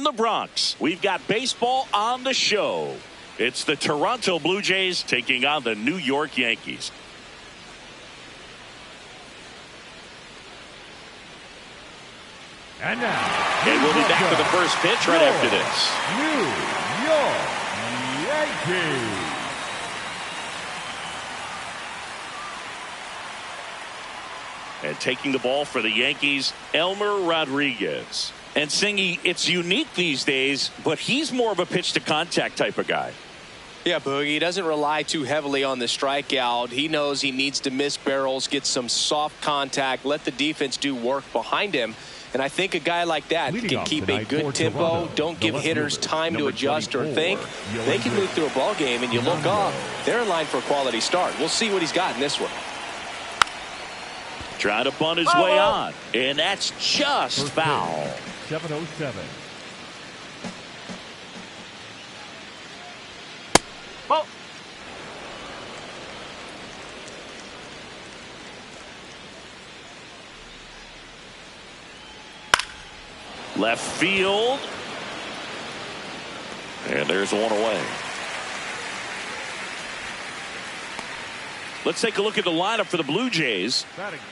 the Bronx, we've got baseball on the show. It's the Toronto Blue Jays taking on the New York Yankees. And now, and we'll be back with the first pitch right after this. New York Yankees. And taking the ball for the Yankees, Elmer Rodriguez. And Singy, it's unique these days, but he's more of a pitch-to-contact type of guy. Yeah, Boogie, he doesn't rely too heavily on the strikeout. He knows he needs to miss barrels, get some soft contact, let the defense do work behind him. And I think a guy like that can keep a good tempo, don't give hitters time to adjust or think. They can move through a ball game, and you look off, they're in line for a quality start. We'll see what he's got in this one. Trying to bunt his way on, and that's just foul. 7:07. Ball. Left field. And there's one away. Let's take a look at the lineup for the Blue Jays.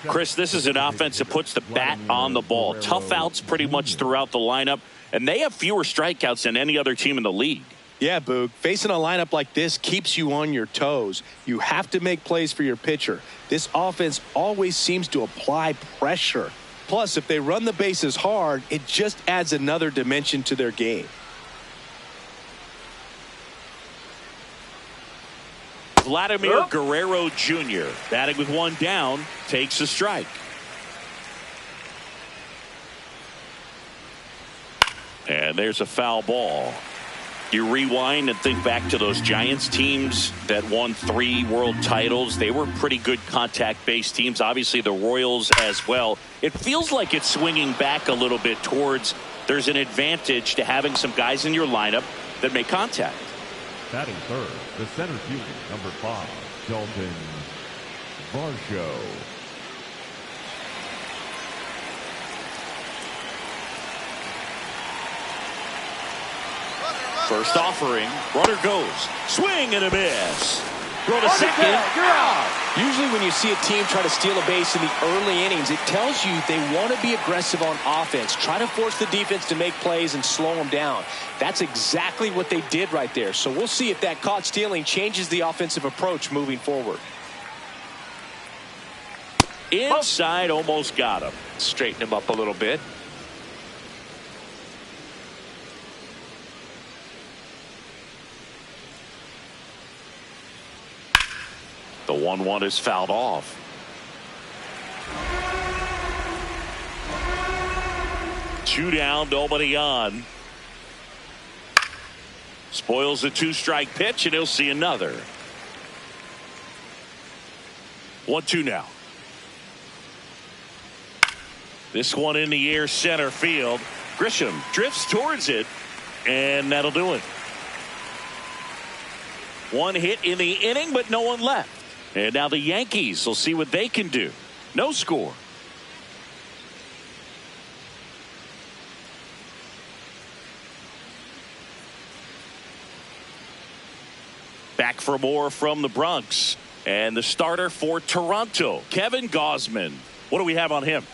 Chris, this is an offense that puts the bat on the ball. Tough outs pretty much throughout the lineup, and they have fewer strikeouts than any other team in the league. Yeah, Boog. Facing a lineup like this keeps you on your toes. You have to make plays for your pitcher. This offense always seems to apply pressure. Plus, if they run the bases hard, it just adds another dimension to their game. Vladimir Guerrero Jr. batting with one down, takes a strike. And there's a foul ball. You rewind and think back to those Giants teams that won 3 world titles. They were pretty good contact-based teams. Obviously, the Royals as well. It feels like it's swinging back a little bit towards there's an advantage to having some guys in your lineup that make contact. Batting third, the center fielder, number 5, Dalton Varsho. First offering, runner goes, swing and a miss. Throw to second, you're out. Usually when you see a team try to steal a base in the early innings, it tells you they want to be aggressive on offense. Try to force the defense to make plays and slow them down. That's exactly what they did right there. So we'll see if that caught stealing changes the offensive approach moving forward. Inside, almost got him. Straighten him up a little bit. The 1-1 is fouled off. Two down, nobody on. Spoils a 2-strike pitch, and he'll see another. 1-2 now. This one in the air, center field. Grisham drifts towards it, and that'll do it. One hit in the inning, but no one left. And now the Yankees will see what they can do. No score. Back for more from the Bronx. And the starter for Toronto, Kevin Gausman. What do we have on him?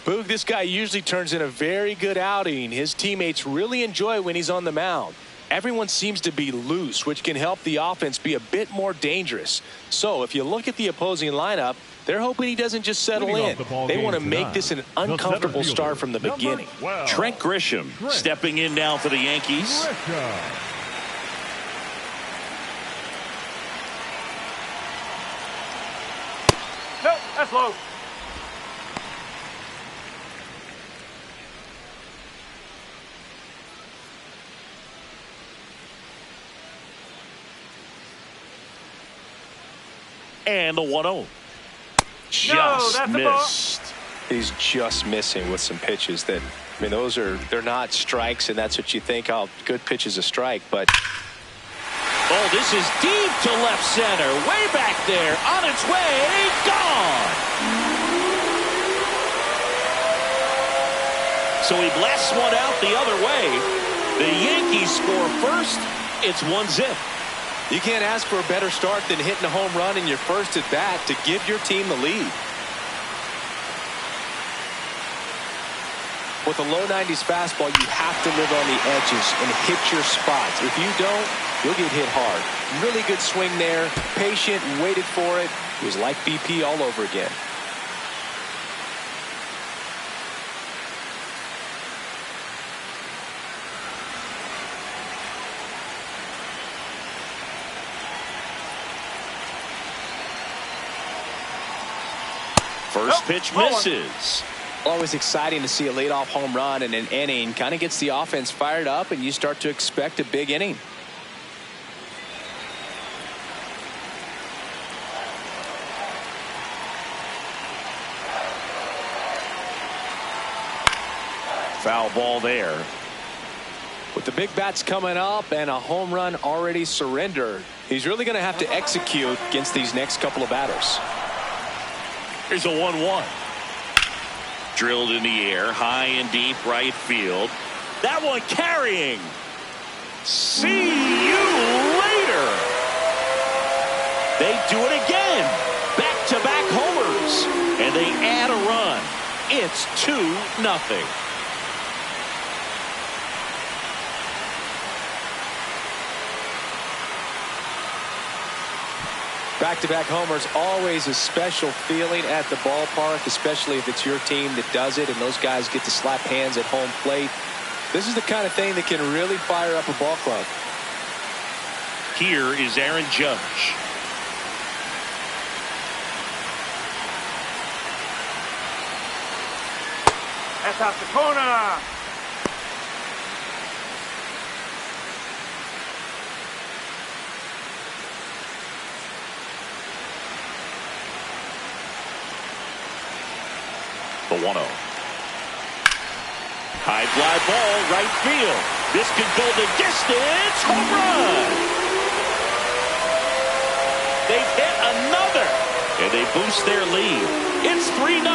Boog, this guy usually turns in a very good outing. His teammates really enjoy when he's on the mound. Everyone seems to be loose, which can help the offense be a bit more dangerous. So if you look at the opposing lineup, they're hoping he doesn't just settle in. They want to make this an uncomfortable start from the beginning. Trent Grisham stepping in now for the Yankees. No, that's low. And the 1-0. Just missed. He's just missing with some pitches that, I mean, they're not strikes, and that's what you think. Oh, good pitch is a strike, but. Oh, this is deep to left center. Way back there. On its way. Gone. So he blasts one out the other way. Yankees score first. It's 1-0. You can't ask for a better start than hitting a home run in your first at bat to give your team the lead. With a low 90s fastball, you have to live on the edges and hit your spots. If you don't, you'll get hit hard. Really good swing there. Patient, waited for it. It was like BP all over again. First pitch misses. Always exciting to see a leadoff home run in an inning. Kind of gets the offense fired up, and you start to expect a big inning. Foul ball there. With the big bats coming up and a home run already surrendered, he's really going to have to execute against these next couple of batters. Here's a 1-1. Drilled in the air, high and deep right field. That one carrying. See you later. They do it again. Back-to-back homers. And they add a run. It's 2-0. Back-to-back homers, always a special feeling at the ballpark, especially if it's your team that does it and those guys get to slap hands at home plate. This is the kind of thing that can really fire up a ball club. Here is Aaron Judge. That's out the corner. The 1-0. High fly ball, right field. This could go the distance. Home run. They've hit another. And they boost their lead. It's 3-0.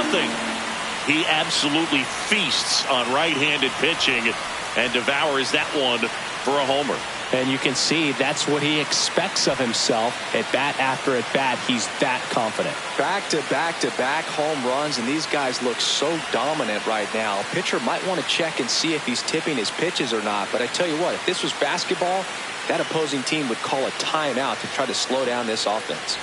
He absolutely feasts on right-handed pitching and devours that one for a homer. And you can see that's what he expects of himself at bat after at bat. He's that confident. Back-to-back-to-back home runs, and these guys look so dominant right now. Pitcher might want to check and see if he's tipping his pitches or not. But I tell you what, if this was basketball, that opposing team would call a timeout to try to slow down this offense.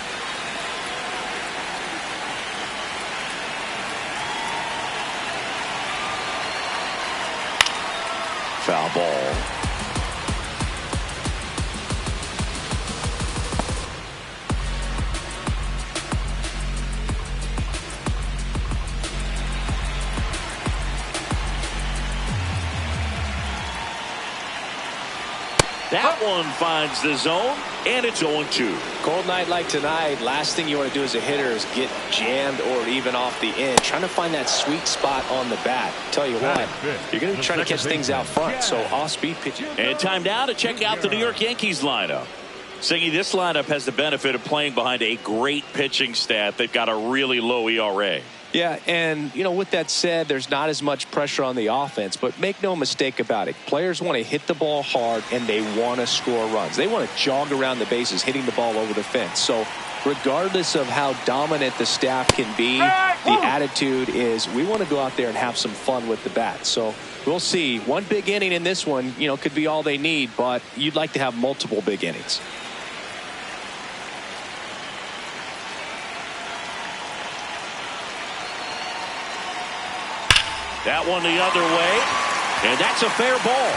Foul ball. That one finds the zone, and it's 0-2. Cold night like tonight, last thing you want to do as a hitter is get jammed or even off the end. Trying to find that sweet spot on the bat. Tell you what, you're going to be trying to catch things out front, so off-speed pitching. And time now to check out the New York Yankees lineup. Siggy, this lineup has the benefit of playing behind a great pitching staff. They've got a really low ERA. Yeah, and, you know, with that said, there's not as much pressure on the offense, but make no mistake about it. Players want to hit the ball hard, and they want to score runs. They want to jog around the bases, hitting the ball over the fence. So regardless of how dominant the staff can be, the attitude is we want to go out there and have some fun with the bat. So we'll see. One big inning in this one, you know, could be all they need, but you'd like to have multiple big innings. That one the other way, and that's a fair ball.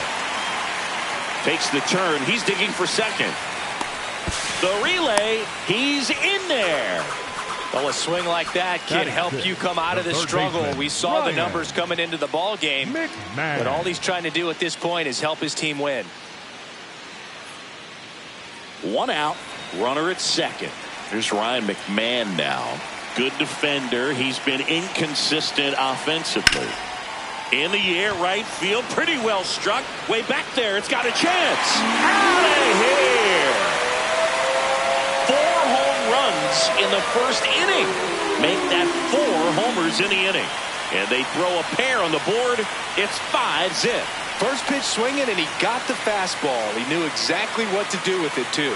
Takes the turn. He's digging for second. The relay, he's in there. Well, a swing like that can help you come out of the struggle. We saw the numbers coming into the ball game, but all he's trying to do at this point is help his team win. One out, runner at second. Here's Ryan McMahon now. Good defender. He's been inconsistent offensively. In the air, right field, pretty well struck. Way back there, it's got a chance. Out of here. 4 home runs in the first inning. Make that 4 homers in the inning. And they throw a pair on the board. It's 5-0. First pitch swinging, and he got the fastball. He knew exactly what to do with it, too.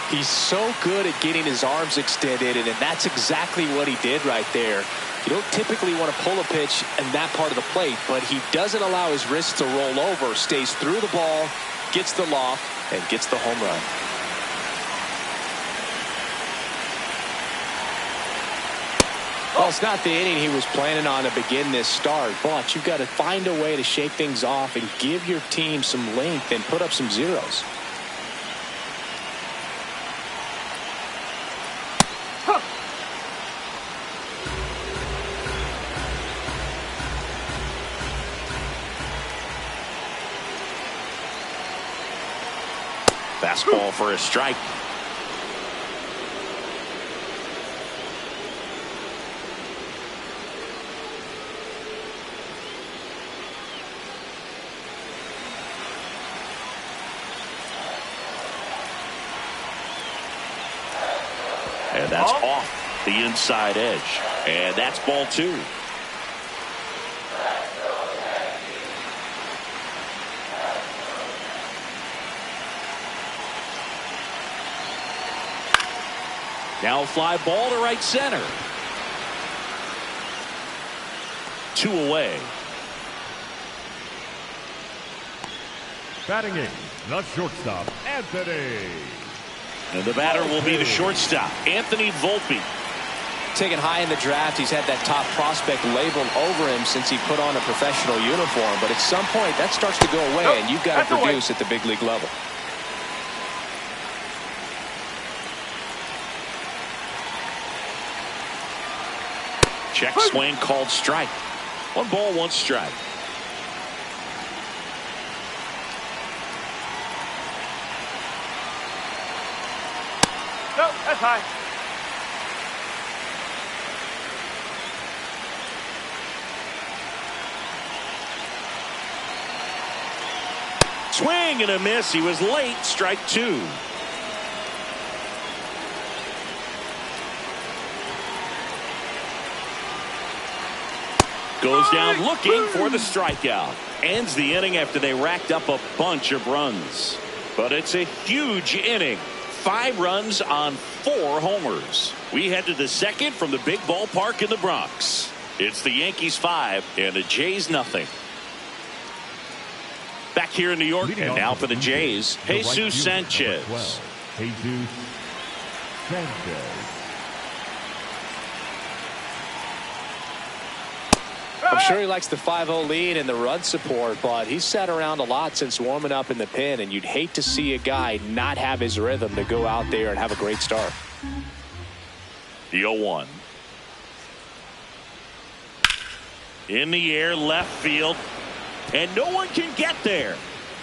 He's so good at getting his arms extended, and that's exactly what he did right there. You don't typically want to pull a pitch in that part of the plate, but he doesn't allow his wrists to roll over, stays through the ball, gets the loft, and gets the home run. Well, it's not the inning he was planning on to begin this start, but you've got to find a way to shake things off and give your team some length and put up some zeros. Fastball for a strike. And that's off the inside edge. And that's ball 2. Now a fly ball to right center. 2 away. Batting in, the shortstop, Anthony. And the batter will be the shortstop, Anthony Volpe. Taken high in the draft, he's had that top prospect labeled over him since he put on a professional uniform. But at some point, that starts to go away, and you've got to produce at the big league level. Check swing called strike. 1 ball, 1 strike. No, that's high. Swing and a miss. He was late. Strike 2. Goes down looking for the strikeout. Ends the inning after they racked up a bunch of runs. But it's a huge inning. 5 runs on 4 homers. We head to the second from the big ballpark in the Bronx. It's the Yankees 5 and the Jays nothing. Back here in New York, and now for the Jays, Jesus Sanchez. Jesus Sanchez. I'm sure he likes the 5-0 lead and the run support, but he's sat around a lot since warming up in the pen, and you'd hate to see a guy not have his rhythm to go out there and have a great start. The 0-1. In the air, left field, and no one can get there.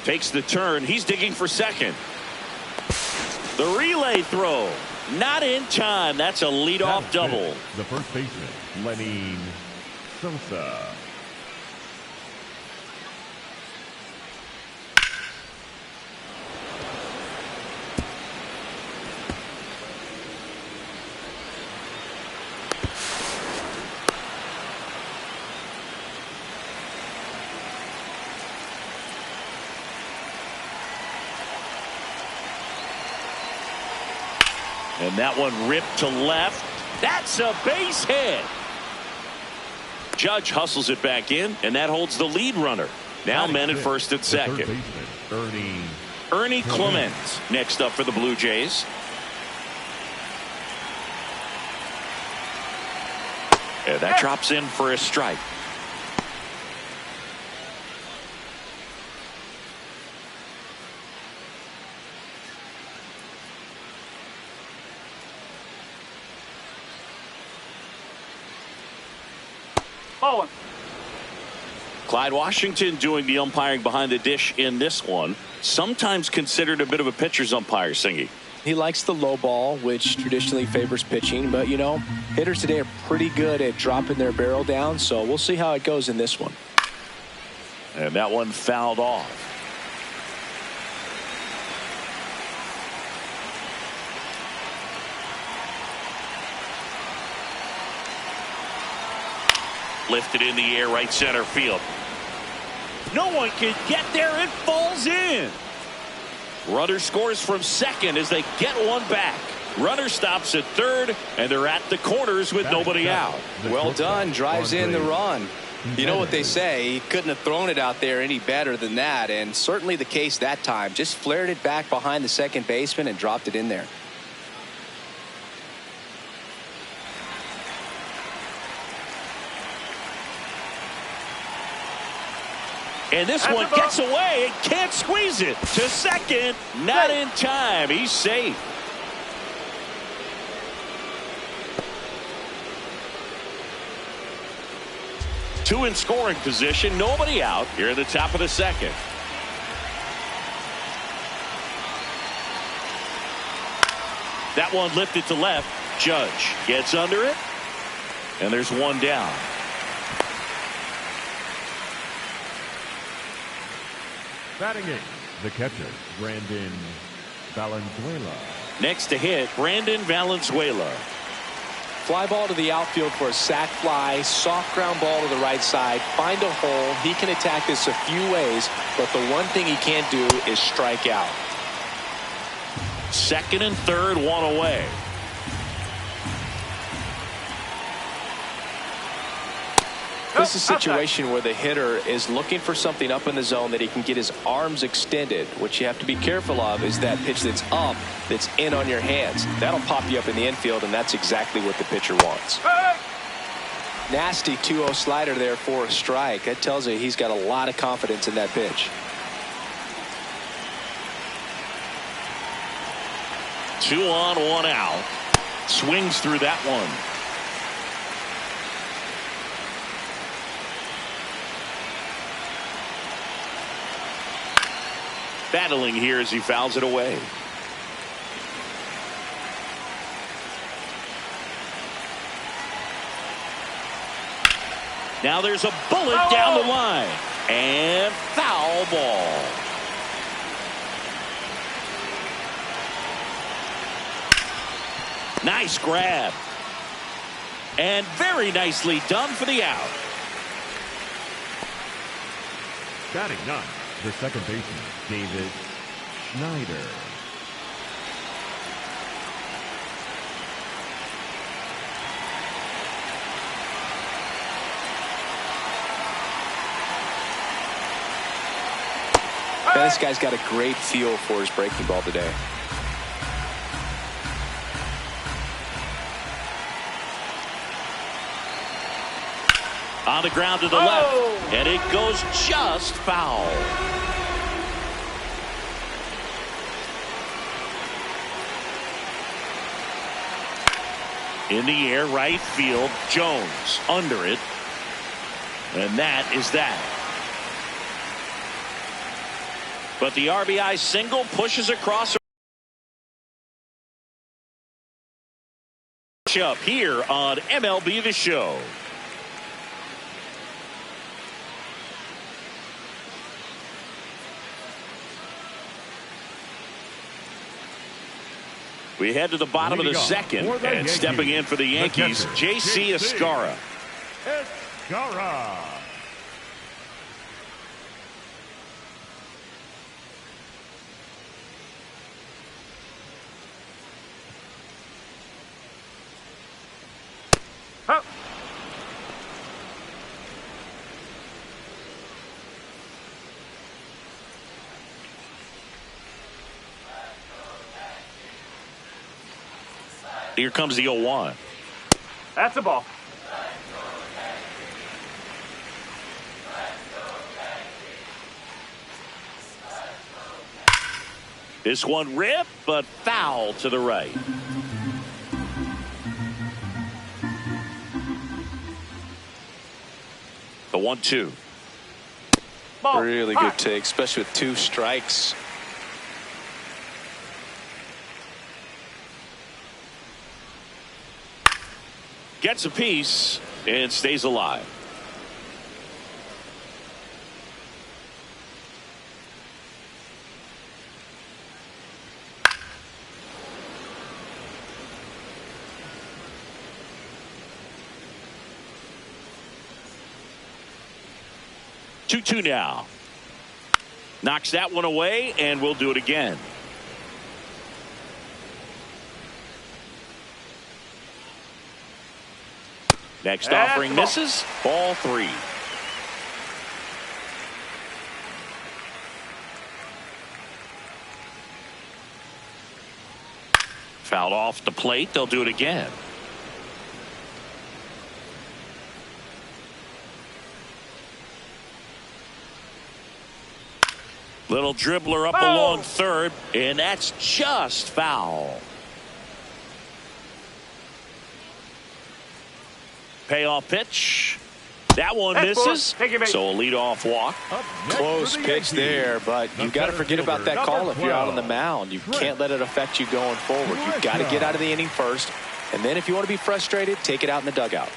Takes the turn. He's digging for second. The relay throw. Not in time. That's a leadoff double. The first baseman, Lenny Sosa. And that one ripped to left. That's a base hit. Judge hustles it back in, and that holds the lead runner. Now men at first and second. Ernie Clement next up for the Blue Jays. And that drops in for a strike. Ball 1. Clyde Washington doing the umpiring behind the dish in this one. Sometimes considered a bit of a pitcher's umpire, Singy. He likes the low ball, which traditionally favors pitching, but you know, hitters today are pretty good at dropping their barrel down, so we'll see how it goes in this one. And that one fouled off. Lifted in the air, right center field. No one can get there. It falls in. Runner scores from second as they get one back. Runner stops at third, and they're at the corners with nobody out. Well done. Drives in the run. You know what they say, he couldn't have thrown it out there any better than that, and certainly the case that time. Just flared it back behind the second baseman and dropped it in there. And this one gets away and can't squeeze it to second. Not in time. He's safe. Two in scoring position. Nobody out here at the top of the second. That one lifted to left. Judge gets under it. And there's one down. Batting eighth, the catcher, Brandon Valenzuela. Next to hit, Brandon Valenzuela. Fly ball to the outfield for a sac fly. Soft ground ball to the right side. Find a hole. He can attack this a few ways, but the one thing he can't do is strike out. Second and third, one away. This is a situation where the hitter is looking for something up in the zone that he can get his arms extended. What you have to be careful of is that pitch that's up, that's in on your hands. That'll pop you up in the infield, and that's exactly what the pitcher wants. Nasty 2-0 slider there for a strike. That tells you he's got a lot of confidence in that pitch. 2 on, 1 out. Swings through that one. Battling here as he fouls it away. Now there's a bullet down the line. And foul ball. Nice grab. And very nicely done for the out. Batting ninth, the second baseman, David Schneider. This guy's got a great feel for his breaking ball today. On the ground to the left, and it goes just foul. In the air, right field, Jones under it, and that is that. But the RBI single pushes across up here on MLB The Show. We head to the bottom of the second, and stepping in for the Yankees, J.C. Escarra. Escarra. Here comes the 0-1. That's a ball. This one ripped, but foul to the right. The 1-2. Really good take, especially with 2 strikes. Gets a piece and stays alive. Two now. Knocks that one away, and we'll do it again. Next offering misses. Ball 3. Fouled off the plate. They'll do it again. Little dribbler up along third, and that's just foul. Payoff pitch. That one misses. So a leadoff walk. Close pitch there, but you've got to forget about that call if you're out on the mound. You can't let it affect you going forward. You've got to get out of the inning first, and then if you want to be frustrated, take it out in the dugout.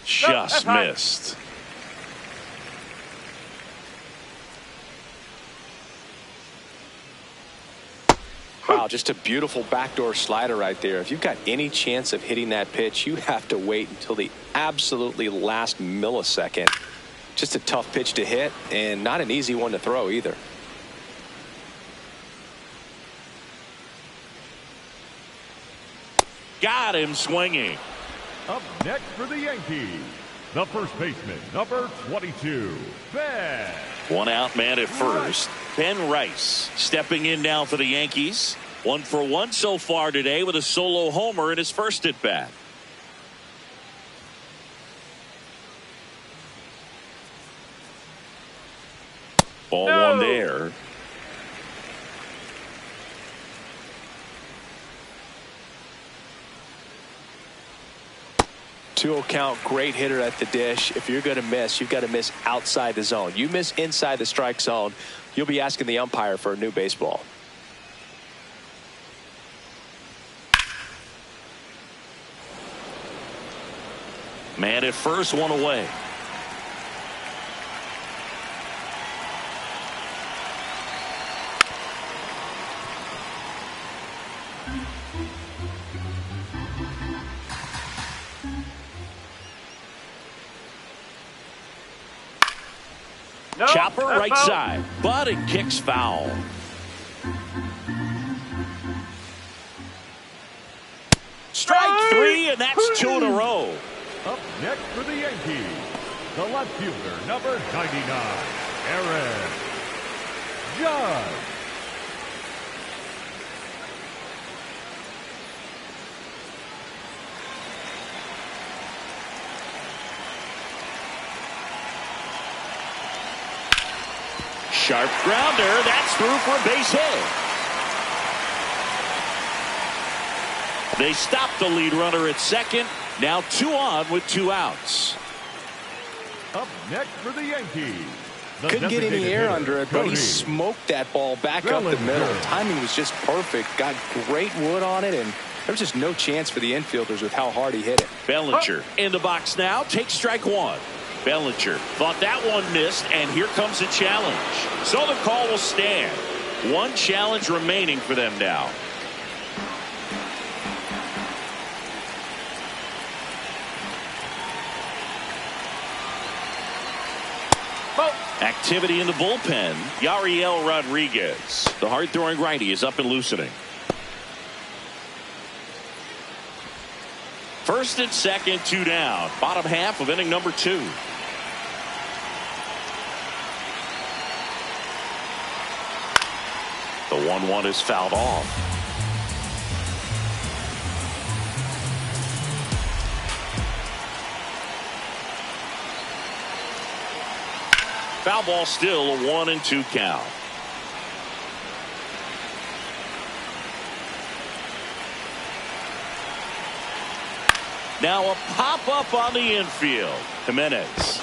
Just missed. Wow, just a beautiful backdoor slider right there. If you've got any chance of hitting that pitch, you have to wait until the absolutely last millisecond. Just a tough pitch to hit, and not an easy one to throw either. Got him swinging. Up next for the Yankees, the first baseman, number 22, Ben. One out man at first. Ben Rice stepping in now for the Yankees. 1 for 1 so far today with a solo homer in his first at bat. Ball 1 there. Two count, great hitter at the dish. If you're going to miss, you've got to miss outside the zone. You miss inside the strike zone, you'll be asking the umpire for a new baseball. Man at first, 1 away. Chopper right side, but it kicks foul. Strike 3, and that's 2 in a row. Up next for the Yankees, the left fielder, number 99, Aaron Judge. Sharp grounder. That's through for a base hit. They stop the lead runner at second. Now 2 on with 2 outs. Up next for the Yankees. Couldn't get any air under it, but he smoked that ball back up the middle. Timing was just perfect. Got great wood on it, and there was just no chance for the infielders with how hard he hit it. Bellinger in the box now. Takes strike 1. Bellinger thought that one missed, and here comes a challenge. So the call will stand. 1 challenge remaining for them now. Activity in the bullpen. Yariel Rodriguez, the hard-throwing righty, is up and loosening. First and second, 2 down. Bottom half of inning number 2. The 1-1 is fouled off. Foul ball, still a 1-2 count. Now a pop-up on the infield. Jimenez.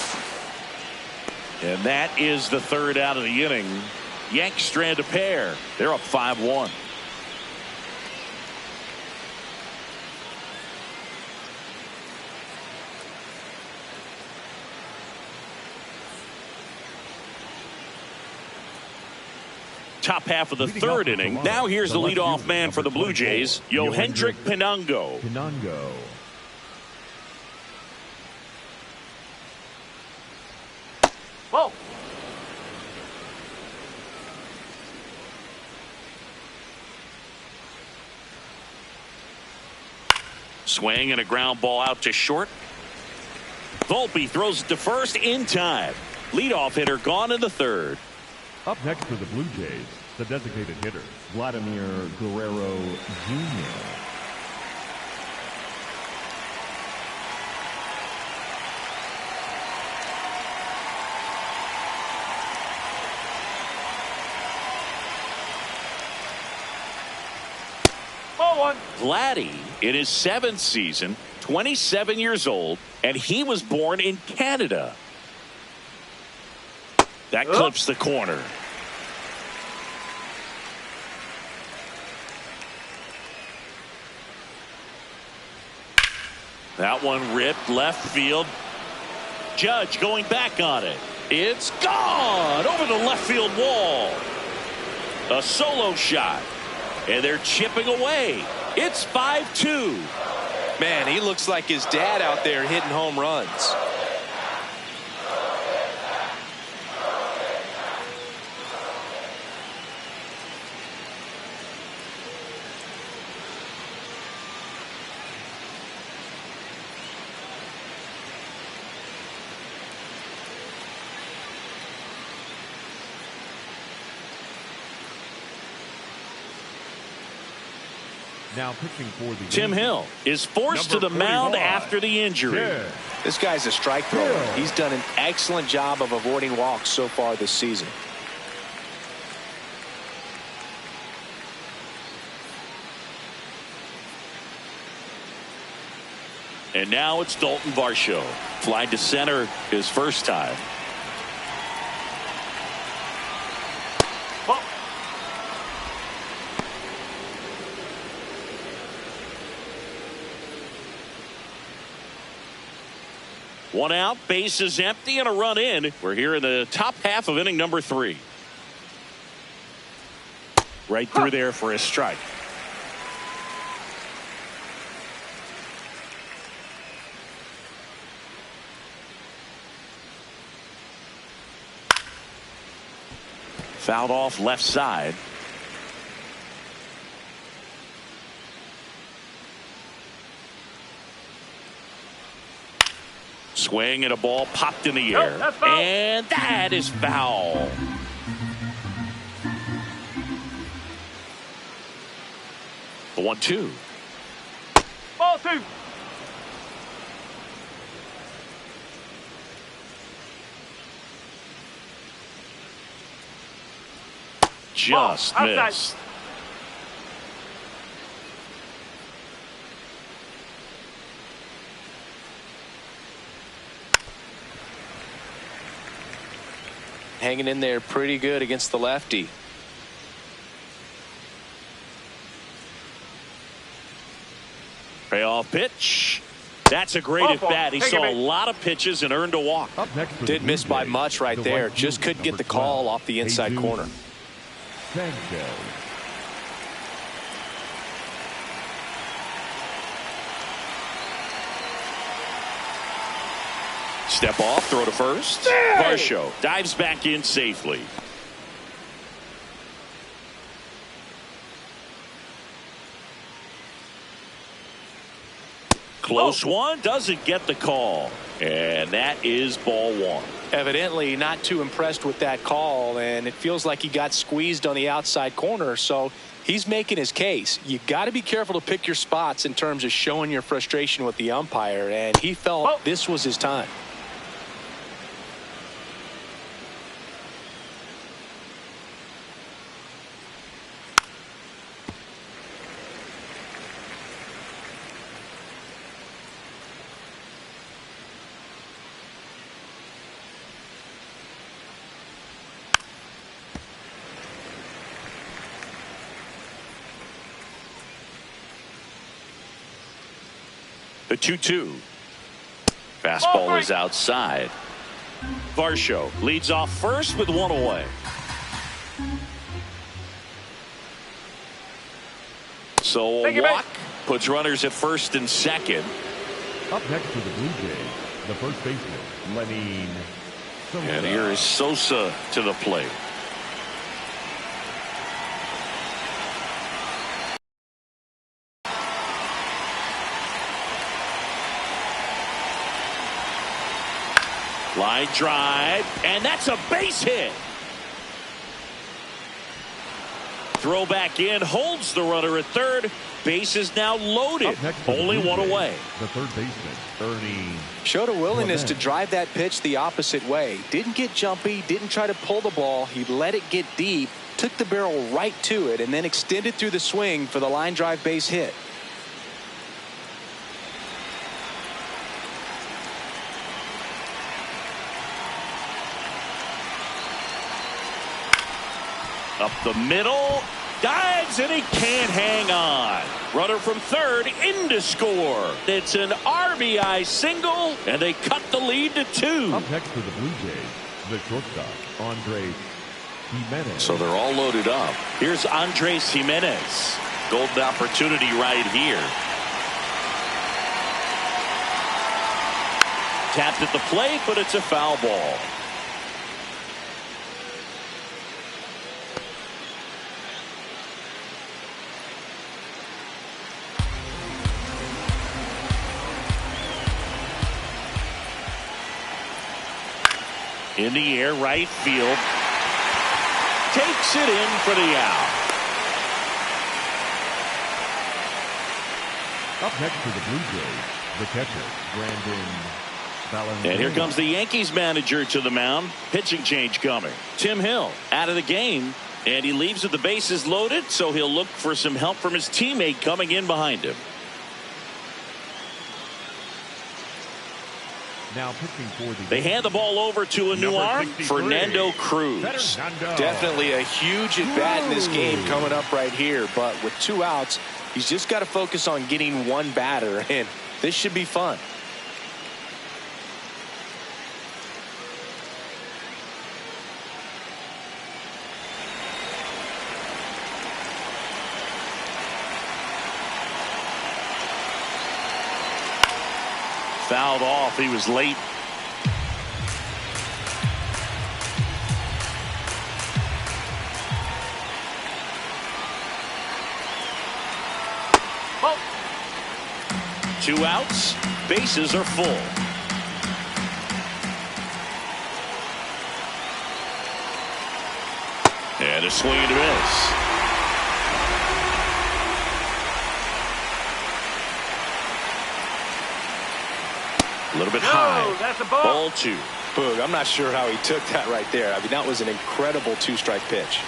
And that is the 3rd out of the inning. Yanks strand a pair. They're up 5-1. top half of the third inning. Now here's the leadoff man for the Blue Jays, Yohendrick Pinango. Whoa. Swing and a ground ball out to short. Volpe throws it to first in time. Leadoff hitter gone in the third. Up next for the Blue Jays, the designated hitter, Vladimir Guerrero Jr. Vladdy in his 7th season, 27 years old, and he was born in Canada. That clips the corner. That one ripped left field. Judge going back on it. It's gone over the left field wall. A solo shot. And they're chipping away. It's 5-2. Man, he looks like his dad out there hitting home runs. Now pitching for the Tim Hill is forced to the mound after the injury. Yeah. This guy's a strike thrower. He's done an excellent job of avoiding walks so far this season. And now it's Dalton Varsho. Fly to center his first time. One out, bases empty, and a run in. We're here in the top half of inning number 3. Right through there for a strike. Fouled off left side. Swing and a ball popped in the air. And that is foul. The 1-2. Ball 2. Just missed. Hanging in there pretty good against the lefty. Payoff pitch. That's a great at bat. He saw a lot of pitches and earned a walk. Didn't miss by much right there. Just couldn't get the call off the inside corner. Step off, throw to first. Varsho dives back in safely. Close one, doesn't get the call. And that is ball 1. Evidently not too impressed with that call, and it feels like he got squeezed on the outside corner, so he's making his case. You got to be careful to pick your spots in terms of showing your frustration with the umpire, and he felt this was his time. The 2-2. Fastball is outside. Varsho leads off first with 1 away. So a walk puts runners at first and second. Up next for the Blue Jays, the first baseman, Lenny Sosa. And here is Sosa to the plate. Line drive, and that's a base hit. Throw back in, holds the runner at third. Base is now loaded. Only one away. The third baseman, Ernie. Showed a willingness to drive that pitch the opposite way. Didn't get jumpy, didn't try to pull the ball. He let it get deep, took the barrel right to it, and then extended through the swing for the line drive base hit. Up the middle, dives, and he can't hang on. Runner from third in to score. It's an RBI single, and they cut the lead to 2. Up next for the Blue Jays, the shortstop, Andres Jimenez. So they're all loaded up. Here's Andres Jimenez. Golden opportunity right here. Tapped at the plate, but it's a foul ball. In the air, right field. Takes it in for the out. Up next for the Blue Jays, the catcher, Brandon Valenzuela. And here comes the Yankees manager to the mound. Pitching change coming. Tim Hill out of the game. And he leaves with the bases loaded, so he'll look for some help from his teammate coming in behind him. Now pitching for the They hand the ball over to a new arm, Fernando Cruz. Definitely a huge at bat in this game coming up right here, but with 2 outs, he's just got to focus on getting one batter, and this should be fun. Fouled off. He was late. Ball. 2 outs. Bases are full. And a swing and a miss. A little bit high. That's a ball. Ball 2. Boog, I'm not sure how he took that right there. I mean, that was an incredible 2-strike pitch.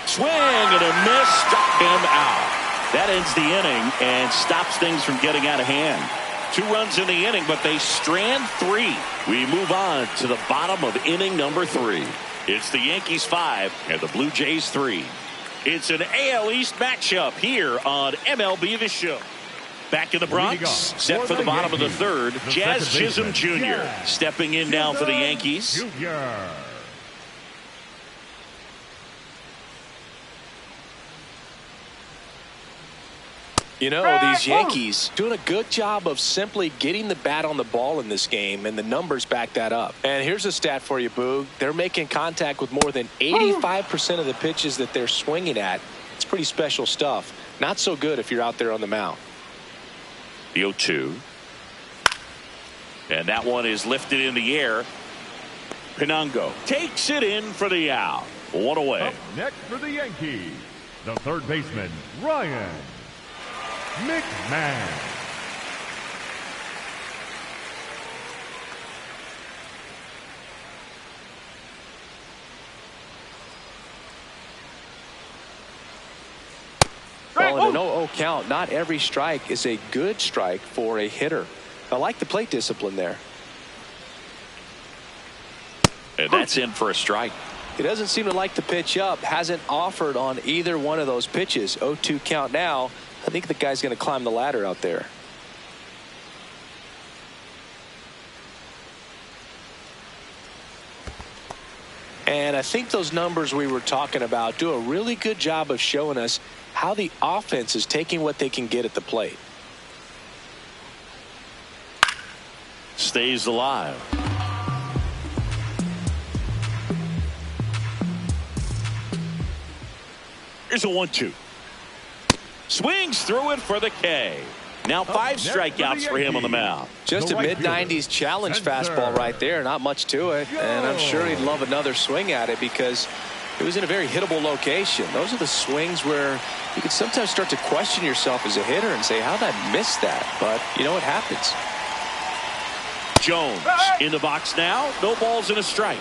Swing and a miss. Struck him out. That ends the inning and stops things from getting out of hand. 2 runs in the inning, but they strand 3. We move on to the bottom of inning number 3. It's the Yankees 5 and the Blue Jays 3. It's an AL East matchup here on MLB The Show. Back in the Bronx, set for the bottom of the third, Jazz Chisholm Jr. stepping in now for the Yankees. You know, these Yankees doing a good job of simply getting the bat on the ball in this game, and the numbers back that up. And here's a stat for you, Boog. They're making contact with more than 85% of the pitches that they're swinging at. It's pretty special stuff. Not so good if you're out there on the mound. The 0-2. And that one is lifted in the air. Pinango takes it in for the out. 1 away. Up next for the Yankees, the third baseman, Ryan McMahon. Well, in an 0-0 count, not every strike is a good strike for a hitter. I like the plate discipline there. And that's in for a strike. He doesn't seem to like the pitch up. Hasn't offered on either one of those pitches. 0-2 count now. I think the guy's going to climb the ladder out there. And I think those numbers we were talking about do a really good job of showing us how the offense is taking what they can get at the plate. Stays alive. Here's a 1-2. Swings through it for the K. Now 5 strikeouts for him on the mound. Just a mid-90s challenge fastball right there. Not much to it. And I'm sure he'd love another swing at it because it was in a very hittable location. Those are the swings where you can sometimes start to question yourself as a hitter and say, how did I miss that? But, you know, it happens. Jones in the box now. No balls and a strike.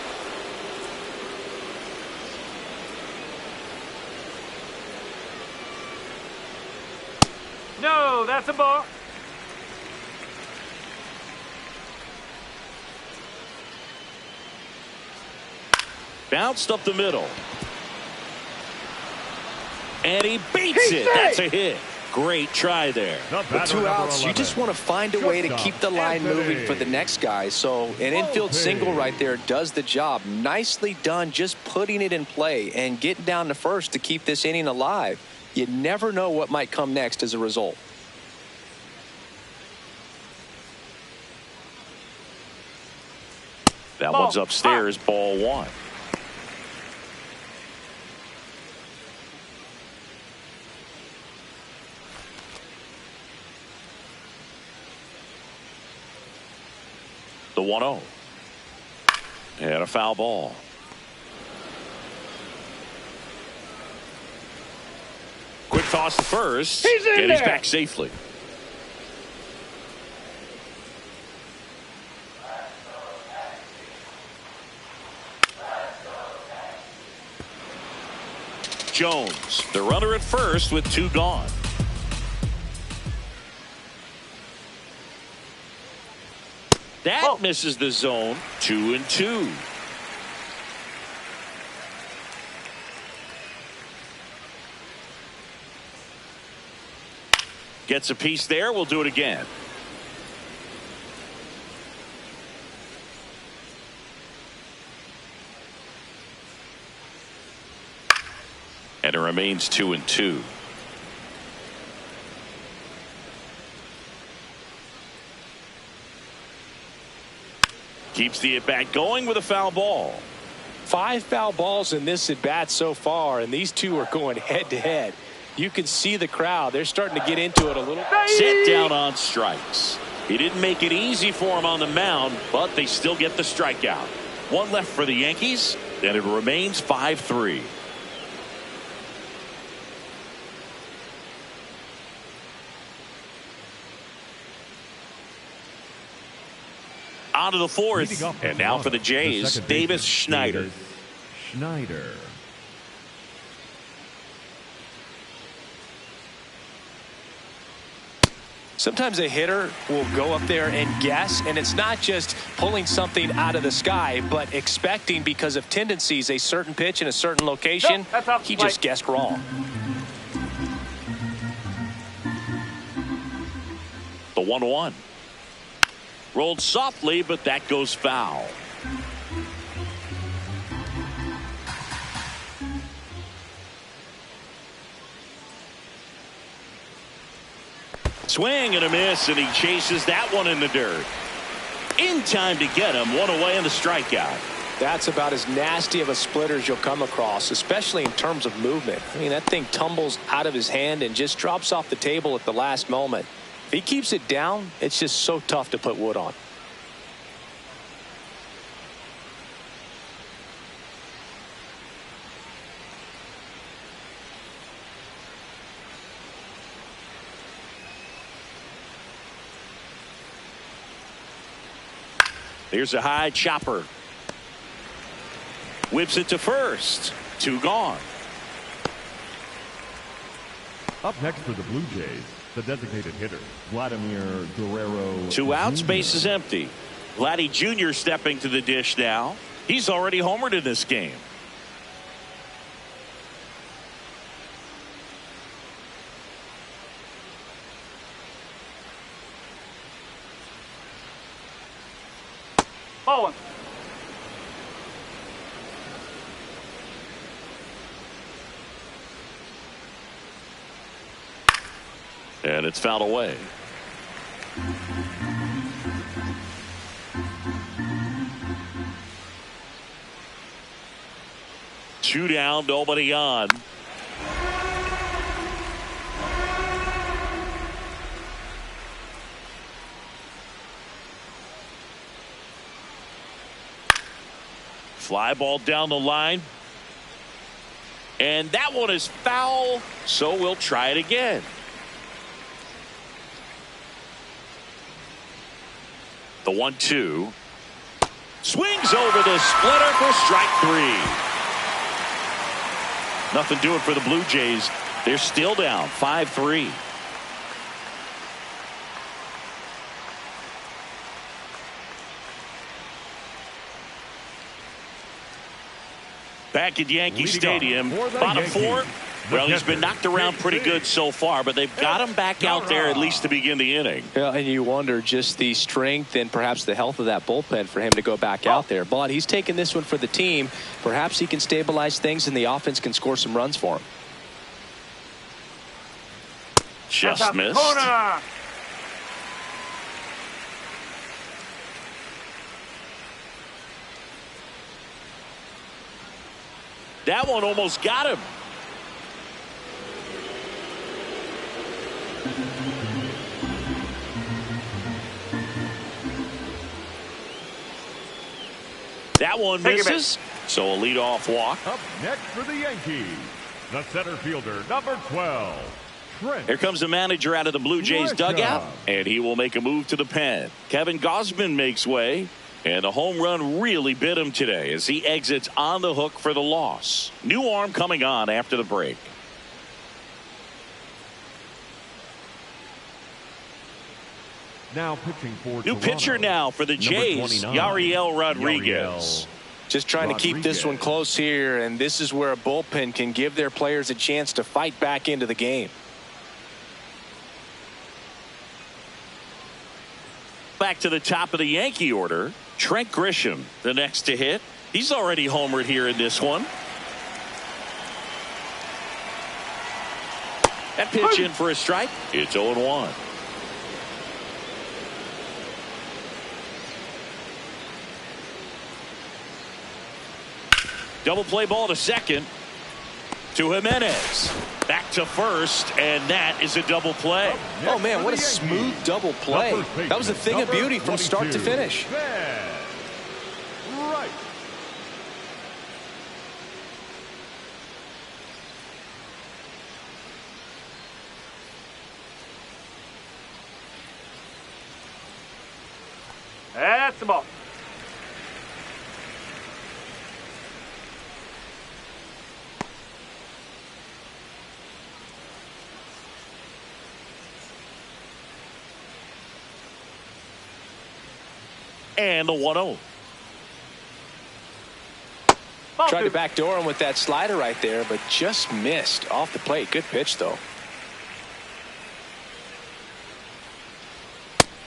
No, that's a ball. Bounced up the middle. And he beats it. That's a hit. Great try there. With 2 outs, you just want to find a way to keep the line moving for the next guy. So an infield single right there does the job. Nicely done, just putting it in play and getting down to first to keep this inning alive. You never know what might come next as a result. That one's upstairs, ball 1. The 1-0. And a foul ball. Quick toss to first. And he's back safely. Jones, the runner at first with 2 gone. That misses the zone. 2-2. Gets a piece there. We'll do it again. And it remains 2-2. Keeps the at-bat going with a foul ball. 5 foul balls in this at-bat so far, and these two are going head-to-head. You can see the crowd. They're starting to get into it a little. Sit down on strikes. He didn't make it easy for him on the mound, but they still get the strikeout. 1 left for the Yankees, and it remains 5-3. On to the 4th, and now for the Jays, Davis Schneider. Sometimes a hitter will go up there and guess, and it's not just pulling something out of the sky, but expecting because of tendencies a certain pitch in a certain location. He just guessed wrong. The 1-1. Rolled softly, but that goes foul. Swing and a miss, and he chases that one in the dirt. In time to get him. 1 away on the strikeout. That's about as nasty of a splitter as you'll come across, especially in terms of movement. I mean, that thing tumbles out of his hand and just drops off the table at the last moment. If he keeps it down, it's just so tough to put wood on. Here's a high chopper. Whips it to first. 2 gone. Up next for the Blue Jays, the designated hitter, Vladimir Guerrero. 2 outs, Jr. base is empty. Vladdy Jr. stepping to the dish now. He's already homered in this game. And it's fouled away. Two down, nobody on. Fly ball down the line. And that one is foul, so we'll try it again. The 1-2. Swings over the splitter for strike three. Nothing doing for the Blue Jays. They're still down 5-3. Back at Yankee Stadium, bottom four. Well, he's been knocked around pretty good so far, but they've got him back out there at least to begin the inning. Yeah, and you wonder just the strength and perhaps the health of that bullpen for him to go back out there. But he's taking this one for the team. Perhaps he can stabilize things and the offense can score some runs for him. Just missed. That one almost got him. That one misses. So a leadoff walk. Up next for the Yankees, the center fielder, number 12. Trent. Here comes the manager out of the Blue Jays dugout, and he will make a move to the pen. Kevin Gausman makes way. And the home run really bit him today as he exits on the hook for the loss. New arm coming on after the break. Now pitching for New pitcher now for the Jays, Yariel Rodriguez. Just trying to keep this one close here, and this is where a bullpen can give their players a chance to fight back into the game. Back to the top of the Yankee order. Trent Grisham, the next to hit. He's already homered here in this one. That pitch in for a strike. It's 0-1. Double play ball to second. To Jimenez. Back to first, and that is a double play. Oh, man, what a smooth double play. That was a thing of beauty from start to finish. Right. That's the ball. And the 1-0. Tried to backdoor him with that slider right there, but just missed off the plate. Good pitch, though.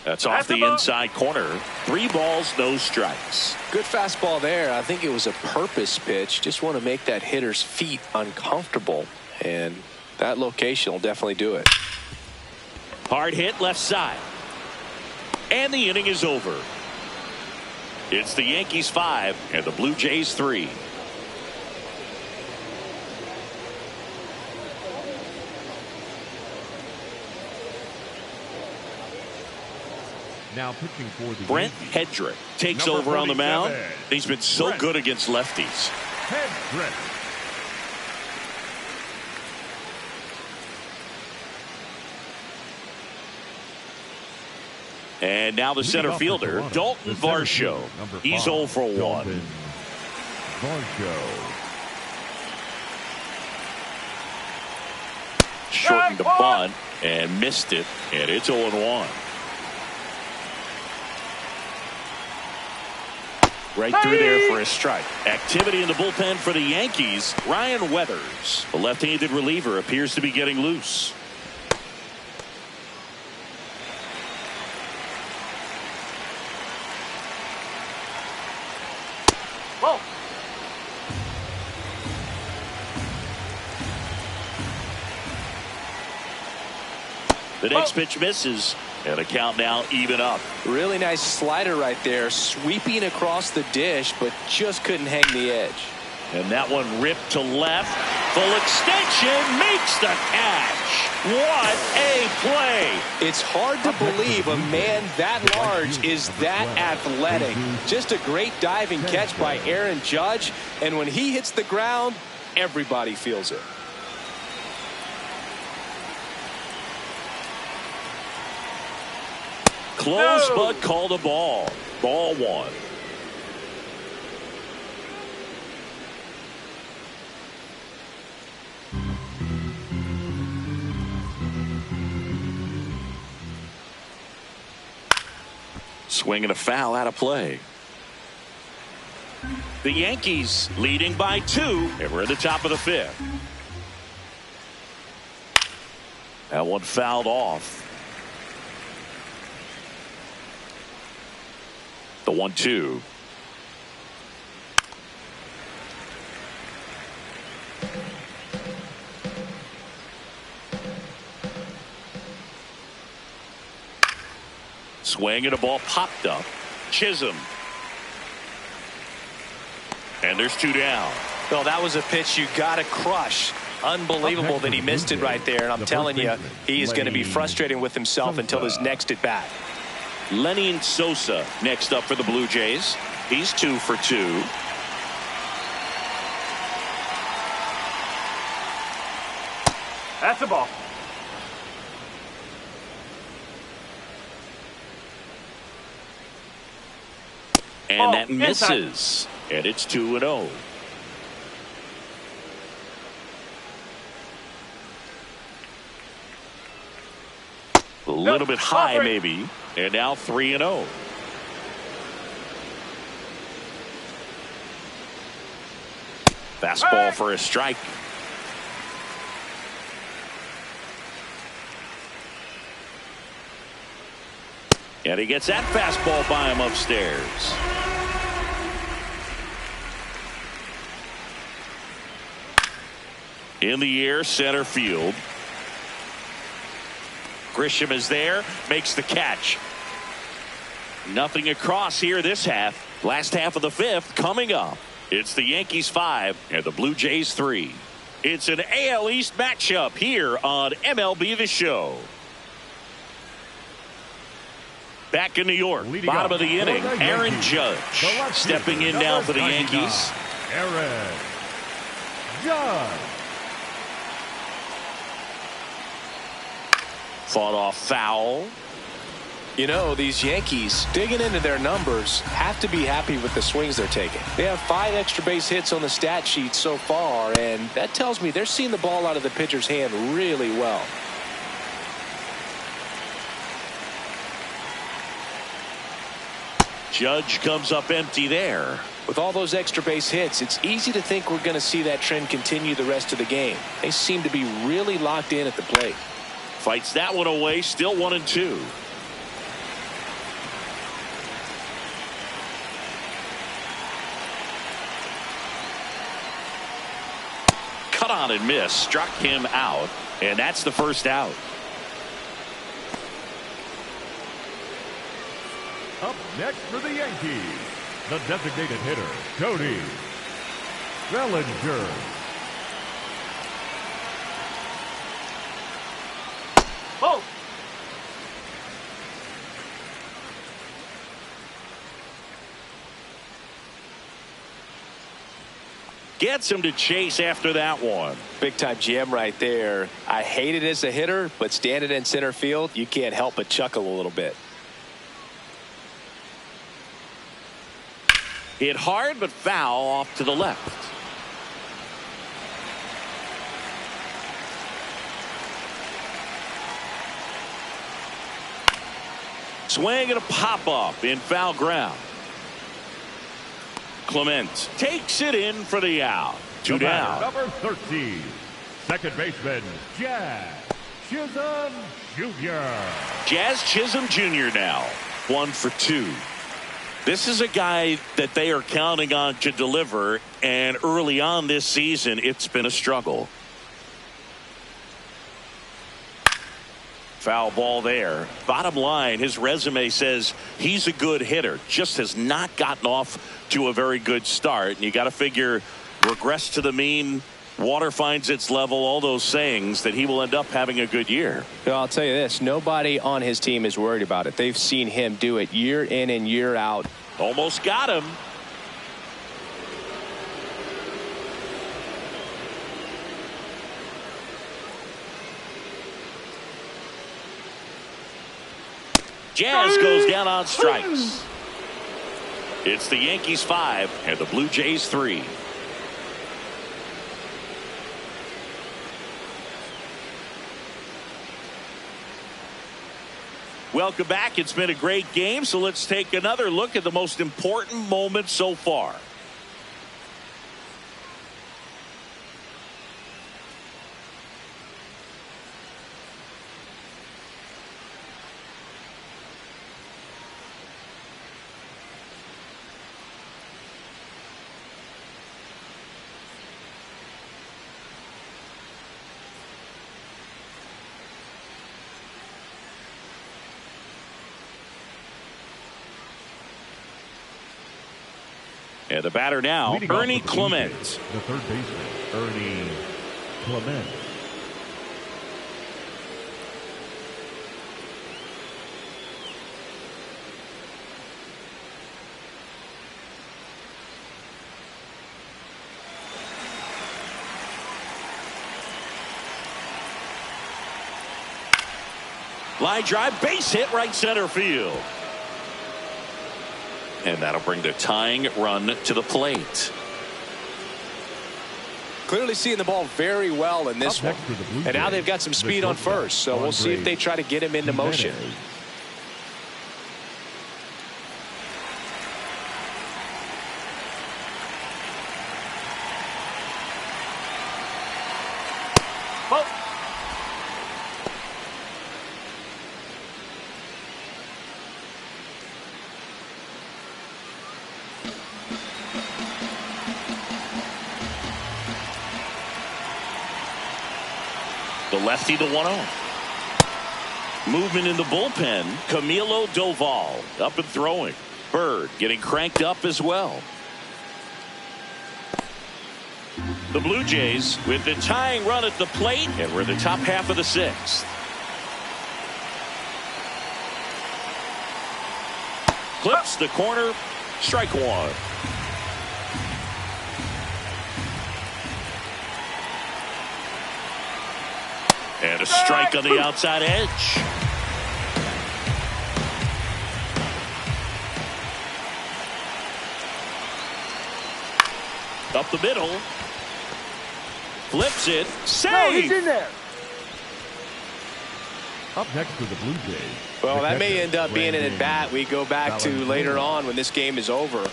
That's off the inside corner. 3 balls, no strikes. Good fastball there. I think it was a purpose pitch. Just want to make that hitter's feet uncomfortable, and that location will definitely do it. Hard hit left side. And the inning is over. It's the Yankees 5 and the Blue Jays 3. Now pitching for the Brent Yankees. Hedrick takes Number over on the mound. 47. He's been so Brent. good against lefties. Hedrick. And now the center fielder, Dalton Varsho. He's 0 for 1. Varsho. Shortened the bunt and missed it, and it's 0-1. Right through there for a strike. Activity in the bullpen for the Yankees. Ryan Weathers, the left-handed reliever, appears to be getting loose. Ball. The next pitch misses, and the count now even up. Really nice slider right there, sweeping across the dish, but just couldn't hang the edge. And that one ripped to left. Full extension, makes the catch. What a play. It's hard to believe a man that large is that athletic. Just a great diving catch by Aaron Judge, and when he hits the ground, everybody feels it. Close, but called a ball. Ball one. Swing and a foul out of play. The Yankees leading by 2, and we're at the top of the 5th. That one fouled off. The 1-2. Swing and a ball popped up. Chisholm. And there's 2 down. Well, that was a pitch you got to crush. Unbelievable that he missed it right there. And I'm telling you, he is going to be frustrating with himself until his next at bat. Lenny Sosa next up for the Blue Jays. He's 2 for 2. That's a ball. And that misses. And it's 2-0. A little bit high, maybe. And now 3-0. Fastball for a strike. And he gets that fastball by him upstairs. In the air, center field. Grisham is there, makes the catch. Nothing across here this half. Last half of the 5th coming up. It's the Yankees 5 and the Blue Jays 3. It's an AL East matchup here on MLB The Show. Back in New York, bottom of the inning, Aaron Judge stepping in now for the Yankees. Aaron Judge. Fought off foul. You know, these Yankees, digging into their numbers, have to be happy with the swings they're taking. They have 5 extra base hits on the stat sheet so far, and that tells me they're seeing the ball out of the pitcher's hand really well. Judge comes up empty there. With all those extra base hits, it's easy to think we're going to see that trend continue the rest of the game. They seem to be really locked in at the plate. Fights that one away, still 1-2. Cut on and miss, struck him out, and that's the first out. Up next for the Yankees, the designated hitter, Cody Bellinger. Oh! Gets him to chase after that one. Big time jam right there. I hate it as a hitter, but standing in center field, you can't help but chuckle a little bit. Hit hard but foul off to the left. Swing and a pop up in foul ground. Clement takes it in for the out. 2 down. Number 13, second baseman, Jazz Chisholm Jr. Jazz Chisholm Jr. now 1 for 2. This is a guy that they are counting on to deliver, and early on this season it's been a struggle. Foul ball there. Bottom line, his resume says he's a good hitter, just has not gotten off to a very good start. And you got to figure, regress to the mean, water finds its level, all those sayings, that he will end up having a good year. Well, I'll tell you this, nobody on his team is worried about it. They've seen him do it year in and year out. Almost got him. Jazz goes down on strikes. It's the Yankees 5 and the Blue Jays 3. Welcome back. It's been a great game, so let's take another look at the most important moments so far. And the batter now, Ernie Clement. The third baseman, Ernie Clement. Line drive, base hit, right center field. And that'll bring the tying run to the plate. Clearly seeing the ball very well in this one. And now they've got some speed on first, so we'll see if they try to get him into motion. The lefty, the 1-0. Movement in the bullpen. Camilo Doval up and throwing. Bird getting cranked up as well. The Blue Jays with the tying run at the plate, and we're in the top half of the sixth. Clips the corner. Strike one. And a strike on the outside edge. Up the middle. Flips it. Save! No, he's in there. Up next for the Blue Jays. Well, that may end up being an at-bat we go back to later on when this game is over.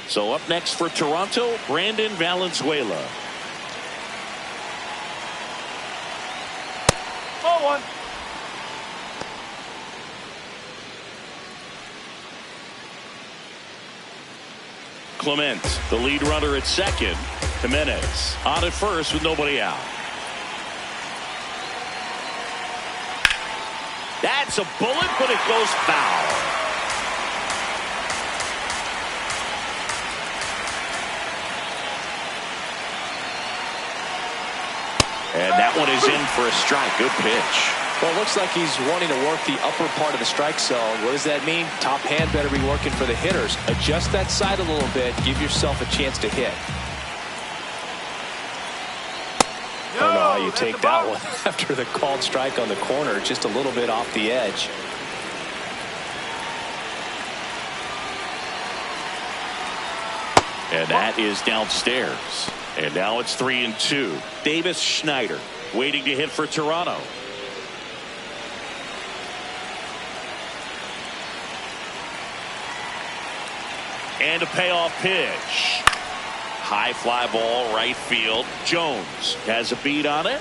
So up next for Toronto, Brandon Valenzuela. 0-1. Clement, the lead runner at second. Jimenez on at first with nobody out. That's a bullet, but it goes foul. And that one is in for a strike. Good pitch. Well, it looks like he's wanting to work the upper part of the strike zone. What does that mean? Top hand better be working for the hitters. Adjust that side a little bit. Give yourself a chance to hit. I don't know how you take that one after the called strike on the corner. Just a little bit off the edge. And that is downstairs. And now it's 3-2. Davis Schneider waiting to hit for Toronto. And a payoff pitch. High fly ball, right field. Jones has a beat on it.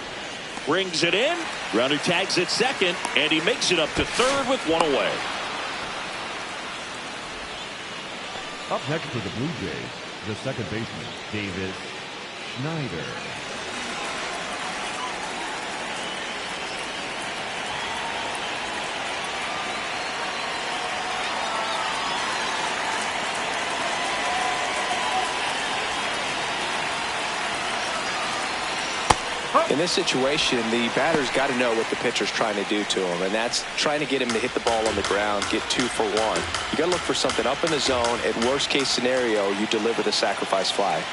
Brings it in. Runner tags at second. And he makes it up to third with one away. Up next for the Blue Jays, the second baseman, Davis Schneider. this situation, the batter's got to know what the pitcher's trying to do to him, and that's trying to get him to hit the ball on the ground, get 2 for 1. You got to look for something up in the zone. At worst case scenario, you deliver the sacrifice fly.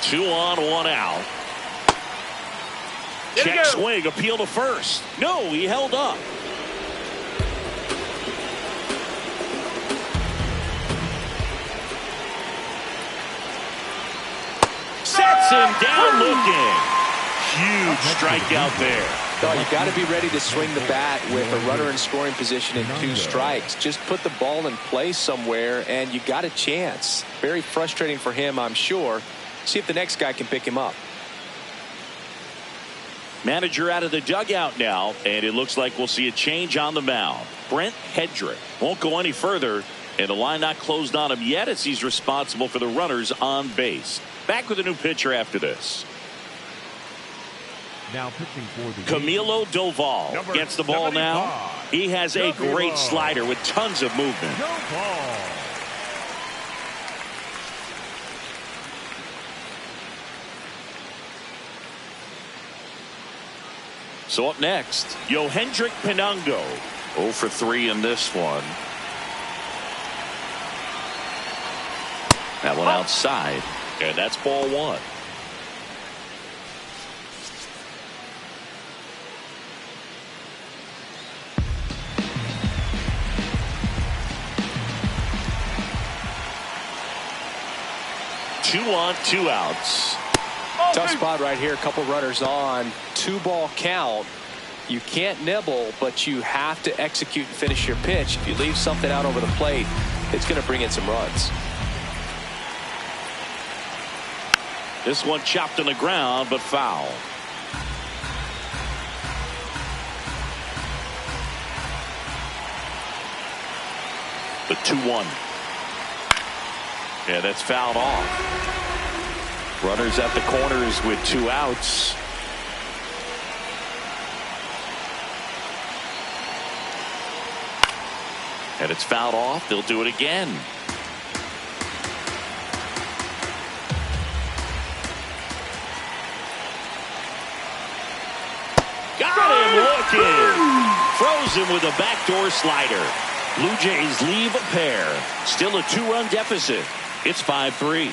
Two on, 1 out. Check swing, appeal to first. No, he held up. Sets him down looking. Huge strikeout there. No, you got to be ready to swing the bat with a runner in scoring position and 2 strikes. Just put the ball in play somewhere and you got a chance. Very frustrating for him, I'm sure. See if the next guy can pick him up. Manager out of the dugout now, and it looks like we'll see a change on the mound. Brent Hedrick won't go any further, and the line not closed on him yet as he's responsible for the runners on base. Back with a new pitcher after this. Now pitching for the Camilo Doval gets the ball now. He has a great slider with tons of movement. So up next, Yohendrick Pinungo. 0 for 3 in this one. That one outside, and that's ball 1. Two on, 2 outs. Tough spot right here. A couple runners on. 2-ball count. You can't nibble, but you have to execute and finish your pitch. If you leave something out over the plate, it's going to bring in some runs. This one chopped on the ground, but foul. The 2-1. Yeah, that's fouled off. Runners at the corners with 2 outs. And it's fouled off. They'll do it again. Got him looking. Froze him with a backdoor slider. Blue Jays leave a pair. Still a 2-run deficit. It's 5-3.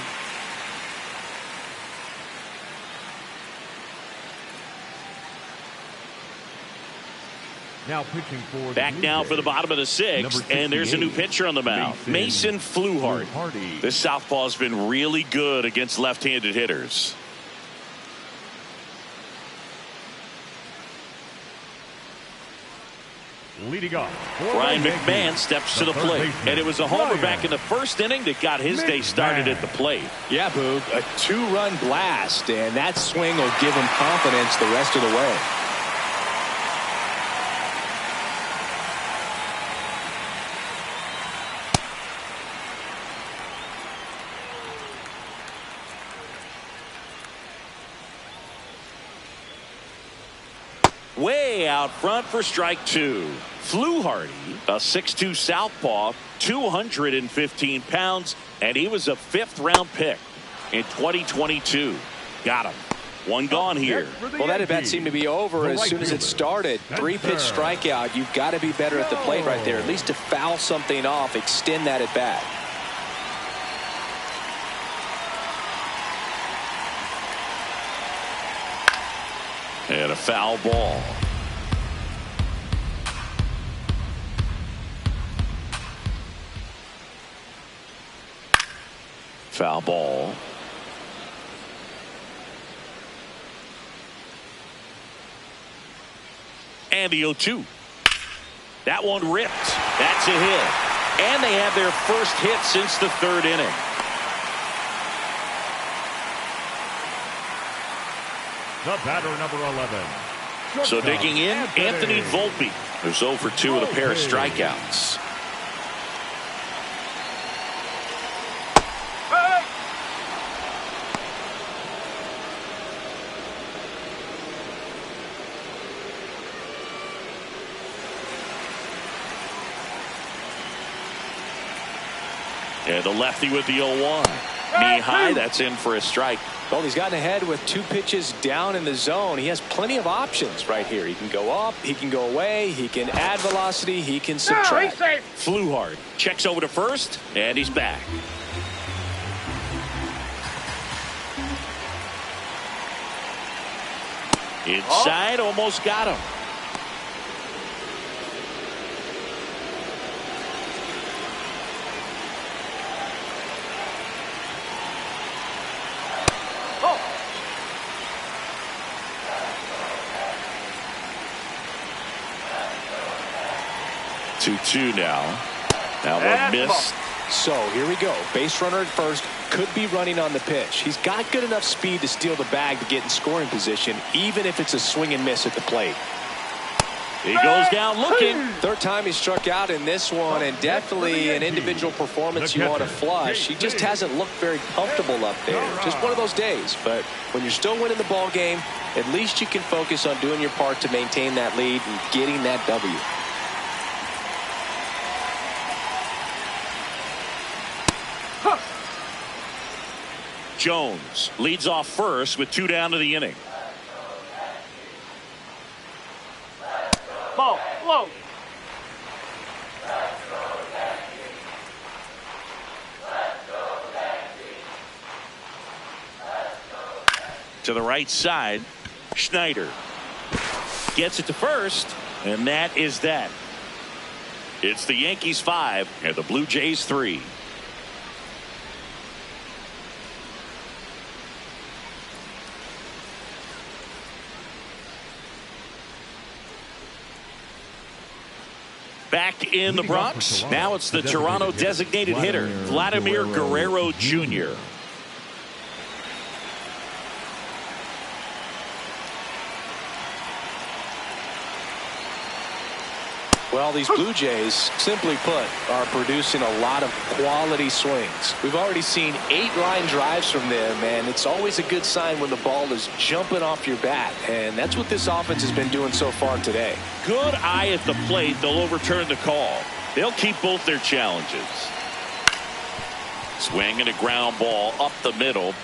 Now pitching for back now for the bottom of the 6th, and there's a new pitcher on the mound, Mason Fluharty. This southpaw's been really good against left-handed hitters. Leading off, Brian McMahon steps to the plate, and it was a homer back in the first inning that got his day started at the plate. Yeah, Boog, a 2-run blast, and that swing will give him confidence the rest of the way. Way out front for strike 2. Fluharty, a 6'2 southpaw, 215 pounds, and he was a 5th-round pick in 2022. Got him. 1 gone here. Well, that at bat seemed to be over as soon as it started. 3-pitch strikeout. You've got to be better at the plate right there, at least to foul something off, extend that at bat. And a foul ball. Foul ball. And the 0-2. That one ripped. That's a hit. And they have their first hit since the 3rd inning. The batter, number 11. So digging in, Anthony Volpe, who's 0 for 2 with a pair of strikeouts. And the lefty with the 0-1. Knee high, that's in for a strike. Well, he's gotten ahead with 2 pitches down in the zone. He has plenty of options right here. He can go up, he can go away, he can add velocity, he can subtract. Flew hard. Checks over to first, and he's back. Inside, almost got him. Two now. Now one missed. So here we go. Base runner at first, could be running on the pitch. He's got good enough speed to steal the bag to get in scoring position, even if it's a swing and miss at the plate. He goes down looking. Third time he struck out in this one, and definitely an individual performance you want to flush. He just hasn't looked very comfortable up there. Just one of those days. But when you're still winning the ball game, at least you can focus on doing your part to maintain that lead and getting that W. Jones leads off first with 2 down to the inning. Ball, low. To the right side, Schneider gets it to first, and that is that. It's the Yankees 5 and the Blue Jays 3. Back in the Bronx. Now it's the Toronto designated hitter, Vladimir Guerrero Jr. Well, these Blue Jays, simply put, are producing a lot of quality swings. We've already seen 8 line drives from them, and it's always a good sign when the ball is jumping off your bat, and that's what this offense has been doing so far today. Good eye at the plate. They'll overturn the call. They'll keep both their challenges. Swing and a ground ball up the middle.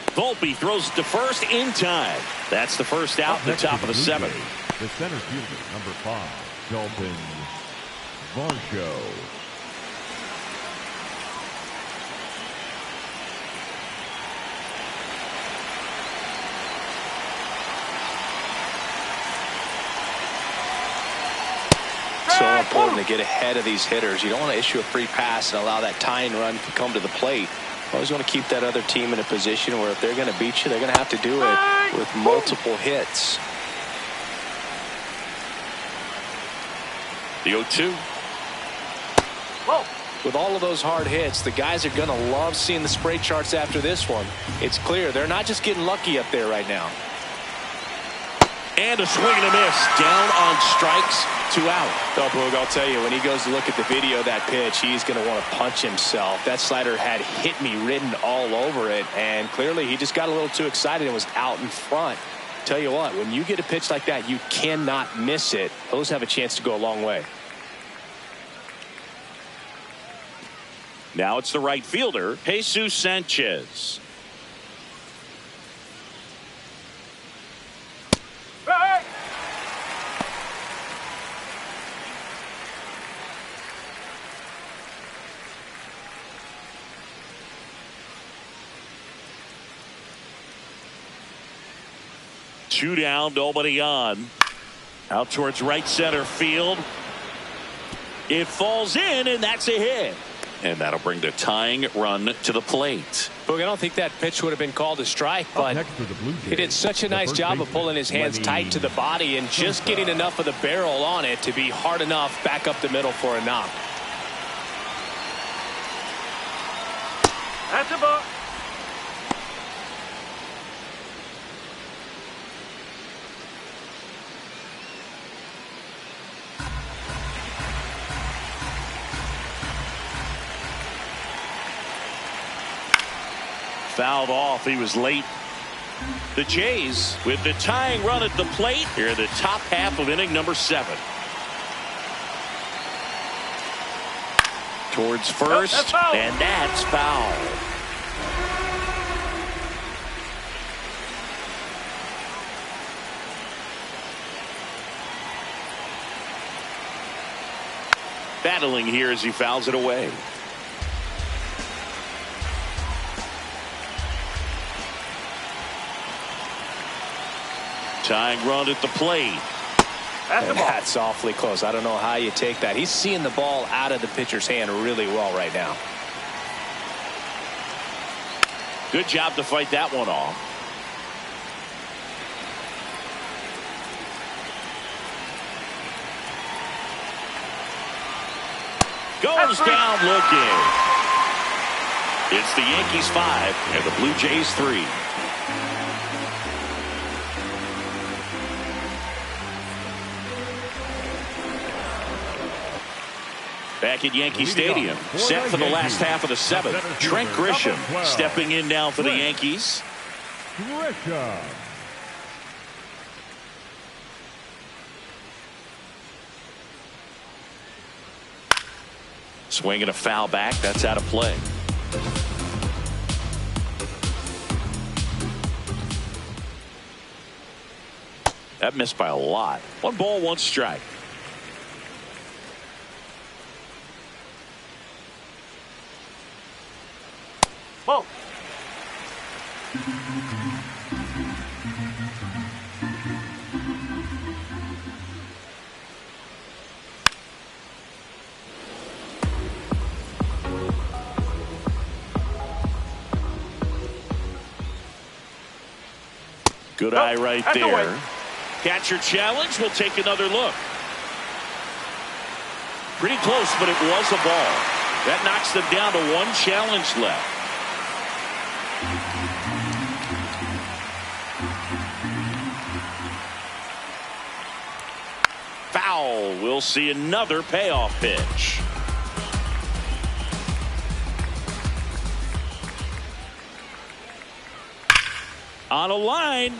Volpe throws it to first in time. That's the first out in the top of the 7th. The center fielder, number 5. Bullpen, Varsho. So important to get ahead of these hitters. You don't want to issue a free pass and allow that tying run to come to the plate. Always want to keep that other team in a position where if they're going to beat you, they're going to have to do it with multiple hits. The 0-2. Whoa. With all of those hard hits, the guys are going to love seeing the spray charts after this one. It's clear they're not just getting lucky up there right now. And a swing and a miss. Down on strikes, 2 out. Oh, Boog, I'll tell you, when he goes to look at the video of that pitch, he's going to want to punch himself. That slider had hit me written all over it, and clearly he just got a little too excited and was out in front. Tell you what, when you get a pitch like that, you cannot miss it. Those have a chance to go a long way. Now it's the right fielder, Jesus Sanchez. Hey. Two down, nobody on. Out towards right center field. It falls in, and that's a hit. And that'll bring the tying run to the plate. Boog, I don't think that pitch would have been called a strike, but he did such a nice job of pulling his hands tight to the body and just getting enough of the barrel on it to be hard enough back up the middle for a knock. That's a ball. Fouled off. He was late. The Jays with the tying run at the plate here in the top half of inning number 7. towards first, and that's foul. Battling here as he fouls it away. Tying run at the plate. And that's awfully close. I don't know how you take that. He's seeing the ball out of the pitcher's hand really well right now. Good job to fight that one off. Goes down looking. It's the Yankees 5 and the Blue Jays 3. Back at Yankee Stadium, set for the last half of the 7th. Trent Grisham stepping in now for the Yankees. Grisham. Swinging a foul back. That's out of play. That missed by a lot. 1 ball, 1 strike. Whoa. Good eye right there. Catcher challenge. We'll take another look. Pretty close, but it was a ball. That knocks them down to 1 challenge left. Foul. We'll see another payoff pitch. On a line.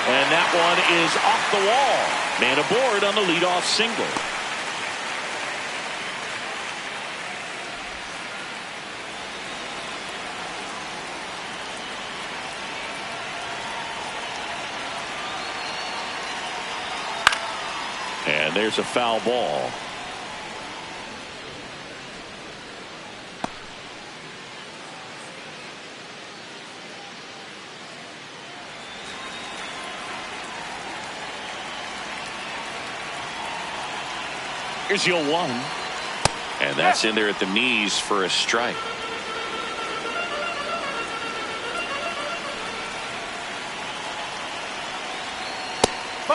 And that one is off the wall. Man aboard on the leadoff single. And there's a foul ball. Here's 0-1. And that's in there at the knees for a strike.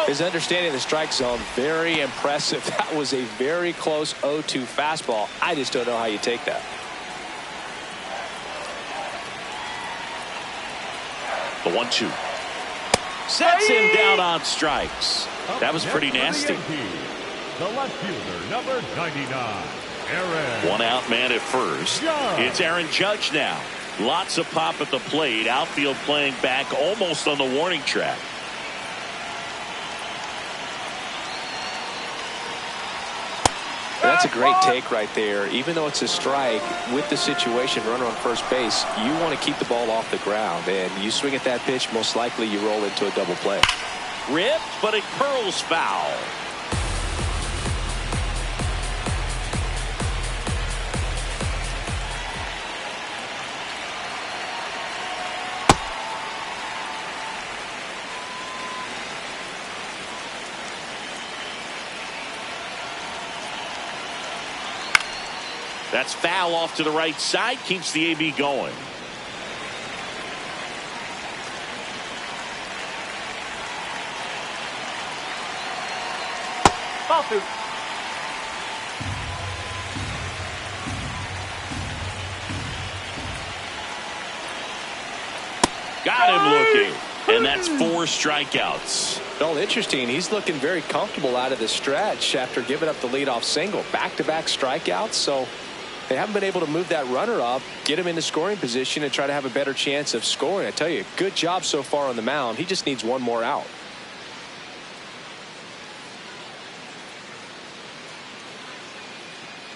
His understanding of the strike zone, very impressive. That was a very close 0-2 fastball. I just don't know how you take that. The 1-2. Sets him down on strikes. That was pretty nasty. The left fielder, number 99, Aaron. 1 out, man at first. It's Aaron Judge now. Lots of pop at the plate. Outfield playing back almost on the warning track. That's a great take right there. Even though it's a strike, with the situation, runner on first base, you want to keep the ball off the ground. And you swing at that pitch, most likely you roll into a double play. Ripped, but it curls foul. That's foul off to the right side. Keeps the AB going. Ball 2. Got him looking. And that's 4 strikeouts. Well, interesting. He's looking very comfortable out of the stretch after giving up the leadoff single. Back-to-back strikeouts. So they haven't been able to move that runner up, get him into scoring position, and try to have a better chance of scoring. I tell you, good job so far on the mound. He just needs 1 more out.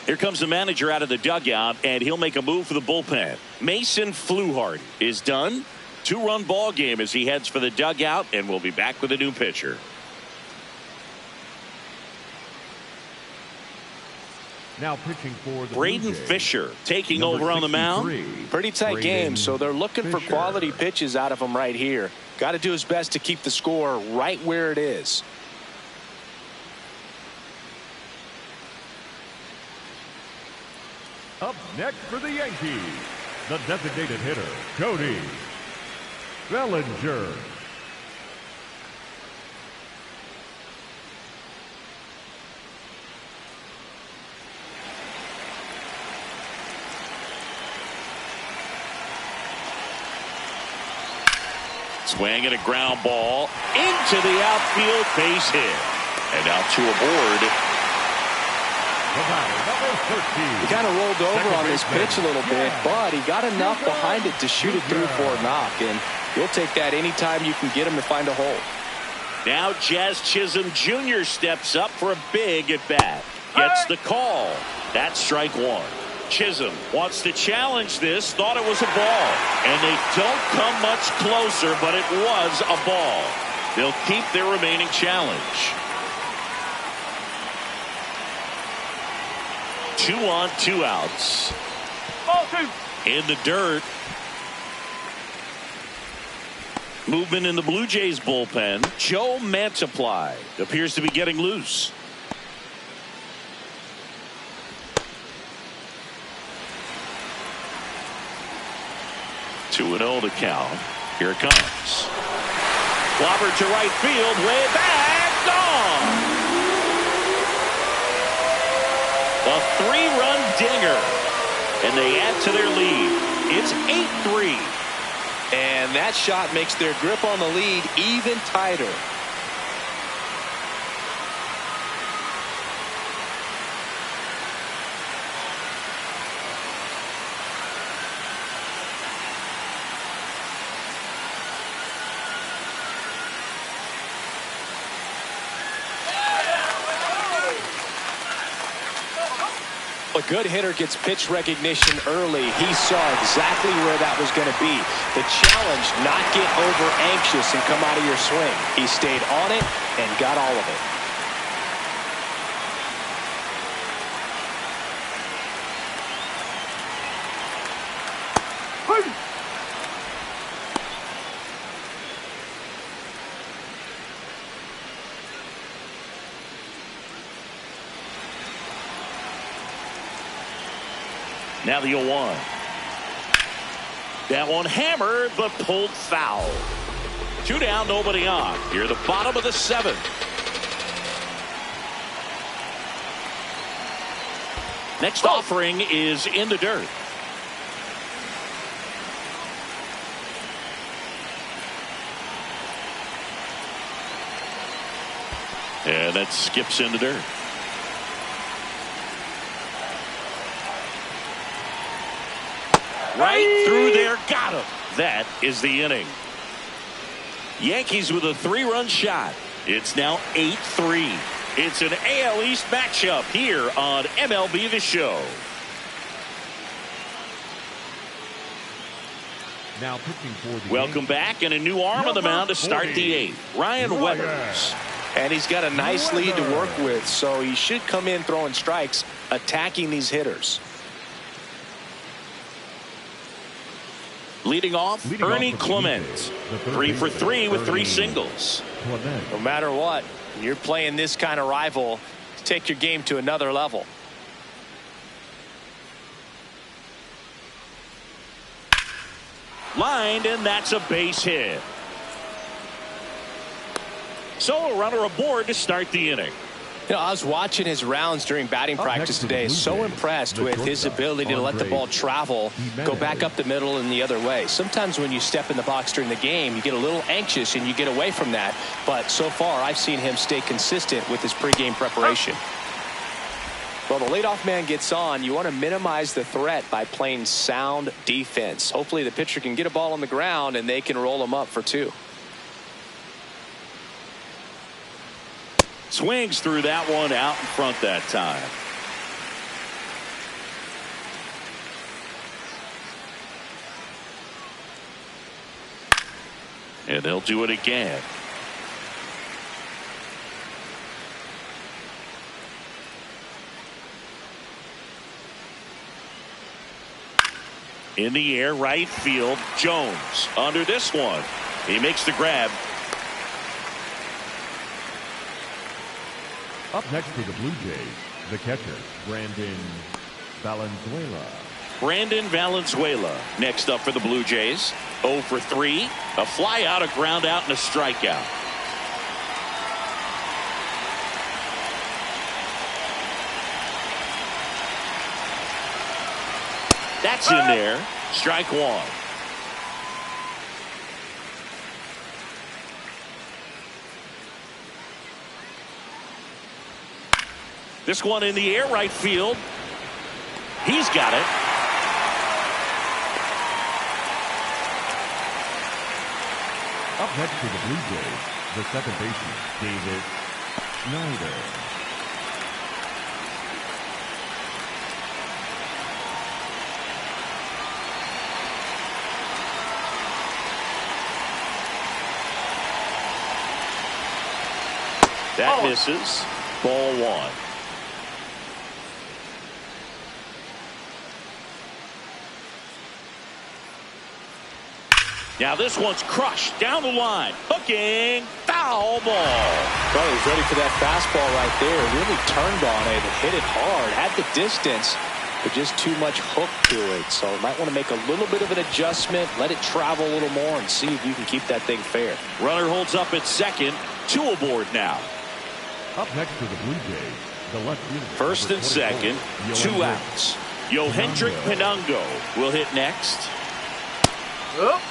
Here comes the manager out of the dugout, and he'll make a move for the bullpen. Mason Fluharty is done. 2-run ball game as he heads for the dugout, and we'll be back with a new pitcher. Now pitching for the Braden Fisher taking over on the mound. Pretty tight game, so they're looking for quality pitches out of him right here. Got to do his best to keep the score right where it is. Up next for the Yankees, the designated hitter, Cody Bellinger. Swing and a ground ball into the outfield, base hit. And now two aboard. He kind of rolled over on his pitch a little bit, but he got enough behind it to shoot it through for a knock, and you'll take that anytime you can get him to find a hole. Now Jazz Chisholm Jr. steps up for a big at bat. Gets the call. That's strike one. Chisholm wants to challenge this, thought it was a ball, and they don't come much closer, but it was a ball. They'll keep their remaining challenge. 2 on, 2 outs. Ball 2. In the dirt. Movement in the Blue Jays bullpen. Joe Mantiply appears to be getting loose. 2-0 to count. Here it comes. Clobbered to right field, way back, gone. A 3-run dinger, and they add to their lead. It's 8-3. And that shot makes their grip on the lead even tighter. A good hitter gets pitch recognition early. He saw exactly where that was going to be. The challenge, not get over anxious and come out of your swing. He stayed on it and got all of it. Now the 0-1. That one hammered, but pulled foul. 2 down, nobody on. Here, the bottom of the 7th. Next offering is in the dirt. And that skips in the dirt. Right through there, got him. That is the inning. Yankees with a 3-run shot. It's now 8-3. It's an AL East matchup here on MLB The Show. Now pitching for the Welcome back, and a new arm on the mound to start the 8th. Ryan Weathers. And he's got a nice lead to work with, so he should come in throwing strikes, attacking these hitters. Leading off, Ernie Clement. 3 for 3 with 3 singles. No matter what, when you're playing this kind of rival, take your game to another level. Lined, and that's a base hit. So a runner aboard to start the inning. You know, I was watching his rounds during batting practice today. So impressed with his ability to let the ball travel, go back up the middle and the other way. Sometimes when you step in the box during the game, you get a little anxious and you get away from that. But so far, I've seen him stay consistent with his pregame preparation. Well, the leadoff man gets on. You want to minimize the threat by playing sound defense. Hopefully the pitcher can get a ball on the ground and they can roll him up for 2. Swings through that one, out in front that time. And they'll do it again. In the air, right field. Jones under this one. He makes the grab. Up next for the Blue Jays, the catcher, Brandon Valenzuela. Brandon Valenzuela next up for the Blue Jays. 0 for 3. A fly out, a ground out, and a strikeout. That's in there. Strike one. This one in the air, right field. He's got it. Up next for the Blue Jays, the second baseman, David Schneider. That misses. Ball one. Now this one's crushed down the line. Hooking. Foul ball. Well, he's ready for that fastball right there. Really turned on it and hit it hard. Had the distance, but just too much hook to it. So might want to make a little bit of an adjustment. Let it travel a little more and see if you can keep that thing fair. Runner holds up at second. 2 aboard now. Up next for the Blue Jays, the left fielder. First and second. 2 outs. Yohendrick Pinungo will hit next. Oh.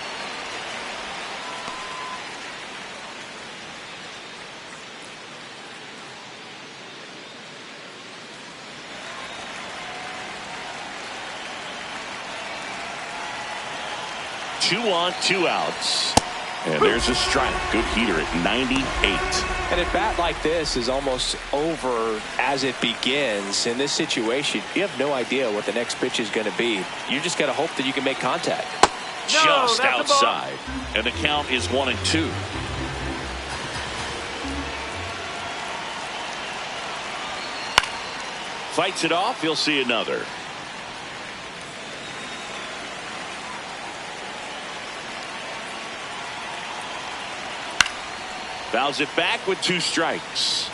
Two on, 2 outs. And there's a strike. Good heater at 98. And a bat like this is almost over as it begins. In this situation, you have no idea what the next pitch is going to be. You just got to hope that you can make contact. Just outside. And the count is 1-2. Fights it off. He'll see another. Fouls it back with 2 strikes.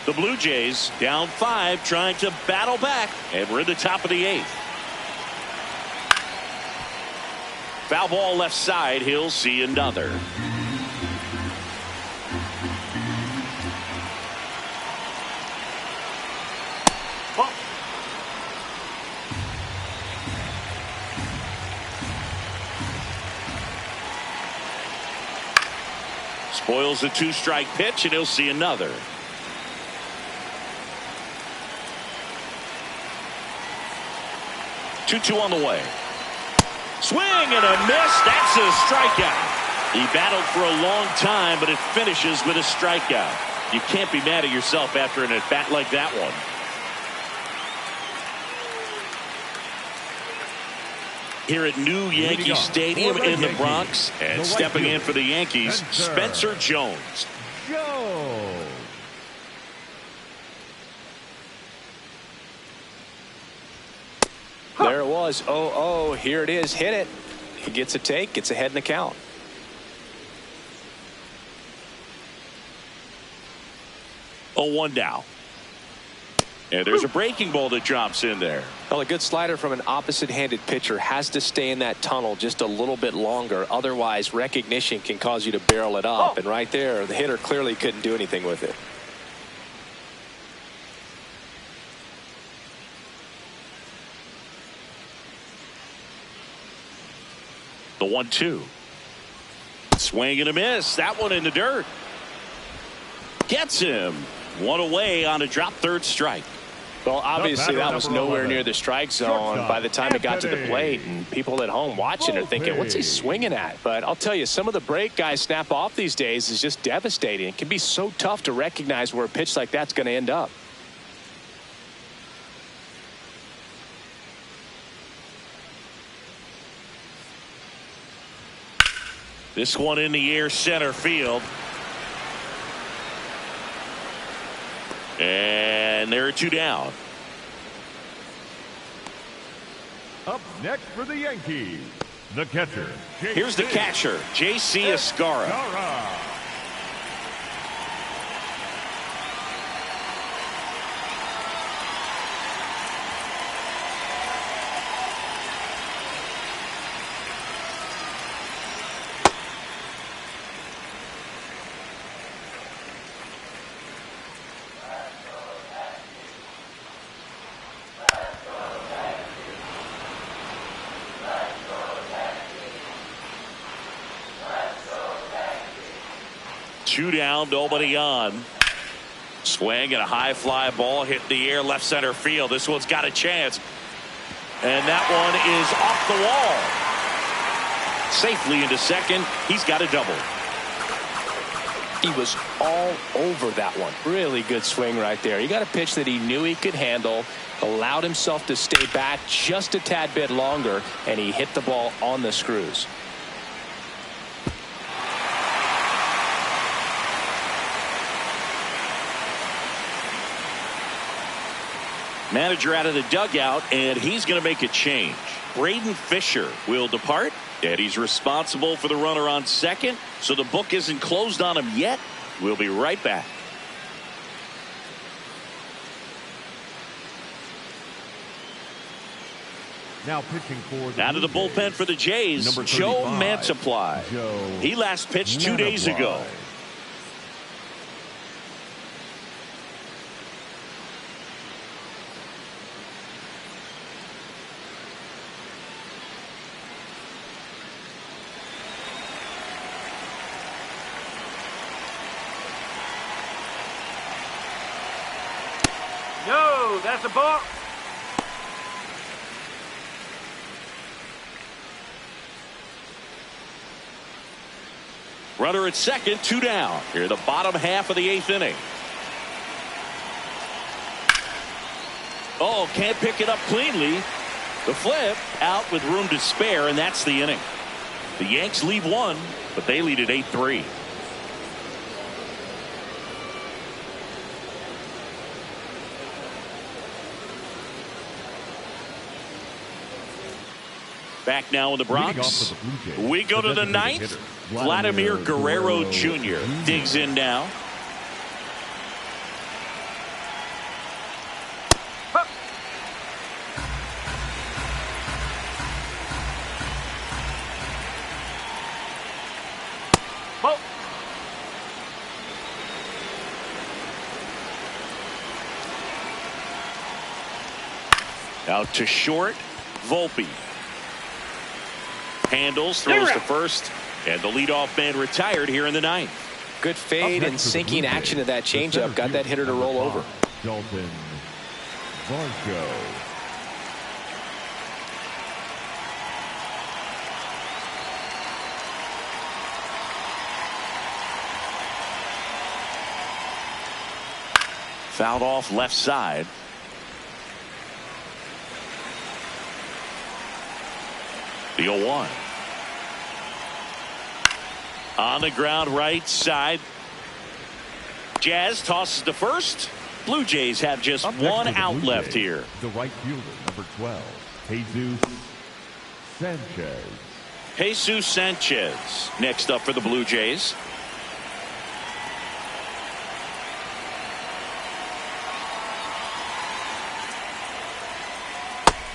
The Blue Jays down 5, trying to battle back, and we're in the top of the 8th. Foul ball left side. He'll see another. Spoils a 2-strike pitch, and he'll see another. Two on the way. Swing and a miss. That's a strikeout. He battled for a long time, but it finishes with a strikeout. You can't be mad at yourself after an at-bat like that one. Here at New Yankee Stadium in the Bronx, and stepping in for the Yankees, Spencer Jones. There it was. 0-0. Here it is. Hit it. He gets a take. Gets ahead in the count. Oh, 1 down. And there's a breaking ball that drops in there. Well, a good slider from an opposite-handed pitcher has to stay in that tunnel just a little bit longer. Otherwise, recognition can cause you to barrel it up. And right there, the hitter clearly couldn't do anything with it. The 1-2. Swing and a miss. That one in the dirt. Gets him. 1 away on a drop, 3rd strike. Well, obviously that was nowhere near the strike zone by the time it got to the plate, and people at home watching are thinking, what's he swinging at? But I'll tell you, some of the break guys snap off these days is just devastating. It can be so tough to recognize where a pitch like that's going to end up. This one in the air, center field. And there are 2 down. Up next for the Yankees, the catcher. Here's the catcher, J.C. Escarra. Two down, nobody on. Swing and a high fly ball hit the air, left center field. This one's got a chance. And that one is off the wall. Safely into second. He's got a double. He was all over that one. Really good swing right there. He got a pitch that he knew he could handle, allowed himself to stay back just a tad bit longer, and he hit the ball on the screws. Manager out of the dugout, and he's going to make a change. Braden Fisher will depart, and he's responsible for the runner on second, so the book isn't closed on him yet. We'll be right back. Now pitching for the out of the bullpen for the Jays, Joe Mantiply. He last pitched 2 days ago. No, that's a ball. Runner at second, 2 down. Here the bottom half of the 8th inning. Oh, can't pick it up cleanly. The flip out with room to spare, and that's the inning. The Yanks lead 1, but they lead at 8-3. Back now in the Bronx. We go to the 9th. Vladimir Guerrero Jr. digs in now. Out to short, Volpe. Handles, throws to first, and the leadoff man retired here in the 9th. Good fade and sinking action of that changeup. Got that hitter to roll over. Dalton Varsho. Fouled off left side. The 0-1. On the ground right side. Jazz tosses to first. Blue Jays have just one out left here. The right fielder, number 12, Jesus Sanchez. Jesus Sanchez next up for the Blue Jays.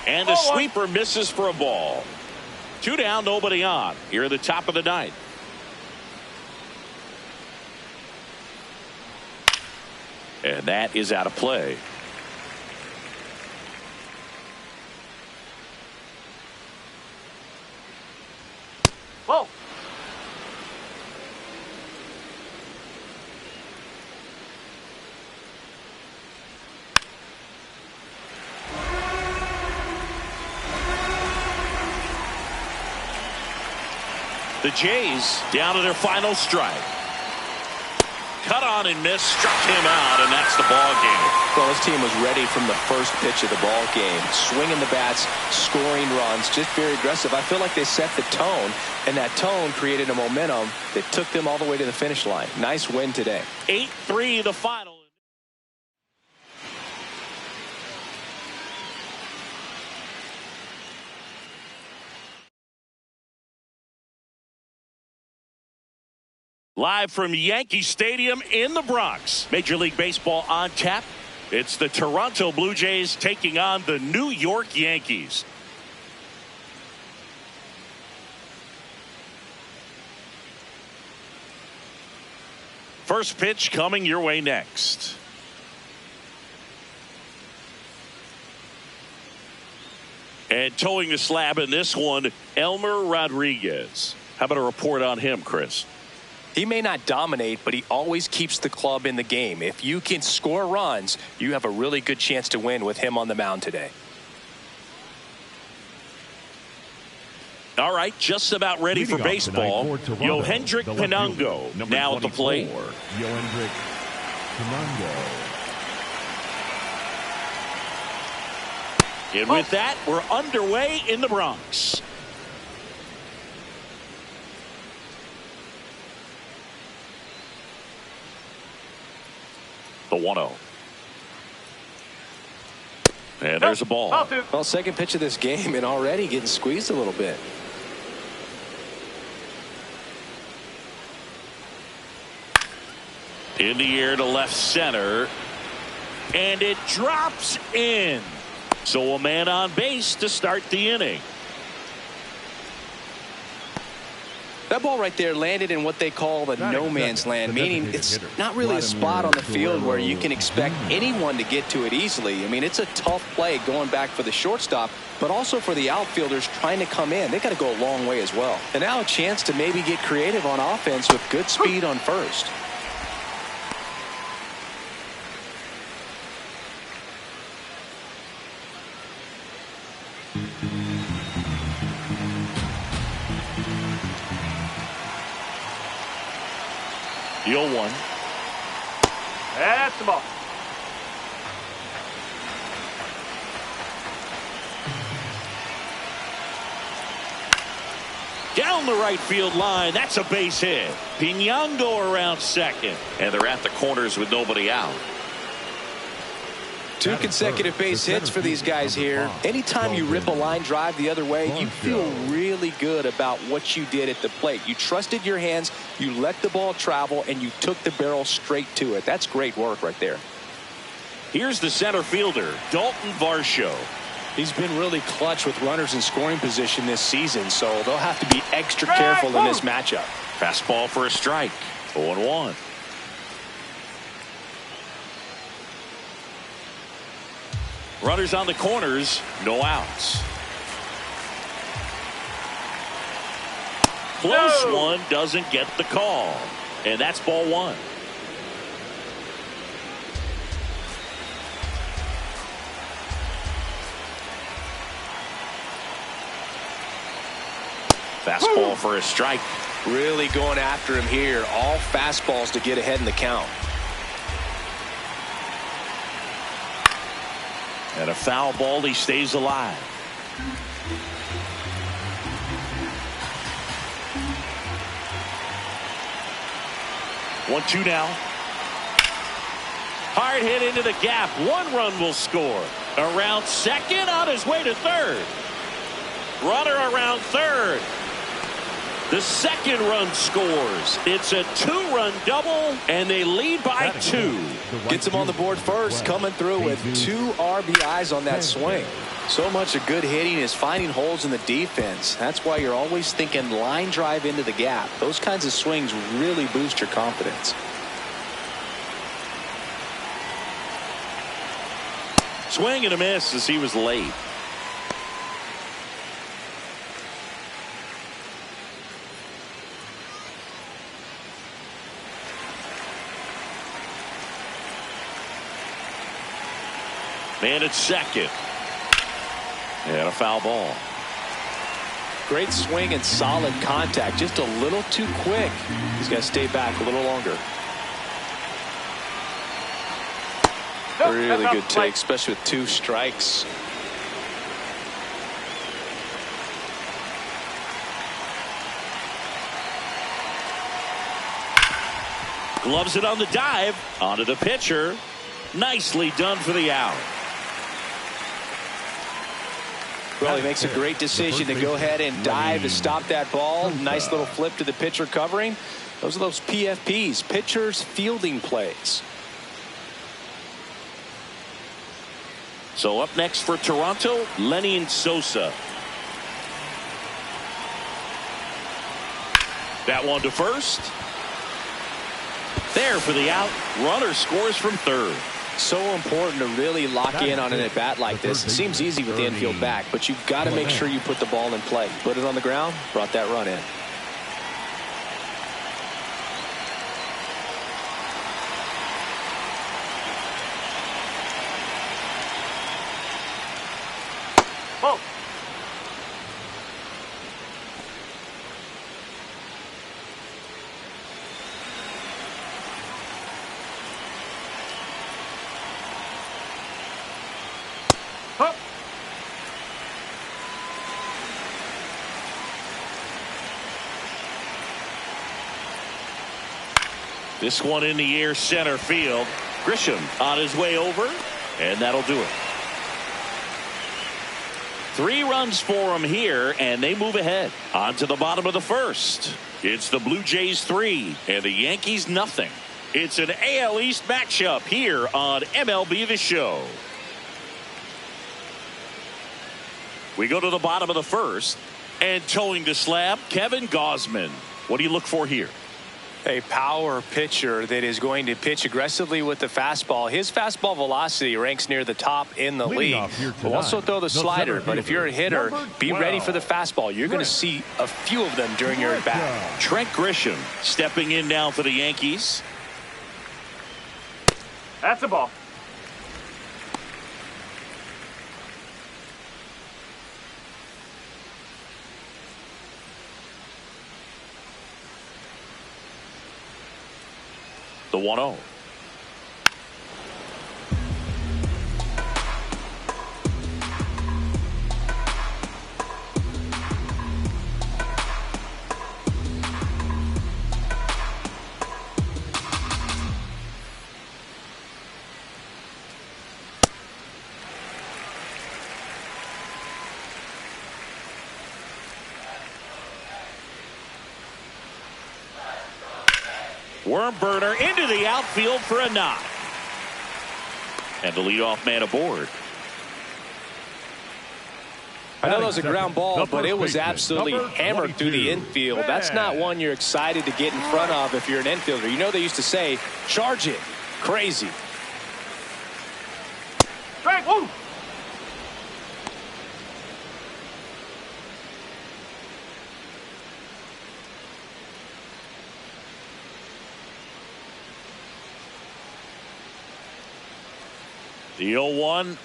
And the sweeper misses for a ball. 2 down, nobody on. Here at the top of the 9th. And that is out of play. Whoa. The Jays down to their final strike. cut on and miss, struck him out, and that's the ball game. Well, this team was ready from the first pitch of the ball game, swinging the bats, scoring runs, just very aggressive. I feel like they set the tone, and that tone created a momentum that took them all the way to the finish line. Nice win today. 8-3 the final. Live from Yankee Stadium in the Bronx. Major League Baseball on tap. It's the Toronto Blue Jays taking on the New York Yankees. First pitch coming your way next. And towing the slab in this one, Elmer Rodriguez. How about a report on him, Chris? He may not dominate, but he always keeps the club in the game. If you can score runs, you have a really good chance to win with him on the mound today. All right, just about ready for baseball. Yohendrick Pinango now at the plate. Yohendrick Pinango. And with that, we're underway in the Bronx. The 1-0. And there's a ball. Well, second pitch of this game and already getting squeezed a little bit. In the air to left center. And it drops in. So a man on base to start the inning. That ball right there landed in what they call the no man's land, meaning it's not really a spot on the field where you can expect anyone to get to it easily. I mean, it's a tough play going back for the shortstop, but also for the outfielders trying to come in. They got to go a long way as well. And now a chance to maybe get creative on offense with good speed on first. The 0-1. That's the ball. Down the right field line. That's a base hit. Pinango around second. And they're at the corners with nobody out. Two consecutive base hits for these guys here. Anytime you rip a line drive the other way, you feel really good about what you did at the plate. You trusted your hands, you let the ball travel, and you took the barrel straight to it. That's great work right there. Here's the center fielder, Dalton Varsho. He's been really clutch with runners in scoring position this season, so they'll have to be extra careful in this matchup. Fastball for a strike. 0-1. Runners on the corners, no outs. Close one, doesn't get the call. And that's ball one. Fastball for a strike. Really going after him here. All fastballs to get ahead in the count. And a foul ball, he stays alive. One, two now. Hard hit into the gap. One run will score. Around second, on his way to third. Runner around third. The second run scores. It's a two-run double, and they lead by two. Gets him on the board first, coming through with 2 RBIs on that swing. So much of good hitting is finding holes in the defense. That's why you're always thinking line drive into the gap. Those kinds of swings really boost your confidence. Swing and a miss as he was late. Man at second. And a foul ball. Great swing and solid contact. Just a little too quick. He's got to stay back a little longer. really good take, especially with 2 strikes. Gloves it on the dive. Onto the pitcher. Nicely done for the out. Well, he makes a great decision to go ahead and dive to stop that ball. Nice little flip to the pitcher covering. Those are those PFPs, pitchers fielding plays. So up next for Toronto, Lenny Sosa. That one to first. There for the out. Runner scores from third. So important to really lock in on an at-bat like this. It seems easy with the infield back, but you've got to make sure you put the ball in play. Put it on the ground, brought that run in. Whoa. Up. This one in the air, center field. Grisham on his way over, and that'll do it. 3 runs for him here, and they move ahead. On to the bottom of the first. It's the Blue Jays 3 and the Yankees nothing. It's an AL East matchup here on MLB The Show. We go to the bottom of the first, and towing the slab, Kevin Gausman. What do you look for here? A power pitcher that is going to pitch aggressively with the fastball. His fastball velocity ranks near the top in the league. Will also throw the slider, but if you're a hitter, be ready for the fastball. You're going to see a few of them during your at-bat. Trent Grisham stepping in now for the Yankees. That's a ball. The 1-0. Worm burner into the outfield for a knock. And the leadoff man aboard. I know that was a ground ball, but it was absolutely hammered through the infield. That's not one you're excited to get in front of if you're an infielder. You know they used to say, charge it. Crazy. Strike. Woo. The 0-1.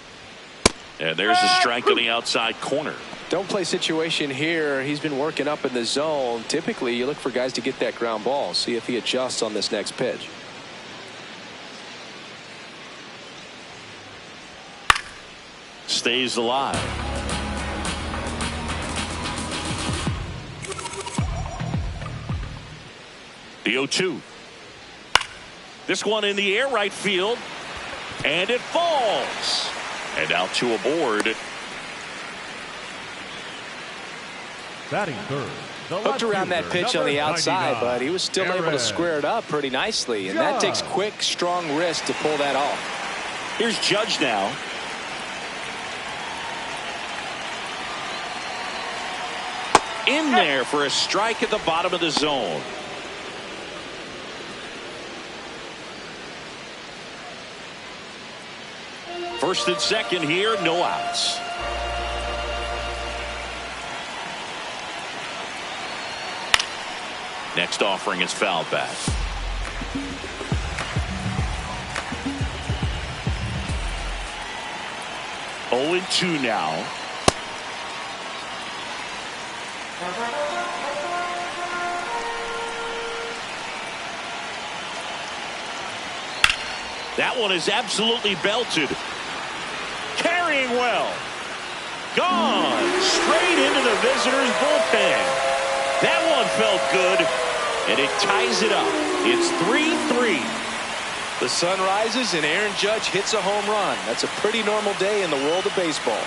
And there's a strike on the outside corner. Don't play situation here. He's been working up in the zone. Typically, you look for guys to get that ground ball. See if he adjusts on this next pitch. Stays alive. The 0-2. This one in the air, right field. And it falls. And out to aboard. Batting third. Hooked around that pitch on the outside, but he was still able to square it up pretty nicely. And that takes quick, strong wrist to pull that off. Here's Judge now. In there for a strike at the bottom of the zone. First and second here, no outs. Next offering is fouled back. Oh and 2 now. That one is absolutely belted. Carrying well. Gone. Straight into the visitors' bullpen. That one felt good. And it ties it up. It's 3-3. The sun rises and Aaron Judge hits a home run. That's a pretty normal day in the world of baseball.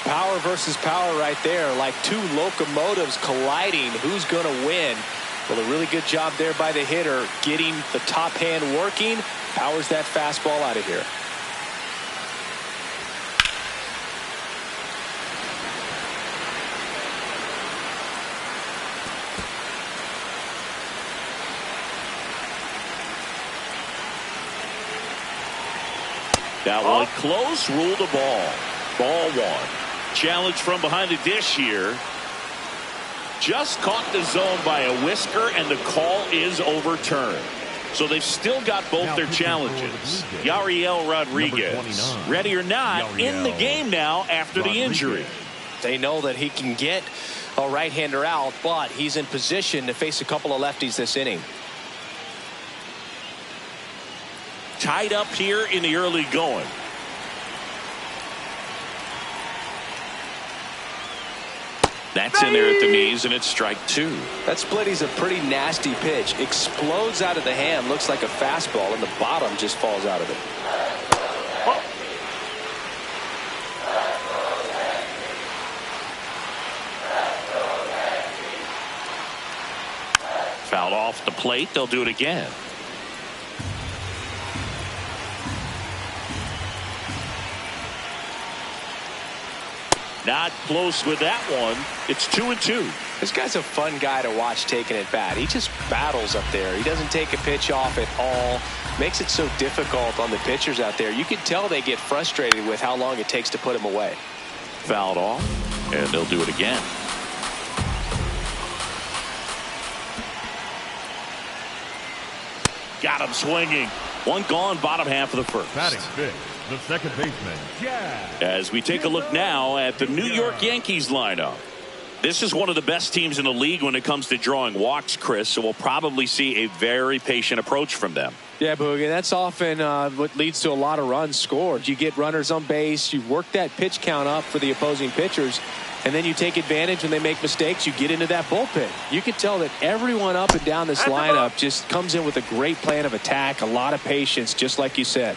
Power versus power right there, like two locomotives colliding. Who's going to win? Well, a really good job there by the hitter, getting the top hand working. Powers that fastball out of here. That one close, ruled a ball. Ball one. Challenge from behind the dish here. Just caught the zone by a whisker, and the call is overturned. So they've still got both their challenges. Yariel Rodriguez, ready or not, in the game now after the injury. They know that he can get a right-hander out, but he's in position to face a couple of lefties this inning. Tied up here in the early going. That's in there at the knees, and it's strike two. That split is a pretty nasty pitch. Explodes out of the hand, looks like a fastball, and the bottom just falls out of it. Fouled off the plate. They'll do it again. Not close with that one. It's 2-2. This guy's a fun guy to watch taking at bat. He just battles up there. He doesn't take a pitch off at all. Makes it so difficult on the pitchers out there. You can tell they get frustrated with how long it takes to put him away. Fouled off, and they'll do it again. Got him swinging. One gone, bottom half of the first. Batting fifth, the second baseman, Jack. As we take a look now at the New York Yankees lineup. This is one of the best teams in the league when it comes to drawing walks, Chris, so we'll probably see a very patient approach from them. Yeah, Boogie, that's often what leads to a lot of runs scored. You get runners on base, you work that pitch count up for the opposing pitchers, and then you take advantage when they make mistakes. You get into that bullpen. You can tell that everyone up and down this lineup just comes in with a great plan of attack, a lot of patience, just like you said.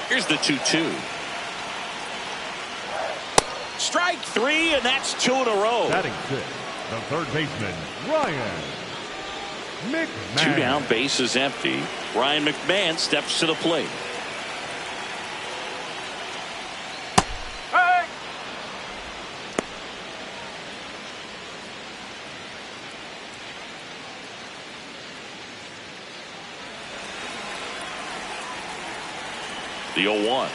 Here's the 2-2. Strike three, and that's two in a row. Batting fifth, the third baseman, Ryan McMahon. Two down, base is empty. Ryan McMahon steps to the plate. Hey! The 0-1.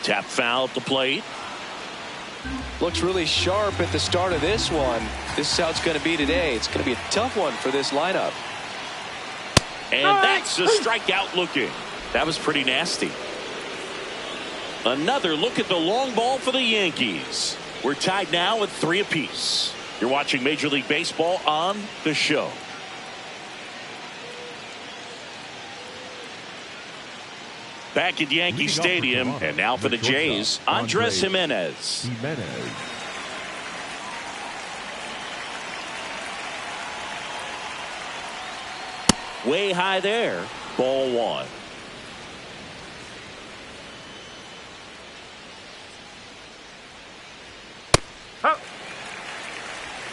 Tap foul at the plate. Looks really sharp at the start of this one. This is how it's going to be today. It's going to be a tough one for this lineup. And that's a strikeout looking. That was pretty nasty. Another look at the long ball for the Yankees. We're tied now at 3 apiece. You're watching Major League Baseball on The Show. Back at Yankee Stadium, and now for the Jays, Andres Jimenez. Way high there. Ball one.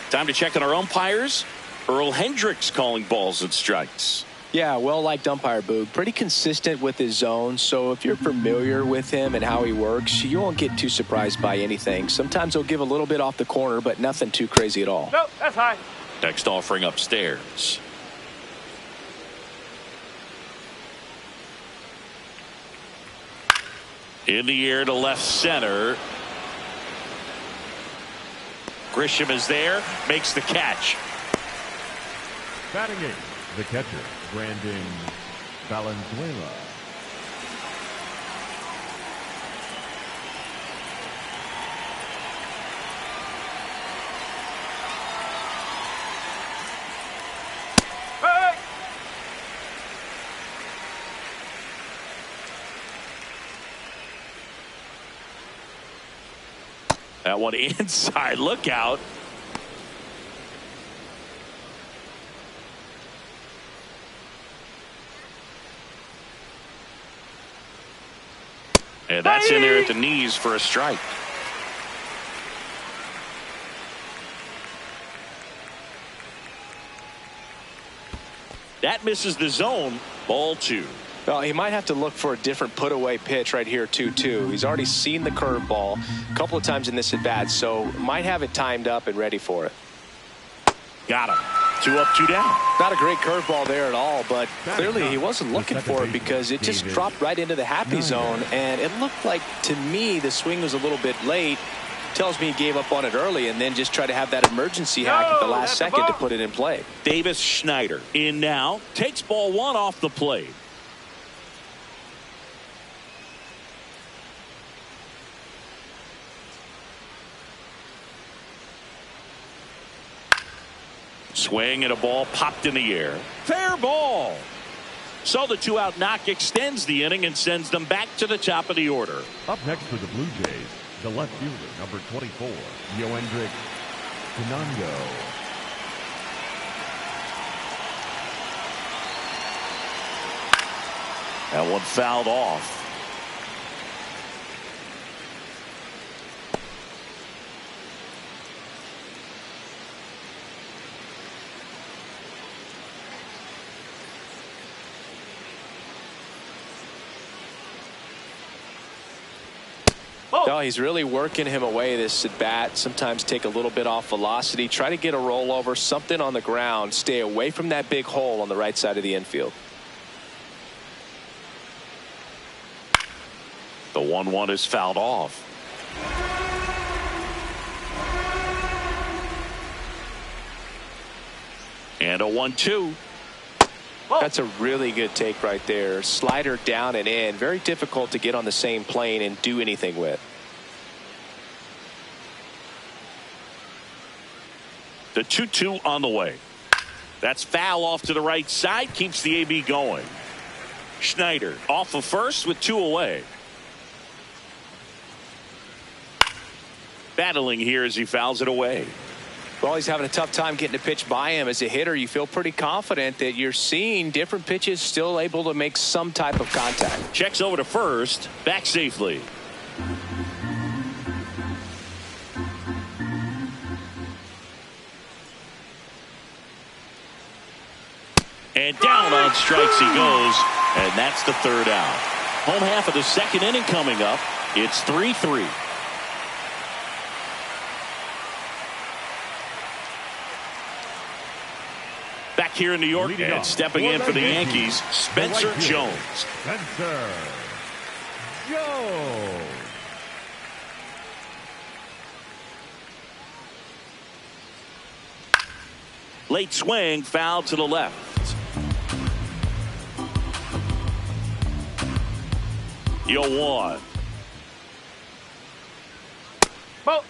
Time to check on our umpires. Earl Hendricks calling balls and strikes. Yeah, well-liked umpire, Boog. Pretty consistent with his zone, so if you're familiar with him and how he works, you won't get too surprised by anything. Sometimes he'll give a little bit off the corner, but nothing too crazy at all. Nope, that's high. Next offering upstairs. In the air to left center. Grisham is there, makes the catch. Batting eighth, the catcher, Brandon Valenzuela. Hey! That one inside, look out. And that's in there at the knees for a strike. That misses the zone. Ball 2. Well, he might have to look for a different put-away pitch right here, 2-2. He's already seen the curveball a couple of times in this at-bat, so might have it timed up and ready for it. Got him. 2 up, 2 down. Not a great curveball there at all, but clearly he wasn't looking for it because it just dropped right into the happy zone, and it looked like, to me, the swing was a little bit late. Tells me he gave up on it early and then just tried to have that emergency hack at the last second to put it in play. Davis Schneider in now. Takes ball 1 off the plate. Swing and a ball popped in the air. Fair ball. So the 2-out knock extends the inning and sends them back to the top of the order. Up next for the Blue Jays, the left fielder, number 24, Yoendrick Pinango. That one fouled off. No, he's really working him away this at bat. Sometimes take a little bit off velocity, try to get a rollover, something on the ground, stay away from that big hole on the right side of the infield. The 1-1 is fouled off. And a 1-2. That's a really good take right there. Slider down and in. Very difficult to get on the same plane and do anything with. The 2-2 on the way. That's foul off to the right side. Keeps the AB going. Schneider off of first with 2 away. Battling here as he fouls it away. Well, he's having a tough time getting a pitch by him. As a hitter, you feel pretty confident that you're seeing different pitches still able to make some type of contact. Checks over to first. Back safely. And down on strikes he goes. And that's the 3rd out. Home half of the 2nd inning coming up. It's 3-3. Back here in New York and stepping in for the Yankees, Spencer Jones. Spencer Jones. Late swing, foul to the left. Yo 1. Ball.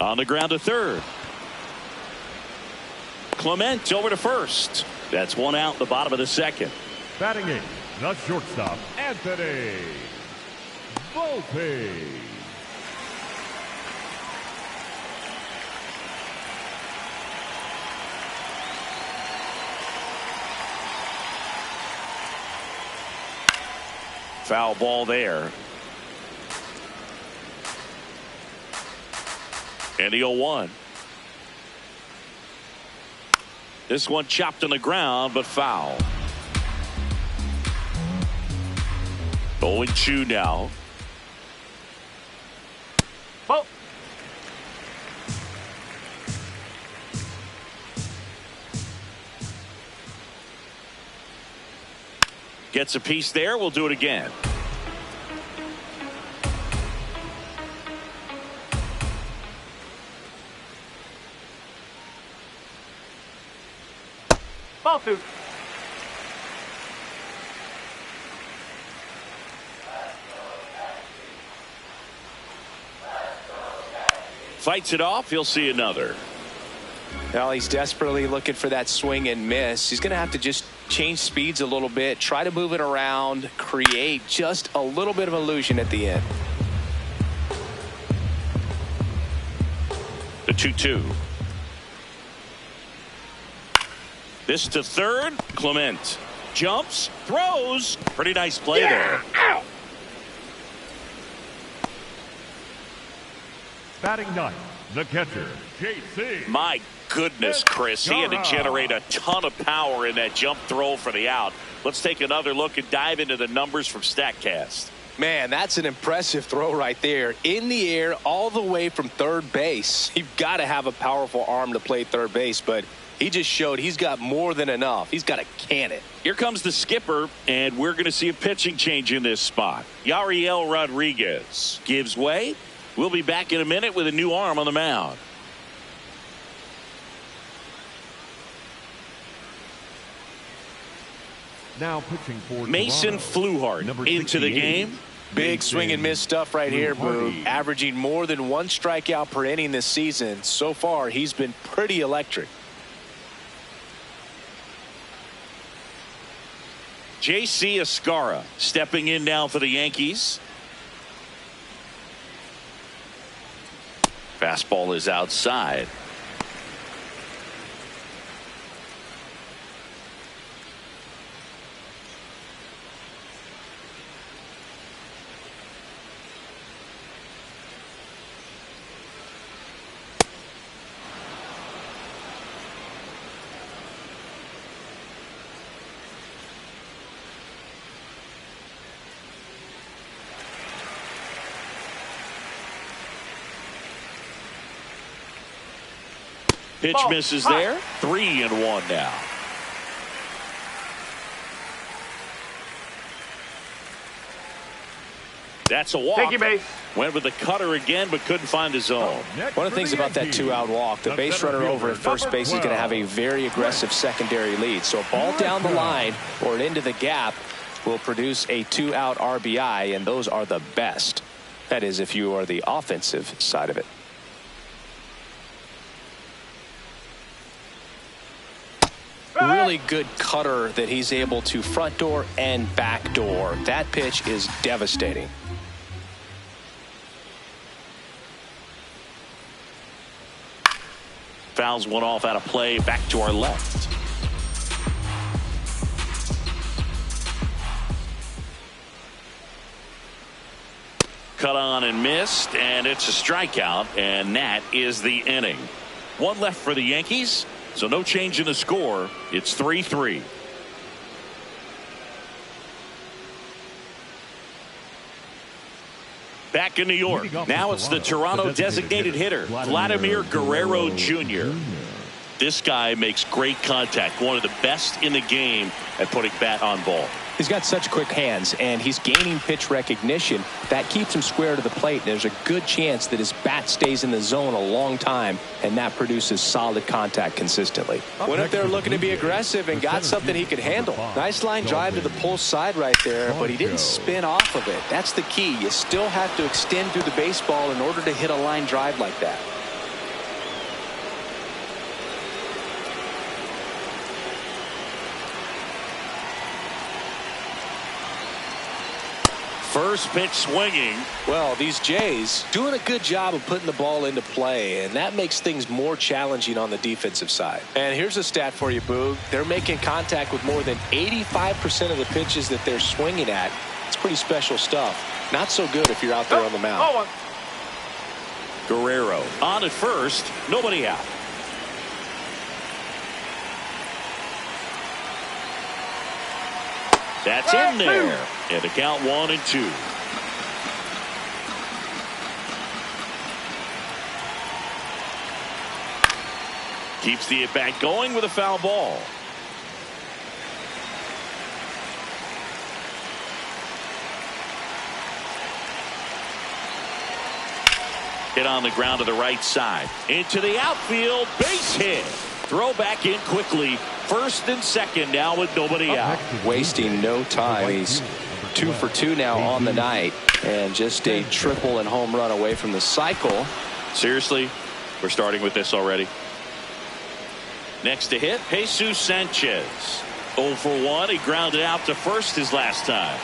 On the ground to third. Clement over to first. That's 1 out in the bottom of the 2nd. Batting eighth, the shortstop, Anthony Bullpen. Foul ball there. And the 0-1. This one chopped on the ground, but foul. 0-2 now. Ball. Gets a piece there. We'll do it again. Ball 2. Fights it off. He'll see another. Well, he's desperately looking for that swing and miss. He's going to have to just change speeds a little bit, try to move it around, create just a little bit of illusion at the end. The 2-2. This to third. Clement jumps, throws. Pretty nice play there. Ow. Batting ninth, the catcher, J.C. My goodness, Chris. He had to generate a ton of power in that jump throw for the out. Let's take another look and dive into the numbers from StatCast. Man, that's an impressive throw right there. In the air all the way from third base. You've got to have a powerful arm to play third base, but he just showed he's got more than enough. He's got to can it. Here comes the skipper, and we're going to see a pitching change in this spot. Yariel Rodriguez gives way. We'll be back in a minute with a new arm on the mound. Now pitching for Mason Fluhart into the game. Big swing and miss stuff right here, Boo. Averaging more than 1 strikeout per inning this season. So far, he's been pretty electric. J.C. Escarra stepping in now for the Yankees. Fastball is outside. Pitch Ball. misses High. there. 3-1 now. That's a walk. Take your base. Went with the cutter again, but couldn't find his zone. One of the things about that 2-out walk, the base runner over at first base is going to have a very aggressive secondary lead. So a ball down the line or into the gap will produce a 2-out RBI, and those are the best. That is, if you are the offensive side of it. Really good cutter that he's able to front door and back door. That pitch is devastating. Fouls one off out of play. Back to our left. Cut on and missed, and it's a strikeout, and that is the inning. One left for the Yankees. So no change in the score. It's 3-3. Back in New York. Now it's the Toronto designated hitter, Vladimir Guerrero Jr. This guy makes great contact. One of the best in the game at putting bat on ball. He's got such quick hands, and he's gaining pitch recognition. That keeps him square to the plate, and there's a good chance that his bat stays in the zone a long time, and that produces solid contact consistently. Went up there looking to be aggressive and got something he could handle. Nice line drive to the pull side right there, but he didn't spin off of it. That's the key. You still have to extend through the baseball in order to hit a line drive like that. First pitch swinging. Well, these Jays doing a good job of putting the ball into play, and that makes things more challenging on the defensive side. And here's a stat for you, Boog. They're making contact with more than 85% of the pitches that they're swinging at. It's pretty special stuff. Not so good if you're out there on the mound. Oh, Guerrero on at first, nobody out. That's in there, and the count 1-2. Keeps the at-bat going with a foul ball. Hit on the ground to the right side. Into the outfield. Base hit. Throw back in quickly. First and second now with nobody out. Wasting no time. He's 2 for 2 now on the night. And just a triple and home run away from the cycle. Seriously? We're starting with this already? Next to hit, Jesus Sanchez. 0 for 1. He grounded out to first his last time.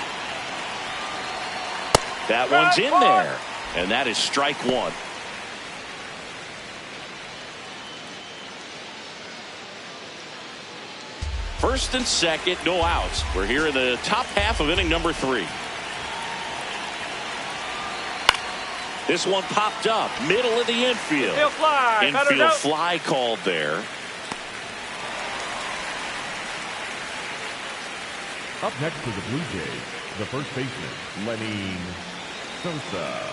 That one's in there. And that is strike 1. First and second, no outs. We're here in the top half of inning number 3. This one popped up, middle of the infield. Infield fly called there. Up next to the Blue Jays, the first baseman, Lenny Sosa.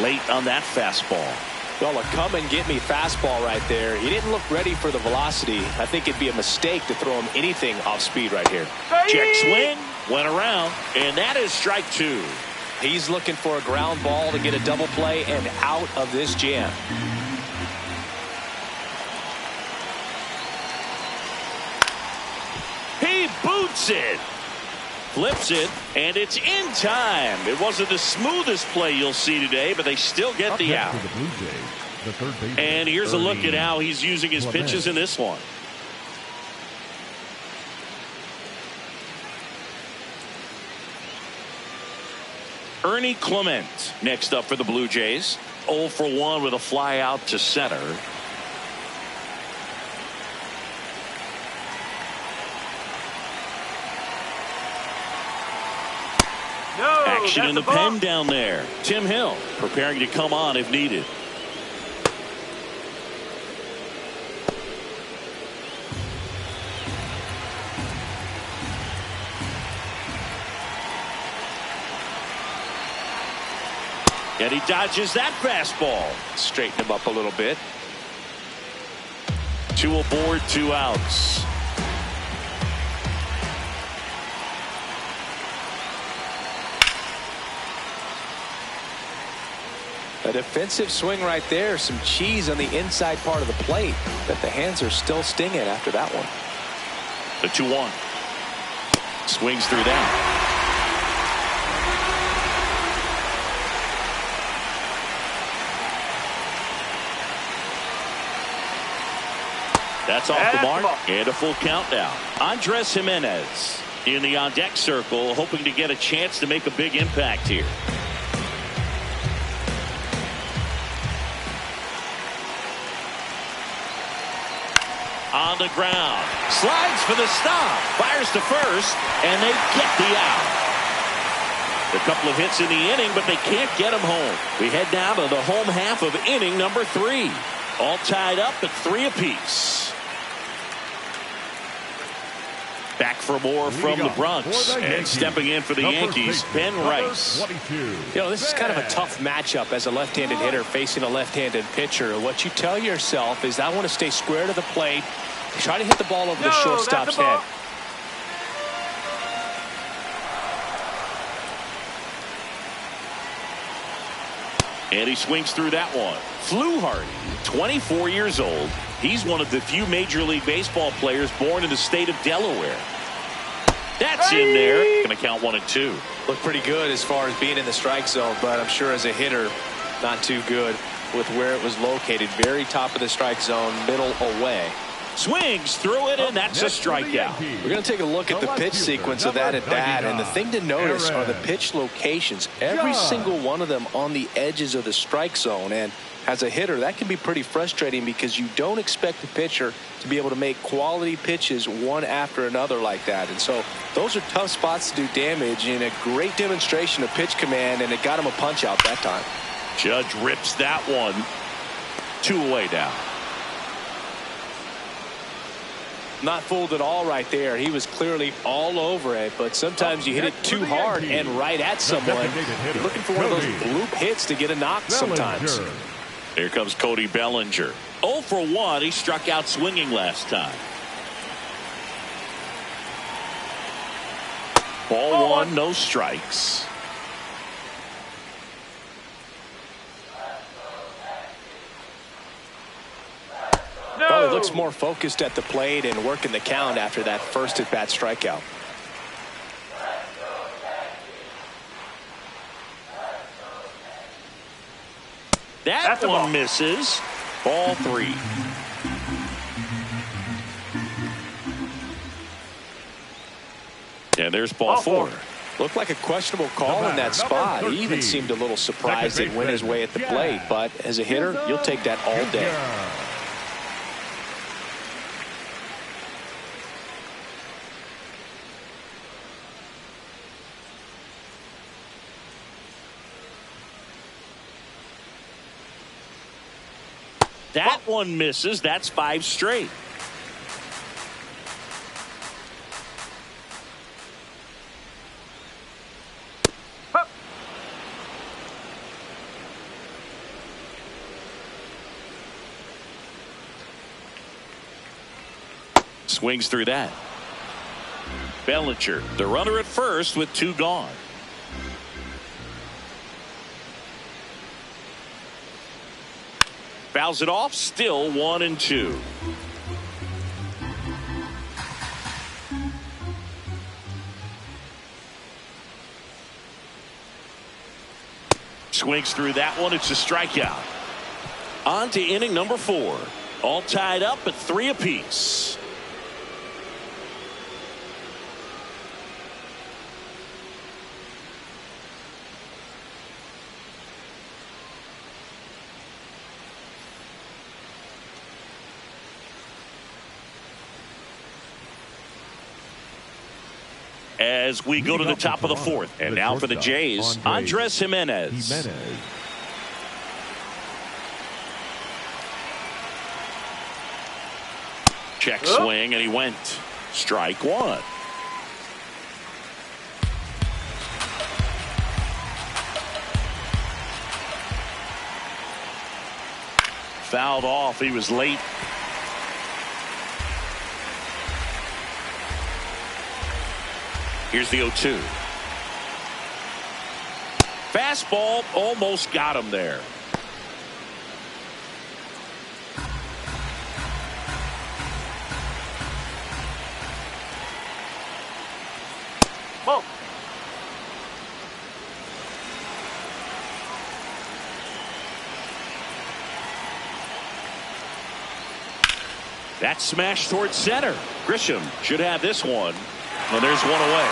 Late on that fastball. Well, a come and get me fastball right there. He didn't look ready for the velocity. I think it'd be a mistake to throw him anything off speed right here. Check swing, went around, and that is strike 2. He's looking for a ground ball to get a double play and out of this jam. He boots it. Flips it, and it's in time. It wasn't the smoothest play you'll see today, but they still get the out. And here's a look at how he's using his pitches in this one. Ernie Clement next up for the Blue Jays. 0 for 1 with a fly out to center. Action in the pen down there. Tim Hill preparing to come on if needed. And he dodges that fastball. Straighten him up a little bit. 2 aboard, 2 outs. A defensive swing right there. Some cheese on the inside part of the plate. But the hands are still stinging after that one. The 2-1. Swings through that. That's off the mark. And a full count now. Andres Jimenez in the on-deck circle, hoping to get a chance to make a big impact here. On the ground. Slides for the stop. Fires to first. And they get the out. A couple of hits in the inning, but they can't get him home. We head down to the home half of inning number 3. All tied up at 3 apiece. Back for more from the Bronx. And stepping in for the Yankees, Ben Rice. You know, this is kind of a tough matchup as a left-handed hitter facing a left-handed pitcher. What you tell yourself is, I want to stay square to the plate, try to hit the ball over the shortstop's head. And he swings through that one. Fluharty, 24 years old. He's one of the few Major League Baseball players born in the state of Delaware. That's in there. Going to count 1 and 2. Looked pretty good as far as being in the strike zone, but I'm sure as a hitter, not too good with where it was located. Very top of the strike zone, middle away. Swings through it, and that's a strikeout. We're going to take a look at the pitch sequence of that at bat, and the thing to notice are the pitch locations. Every single one of them on the edges of the strike zone, and as a hitter, that can be pretty frustrating because you don't expect a pitcher to be able to make quality pitches one after another like that. And so those are tough spots to do damage, and a great demonstration of pitch command, and it got him a punch out that time. Judge rips that one. 2 away now. Not fooled at all right there. He was clearly all over it, but sometimes you hit it too hard and right at someone. You're looking for one of those bloop hits to get a knock sometimes. Here comes Cody Bellinger. 0 for 1. He struck out swinging last time. Ball 1, no strikes. Well, he looks more focused at the plate and working the count after that first at-bat strikeout. That one misses. Ball 3. And there's ball 4. Looked like a questionable call in that spot. He even seemed a little surprised it went his way at the plate. But as a hitter, you'll take that all day. That one misses. That's 5 straight. Swings through that. Bellinger, the runner at first with 2 gone. Fouls it off, still 1-2. Swings through that one. It's a strikeout. On to inning number 4. All tied up at 3 apiece. As we go to the top of the 4th. And now for the Jays, Andres Jimenez. Check swing, and he went. Strike 1. Fouled off. He was late. Here's the 0-2. Fastball almost got him there. Ball. That smash towards center. Grisham should have this one. And there's 1 away.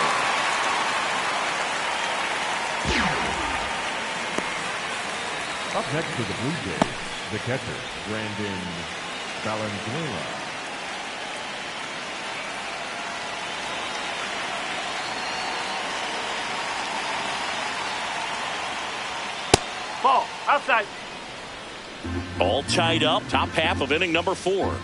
Up next for the Blue Jays, the catcher, Brandon Valenzuela. Ball. Outside. All tied up. Top half of inning number 4.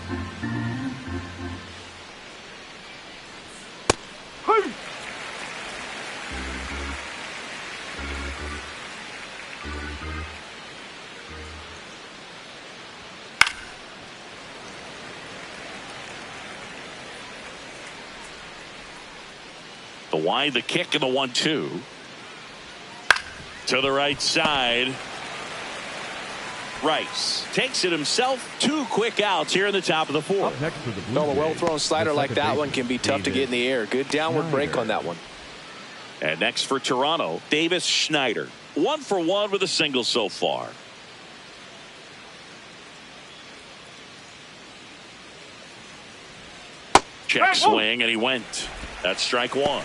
The wide, the kick, and the 1-2. To the right side. Rice takes it himself. 2 quick outs here in the top of the 4th. Well, a well-thrown slider like that one can be tough to get in the air. Good downward break on that one. And next for Toronto, Davis Schneider. 1 for 1 with a single so far. Check swing, and he went. That's strike one.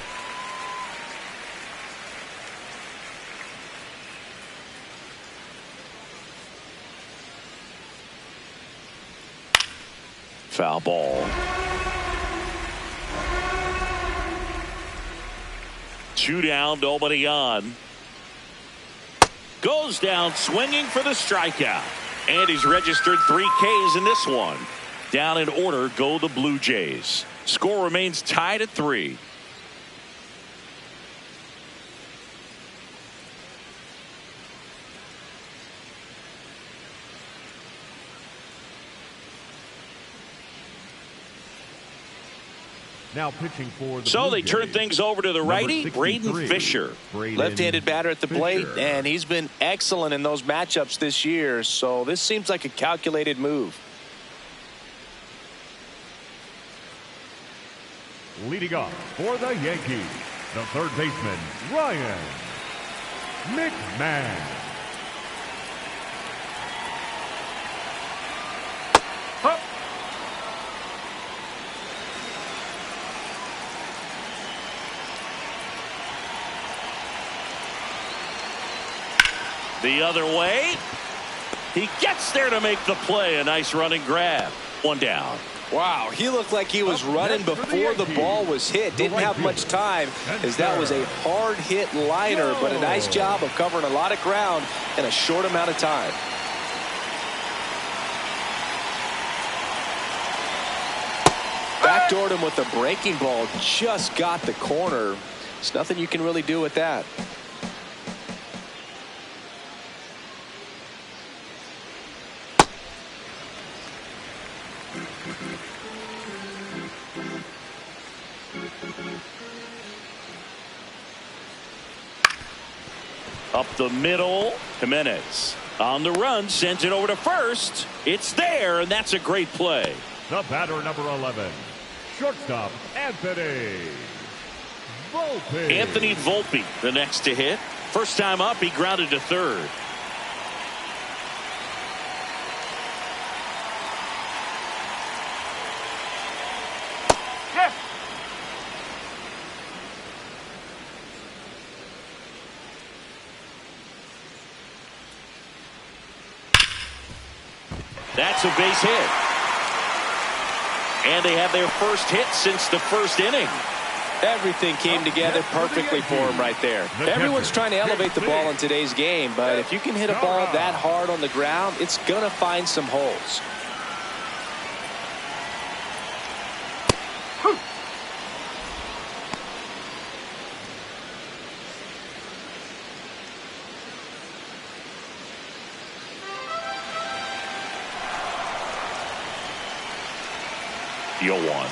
Foul ball. 2 down, nobody on. Goes down swinging for the strikeout. And he's registered 3 Ks in this one. Down in order go the Blue Jays. Score remains tied at 3. Now pitching for the So Blue they turn Jays, things over to the righty, Braden 63, Fisher. Left-handed batter at the plate, Fisher. and he's been excellent in those matchups this year, so this seems like a calculated move. Leading off for the Yankees, the third baseman, Ryan McMahon. The other way. He gets there to make the play. A nice running grab. 1 down. Wow, he looked like he was running before the ball was hit. Didn't have much time, as that was a hard hit liner, but a nice job of covering a lot of ground in a short amount of time. Backdoored him with the breaking ball, just got the corner. There's nothing you can really do with that. Up the middle. Jimenez on the run, sends it over to first. It's there, and that's a great play. The batter, number 11, shortstop Anthony Volpe. Anthony Volpe, the next to hit. First time up, he grounded to third. Yes. That's a base hit. And they have their first hit since the first inning. Everything came together perfectly for him right there. Everyone's trying to elevate the ball in today's game, but if you can hit a ball that hard on the ground, it's going to find some holes. The 0-1.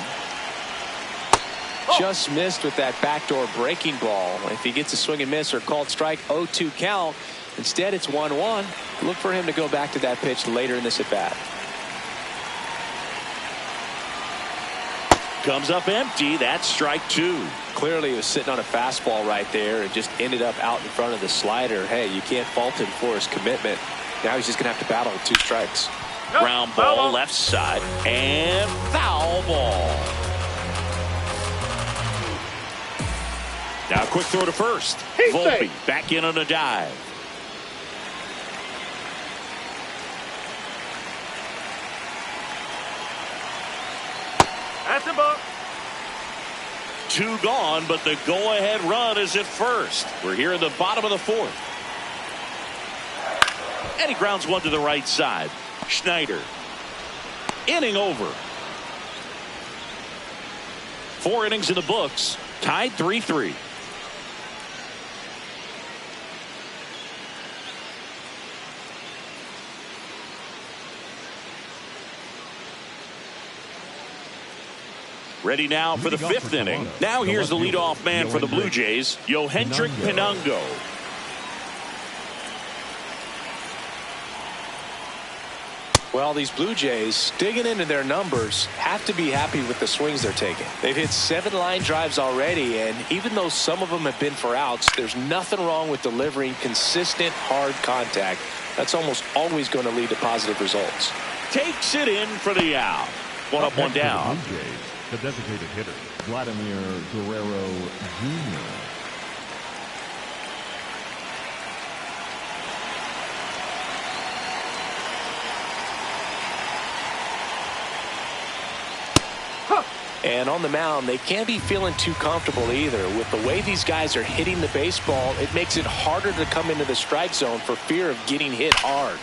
Just missed with that backdoor breaking ball. If he gets a swing and miss or called strike, 0-2 count. Instead, it's 1-1. Look for him to go back to that pitch later in this at bat. Comes up empty. That's strike 2. Clearly, he was sitting on a fastball right there and just ended up out in front of the slider. Hey, you can't fault him for his commitment. Now he's just going to have to battle with 2 strikes. Ground ball left side and foul ball. Now quick throw to first. Volpe back in on a dive. That's a ball. 2 gone, but the go-ahead run is at first. We're here in the bottom of the 4th. And he grounds one to the right side. Schneider. Inning over. 4 innings in the books. Tied 3-3. Ready now for the 5th inning. Now here's the leadoff man for the Blue Jays, Yohendrick Pinango. Well, these Blue Jays, digging into their numbers, have to be happy with the swings they're taking. They've hit 7 line drives already, and even though some of them have been for outs, there's nothing wrong with delivering consistent, hard contact. That's almost always going to lead to positive results. Takes it in for the out. 1 up, 1 down. The designated hitter, Guerrero Jr. And on the mound, they can't be feeling too comfortable either. With the way these guys are hitting the baseball, it makes it harder to come into the strike zone for fear of getting hit hard.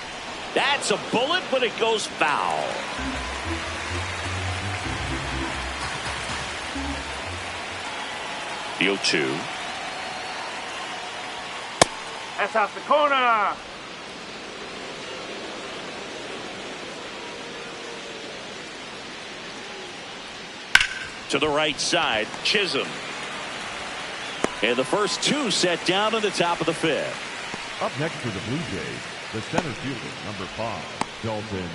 That's a bullet, but it goes foul. The 0-2. That's off the corner. To the right side, Chisholm. And the first two set down in the top of the fifth. Up next for the Blue Jays, the center fielder, number 5, Dalton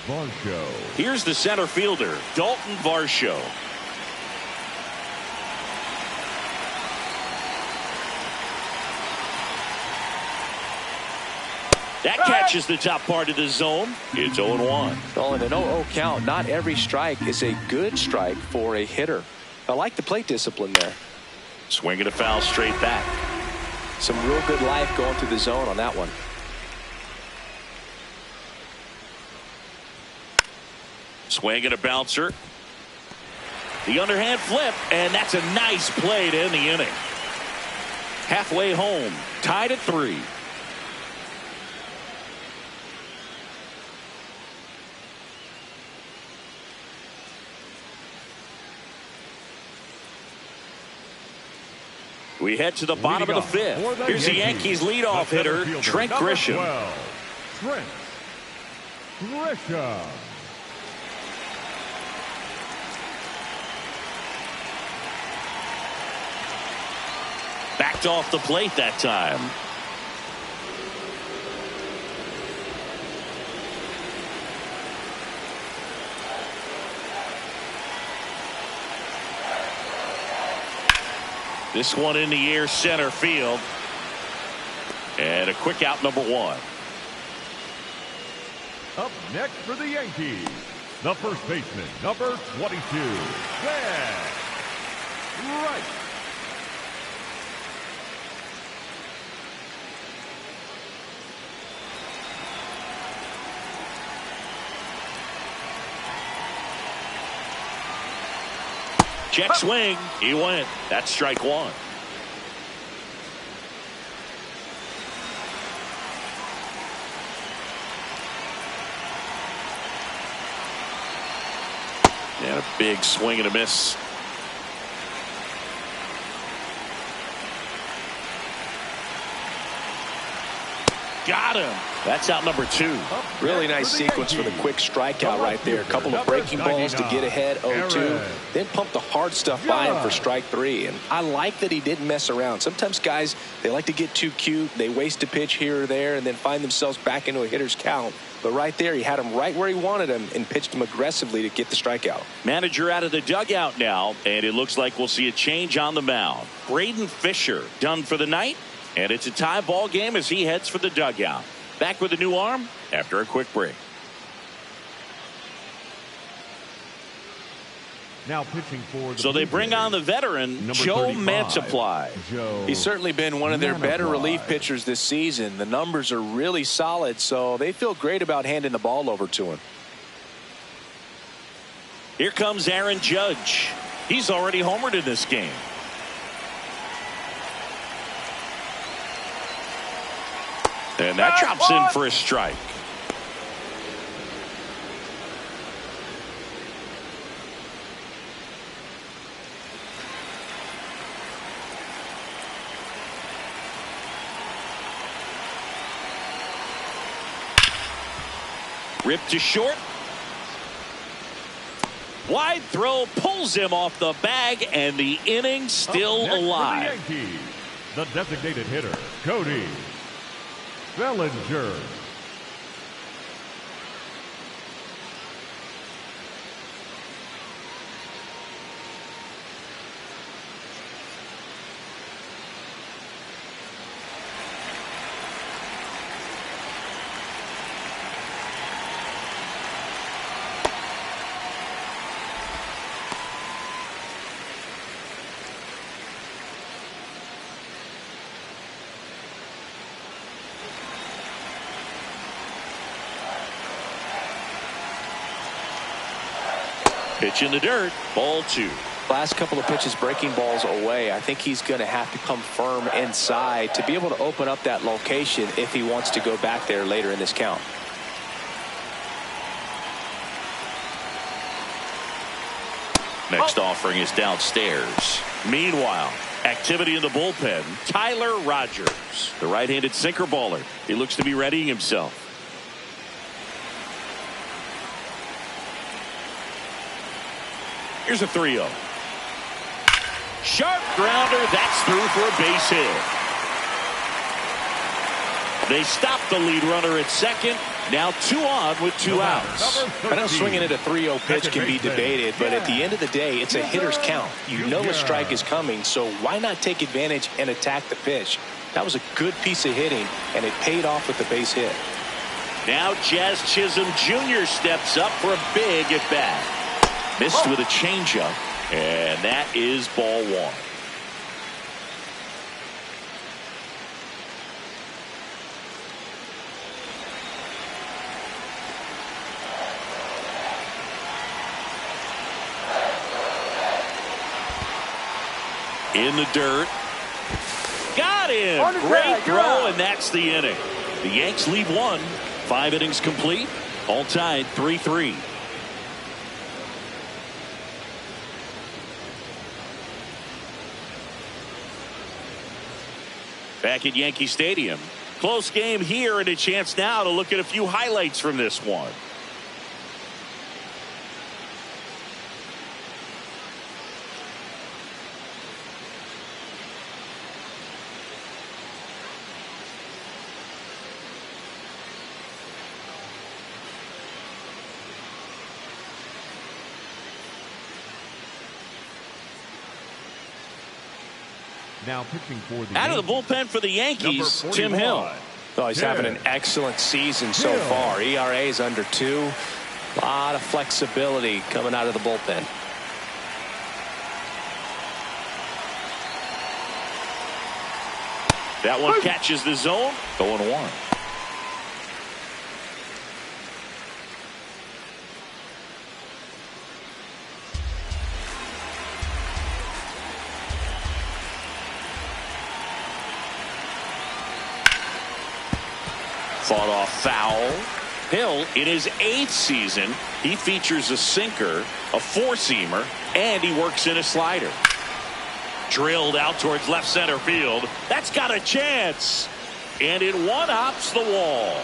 Varsho. Here's the center fielder, Dalton Varsho. That catches the top part of the zone. It's 0-1. Well, in an 0-0 count, not every strike is a good strike for a hitter. I like the plate discipline there. Swinging a foul straight back. Some real good life going through the zone on that one. Swing and a bouncer. The underhand flip, and that's a nice play to end the inning. Halfway home, tied at 3. We head to the bottom of the fifth. Here's the Yankees leadoff hitter, Trent Grisham. Trent Grisham. Backed off the plate that time. This one in the air, center field. And a quick out, number 1. Up next for the Yankees, the first baseman, number 22, Zach Wright. Check swing. He went. That's strike 1. And a big swing and a miss. Got him. That's out number 2. Really nice sequence for the quick strikeout right there. A couple of breaking balls to get ahead, 0-2. Then pump the hard stuff by him for strike 3. And I like that he didn't mess around. Sometimes guys, they like to get too cute. They waste a pitch here or there and then find themselves back into a hitter's count. But right there, he had him right where he wanted him and pitched him aggressively to get the strikeout. Manager out of the dugout now, and it looks like we'll see a change on the mound. Braden Fisher done for the night, and it's a tie ball game as he heads for the dugout. Back with a new arm after a quick break. Now pitching for the so they bring on the veteran, Joe Mantiply. He's certainly been one of their better relief pitchers this season. The numbers are really solid, so they feel great about handing the ball over to him. Here comes Aaron Judge. He's already homered in this game. And that drops in for a strike. Ripped to short. Wide throw pulls him off the bag, and the inning still alive. The Yankees, the designated hitter, Cody Bellinger. Pitch in the dirt. Ball 2. Last couple of pitches breaking balls away. I think he's going to have to come firm inside to be able to open up that location if he wants to go back there later in this count. Next offering is downstairs. Meanwhile, activity in the bullpen. Tyler Rogers, the right-handed sinker baller. He looks to be readying himself. Here's a 3-0. Sharp grounder. That's through for a base hit. They stop the lead runner at second. Now 2 on with 2 outs. I know swinging at a 3-0 pitch can be debated, but at the end of the day, it's a hitter's count. You know a strike is coming, so why not take advantage and attack the pitch? That was a good piece of hitting, and it paid off with the base hit. Now Jazz Chisholm Jr. steps up for a big at bat. Missed with a changeup, and that is ball 1. In the dirt. Got him. Great throw, and that's the inning. The Yanks leave 1. 5 innings complete. All tied 3-3. Back at Yankee Stadium. Close game here, and a chance now to look at a few highlights from this one. Now pitching for the out of the bullpen for the Yankees, Tim Hill. Oh, he's having an excellent season so far. ERA is under 2. A lot of flexibility coming out of the bullpen. That one catches the zone. 0-1. Fought off foul. Hill, in his 8th season, he features a sinker, a 4-seamer, and he works in a slider. Drilled out towards left center field. That's got a chance. And it one-hops the wall.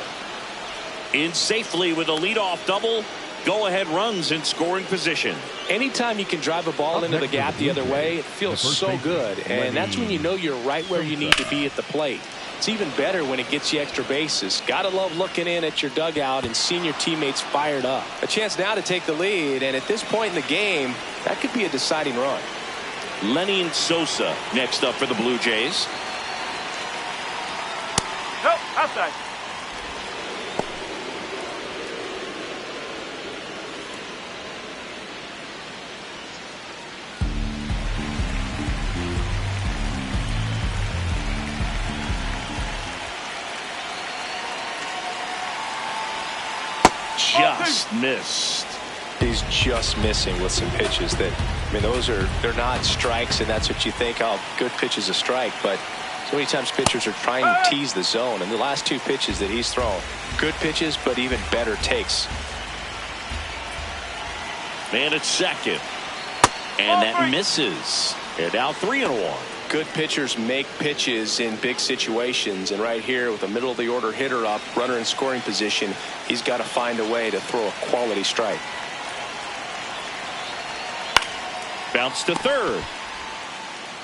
In safely with a leadoff double. Go-ahead runs in scoring position. Anytime you can drive a ball into the gap the other way, it feels so good. And that's when you know you're right where you need to be at the plate. It's even better when it gets you extra bases. Gotta love looking in at your dugout and seeing your teammates fired up. A chance now to take the lead, and at this point in the game, that could be a deciding run. Lenny Sosa next up for the Blue Jays. Nope, outside. Just missed. He's just missing with some pitches that, I mean, they're not strikes, and that's what you think, oh, good pitch is a strike, but so many times pitchers are trying to tease the zone, and the last 2 pitches that he's thrown, good pitches, but even better takes. Man at second, and that misses. They're now 3-1. Good pitchers make pitches in big situations, and right here with a middle of the order hitter up, runner in scoring position, he's got to find a way to throw a quality strike. Bounce to third.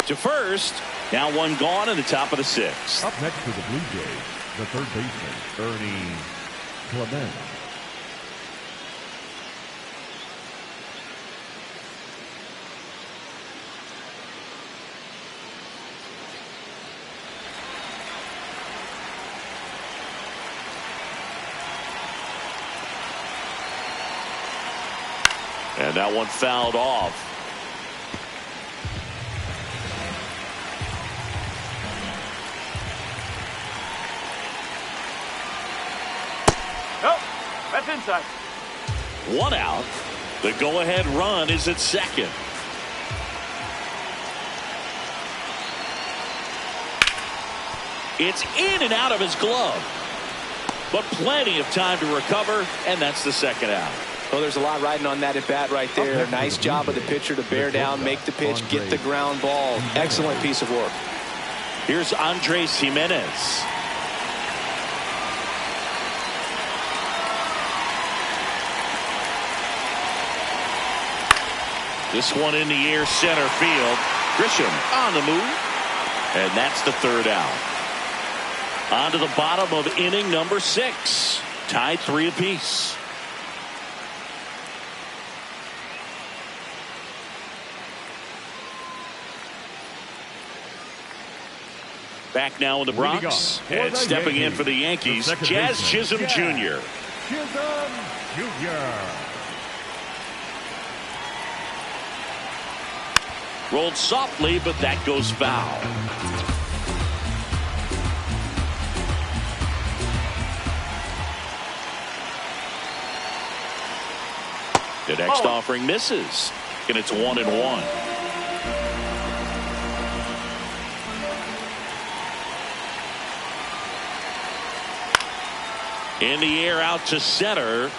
To first. Now 1 gone in the top of the 6th. Up next to the Blue Jays, the third baseman, Ernie Clement. And that one fouled off. Nope, that's inside. 1 out. The go-ahead run is at second. It's in and out of his glove, but plenty of time to recover, and that's the second out. Well, there's a lot riding on that at bat right there. Nice job of the pitcher to bear down, make the pitch, get the ground ball. Excellent piece of work. Here's Andres Jimenez. This one in the air, center field. Grisham on the move, and that's the third out. On to the bottom of inning number 6. Tied 3 apiece. Back now in the Bronx, and stepping in for the Yankees, Jazz Chisholm Jr. Chisholm Jr. Rolled softly, but that goes foul. The next offering misses, and it's 1-1. In the air out to center.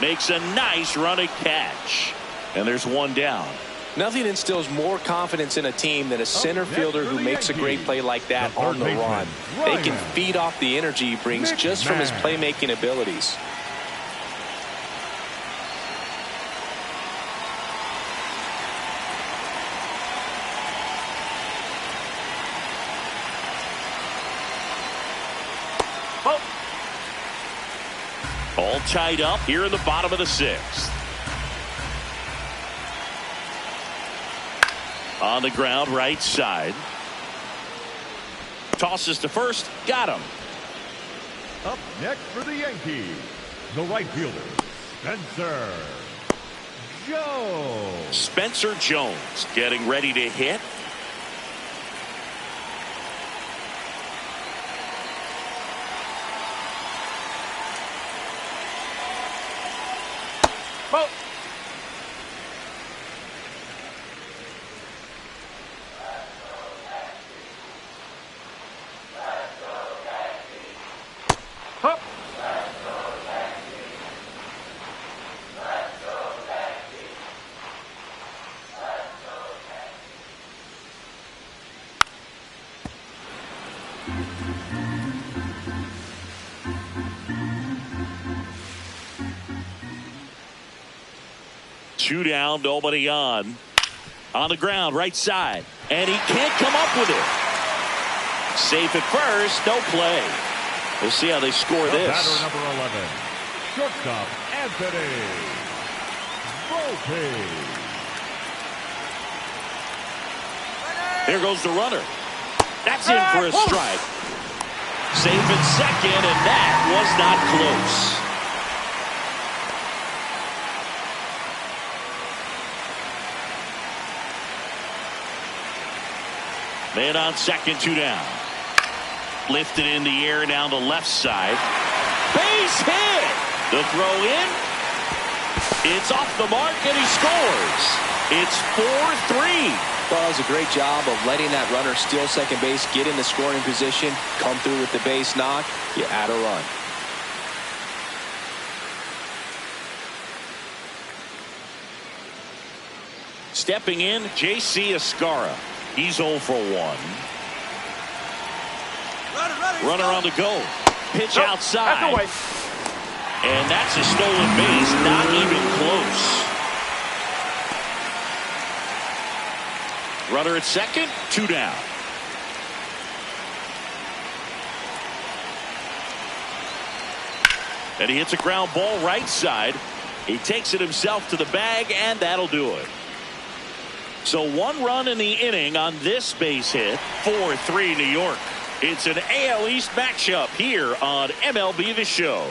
Makes a nice running catch. And there's one down. Nothing instills more confidence in a team than a center fielder who makes a great play like that on the run. They can feed off the energy he brings just from his playmaking abilities. All tied up here in the bottom of the 6th. On the ground, right side. Tosses to first. Got him. Up next for the Yankees, the right fielder, Spencer Jones getting ready to hit. Two down, nobody on. On the ground, right side. And he can't come up with it. Safe at first, no play. We'll see how they score this. Batter number 11, shortstop Anthony Bullpen. Here goes the runner. That's in for a strike. Safe at second, and that was not close. Man on second, 2 down. Lifted in the air down the left side. Base hit. The throw in. It's off the mark, and he scores. It's 4-3. Well, it was a great job of letting that runner steal second base, get in the scoring position, come through with the base knock. You add a run. Stepping in, J.C. Escarra. He's 0 for 1. Runner on the go. Pitch outside. And that's a stolen base. Not even close. Runner at second. 2 down. And he hits a ground ball right side. He takes it himself to the bag, and that'll do it. So 1 run in the inning on this base hit. 4-3 New York. It's an AL East matchup here on MLB The Show.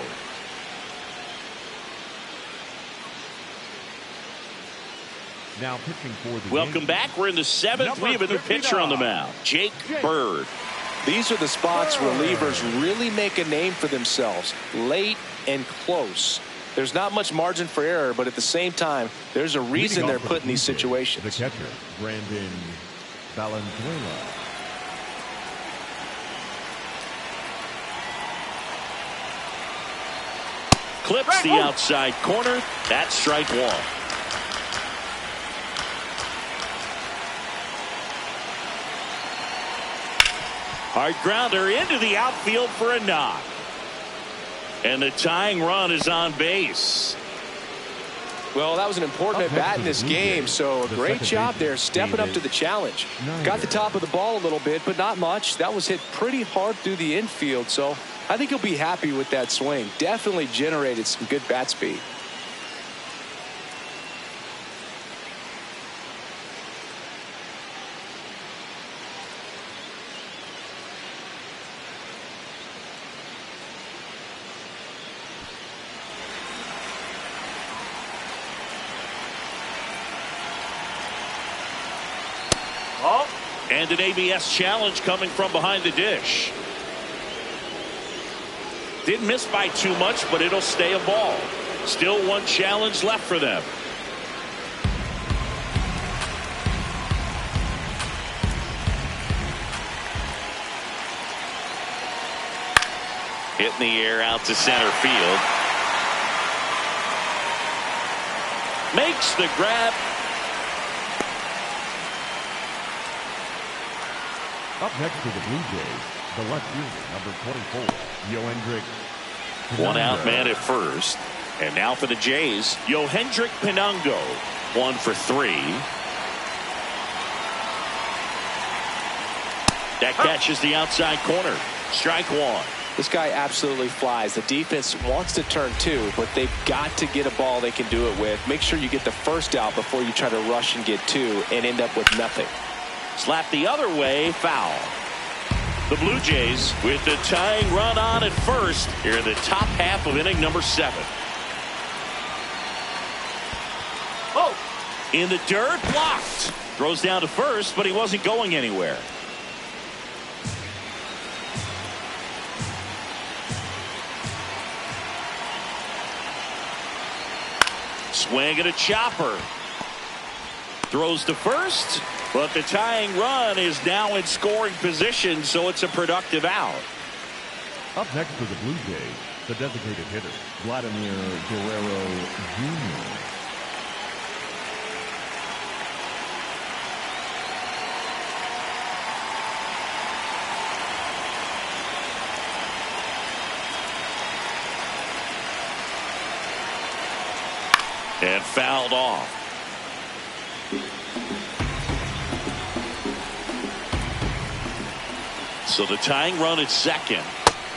Now pitching for the Welcome Yankees. back. We're in the 7th. We have a new pitcher on the mound, Jake Bird. These are the spots relievers really make a name for themselves. Late and close. There's not much margin for error, but at the same time, there's a reason they're put in these situations. The catcher, Brandon Valenzuela. Clips the outside corner. That's strike one. Hard grounder into the outfield for a knock. And the tying run is on base. Well, that was an important at bat in this game, so a great job there stepping up to the challenge. Got the top of the ball a little bit, but not much. That was hit pretty hard through the infield, so I think he'll be happy with that swing. Definitely generated some good bat speed. And an ABS challenge coming from behind the dish. Didn't miss by too much, but it'll stay a ball. Still one challenge left for them. Hit in the air out to center field. Makes the grab. Up next to the Blue Jays, the left fielder, number 24, Yohendrick. One out man at first. And now for the Jays, Yohendrick Pinungo. 1 for 3. That catches the outside corner. Strike one. This guy absolutely flies. The defense wants to turn two, but they've got to get a ball they can do it with. Make sure you get the first out before you try to rush and get two and end up with nothing. Slap the other way, foul. The Blue Jays with the tying run on at first here in the top half of inning number 7. Oh, in the dirt, blocked. Throws down to first, but he wasn't going anywhere. Swing and a chopper. Throws to first, but the tying run is now in scoring position, so it's a productive out. Up next for the Blue Jays, the designated hitter, Vladimir Guerrero Jr. And fouled off. So the tying run at second.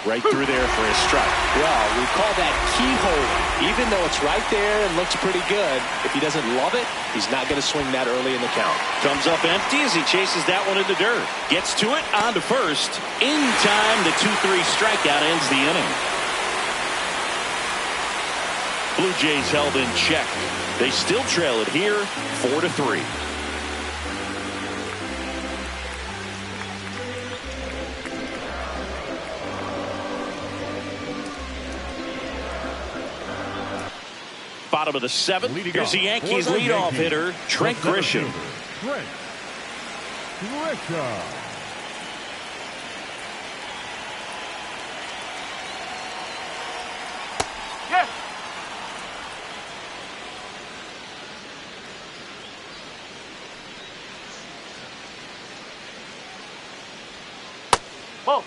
Right through there for a strike. Well, we call that keyhole. Even though it's right there and looks pretty good, if he doesn't love it, he's not going to swing that early in the count. Comes up empty as he chases that one in the dirt. Gets to it, on to first. In time, the 2-3 strikeout ends the inning. Blue Jays held in check. They still trail it here, 4-3. Bottom of the 7th. Here's the Yankees leadoff hitter, Trent Grisham. Trent Grisham. Yes. Whoa.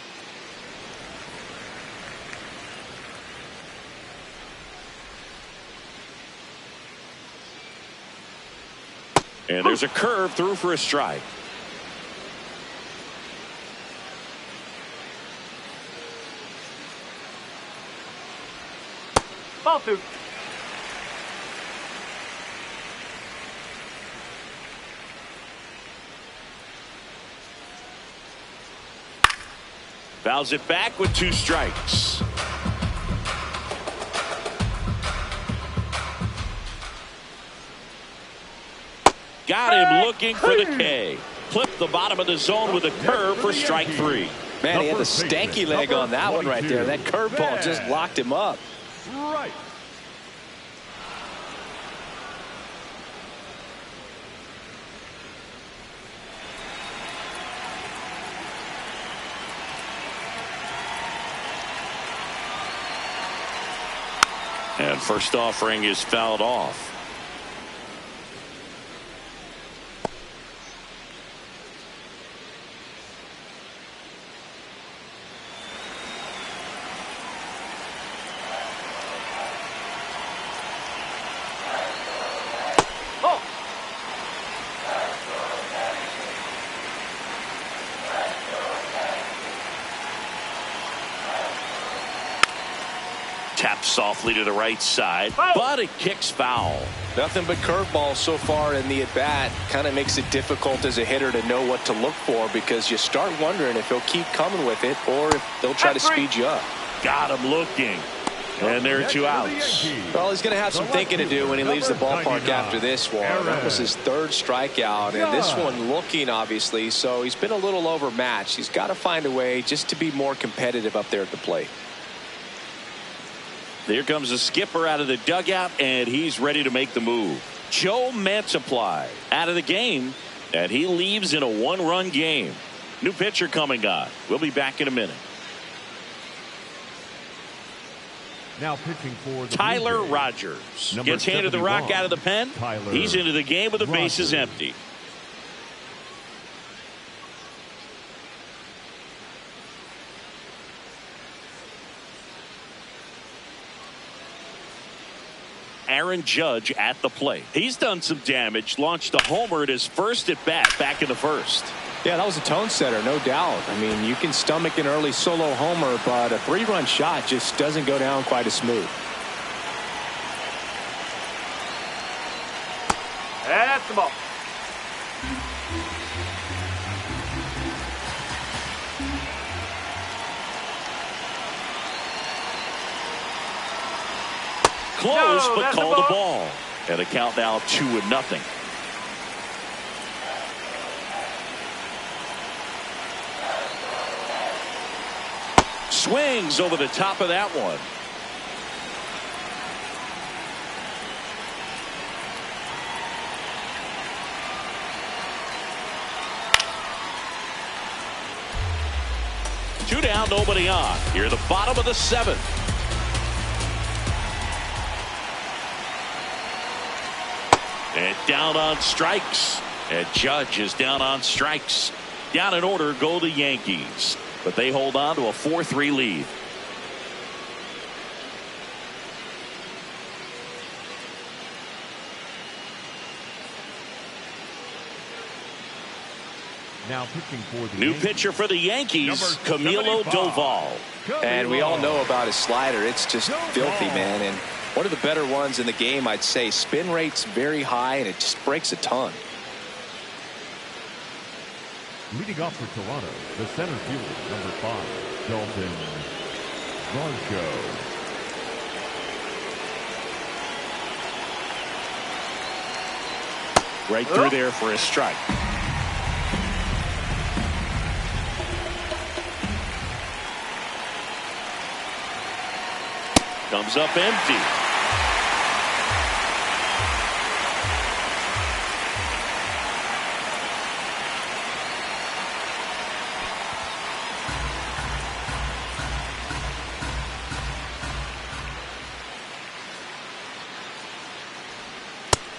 And there's a curve through for a strike. Ball two. Fouls it back with 2 strikes. Got him looking for the K. Clipped the bottom of the zone with a curve for strike 3. Man, he had the stanky leg on that one right there. That curveball just locked him up. Right. And first offering is fouled off. Tapped softly to the right side, but it kicks foul. Nothing but curveballs so far in the at-bat. Kind of makes it difficult as a hitter to know what to look for, because you start wondering if he'll keep coming with it or if they'll try to speed you up. Got him looking. And there are 2 outs. Well, he's going to have some thinking to do when he leaves the ballpark after this one. That was his 3rd strikeout, and this one looking, obviously, so he's been a little overmatched. He's got to find a way just to be more competitive up there at the plate. There comes the skipper out of the dugout, and he's ready to make the move. Joe Mantiply out of the game, and he leaves in a 1-run game. New pitcher coming on. We'll be back in a minute. Now pitching for the Tyler Rogers gets handed the rock out of the pen. He's into the game with the bases empty. Aaron Judge at the plate. He's done some damage, launched a homer at his first at bat back in the first. Yeah, that was a tone setter, no doubt. I mean, you can stomach an early solo homer, but a 3-run shot just doesn't go down quite as smooth. That's the ball. Close, No, but that's called the the ball. ball. And the count now 2-0. Swings over the top of that one. Two down, nobody on. Here, the bottom of the 7th. And down on strikes. And Judge is down on strikes. Down in order go the Yankees. But they hold on to a 4-3 lead. Now pitching for the New Yankees. pitcher for the Yankees, Camilo 75. Doval. And we all know about his slider. It's just filthy, man. And one of the better ones in the game, I'd say. Spin rate's very high, and it just breaks a ton. Leading off for Toronto, the center fielder, number 5, Dalton Varsho. Right through there for a strike. Comes up empty.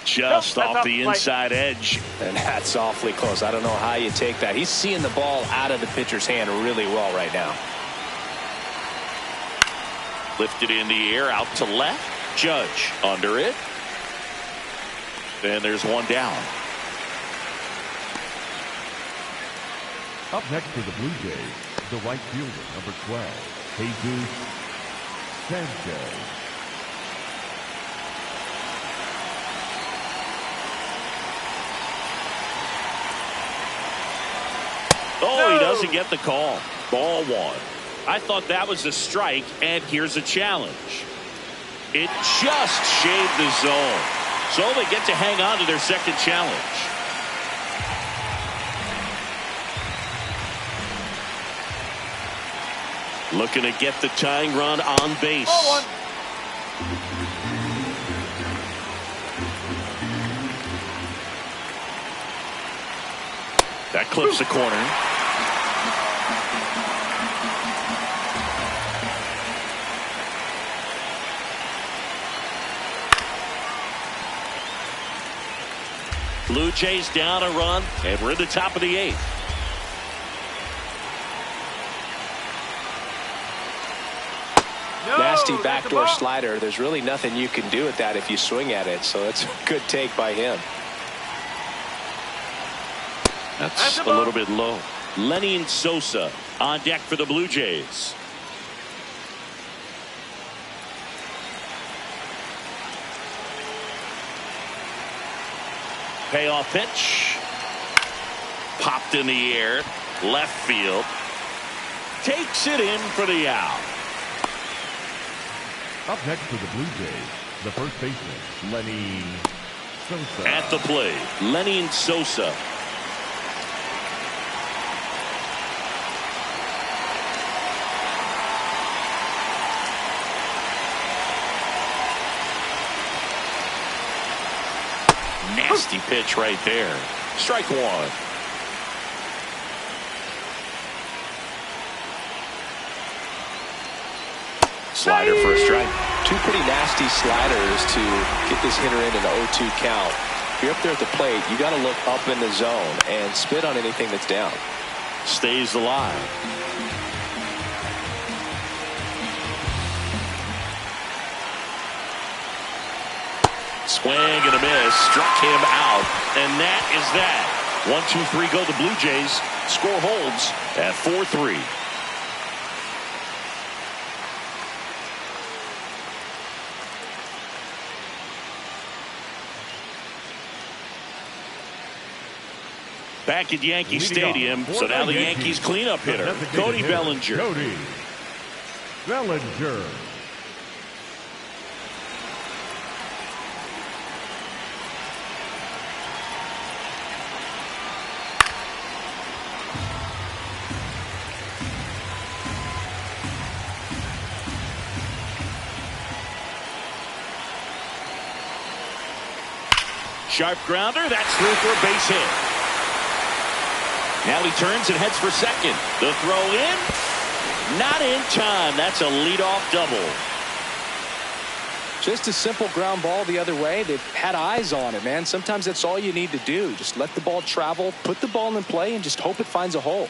Just off the inside edge. And that's awfully close. I don't know how you take that. He's seeing the ball out of the pitcher's hand really well right now. Lifted in the air, out to left. Judge under it. And there's one down. Up next for the Blue Jays, the right fielder, number 12, Jesus Sanchez. Oh, he doesn't get the call. Ball 1. I thought that was a strike, and here's a challenge. It just shaved the zone. So they get to hang on to their second challenge. Looking to get the tying run on base. That clips the corner. Blue Jays down a run, and we're in the top of the 8th. Nasty backdoor slider. There's really nothing you can do with that if you swing at it. So it's a good take by him. That's a little bit low. Lenny Sosa on deck for the Blue Jays. Payoff pitch. Popped in the air. Left field. Takes it in for the out. Up next for the Blue Jays, the first baseman, Lenny Sosa. At the plate, Lenny Sosa. Nasty pitch right there. Strike one. Slider for a strike. Two pretty nasty sliders to get this hitter in an 0-2 count. If you're up there at the plate, you got to look up in the zone and spit on anything that's down. Stays alive. Swing and a miss. Struck him out. And that is that. 1-2-3 go the Blue Jays. Score holds at 4-3. Back at Yankee Stadium, so now the Yankees cleanup hitter, Cody Bellinger. Cody Bellinger. Sharp grounder, that's through for a base hit. Now he turns and heads for second. The throw in, not in time. That's a leadoff double. Just a simple ground ball the other way. They've had eyes on it, man. Sometimes that's all you need to do. Just let the ball travel, put the ball in play, and just hope it finds a hole.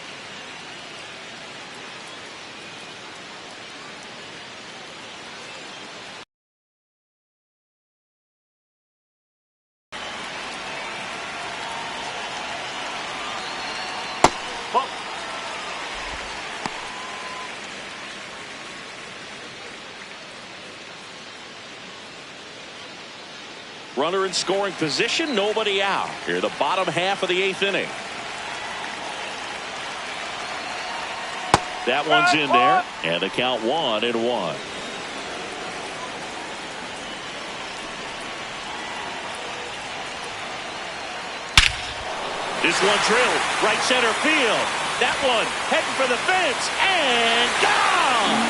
Runner in scoring position, nobody out. Here, the bottom half of the 8th inning. That one's in there, and the count 1-1. This one drilled right center field. That one heading for the fence and gone.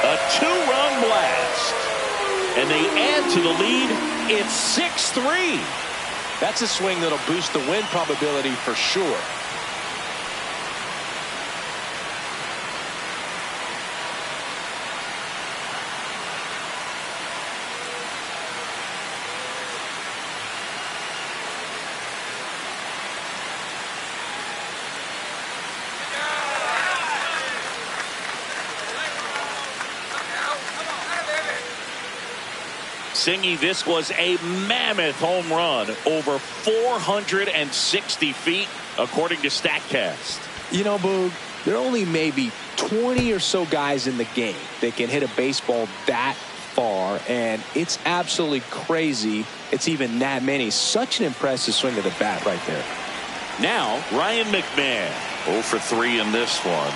A 2-run blast. And they add to the lead. It's 6-3. That's a swing that'll boost the win probability for sure. Singy, this was a mammoth home run, over 460 feet, according to StatCast. You know, Boog, there are only maybe 20 or so guys in the game that can hit a baseball that far, and it's absolutely crazy it's even that many. Such an impressive swing of the bat right there. Now, Ryan McMahon, 0 for 3 in this one.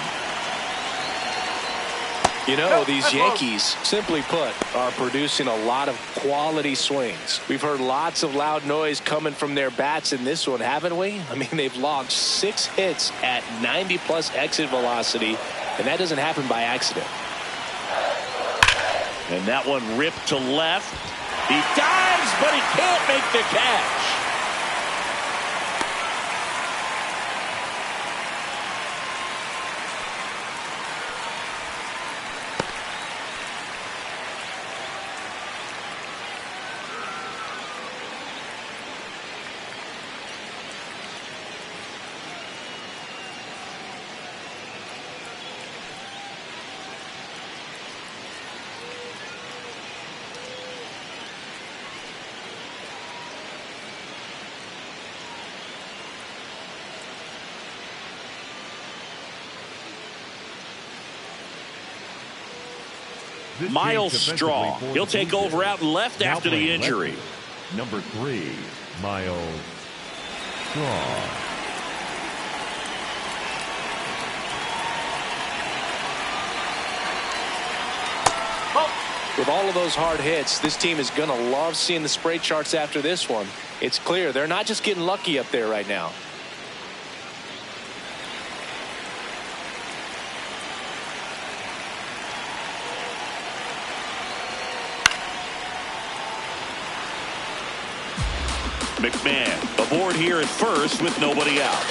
You know, these Yankees, simply put, are producing a lot of quality swings. We've heard lots of loud noise coming from their bats in this one, haven't we? I mean, they've logged 6 hits at 90+ exit velocity, and that doesn't happen by accident. And that one ripped to left. He dives, but he can't make the catch. Miles Straw. He'll take over out and left after the injury. Number 3, Miles Straw. With all of those hard hits, this team is going to love seeing the spray charts after this one. It's clear they're not just getting lucky up there right now. McMahon aboard here at first with nobody out.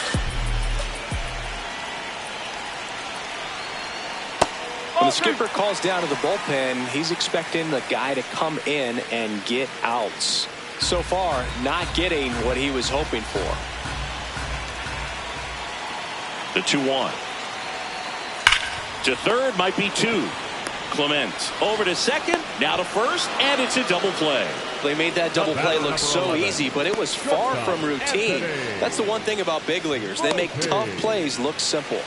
When the skipper calls down to the bullpen, he's expecting the guy to come in and get outs. So far, not getting what he was hoping for. The 2-1. To third, might be 2. Clement over to second, now to first, and it's a double play. They made that double play look so easy, but it was far from routine. That's the one thing about big leaguers. They make tough plays look simple.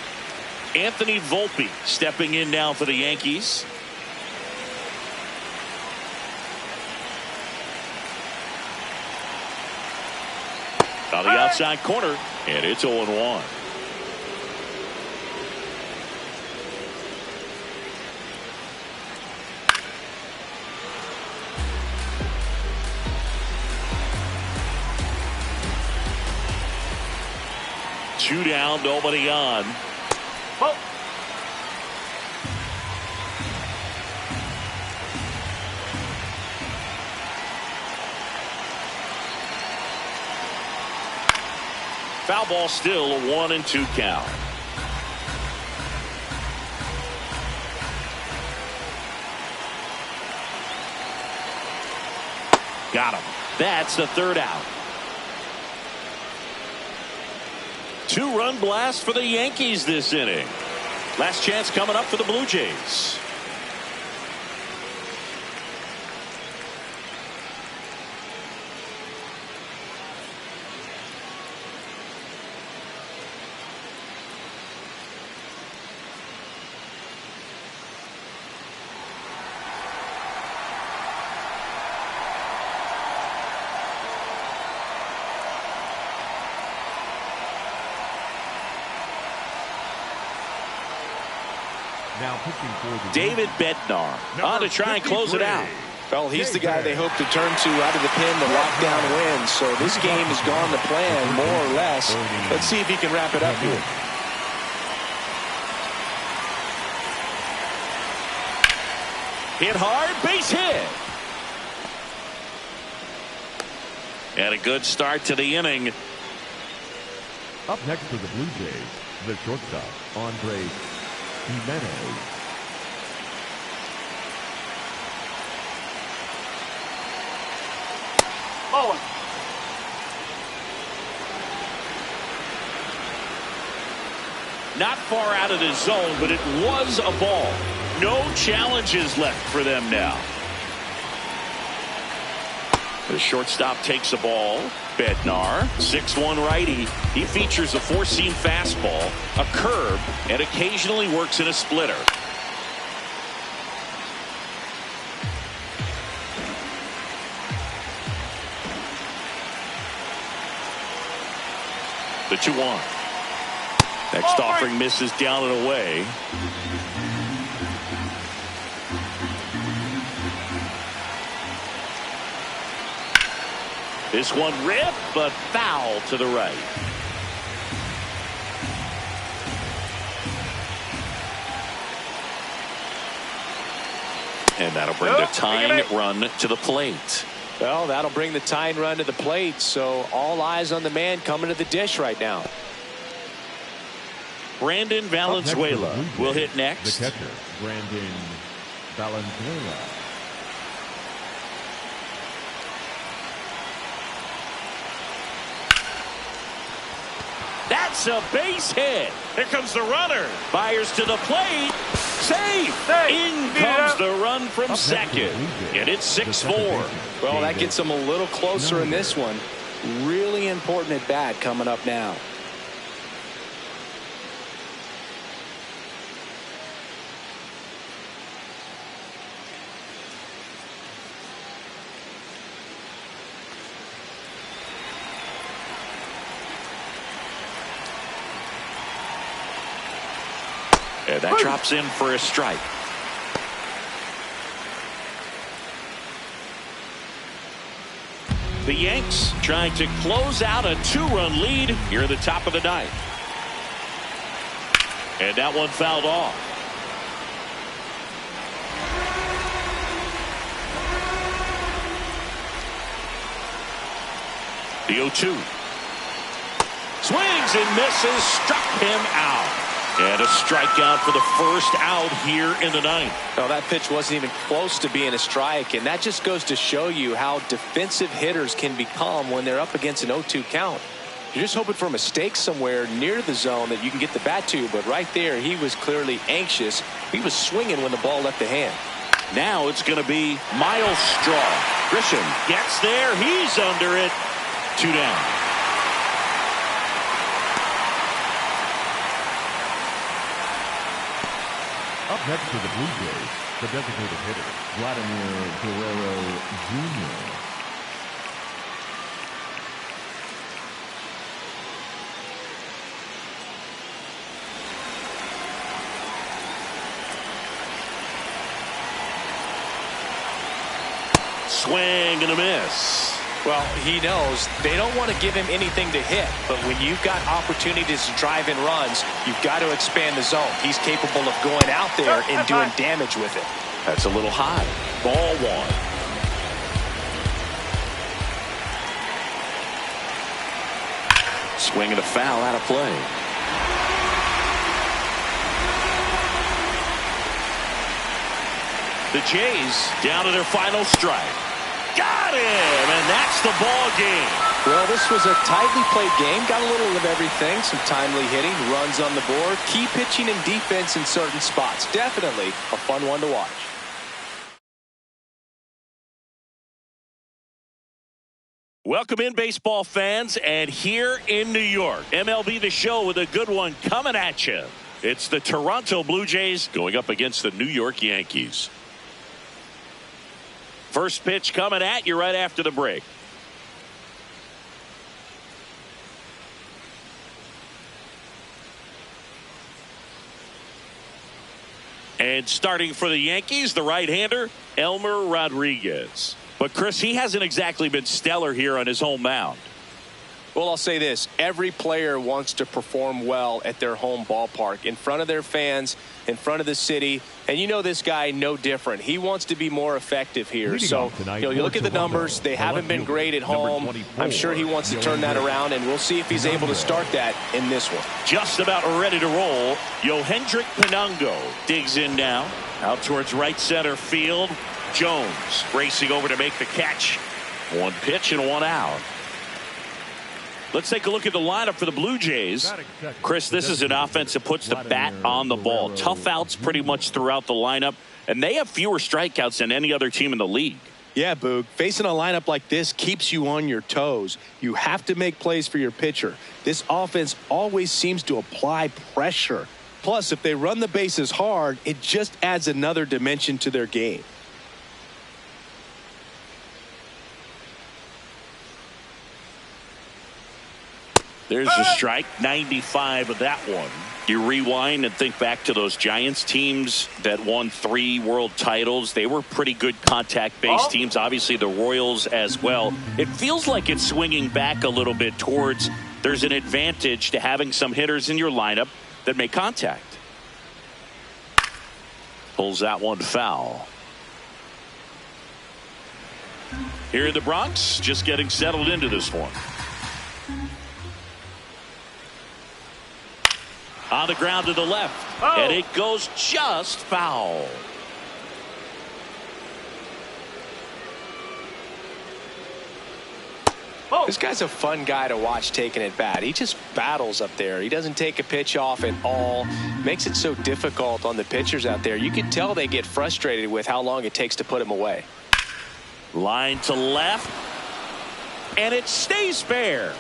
Anthony Volpe stepping in now for the Yankees. On the outside corner, and it's 0-1. Two down, nobody on. Foul ball, still a 1-2 count. Got him. That's the third out. 2-run blast for the Yankees this inning. Last chance coming up for the Blue Jays. Now pitching for the David Bednar on to try and close it out. Well, he's the guy they hope to turn to out of the pen to lock down wins. So this game has gone to plan, more or less. Let's see if he can wrap it up here. Hit hard, base hit. And a good start to the inning. Up next for the Blue Jays, the shortstop, Andre Jimenez. Bowling. Not far out of the zone, but it was a ball. No challenges left for them now. The shortstop takes the ball. Bednar, 6'1" righty. He features a four-seam fastball, a curve, and occasionally works in a splitter. The 2-1. Next offering misses down and away. This one ripped, but foul to the right. And that'll bring the tying run to the plate. Well, that'll bring the tying run to the plate. So all eyes on the man coming to the dish right now. Brandon Valenzuela will hit next. The catcher, Brandon Valenzuela. That's a base hit. Here comes the runner. Fires to the plate. Safe. In comes the run from second. And it's 6-4. Well, that gets them a little closer in this one. Really important at bat coming up now. And that drops in for a strike. The Yanks trying to close out a 2-run lead here at the top of the ninth. And that one fouled off. The 0-2. Swings and misses, struck him out. And a strikeout for the first out here in the ninth. Well, that pitch wasn't even close to being a strike, and that just goes to show you how defensive hitters can become when they're up against an 0-2 count. You're just hoping for a mistake somewhere near the zone that you can get the bat to, but right there he was clearly anxious. He was swinging when the ball left the hand. Now it's going to be Miles Straw. Grisham gets there. He's under it. 2 down. Up next for the Blue Jays, the designated hitter, Guerrero Jr. Swing and a miss. Well, he knows they don't want to give him anything to hit, but when you've got opportunities to drive in runs, you've got to expand the zone. He's capable of going out there and doing damage with it. That's a little high. Ball 1. Swing and a foul out of play. The Jays down to their final strike. Got him, and that's the ball game. Well, this was a tightly played game. Got a little of everything. Some timely hitting, runs on the board, key pitching and defense in certain spots. Definitely a fun one to watch. Welcome in, baseball fans, and here in New York, MLB The Show with a good one coming at you. It's the Toronto Blue Jays going up against the New York Yankees. First pitch coming at you right after the break. And starting for the Yankees, the right-hander, Elmer Rodriguez. But, Chris, he hasn't exactly been stellar here on his home mound. Well, I'll say this. Every player wants to perform well at their home ballpark, in front of their fans, in front of the city. And you know this guy no different. He wants to be more effective here. So, you look at the numbers. They haven't been great at home. I'm sure he wants to turn that around, and we'll see if he's able to start that in this one. Just about ready to roll. Yohendrick Pinango digs in now. Out towards right center field. Jones racing over to make the catch. 1 pitch and 1 out. Let's take a look at the lineup for the Blue Jays. Chris, this is an offense that puts the bat on the ball. Tough outs pretty much throughout the lineup, and they have fewer strikeouts than any other team in the league. Yeah, Boog. Facing a lineup like this keeps you on your toes. You have to make plays for your pitcher. This offense always seems to apply pressure. Plus, if they run the bases hard, it just adds another dimension to their game. There's a strike, 95 of that one. You rewind and think back to those Giants teams that won 3 world titles. They were pretty good contact-based teams. Obviously, the Royals as well. It feels like it's swinging back a little bit towards there's an advantage to having some hitters in your lineup that make contact. Pulls that one foul. Here in the Bronx, just getting settled into this one. On the ground to the left. And it goes just foul. This guy's a fun guy to watch taking at bat. He just battles up there. He doesn't take a pitch off at all. Makes it so difficult on the pitchers out there. You can tell they get frustrated with how long it takes to put him away. Line to left. And it stays fair.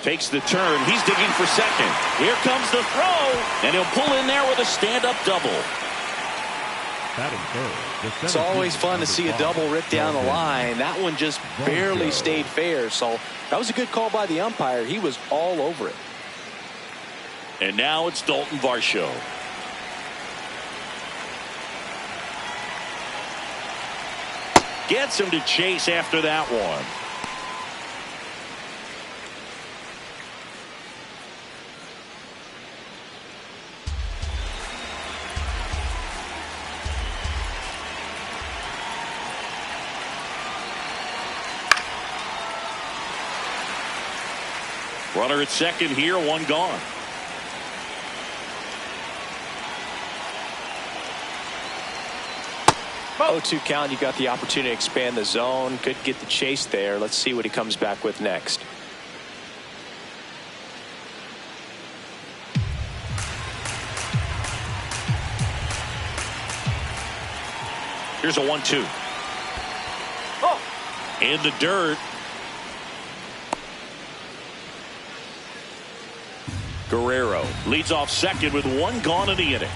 Takes the turn. He's digging for second. Here comes the throw. And he'll pull in there with a stand-up double. It's always fun to see a double rip down the line. That one just barely stayed fair. So that was a good call by the umpire. He was all over it. And now it's Dalton Varsho. Gets him to chase after that one. Runner at second here, one gone. Oh, 2 count. You got the opportunity to expand the zone. Could get the chase there. Let's see what he comes back with next. Here's a 1-2. Oh. In the dirt. Guerrero leads off second with one gone in the inning.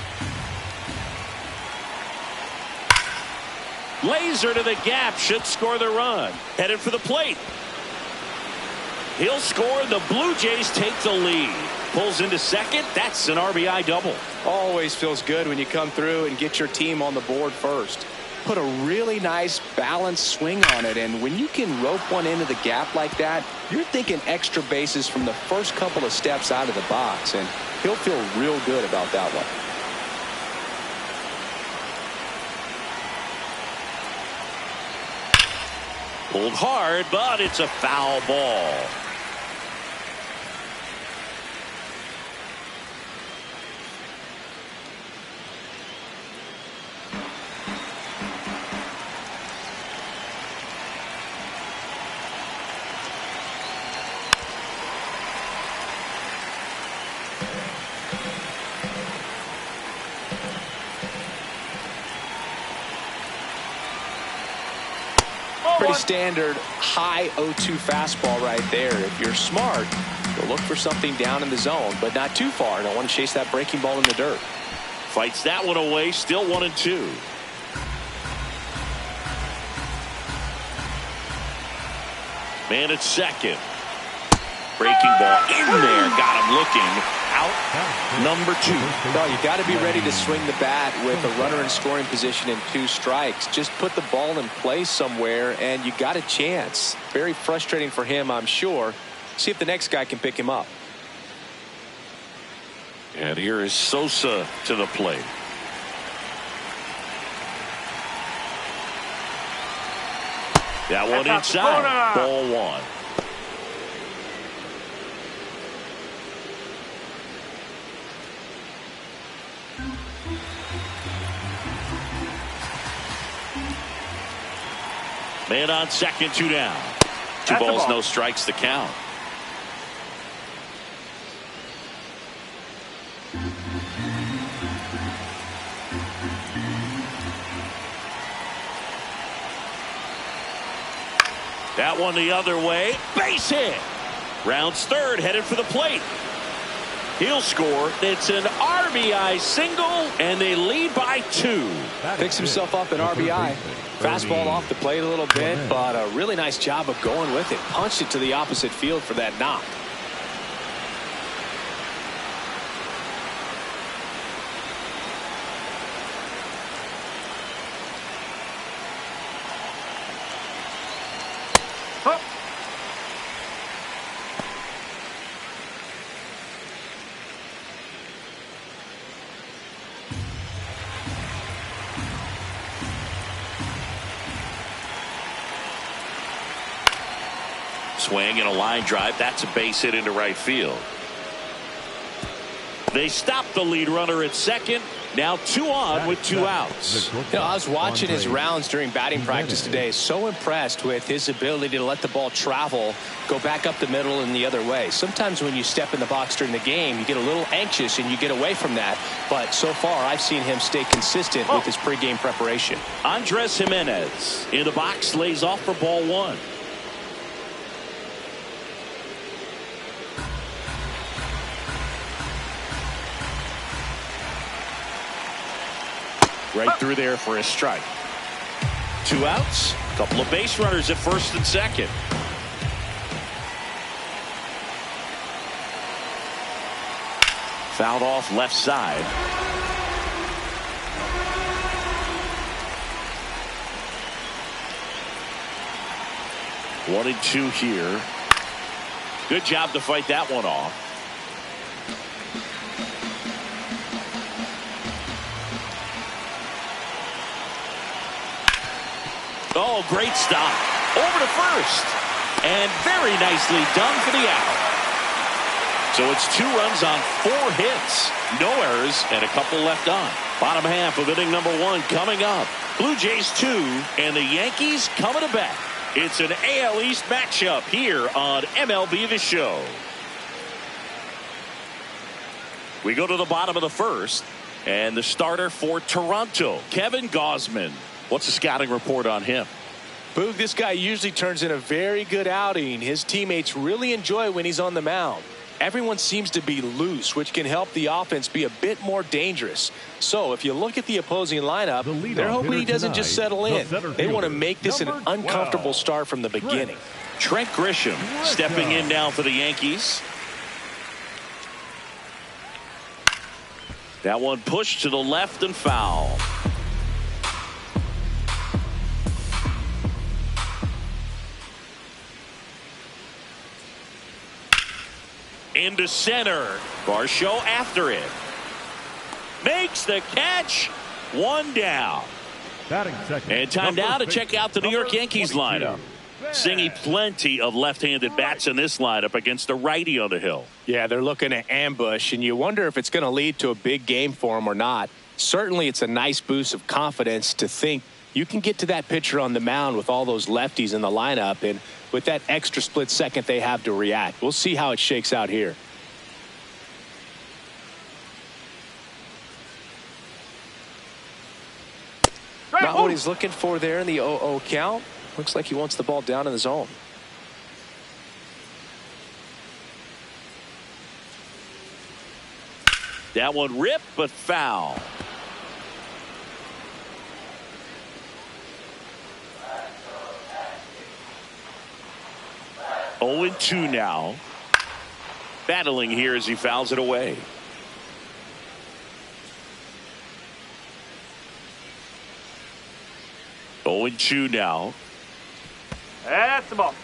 Laser to the gap, should score the run. Headed for the plate. He'll score. The Blue Jays take the lead. Pulls into second. That's an RBI double. Always feels good when you come through and get your team on the board first. Put a really nice balanced swing on it, and when you can rope one into the gap like that, you're thinking extra bases from the first couple of steps out of the box, and he'll feel real good about that one. Pulled hard, but it's a foul ball. Pretty standard high 0-2 fastball right there. If you're smart, you'll look for something down in the zone, but not too far. Don't want to chase that breaking ball in the dirt. Fights that one away, still 1-2. Man at second. Breaking ball in there, got him looking. Out number 2. No, you got to be ready to swing the bat with a runner in scoring position and 2 strikes. Just put the ball in place somewhere and you got a chance. Very frustrating for him, I'm sure. See if the next guy can pick him up. And here is Sosa to the plate. That one inside. Ball 1. Man on second, 2 down. 2 balls, no strikes to count. That one the other way. Base hit. Rounds third, headed for the plate. He'll score. It's an RBI single, and they lead by 2. Picks himself up an RBI. Fastball off the plate a little bit, but a really nice job of going with it. Punched it to the opposite field for that knock. Swing and a line drive. That's a base hit into right field. They stop the lead runner at second. Now 2 on with 2 outs. You know, I was watching his rounds during batting practice today. So impressed with his ability to let the ball travel, go back up the middle and the other way. Sometimes when you step in the box during the game, you get a little anxious and you get away from that. But so far, I've seen him stay consistent with his pregame preparation. Andres Jimenez in the box, lays off for ball 1. Right through there for a strike. 2 outs. A couple of base runners at first and second. Fouled off left side. 1-2 here. Good job to fight that one off. Oh, great stop. Over to first. And very nicely done for the out. So it's 2 runs on 4 hits. No errors and a couple left on. Bottom half of inning number 1 coming up. Blue Jays 2 and the Yankees coming to bat. It's an AL East matchup here on MLB The Show. We go to the bottom of the first. And the starter for Toronto, Kevin Gausman. What's the scouting report on him? Boog, this guy usually turns in a very good outing. His teammates really enjoy when he's on the mound. Everyone seems to be loose, which can help the offense be a bit more dangerous. So if you look at the opposing lineup, they're hoping he doesn't just settle in. They want to make this an uncomfortable start from the beginning. Trent Grisham stepping in now for the Yankees. That one pushed to the left and foul. Into center. Varsho after it. Makes the catch. 1 down. And time now to check out the New York Yankees lineup. Seeing plenty of left-handed bats in this lineup against the righty on the hill. Yeah, they're looking to ambush, and you wonder if it's going to lead to a big game for them or not. Certainly it's a nice boost of confidence to think you can get to that pitcher on the mound with all those lefties in the lineup, and with that extra split second they have to react. We'll see how it shakes out here. Not what he's looking for there in the 0-0 count. Looks like he wants the ball down in the zone. That one ripped, but foul. Oh, 0-2 now. Battling here as he fouls it away. Oh, 0-2 now. That's the ball.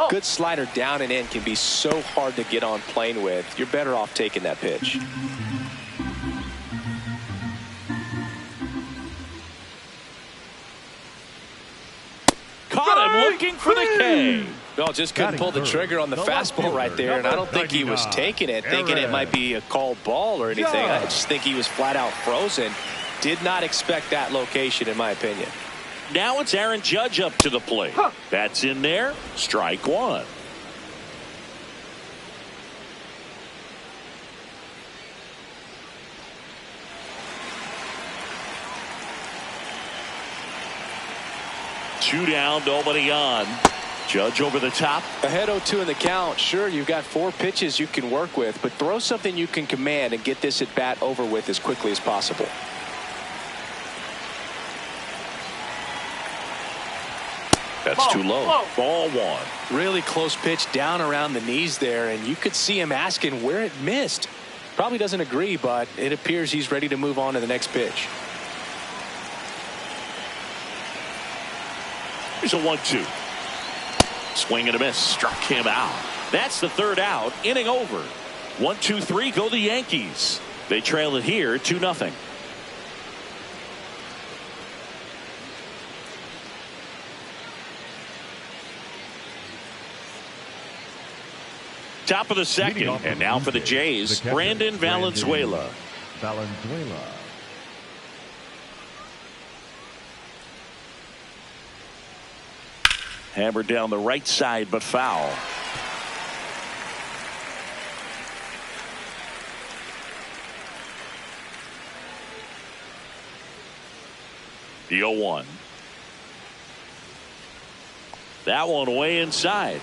Good slider down and in can be so hard to get on plane with. You're better off taking that pitch. Caught him looking for the K. No, just couldn't pull the trigger on the fastball right there, and I don't think he was taking it, thinking it might be a called ball or anything. I just think he was flat out frozen. Did not expect that location, in my opinion. Now it's Aaron Judge up to the plate. That's in there. Strike 1. Two down, nobody on. Judge over the top. Ahead 0-2 in the count. Sure, you've got 4 pitches you can work with, but throw something you can command and get this at bat over with as quickly as possible. That's too low. Ball 1. Really close pitch down around the knees there, and you could see him asking where it missed. Probably doesn't agree, but it appears he's ready to move on to the next pitch. Here's a 1-2. Swing and a miss. Struck him out. That's the 3rd out. Inning over. 1-2-3 go the Yankees. They trail it here 2-0. Top of the 2nd, and now for the Jays, Brandon Valenzuela. Hammered down the right side, but foul. The 0-1. That one way inside.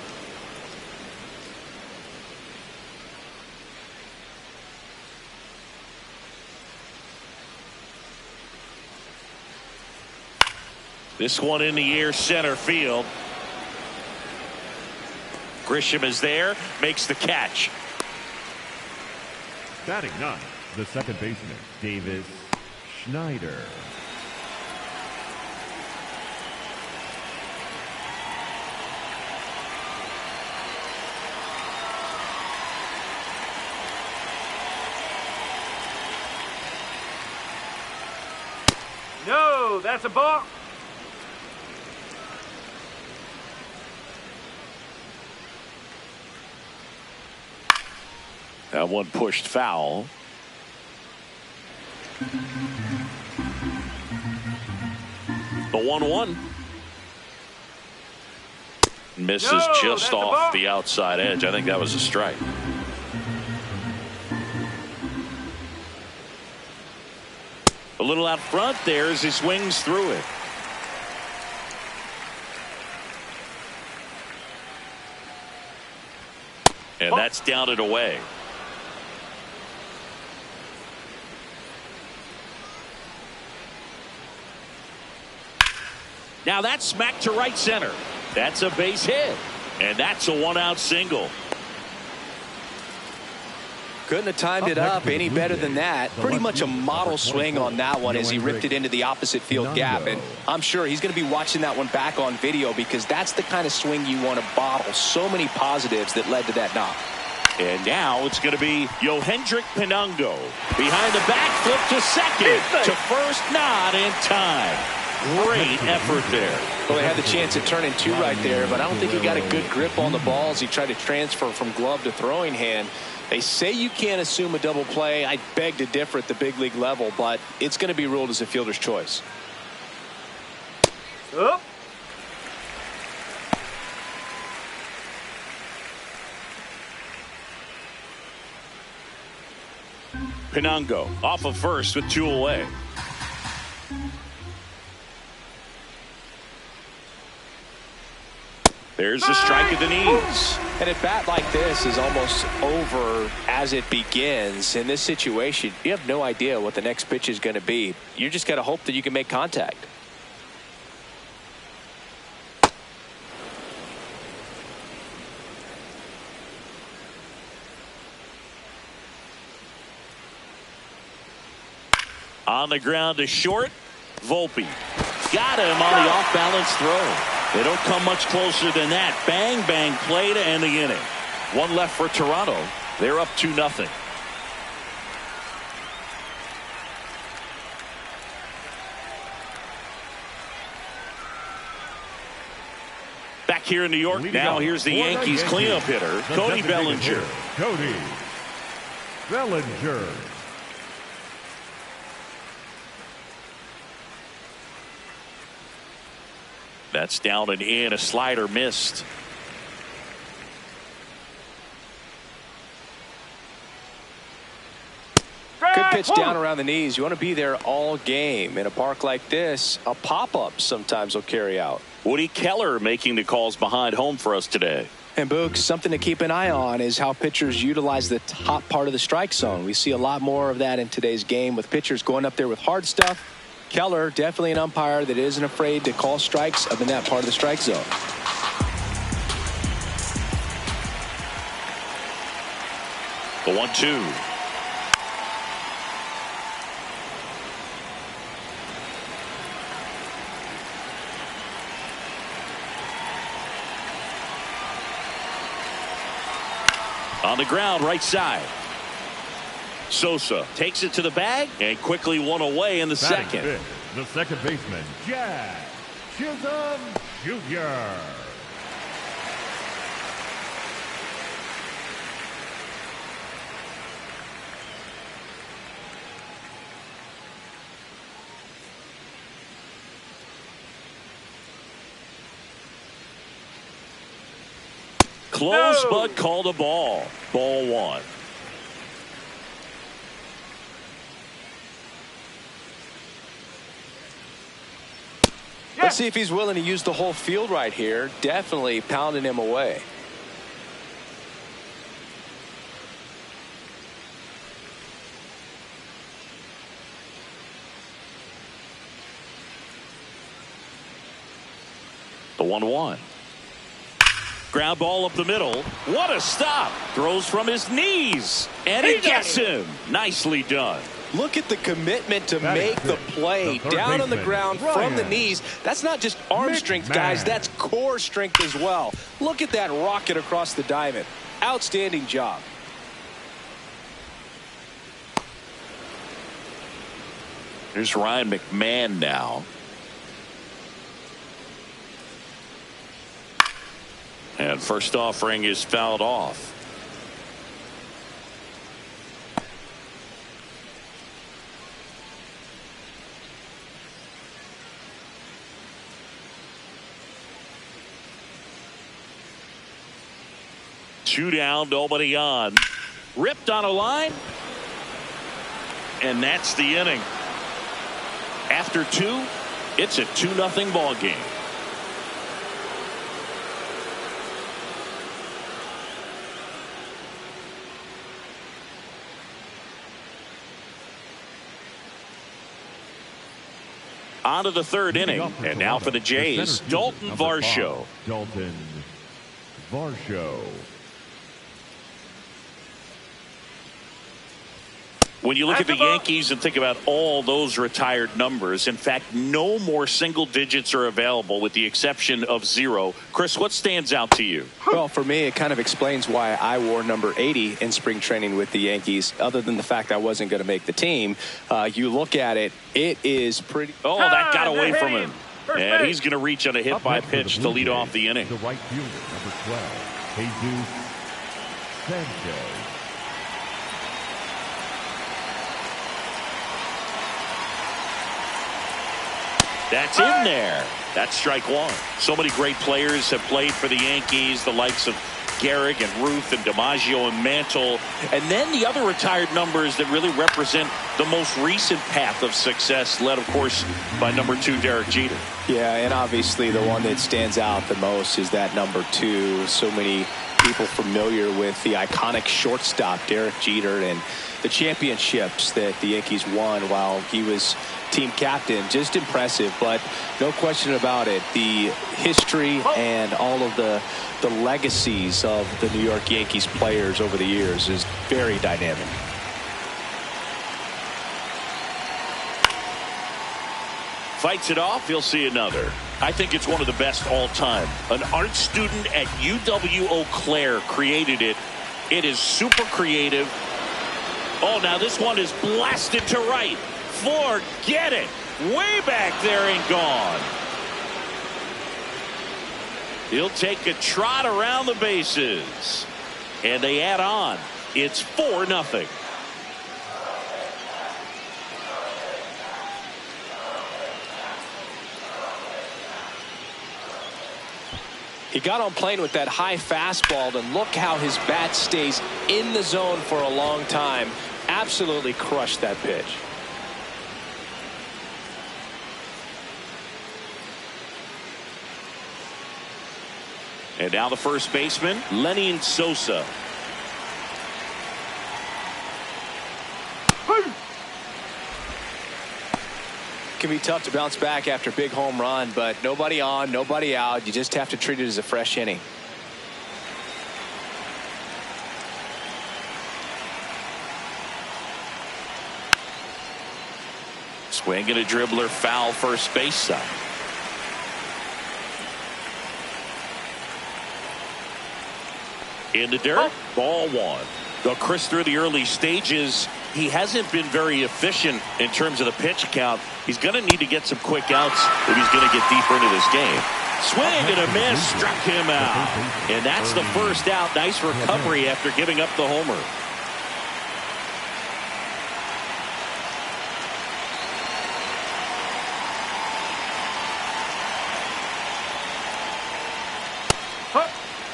This one in the air, center field. Grisham is there, makes the catch. Batting 9, the second baseman, Davis. Schneider. No, that's a ball. That one pushed foul. The 1-1. Misses just off the outside edge. I think that was a strike. A little out front there as he swings through it. And that's down and away. Now that's smacked to right center. That's a base hit. And that's a one-out single. Couldn't have timed it up any better than that. Pretty much a model swing on that one as he ripped it into the opposite field gap. And I'm sure he's going to be watching that one back on video because that's the kind of swing you want to bottle. So many positives that led to that knock. And now it's going to be Yohendrick Pinungo. Behind the back, flip to second. To first, not in time. Great effort there. Well, they had the chance at turning two right there, but I don't think he got a good grip on the ball as he tried to transfer from glove to throwing hand. They say you can't assume a double play. I beg to differ at the big league level, but it's going to be ruled as a fielder's choice. Oh. Pinungo off of first with two away. There's the strike at the knees. And a bat like this is almost over as it begins. In this situation, you have no idea what the next pitch is going to be. You just got to hope that you can make contact. On the ground to short. Volpe got him on the off-balance throw. They don't come much closer than that. Bang, bang play to end the inning. One left for Toronto. They're up 2-0. Back here in New York now, here's the Yankees cleanup hitter, Cody Bellinger. Cody Bellinger. That's down and in. A slider missed. Good pitch down around the knees. You want to be there all game. In a park like this, a pop-up sometimes will carry out. Woody Keller making the calls behind home for us today. And Boog, something to keep an eye on is how pitchers utilize the top part of the strike zone. We see a lot more of that in today's game with pitchers going up there with hard stuff. Keller, definitely an umpire that isn't afraid to call strikes up in that part of the strike zone. The 1-2. On the ground, right side. Sosa takes it to the bag and quickly one away in the second. Fifth, the second baseman, Jack Chisholm Jr. Close, but called a ball. Ball one. Let's see if he's willing to use the whole field right here. Definitely pounding him away. The 1-1. Ground ball up the middle. What a stop. Throws from his knees. And he gets him. Nicely done. Look at the commitment to make the play down on the ground from the knees. That's not just arm strength, guys. That's core strength as well. Look at that rocket across the diamond. Outstanding job. Here's Ryan McMahon now. And first offering is fouled off. Two down, nobody on. Ripped on a line. And that's the inning. After two, it's a 2-0 ball game. On to the third inning. And now for the Jays, Dalton Varsho. Dalton Varsho. When you look at the Yankees and think about all those retired numbers, in fact, no more single digits are available with the exception of 0. Chris, what stands out to you? Well, for me, it kind of explains why I wore number 80 in spring training with the Yankees. Other than the fact I wasn't going to make the team, you look at it, it is pretty. Oh, that got away from him. And he's going to reach on a hit by pitch to lead off the inning. The right fielder, number 12, Jesus Sanchez. That's in there. That's strike one. So many great players have played for the Yankees, the likes of Gehrig and Ruth and DiMaggio and Mantle. And then the other retired numbers that really represent the most recent path of success, led, of course, by number 2, Derek Jeter. Yeah, and obviously the one that stands out the most is that number 2. So many people familiar with the iconic shortstop, Derek Jeter, and the championships that the Yankees won while he was team captain. Just impressive, but no question about it. The history and all of the legacies of the New York Yankees players over the years is very dynamic. Fights it off, he'll see another. I think it's one of the best all time. An art student at UW Eau Claire created it. It is super creative. Oh, now this one is blasted to right. Forget it. Way back there and gone. He'll take a trot around the bases. And they add on. It's 4-0. He got on plane with that high fastball, and look how his bat stays in the zone for a long time. Absolutely crushed that pitch. And now the first baseman, Lenny Sosa. Can be tough to bounce back after a big home run, but nobody on, nobody out. You just have to treat it as a fresh inning. Swing and a dribbler, foul first base side. In the dirt, ball one. Though Chris, through the early stages, he hasn't been very efficient in terms of the pitch count. He's going to need to get some quick outs if he's going to get deeper into this game. Swing and a miss, struck him out. And that's the first out. Nice recovery after giving up the homer.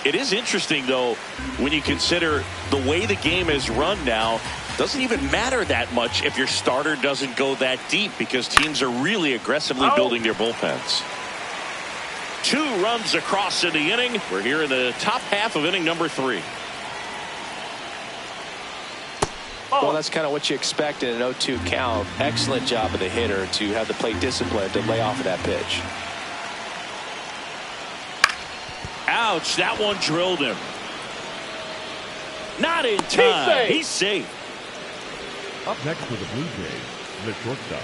It is interesting, though, when you consider the way the game is run now. Doesn't even matter that much if your starter doesn't go that deep, because teams are really aggressively building their bullpens. 2 runs across in the inning. We're here in the top half of inning number 3. Well, that's kind of what you expect in an 0-2 count. Excellent job of the hitter to have the plate discipline to lay off of that pitch. Ouch, that one drilled him. Not in time. He's safe. Up next for the Blue Jays, the shortstop.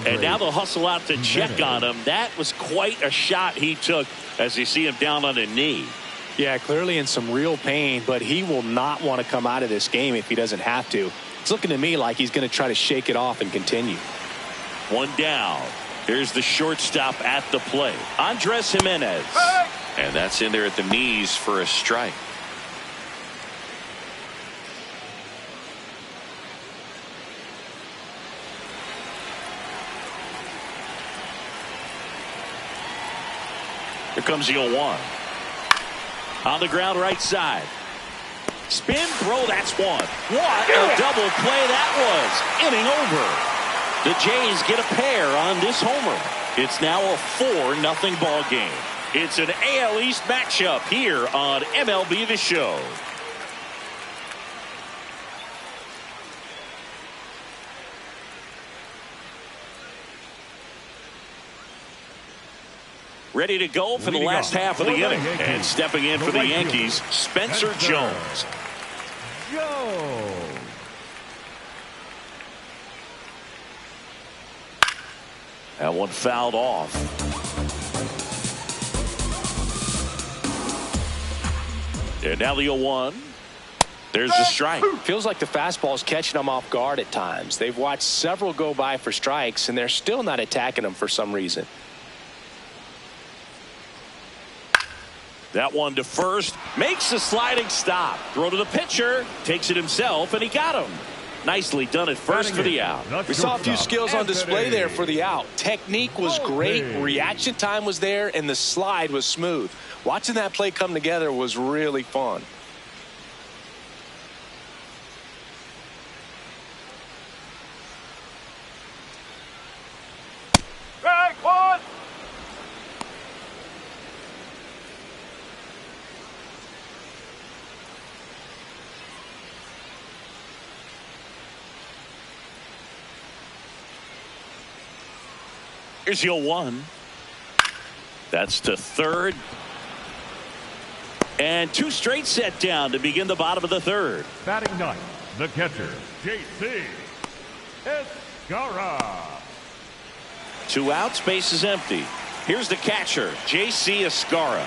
And now they'll hustle out to check on him. That was quite a shot he took as you see him down on a knee. Yeah, clearly in some real pain, but he will not want to come out of this game if he doesn't have to. It's looking to me like he's going to try to shake it off and continue. One down. Here's the shortstop at the plate, Andres Jimenez. And that's in there at the knees for a strike. Here comes the 0-1. On the ground right side. Spin throw, that's one. What a double play that was. Inning over. The Jays get a pair on this homer. It's now a 4-0 ball game. It's an AL East matchup here on MLB The Show. Ready to go for the last half of the inning. And stepping in for the Yankees, Spencer Jones. That one fouled off. And now the 0-1. There's the strike. Feels like the fastball's catching them off guard at times. They've watched several go by for strikes, and they're still not attacking them for some reason. That one to first, makes the sliding stop. Throw to the pitcher, takes it himself, and he got him. Nicely done at first for the out. We saw a few skills on display there for the out. Technique was great, reaction time was there, and the slide was smooth. Watching that play come together was really fun. Here's the 0-1. That's to third. And two straight set down to begin the bottom of the third. Batting ninth, the catcher, J.C. Escarra. 2 outs, base is empty. Here's the catcher, J.C. Escarra.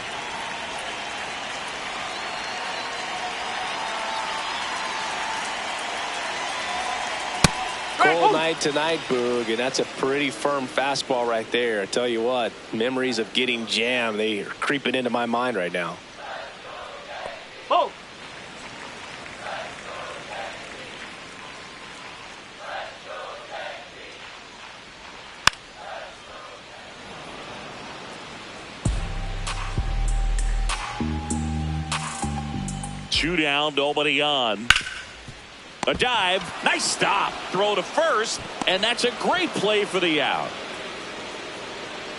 Cold night tonight, Boog, and that's a pretty firm fastball right there. I tell you what, memories of getting jammed, they are creeping into my mind right now. Oh. Two down, nobody on. A dive, nice stop, throw to first, and that's a great play for the out.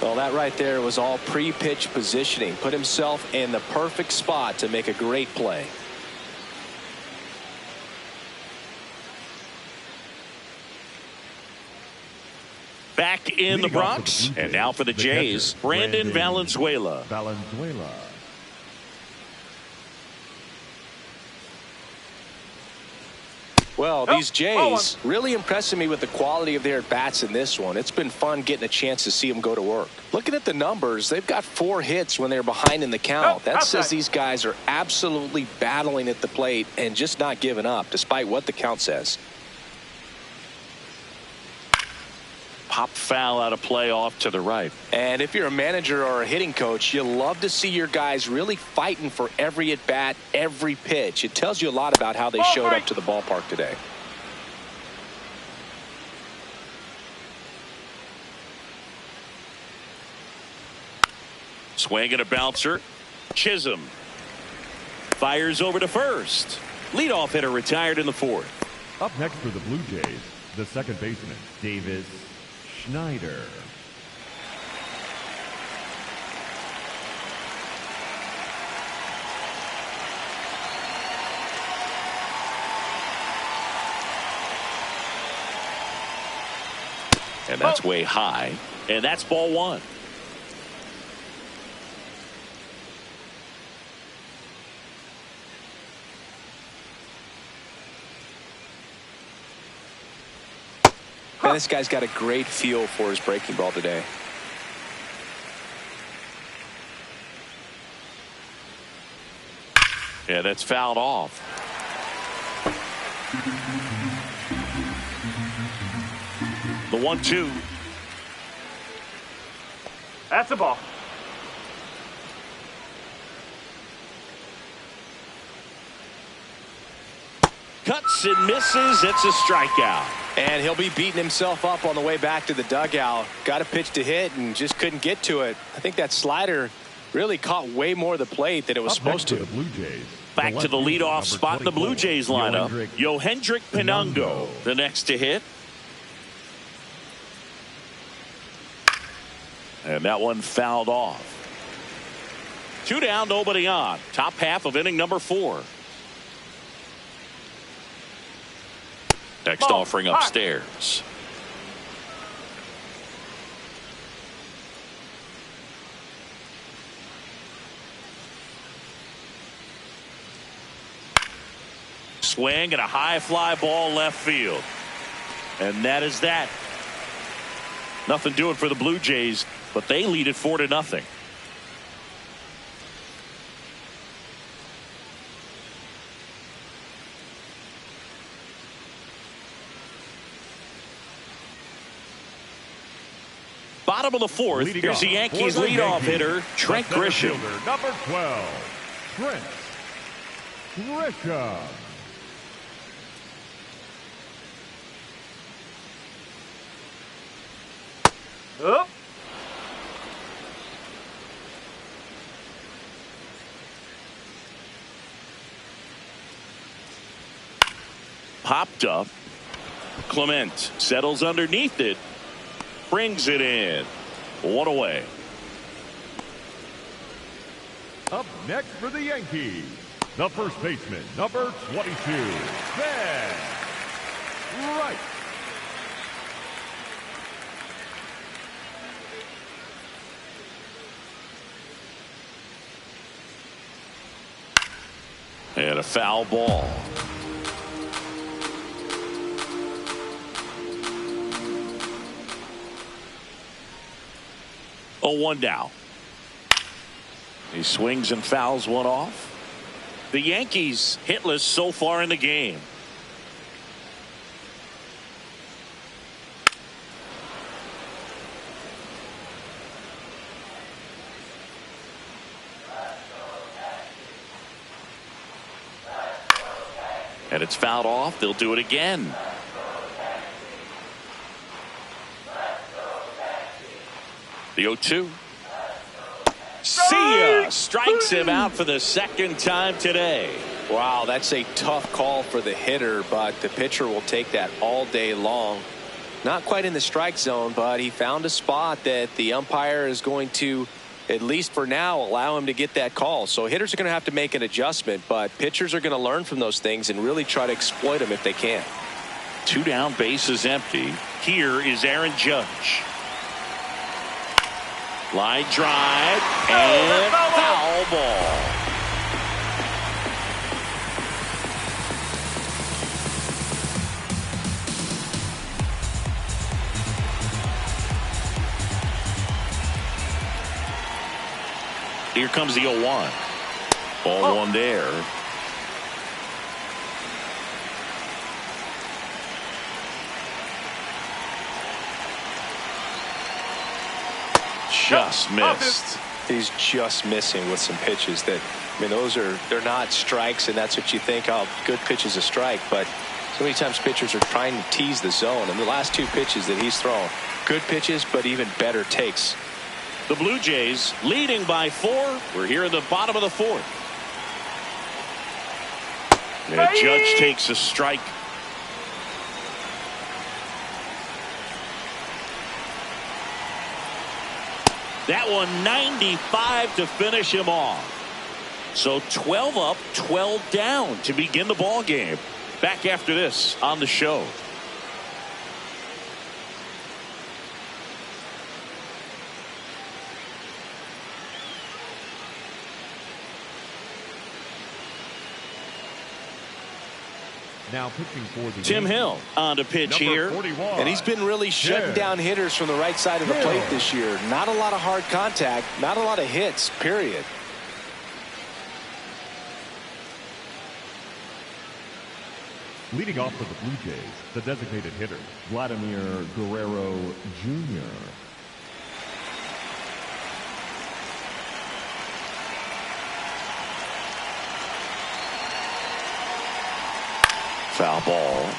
Well, that right there was all pre-pitch positioning. Put himself in the perfect spot to make a great play. Back in the Bronx, and now for the Jays, Brandon Valenzuela. Well, these Jays really impressing me with the quality of their at-bats in this one. It's been fun getting a chance to see them go to work. Looking at the numbers, they've got 4 hits when they're behind in the count. That says these guys are absolutely battling at the plate and just not giving up, despite what the count says. Pop foul out of play off to the right. And if you're a manager or a hitting coach, you love to see your guys really fighting for every at-bat, every pitch. It tells you a lot about how they showed up to the ballpark today. Swing and a bouncer. Chisholm fires over to first. Leadoff hitter retired in the 4th. Up next for the Blue Jays, the second baseman, Davis Schneider. And that's way high. And that's ball 1. Man, this guy's got a great feel for his breaking ball today. Yeah, that's fouled off. The 1-2. That's a ball. Cuts and misses. It's a strikeout. And he'll be beating himself up on the way back to the dugout. Got a pitch to hit and just couldn't get to it. I think that slider really caught way more of the plate than it was supposed to. Back to the leadoff spot in the Blue Jays lineup. Yohendrick Pinungo, the next to hit. And that one fouled off. 2 down, nobody on. Top half of inning number 4. Next offering upstairs. Swing and a high fly ball left field. And that is that. Nothing doing for the Blue Jays, but they lead it 4-0. Bottom of the 4th. Here's the Yankees leadoff hitter, Trent Grisham. Number 12, Trent Grisham. Up. Popped up. Clement settles underneath it. Brings it in. 1 away. Up next for the Yankees, the first baseman, number 22, Ben Wright. And a foul ball. Oh, 1 down. He swings and fouls one off. The Yankees hitless so far in the game. And it's fouled off. They'll do it again. The 0-2. See ya. Strikes him out for the second time today. Wow, that's a tough call for the hitter, but the pitcher will take that all day long. Not quite in the strike zone, but he found a spot that the umpire is going to, at least for now, allow him to get that call. So hitters are going to have to make an adjustment, but pitchers are going to learn from those things and really try to exploit them if they can. 2 down, bases empty. Here is Aaron Judge. Line drive and foul ball. Here comes the 0-1. Ball 1 there. Just missed. He's just missing with some pitches that, I mean, they're not strikes, and that's what you think, oh, good pitch is a strike, but so many times pitchers are trying to tease the zone, and the last 2 pitches that he's thrown, good pitches, but even better takes. The Blue Jays leading by 4. We're here in the bottom of the 4th. And Judge takes a strike. That one 95 to finish him off. So 12 up, 12 down to begin the ball game. Back after this on the show. Now pitching for the Tim Yankees, Hill on to pitch number here. 41. And he's been really shutting down hitters from the right side of the plate this year. Not a lot of hard contact, not a lot of hits, period. Leading off for the Blue Jays, the designated hitter, Vladimir Guerrero Jr. Foul ball.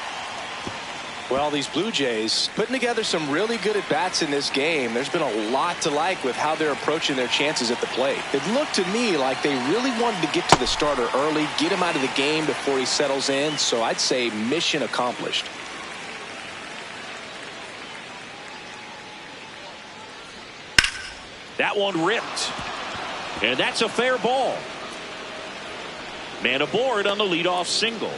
Well, these Blue Jays putting together some really good at-bats in this game. There's been a lot to like with how they're approaching their chances at the plate. It looked to me like they really wanted to get to the starter early, get him out of the game before he settles in. So I'd say mission accomplished. That one ripped. And that's a fair ball. Man aboard on the leadoff single.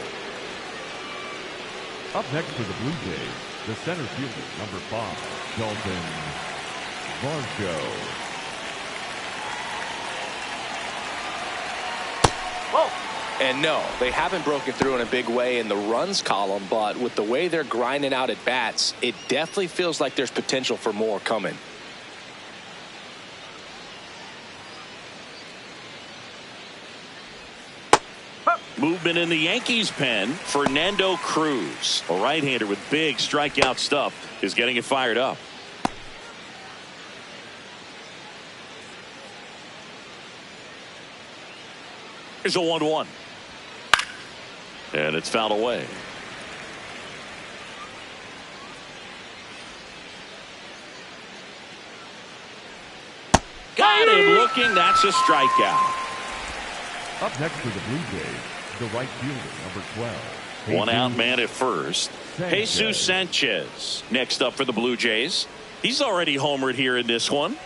Up next for the Blue Jays, the center fielder, number 5, Dalton Varsho. Whoa. And no, they haven't broken through in a big way in the runs column, but with the way they're grinding out at bats, it definitely feels like there's potential for more coming. Movement in the Yankees pen. Fernando Cruz, a right-hander with big strikeout stuff, is getting it fired up. Here's a 1-1. And it's fouled away. Got him looking. That's a strikeout. Up next for the Blue Jays, the right fielder, number 12. One out man at first. Jesus Sanchez next up for the Blue Jays. He's already homered here in this one.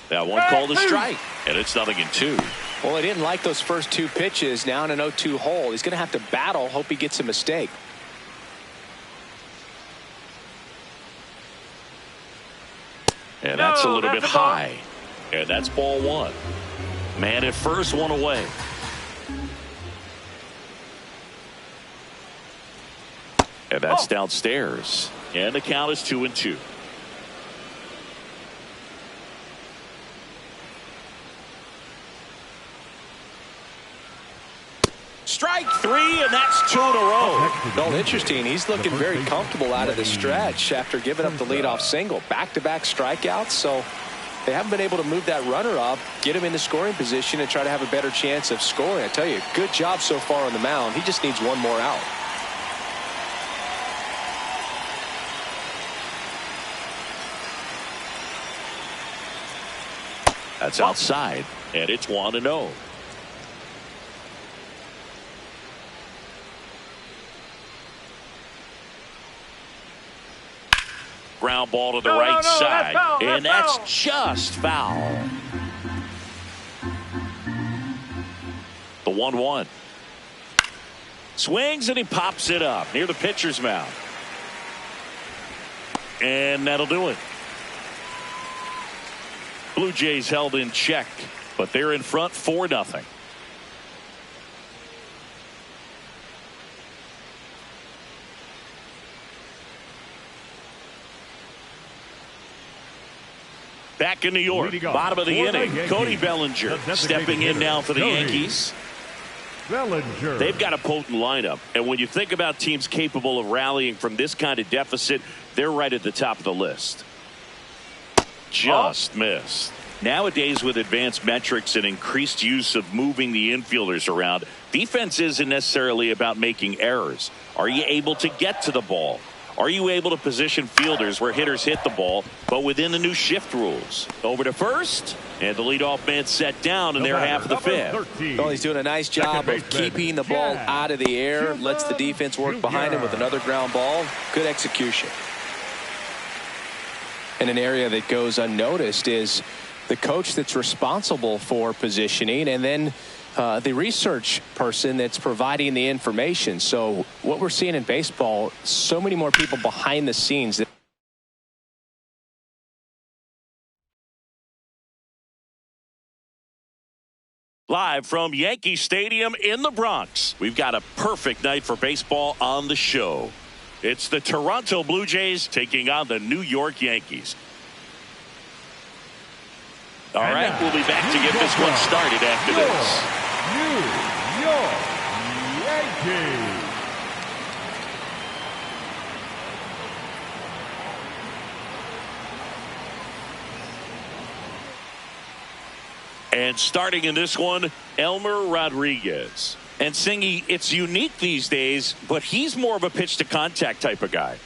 That one called a strike, and it's 0-2. Well, he didn't like those first 2 pitches. Now in an 0-2 hole. He's going to have to battle. Hope he gets a mistake. And that's a little bit high. And that's ball 1. Man at first, 1 away. And that's downstairs. And the count is 2-2. Strike 3, and that's 2 in a row. Well, interesting. He's looking very comfortable out of the stretch after giving up the leadoff single. Back-to-back strikeouts, so they haven't been able to move that runner up, get him in the scoring position, and try to have a better chance of scoring. I tell you, good job so far on the mound. He just needs one more out. That's outside, and it's 1-0. Ground ball to the right side, and that's just foul. The 1-1. Swings, and he pops it up near the pitcher's mound. And that'll do it. Blue Jays held in check, but they're in front 4-0. Back in New York, bottom of the inning, Cody Bellinger stepping in now for the Yankees. They've got a potent lineup, and when you think about teams capable of rallying from this kind of deficit, they're right at the top of the list. Just missed. Nowadays, with advanced metrics and increased use of moving the infielders around, defense isn't necessarily about making errors. Are you able to get to the ball? Are you able to position fielders where hitters hit the ball, but within the new shift rules? Over to first, and the leadoff man set down in their half of the fifth. Well, he's doing a nice job of keeping the ball out of the air, lets the defense work behind him with another ground ball. Good execution. And an area that goes unnoticed is the coach that's responsible for positioning, and then the research person that's providing the information. So what we're seeing in baseball, so many more people behind the scenes. Live from Yankee Stadium in the Bronx, we've got a perfect night for baseball on the show. It's the Toronto Blue Jays taking on the New York Yankees. All right, we'll be back to get this one started after this. New York Yankees. And starting in this one, Elmer Rodriguez. And Singy, it's unique these days, but he's more of a pitch-to-contact type of guy.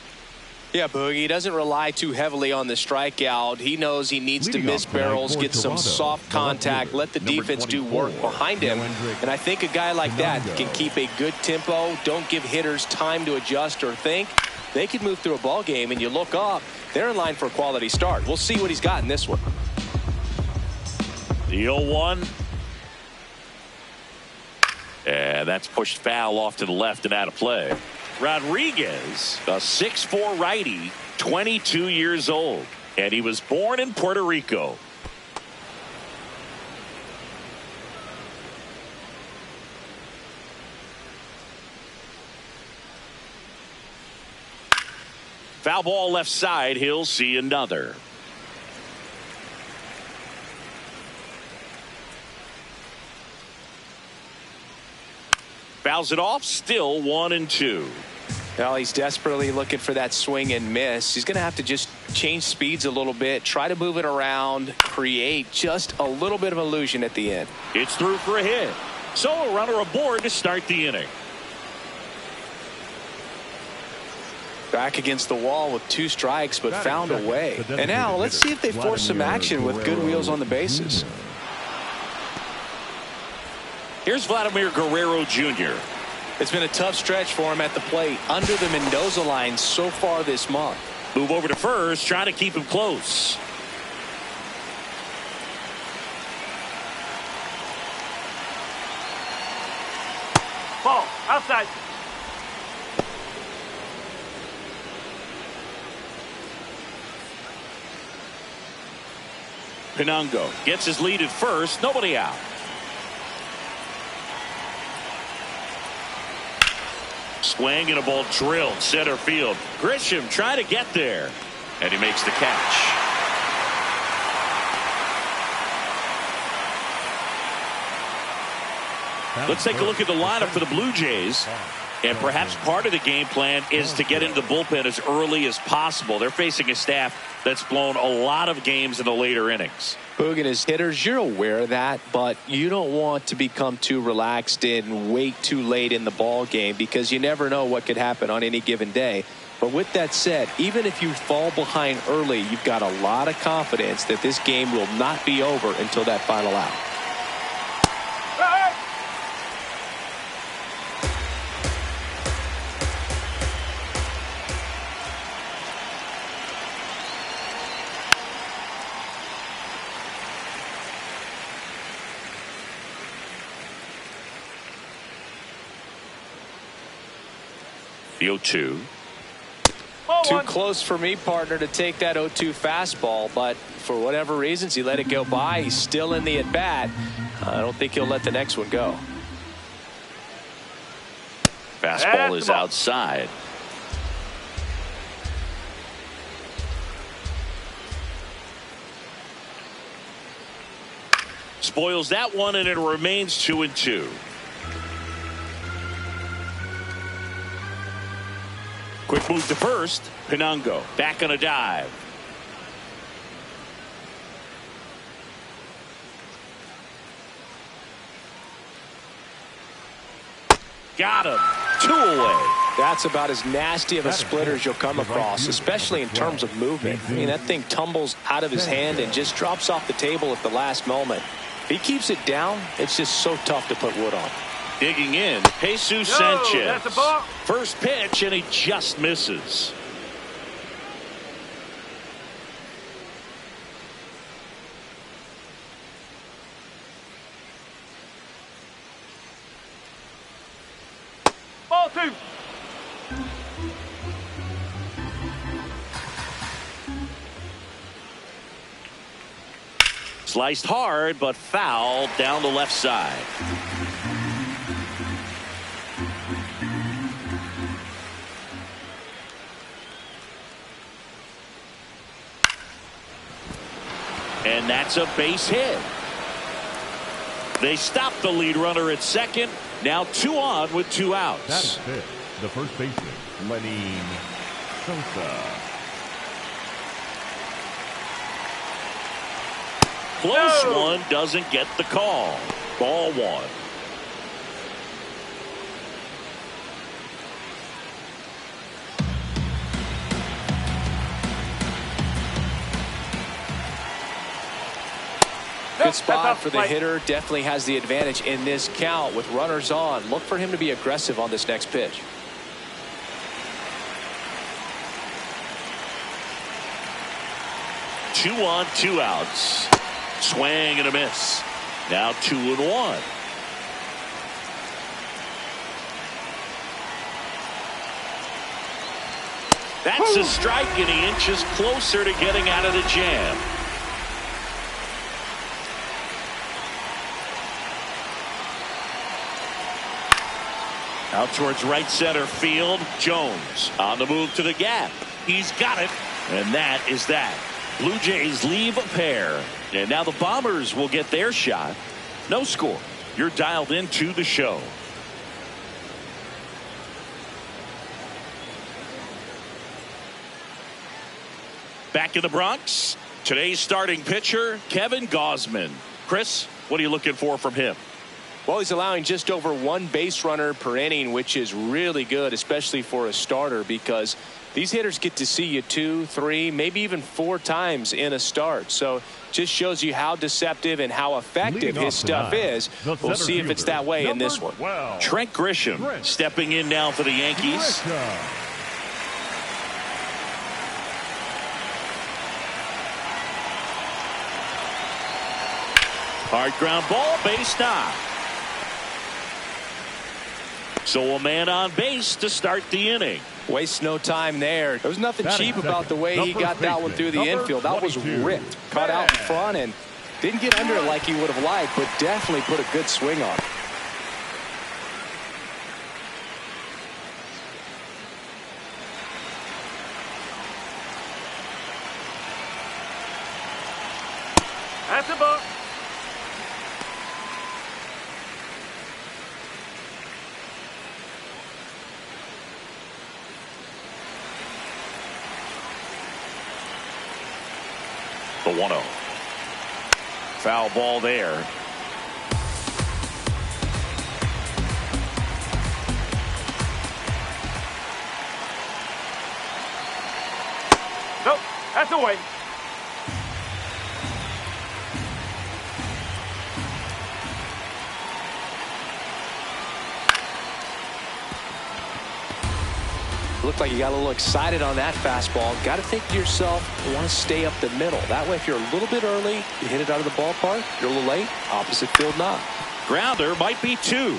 Yeah, Boogie, he doesn't rely too heavily on the strikeout. He knows he needs to miss barrels, get some soft contact, let the defense do work behind him. And I think a guy like that can keep a good tempo, don't give hitters time to adjust or think. They could move through a ball game, and you look up, they're in line for a quality start. We'll see what he's got in this one. The 0-1. And that's pushed foul off to the left and out of play. Rodriguez, a 6'4" righty, 22 years old. And he was born in Puerto Rico. Foul ball left side. He'll see another. Fouls it off, still 1-2. Well, he's desperately looking for that swing and miss. He's going to have to just change speeds a little bit, try to move it around, create just a little bit of illusion at the end. It's through for a hit. So a runner aboard to start the inning. Back against the wall with 2 strikes, but found a way. And now let's see if they force some action with good wheels on the bases. Here's Vladimir Guerrero Jr. It's been a tough stretch for him at the plate under the Mendoza line so far this month. Move over to first, trying to keep him close. Ball, outside. Pinango gets his lead at first, nobody out. Swing and a ball drilled center field. Grisham trying to get there, and he makes the catch. Let's take a look at the lineup for the Blue Jays. And perhaps part of the game plan is to get into the bullpen as early as possible. They're facing a staff that's blown a lot of games in the later innings. Boog, as hitters, you're aware of that, but you don't want to become too relaxed and wait too late in the ball game because you never know what could happen on any given day. But with that said, even if you fall behind early, you've got a lot of confidence that this game will not be over until that final out. The 0-2. Too close for me, partner, to take that 0-2 fastball, but for whatever reasons he let it go by. He's still in the at bat. I don't think he'll let the next one go. Fastball is outside. Spoils that one, and it remains 2-2. Quick move to first. Pinango back on a dive. Got him. 2 away. That's about as nasty of a splitter as you'll come across, especially in terms of movement. I mean, that thing tumbles out of his hand and just drops off the table at the last moment. If he keeps it down, it's just so tough to put wood on. Digging in, Jesus Sanchez. That's a ball. First pitch, and he just misses. 2. Sliced hard, but foul down the left side. And that's a base hit. They stop the lead runner at second. Now 2 on with 2 outs. That's it. The first baseman, Lenny Sosa. Close one, doesn't get the call. Ball 1. Good spot for the hitter. Definitely has the advantage in this count with runners on. Look for him to be aggressive on this next pitch. Two on, 2 outs. Swing and a miss. Now 2-1. That's a strike, and he inches closer to getting out of the jam. Out towards right center field. Jones on the move to the gap. He's got it. And that is that. Blue Jays leave a pair. And now the Bombers will get their shot. No score. You're dialed into the show. Back in the Bronx. Today's starting pitcher, Kevin Gausman. Chris, what are you looking for from him? Well, he's allowing just over 1 base runner per inning, which is really good, especially for a starter, because these hitters get to see you 2, 3, maybe even 4 times in a start. So just shows you how deceptive and how effective his stuff is. We'll see if it's that way in this one. Trent Grisham stepping in now for the Yankees. Hard ground ball, base knock. So a man on base to start the inning. Waste no time there. There was nothing cheap about the way he got that one through the infield. That was ripped. Caught out in front and didn't get under it like he would have liked, but definitely put a good swing on it. That's a ball. The 1-0. Foul ball there. Nope, that's away. Looked like you got a little excited on that fastball. Got to think to yourself, you want to stay up the middle. That way, if you're a little bit early, you hit it out of the ballpark. You're a little late, opposite field knock. Grounder might be 2.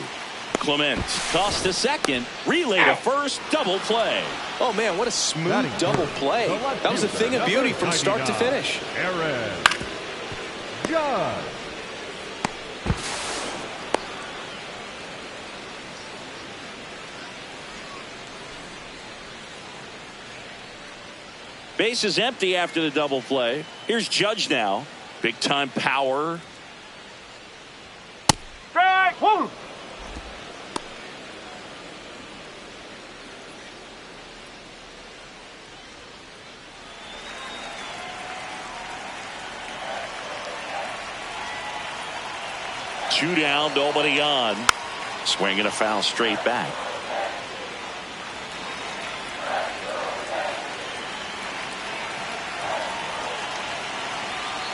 Clement tossed to second, relay to first, double play. Oh man, what a smooth double play. That was a thing of beauty from start to finish. Aaron Judge. Base is empty after the double play. Here's Judge now. Big time power. Strike. Woo. Two down, nobody on. Swinging a foul straight back.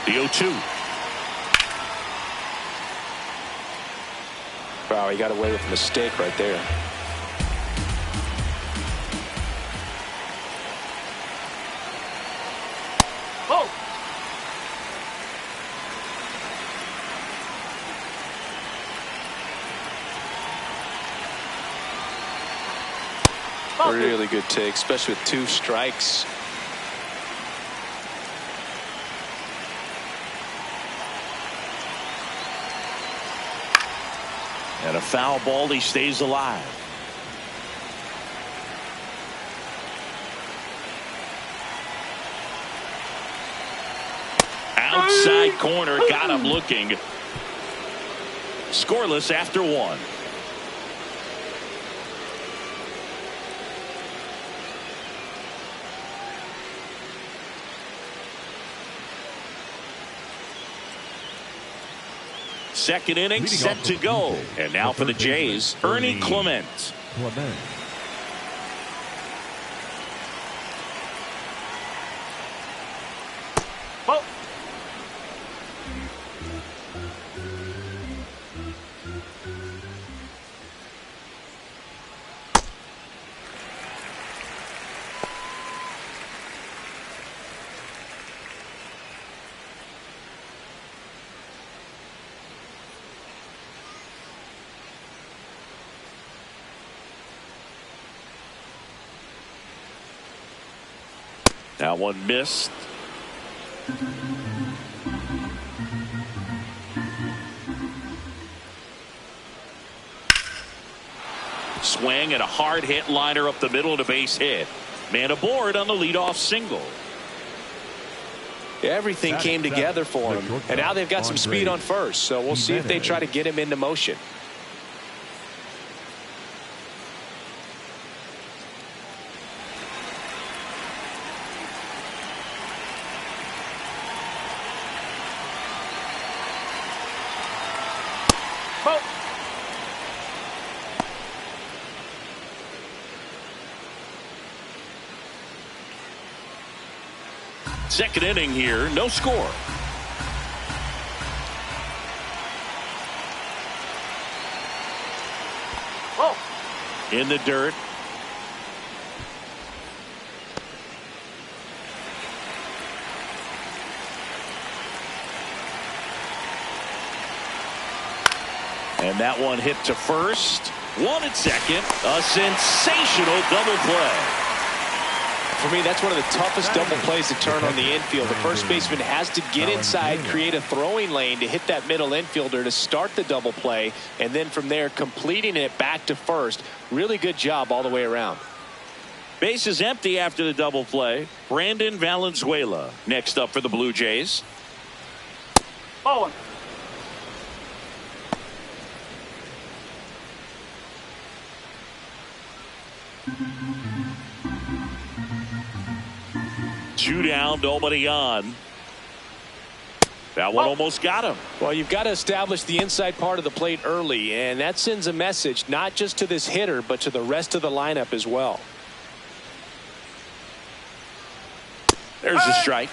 The 0-2. Wow, he got away with a mistake right there. Oh. Really good take, especially with 2 strikes. And a foul ball, he stays alive. Outside corner, got him looking. Scoreless after 1. Second inning set to go. And now for the Jays, Ernie Clement. Ball. That one missed. Swing and a hard hit liner up the middle and a base hit. Man aboard on the leadoff single. Everything came together for him, and now they've got some speed on first, so we'll see if they try to get him into motion. Second inning here, no score. Oh. In the dirt. And that one hit to first. One at second. A sensational double play. For me, that's one of the toughest double plays to turn on the infield. The first baseman has to get inside, create a throwing lane to hit that middle infielder to start the double play, and then from there completing it back to first. Really good job all the way around. Base is empty after the double play. Brandon Valenzuela next up for the Blue Jays. Ball 1. Two down, nobody on. That one almost got him. Well, you've got to establish the inside part of the plate early, and that sends a message not just to this hitter, but to the rest of the lineup as well. There's a strike.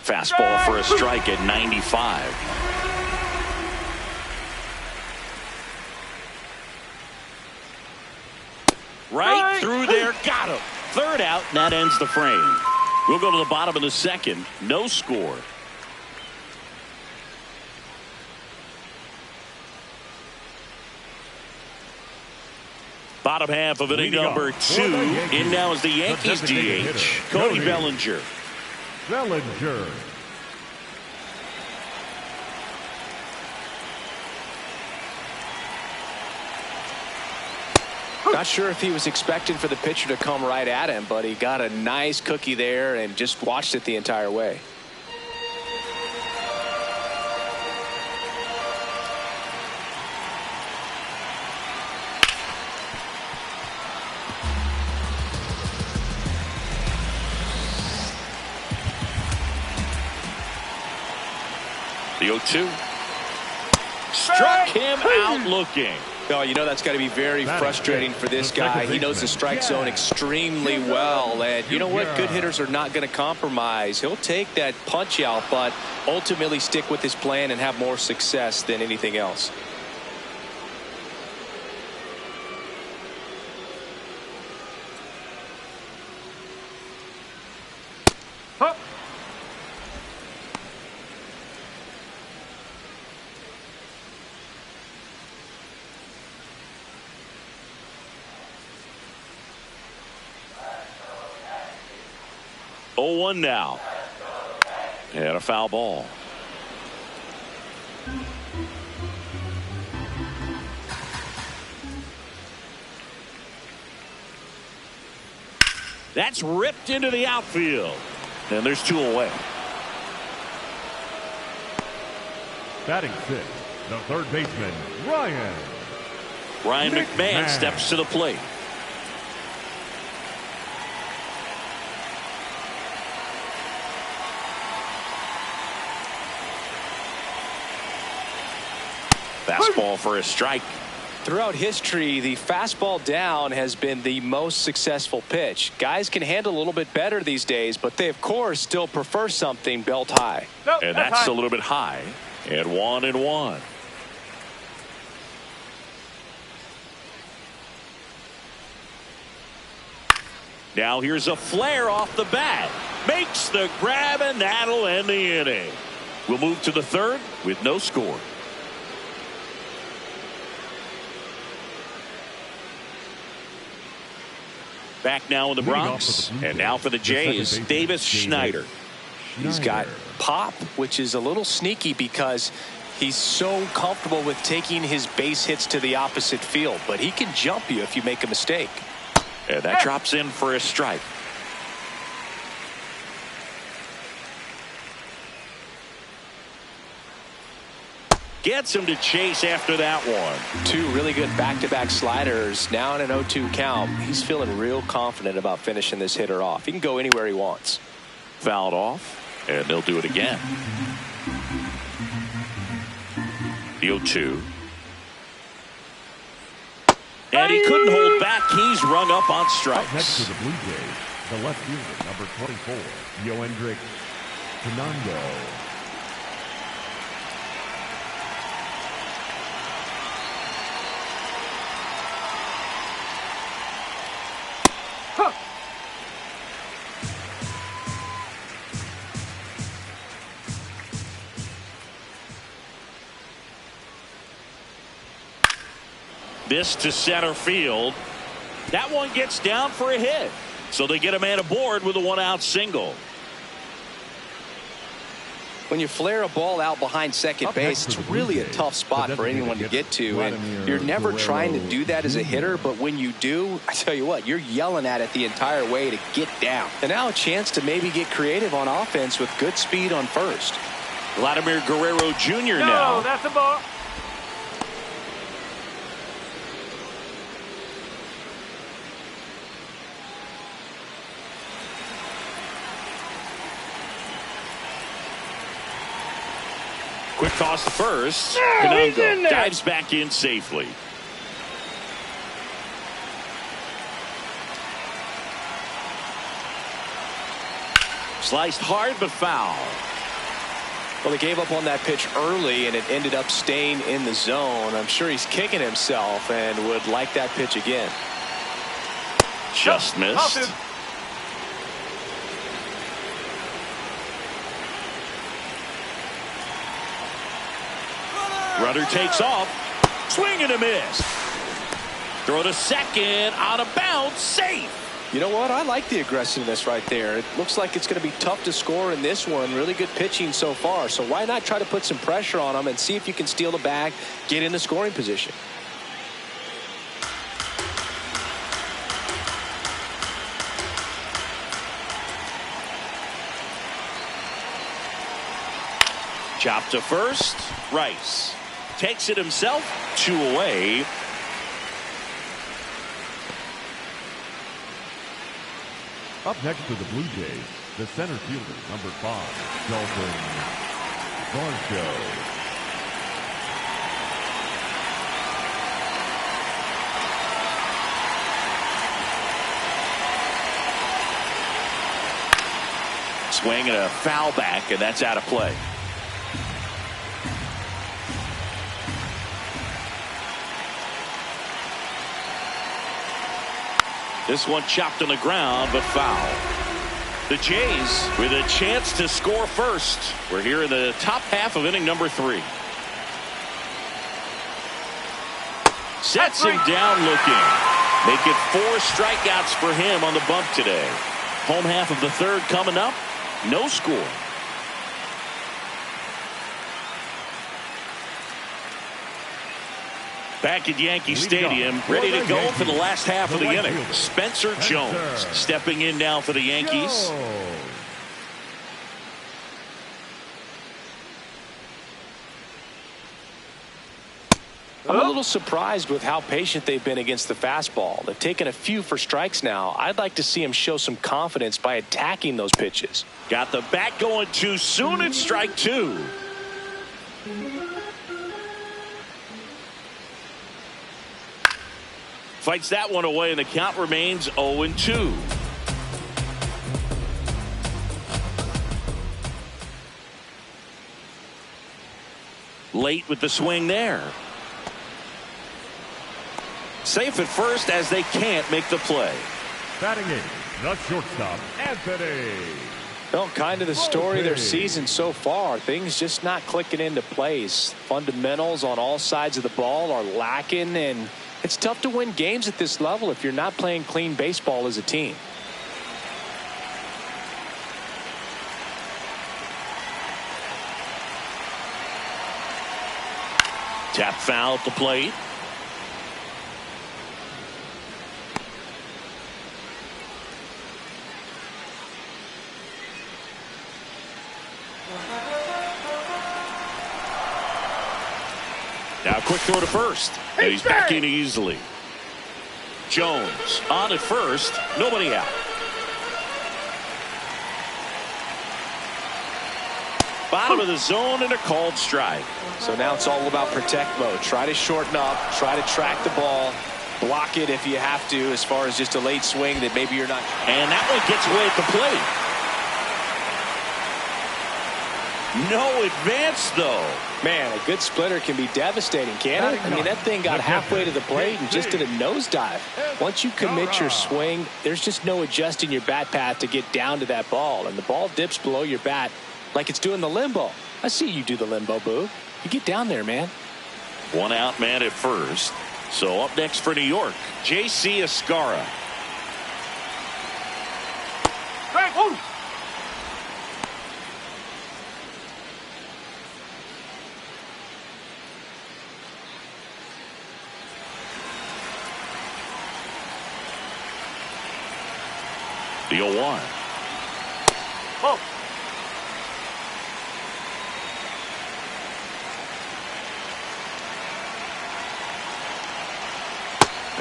Fastball for a strike at 95. Right through there, got him. Third out, and that ends the frame. We'll go to the bottom of the second. No score. Bottom half of inning number 2. In now is the Yankees DH, Cody Bellinger. Bellinger. Not sure if he was expecting for the pitcher to come right at him, but he got a nice cookie there and just watched it the entire way. The 0-2. Struck him out looking. Oh, you know that's got to be very frustrating for this guy. He knows the strike zone extremely well, and you know what? Good hitters are not going to compromise. He'll take that punch out, but ultimately stick with his plan and have more success than anything else. 0-1 now. And a foul ball. That's ripped into the outfield. And there's 2 away. Batting 6, the third baseman, Ryan McMahon steps to the plate. Fastball for a strike. Throughout history, the fastball down has been the most successful pitch. Guys can handle a little bit better these days, but they, of course, still prefer something belt high. Nope, And that's high. a little bit high. And 1-1. Now here's a flare off the bat. Makes the grab, and that'll end the inning. We'll move to the third with no score. Back now in the Bronx, and now for the Jays, Davis Schneider. He's got pop, which is a little sneaky because he's so comfortable with taking his base hits to the opposite field, but he can jump you if you make a mistake. And that drops in for a strike. Gets him to chase after that one. 2 really good back-to-back sliders. Now in an 0-2 count. He's feeling real confident about finishing this hitter off. He can go anywhere he wants. Fouled off, and they'll do it again. The 0-2. And he couldn't hold back. He's rung up on strikes. Up next to the Blue Jays, the left fielder, number 24, Yoendrick Fernando. This to center field. That one gets down for a hit. So they get a man aboard with a 1-out single. When you flare a ball out behind second base, it's really a tough spot for anyone to get to. And you're never trying to do that as a hitter, but when you do, I tell you what, you're yelling at it the entire way to get down. And now a chance to maybe get creative on offense with good speed on first. Vladimir Guerrero Jr. No, now. that's a ball. Quick toss to first. No, he's in there. Dives back in safely. Sliced hard but foul. Well, he gave up on that pitch early, and it ended up staying in the zone. I'm sure he's kicking himself and would like that pitch again. Just missed. Runner takes off. Swing and a miss. Throw to second. On a bounce. Safe. You know what? I like the aggressiveness right there. It looks like it's going to be tough to score in this one. Really good pitching so far. So why not try to put some pressure on him and see if you can steal the bag, get in the scoring position. Chop to first. Rice takes it himself. 2 away. Up next to the Blue Jays, the center fielder, number 5, Dalton Varsho. Swing and a foul back, and that's out of play. This one chopped on the ground, but foul. The Jays with a chance to score first. We're here in the top half of inning number 3. Sets him down looking. Make it 4 strikeouts for him on the bump today. Home half of the third coming up. No score. Back at Yankee Stadium, ready to go for the last half of the inning. Spencer Jones stepping in now for the Yankees. I'm a little surprised with how patient they've been against the fastball. They've taken a few for strikes now. I'd like to see him show some confidence by attacking those pitches. Got the bat going too soon. It's strike two. Fights that one away, and the count remains 0-2. Late with the swing there. Safe at first as they can't make the play. Batting in, the shortstop, Anthony. Well, kind of the story of their season so far. Things just not clicking into place. Fundamentals on all sides of the ball are lacking, and it's tough to win games at this level if you're not playing clean baseball as a team. Tap foul at the plate. Now quick throw to first. And he's back in easily. Jones on at first. Nobody out. Bottom of the zone and a called strike. So now it's all about protect mode. Try to shorten up. Try to track the ball. Block it if you have to, as far as just a late swing that maybe you're not. And that one gets away at the plate. No advance, though. Man, a good splitter can be devastating, can't it? I mean, that thing got halfway to the plate and just did a nosedive. Once you commit your swing, there's just no adjusting your bat path to get down to that ball. And the ball dips below your bat like it's doing the limbo. I see you do the limbo, Boo. You get down there, man. One out man at first. So up next for New York, J.C. Escarra. Hey, The 0-1. Whoa.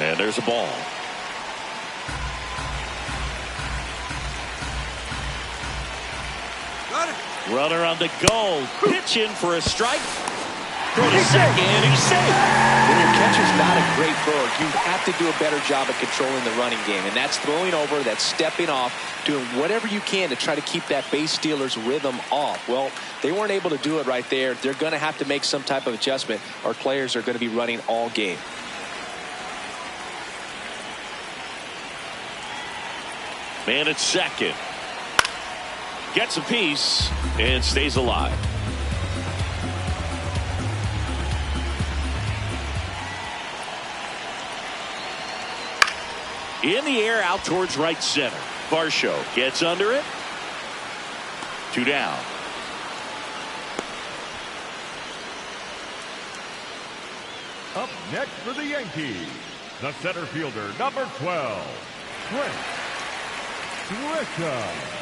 And there's a ball. Got it. Runner on the go. Pitch in for a strike. Throw to second. He's safe. When your catcher's not a great thrower, you have to do a better job of controlling the running game. And that's throwing over, that's stepping off, doing whatever you can to try to keep that base stealer's rhythm off. Well, they weren't able to do it right there. They're going to have to make some type of adjustment. Our players are going to be running all game. Man at second. Gets a piece and stays alive. In the air out towards right center. Varsho gets under it. 2 down. Up next for the Yankees, the center fielder, number 12, Trent Grisham.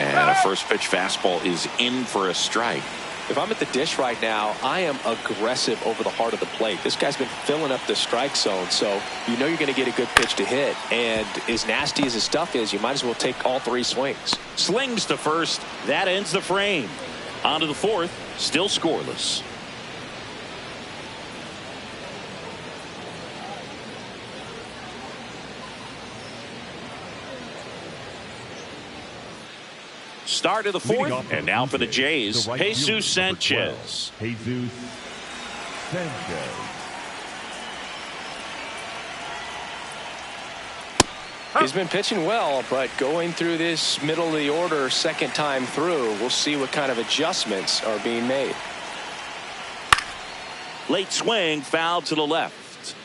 And a first pitch fastball is in for a strike. If I'm at the dish right now, I am aggressive over the heart of the plate. This guy's been filling up the strike zone, so you know you're going to get a good pitch to hit. And as nasty as his stuff is, you might as well take all 3 swings. Slings to first. That ends the frame. On to the fourth. Still scoreless. Start of the fourth, and now for the Jays, Jesus Sanchez. Jesus Sanchez. He's been pitching well, but going through this middle of the order second time through, we'll see what kind of adjustments are being made. Late swing, foul to the left.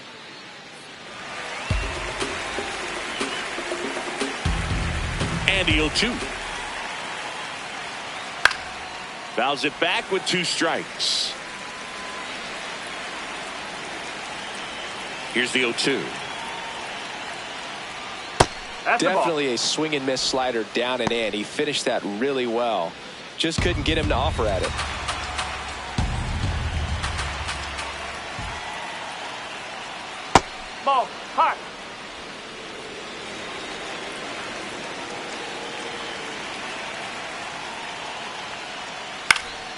And he'll shoot. Fouls it back with 2 strikes. Here's the 0-2. Definitely a swing and miss slider down and in. He finished that really well. Just couldn't get him to offer at it. Ball, hot.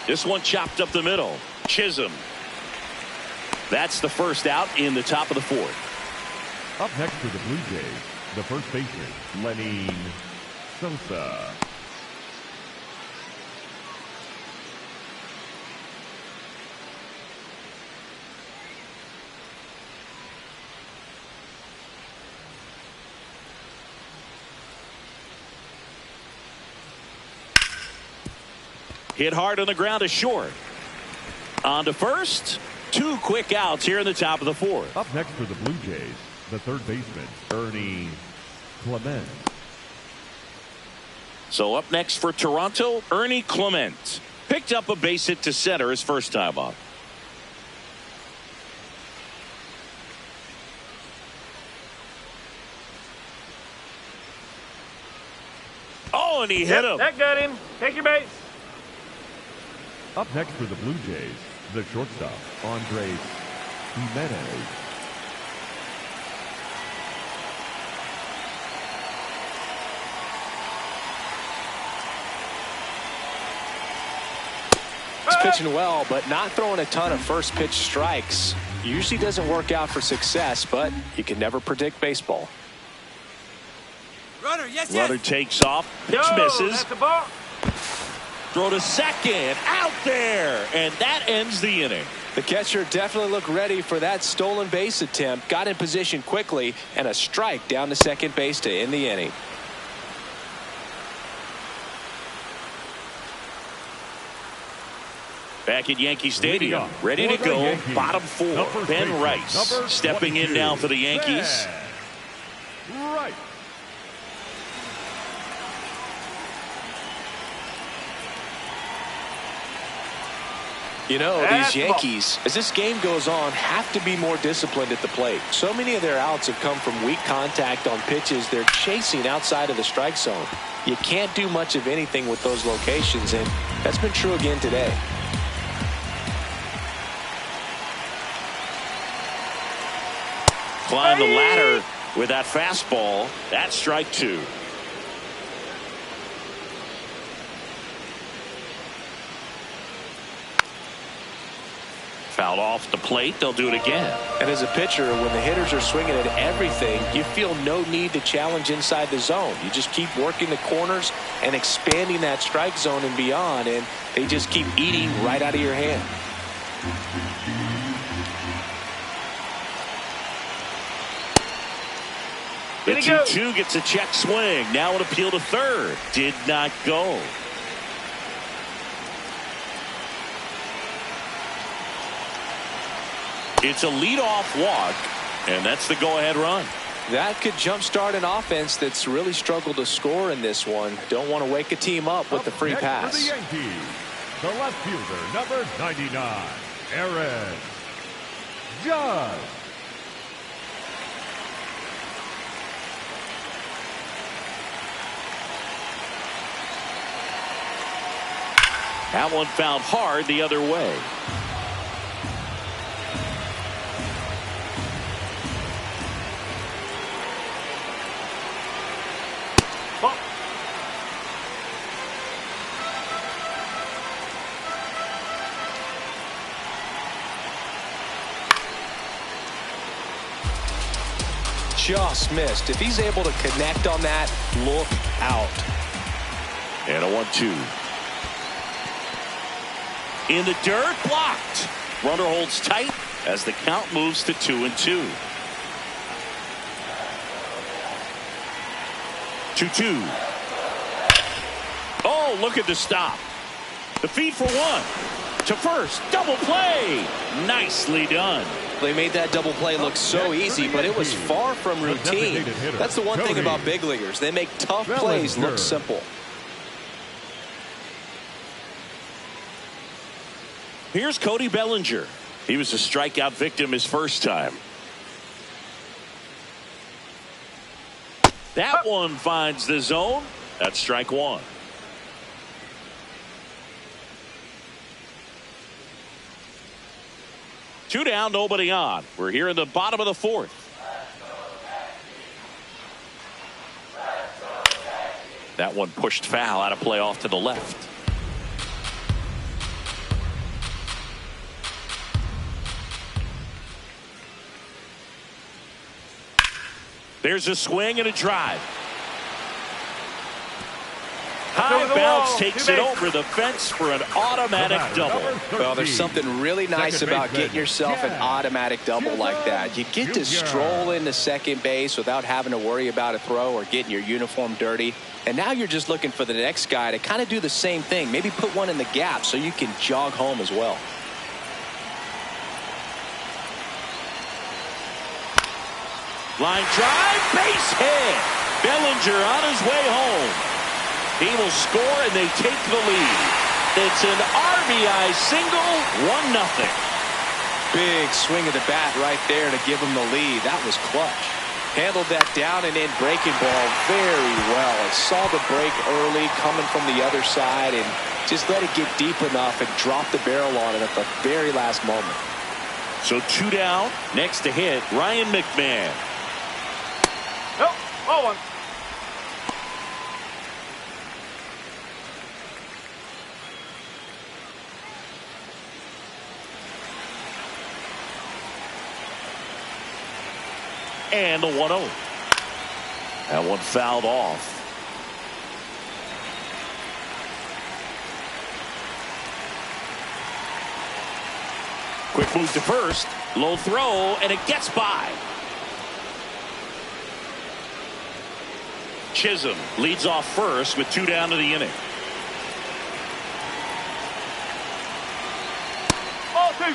This one chopped up the middle. Chisholm. That's the first out in the top of the 4th. Up next for the Blue Jays, the first baseman, Lenny Sosa. Hit hard on the ground to short. On to first. 2 quick outs here in the top of the 4th. Up next for the Blue Jays, the third baseman, Ernie Clement. So up next for Toronto, Ernie Clement. Picked up a base hit to center his first time up. Oh, and he hit him. That got him. Take your base. Up next for the Blue Jays, the shortstop, Andres Jimenez. He's pitching well, but not throwing a ton of first pitch strikes. Usually doesn't work out for success, but you can never predict baseball. Runner takes off. Pitch misses. That's the ball. Throw to second. Out there. And that ends the inning. The catcher definitely looked ready for that stolen base attempt. Got in position quickly, and a strike down to second base to end the inning. Back at Yankee Stadium, ready to go. Bottom 4. Ben Rice stepping in now for the Yankees. Right. You know, these Yankees, as this game goes on, have to be more disciplined at the plate. So many of their outs have come from weak contact on pitches they're chasing outside of the strike zone. You can't do much of anything with those locations, and that's been true again today. Climb the ladder with that fastball. That's strike 2. Fouled off the plate. They'll do it again. And as a pitcher, when the hitters are swinging at everything, you feel no need to challenge inside the zone. You just keep working the corners and expanding that strike zone and beyond, and they just keep eating right out of your hand. The 2-2 gets a check swing. Now an appeal to third. Did not go. It's a leadoff walk, and that's the go-ahead run. That could jumpstart an offense that's really struggled to score in this one. Don't want to wake a team up with the free pass. For the Yankees, the left fielder, number 99, Aaron Judge. That one fouled hard the other way. Just missed. If he's able to connect on that, look out. And a 1-2. In the dirt, blocked. Runner holds tight as the count moves to 2-2. 2-2. Oh, look at the stop. The feed for one. To first. Double play. Nicely done. They made that double play look so easy, but it was far from routine. That's the one thing about big leaguers. They make tough plays look simple. Here's Cody Bellinger. He was a strikeout victim his first time. That one finds the zone. That's strike one. Two down, nobody on. We're here in the bottom of the fourth. That one pushed foul out of play off to the left. There's a swing and a drive. High bounce takes it over the fence for an automatic double. Well, there's something really nice about getting yourself an automatic double like that. You get to stroll into second base without having to worry about a throw or getting your uniform dirty. And now you're just looking for the next guy to kind of do the same thing. Maybe put one in the gap so you can jog home as well. Line drive, base hit. Bellinger on his way home. He will score and they take the lead. It's an RBI single, 1-0. Big swing of the bat right there to give him the lead. That was clutch. Handled that down and in breaking ball very well. It saw the break early coming from the other side and just let it get deep enough and drop the barrel on it at the very last moment. So two down. Next to hit, Ryan McMahon. Nope. Oh, one. And the 1-0. That one fouled off. Quick move to first. Low throw, and it gets by. Chisholm leads off first with two down to the inning. Ball two.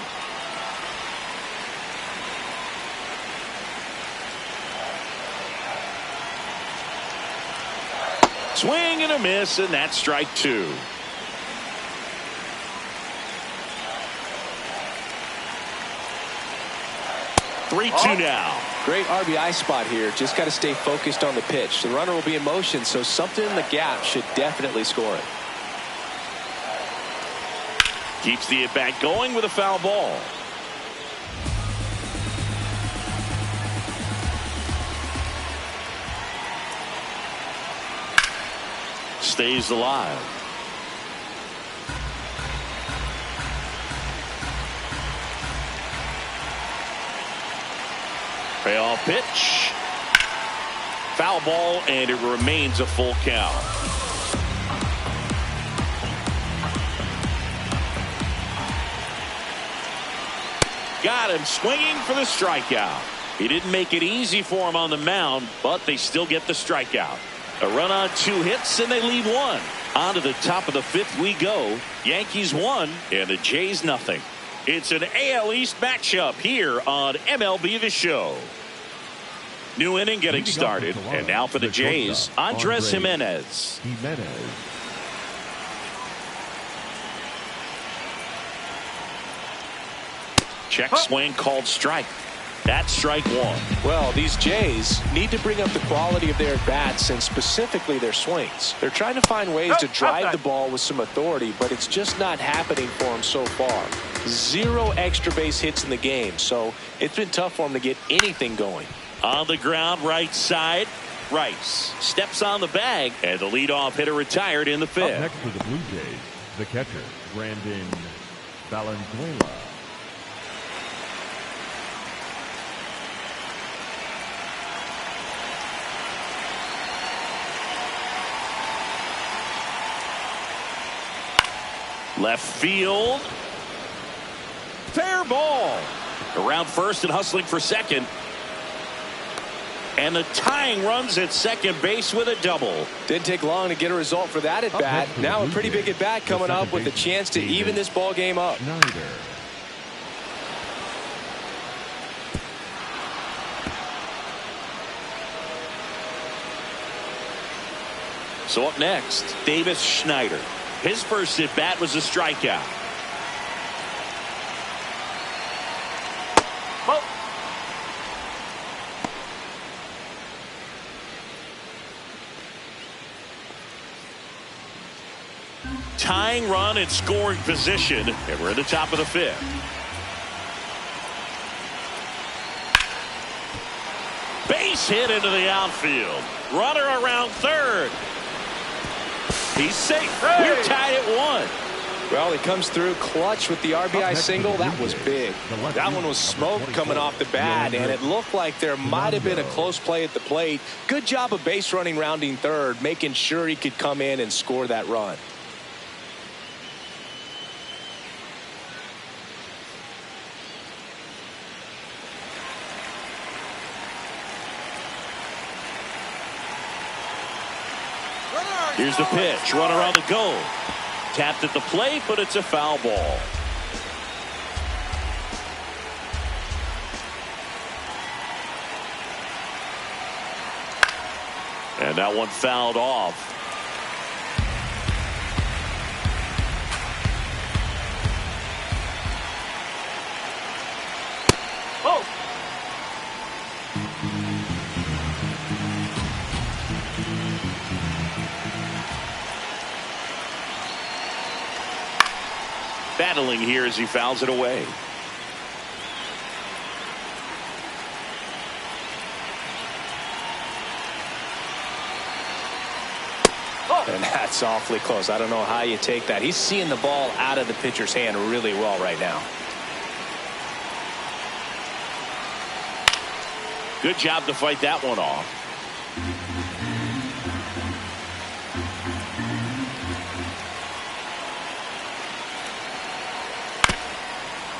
Swing and a miss, and that's strike two. Three-two now. Great RBI spot here. Just got to stay focused on the pitch. The runner will be in motion, so something in the gap should definitely score it. Keeps the at-bat going with a foul ball. Stays alive. Payoff pitch. Foul ball, and it remains a full count. Got him swinging for the strikeout. He didn't make it easy for him on the mound, but they still get the strikeout. A run on two hits, and they leave one. On to the top of the fifth we go. Yankees 1 and the Jays nothing. It's an AL East matchup here on MLB The Show. New inning getting started, and now for the Jays, Andres Jimenez. Check swing called strike. That's strike one. Well, these Jays need to bring up the quality of their bats and specifically their swings. They're trying to find ways to drive the ball with some authority, but it's just not happening for them so far. 0 extra base hits in the game, so it's been tough for them to get anything going. On the ground, right side, Rice steps on the bag, and the leadoff hitter retired in the fifth. Up next for the Blue Jays, the catcher, Brandon Valenzuela. Left field. Fair ball. Around first and hustling for second. And the tying runs at second base with a double. Didn't take long to get a result for that at bat. Now a pretty big at bat coming up with a chance to even this ball game up. So up next, Davis Schneider. His first at bat was a strikeout. Tying run in scoring position, and we're at the top of the fifth. Base hit into the outfield. Runner around third. He's safe. We're tied at 1. Well, he comes through clutch with the RBI single. That was big. That one was smoke coming off the bat, and it looked like there might have been a close play at the plate. Good job of base running rounding third, making sure he could come in and score that run. Here's the pitch. Runner on the go. Tapped at the plate, but it's a foul ball. And that one fouled off. Oh! Battling here as he fouls it away. And that's awfully close. I don't know how you take that. He's seeing the ball out of the pitcher's hand really well right now. Good job to fight that one off.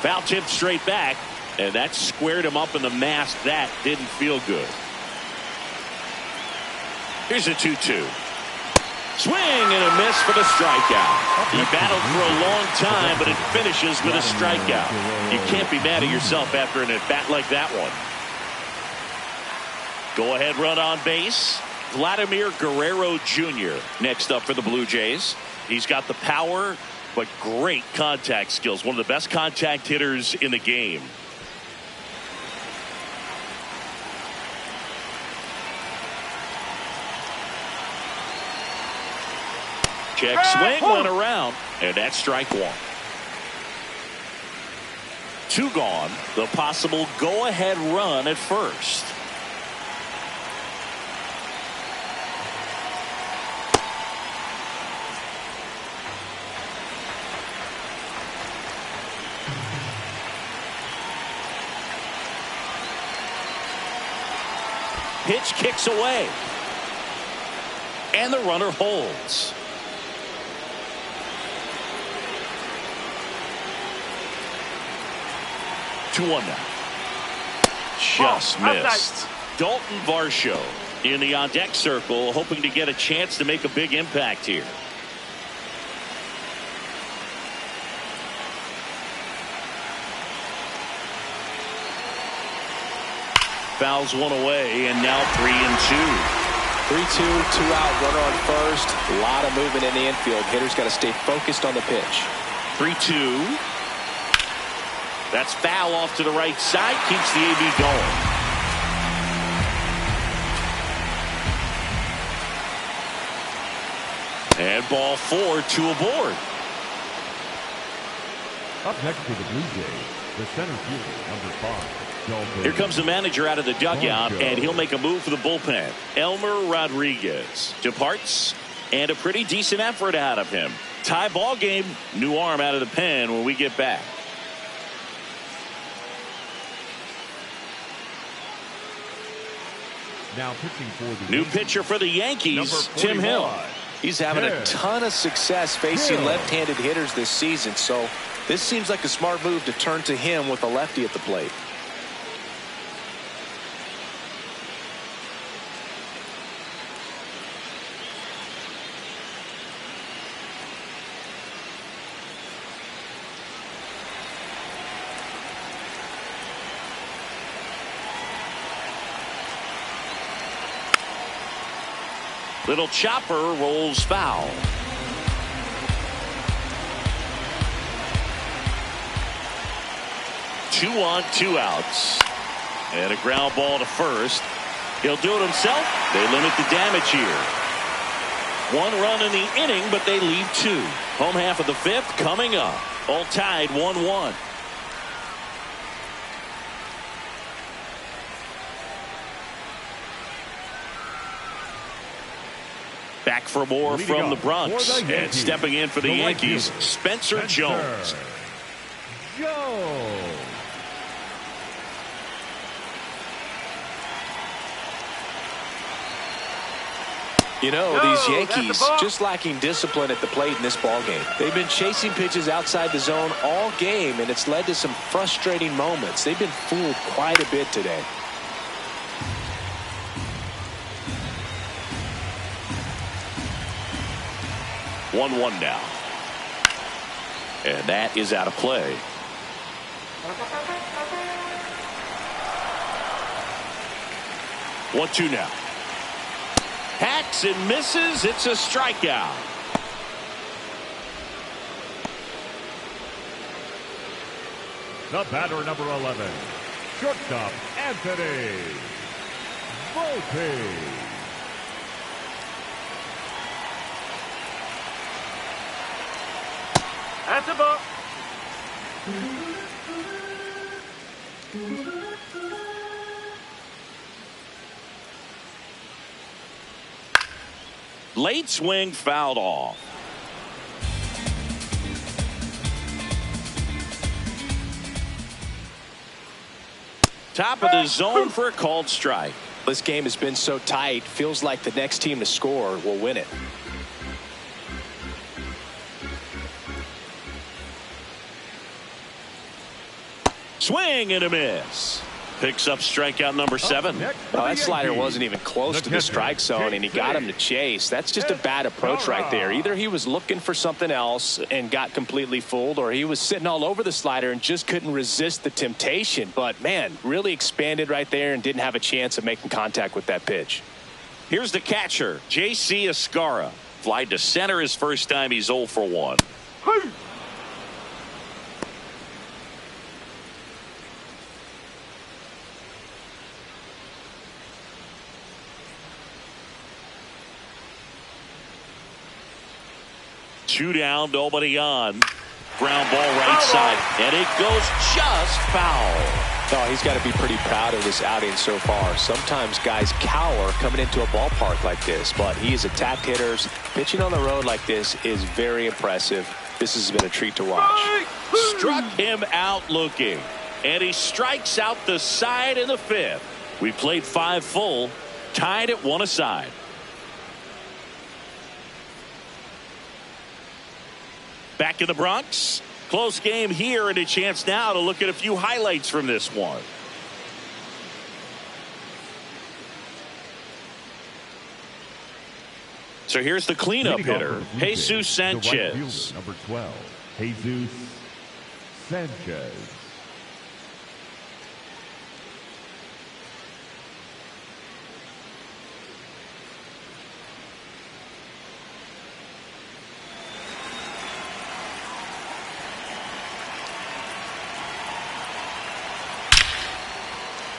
Foul tip straight back, and that squared him up in the mask. That didn't feel good. Here's a 2-2. Swing and a miss for the strikeout. He battled for a long time, but it finishes with a strikeout. You can't be mad at yourself after an at-bat like that one. Go ahead run on base. Vladimir Guerrero Jr. next up for the Blue Jays. He's got the power, but great contact skills. One of the best contact hitters in the game. Check swing, one around, and that's strike one. 2 gone. The possible go-ahead run at first. Pitch kicks away. And the runner holds. 2-1 now. Just missed. Dalton Varsho in the on-deck circle, hoping to get a chance to make a big impact here. Fouls one away, and now 3-2. 3-2, 2 out, runner on first. A lot of movement in the infield. Hitters got to stay focused on the pitch. 3-2. That's foul off to the right side. Keeps the AB going. And ball 4, 2 aboard. Up next for the Blue Jays, the center fielder, number 5. Here comes the manager out of the dugout, and he'll make a move for the bullpen. Elmer Rodriguez departs, and a pretty decent effort out of him. Tie ball game, new arm out of the pen when we get back. Now pitching for the new pitcher for the Yankees, Tim Hill. He's having a ton of success facing left-handed hitters this season, so this seems like a smart move to turn to him with a lefty at the plate. Little chopper rolls foul. Two on, two outs. And a ground ball to first. He'll do it himself. They limit the damage here. One run in the inning, but they leave two. Home half of the fifth coming up. All tied 1-1. Back for more from the Bronx. And stepping in for the Yankees, Spencer Jones. You know, these Yankees just lacking discipline at the plate in this ballgame. They've been chasing pitches outside the zone all game, and it's led to some frustrating moments. They've been fooled quite a bit today. One now. And that is out of play. One-two now. Hacks and misses. It's a strikeout. The batter, number 11, shortstop Anthony Volpe. That's a ball. Late swing fouled off. Top of the zone for a called strike. This game has been so tight. Feels like the next team to score will win it. Swing and a miss. Picks up strikeout number 7. Oh, that slider wasn't even close to the strike zone, and he got him to chase. That's just a bad approach right there. Either he was looking for something else and got completely fooled, or he was sitting all over the slider and just couldn't resist the temptation. But, man, really expanded right there and didn't have a chance of making contact with that pitch. Here's the catcher, J.C. Escarra. Flied to center his first time. He's 0 for 1. Two down, nobody on. Ground ball right side, and it goes just foul. Oh, he's got to be pretty proud of this outing so far. Sometimes guys cower coming into a ballpark like this, but he's attacked hitters. Pitching on the road like this is very impressive. This has been a treat to watch. Struck him out looking, and he strikes out the side in the fifth. We played 5 full, tied at 1 aside. Back in the Bronx. Close game here, and a chance now to look at a few highlights from this one. So here's the cleanup hitter, Jesus Sanchez. Number 12, Jesus Sanchez.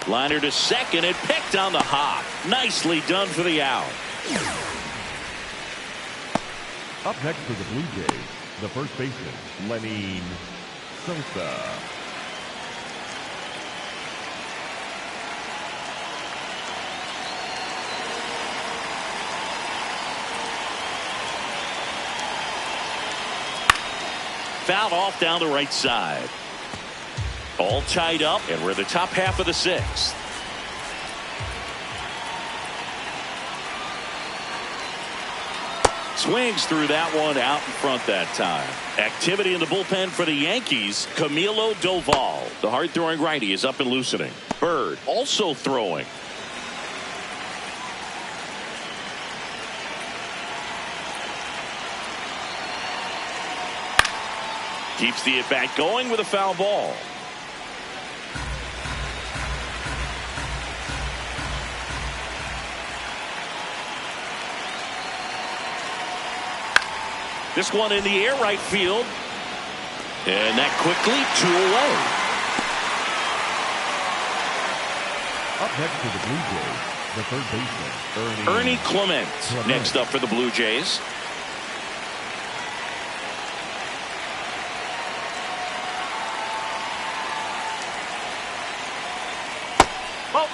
Liner to second and picked on the hop. Nicely done for the out. Up next for the Blue Jays, the first baseman, Lenny Sosa. Fouled off down the right side. All tied up, and we're in the top half of the 6th. Swings through that one out in front that time. Activity in the bullpen for the Yankees. Camilo Doval, the hard-throwing righty, is up and loosening. Bird also throwing. Keeps the at-bat going with a foul ball. This one in the air right field. And that quickly 2 away. Up next to the Blue Jays, the third baseman, Ernie Clement next up for the Blue Jays. Ball.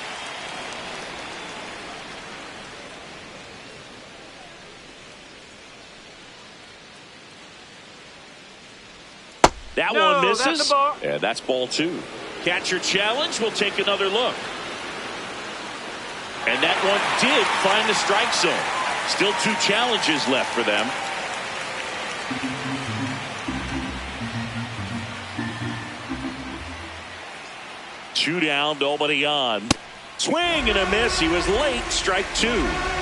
That No, one misses. that's a ball. And that's ball 2. Catcher challenge. We'll take another look. And that one did find the strike zone. Still 2 challenges left for them. Two down, nobody on. Swing and a miss. He was late. Strike 2.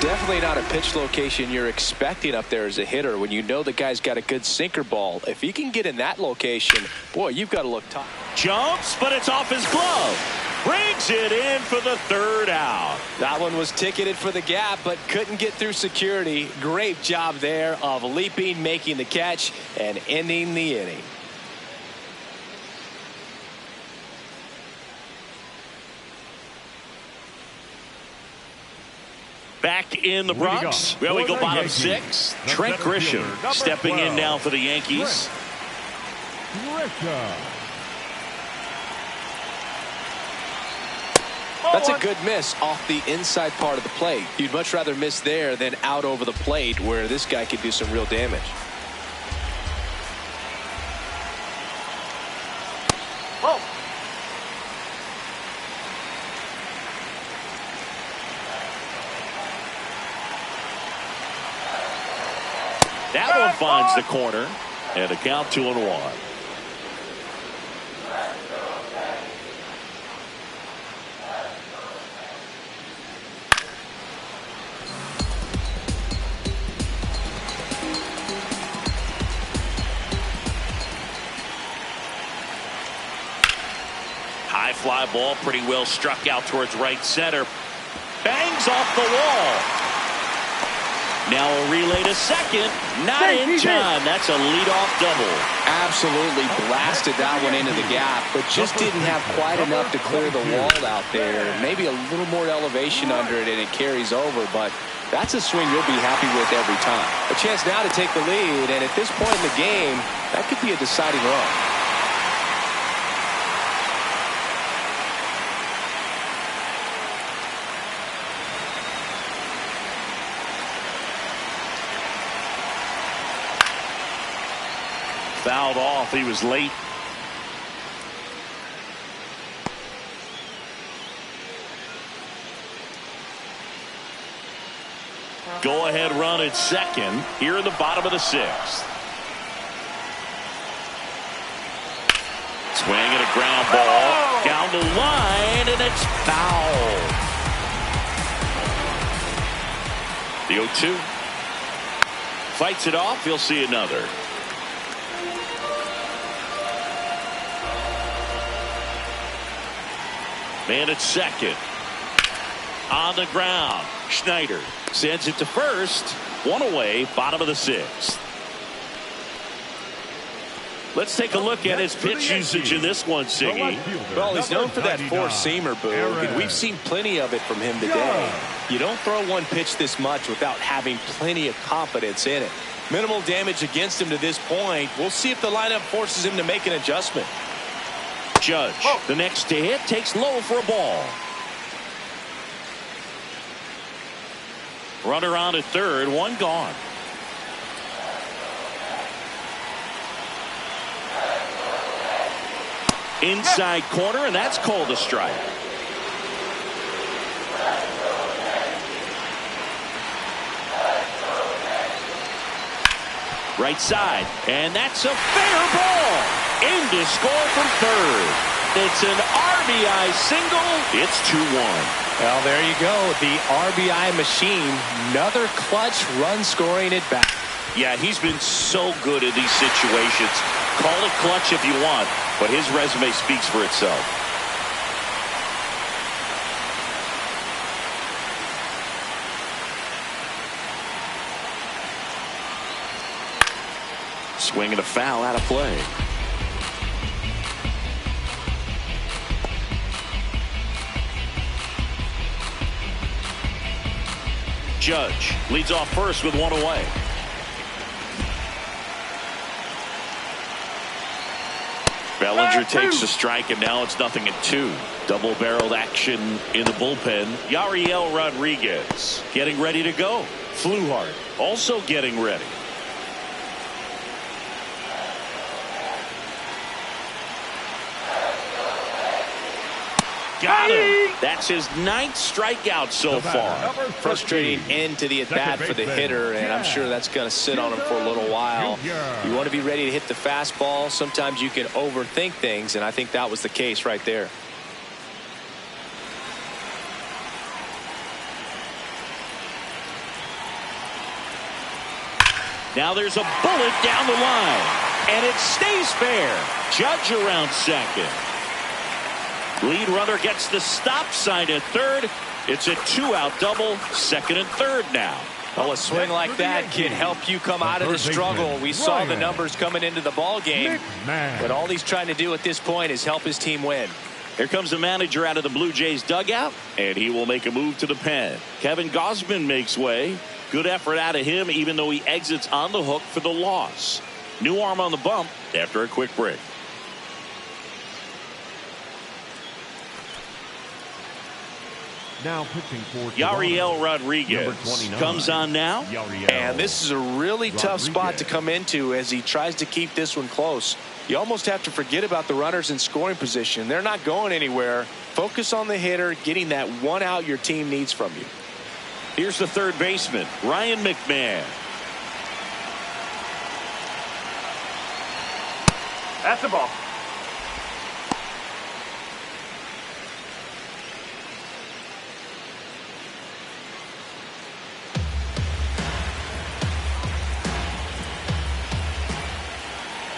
Definitely not a pitch location you're expecting up there as a hitter when you know the guy's got a good sinker ball. If he can get in that location, boy, you've got to look top. Jumps, but it's off his glove. Brings it in for the 3rd out. That one was ticketed for the gap, but couldn't get through security. Great job there of leaping, making the catch, and ending the inning. Back in the Bronx. Well, we go bottom 6. Trent Grisham stepping in now for the Yankees. That's a good miss off the inside part of the plate. You'd much rather miss there than out over the plate where this guy could do some real damage. Ball. That one finds the corner. And a count 2-1. High fly ball, pretty well struck out towards right center. Bangs off the wall. Now a relay to second. Not in time. That's a leadoff double. Absolutely blasted that one into the gap, but just didn't have quite enough to clear the wall out there. Maybe a little more elevation under it and it carries over, but that's a swing you'll be happy with every time. A chance now to take the lead, and at this point in the game, that could be a deciding run. Fouled off. He was late. Go ahead run at second here in the bottom of the 6th. Swing and a ground ball down the line, and it's foul. The 0-2 fights it off. He'll see another. Man at second. On the ground. Schneider sends it to first. 1 away, bottom of the 6th. Let's take a look at his pitch usage in this one, Siggy. Well, he's known for that four-seamer, Boog, and we've seen plenty of it from him today. You don't throw one pitch this much without having plenty of confidence in it. Minimal damage against him to this point. We'll see if the lineup forces him to make an adjustment. Judge, the next to hit, takes low for a ball. Runner on at third, 1 gone. Inside corner, and that's called a strike. Right side, and that's a fair ball. In to score from third. It's an RBI single. It's 2-1. Well, there you go. The RBI machine. Another clutch run scoring at bat. Yeah, he's been so good in these situations. Call it clutch if you want, but his resume speaks for itself. Swing and a foul out of play. Judge leads off first with one away. Bellinger takes a strike, and now it's 0-2. Double-barreled action in the bullpen. Yariel Rodriguez getting ready to go. Fluhart also getting ready. Got him. That's his 9th strikeout so far. Frustrating end to the at-bat for the hitter, and I'm sure that's going to sit on him for a little while. You want to be ready to hit the fastball. Sometimes you can overthink things, and I think that was the case right there. Now there's a bullet down the line, and it stays fair. Judge around second. Lead runner gets the stop sign at third. It's a 2-out double, second and third now. Well, a swing like that can help you come out of the struggle. We saw the numbers coming into the ball game, but all he's trying to do at this point is help his team win. Here comes the manager out of the Blue Jays dugout, and he will make a move to the pen. Kevin Gausman makes way. Good effort out of him, even though he exits on the hook for the loss. New arm on the bump after a quick break. Now pitching for Yariel Rodriguez comes on now. And this is a really tough spot to come into as he tries to keep this one close. You almost have to forget about the runners in scoring position. They're not going anywhere. Focus on the hitter, getting that one out your team needs from you. Here's the third baseman, Ryan McMahon. That's the ball.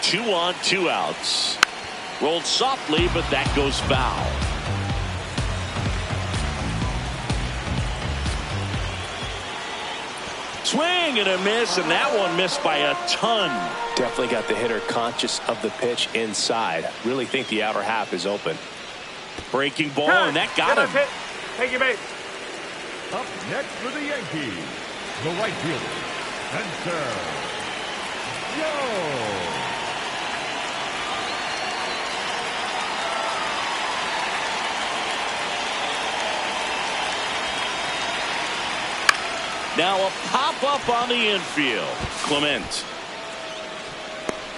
Two on, 2 outs. Rolled softly, but that goes foul. Swing and a miss, and that one missed by a ton. Definitely got the hitter conscious of the pitch inside. Really think the outer half is open. Breaking ball, and that got him. Take your base. Up next for the Yankees, the right fielder, Spencer Yo. Now a pop-up on the infield. Clement.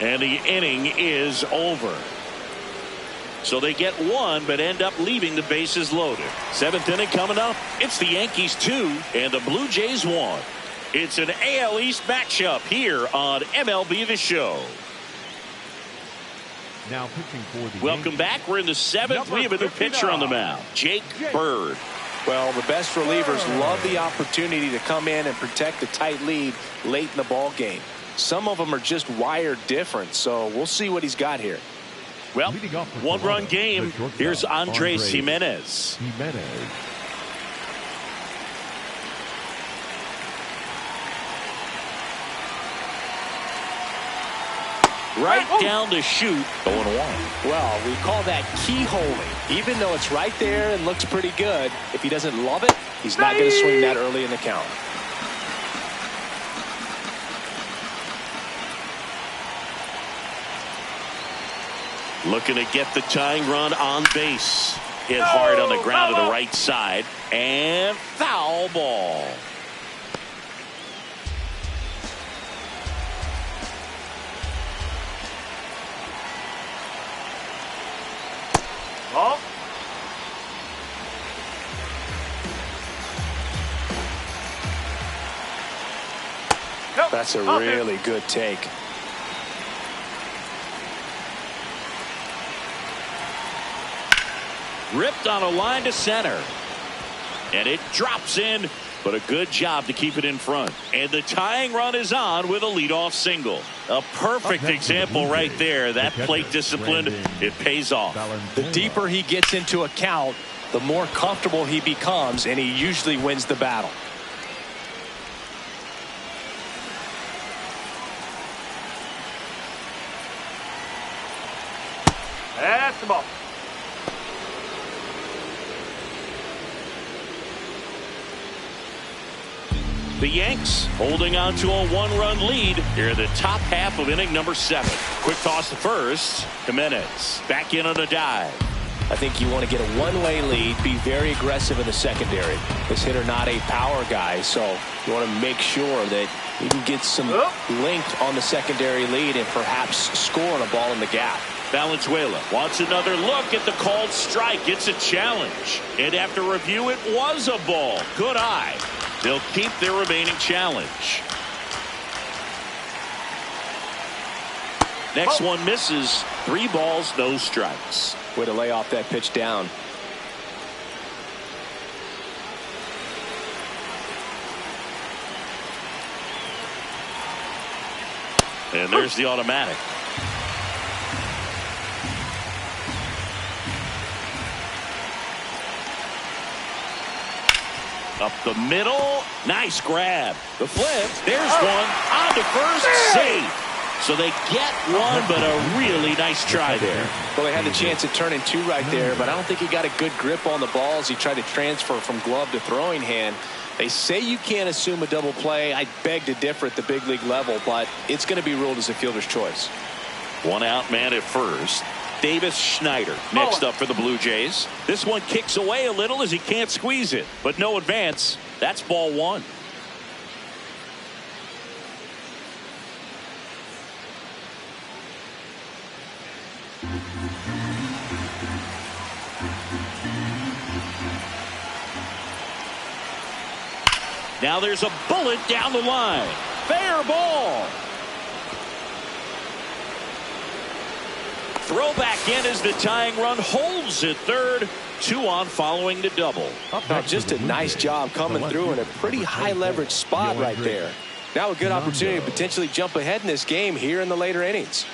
And the inning is over. So they get one, but end up leaving the bases loaded. 7th inning coming up. It's the Yankees 2 and the Blue Jays 1. It's an AL East matchup here on MLB The Show. Now pitching for the Welcome back. We're in the 7th. We have a new pitcher on the mound, Jake Bird. Well, the best relievers love the opportunity to come in and protect a tight lead late in the ball game. Some of them are just wired different, so we'll see what he's got here. Well, one-run game. Here's Andres Jimenez. Right down the chute. 0-1. Well, we call that keyholing. Even though it's right there and looks pretty good, if he doesn't love it, he's not going to swing that early in the count. Looking to get the tying run on base. Hit hard on the ground to the right side. And foul ball. Ball. That's a really good take. Ripped on a line to center. And it drops in, but a good job to keep it in front. And the tying run is on with a leadoff single. A perfect example right there. That plate discipline, it pays off. The deeper he gets into a count, the more comfortable he becomes, and he usually wins the battle. That's the ball. The Yanks holding on to a one-run lead here in the top half of inning number 7. Quick toss to first. Jimenez back in on a dive. I think you want to get a one-way lead, be very aggressive in the secondary. This hitter not a power guy, so you want to make sure that you can get some length on the secondary lead and perhaps score on a ball in the gap. Valenzuela wants another look at the called strike. It's a challenge, and after review it was a ball. Good eye. They'll keep their remaining challenge. Next one misses. 3 balls, no strikes. Way to lay off that pitch down. And there's the automatic. Up the middle. Nice grab. The flip. There's one. On to first. Safe. So they get one, but a really nice try there. Well, they had the chance at turning 2 right there, but I don't think he got a good grip on the balls. He tried to transfer from glove to throwing hand. They say you can't assume a double play. I beg to differ at the big league level, but it's going to be ruled as a fielder's choice. 1 out man at first. Davis Schneider next up for the Blue Jays. This one kicks away a little as he can't squeeze it, but no advance. That's ball 1. Now there's a bullet down the line. Fair ball. Throw back in as the tying run holds at third. 2 on following the double. Just a nice job coming through in a pretty high leverage spot right there. Now a good opportunity to potentially jump ahead in this game here in the later innings.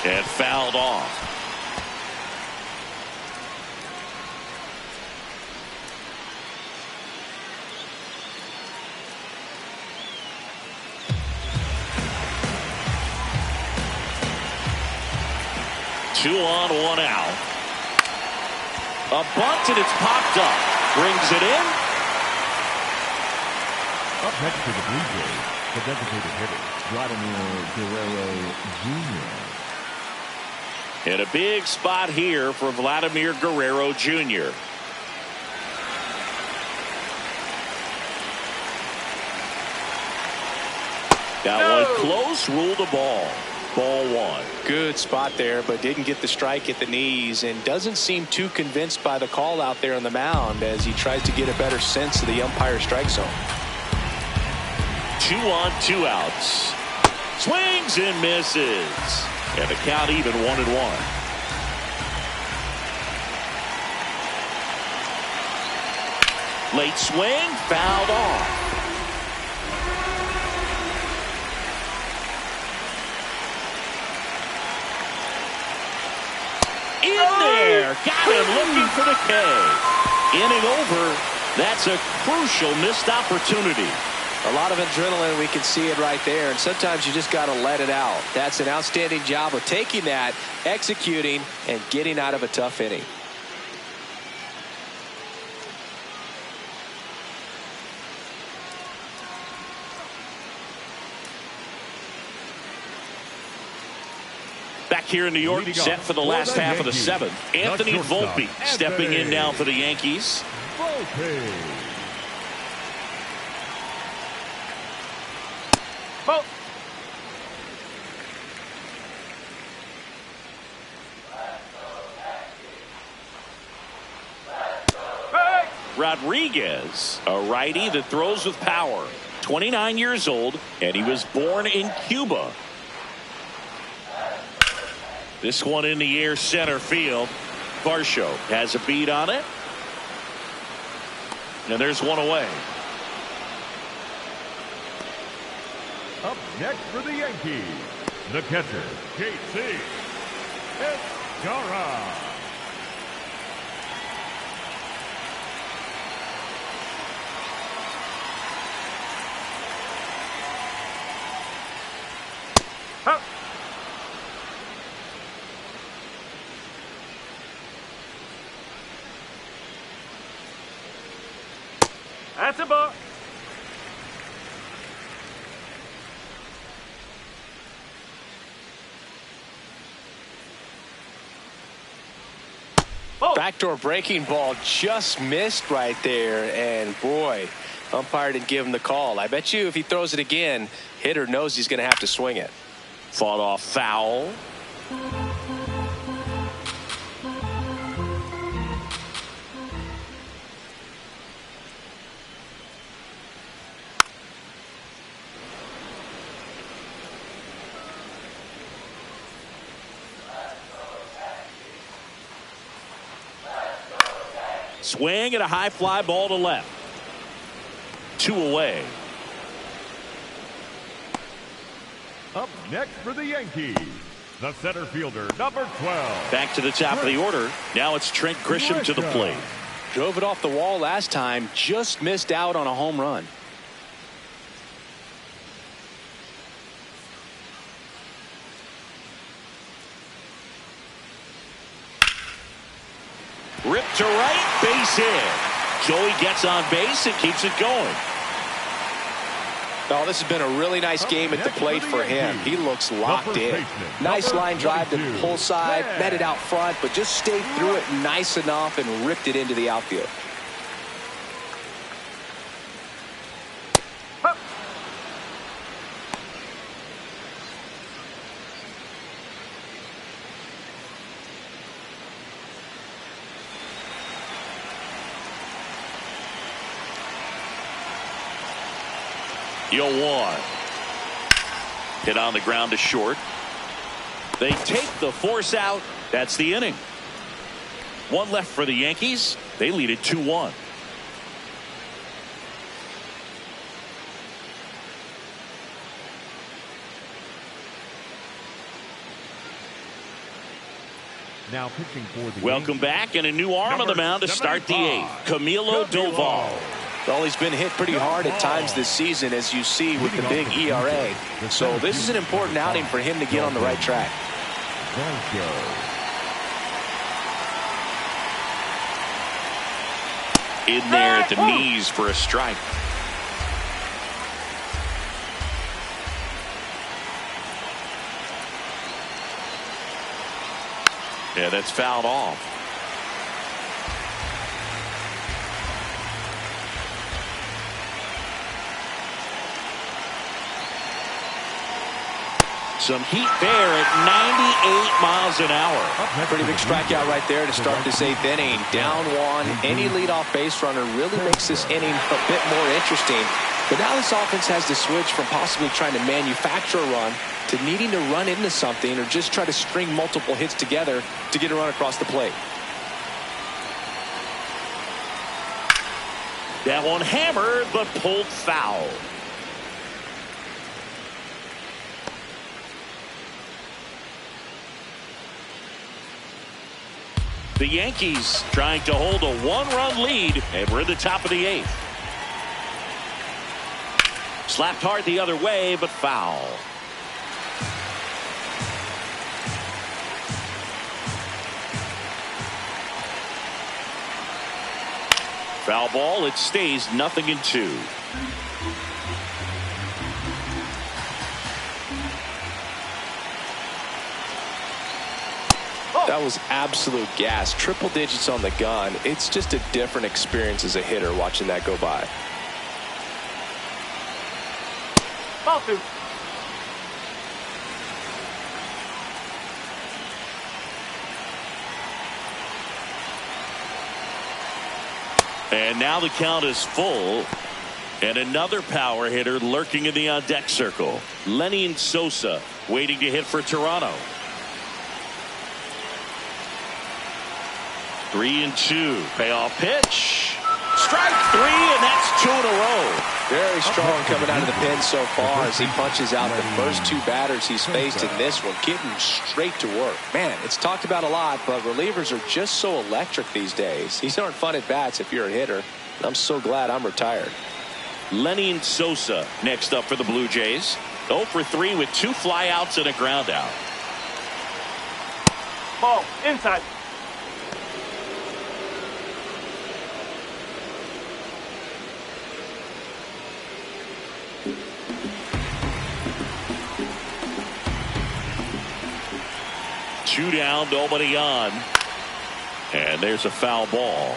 And fouled off. Two on, 1 out. A bunt and it's popped up. Brings it in. Up next to the Blue Jays, the designated hitter, Guerrero Jr. And a big spot here for Vladimir Guerrero Jr. Got one close, ruled a ball. Ball 1. Good spot there, but didn't get the strike at the knees and doesn't seem too convinced by the call out there on the mound as he tries to get a better sense of the umpire's strike zone. 2 on, 2 outs. Swings and misses. And the count even 1-1. Late swing, fouled off. In there, got him looking for the K. Inning over. That's a crucial missed opportunity. A lot of adrenaline, we can see it right there, and sometimes you just got to let it out. That's an outstanding job of taking that, executing, and getting out of a tough inning. Back here in New York, set for the last half of the 7th. Anthony Volpe stepping in now for the Yankees. Bullpen. Rodriguez, a righty that throws with power. 29 years old, and he was born in Cuba. This one in the air, center field. Varsho has a beat on it. And there's one away. Up next for the Yankees, the catcher, KC. It's Guerrero. That's a ball. Backdoor breaking ball just missed right there, and boy, umpire didn't give him the call. I bet you if he throws it again, hitter knows he's going to have to swing it. Fought off foul. Swing and a high fly ball to left. 2 away. Up next for the Yankees, the center fielder, number 12. Back to the top of the order. Now it's Trent Grisham to the plate. Drove it off the wall last time, just missed out on a home run. Ripped to right, base hit. Joey gets on base and keeps it going. Oh, this has been a really nice game at the plate for him. He looks locked in. Nice line drive to the pull side, met it out front, but just stayed through it nice enough and ripped it into the outfield. Yo, 1. Hit on the ground to short. They take the force out. That's the inning. 1 left for the Yankees. They lead it 2-1. Now pitching for the Welcome Yankees, back, and a new arm on the mound to start the 8th. Camilo Doval. Well, he's been hit pretty hard at times this season, as you see with the big ERA. So this is an important outing for him to get on the right track. In there at the knees for a strike. Yeah, that's fouled off. Some heat there at 98 miles an hour. Pretty big strikeout right there to start this 8th inning. Down 1. Any leadoff base runner really makes this inning a bit more interesting. But now this offense has to switch from possibly trying to manufacture a run to needing to run into something or just try to string multiple hits together to get a run across the plate. That one hammered but pulled foul. The Yankees trying to hold a 1-run lead, and we're in the top of the 8th. Slapped hard the other way, but foul. Foul ball. It stays 0-2. That was absolute gas. Triple digits on the gun. It's just a different experience as a hitter watching that go by. Ball 2. And now the count is full. And another power hitter lurking in the on-deck circle. Lenny Sosa waiting to hit for Toronto. 3-2. Payoff pitch. Strike 3, and that's 2 in a row. Very strong coming out of the pen so far as he punches out the first two batters he's faced in this one, getting straight to work. Man, it's talked about a lot, but relievers are just so electric these days. These aren't fun at bats if you're a hitter. I'm so glad I'm retired. Lenny Sosa next up for the Blue Jays. 0 for 3 with 2 flyouts and a ground out. Ball inside. Two down, nobody on. And there's a foul ball.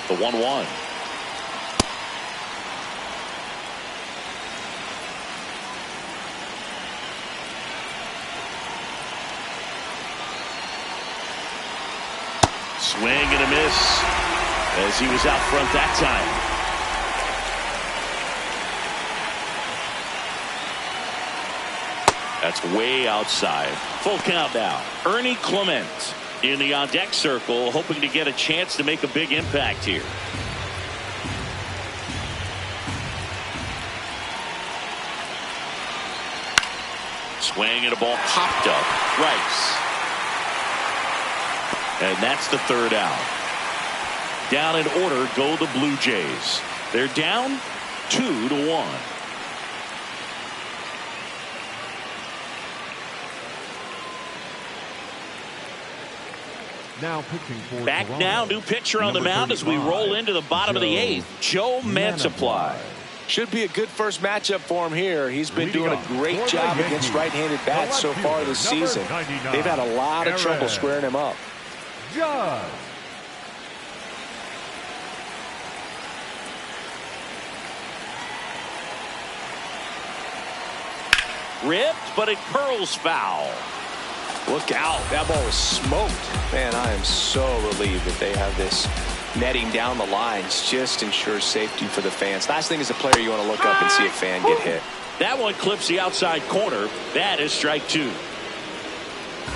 The 1-1. Swing and a miss as he was out front that time. That's way outside. Full count now. Ernie Clement in the on-deck circle, hoping to get a chance to make a big impact here. Swing and a ball popped up. Rice. And that's the third out. Down in order go the Blue Jays. They're down 2-1. Now pitching for Back Toronto. now, new pitcher on the mound as we roll into the bottom of the 8th. Joe Mantiply. Should be a good first matchup for him here. He's been doing a great job against right-handed bats so far this season. They've had a lot of trouble squaring him up. Judge. Ripped, but it curls foul. Look out. That ball was smoked. Man, I am so relieved that they have this netting down the lines. Just ensures safety for the fans. Last thing as a player, you want to look up and see a fan get hit. That one clips the outside corner. That is strike 2.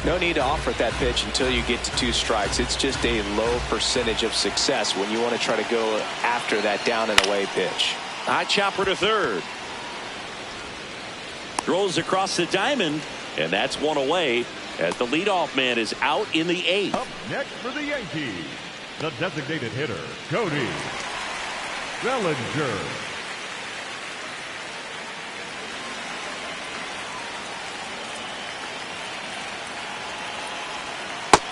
No need to offer at that pitch until you get to 2 strikes. It's just a low percentage of success when you want to try to go after that down and away pitch. High chopper to third. Throws across the diamond, and that's one away as the leadoff man is out in the 8th. Up next for the Yankees, the designated hitter, Cody Bellinger.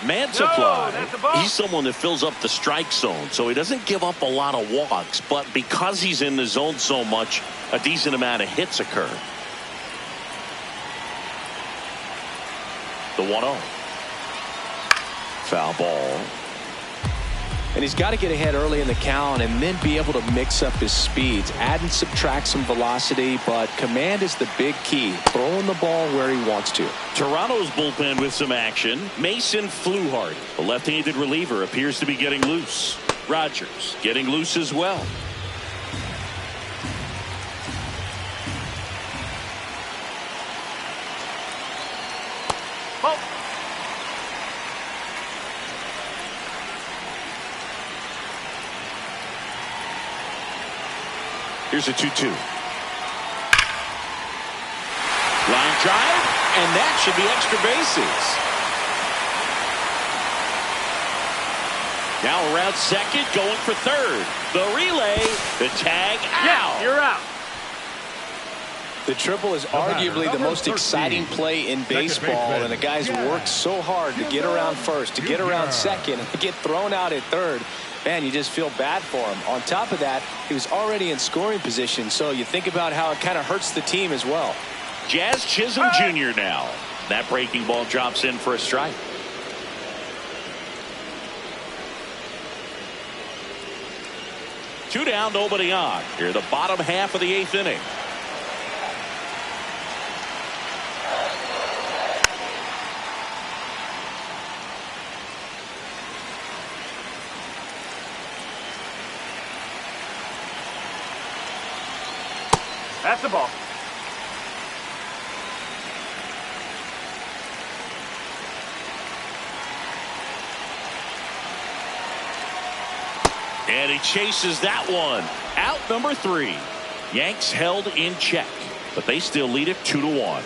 Mantiply, he's someone that fills up the strike zone, so he doesn't give up a lot of walks, but because he's in the zone so much, a decent amount of hits occur. The 1-0. Foul ball. And he's got to get ahead early in the count and then be able to mix up his speeds. Add and subtract some velocity, but command is the big key. Throwing the ball where he wants to. Toronto's bullpen with some action. Mason Fluharty, the left-handed reliever, appears to be getting loose. Rogers getting loose as well. Ball. Here's a 2-2. Line drive, and that should be extra bases. Now around second, going for third. The relay, the tag out. Yeah, you're out. The triple is arguably the most exciting play in baseball, and the guys worked so hard to get around first, to get around second, and to get thrown out at third. Man, you just feel bad for him. On top of that, he was already in scoring position, so you think about how it kind of hurts the team as well. Jazz Chisholm Jr. now. That breaking ball drops in for a strike. Two down, nobody on. Here, the bottom half of the 8th inning. That's the ball. And he chases that one. Out number 3. Yanks held in check, but they still lead it 2-1.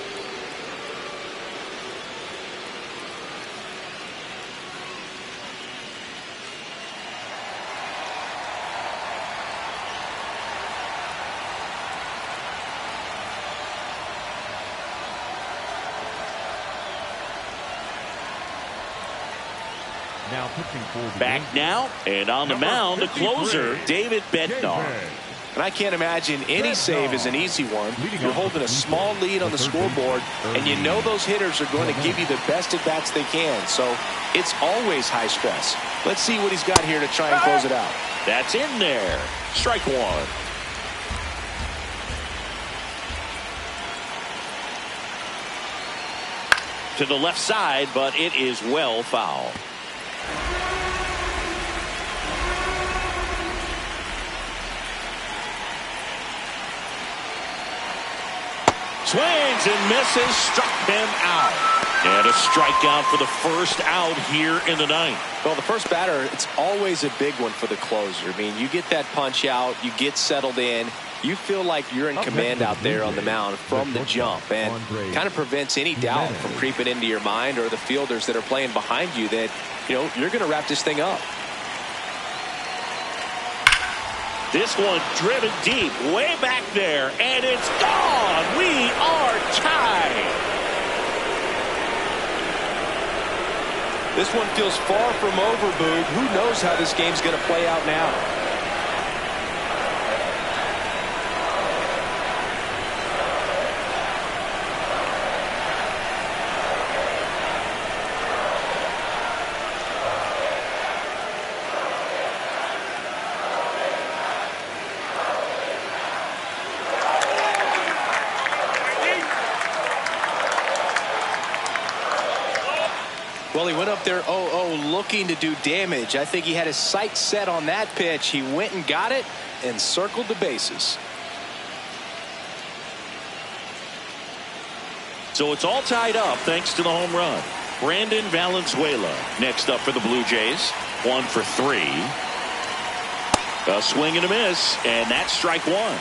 Now pitching for the Back Yankees. now, and on the mound, the closer, David Bednar. And I can't imagine any save is an easy one. You're holding a small lead on the scoreboard, and you know those hitters are going to give you the best at bats they can. So it's always high stress. Let's see what he's got here to try and close it out. That's in there. Strike 1. To the left side, but it is well foul. Swings and misses, struck him out. And a strikeout for the first out here in the ninth. Well, the first batter, it's always a big one for the closer. I mean, you get that punch out, you get settled in, you feel like you're in command out there on the mound from the jump, and kind of prevents any doubt from creeping into your mind or the fielders that are playing behind you that, you know, you're going to wrap this thing up. This one driven deep, way back there, and it's gone. We are tied. This one feels far from over, Boog. Who knows how this game's going to play out now? Well, he went up there 0-0 looking to do damage. I think he had his sights set on that pitch. He went and got it and circled the bases. So it's all tied up thanks to the home run. Brandon Valenzuela next up for the Blue Jays. 1 for 3. A swing and a miss, and that's strike 1.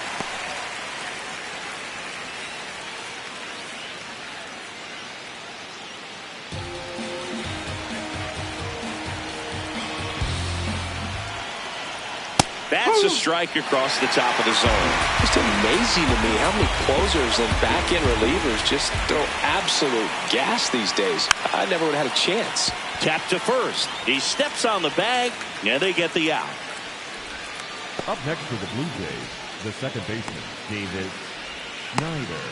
That's a strike across the top of the zone. Just amazing to me how many closers and back-end relievers just throw absolute gas these days. I never would have had a chance. Tap to first. He steps on the bag, and they get the out. Up next for the Blue Jays, the second baseman, David Schneider.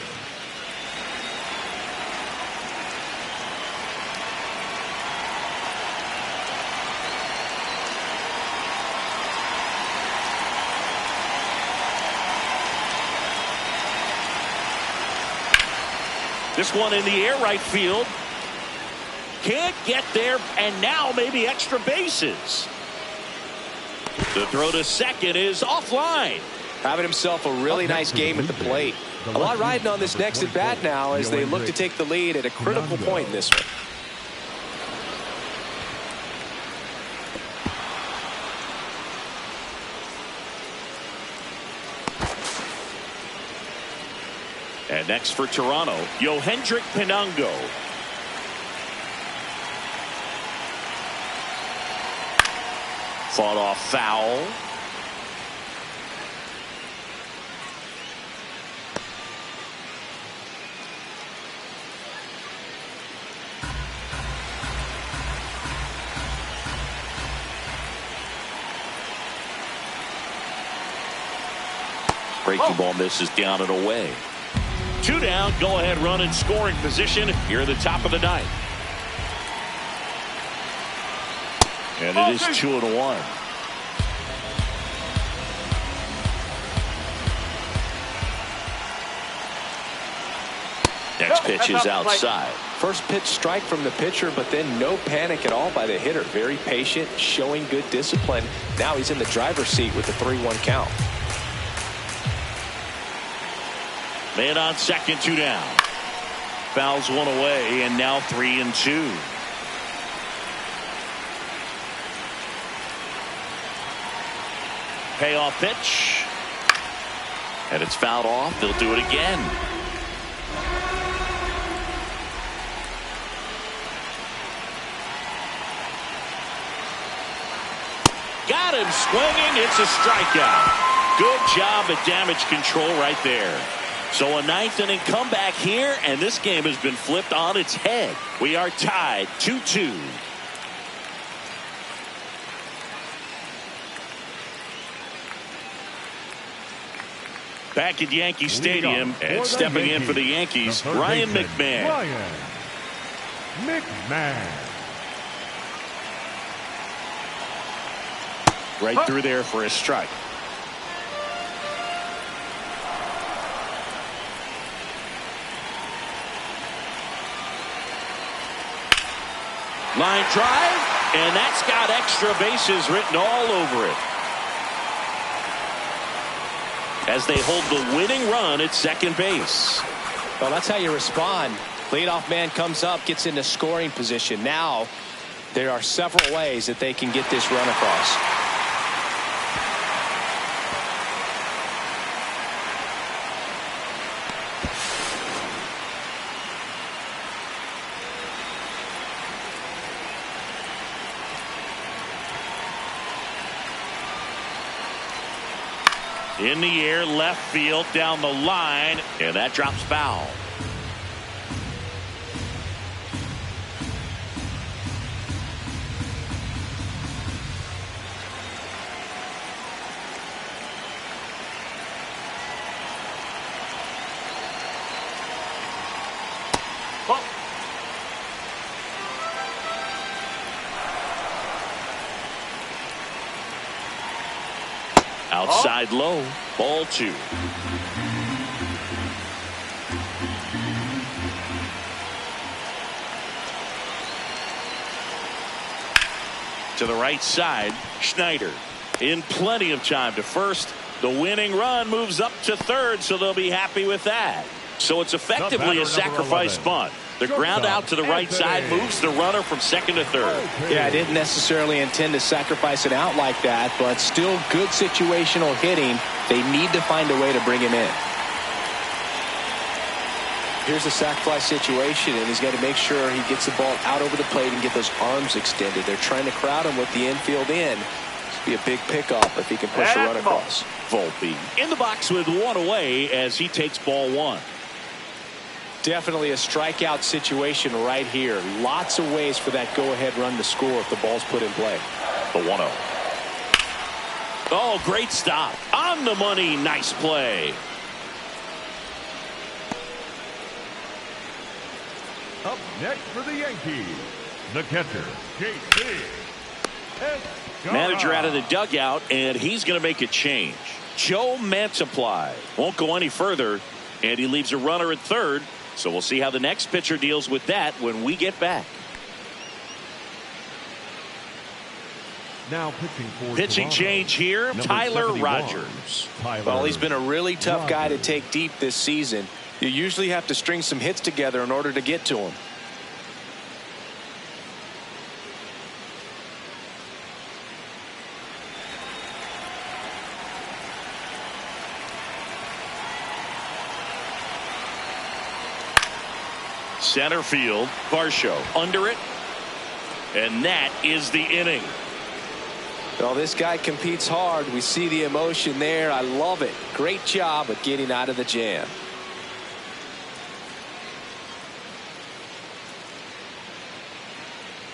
This one in the air right field. Can't get there, and now maybe extra bases. The throw to second is offline. Having himself a really nice game at the plate. A lot riding on this next at bat now as they look to take the lead at a critical point in this one. And next for Toronto, Yohendrick Pinango. Fought off foul. Breaking ball misses down and away. 2 down, go ahead run in scoring position here at the top of the ninth. And it is 2-1. Next pitch is outside. First pitch strike from the pitcher, but then no panic at all by the hitter. Very patient, showing good discipline. Now he's in the driver's seat with the 3-1 count. Man on second, 2 down. Fouls one away, and now 3-2. Payoff pitch. And it's fouled off. They'll do it again. Got him swinging. It's a strikeout. Good job at damage control right there. So a ninth inning comeback here, and this game has been flipped on its head. We are tied 2-2. Back at Yankee Stadium and stepping in for the Yankees, Ryan McMahon. Ryan McMahon. Right through there for a strike. Line drive, and that's got extra bases written all over it. As they hold the winning run at second base. Well, that's how you respond. Leadoff man comes up, gets into scoring position. Now there are several ways that they can get this run across. In the air, left field, down the line, and that drops foul. Outside low, ball 2. To the right side, Schneider in plenty of time to first. The winning run moves up to third, so they'll be happy with that. So it's effectively a sacrifice bunt. The ground out to the right side moves the runner from second to third. Yeah, I didn't necessarily intend to sacrifice an out like that, but still good situational hitting. They need to find a way to bring him in. Here's a sacrifice situation, and he's got to make sure he gets the ball out over the plate and get those arms extended. They're trying to crowd him with the infield in. This would be a big pickup if he can push a run across. Volpe in the box with one away as he takes ball 1. Definitely a strikeout situation right here. Lots of ways for that go-ahead run to score if the ball's put in play. The 1-0. Oh, great stop. On the money. Nice play. Up next for the Yankees, the catcher, J.C. Manager out of the dugout, and he's going to make a change. Joe Mantiply won't go any further, and he leaves a runner at third. So we'll see how the next pitcher deals with that when we get back. Now pitching change here, Tyler Rogers. Well, he's been a really tough guy to take deep this season. You usually have to string some hits together in order to get to him. Center field, Varsho under it, and that is the inning. Well, this guy competes hard. We see the emotion there. I love it. Great job of getting out of the jam.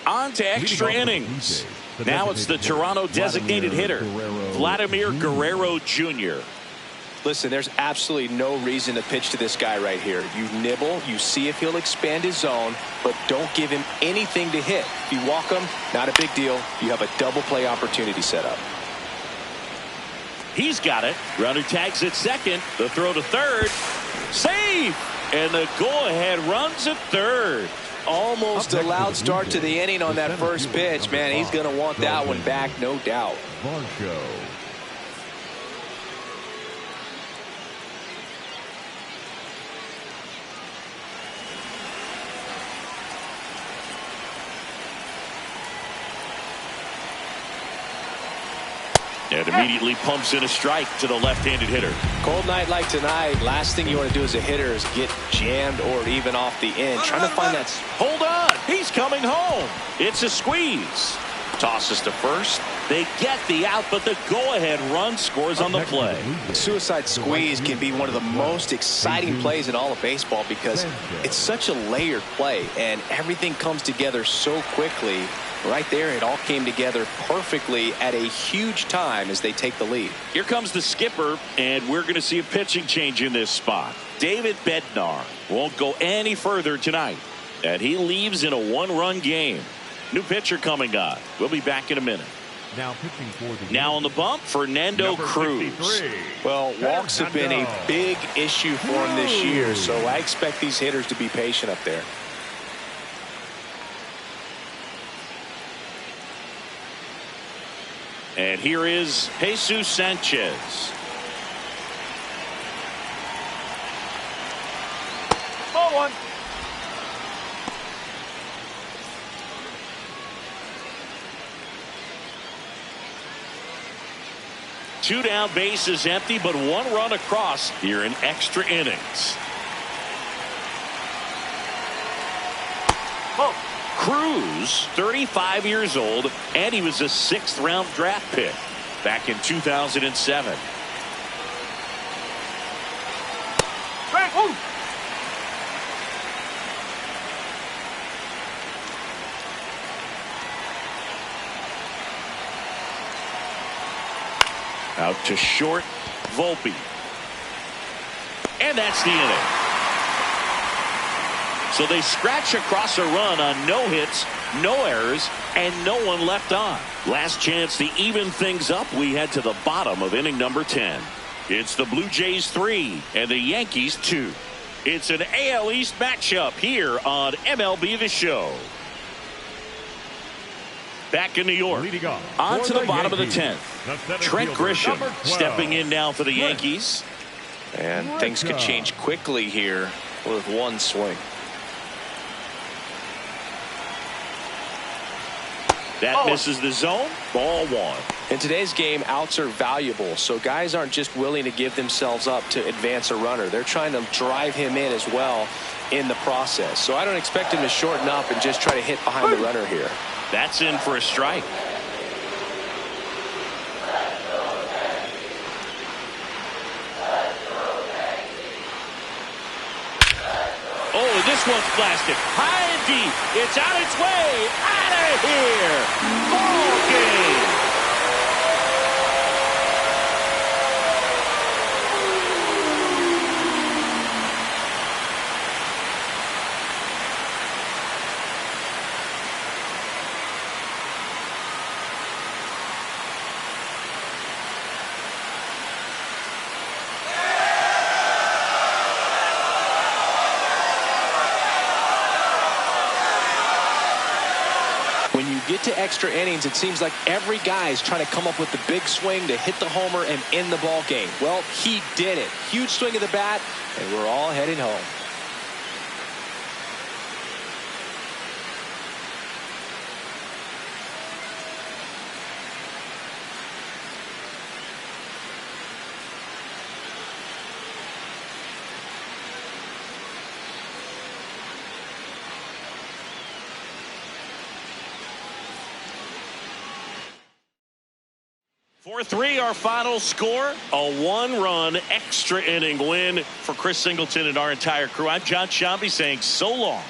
On to extra innings. Now it's the Toronto designated hitter, Vladimir Guerrero Jr. Listen, there's absolutely no reason to pitch to this guy right here. You nibble, you see if he'll expand his zone, but don't give him anything to hit. If you walk him, not a big deal. You have a double play opportunity set up. He's got it. Runner tags at second. The throw to third. Save! And the go-ahead runs at third. Almost a loud start to the inning on that first pitch. Man, he's going to want that one back, no doubt. Varsho. And immediately pumps in a strike to the left-handed hitter. Cold night like tonight, last thing you want to do as a hitter is get jammed or even off the end. Trying to find that. Hold on. He's coming home. It's a squeeze. Tosses to first. They get the out, but the go-ahead run scores on the play. The suicide squeeze can be one of the most exciting plays in all of baseball because it's such a layered play and everything comes together so quickly. Right there, it all came together perfectly at a huge time as they take the lead. Here comes the skipper, and we're going to see a pitching change in this spot. David Bednar won't go any further tonight, and he leaves in a one-run game. New pitcher coming on. We'll be back in a minute. Now pitching for the Now on the bump, Fernando Cruz. Well, walks have been a big issue for him this year, so I expect these hitters to be patient up there. And here is Jesus Sanchez. Ball one. Two down, bases empty, but one run across here in extra innings. Ball. Cruz, 35 years old, and he was a 6th-round draft pick back in 2007. Strike one. Out to short, Volpe. And that's the inning. So they scratch across a run on no hits, no errors, and no one left on. Last chance to even things up. We head to the bottom of inning number 10. It's the Blue Jays 3 and the Yankees 2. It's an AL East matchup here on MLB The Show. Back in New York. On to the bottom of the 10th. Trent Grisham stepping in now for the Yankees. And things could change quickly here with one swing. That misses the zone. Ball one. In today's game, outs are valuable, so guys aren't just willing to give themselves up to advance a runner. They're trying to drive him in as well in the process. So I don't expect him to shorten up and just try to hit behind the runner here. That's in for a strike. Oh, this one's blasted. High and deep. It's on its way. Out of here. Ball game. Get to extra innings, it seems like every guy is trying to come up with the big swing to hit the homer and end the ball game. Well, he did it. Huge swing of the bat, and we're all heading home. For 3, our final score, a one-run extra inning win for Chris Singleton and our entire crew. I'm John Shambi saying so long.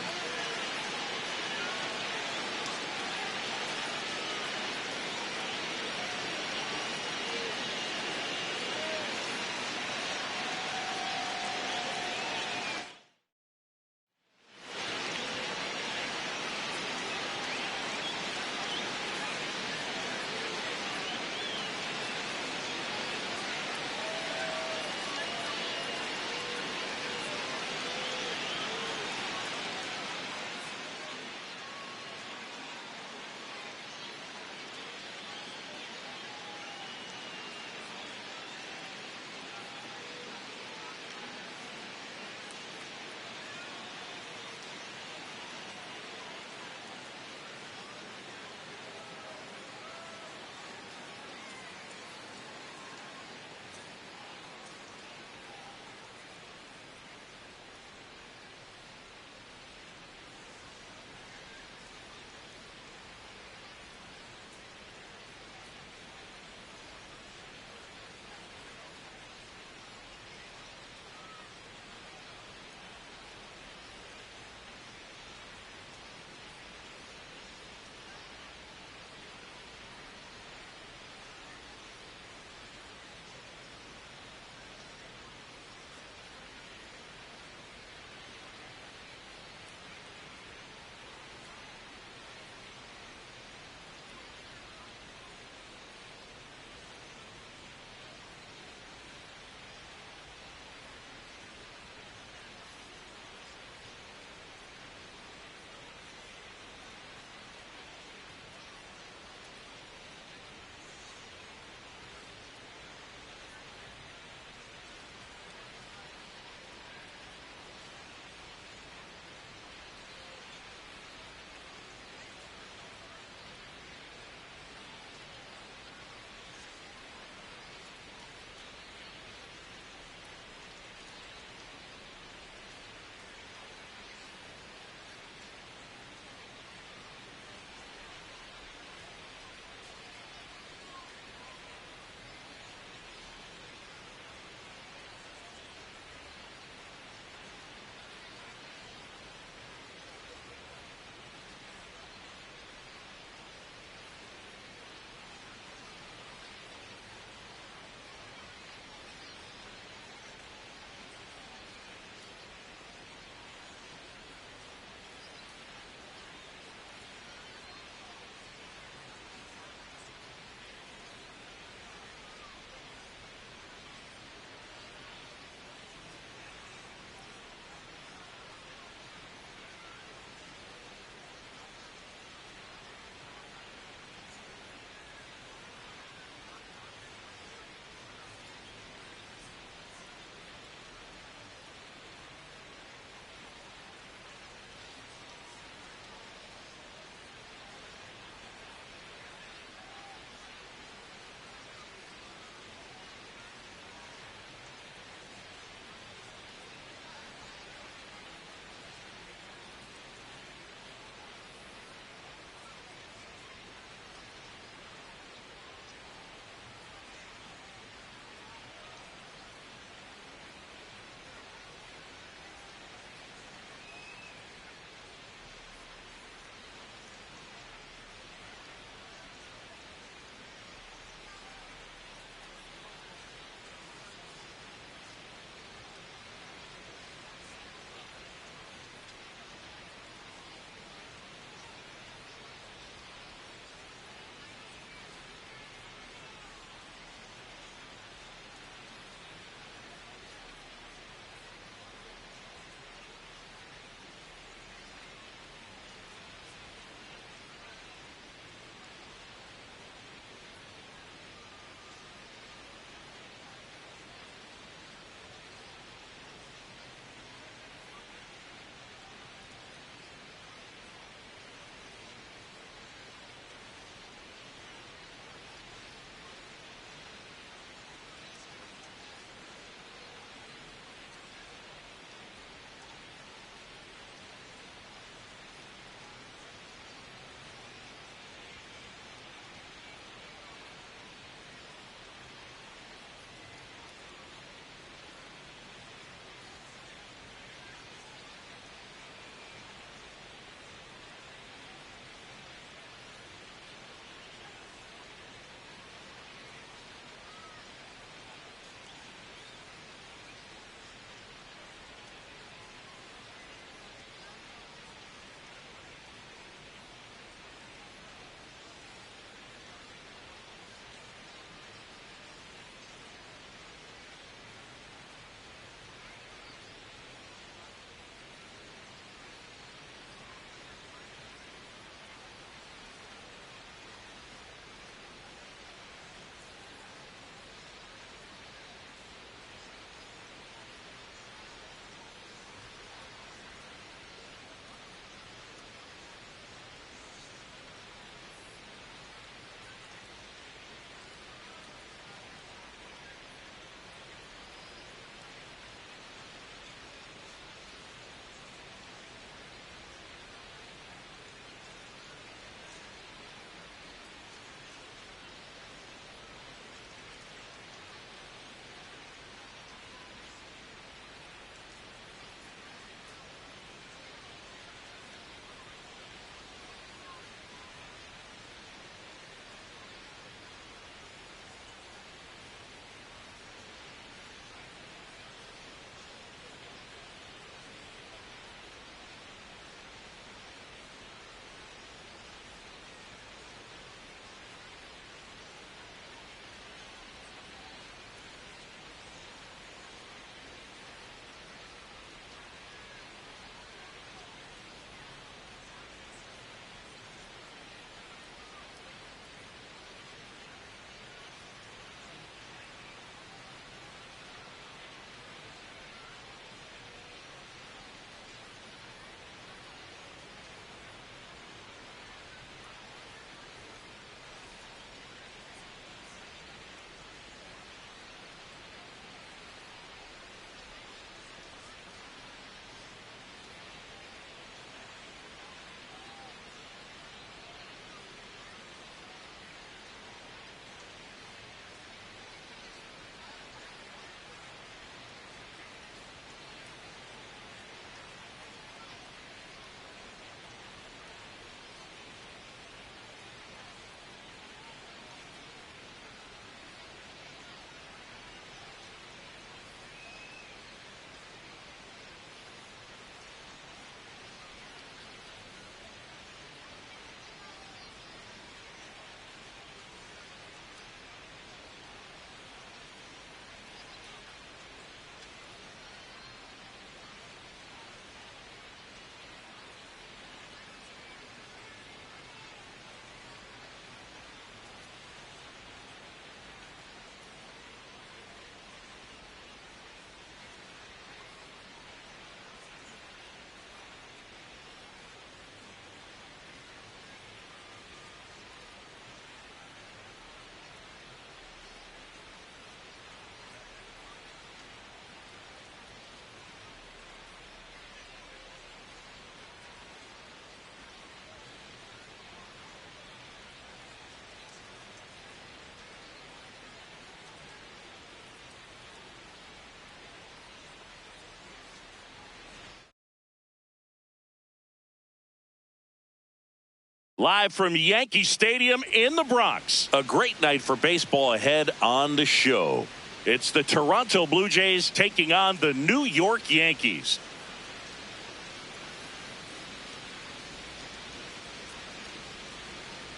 Live from Yankee Stadium in the Bronx. A great night for baseball ahead on the show. It's the Toronto Blue Jays taking on the New York Yankees.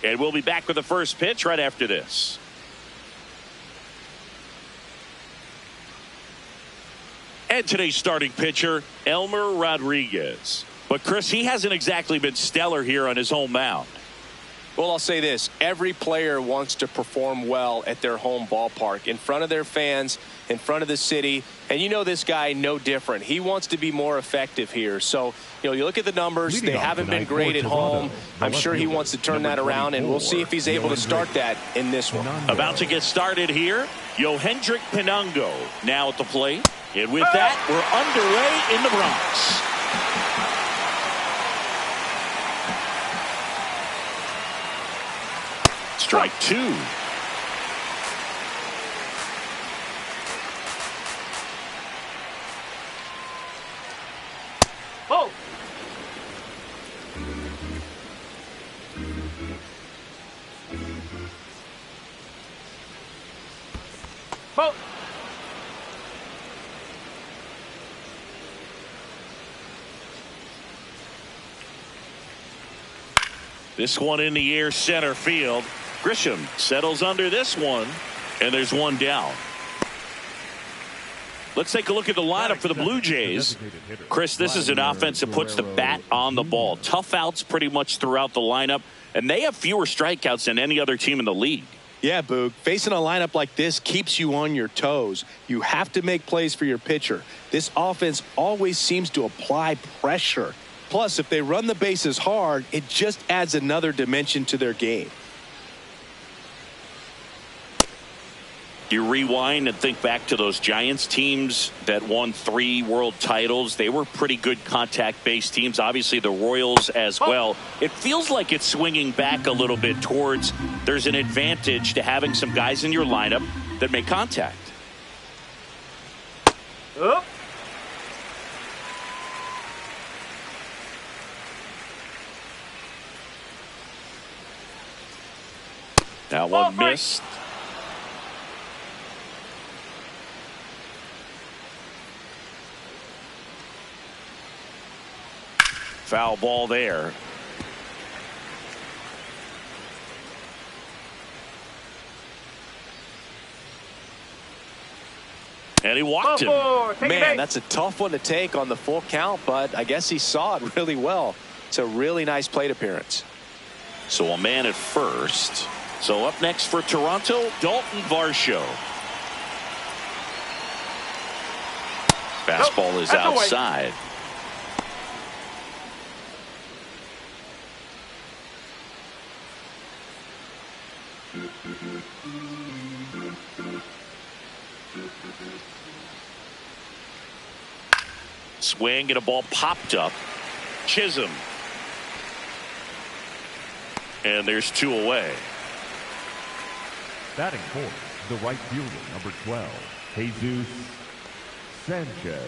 And we'll be back with the first pitch right after this. And today's starting pitcher, Elmer Rodriguez. But, Chris, he hasn't exactly been stellar here on his home mound. Well, I'll say this. Every player wants to perform well at their home ballpark, in front of their fans, in front of the city. And you know this guy no different. He wants to be more effective here. So, you look at the numbers. They haven't been great at home. I'm sure he wants to turn that around, and we'll see if he's able to start that in this one. About to get started here, Yohendrick Pinango now at the plate. And with that, we're underway in the Bronx. Strike two. Oh. Oh. This one in the air, center field. Grisham settles under this one, and there's one down. Let's take a look at the lineup for the Blue Jays. Chris, this is an offense that puts the bat on the ball. Tough outs pretty much throughout the lineup, and they have fewer strikeouts than any other team in the league. Yeah, Boog. Facing a lineup like this keeps you on your toes. You have to make plays for your pitcher. This offense always seems to apply pressure. Plus, if they run the bases hard, it just adds another dimension to their game. You rewind and think back to those Giants teams that won 3 world titles. They were pretty good contact-based teams. Obviously, the Royals as well. It feels like it's swinging back a little bit towards there's an advantage to having some guys in your lineup that make contact. Up. That one missed. Foul ball there. And he walked him. Man, that's a tough one to take on the full count, but I guess he saw it really well. It's a really nice plate appearance. So a man at first. So up next for Toronto, Dalton Varsho. Fastball is outside. Swing and a ball popped up. Chisholm. And there's 2 away. Batting fourth, the right fielder, number 12, Jesus Sanchez.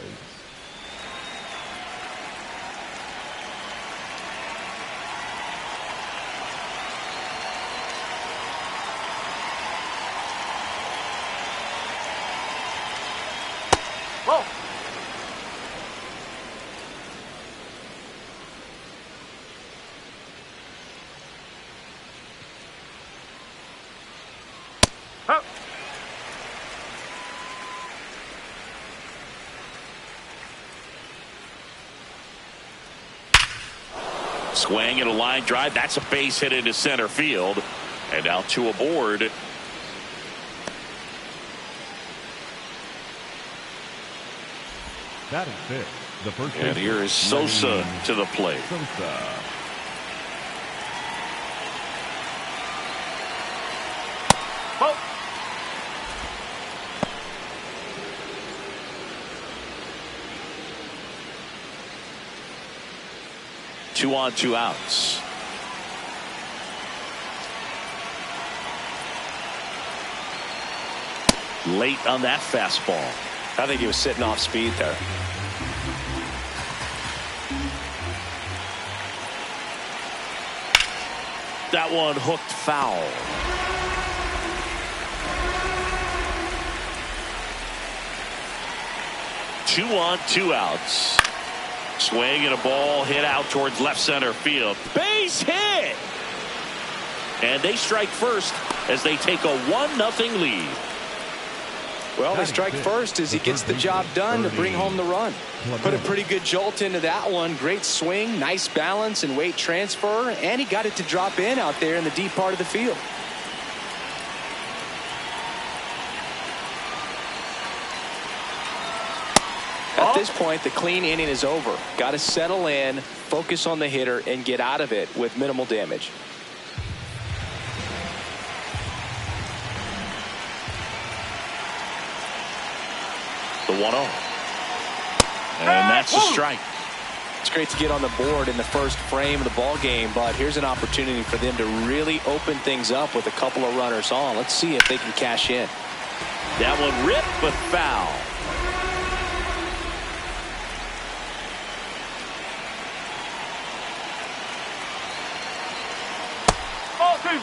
Whoa. Swing and a line drive. That's a base hit into center field. And now 2 aboard. Batting fifth, the first. And here is Sosa to the plate. Sosa. Oh. 2 on, 2 outs. Late on that fastball. I think he was sitting off speed there. That one hooked foul. 2 on, 2 outs. Swing and a ball hit out towards left center field. Base hit! And they strike first as they take a 1-0 lead. Well, they strike first as he gets the job done to bring home the run. Put a pretty good jolt into that one. Great swing, nice balance and weight transfer, and he got it to drop in out there in the deep part of the field. At this point, the clean inning is over. Got to settle in, focus on the hitter, and get out of it with minimal damage. The 1-0. And that's a strike. It's great to get on the board in the first frame of the ball game, but here's an opportunity for them to really open things up with a couple of runners on. Let's see if they can cash in. That one ripped but foul. Ball 2.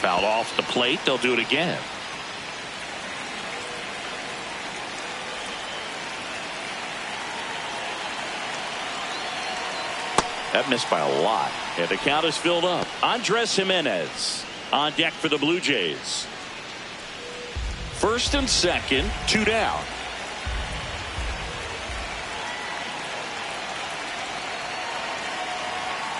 Fouled off the plate. They'll do it again. That missed by a lot. And the count is filled up. Andres Gimenez on deck for the Blue Jays. First and second, 2 down.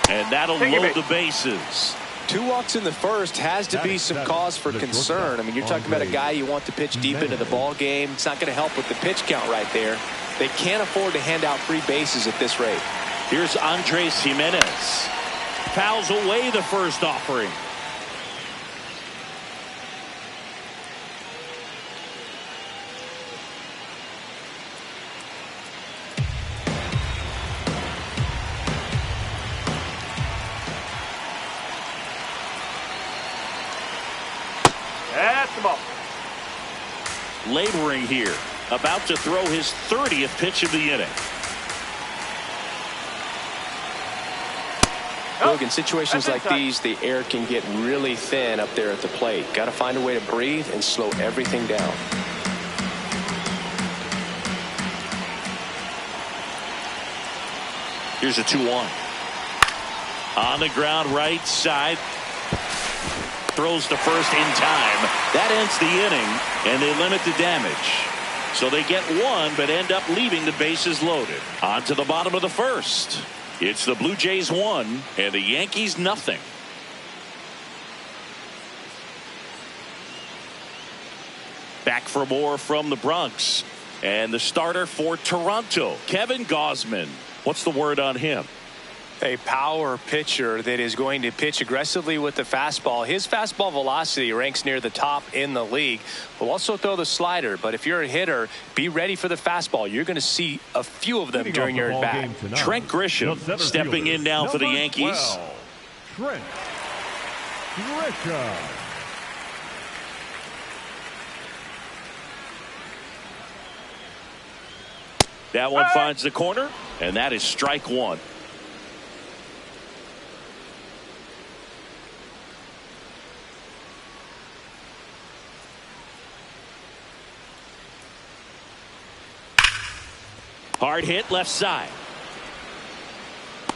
And that'll load the bases. 2 walks in the first has to be some cause for concern. I mean, you're talking about a guy you want to pitch deep into the ball game. It's not going to help with the pitch count right there. They can't afford to hand out free bases at this rate. Here's Andres Gimenez. Fouls away the first offering. That's the ball. Laboring here. About to throw his 30th pitch of the inning. Look, in situations like these, the air can get really thin up there at the plate. Got to find a way to breathe and slow everything down. Here's a 2-1. On the ground right side. Throws to first in time. That ends the inning, and they limit the damage. So they get one, but end up leaving the bases loaded. On to the bottom of the first. It's the Blue Jays 1 and the Yankees nothing. Back for more from the Bronx. And the starter for Toronto, Kevin Gausman. What's the word on him? A power pitcher that is going to pitch aggressively with the fastball. His fastball velocity ranks near the top in the league. Will also throw the slider, but if you're a hitter, be ready for the fastball. You're going to see a few of them during your at-bat. Trent Grisham stepping in now for the Yankees. 12, Trent Grisham. That one finds the corner, and that is strike one. Hard hit left side.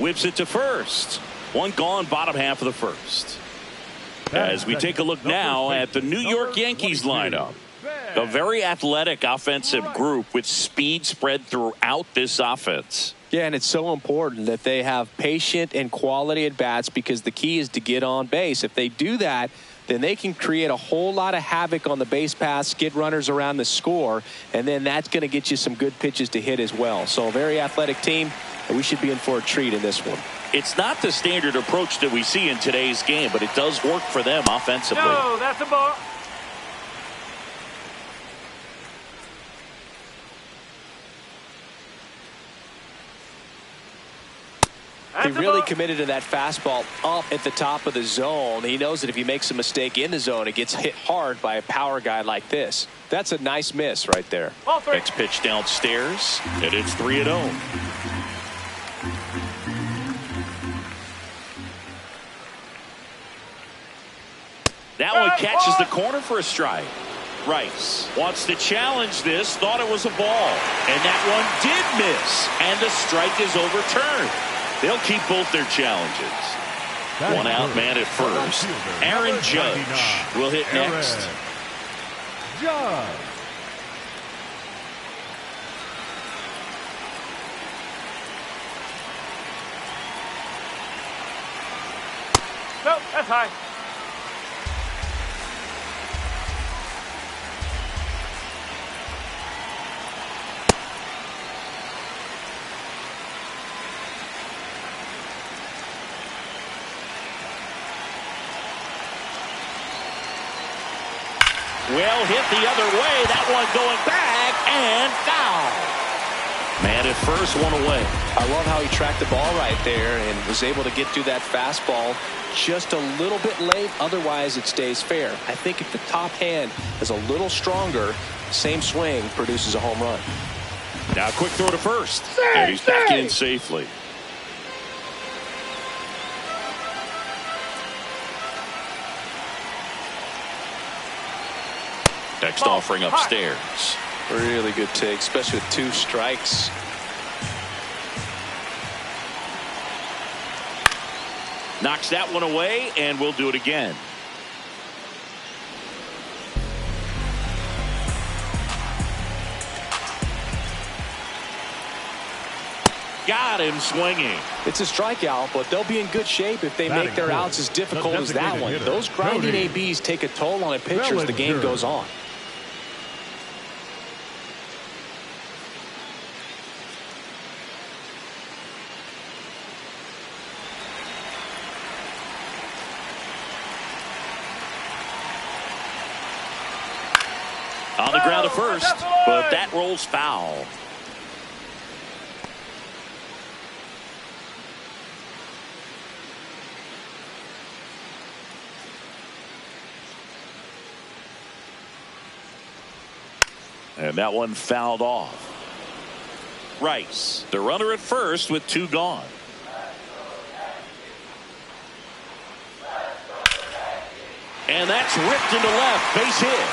Whips it to first. One gone, bottom half of the first. As we take a look now at the New York Yankees lineup. A very athletic offensive group with speed spread throughout this offense. Yeah, and it's so important that they have patient and quality at bats because the key is to get on base. If they do that, then they can create a whole lot of havoc on the base paths, get runners around the score, and then that's going to get you some good pitches to hit as well. So a very athletic team, and we should be in for a treat in this one. It's not the standard approach that we see in today's game, but it does work for them offensively. No, that's a ball. He really committed to that fastball up at the top of the zone. He knows that if he makes a mistake in the zone, it gets hit hard by a power guy like this. That's a nice miss right there. Next pitch downstairs, and it's 3-0. That one catches the corner for a strike. Rice wants to challenge this, thought it was a ball, and that one did miss, and the strike is overturned. They'll keep both their challenges. One out man at first. Aaron Judge will hit next. Judge. No, that's high. Well hit the other way. That one going back and foul. Man at first, one away. I love how he tracked the ball right there and was able to get through that fastball just a little bit late. Otherwise, it stays fair. I think if the top hand is a little stronger, same swing produces a home run. Now quick throw to first. And he's back in safely. Next offering upstairs. Really good take, especially with 2 strikes. Knocks that one away, and we'll do it again. Got him swinging. It's a strikeout, but they'll be in good shape if they make their outs as difficult as that one. Those grinding ABs take a toll on a pitcher as the game goes on. On the ground to first, but that rolls foul. And that one fouled off. Rice, the runner at first with 2 gone. And that's ripped into left, base hit.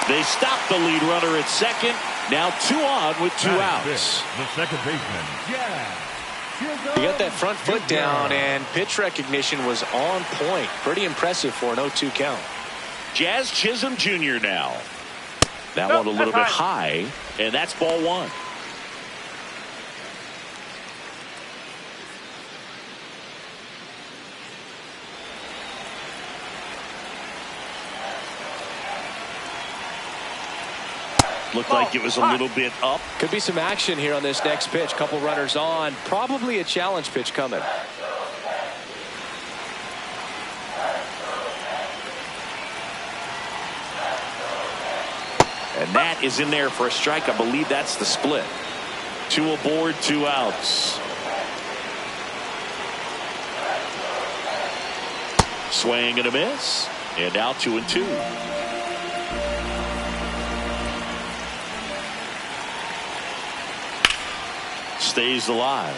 They stop the lead runner at second. Now 2 on with 2 outs. The second baseman, He got that front foot down, and pitch recognition was on point. Pretty impressive for an 0-2 count. Jazz Chisholm Jr. now. That one a little bit high, and that's ball 1. Looked like it was a little bit up. Could be some action here on this next pitch. Couple runners on. Probably a challenge pitch coming. And that is in there for a strike. I believe that's the split. 2 aboard, 2 outs. Swing and a miss. And now 2-2. Stays alive.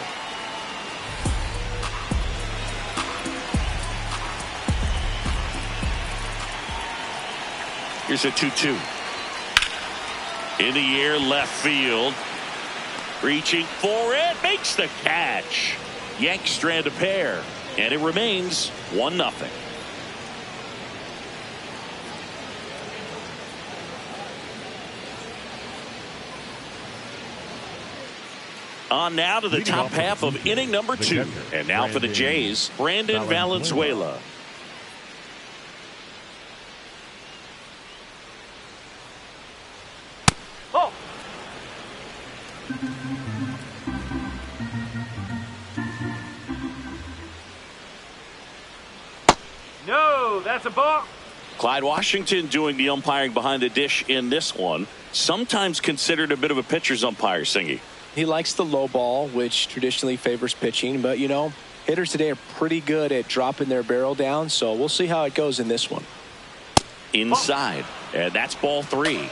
Here's a 2-2. In the air, left field. Reaching for it. Makes the catch. Yanks strand a pair. And it remains 1-0. On now to the top half of inning number 2. And now for the Jays, Brandon Valenzuela. Oh. No, that's a ball. Clyde Washington doing the umpiring behind the dish in this one. Sometimes considered a bit of a pitcher's umpire, Singy. He likes the low ball, which traditionally favors pitching. But, you know, hitters today are pretty good at dropping their barrel down. So we'll see how it goes in this one. Inside. And that's ball 3.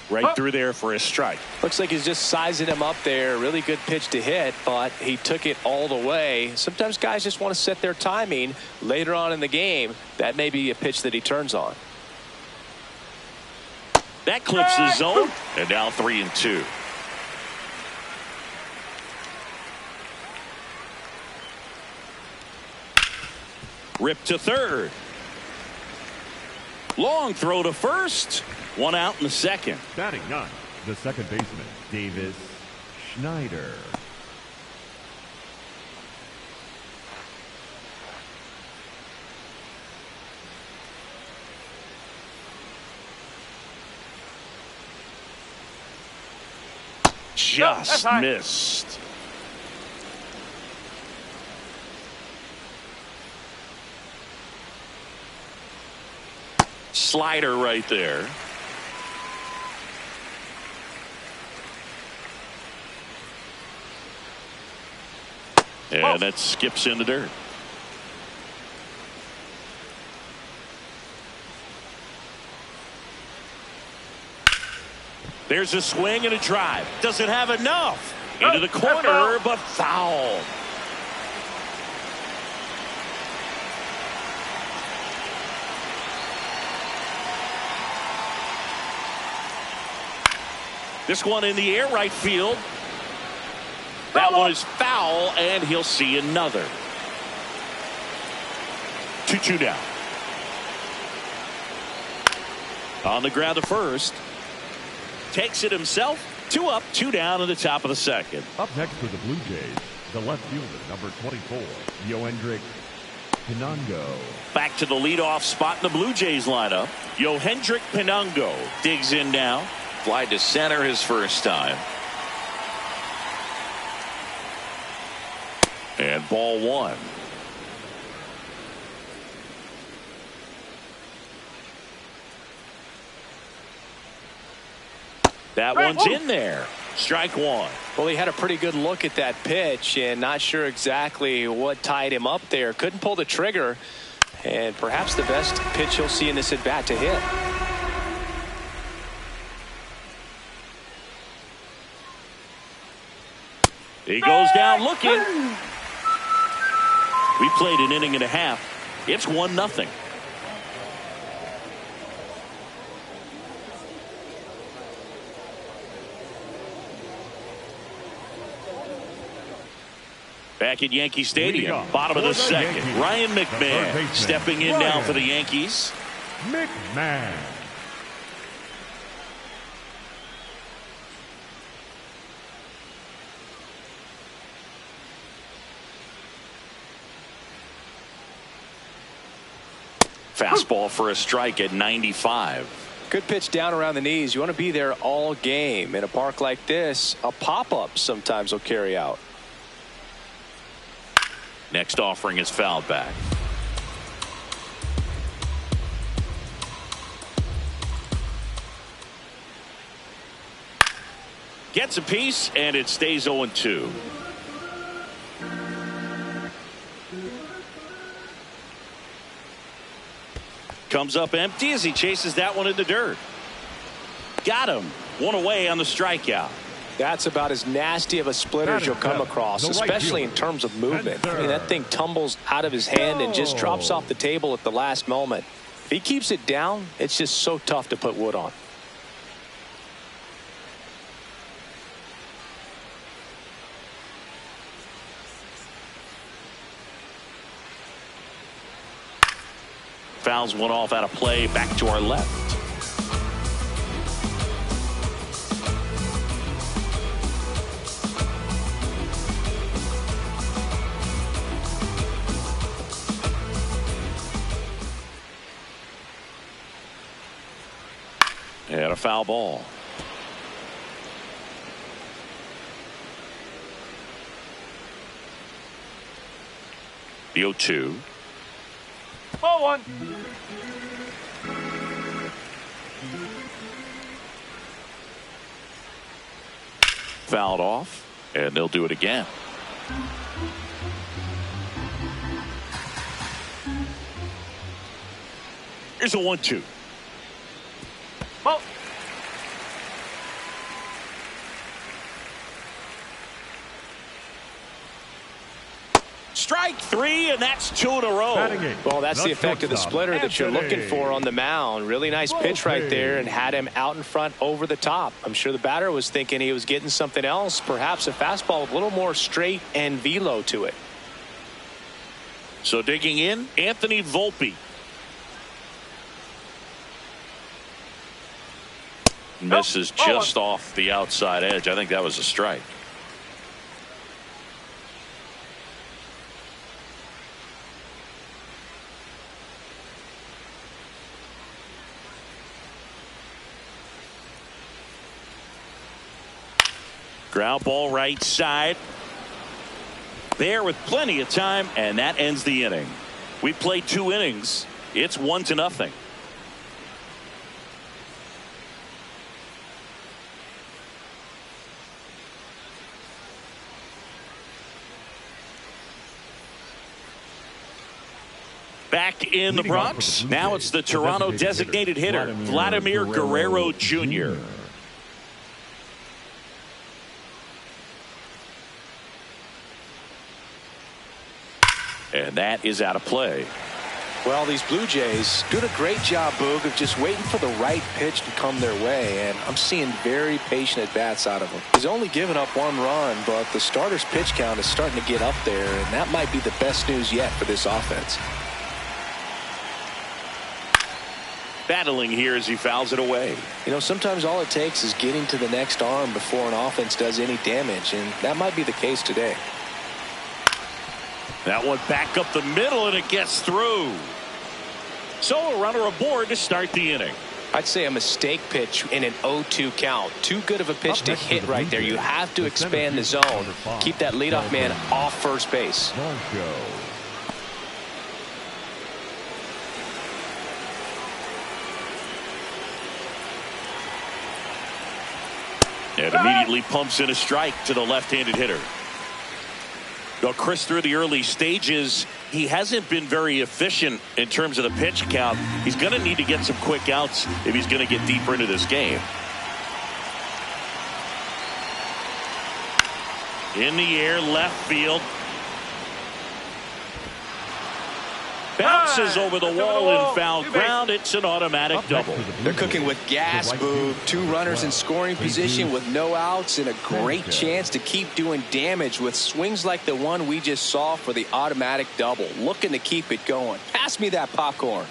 Right through there for a strike. Looks like he's just sizing him up there. Really good pitch to hit, but he took it all the way. Sometimes guys just want to set their timing later on in the game. That may be a pitch that he turns on. That clips the zone, and now 3-2. Rip to third. Long throw to first. 1 out in the second. Batting 9, the second baseman, Davis Schneider. Just missed. Slider right there. And that skips in the dirt. There's a swing and a drive. Doesn't have enough. Into the corner, but foul. This one in the air right field. That one is foul, and he'll see another. 2-2 down. On the ground to first. Takes it himself. 2 up, 2 down in the top of the second. Up next for the Blue Jays, the left fielder, number 24, Yohendrick Pinango. Back to the leadoff spot in the Blue Jays lineup. Yohendrick Pinango digs in now. Fly to center his first time. And ball 1. That one's in there. Strike 1. Well, he had a pretty good look at that pitch and not sure exactly what tied him up there. Couldn't pull the trigger, and perhaps the best pitch you'll see in this at bat to hit. He goes down looking. We played an inning and a half. It's 1-0. Back at Yankee Stadium, bottom of the second. Yankees, Ryan McMahon stepping in now for the Yankees. McMahon. Fastball for a strike at 95. Good pitch down around the knees. You want to be there all game. In a park like this, a pop-up sometimes will carry out. Next offering is fouled back. Gets a piece, and it stays 0-2. Comes up empty as he chases that one in the dirt. Got him. 1 away on the strikeout. That's about as nasty of a splitter as you'll come across, especially in terms of movement. I mean, that thing tumbles out of his hand and just drops off the table at the last moment. If he keeps it down, it's just so tough to put wood on. Fouls one off out of play. Back to our left. And a foul ball. The 0-2. Ball 1. fouled off, and they'll do it again. Here's a 1-2. Ball. Strike three, and that's 2 in a row. Well, that's the effect of the splitter that you're looking for on the mound. Really nice pitch right there, and had him out in front over the top. I'm sure the batter was thinking he was getting something else, perhaps a fastball with a little more straight and velo to it. So digging in, Anthony Volpe. Misses just off the outside edge. I think that was a strike. Ground ball right side. There with plenty of time, and that ends the inning. We played 2 innings. It's 1-0. Back in the Bronx. Now it's the Toronto designated hitter, Vladimir Guerrero Jr. And that is out of play. Well, these Blue Jays doing a great job, Boog, of just waiting for the right pitch to come their way, and I'm seeing very patient at-bats out of them. He's only given up 1 run, but the starter's pitch count is starting to get up there, and that might be the best news yet for this offense. Battling here as he fouls it away. You know, sometimes all it takes is getting to the next arm before an offense does any damage, and that might be the case today. That one back up the middle, and it gets through. So a runner aboard to start the inning. I'd say a mistake pitch in an 0-2 count. Too good of a pitch to hit right there. You have to expand the zone. Keep that leadoff man off first base. And immediately pumps in a strike to the left-handed hitter. Well, Chris, through the early stages, he hasn't been very efficient in terms of the pitch count. He's going to need to get some quick outs if he's going to get deeper into this game. In the air, left field. Bounces over the wall and foul ground. It's an automatic double. They're cooking with gas, Boog. 2 runners in scoring position with no outs and a great chance to keep doing damage with swings like the one we just saw for the automatic double. Looking to keep it going. Pass me that popcorn.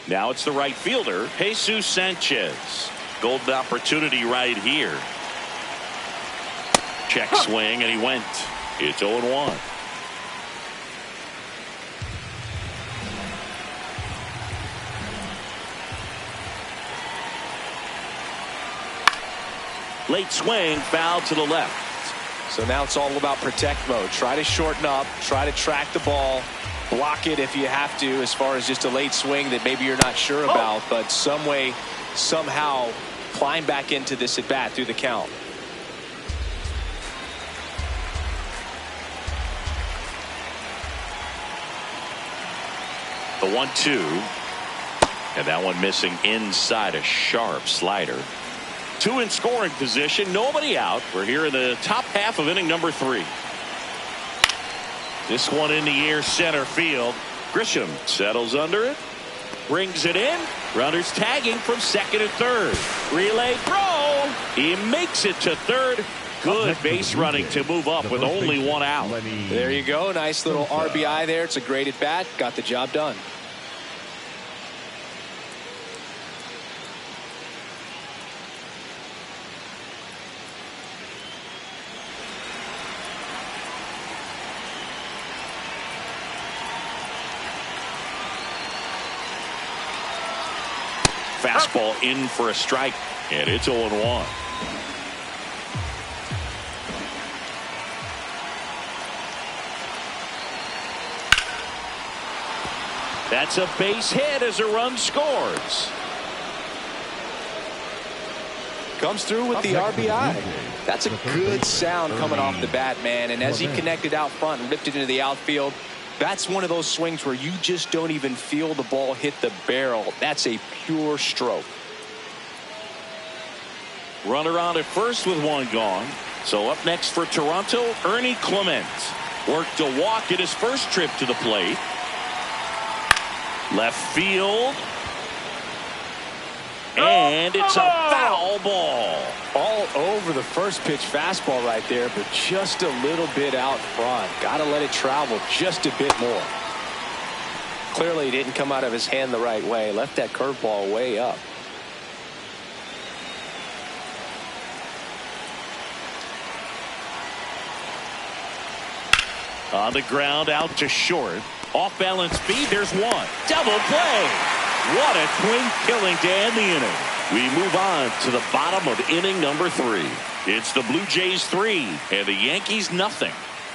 Now it's the right fielder, Jesus Sanchez. Golden opportunity right here. Check swing, and he went. It's 0-1. Late swing, foul to the left. So now it's all about protect mode. Try to shorten up, try to track the ball, block it if you have to, as far as just a late swing that maybe you're not sure about, but some way, somehow climb back into this at bat through the count. The 1-2, and that one missing inside, a sharp slider. 2 in scoring position, nobody out. We're here in the top half of inning number 3. This one in the air, center field. Grisham settles under it, brings it in. Runners tagging from second and third. Relay throw. He makes it to third. Good base running to move up with only 1 out. There you go. Nice little RBI there. It's a great at bat. Got the job done. Fastball in for a strike, and it's 0-1. That's a base hit as a run scores. Comes through with the RBI. That's a good sound coming off the bat, man. And as he connected out front and ripped it into the outfield, that's one of those swings where you just don't even feel the ball hit the barrel. That's a pure stroke. Runner on at first with one gone. So up next for Toronto, Ernie Clement. Worked a walk at his first trip to the plate. Left field. And it's a foul ball. All over the first pitch fastball right there, but just a little bit out front. Got to let it travel just a bit more. Clearly didn't come out of his hand the right way. Left that curveball way up. On the ground, out to short. Off balance speed, there's one. Double play. What a twin killing to end the inning. We move on to the bottom of inning number 3. It's the Blue Jays 3 and the Yankees nothing.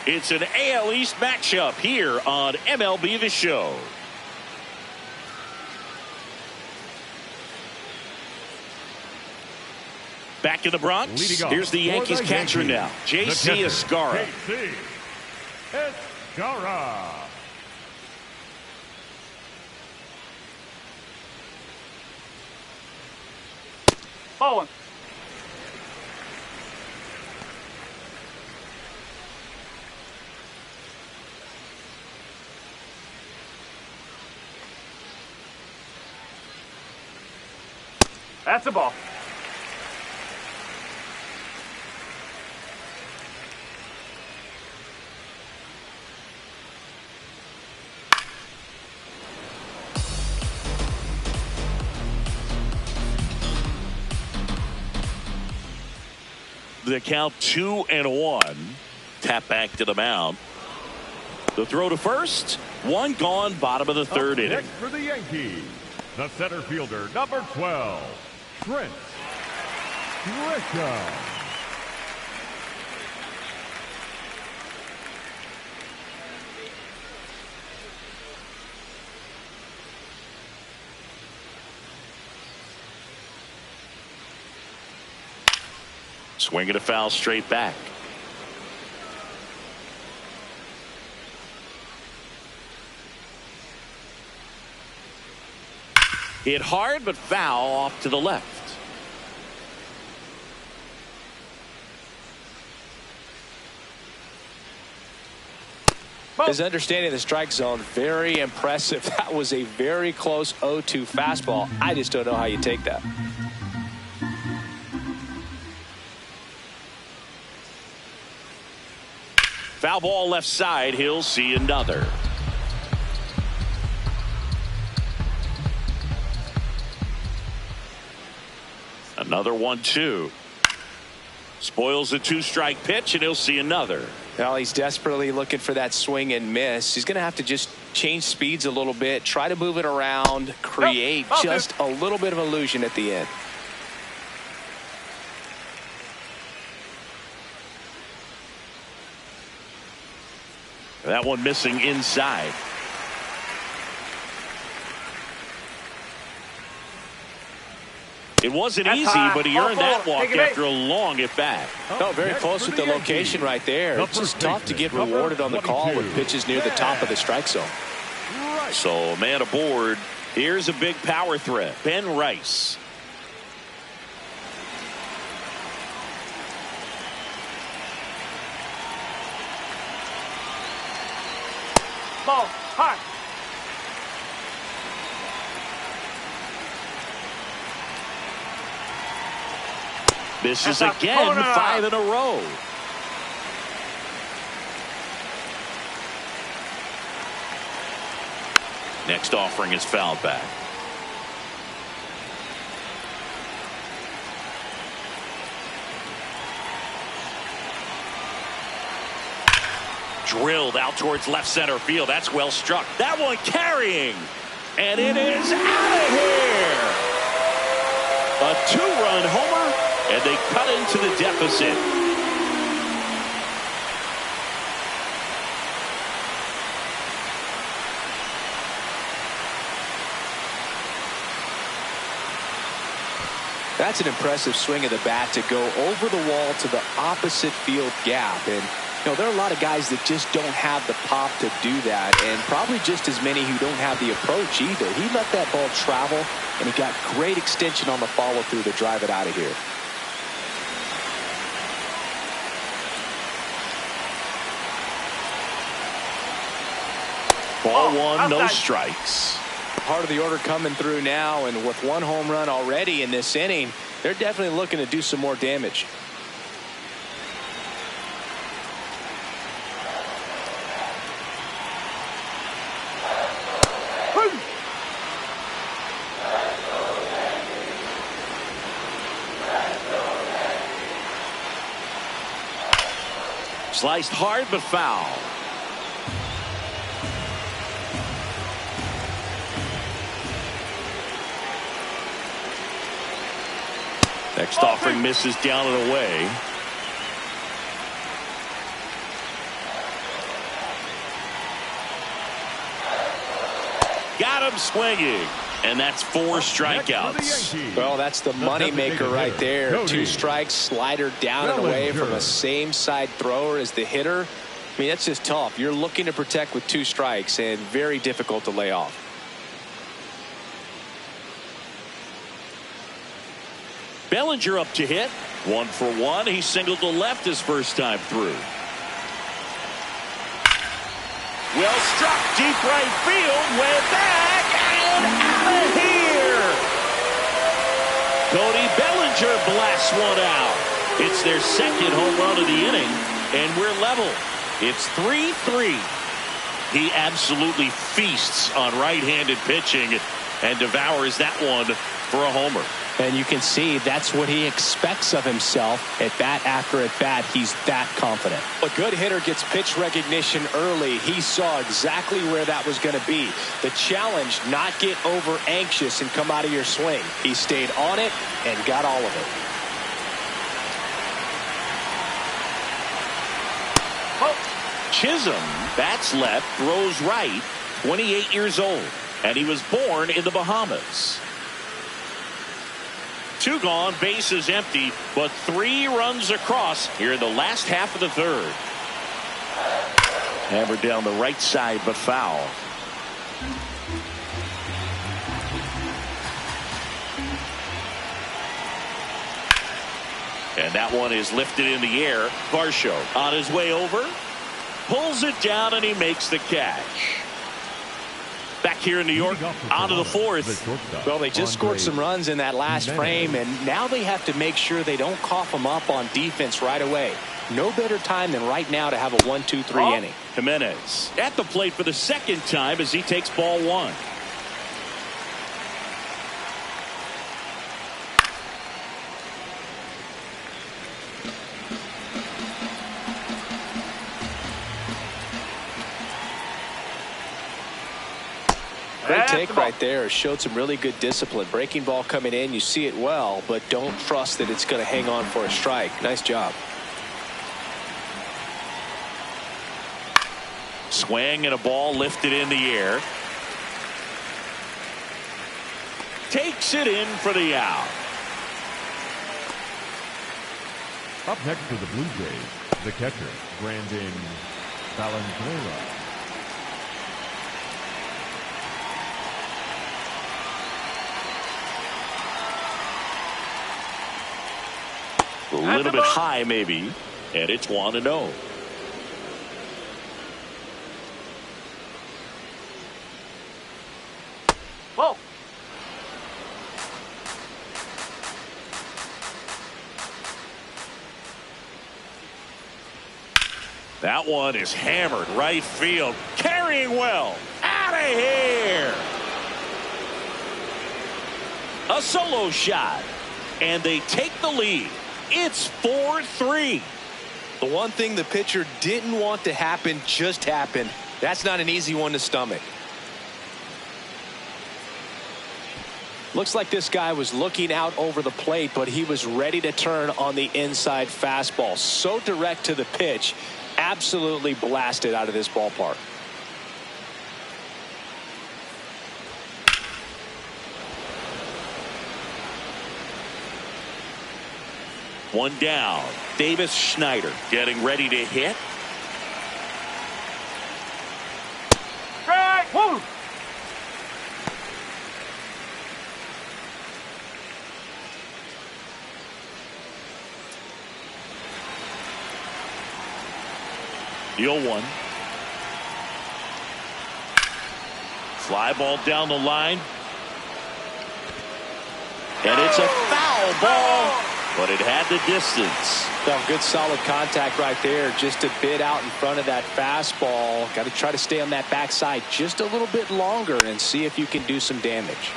It's an AL East matchup here on MLB The Show. Back in the Bronx, here's the Yankees catcher now, J.C. Escarra. J.C. Escarra. Ball one. That's a ball. The count 2-1. Tap back to the mound. The throw to first. One gone, bottom of the third inning. Next for the Yankees, the center fielder, number 12, Trent Grisham. Swing and a foul straight back. Hit hard, but foul off to the left. His understanding of the strike zone, very impressive. That was a very close 0-2 fastball. I just don't know how you take that. Foul ball left side. He'll see another. Another 1-2. Spoils the 2-strike pitch, and he'll see another. Well, he's desperately looking for that swing and miss. He's going to have to just change speeds a little bit, try to move it around, create just a little bit of illusion at the end. That one missing inside. It wasn't easy, but he earned that walk after a long at bat. No, very close with the location right there. It's just tough to get rewarded on the call with pitches near the top of the strike zone. So, man aboard. Here's a big power threat. Ben Rice. Ball. High. Misses again, 5 in a row. Next offering is fouled back. Drilled out towards left center field. That's well struck. That one carrying. And it is out of here. A 2-run homer, and they cut into the deficit. That's an impressive swing of the bat to go over the wall to the opposite field gap. And you know, there are a lot of guys that just don't have the pop to do that, and probably just as many who don't have the approach either. He let that ball travel, and he got great extension on the follow through to drive it out of here. Ball one, no strikes. Part of the order coming through now, and with one home run already in this inning, they're definitely looking to do some more damage. Sliced hard but foul. Next offering misses down and away. Got him swinging. And that's 4 strikeouts. Well, that's the money maker right there. 2 strikes, slider down and away from a same side thrower as the hitter. I mean, that's just tough. You're looking to protect with 2 strikes, and very difficult to lay off. Bellinger up to hit. 1 for 1. He singled to left his first time through. Well struck, deep right field, way back and out of here. Cody Bellinger blasts one out. It's their second home run of the inning, and we're level. It's 3-3. He absolutely feasts on right-handed pitching and devours that one for a homer. And you can see that's what he expects of himself at bat after at bat. He's that confident. A good hitter gets pitch recognition early. He saw exactly where that was going to be. The challenge, not get over anxious and come out of your swing. He stayed on it and got all of it. Chisholm bats left, throws right, 28 years old, and he was born in the Bahamas. 2 gone, bases empty, but 3 runs across here in the last half of the third. Hammered down the right side, but foul. And that one is lifted in the air. Varsho on his way over, pulls it down, and he makes the catch. Back here in New York, on to the 4th. Well, they just scored some runs in that last frame, and now they have to make sure they don't cough them up on defense right away. No better time than right now to have a 1-2-3 inning. Jimenez at the plate for the second time as he takes ball 1. Great take right there. Showed some really good discipline. Breaking ball coming in, you see it well, but don't trust that it's going to hang on for a strike. Nice job. Swing and a ball lifted in the air. Takes it in for the out. Up next for the Blue Jays, the catcher, Brandon Valenzuela. A little bit high, maybe, and it's 1-0. Whoa. That one is hammered right field. Carrying well. Out of here. A solo shot. And they take the lead. It's 4-3. The one thing the pitcher didn't want to happen just happened. That's not an easy one to stomach. Looks like this guy was looking out over the plate, but he was ready to turn on the inside fastball. So direct to the pitch. Absolutely blasted out of this ballpark. One down. Davis Schneider getting ready to hit. Strike. Woo. The 0-1. Fly ball down the line. And it's a foul ball, but it had the distance. Well, good solid contact right there. Just a bit out in front of that fastball. Got to try to stay on that backside just a little bit longer and see if you can do some damage.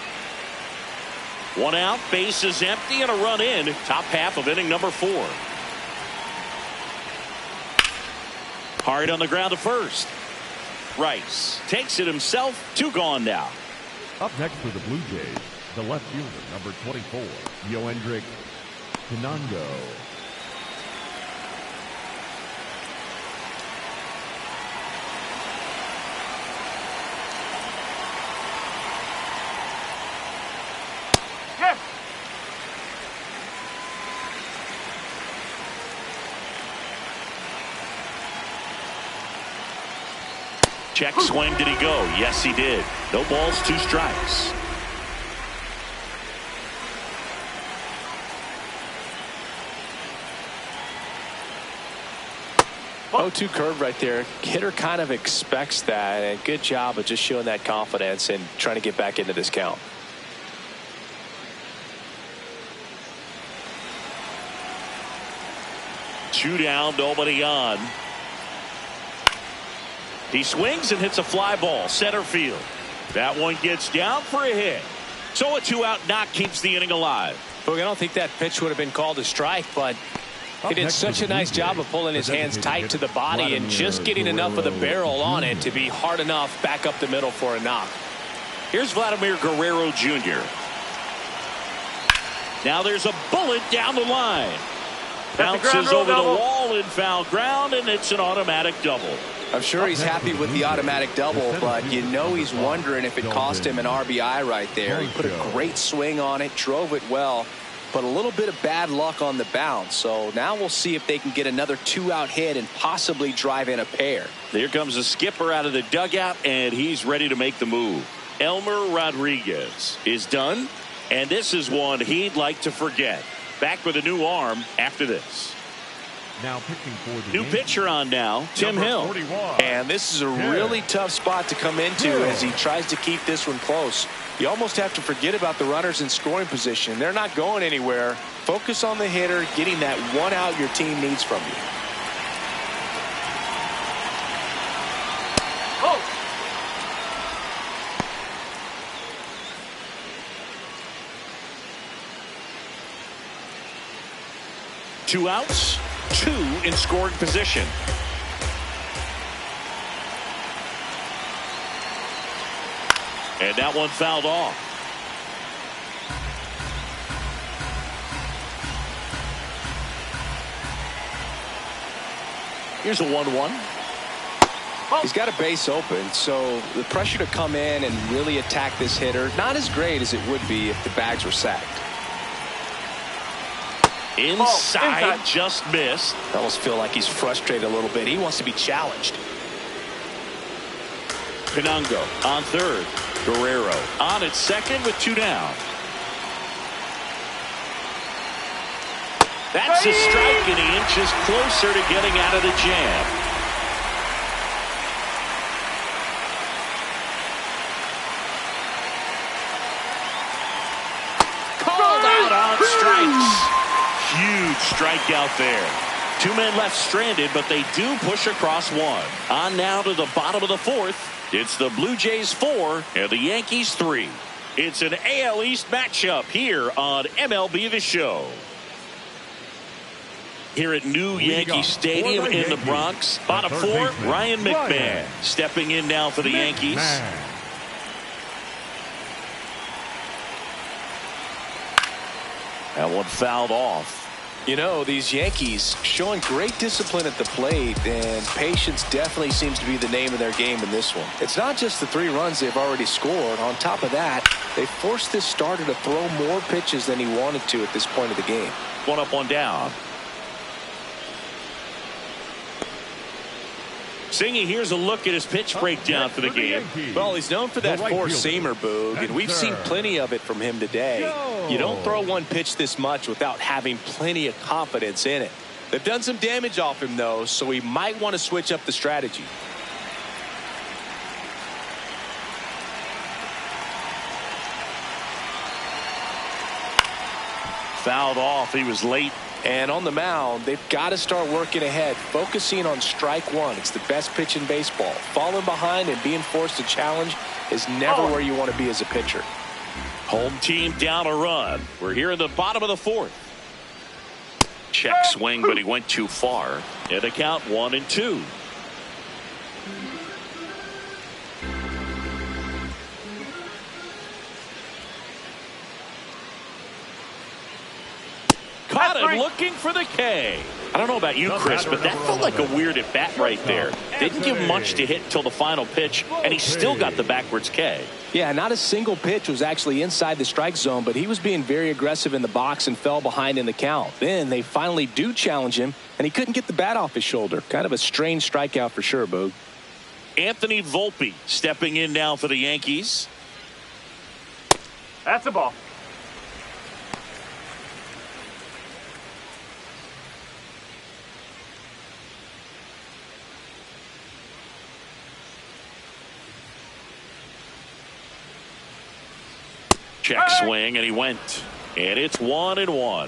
One out, base is empty, and a run in. Top half of inning number 4. Hard on the ground to first. Rice takes it himself. 2 gone now. Up next for the Blue Jays, the left fielder, number 24, Yoendrick Pinango. Yes. Check swing. Did he go? Yes, he did. No balls, 2 strikes. 0-2 curve right there. Hitter kind of expects that, and good job of just showing that confidence and trying to get back into this count. Two down, nobody on. He swings and hits a fly ball center field. That one gets down for a hit. So a 2-out knock keeps the inning alive. Look, I don't think that pitch would have been called a strike, but he did such a nice job of pulling his hands tight to the body and just getting enough of the barrel on it to be hard enough back up the middle for a knock. Here's Vladimir Guerrero Jr. Now there's a bullet down the line. Bounces over the wall in foul ground, and it's an automatic double. I'm sure he's happy with the automatic double, but you know he's wondering if it cost him an RBI right there. He put a great swing on it, drove it well, but a little bit of bad luck on the bounce. So now we'll see if they can get another 2-out hit and possibly drive in a pair. There comes the skipper out of the dugout, and he's ready to make the move. Elmer Rodriguez is done, and this is one he'd like to forget. Back with a new arm after this. Now pitching for the new Yankees, pitcher on now, Tim Hill. 41. And this is a really tough spot to come into as he tries to keep this one close. You almost have to forget about the runners in scoring position. They're not going anywhere. Focus on the hitter, getting that 1 out your team needs from you. Oh. 2 outs, 2 in scoring position. And that one fouled off. Here's a 1-1. He's got a base open, so the pressure to come in and really attack this hitter, not as great as it would be if the bags were sacked. Inside, just missed. I almost feel like he's frustrated a little bit. He wants to be challenged. Pinango on third. Guerrero on at second with 2 down. That's a strike, and he inches closer to getting out of the jam. Called out on strikes. Huge strikeout there. 2 men left stranded, but they do push across 1. On now to the bottom of the 4th. It's the Blue Jays 4 and the Yankees 3. It's an AL East matchup here on MLB The Show. Here at New Yankee Stadium in the Bronx. Bottom 4, Ryan McMahon stepping in now for the Yankees. That one fouled off. You know, these Yankees showing great discipline at the plate, and patience definitely seems to be the name of their game in this one. It's not just the 3 runs they've already scored. On top of that, They forced this starter to throw more pitches than he wanted to at this point of the game. One up, one down. Singy, here's a look at his pitch breakdown for the game. Well, he's known for that four-seamer, Boog, and we've seen plenty of it from him today. You don't throw one pitch this much without having plenty of confidence in it. They've done some damage off him, though, so he might want to switch up the strategy. Fouled off. He was late. And on the mound, they've got to start working ahead, focusing on strike one. It's the best pitch in baseball. Falling behind and being forced to challenge is never where you want to be as a pitcher. Home team down a run. We're here in the bottom of the fourth. Check swing, but he went too far. And the count 1-2. Caught him looking for the K. I don't know about you, Chris, but that felt like a weird at bat right there. Didn't give much to hit until the final pitch, and he still got the backwards K. Yeah, not a single pitch was actually inside the strike zone, but he was being very aggressive in the box and fell behind in the count. Then they finally do challenge him, and he couldn't get the bat off his shoulder. Kind of a strange strikeout for sure, Boog. Anthony Volpe stepping in now for the Yankees. That's a ball. Check swing, and he went. And it's 1-1.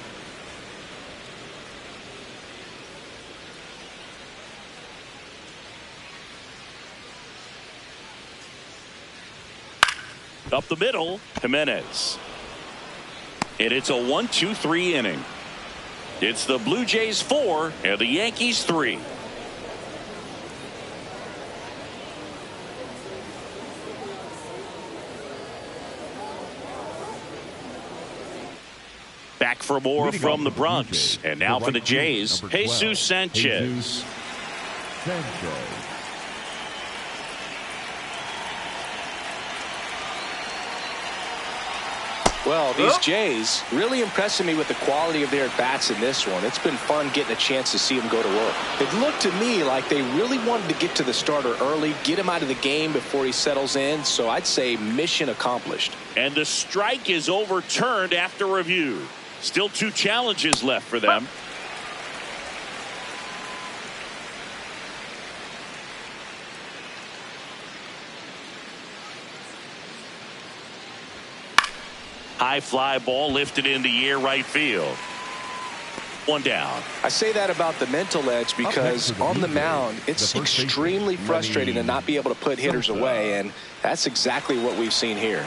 Up the middle, Jimenez. And it's a 1-2-3 inning. It's the Blue Jays 4 and the Yankees 3. Back for more from the Bronx. And now for the Jays, Jesus Sanchez. Well, these Jays really impressing me with the quality of their at-bats in this one. It's been fun getting a chance to see them go to work. It looked to me like they really wanted to get to the starter early, get him out of the game before he settles in, so I'd say mission accomplished. And the strike is overturned after review. Still 2 challenges left for them. High fly ball lifted in the air, right field. One down. I say that about the mental edge because on the mound, it's extremely frustrating to not be able to put hitters away, and that's exactly what we've seen here.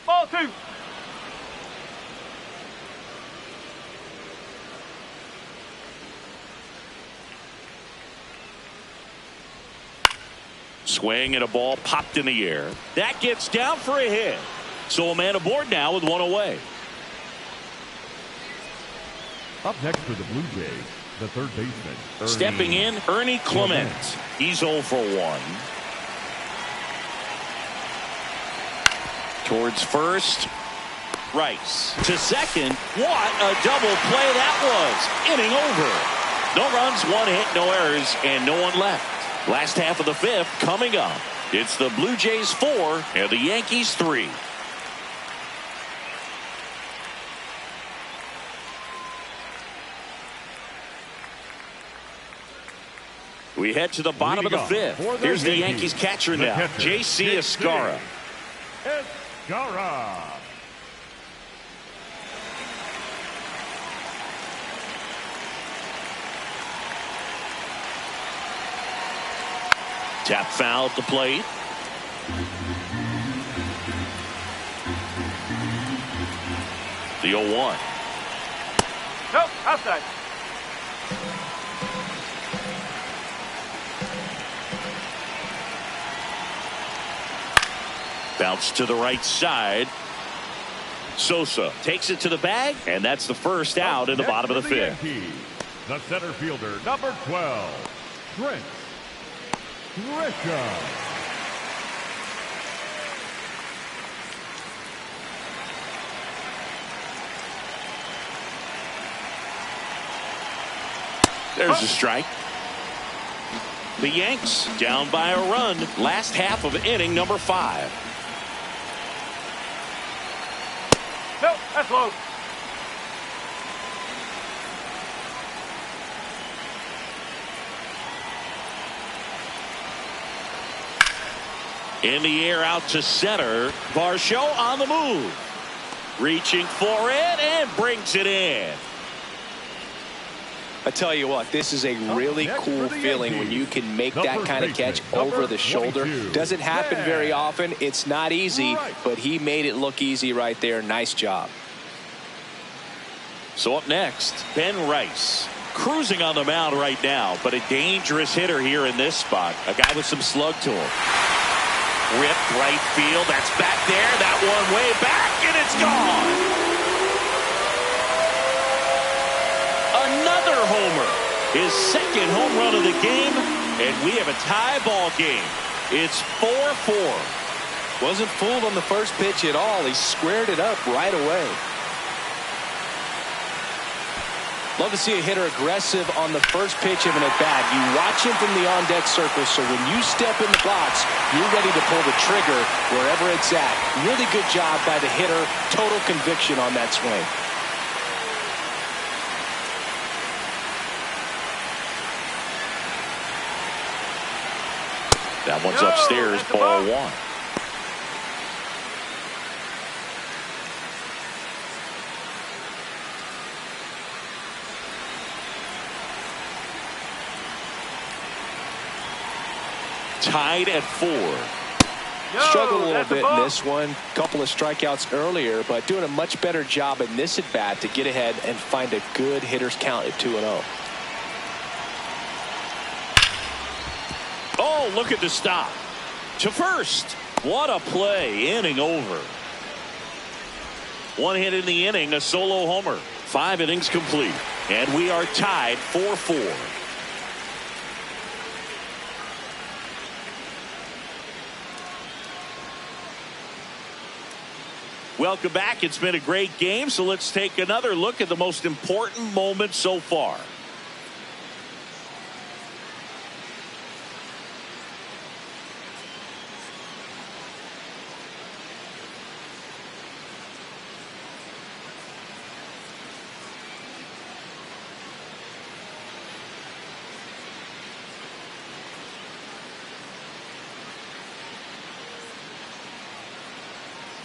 Ball 2. Swing and a ball popped in the air. That gets down for a hit. So a man aboard now with 1 away. Up next for the Blue Jays, the third baseman. Stepping in, Ernie Clement. He's 0 for 1. Towards first. Rice to second. What a double play that was. Inning over. No runs, 1 hit, no errors, and no one left. Last half of the 5th coming up. It's the Blue Jays 4 and the Yankees 3. We head to the bottom of the 5th. Here's the Yankees catcher now, J.C. Escarra. Escarra. Tap foul at the plate. The 0-1. Nope, outside. Bounce to the right side. Sosa takes it to the bag, and that's the first out in the bottom of the fifth. Yankees, the center fielder, number 12, Trent Grisham. There's a strike. The Yanks down by a run. Last half of inning number 5. Nope, that's low. In the air out to center. Varsho on the move. Reaching for it and brings it in. I tell you what, this is a really cool feeling when you can make that kind of catch over the shoulder. Doesn't happen very often. It's not easy, but he made it look easy right there. Nice job. So up next, Ben Rice. Cruising on the mound right now, but a dangerous hitter here in this spot. A guy with some slug to him. Ripped right field. That's back there. That one way back, and it's gone. Another homer. His second home run of the game, and we have a tie ball game. It's 4-4. Wasn't fooled on the first pitch at all. He squared it up right away. Love to see a hitter aggressive on the first pitch of an at-bat. You watch him from the on-deck circle, so when you step in the box, you're ready to pull the trigger wherever it's at. Really good job by the hitter. Total conviction on that swing. That one's upstairs, ball 1. Tied at 4. Struggled a little bit in this one. Couple of strikeouts earlier, but doing a much better job in this at bat to get ahead and find a good hitter's count at 2-0. Oh, look at the stop. To first. What a play. Inning over. 1 hit in the inning, a solo homer. 5 innings complete. And we are tied 4-4. Welcome back. It's been a great game, so let's take another look at the most important moment so far.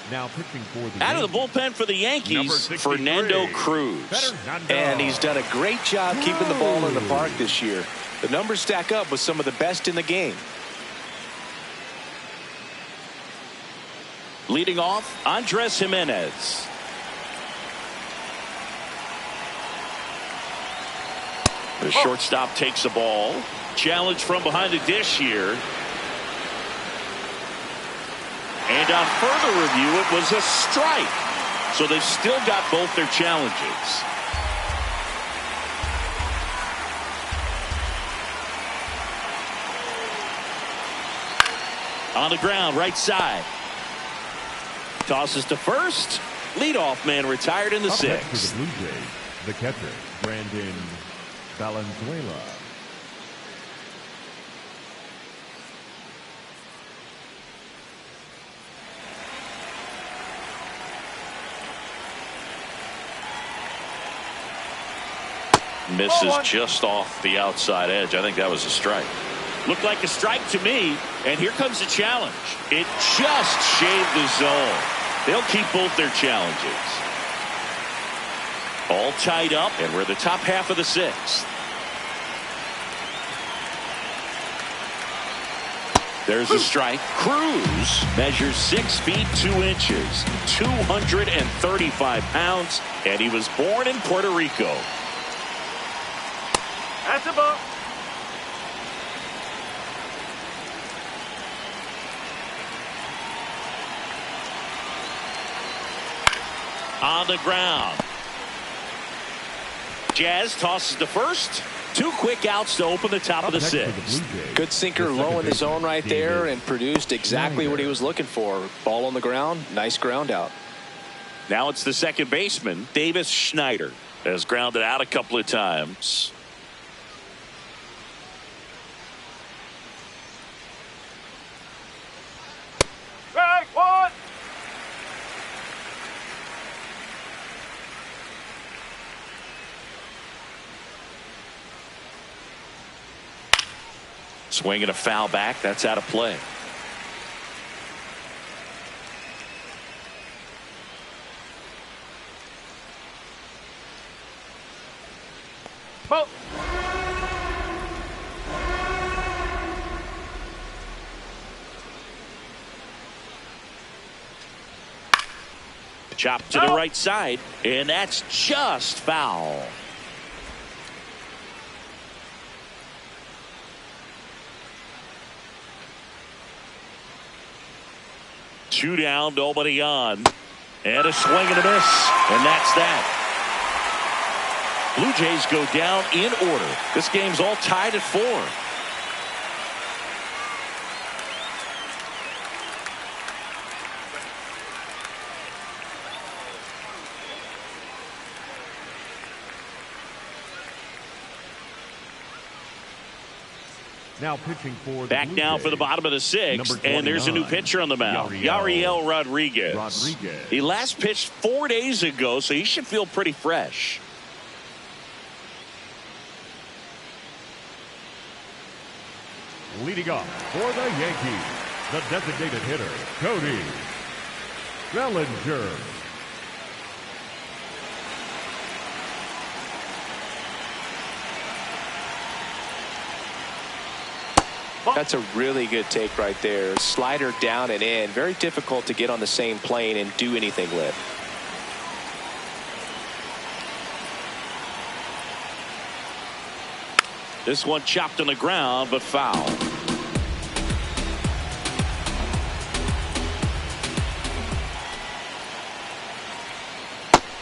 Now pitching for the Out of the bullpen for the Yankees, Fernando Cruz. And he's done a great job keeping the ball in the park this year. The numbers stack up with some of the best in the game. Leading off, Andres Jimenez. The shortstop takes the ball. Challenge from behind the dish here. And on further review, it was a strike. So they've still got both their challenges. On the ground, right side. Tosses to first. Leadoff man retired in the 6th. For the Blue Jays, the catcher, Brandon Valenzuela. Misses just off the outside edge. I think that was a strike. Looked like a strike to me, and here comes the challenge. It just shaved the zone. They'll keep both their challenges. All tied up, and we're the top half of the 6th. There's a strike. Cruz measures 6 feet 2 inches, 235 pounds, and he was born in Puerto Rico. That's a ball. On the ground. Jazz tosses to first. 2 quick outs to open the top of the 6th. Good sinker low in the zone right there and produced exactly what he was looking for. Ball on the ground. Nice ground out. Now it's the second baseman, Davis Schneider, has grounded out a couple of times. Strike one. Swinging a foul back. That's out of play. Ball. Chop to the right side, and that's just foul. Two down, nobody on. And a swing and a miss. And that's that. Blue Jays go down in order. This game's all tied at 4. Now pitching for the Back Blue now Jays, for the bottom of the 6th, and there's a new pitcher on the mound, Yariel Rodriguez. He last pitched 4 days ago, so he should feel pretty fresh. Leading off for the Yankees, the designated hitter, Cody Bellinger. That's a really good take right there. Slider down and in. Very difficult to get on the same plane and do anything with. This one chopped on the ground, but foul.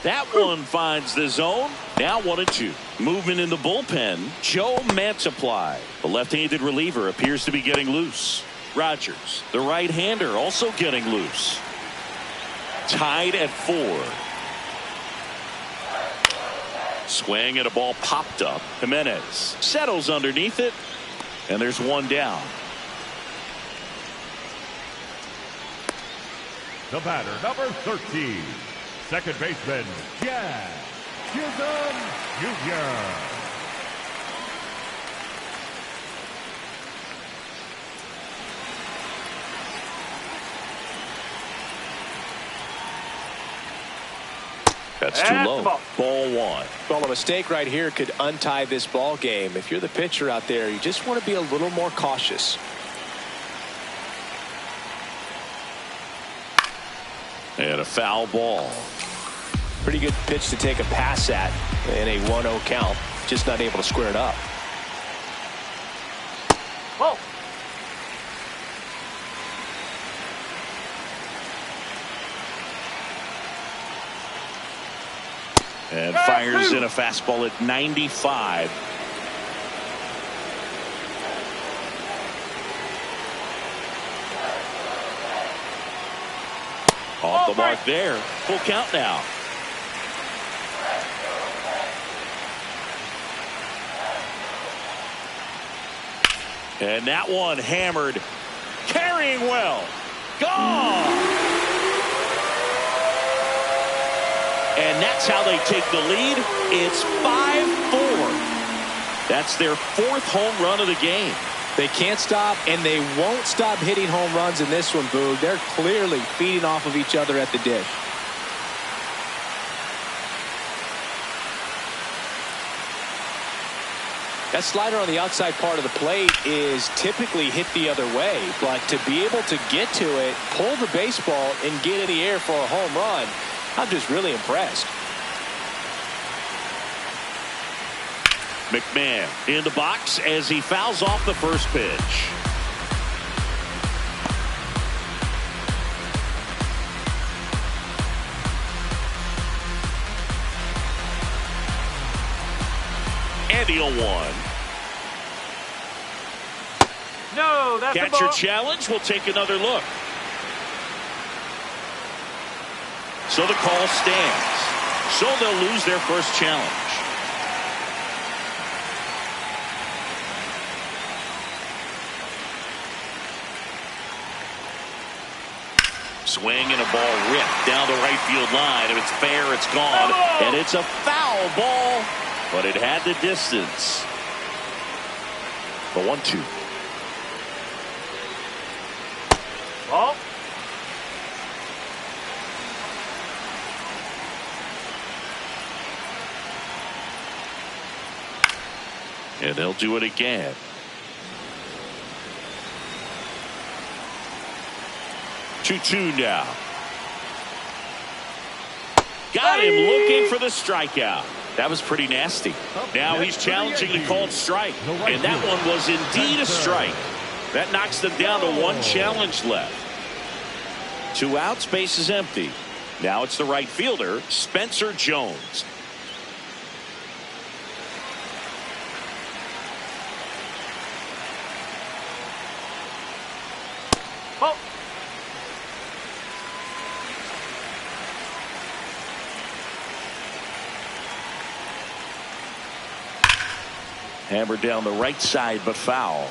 That one finds the zone. Now 1-2. Movement in the bullpen. Joe Mantiply, the left-handed reliever, appears to be getting loose. Rogers, the right-hander, also getting loose. Tied at 4. Swing and a ball popped up. Jimenez settles underneath it, and there's one down. The batter, number 13, second baseman, Jazz Chisholm Jr. That's too low. Ball 1. Well, a mistake right here could untie this ball game. If you're the pitcher out there, you just want to be a little more cautious. And a foul ball. Pretty good pitch to take a pass at in a 1-0 count. Just not able to square it up. Whoa. And fires in a fastball at 95. Off the mark there. Full count now. And that one hammered. Carrying well. Gone. And that's how they take the lead. It's 5-4. That's their 4th home run of the game. They can't stop, and they won't stop hitting home runs in this one, Boog. They're clearly feeding off of each other at the dish. That slider on the outside part of the plate is typically hit the other way, but to be able to get to it, pull the baseball, and get in the air for a home run, I'm just really impressed. McMahon in the box as he fouls off the first pitch. And the 0-1. No, that's a Catcher ball. challenge. We'll take another look. So the call stands. So they'll lose their first challenge. Swing and a ball ripped down the right field line. If it's fair, it's gone. And it's a foul ball, but it had the distance. The 1-2. Ball. And they'll do it again. Two now. Got him looking for the strikeout. That was pretty nasty. Now he's challenging the called strike. And that one was indeed a strike. That knocks them down to one challenge left. 2 outs, base is empty. Now it's the right fielder, Spencer Jones. Ball. Hammered down the right side, but foul.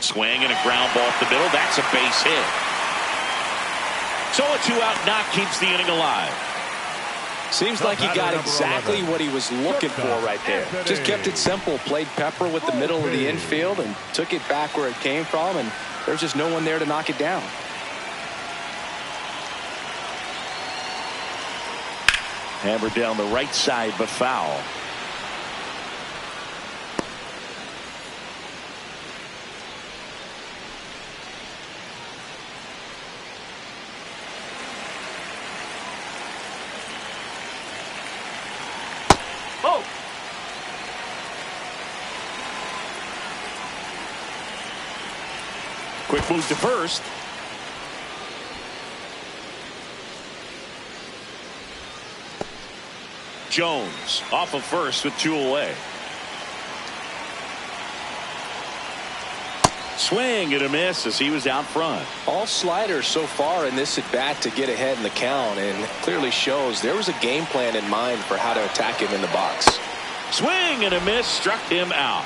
Swing and a ground ball up the middle. That's a base hit. So a 2-out knock keeps the inning alive. Seems like he got exactly what he was looking for right there. Just kept it simple. Played pepper with the middle of the infield and took it back where it came from, and there's just no one there to knock it down. Hammered down the right side, but foul. Oh. Quick move to first. Jones off of first with 2 away. Swing and a miss as he was out front. All sliders so far in this at bat to get ahead in the count, and clearly shows there was a game plan in mind for how to attack him in the box. Swing and a miss, struck him out.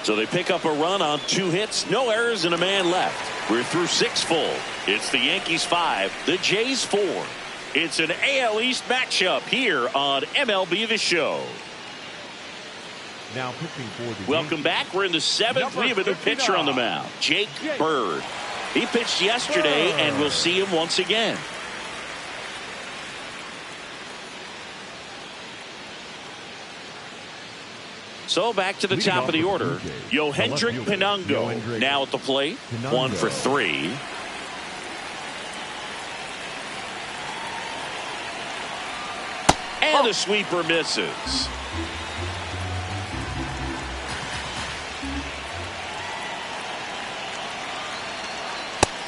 So they pick up a run on 2 hits, no errors, and a man left. We're through 6 full. It's the Yankees 5, the Jays 4. It's an AL East matchup here on MLB The Show. Now pitching for the Welcome back. We're in the 7th. We have a new pitcher on the mound, Jake Bird. He pitched yesterday, and we'll see him once again. So back to the top of the order. Yohendrick Pinungo now at the plate. 1 for 3. And the sweeper misses.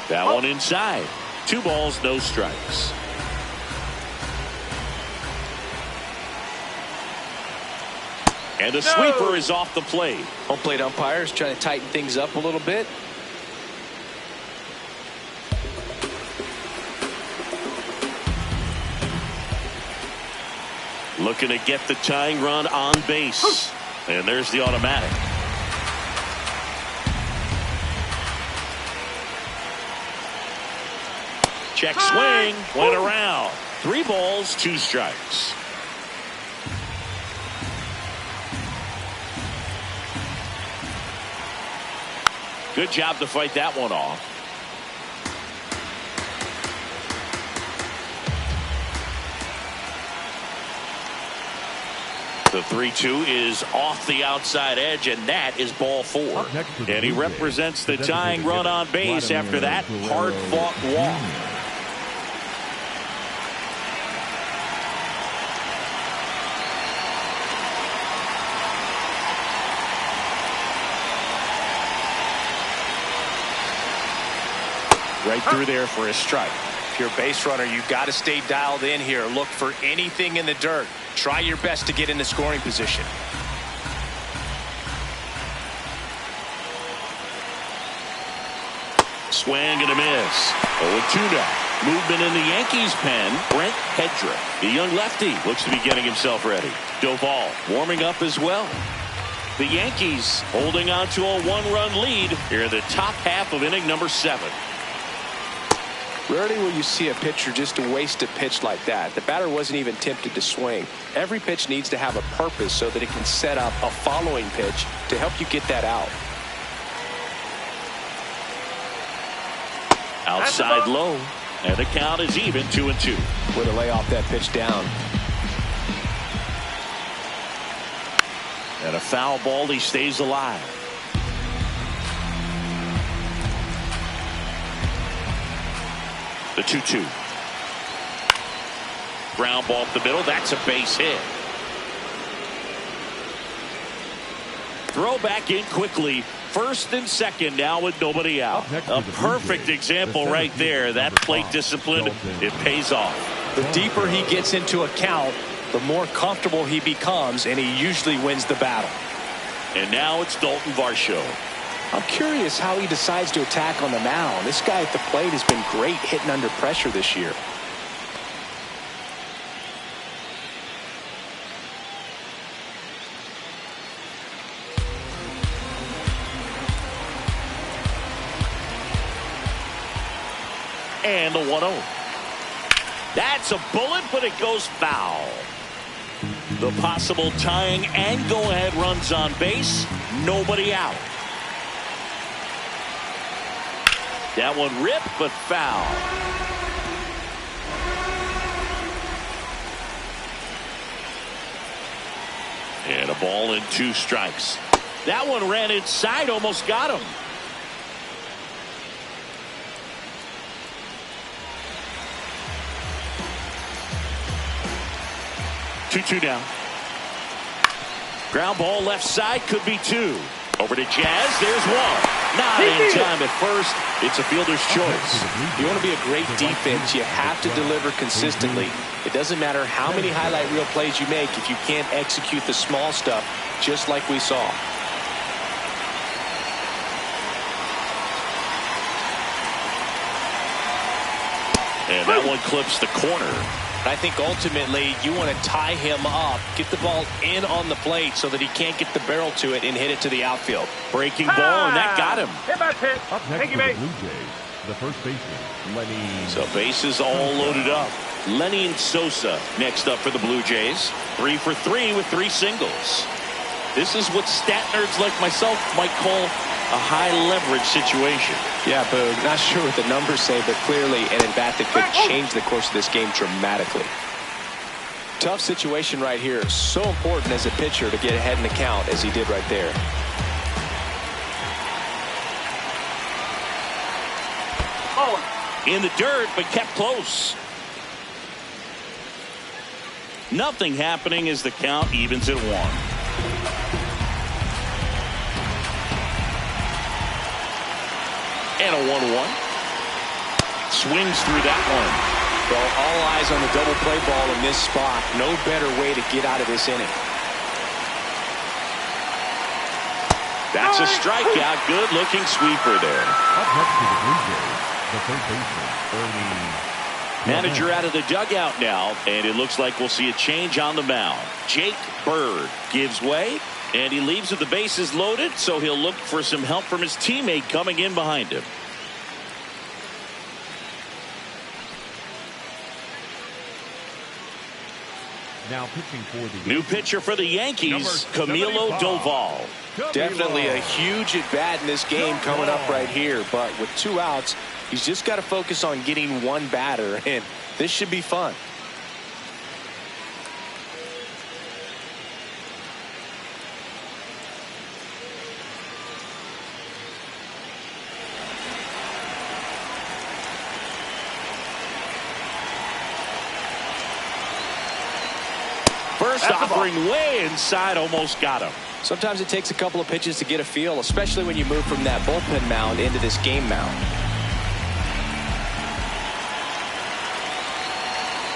That one inside. 2 balls, no strikes. And the sweeper is off the plate. Home plate umpires trying to tighten things up a little bit. Looking to get the tying run on base. And there's the automatic. Check swing. Went around. 3 balls, 2 strikes. Good job to fight that one off. The 3-2 is off the outside edge, and that is ball 4. And he represents the tying run on base after that hard-fought walk. Right through there for a strike. If you're a base runner, you got to stay dialed in here. Look for anything in the dirt. Try your best to get in the scoring position. Swing and a miss. 0-2 now. Movement in the Yankees pen. Brent Hedrick, the young lefty, looks to be getting himself ready. Doval warming up as well. The Yankees holding on to a 1-run lead here in the top half of inning number 7. Rarely will you see a pitcher just waste a pitch like that. The batter wasn't even tempted to swing. Every pitch needs to have a purpose so that it can set up a following pitch to help you get that out. Outside low, and the count is even 2-2. Way to lay off that pitch down. And a foul ball, he stays alive. The 2-2. Ground ball up the middle. That's a base hit. Throw back in quickly. First and second now with nobody out. A perfect example right there. That plate discipline, it pays off. The deeper he gets into a count, the more comfortable he becomes, and he usually wins the battle. And now it's Dalton Varsho. I'm curious how he decides to attack on the mound. This guy at the plate has been great hitting under pressure this year. And the 1-0. That's a bullet, but it goes foul. The possible tying and go-ahead runs on base. Nobody out. That one ripped, but foul. And a ball and 2 strikes. That one ran inside, almost got him. Two down. Ground ball left side, could be 2. Over to Jazz, there's 1. Not in time at first. It's a fielder's choice. You want to be a great defense, you have to deliver consistently. It doesn't matter how many highlight reel plays you make if you can't execute the small stuff, just like we saw. And that one clips the corner. I think ultimately you want to tie him up, get the ball in on the plate so that he can't get the barrel to it and hit it to the outfield. Breaking ball, and that got him. Hit by pitch. Up next for the Blue Jays, the first baseman, Lenny. So bases all loaded up. Lenny and Sosa next up for the Blue Jays. 3 for 3 with 3 singles. This is what stat nerds like myself might call a high leverage situation. Yeah, Boog, not sure what the numbers say, but clearly an at-bat that could change the course of this game dramatically. Tough situation right here. So important as a pitcher to get ahead in the count as he did right there. In the dirt, but kept close. Nothing happening as the count evens at 1. And a 1-1. Swings through that one. Well, all eyes on the double play ball in this spot. No better way to get out of this inning. That's a strikeout. Good looking sweeper there. Up next to the Blue Jays, the third baseman, Ernie. Manager out of the dugout now, and it looks like we'll see a change on the mound. Jake Bird gives way, and he leaves with the bases loaded, so he'll look for some help from his teammate coming in behind him. Now pitching for the New pitcher for the Yankees, Camilo Doval. Definitely a huge at bat in this game coming up right here, but with 2 outs, he's just got to focus on getting 1 batter, and this should be fun. first, offering way inside, almost got him. Sometimes it takes a couple of pitches to get a feel, especially when you move from that bullpen mound into this game mound.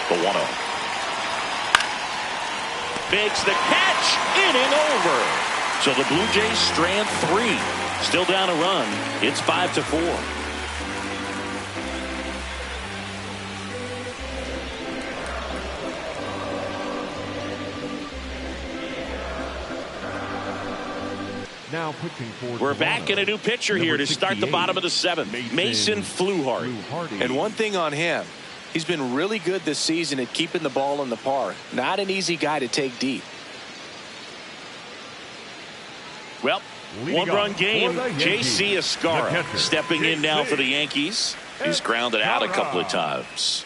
The 1-0. Makes the catch, inning over. So the Blue Jays strand 3. Still down a run. It's 5-4. Now pitching for We're back in a new pitcher here to start the bottom of the 7th. Mason Fluharty. And one thing on him, he's been really good this season at keeping the ball in the park. Not an easy guy to take deep. Well, one-run game. J.C. Escarra stepping in now for the Yankees. He's grounded out a couple of times.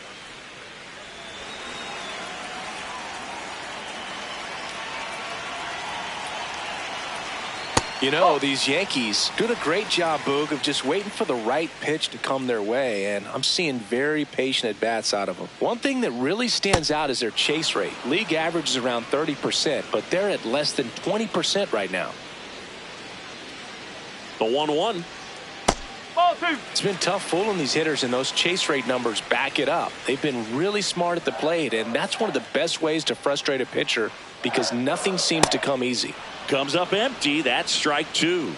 You know, these Yankees doing a great job, Boog, of just waiting for the right pitch to come their way, and I'm seeing very patient at-bats out of them. One thing that really stands out is their chase rate. League average is around 30%, but they're at less than 20% right now. The 1-1. Ball 2. It's been tough fooling these hitters, and those chase rate numbers back it up. They've been really smart at the plate, and that's one of the best ways to frustrate a pitcher because nothing seems to come easy. Comes up empty. That's strike 2.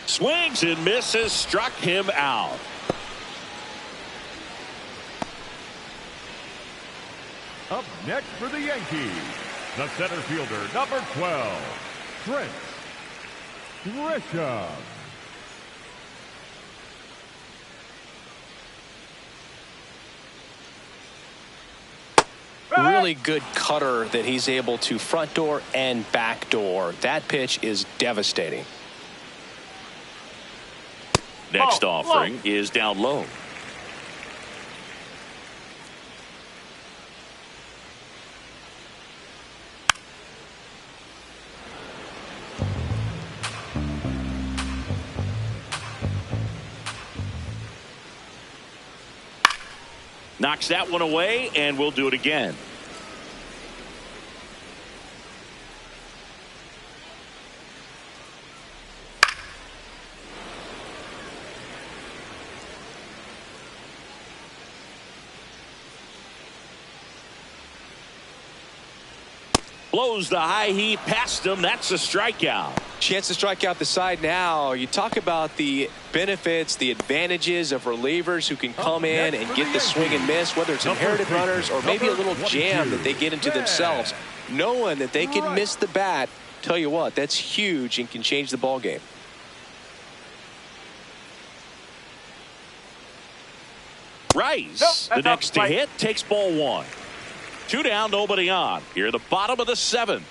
Swings and misses. Struck him out. Up next for the Yankees, the center fielder, number 12, Trent Grisham. Really good cutter that he's able to front door and back door. That pitch is devastating. Next offering is down low. Knocks that one away, and we'll do it again. Blows the high heat past him. That's a strikeout. Chance to strike out the side now. You talk about the benefits, the advantages of relievers who can come in and get the swing and miss, whether it's inherited runners or maybe a little jam that they get into themselves. Knowing that they can miss the bat, tell you what, that's huge and can change the ball game. Rice, the next to hit, takes ball 1. 2 down, nobody on. Here at the bottom of the 7th.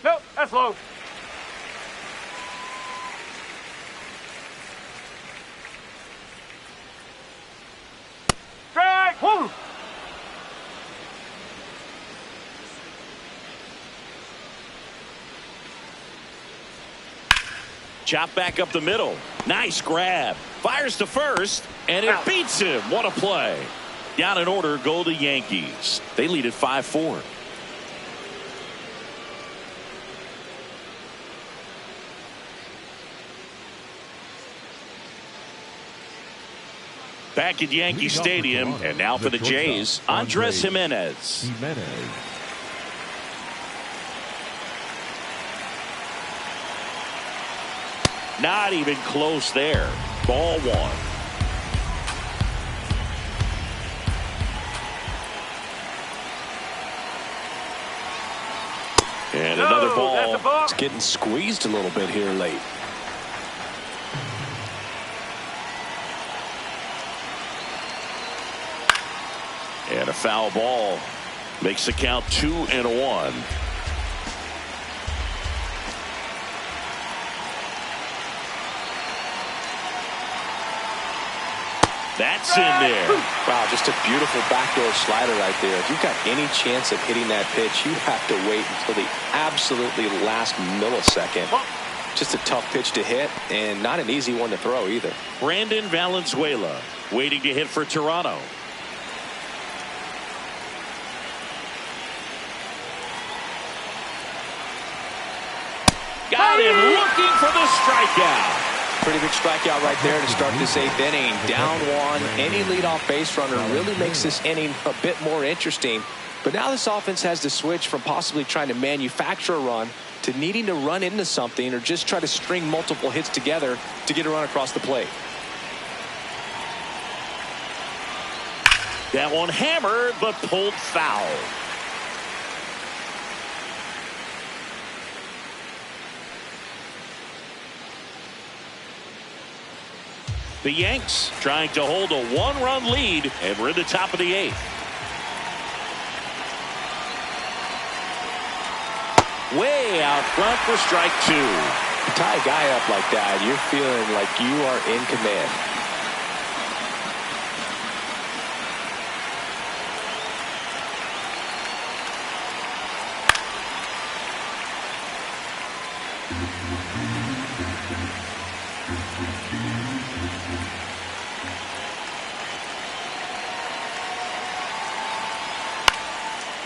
No, that's low. Strike. Woo. Chop back up the middle. Nice grab. Fires to first, and it beats him. What a play. Down in order go the Yankees. They lead at 5-4. Back at Yankee Stadium, and now for the Jays, Andres Jimenez. Not even close there. Ball 1. And another ball. It's getting squeezed a little bit here late. And a foul ball makes the count 2-1. That's in there. Wow, just a beautiful backdoor slider right there. If you've got any chance of hitting that pitch, you have to wait until the absolutely last millisecond Just a tough pitch to hit and not an easy one to throw either. Brandon Valenzuela waiting to hit for Toronto. Got him looking for the strikeout. Pretty big strikeout right there to start this 8th inning. Down one. Any leadoff base runner really makes this inning a bit more interesting. But now this offense has to switch from possibly trying to manufacture a run to needing to run into something or just try to string multiple hits together to get a run across the plate. That one hammered but pulled foul. The Yanks trying to hold a 1-run lead, and we're in the top of the 8th. Way out front for strike 2. You tie a guy up like that, you're feeling like you are in command.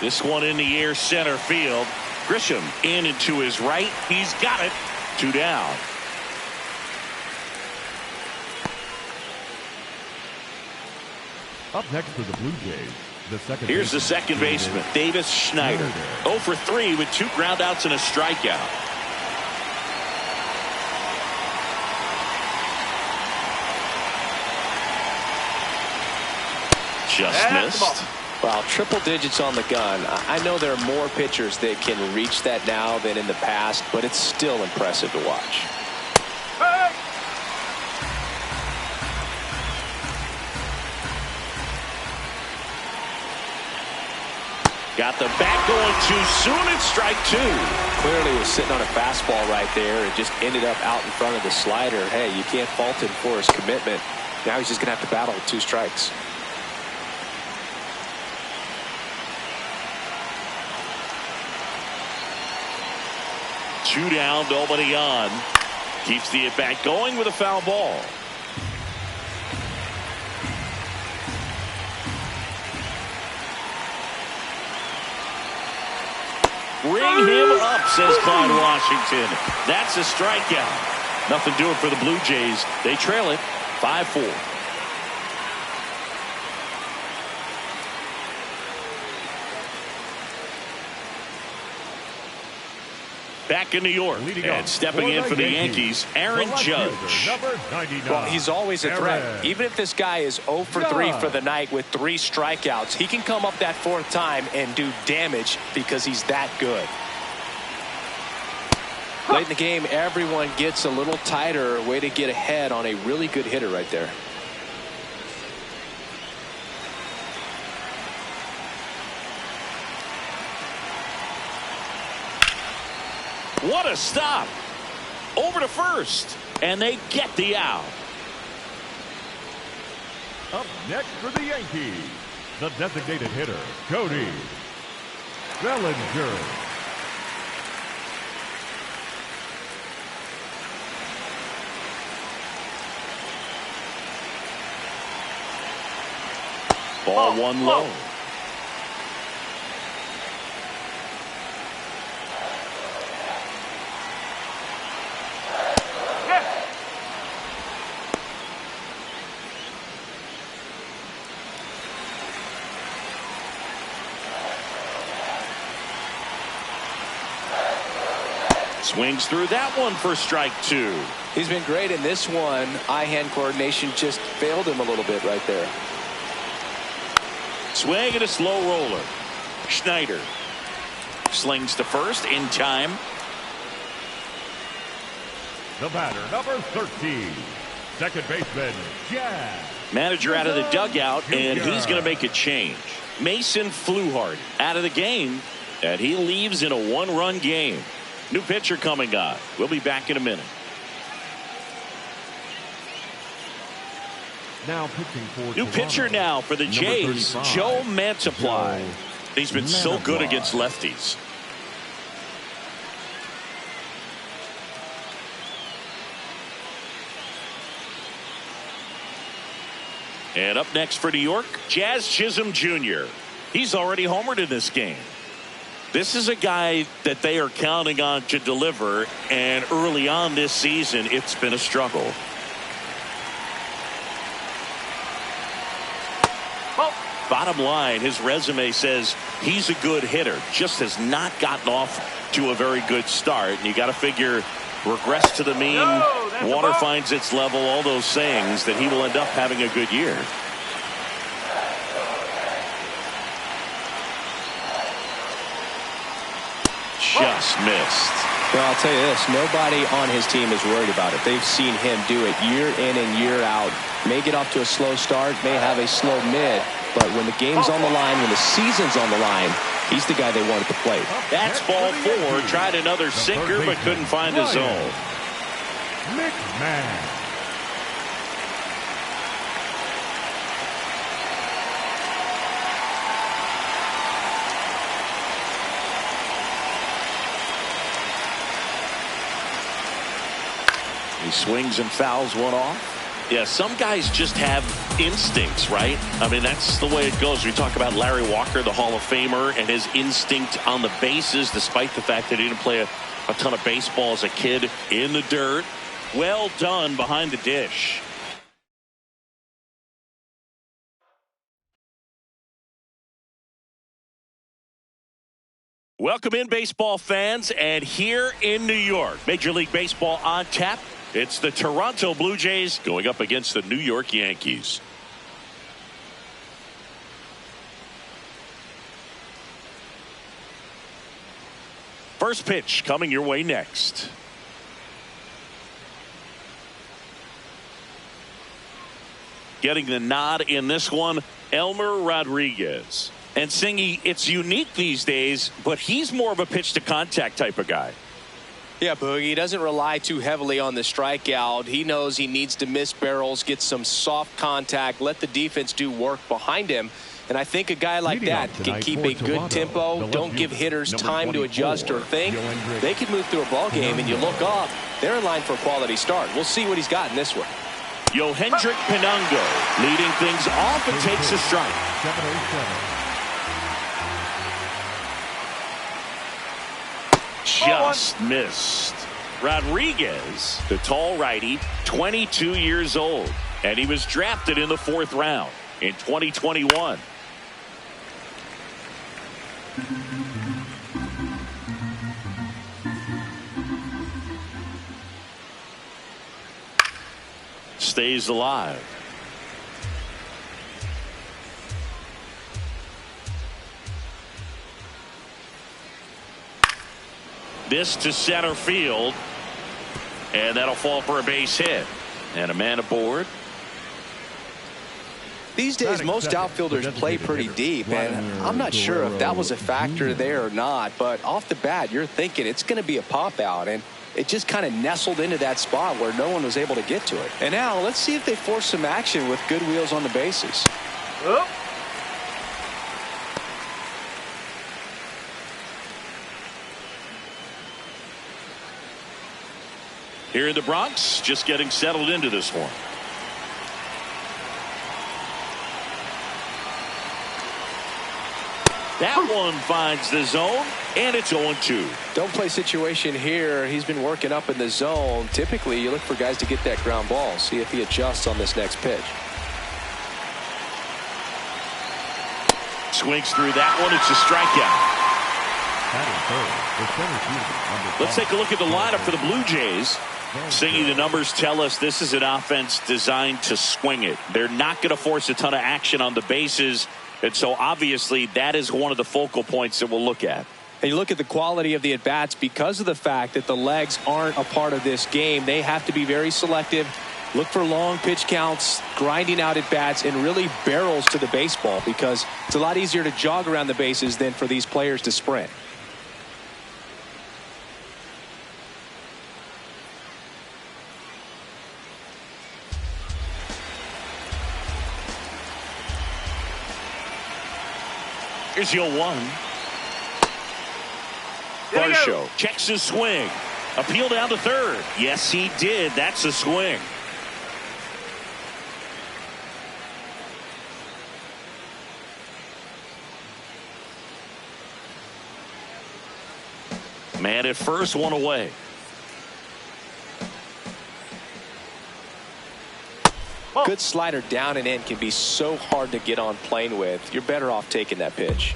This one in the air center field. Grisham in and to his right. He's got it. 2 down. Up next for the Blue Jays, Here's the second baseman, Davis Schneider. 0 for 3 with 2 groundouts and a strikeout. Just missed. Wow, triple digits on the gun. I know there are more pitchers that can reach that now than in the past, but it's still impressive to watch. Hey! Got the bat going too soon. It's strike 2. Clearly was sitting on a fastball right there and just ended up out in front of the slider. Hey, you can't fault him for his commitment. Now he's just going to have to battle with 2 strikes. Two down, nobody on. Keeps the at-bat going with a foul ball. Ring him up, says Clyde Washington. That's a strikeout. Nothing doing for the Blue Jays. They trail it 5-4. Back in New York and stepping in for the Yankees, Aaron Judge. Well, he's always a threat. Even if this guy is 0 for 3 for the night with 3 strikeouts, he can come up that 4th time and do damage because he's that good. Late in the game, everyone gets a little tighter. Way to get ahead on a really good hitter right there. What a stop. Over to first. And they get the out. Up next for the Yankees, the designated hitter, Cody Bellinger. Ball one low. Swings through that one for strike 2. He's been great in this one. Eye-hand coordination just failed him a little bit right there. Swing and a slow roller. Schneider slings to first in time. The batter, number 13, second baseman, Jazz. Manager out of the dugout, and he's going to make a change. Mason Fluharty out of the game, and he leaves in a 1-run game. New pitcher coming on. We'll be back in a minute. Now pitching for New pitcher now for the Jays, Joe Mantiply. He's been so good against lefties. And up next for New York, Jazz Chisholm Jr. He's already homered in this game. This is a guy that they are counting on to deliver, and early on this season, it's been a struggle. Bottom line, his resume says he's a good hitter, just has not gotten off to a very good start. And you got to figure, regress to the mean, water finds its level, all those sayings, that he will end up having a good year. Just missed. Well, I'll tell you this, nobody on his team is worried about it. They've seen him do it year in and year out. May get off to a slow start, may have a slow mid, but when the game's on the line, when the season's on the line, he's the guy they want at the plate. That's ball 4. Tried another sinker, but couldn't find the zone. McMahon. He swings and fouls one off. Yeah, some guys just have instincts, right? I mean, that's the way it goes. We talk about Larry Walker, the Hall of Famer, and his instinct on the bases, despite the fact that he didn't play a ton of baseball as a kid. In the dirt. Well done behind the dish. Welcome in, baseball fans, and here in New York, Major League Baseball on tap. It's the Toronto Blue Jays going up against the New York Yankees. First pitch coming your way next. Getting the nod in this one, Elmer Rodriguez. And Singy, it's unique these days, but he's more of a pitch to contact type of guy. Yeah, Boogie, he doesn't rely too heavily on the strikeout. He knows he needs to miss barrels, get some soft contact, let the defense do work behind him. And I think a guy like that can keep a good tempo, don't give hitters time to adjust or think. They could move through a ball game, and you look up, they're in line for a quality start. We'll see what he's got in this one. Yohendrick Pinungo leading things off and takes a strike. 7-0-7. Just missed. Rodriguez, the tall righty, 22 years old, and he was drafted in the 4th round in 2021. Stays alive. This to center field, and that'll fall for a base hit. And a man aboard. These days, most outfielders play pretty deep, and I'm not sure if that was a factor there or not, but off the bat, you're thinking it's going to be a pop-out, and it just kind of nestled into that spot where no one was able to get to it. And now, let's see if they force some action with good wheels on the bases. Oh. Here in the Bronx, just getting settled into this one. That one finds the zone, and it's 0-2. Don't play situation here. He's been working up in the zone. Typically, you look for guys to get that ground ball. See if he adjusts on this next pitch. Swings through that one. It's a strikeout. Let's take a look at the lineup for the Blue Jays. Singy, the numbers tell us this is an offense designed to swing it. They're not going to force a ton of action on the bases. And so obviously that is one of the focal points that we'll look at. And you look at the quality of the at-bats because of the fact that the legs aren't a part of this game. They have to be very selective. Look for long pitch counts, grinding out at-bats, and really barrels to the baseball because it's a lot easier to jog around the bases than for these players to sprint. Here's 0-1. Varsho checks his swing. Appeal down to third. Yes, he did. That's a swing. Man at first, one away. Good slider down and in can be so hard to get on plane with. You're better off taking that pitch.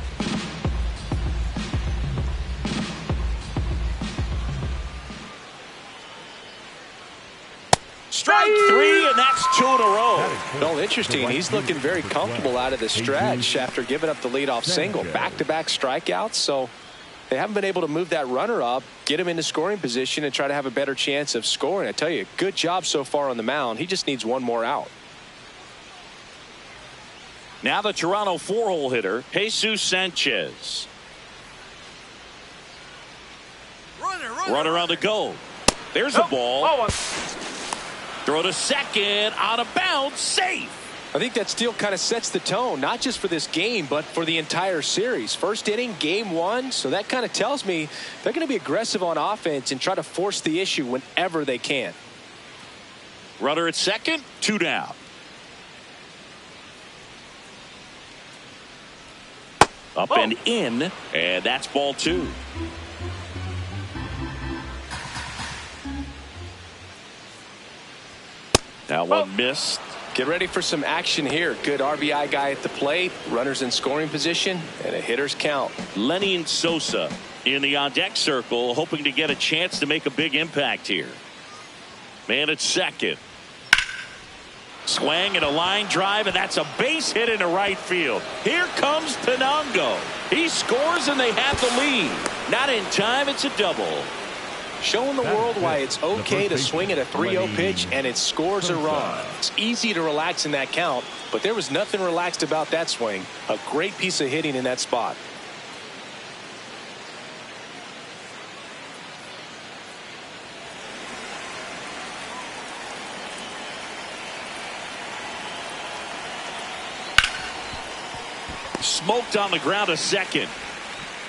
Strike three, and that's 2 in a row. Well, interesting. He's looking very comfortable out of the stretch after giving up the leadoff single. Back-to-back strikeouts, so they haven't been able to move that runner up, get him into scoring position, and try to have a better chance of scoring. I tell you, good job so far on the mound. He just needs one more out. Now the Toronto 4-hole hitter, Jesus Sanchez. Runner on the go. There's a ball. Throw to second, out of bounds, safe. I think that steal kind of sets the tone, not just for this game, but for the entire series. First inning, game one, so that kind of tells me they're going to be aggressive on offense and try to force the issue whenever they can. Runner at second, 2 down. Up and in, and that's ball 2. That one missed. Get ready for some action here. Good RBI guy at the plate. Runners in scoring position and a hitter's count. Lenny Sosa in the on-deck circle, hoping to get a chance to make a big impact here. Man at second. Swing and a line drive, and that's a base hit into right field. Here comes Tenango. He scores, and they have the lead. Not in time. It's a double. Showing the world why it's okay to swing at a 3-0 pitch and it scores a run. It's easy to relax in that count, but there was nothing relaxed about that swing. A great piece of hitting in that spot. Smoked on the ground to second.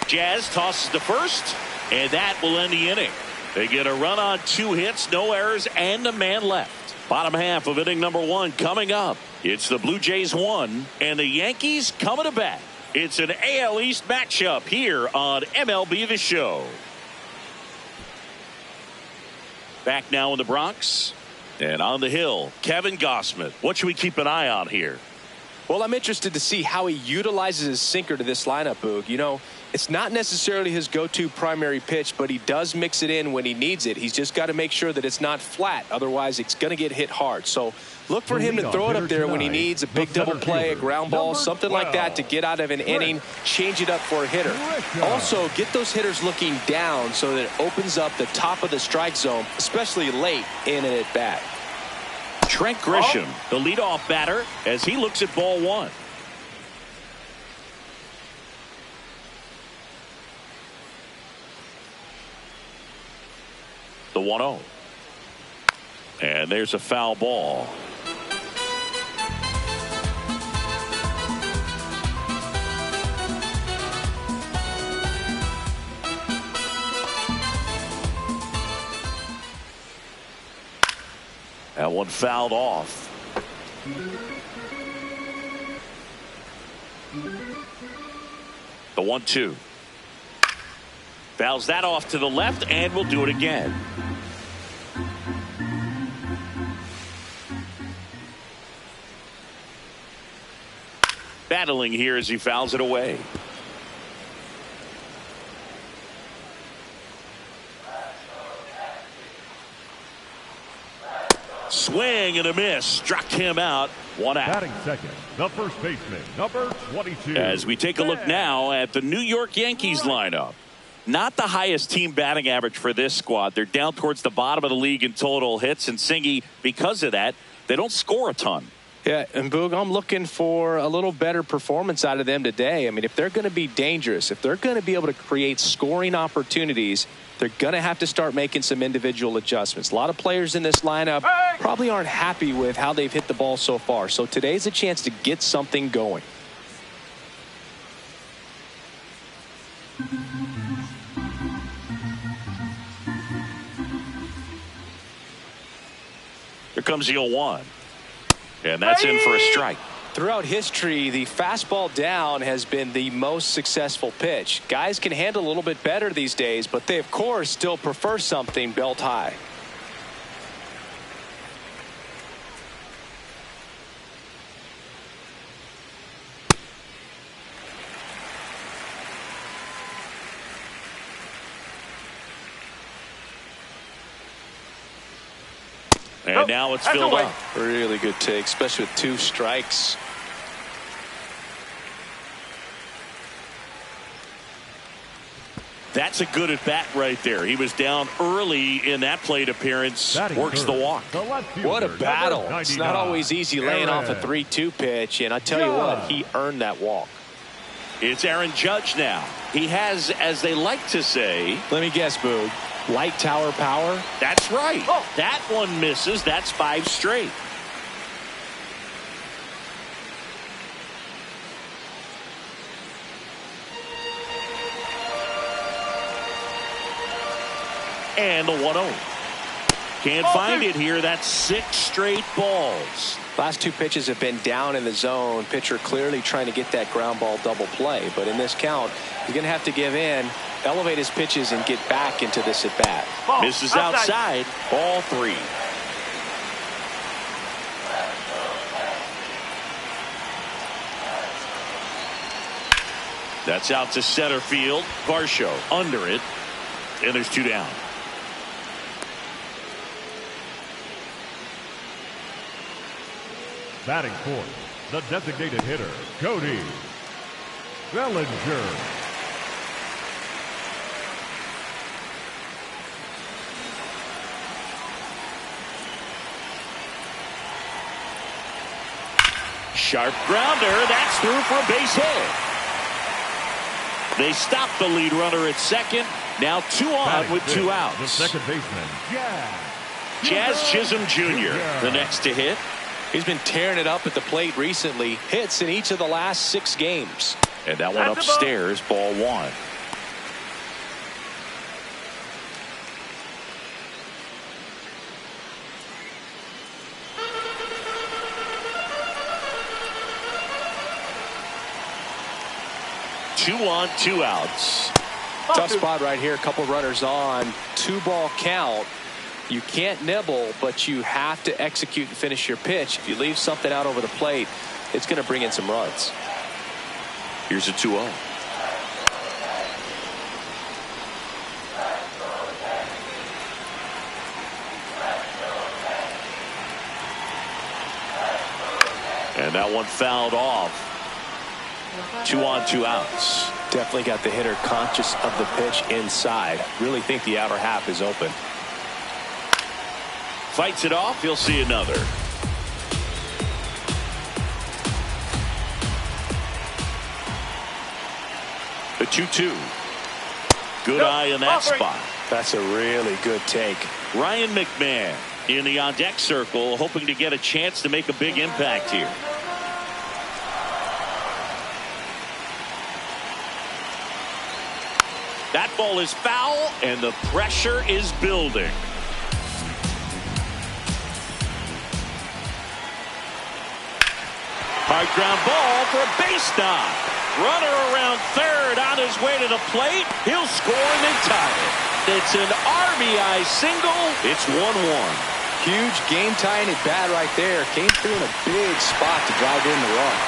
Jazz tosses to first, and that will end the inning. They get a run on 2 hits, no errors, and a man left. Bottom half of inning number 1 coming up. It's the Blue Jays 1 and the Yankees coming to bat. It's an AL East matchup here on MLB The Show. Back now in the Bronx. And on the hill, Kevin Gausman. What should we keep an eye on here? Well, I'm interested to see how he utilizes his sinker to this lineup, Boog. You know, it's not necessarily his go-to primary pitch, but he does mix it in when he needs it. He's just got to make sure that it's not flat. Otherwise, it's going to get hit hard. So look for him to throw it up there when he needs a big double play, a ground ball, something like that to get out of an inning, change it up for a hitter. Also, get those hitters looking down so that it opens up the top of the strike zone, especially late in an at-bat. Trent Grisham, the leadoff batter, as he looks at ball 1. The 1-0. And there's a foul ball. That one fouled off. The 1-2. Fouls that off to the left, and we'll do it again. Battling here as he fouls it away. Swing and a miss. Struck him out. 1 out. Batting second, the first baseman, number 22. As we take a look now at the New York Yankees lineup. Not the highest team batting average for this squad. They're down towards the bottom of the league in total hits. And Singy, because of that, they don't score a ton. Yeah, and Boog, I'm looking for a little better performance out of them today. I mean, if they're going to be dangerous, if they're going to be able to create scoring opportunities, they're going to have to start making some individual adjustments. A lot of players in this lineup probably aren't happy with how they've hit the ball so far. So today's a chance to get something going. Here comes the 0-1. And that's in for a strike. Throughout history, the fastball down has been the most successful pitch. Guys can handle a little bit better these days, but they, of course, still prefer something belt high. And now it's filled up. Really good take, especially with 2 strikes. That's a good at bat right there. He was down early in that plate appearance. Works the walk. What a battle. It's not always easy laying off a 3-2 pitch, and I tell you what, he earned that walk. It's Aaron Judge now. He has, as they like to say, let me guess, Boog, light tower power. That's right. That one misses. That's 5 straight. And the 1-0. Can't find it here. That's 6 straight balls. Last 2 pitches have been down in the zone. Pitcher clearly trying to get that ground ball double play. But in this count, he's going to have to give in, elevate his pitches, and get back into this at bat. Misses outside. Ball 3. That's out to center field. Varsho under it. And there's 2 down. Batting fourth, the designated hitter, Cody Bellinger. Sharp grounder. That's through for a base hit. They stop the lead runner at second. Now 2 on with 2 outs. The second baseman, Jazz Chisholm Jr. the next to hit. He's been tearing it up at the plate recently. Hits in each of the last 6 games. And that one upstairs, ball 1. Two on, 2 outs. Tough spot right here. A couple runners on. 2-ball count. You can't nibble, but you have to execute and finish your pitch. If you leave something out over the plate, it's going to bring in some runs. Here's a 2-0. And that one fouled off. 2 on, 2 outs. Definitely got the hitter conscious of the pitch inside. Really think the outer half is open. Fights it off. He'll see another. The 2-2. Good eye in that spot. That's a really good take. Ryan McMahon in the on-deck circle, hoping to get a chance to make a big impact here. That ball is foul, and the pressure is building. Hard ground ball for a base knock. Runner around third on his way to the plate. He'll score and they tie it. It's an RBI single. It's 1-1. Huge game-tying at bat right there. Came through in a big spot to drive in the run.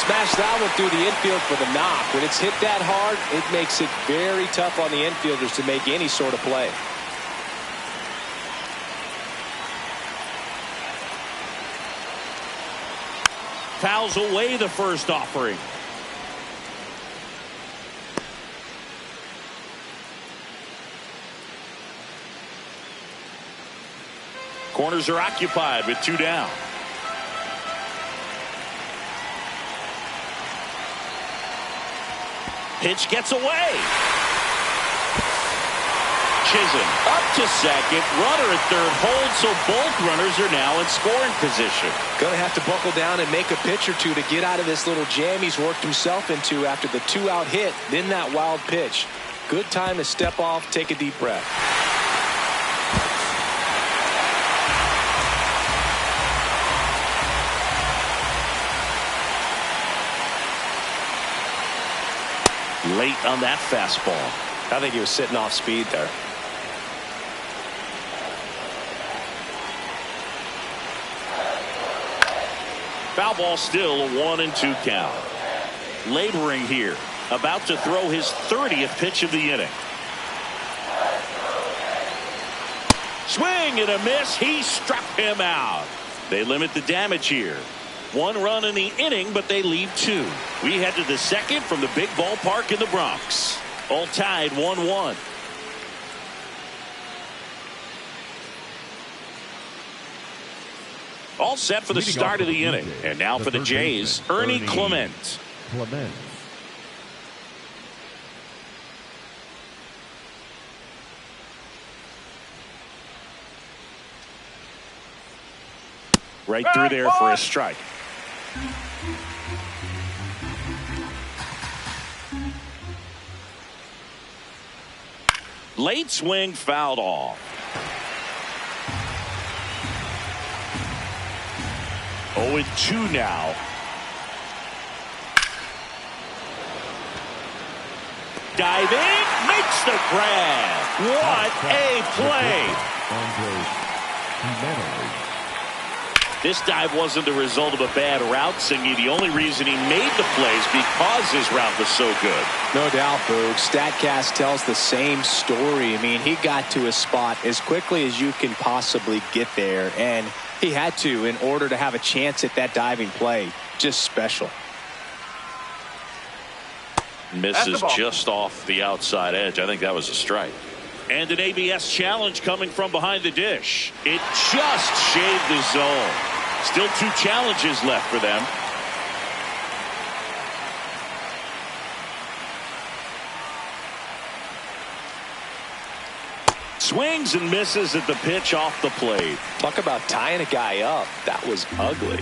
Smashed that one through the infield for the knock. When it's hit that hard, it makes it very tough on the infielders to make any sort of play. Fouls away the first offering. Corners are occupied with 2 down. Pitch gets away. Chisholm up to second. Runner at third holds, so both runners are now in scoring position. Going to have to buckle down and make a pitch or two to get out of this little jam he's worked himself into after the 2-out hit, then that wild pitch. Good time to step off, take a deep breath. late on that fastball. I think he was sitting off speed there. Foul ball, still a 1-2 count. Laboring here, about to throw his 30th pitch of the inning. Swing and a miss. He struck him out. They limit the damage here. 1 run in the inning, but they leave 2. We head to the second from the big ballpark in the Bronx. All tied 1-1. All set for the start of the inning. And now for the Jays, Ernie Clement. Right through there for a strike. Late swing, fouled off. 0-2 now. Diving, makes the grab. What a play. This dive wasn't the result of a bad route, Singy. The only reason he made the plays because his route was so good. No doubt, Boog. StatCast tells the same story. I mean, he got to his spot as quickly as you can possibly get there, and he had to in order to have a chance at that diving play. Just special. Misses just off the outside edge. I think that was a strike. And an ABS challenge coming from behind the dish. It just shaved the zone. Still 2 challenges left for them. Swings and misses at the pitch off the plate. Talk about tying a guy up. That was ugly.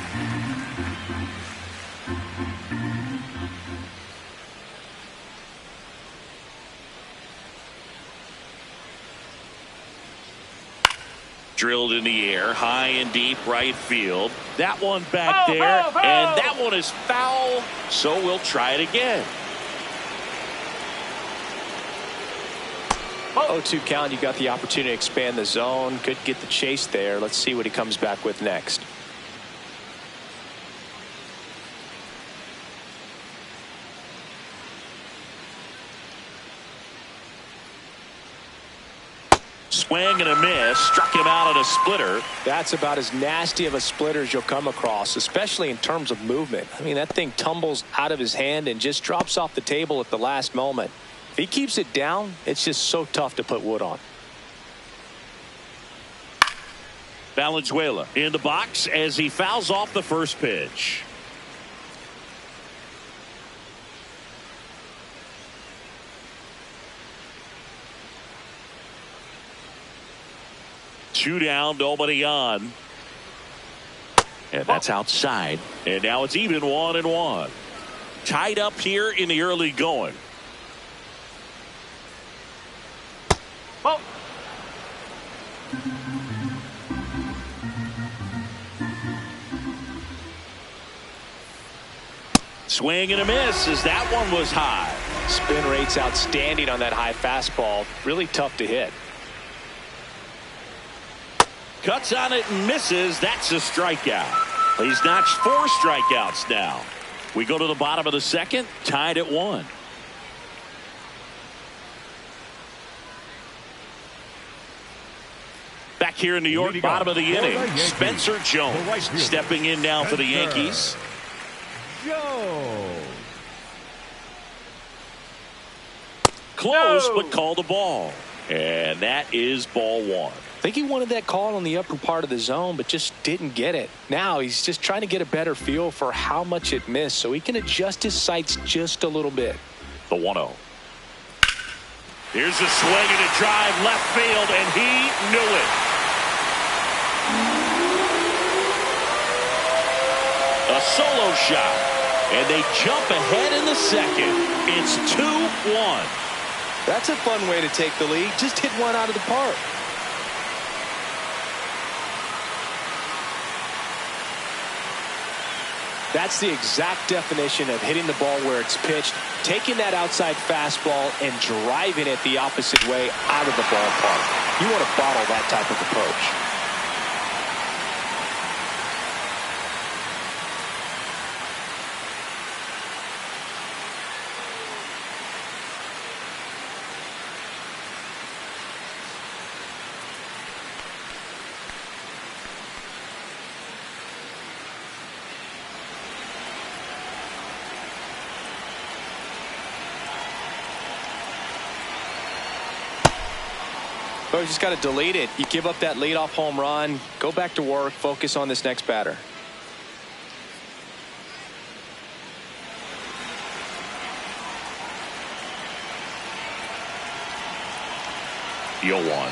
Drilled in the air, high and deep right field. That one back there, and that one is foul, so we'll try it again. 0-2 count. You got the opportunity to expand the zone. Could get the chase there. Let's see what he comes back with next. Swing and a miss. Struck him out on a splitter. That's about as nasty of a splitter as you'll come across, especially in terms of movement. I mean, that thing tumbles out of his hand and just drops off the table at the last moment. If he keeps it down, it's just so tough to put wood on. Valenzuela in the box as he fouls off the first pitch. Two down, nobody on. And that's outside. And now it's even 1-1. Tied up here in the early going. Oh. Swing and a miss as that one was high. Spin rate's outstanding on that high fastball. Really tough to hit. Cuts on it and misses. That's a strikeout. He's notched 4 strikeouts now. We go to the bottom of the second, tied at 1. Back here in New York, bottom of the inning, Spencer Jones stepping in now for the Yankees. Close, but call the ball. And that is ball 1. I think he wanted that call on the upper part of the zone, but just didn't get it. Now he's just trying to get a better feel for how much it missed so he can adjust his sights just a little bit. The 1-0. Here's a swing and a drive left field, and he knew it. A solo shot, and they jump ahead in the second. It's 2-1. That's a fun way to take the lead. Just hit one out of the park. That's the exact definition of hitting the ball where it's pitched, taking that outside fastball and driving it the opposite way out of the ballpark. You want to bottle that type of approach. So you just got to delete it. You give up that leadoff home run, go back to work, focus on this next batter. Deal one.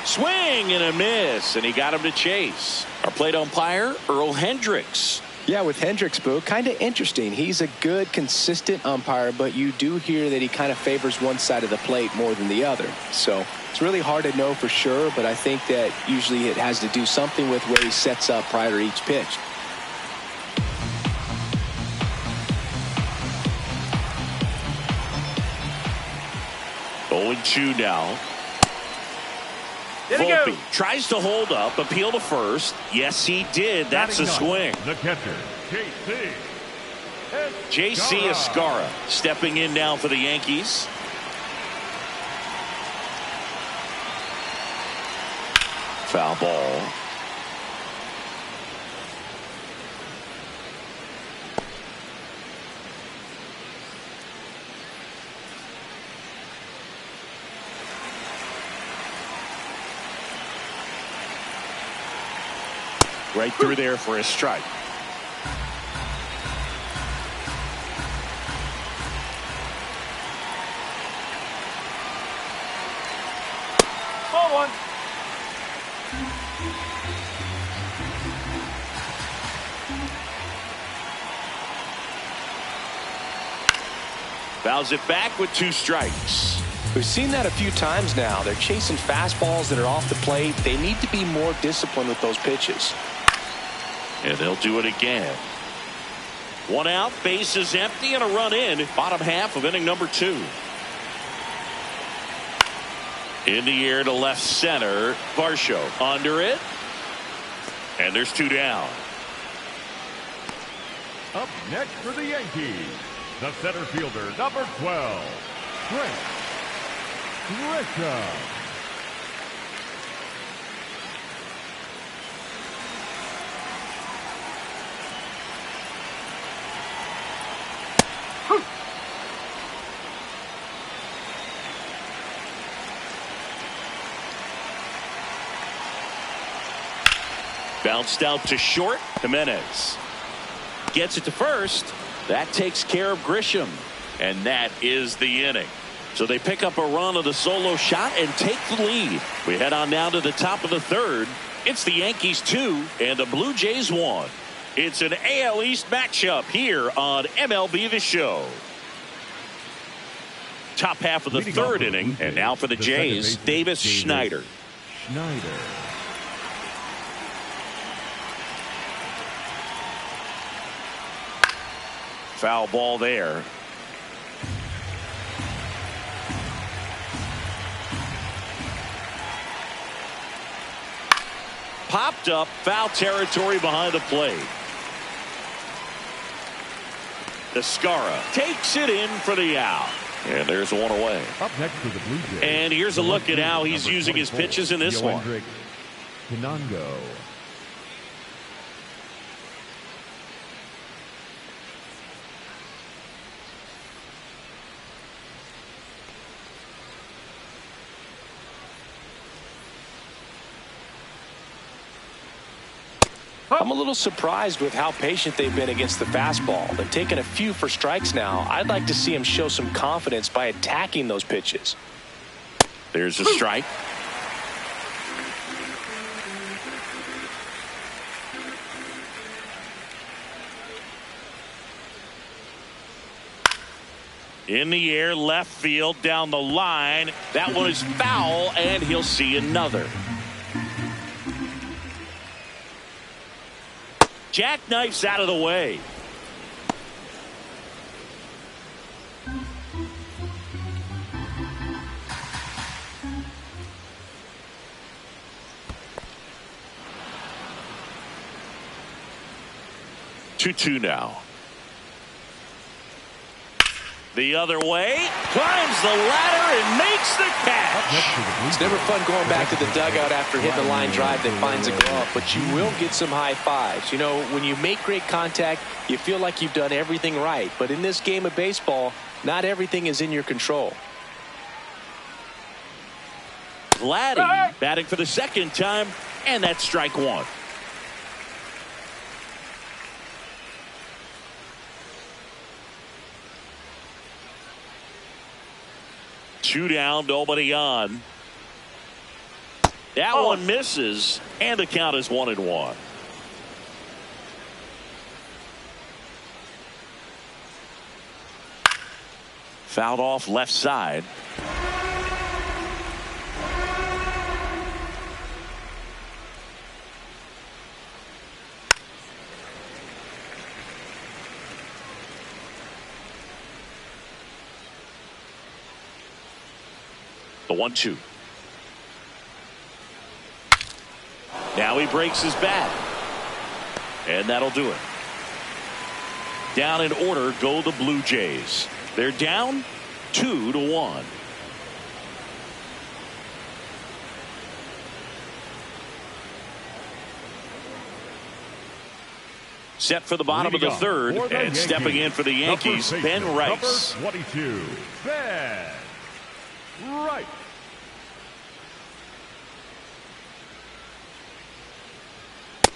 Swing and a miss, and he got him to chase. Our plate umpire, Earl Hendricks. Yeah, with Hendricks, Boo, kind of interesting. He's a good, consistent umpire, but you do hear that he kind of favors one side of the plate more than the other. So it's really hard to know for sure, but I think that usually it has to do something with where he sets up prior to each pitch. Oh, 2 now. Volpe tries to hold up, appeal to first. Yes, he did. That's a swing. The catcher, J.C. Escarra stepping in now for the Yankees. Foul ball. Right through there for a strike. Ball one. Fouls it back with 2 strikes. We've seen that a few times now. They're chasing fastballs that are off the plate. They need to be more disciplined with those pitches. And they'll do it again. 1 out, base is empty, and a run in. Bottom half of inning number 2. In the air to left center. Varsho under it. And there's 2 down. Up next for the Yankees, the center fielder, number 12, Greg Grisham. Bounced out to short. Jimenez gets it to first. That takes care of Grisham. And that is the inning. So they pick up a run of the solo shot and take the lead. We head on now to the top of the 3rd. It's the Yankees 2 and the Blue Jays 1. It's an AL East matchup here on MLB The Show. Top half of the 3rd inning. And now for the Jays, Davis Schneider. Foul ball there. Popped up, foul territory behind the plate. Escarra takes it in for the out. And there's 1 away. Up next for the Blue Jays. And here's a look at how he's using his pitches in this one. Canongo. I'm a little surprised with how patient they've been against the fastball. They've taken a few for strikes now. I'd like to see him show some confidence by attacking those pitches. There's a strike. In the air, left field, down the line. That one is foul, and he'll see another. Jackknifes out of the way. Two now. The other way, climbs the ladder and makes the catch. It's never fun going back to the dugout after hitting the line drive that finds a glove, but you will get some high fives. You know, when you make great contact, you feel like you've done everything right. But in this game of baseball, not everything is in your control. Vladdy batting for the second time, and that's strike one. Two down, nobody on. That one misses, and the count is 1-1. Fouled off left side. The 1-2. Now he breaks his bat. And that'll do it. Down in order go the Blue Jays. They're down 2-1. Set for the bottom of the third, and stepping in for the Yankees, Ben Rice. Number 22, Ben Rice.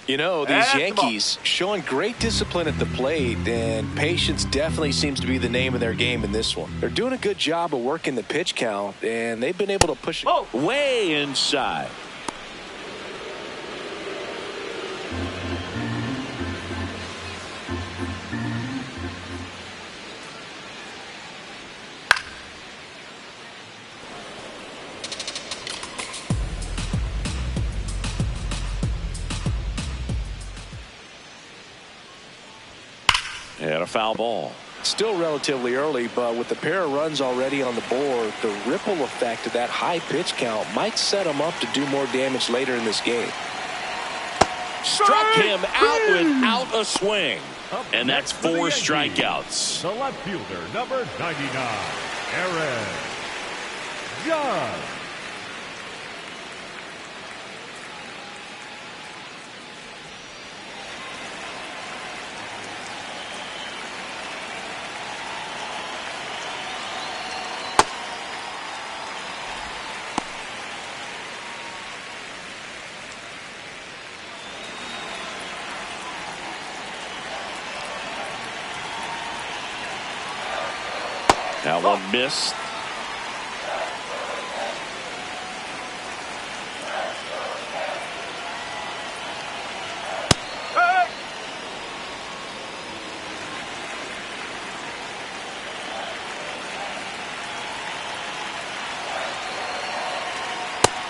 You know, these Yankees showing great discipline at the plate, and patience definitely seems to be the name of their game in this one. They're doing a good job of working the pitch count, and they've been able to push it way inside. And a foul ball. Still relatively early, but with the pair of runs already on the board, the ripple effect of that high pitch count might set them up to do more damage later in this game. Struck him out without a swing. And that's 4 strikeouts. The left fielder, number 99, Aaron Judge. That one missed.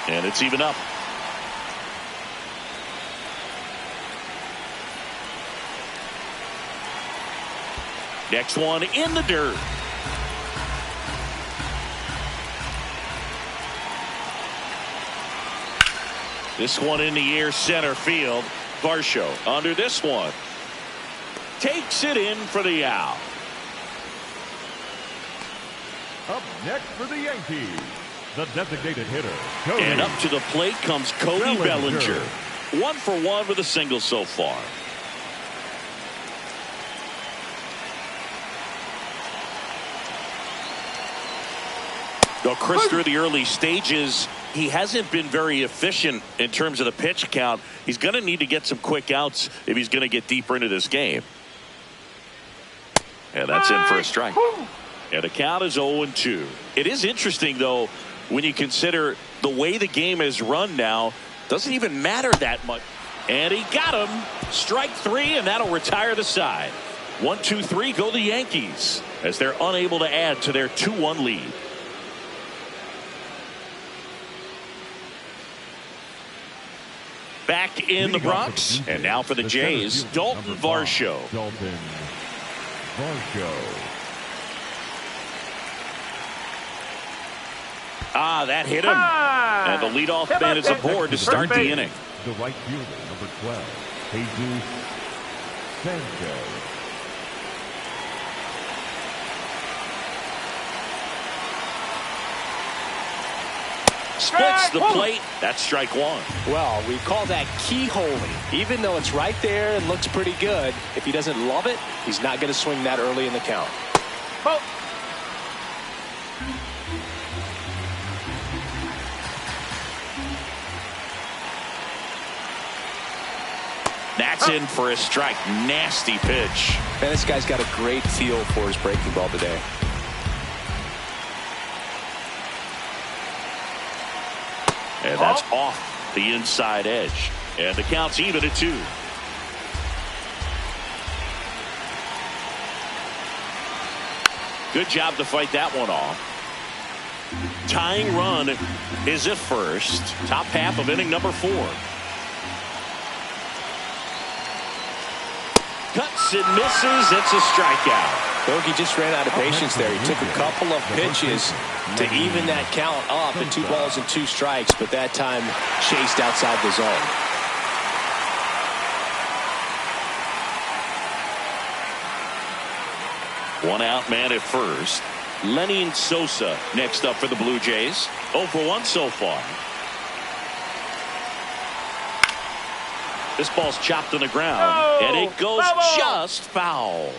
And it's even up. Next one in the dirt. This one in the air, center field. Varsho under this one. Takes it in for the out. Up next for the Yankees, the designated hitter, Cody. And up to the plate comes Cody Bellinger. 1 for 1 with a single so far. Though Chris, through the early stages, he hasn't been very efficient in terms of the pitch count. He's going to need to get some quick outs if he's going to get deeper into this game. And that's in for a strike. And the count is 0-2. It is interesting, though, when you consider the way the game is run now, doesn't even matter that much. And he got him. Strike 3, and that'll retire the side. 1-2-3 go the Yankees as they're unable to add to their 2-1 lead. Back in the Bronx, and now for the Jays, Dalton Varsho. Dalton Varsho. That hit him. And the leadoff man is aboard to start the inning. The right fielder, number 12, Jesus Sanchez. Splits the plate. That's strike one. Well, we call that keyholing. Even though it's right there and looks pretty good, if he doesn't love it, he's not going to swing that early in the count. Oh. That's in for a strike. Nasty pitch. Man, this guy's got a great feel for his breaking ball today. And that's off the inside edge. And the count's even at 2. Good job to fight that one off. Tying run is at first. Top half of inning number 4. Cuts and misses. It's a strikeout. Bogey just ran out of patience there. He took a couple of pitches to even that count up at 2 balls and 2 strikes, but that time chased outside the zone. One out man at first. Lenny Sosa next up for the Blue Jays. 0 for 1 so far. This ball's chopped on the ground, and it goes just foul.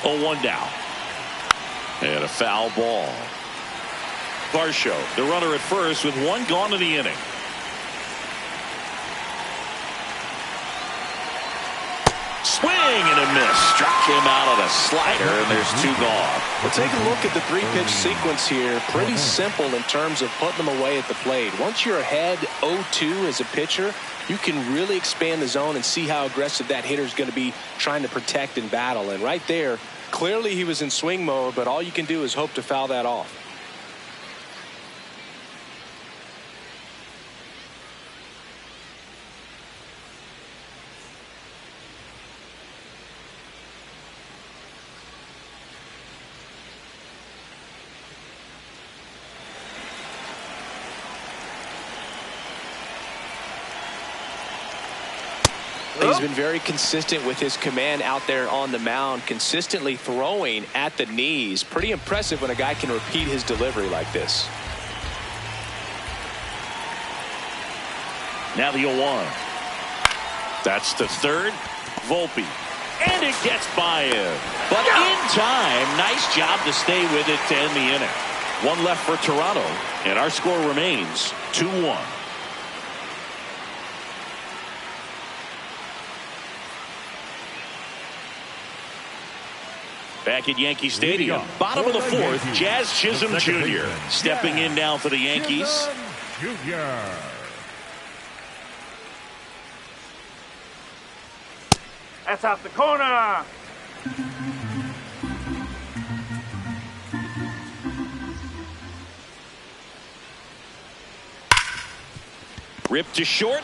Oh, 1 down. And a foul ball. Varsho, the runner at first with 1 gone in the inning. Swing and a miss. Struck him out on a slider, and there's 2 gone. Well, take a look at the 3-pitch sequence here. Pretty simple in terms of putting them away at the plate. Once you're ahead 0-2 as a pitcher, you can really expand the zone and see how aggressive that hitter is going to be trying to protect and battle. And right there, clearly he was in swing mode, but all you can do is hope to foul that off. He's been very consistent with his command out there on the mound, consistently throwing at the knees. Pretty impressive when a guy can repeat his delivery like this. Now the 0-1. That's the third. Volpe. And it gets by him. But in time, nice job to stay with it to end the inning. 1 left for Toronto, and our score remains 2-1. Back at Yankee Stadium, bottom of the 4th, Jazz Chisholm Jr. stepping in now for the Yankees. Jr. That's out the corner. Ripped to short.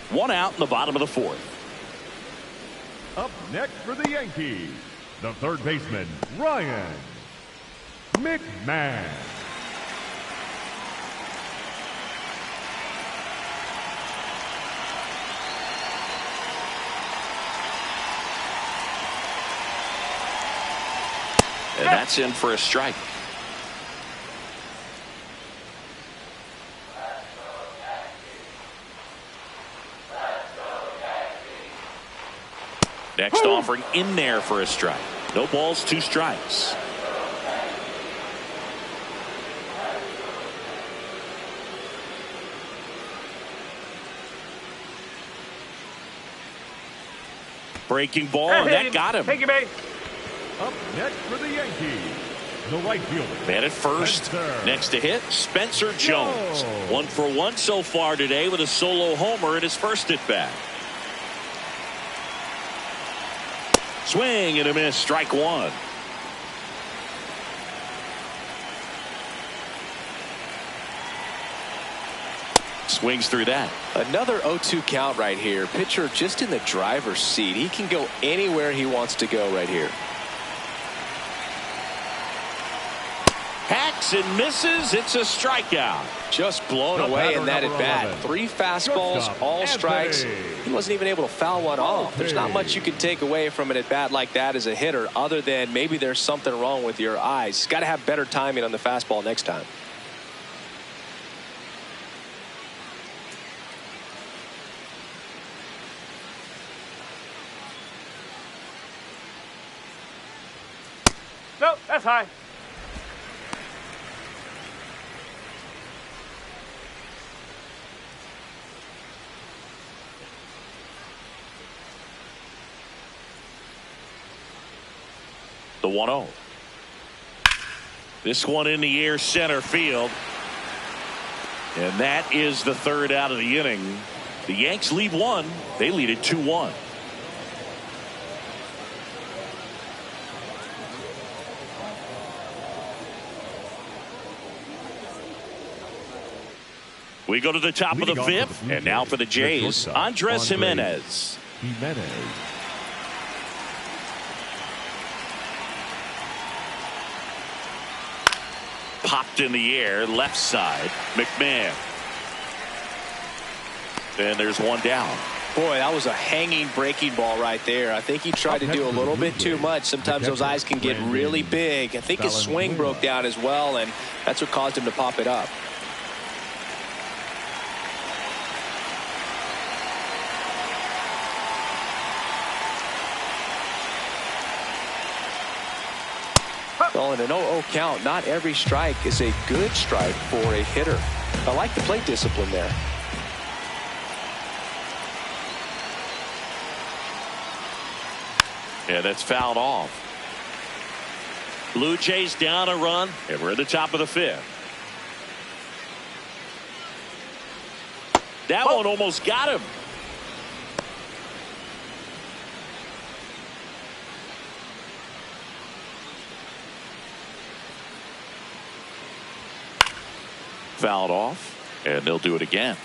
1 out in the bottom of the 4th. Up next for the Yankees, the third baseman, Ryan McMahon. And that's in for a strike. Next offering in there for a strike. No balls, 2 strikes. Breaking ball, and that got him. Take your base. Up next for the Yankees, the right fielder. Man at first. Next to hit, Spencer Jones. 1 for 1 so far today with a solo homer at his first at bat. Swing and a miss. Strike one. Swings through that. Another 0-2 count right here. Pitcher just in the driver's seat. He can go anywhere he wants to go right here. Hacks and misses. It's a strikeout. Just blown away in that at bat. 3 fastballs, all strikes. He wasn't even able to foul one off. There's not much you can take away from an at bat like that as a hitter, other than maybe there's something wrong with your eyes. He's got to have better timing on the fastball next time. Nope, that's high. The 1-0. This one in the air, center field. And that is the third out of the inning. The Yanks lead one. They lead it 2-1. We go to the top of the fifth, and now for the Jays, Andres Jimenez. Popped in the air, left side. McMahon. And there's one down. Boy, that was a hanging breaking ball right there. I think he tried to do a little bit too much. Sometimes those eyes can get really big. I think his swing broke down as well, and that's what caused him to pop it up. Well, in an 0-0 count, not every strike is a good strike for a hitter. I like the plate discipline there. Yeah, that's fouled off. Blue Jays down a run, and we're at the top of the fifth. That one almost got him. Fouled off, and they'll do it again.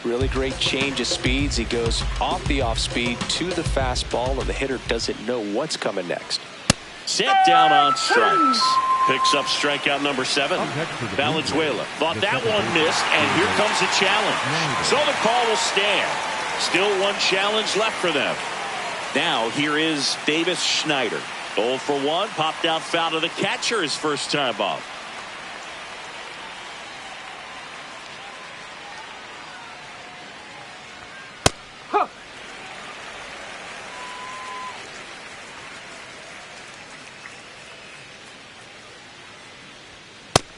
Really great change of speeds. He goes off the off speed to the fastball, and the hitter doesn't know what's coming next. Set down on strikes. Picks up strikeout number 7. Valenzuela thought that one missed, and here comes a challenge. So the call will stand. Still one challenge left for them. Now here is Davis Schneider. 0 for 1, popped out foul to the catcher his first time up.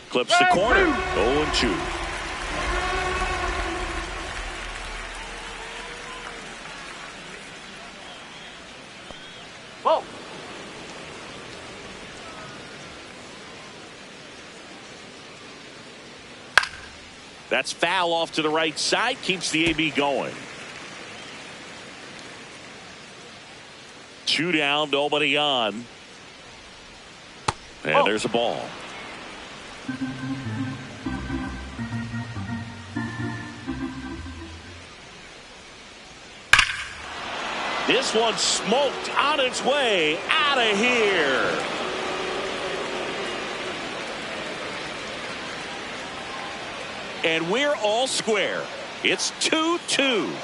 Clips the corner. 0-2. Whoa. That's foul off to the right side. Keeps the AB going. 2 down, nobody on. And there's a ball. This one smoked on its way out of here. And we're all square. It's 2-2.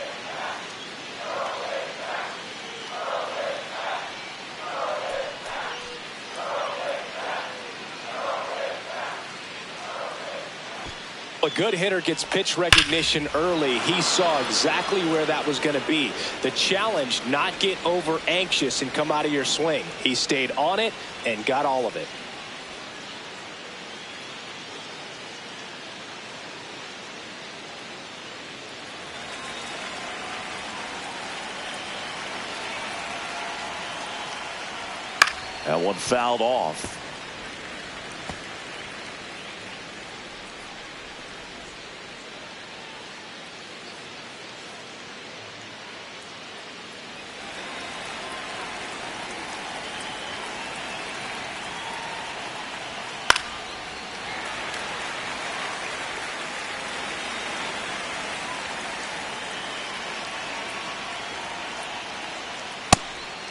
A good hitter gets pitch recognition early. He saw exactly where that was going to be. The challenge, not get over anxious and come out of your swing. He stayed on it and got all of it. That one fouled off.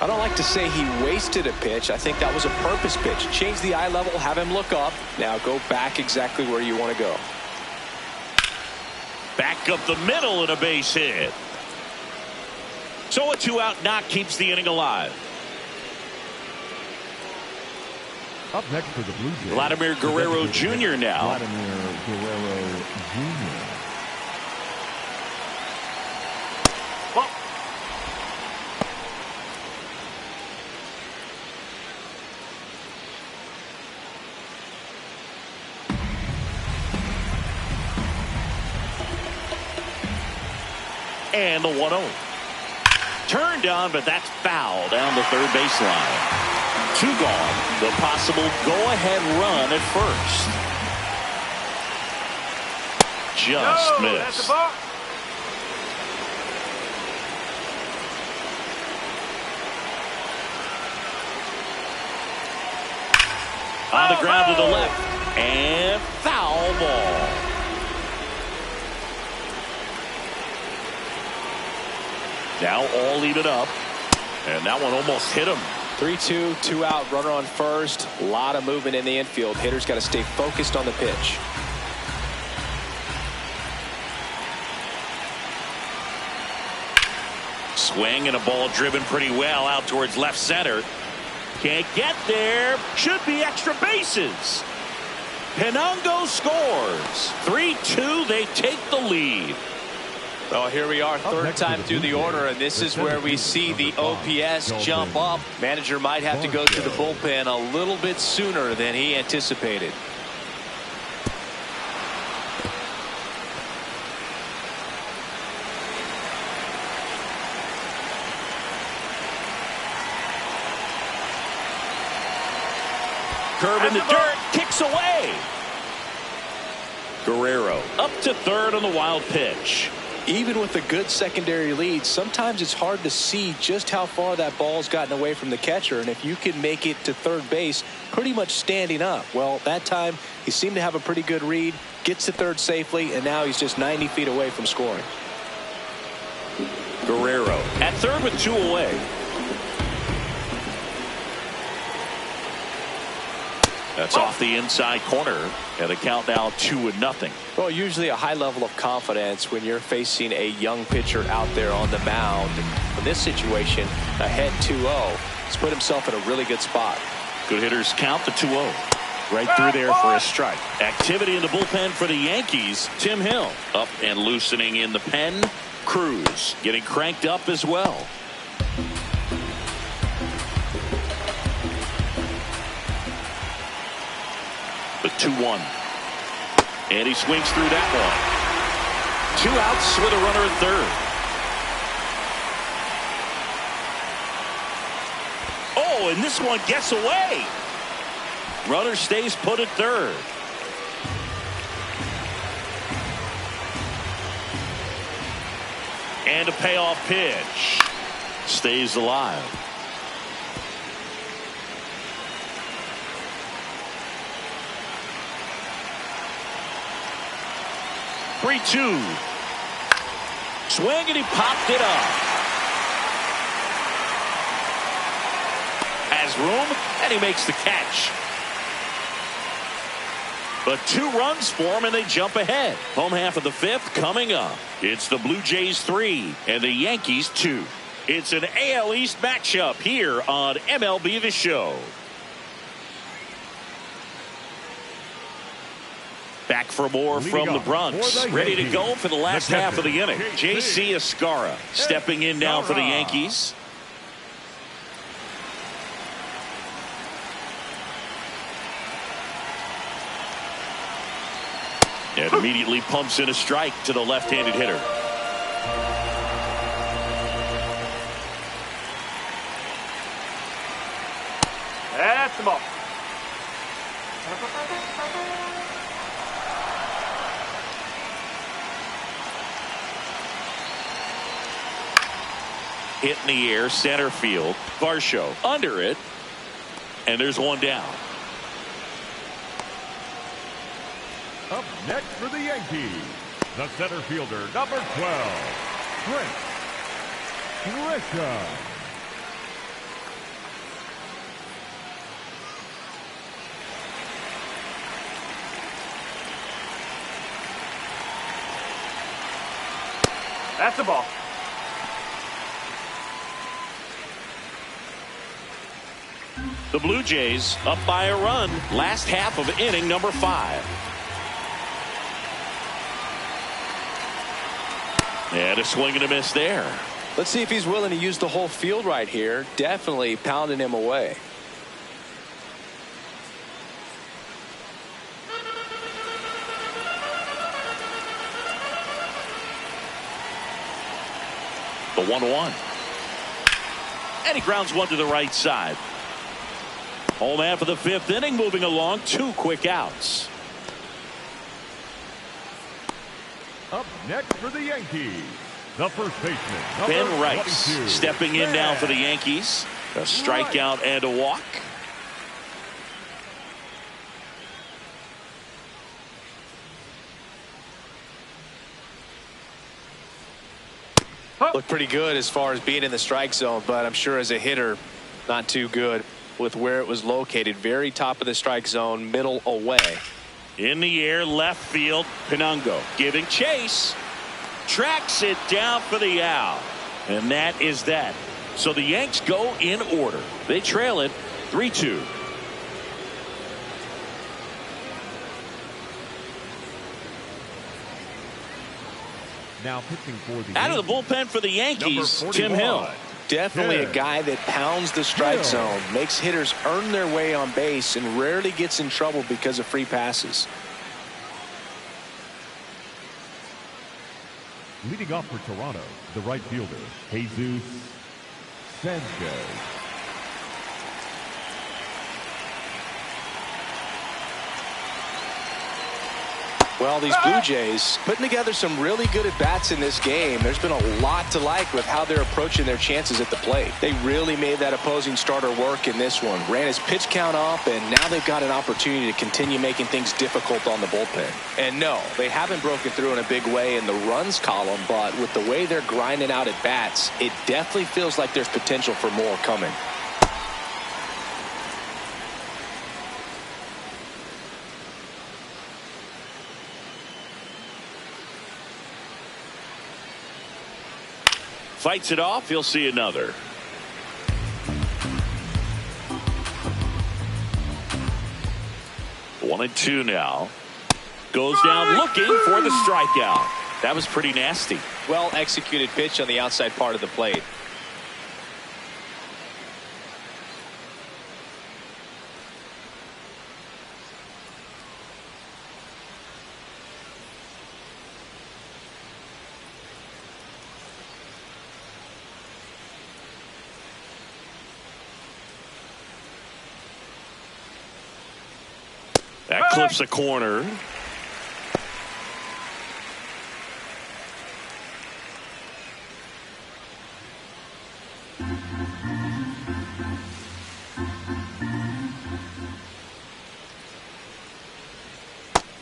I don't like to say he wasted a pitch. I think that was a purpose pitch. Change the eye level, have him look up. Now go back exactly where you want to go. Back up the middle and a base hit. So a 2-out knock keeps the inning alive. Up next for the Blue Jays, Vladimir Guerrero Jr. now. Vladimir Guerrero Jr. And the 1-0. Turned on, but that's foul down the third baseline. 2 gone. The possible go-ahead run at first. Just missed. That's a ball. On the ground to the left. And foul ball. Now all even up. And that one almost hit him. 3-2, 2-out, runner on first. A lot of movement in the infield. Hitters got to stay focused on the pitch. Swing and a ball driven pretty well out towards left center. Can't get there. Should be extra bases. Penango scores. 3-2. They take the lead. Well, here we are, third time through the order, and this is where we see the OPS jump up. Manager might have to go to the bullpen a little bit sooner than he anticipated. Curve in the dirt, kicks away. Guerrero up to third on the wild pitch. Even with a good secondary lead, sometimes it's hard to see just how far that ball's gotten away from the catcher, and if you can make it to third base pretty much standing up. Well, that time he seemed to have a pretty good read, gets to third safely, and now he's just 90 feet away from scoring. Guerrero at third with 2 away. That's off the inside corner, and the count now 2-0. Well, usually a high level of confidence when you're facing a young pitcher out there on the mound. In this situation, ahead 2-0, he's put himself in a really good spot. Good hitters count the 2-0. Right through there for a strike. Activity in the bullpen for the Yankees. Tim Hill up and loosening in the pen. Cruz getting cranked up as well. The 2-1. And he swings through that one. 2 outs with a runner at third. Oh, and this one gets away. Runner stays put at third. And a payoff pitch. Stays alive. Three-two. Swing and he popped it up. Has room and he makes the catch. But 2 runs for him and they jump ahead. Home half of the 5th coming up. It's the Blue Jays 3 and the Yankees 2. It's an AL East matchup here on MLB The Show. Back for more from the Bronx. Ready to go for the last half of the inning. J.C. Escarra stepping in now for the Yankees. And immediately pumps in a strike to the left-handed hitter. That's the ball. Hit in the air, center field. Varsho under it. And there's one down. Up next for the Yankees, the center fielder, number 12, Grisham. That's a ball. The Blue Jays up by a run. Last half of inning number 5. And a swing and a miss there. Let's see if he's willing to use the whole field right here. Definitely pounding him away. The 1-1. And he grounds one to the right side. Home half of the 5th inning moving along. 2 quick outs. Up next for the Yankees, the first baseman, Ben Rice 22, stepping in now for the Yankees. A strikeout and a walk. Looked pretty good as far as being in the strike zone, but I'm sure as a hitter, not too good with where it was located. Very top of the strike zone, middle away. In the air, left field. Pinungo giving chase. Tracks it down for the out. And that is that. So the Yanks go in order. They trail it 3-2. Now pitching for the out of the bullpen for the Yankees, Tim Hill. Definitely a guy that pounds the strike zone, makes hitters earn their way on base, and rarely gets in trouble because of free passes. Leading off for Toronto, the right fielder, Jesus Sanchez. Well, these Blue Jays putting together some really good at-bats in this game. There's been a lot to like with how they're approaching their chances at the plate. They really made that opposing starter work in this one. Ran his pitch count up, and now they've got an opportunity to continue making things difficult on the bullpen. And no, they haven't broken through in a big way in the runs column, but with the way they're grinding out at-bats, it definitely feels like there's potential for more coming. Fights it off. He'll see another. One and two now. Goes down looking for the strikeout. That was pretty nasty. Well executed pitch on the outside part of the plate. That clips a corner.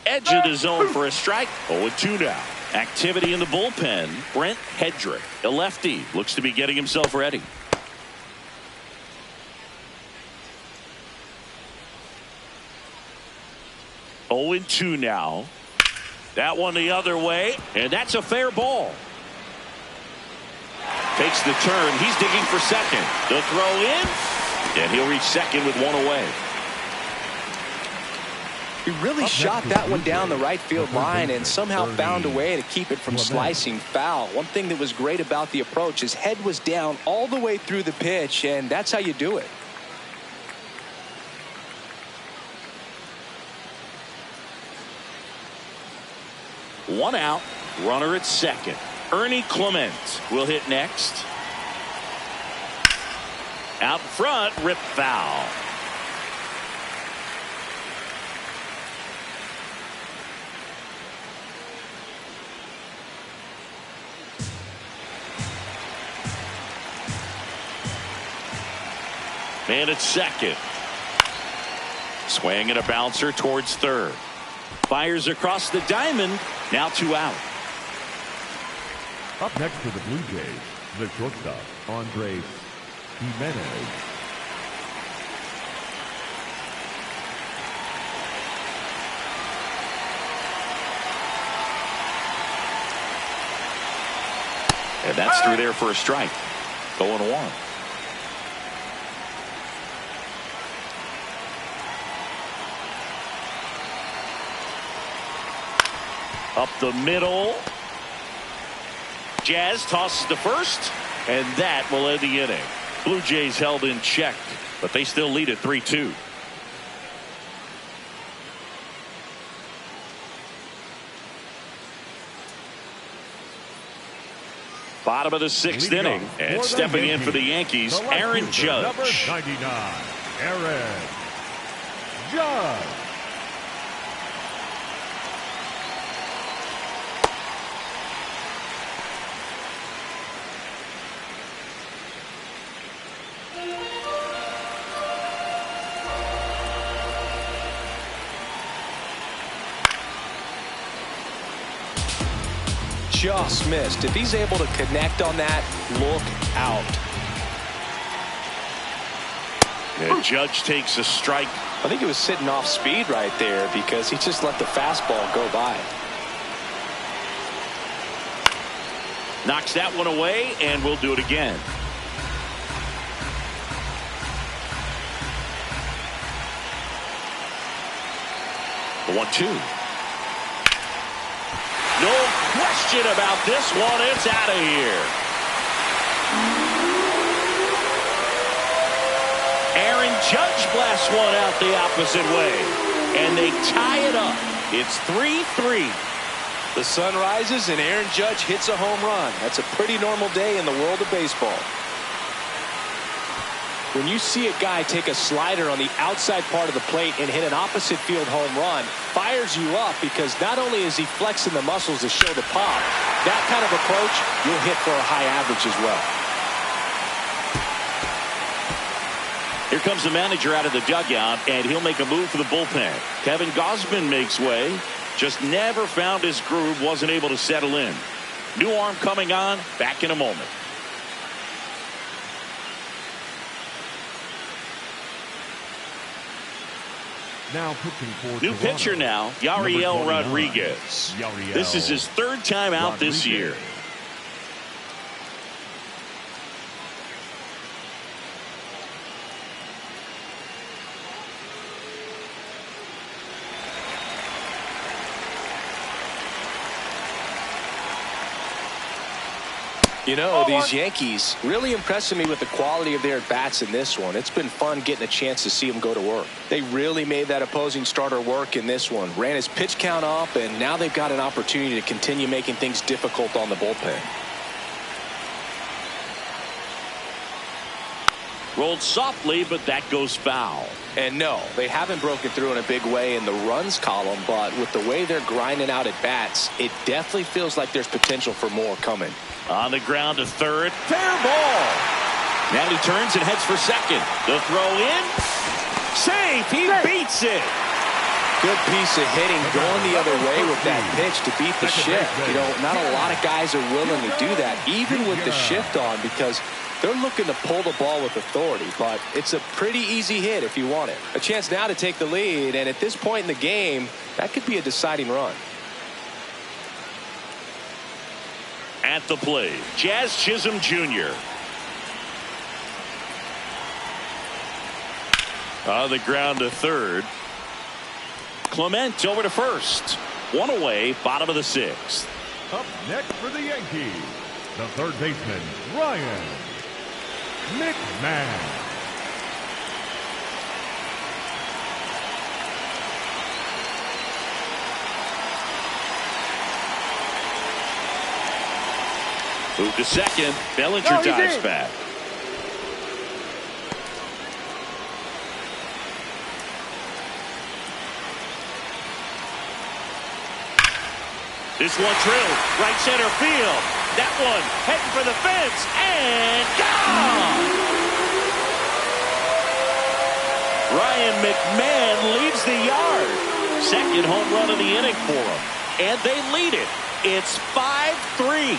Edge of the zone for a strike. 0-2 now. Activity in the bullpen. Brent Hedrick, a lefty, looks to be getting himself ready. Oh, 0-2 now. That one the other way, and that's a fair ball. Takes the turn. He's digging for second. The throw in, and he'll reach second with one away. He really shot that one down the right field line and somehow found a way to keep it from slicing foul. One thing that was great about the approach, his head was down all the way through the pitch, and that's how you do it. One out, runner at second. Ernie Clement will hit next. Out front, rip foul. Man at second. Swing and a bouncer towards third. Fires across the diamond. Now 2 out. Up next for the Blue Jays, the shortstop, Andres Jimenez. And that's through there for a strike. 0-1. Up the middle. Jazz tosses to first, and that will end the inning. Blue Jays held in check, but they still lead at 3-2. Bottom of the sixth inning, and stepping in for the Yankees, Aaron Judge. Number 99, Aaron Judge. Just missed. If he's able to connect on that, look out. And Judge takes a strike. I think he was sitting off speed right there because he just let the fastball go by. Knocks that one away, and we'll do it again. The 1-2. No question about this one. It's out of here. Aaron Judge blasts one out the opposite way, and they tie it up. It's 3-3. The sun rises and Aaron Judge hits a home run. That's a pretty normal day in the world of baseball. When you see a guy take a slider on the outside part of the plate and hit an opposite field home run, fires you up because not only is he flexing the muscles to show the pop, that kind of approach you'll hit for a high average as well. Here comes the manager out of the dugout, and he'll make a move for the bullpen. Kevin Gausman makes way. Just never found his groove, wasn't able to settle in. New arm coming on, back in a moment. Now pitching for New Toronto, pitcher now, Yariel Rodriguez. This is his third time out this year. You know, these Yankees really impressing me with the quality of their at-bats in this one. It's been fun getting a chance to see them go to work. They really made that opposing starter work in this one. Ran his pitch count up, and now they've got an opportunity to continue making things difficult on the bullpen. Rolled softly, but that goes foul. And no, they haven't broken through in a big way in the runs column, but with the way they're grinding out at-bats, it definitely feels like there's potential for more coming. On the ground to third. Fair ball. Now he turns and heads for second. The throw in. Safe. He beats it. Good piece of hitting going the other way with that pitch to beat the shift. You know, not a lot of guys are willing to do that, even with the shift on, because they're looking to pull the ball with authority, but it's a pretty easy hit if you want it. A chance now to take the lead, and at this point in the game, that could be a deciding run. At the plate, Jazz Chisholm Jr. On the ground to third. Clement over to first. One away, bottom of the sixth. Up next for the Yankees, the third baseman, Ryan McMahon. Move to second. Bellinger dives back. This one drilled right center field. That one heading for the fence and gone. Ryan McMahon leaves the yard. Second home run of the inning for him, and they lead it. It's 5-3.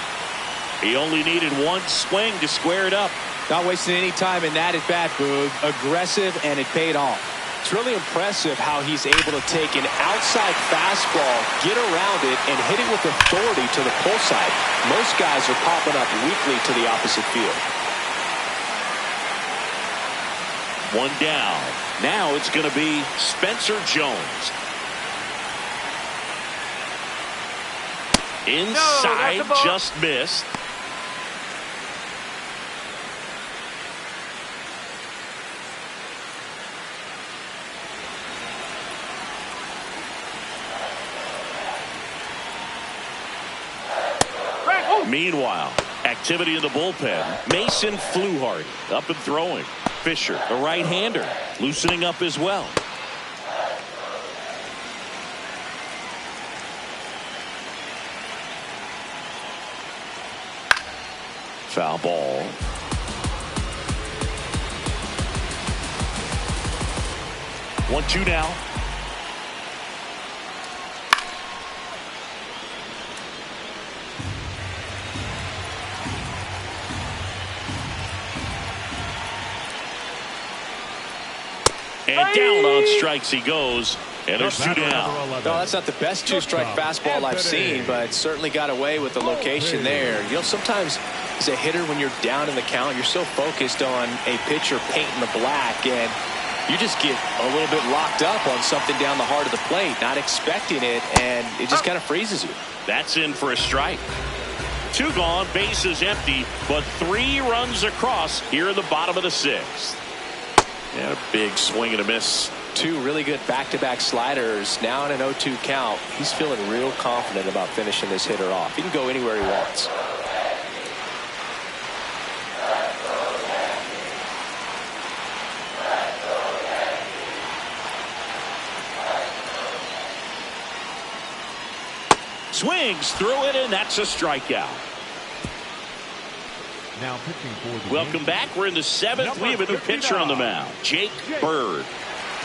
He only needed one swing to square it up. Not wasting any time in that at bat, Boog. Aggressive, and it paid off. It's really impressive how he's able to take an outside fastball, get around it, and hit it with authority to the pull side. Most guys are popping up weakly to the opposite field. One down. Now it's going to be Spencer Jones. Inside, just missed. Meanwhile, activity in the bullpen. Mason Fluharty up and throwing. Fisher, the right-hander, loosening up as well. Foul ball. One-two now. And down on strikes he goes. And there's two down. No, that's not the best two-strike fastball I've seen, but certainly got away with the location there. You know, sometimes as a hitter, when you're down in the count, you're so focused on a pitcher painting the black, and you just get a little bit locked up on something down the heart of the plate, not expecting it, and it just kind of freezes you. That's in for a strike. Two gone, bases empty, but 3 runs across here in the bottom of the 6th. And a big swing and a miss. 2 really good back-to-back sliders. Now in an 0-2 count. He's feeling real confident about finishing this hitter off. He can go anywhere he wants. Swings through it, and that's a strikeout. Now pitching for the Welcome back. We're in the 7th. We have a new pitcher on the mound, Jake Bird.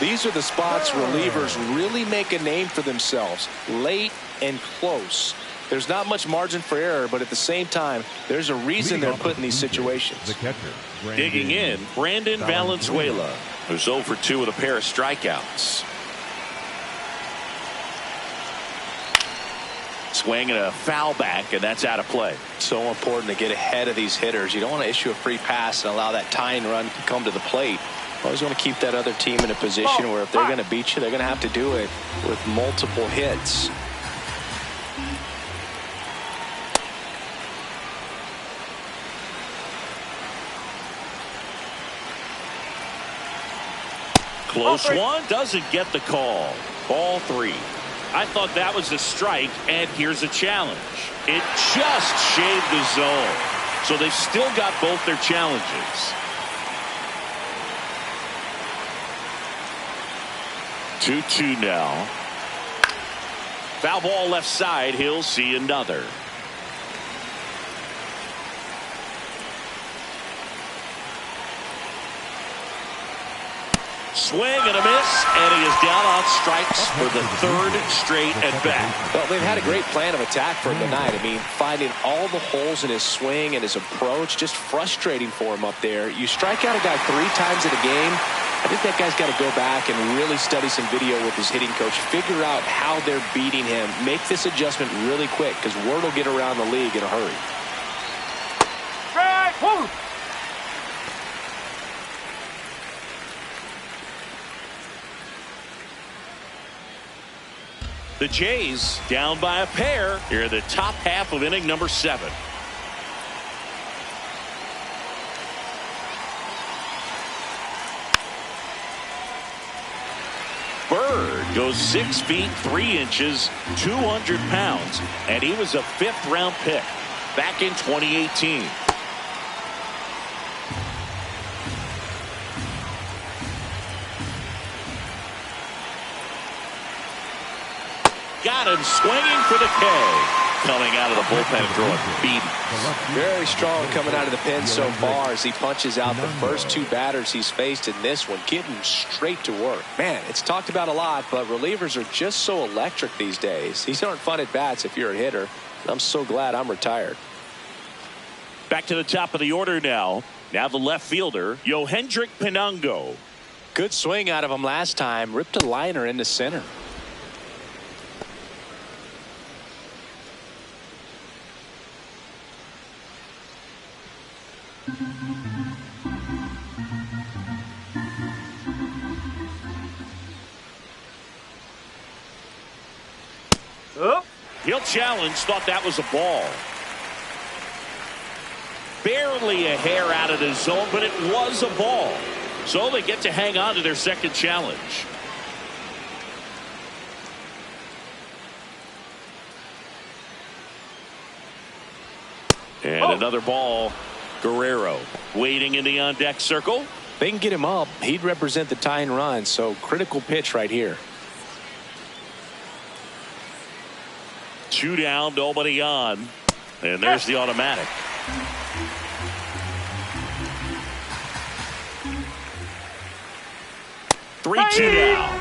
These are the spots relievers really make a name for themselves. Late and close. There's not much margin for error, but at the same time, there's a reason they're put in these situations. The catcher, Digging in, Brandon Valenzuela, who's 0 for 2 with a pair of strikeouts. Swing and a foul back, and that's out of play. So important to get ahead of these hitters. You don't want to issue a free pass and allow that tying run to come to the plate. Always want to keep that other team in a position where if they're going to beat you, they're going to have to do it with multiple hits. Close one, doesn't get the call. Ball 3. I thought that was a strike, and here's a challenge. It just shaved the zone. So they've still got both their challenges. 2-2 now. Foul ball left side. He'll see another. Swing and a miss, and he is down on strikes for the 3rd straight at bat. Well, they've had a great plan of attack for him tonight. I mean, finding all the holes in his swing and his approach, just frustrating for him up there. You strike out a guy 3 times in a game. I think that guy's got to go back and really study some video with his hitting coach, figure out how they're beating him, make this adjustment really quick, because word will get around the league in a hurry. Strike! Woo! The Jays down by a pair here in the top half of inning number 7. Bird goes 6 feet 3 inches, 200 pounds, and he was a 5th-round pick back in 2018. Got him swinging for the K. Coming out of the bullpen throwing beat. Very strong coming out of the pen so far as he punches out the first 2 batters he's faced in this one, getting straight to work. Man, it's talked about a lot, but relievers are just so electric these days. These aren't fun at bats if you're a hitter. I'm so glad I'm retired. Back to the top of the order now. Now the left fielder, Yohendrick Pinango. Good swing out of him last time. Ripped a liner into center. He'll challenge. Thought that was a ball. Barely a hair out of the zone, but it was a ball. So they get to hang on to their second challenge. And another ball. Guerrero waiting in the on-deck circle. They can get him up. He'd represent the tying run, so critical pitch right here. 2 down, nobody on. And there's the automatic. Three, 2 down.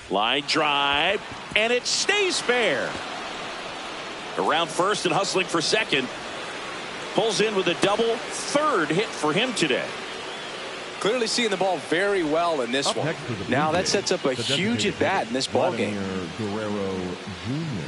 Line drive, and it stays fair. Around first and hustling for second. Pulls in with a double. Third hit for him today. Clearly seeing the ball very well in this one. Now that sets up a huge at bat in this ball game. Guerrero Jr.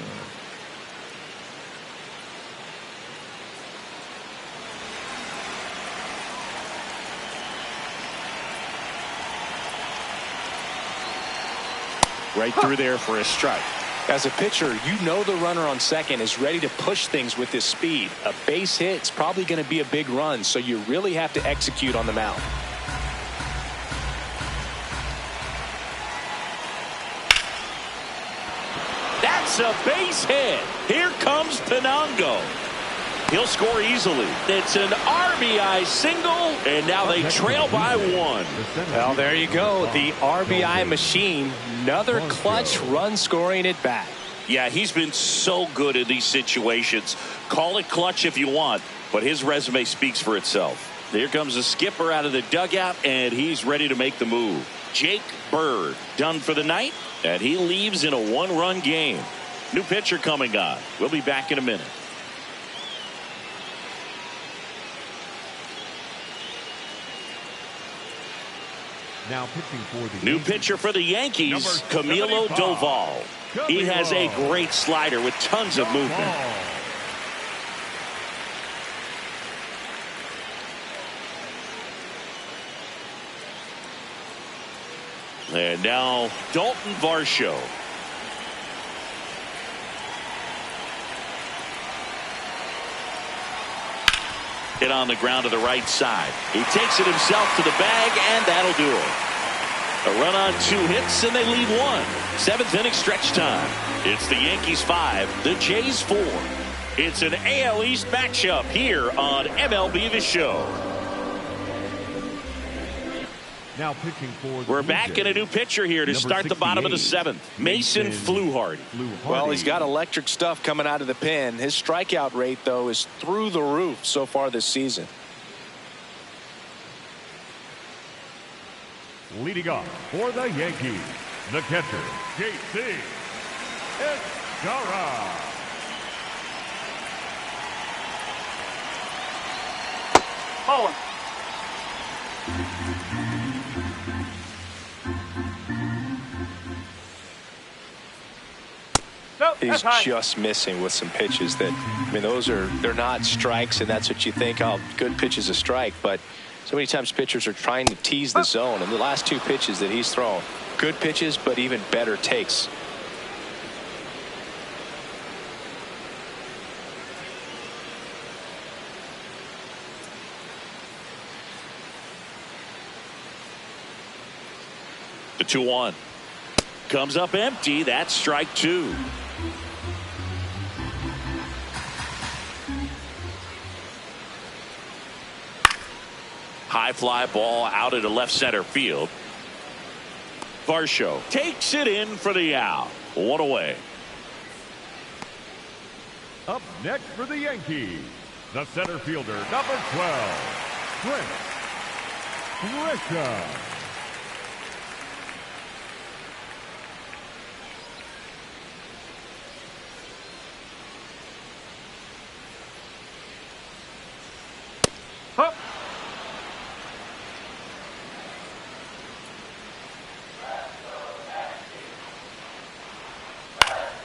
Right through there for a strike. As a pitcher, you know the runner on second is ready to push things with his speed. A base hit's probably going to be a big run, so you really have to execute on the mound. That's a base hit. Here comes Pinango. He'll score easily. It's an RBI single, and now they trail by 1. Well, there you go. The RBI machine. Another clutch run scoring at bat. Yeah, he's been so good in these situations. Call it clutch if you want, but his resume speaks for itself. Here comes the skipper out of the dugout, and he's ready to make the move. Jake Bird done for the night, and he leaves in a 1-run game. New pitcher coming on. We'll be back in a minute. Now pitching for the New Yankees. pitcher for the Yankees, Camilo Doval. He has a great slider with tons of movement. And now Dalton Varsho. Hit on the ground to the right side. He takes it himself to the bag, and that'll do it. A run on 2 hits, and they lead 1. 7th inning stretch time. It's the Yankees 5, the Jays 4. It's an AL East matchup here on MLB The Show. Now pitching for the We're back in a new pitcher here to start the bottom of the 7th. Mason Fluharty. Well, he's got electric stuff coming out of the pen. His strikeout rate, though, is through the roof so far this season. Leading off for the Yankees, the catcher, JC Escara. Bowler. Nope, He's that's high. just missing with some pitches that, I mean, they're not strikes, and that's what you think, oh, good pitch is a strike. But so many times pitchers are trying to tease the zone, and the last 2 pitches that he's thrown, good pitches, but even better takes. The 2-1. Comes up empty. That's strike 2. High fly ball out into left center field. Varsho takes it in for the out. 1 away. Up next for the Yankees, the center fielder, number 12, Trent Grisham.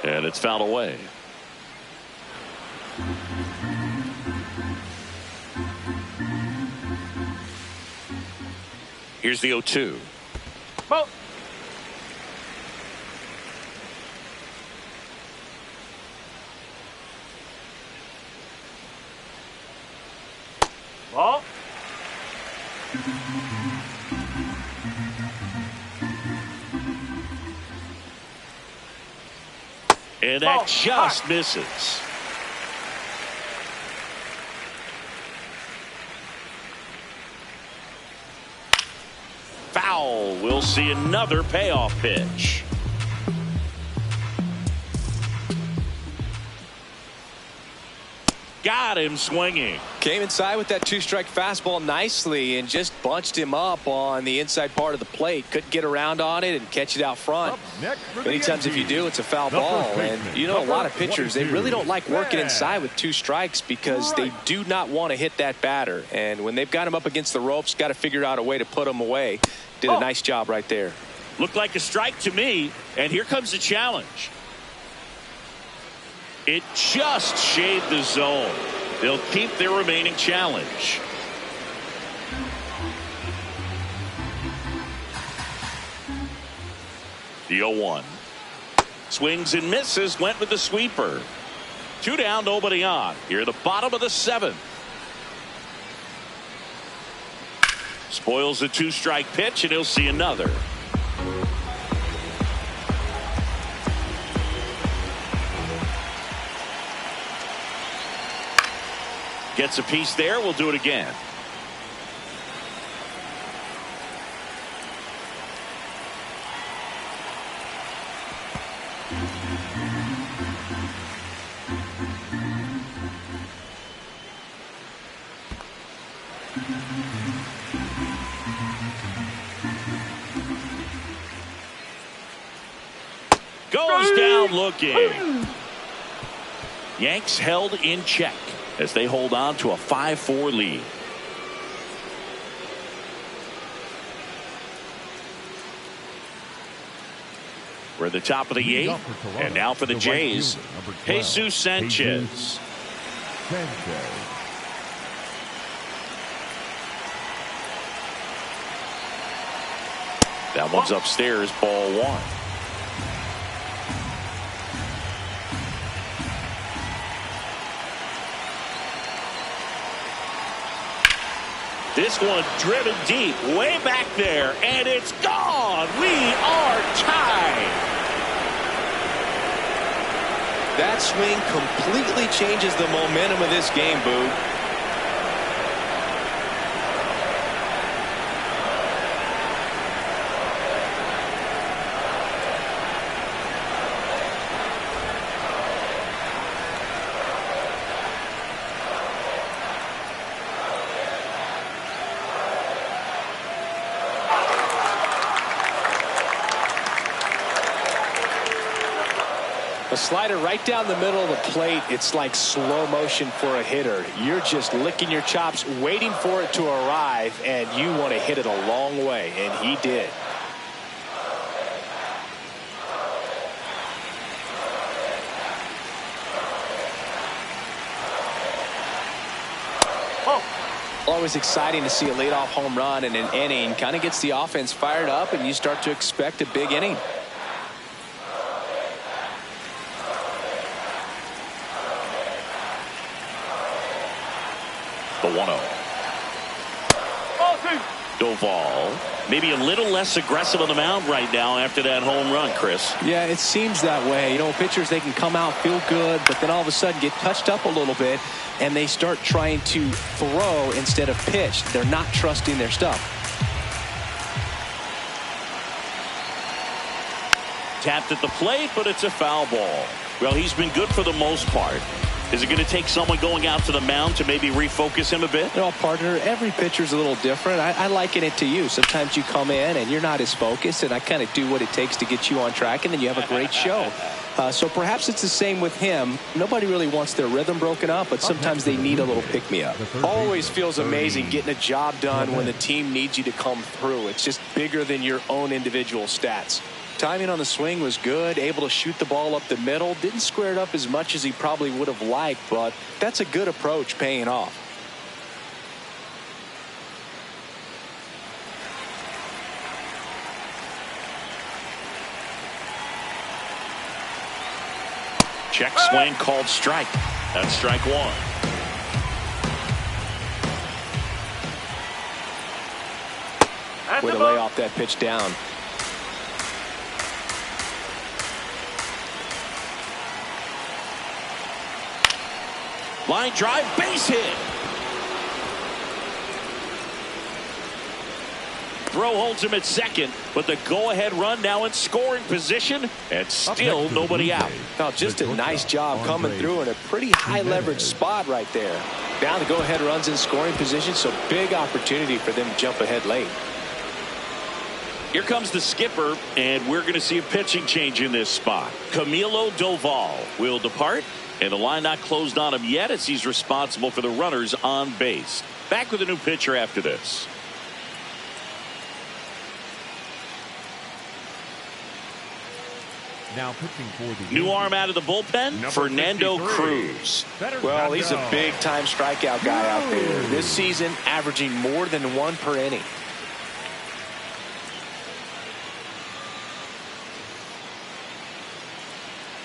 And it's fouled away. Here's the 0-2. Ball. Ball. And that just misses. Foul. We'll see another payoff pitch. Got him swinging. Came inside with that 2-strike fastball nicely and just bunched him up on the inside part of the plate. Couldn't get around on it and catch it out front. Many times if you do, it's a foul ball. And you know, a lot of pitchers, they really don't like working inside with 2 strikes because they do not want to hit that batter. And when they've got him up against the ropes, got to figure out a way to put him away. Did a nice job right there. Looked like a strike to me. And here comes the challenge. It just shaved the zone. They'll keep their remaining challenge. The 0-1. Swings and misses. Went with the sweeper. 2 down, nobody on. Here at the bottom of the 7th. Spoils the 2-strike pitch, and he'll see another. Gets a piece there. We'll do it again. Goes down looking. Yanks held in check as they hold on to a 5-4 lead. We're at the top of the 8th, and now for the Jays, Jesus Sanchez. That one's upstairs, ball 1. This one driven deep, way back there, and it's gone. We are tied. That swing completely changes the momentum of this game, Boo. A slider right down the middle of the plate. It's like slow motion for a hitter. You're just licking your chops, waiting for it to arrive, and you want to hit it a long way, and he did. Always exciting to see a leadoff home run in an inning. Kind of gets the offense fired up, and you start to expect a big inning. The 1-0. Doval maybe a little less aggressive on the mound right now after that home run, Chris. Yeah, it seems that way. You know, pitchers, they can come out, feel good, but then all of a sudden get touched up a little bit, and they start trying to throw instead of pitch. They're not trusting their stuff. Tapped at the plate, but it's a foul ball. Well, he's been good for the most part. Is it going to take someone going out to the mound to maybe refocus him a bit? You know, partner, every pitcher's a little different. I liken it to you. Sometimes you come in and you're not as focused, and I kind of do what it takes to get you on track, and then you have a great show. So perhaps it's the same with him. Nobody really wants their rhythm broken up, but sometimes they need a little pick-me-up. Always feels amazing getting a job done when the team needs you to come through. It's just bigger than your own individual stats. Timing on the swing was good, able to shoot the ball up the middle. Didn't square it up as much as he probably would have liked, but that's a good approach, paying off. Check swing called strike. That's strike one. Way to lay off that pitch down. Line drive, base hit. Throw holds him at second, but the go-ahead run now in scoring position, and still nobody out. Oh, just a nice job coming through in a pretty high-leverage spot right there. Now the go-ahead runs in scoring position, so big opportunity for them to jump ahead late. Here comes the skipper, and we're going to see a pitching change in this spot. Camilo Doval will depart, and the line not closed on him yet as he's responsible for the runners on base. Back with a new pitcher after this. Now pitching for the New Yankees. arm out of the bullpen, Fernando Cruz. Well, he's a big-time strikeout guy out there. This season, averaging more than one per inning.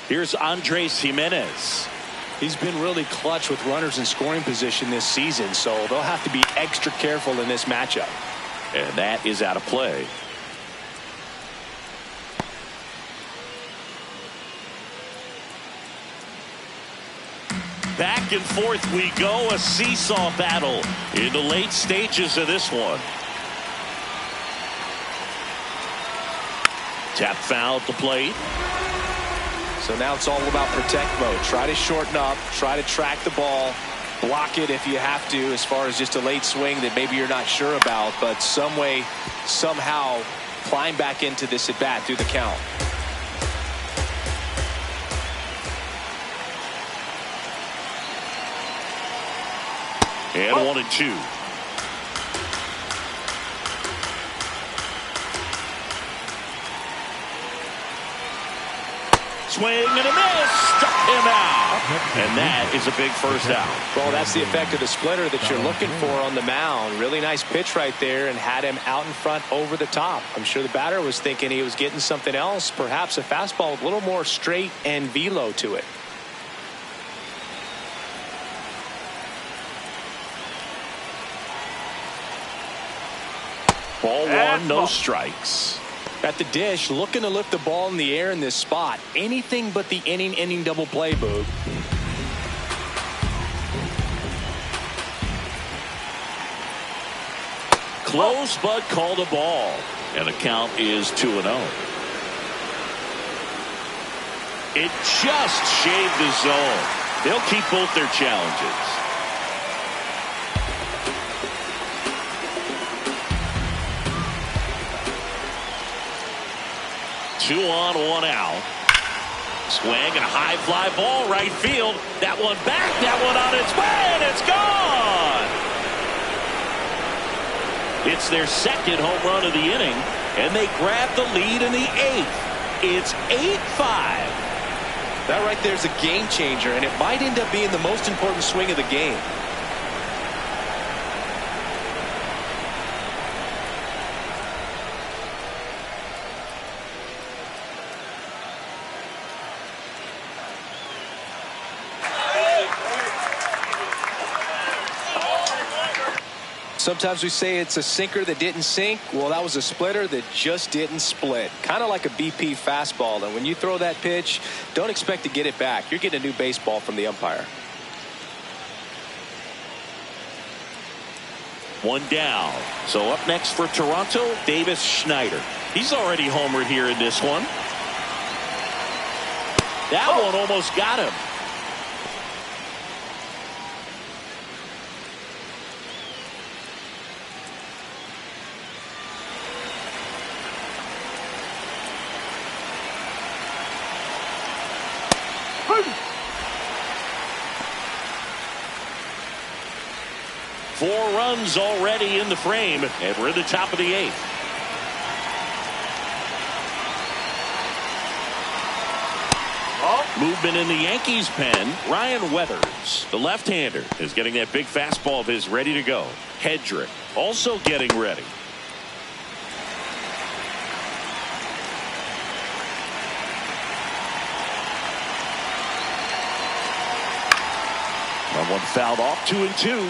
Here's Andres Jimenez. He's been really clutch with runners in scoring position this season, so they'll have to be extra careful in this matchup. And that is out of play. Back and forth we go, a seesaw battle in the late stages of this one. Tap foul at the plate. So now it's all about protect mode. Try to shorten up, try to track the ball, block it if you have to, as far as just a late swing that maybe you're not sure about, but some way, somehow climb back into this at bat through the count. And 1-2. Swing and a miss. Struck him out. And that is a big first out. Well, that's the effect of the splitter that you're looking for on the mound. Really nice pitch right there and had him out in front over the top. I'm sure the batter was thinking he was getting something else, perhaps a fastball with a little more straight and velo to it. Ball one, no strikes. At the dish, looking to lift the ball in the air in this spot. Anything but the inning double play, Boog. Close, but called a ball. And the count is 2-0. It just shaved the zone. They'll keep both their challenges. Two on, one out. Swing and a high fly ball right field. That one back, that one on its way, and it's gone. It's their second home run of the inning, and they grab the lead in the eighth. It's 8-5. That right there is a game changer, and it might end up being the most important swing of the game. Sometimes we say it's a sinker that didn't sink. Well, that was a splitter that just didn't split. Kind of like a BP fastball. And when you throw that pitch, don't expect to get it back. You're getting a new baseball from the umpire. One down. So up next for Toronto, Davis Schneider. He's already homered here in this one. That one almost got him. Four runs already in the frame, and we're in the top of the eighth. Movement in the Yankees pen. Ryan Weathers, the left-hander, is getting that big fastball of his ready to go. Hedrick also getting ready. One fouled off, 2-2.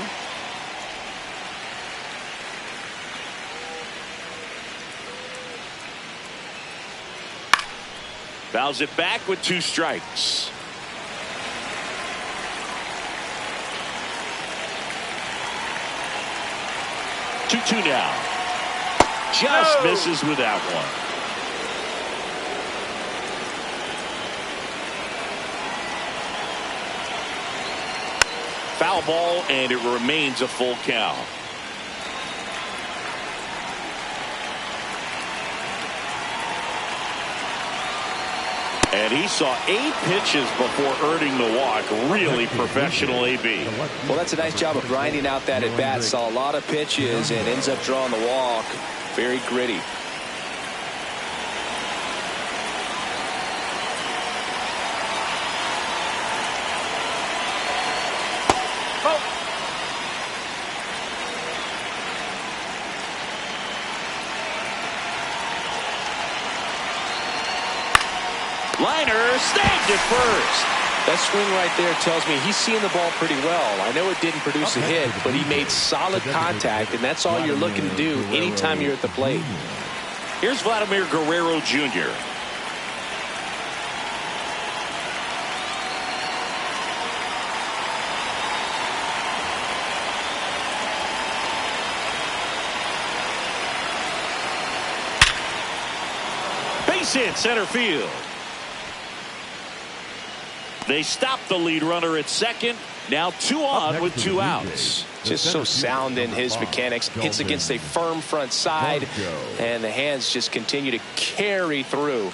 Fouls it back with 2 strikes. Two now. Just misses with that one. Foul ball, and it remains a full count. And he saw 8 pitches before earning the walk. Really professional AB. Well, that's a nice job of grinding out that at bat. Saw a lot of pitches and ends up drawing the walk. Very gritty. Liner snagged at first. That swing right there tells me he's seeing the ball pretty well. I know it didn't produce a hit, but he made solid contact, and that's all you're looking to do anytime you're at the plate. Here's Vladimir Guerrero Jr. Base hit center field. They stop the lead runner at second. Now 2 on with 2 outs. Just so sound in his mechanics. Hits against a firm front side, and the hands just continue to carry through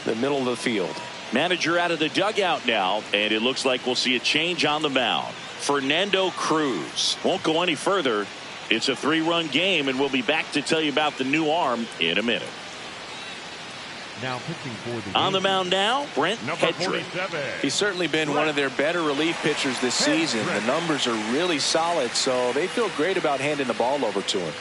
the middle of the field. Manager out of the dugout now, and it looks like we'll see a change on the mound. Fernando Cruz won't go any further. It's a 3-run game, and we'll be back to tell you about the new arm in a minute. Now pitching for the on the mound now, Brent Hedrick. He's certainly been one of their better relief pitchers this season. The numbers are really solid, so they feel great about handing the ball over to him.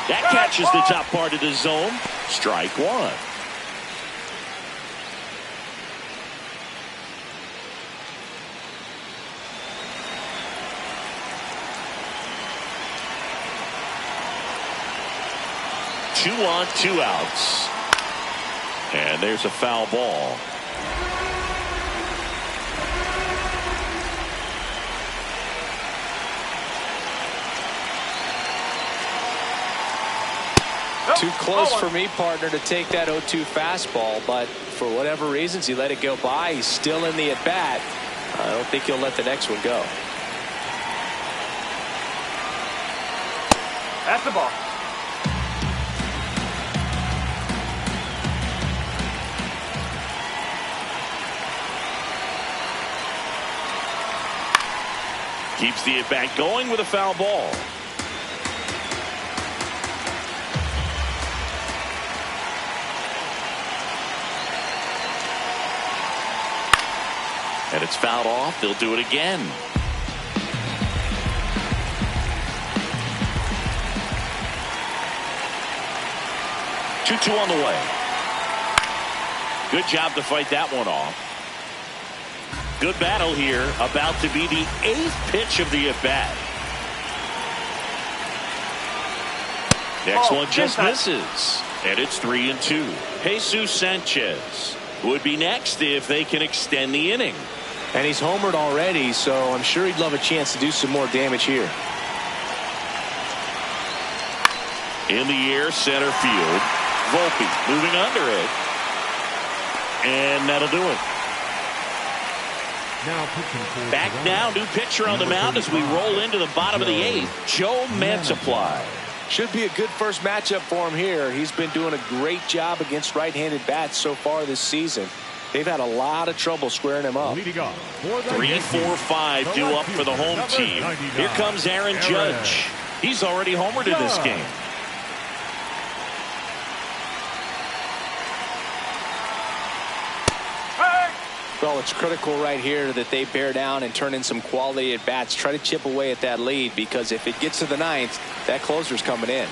That catches the top part of the zone. Strike 1. Two on, 2 outs. And there's a foul ball. Too close for me, partner, to take that 0-2 fastball, but for whatever reasons, he let it go by. He's still in the at-bat. I don't think he'll let the next one go. That's the ball. Keeps the at-bat going with a foul ball. And it's fouled off. They'll do it again. Two on the way. Good job to fight that one off. Good battle here. About to be the 8th pitch of the at-bat. Next one just misses. And it's 3-2. Jesus Sanchez would be next if they can extend the inning. And he's homered already, so I'm sure he'd love a chance to do some more damage here. In the air, center field. Volpe moving under it. And that'll do it. Back now, new pitcher on the mound as we roll into the bottom of the 8th. Joe Mantiply. Should be a good first matchup for him here. He's been doing a great job against right-handed bats so far this season. They've had a lot of trouble squaring him up. 3, 4, 5 due up for the home team. Here comes Aaron Judge. He's already homered in this game. Well, it's critical right here that they bear down and turn in some quality at bats. Try to chip away at that lead, because if it gets to the ninth, that closer's coming in.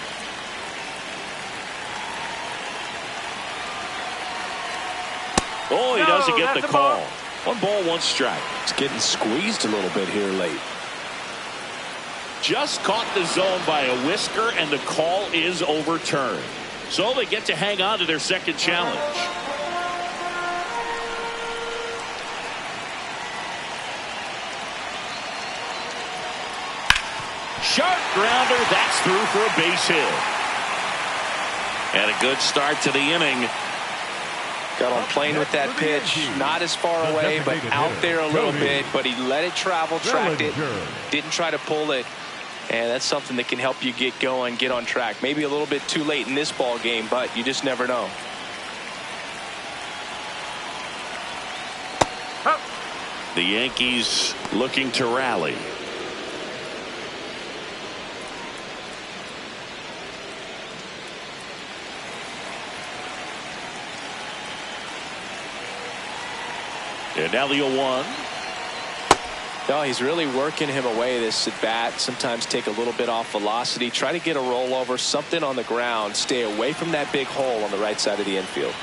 Oh, he doesn't get the call. 1 ball, 1 strike. It's getting squeezed a little bit here late. Just caught the zone by a whisker, and the call is overturned. So they get to hang on to their second challenge. Sharp grounder. That's through for a base hit. And a good start to the inning. Got on plane with that pitch. Not as far away, but out there a little bit. But he let it travel, tracked it, didn't try to pull it. And that's something that can help you get going, get on track. Maybe a little bit too late in this ball game, but you just never know. The Yankees looking to rally. And now the 0-1. No, he's really working him away, this at bat. Sometimes take a little bit off velocity. Try to get a rollover, something on the ground. Stay away from that big hole on the right side of the infield.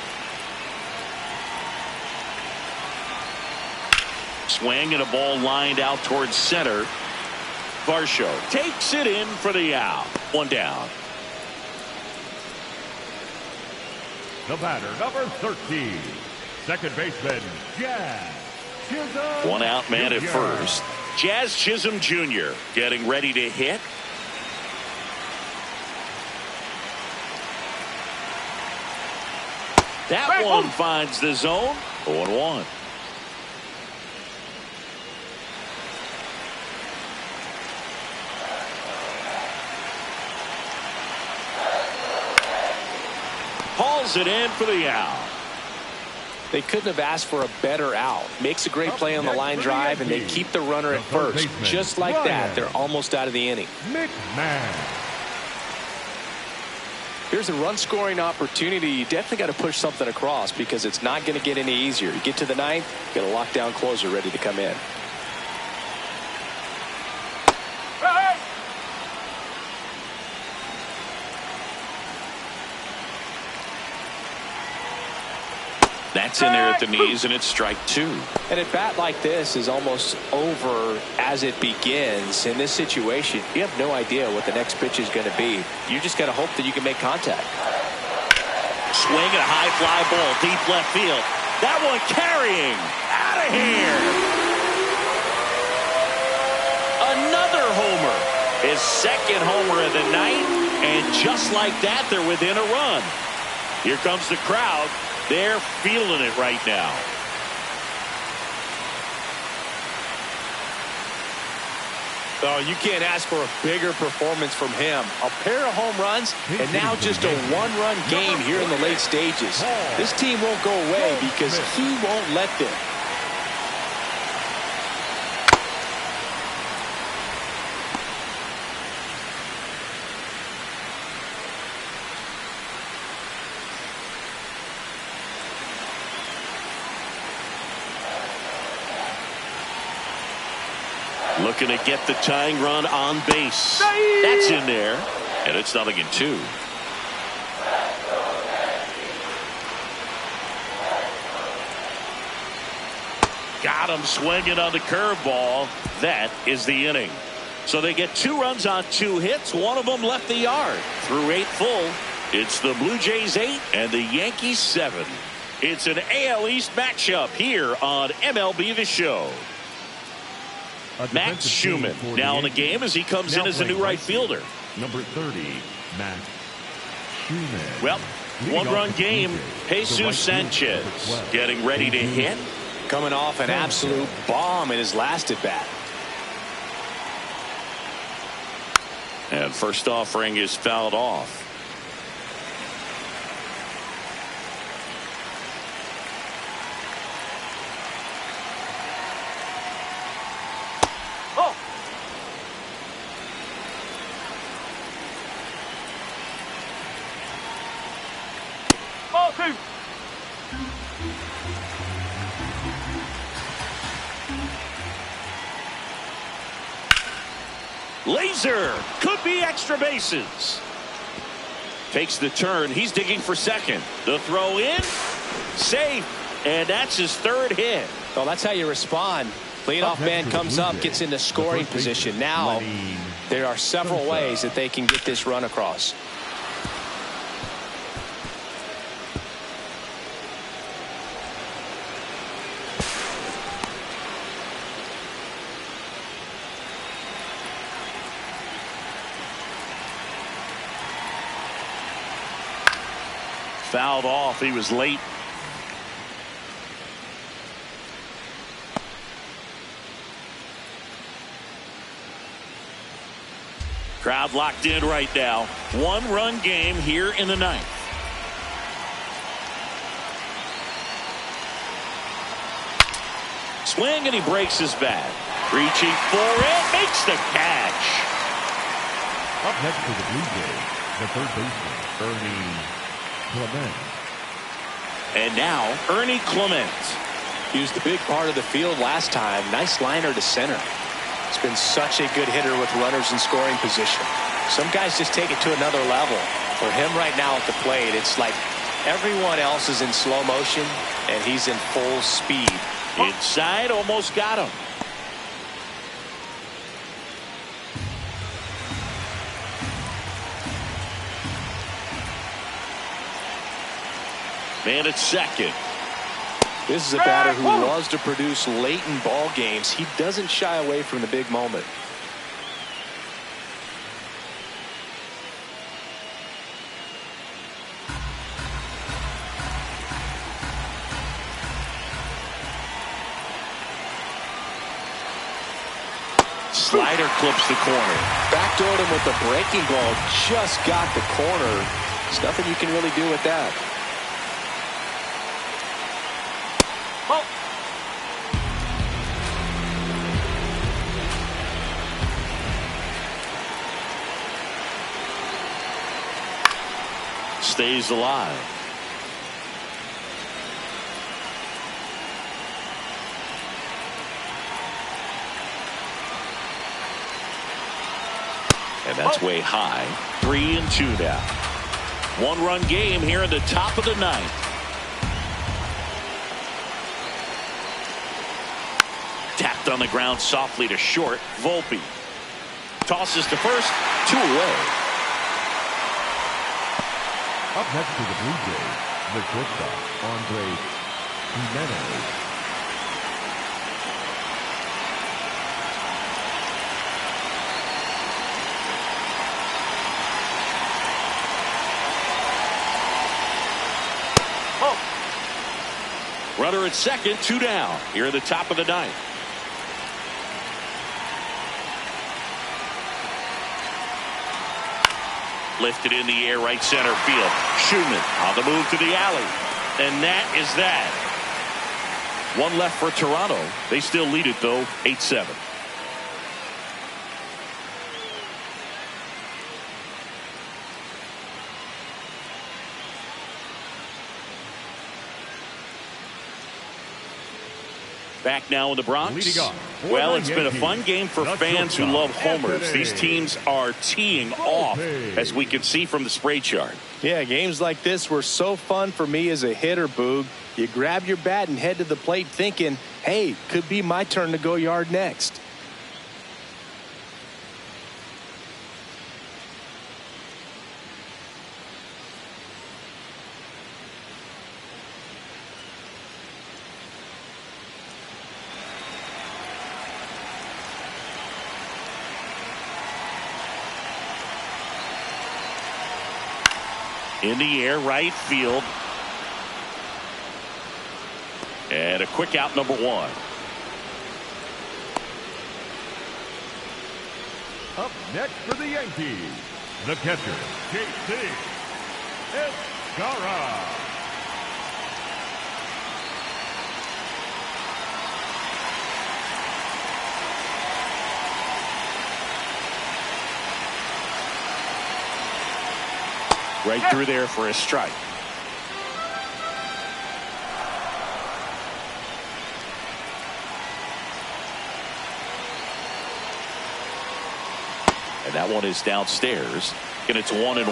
Swing and a ball lined out towards center. Varsho takes it in for the out. 1 down. The batter, number 13. Second baseman, Jazz Chisholm. 1 out man at first. Jazz Chisholm Jr. getting ready to hit. That one finds the zone. 0-1. Hauls it in for the out. They couldn't have asked for a better out. Makes a great play on the line drive, and they keep the runner at first. Just like that, they're almost out of the inning. Here's a run-scoring opportunity. You definitely got to push something across, because it's not going to get any easier. You get to the ninth, you got a lockdown closer ready to come in. That's in there at the knees, and it's strike 2. And a bat like this is almost over as it begins. In this situation, you have no idea what the next pitch is going to be. You just got to hope that you can make contact. Swing and a high fly ball deep left field. That one carrying out of here. Another homer. His second homer of the night, and just like that, they're within a run. Here comes the crowd. They're feeling it right now. Oh, you can't ask for a bigger performance from him. A pair of home runs, and now just a 1-run game here in the late stages. This team won't go away because he won't let them. Looking to get the tying run on base. That's in there. And it's 0-2. Got him swinging on the curveball. That is the inning. So they get 2 runs on 2 hits. One of them left the yard. Through 8 full. It's the Blue Jays 8 and the Yankees 7. It's an AL East matchup here on MLB The Show. Max Schumann now in the game as he comes in as a new right fielder. Number 30, Max Schumann. Well, 1-run game. Jesus Sanchez getting ready to hit. Coming off an absolute bomb in his last at bat. And first offering is fouled off. Laser could be extra bases. Takes the turn. He's digging for second. The throw in. Safe. And that's his third hit. Well, that's how you respond. Leadoff man comes up, gets into scoring position. Now there are several ways that they can get this run across. Fouled off. He was late. Crowd locked in right now. One-run game here in the ninth. Swing, and he breaks his bat. Reaching for it. Makes the catch. Up next to the Blue Jays, the third baseman, Ernie Clement. And now, Ernie Clement. Used a big part of the field last time. Nice liner to center. He's been such a good hitter with runners in scoring position. Some guys just take it to another level. For him right now at the plate, it's like everyone else is in slow motion, and he's in full speed. Inside, almost got him. Man at second. This is a batter who loves to produce late in ball games. He doesn't shy away from the big moment. Slider clips the corner. Backdoored him with the breaking ball. Just got the corner. There's nothing you can really do with that. Stays alive. And that's way high. 3-2 now. One-run game here in the top of the ninth. Tapped on the ground softly to short. Volpe tosses to first. 2 away. Up next to the Blue Jays, the shortstop, Andre Jimenez. Runner at second, 2 down. Here at the top of the ninth. Lifted in the air, right center field. Schumann on the move to the alley. And that is that. One left for Toronto. They still lead it, though, 8-7. Back now in the Bronx. Well, it's been a fun game for fans who love homers. These teams are teeing off, as we can see from the spray chart. Yeah, games like this were so fun for me as a hitter, Boog. You grab your bat and head to the plate thinking, hey, could be my turn to go yard next. In the air, right field. And a quick out, number 1. Up next for the Yankees, the catcher, JC Escara. Right through there for a strike. And that one is downstairs. And it's 1-1.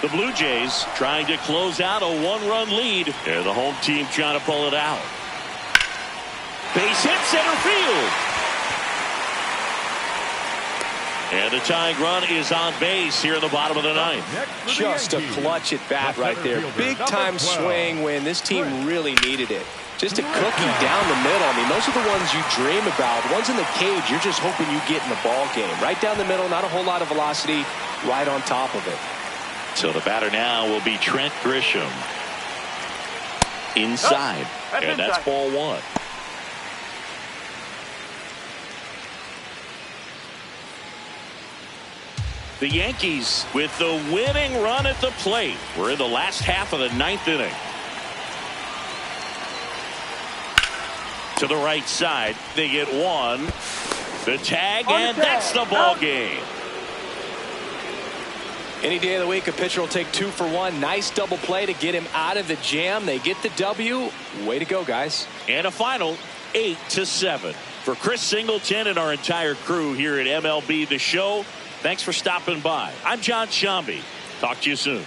The Blue Jays trying to close out a 1-run lead. And the home team trying to pull it out. Base hit center field. And the tying run is on base here in the bottom of the ninth. Just a clutch at bat right there. Big time swing when this team really needed it. Just a cookie down the middle. I mean, those are the ones you dream about. Ones in the cage, you're just hoping you get in the ball game. Right down the middle, not a whole lot of velocity, right on top of it. So the batter now will be Trent Grisham. Inside. And that's ball one. The Yankees with the winning run at the plate. We're in the last half of the ninth inning. To the right side. They get one. The tag, and that's the ball game. Any day of the week, a pitcher will take 2 for 1. Nice double play to get him out of the jam. They get the W. Way to go, guys. And a final 8-7. For Chris Singleton and our entire crew here at MLB The Show, thanks for stopping by. I'm John Shambi. Talk to you soon.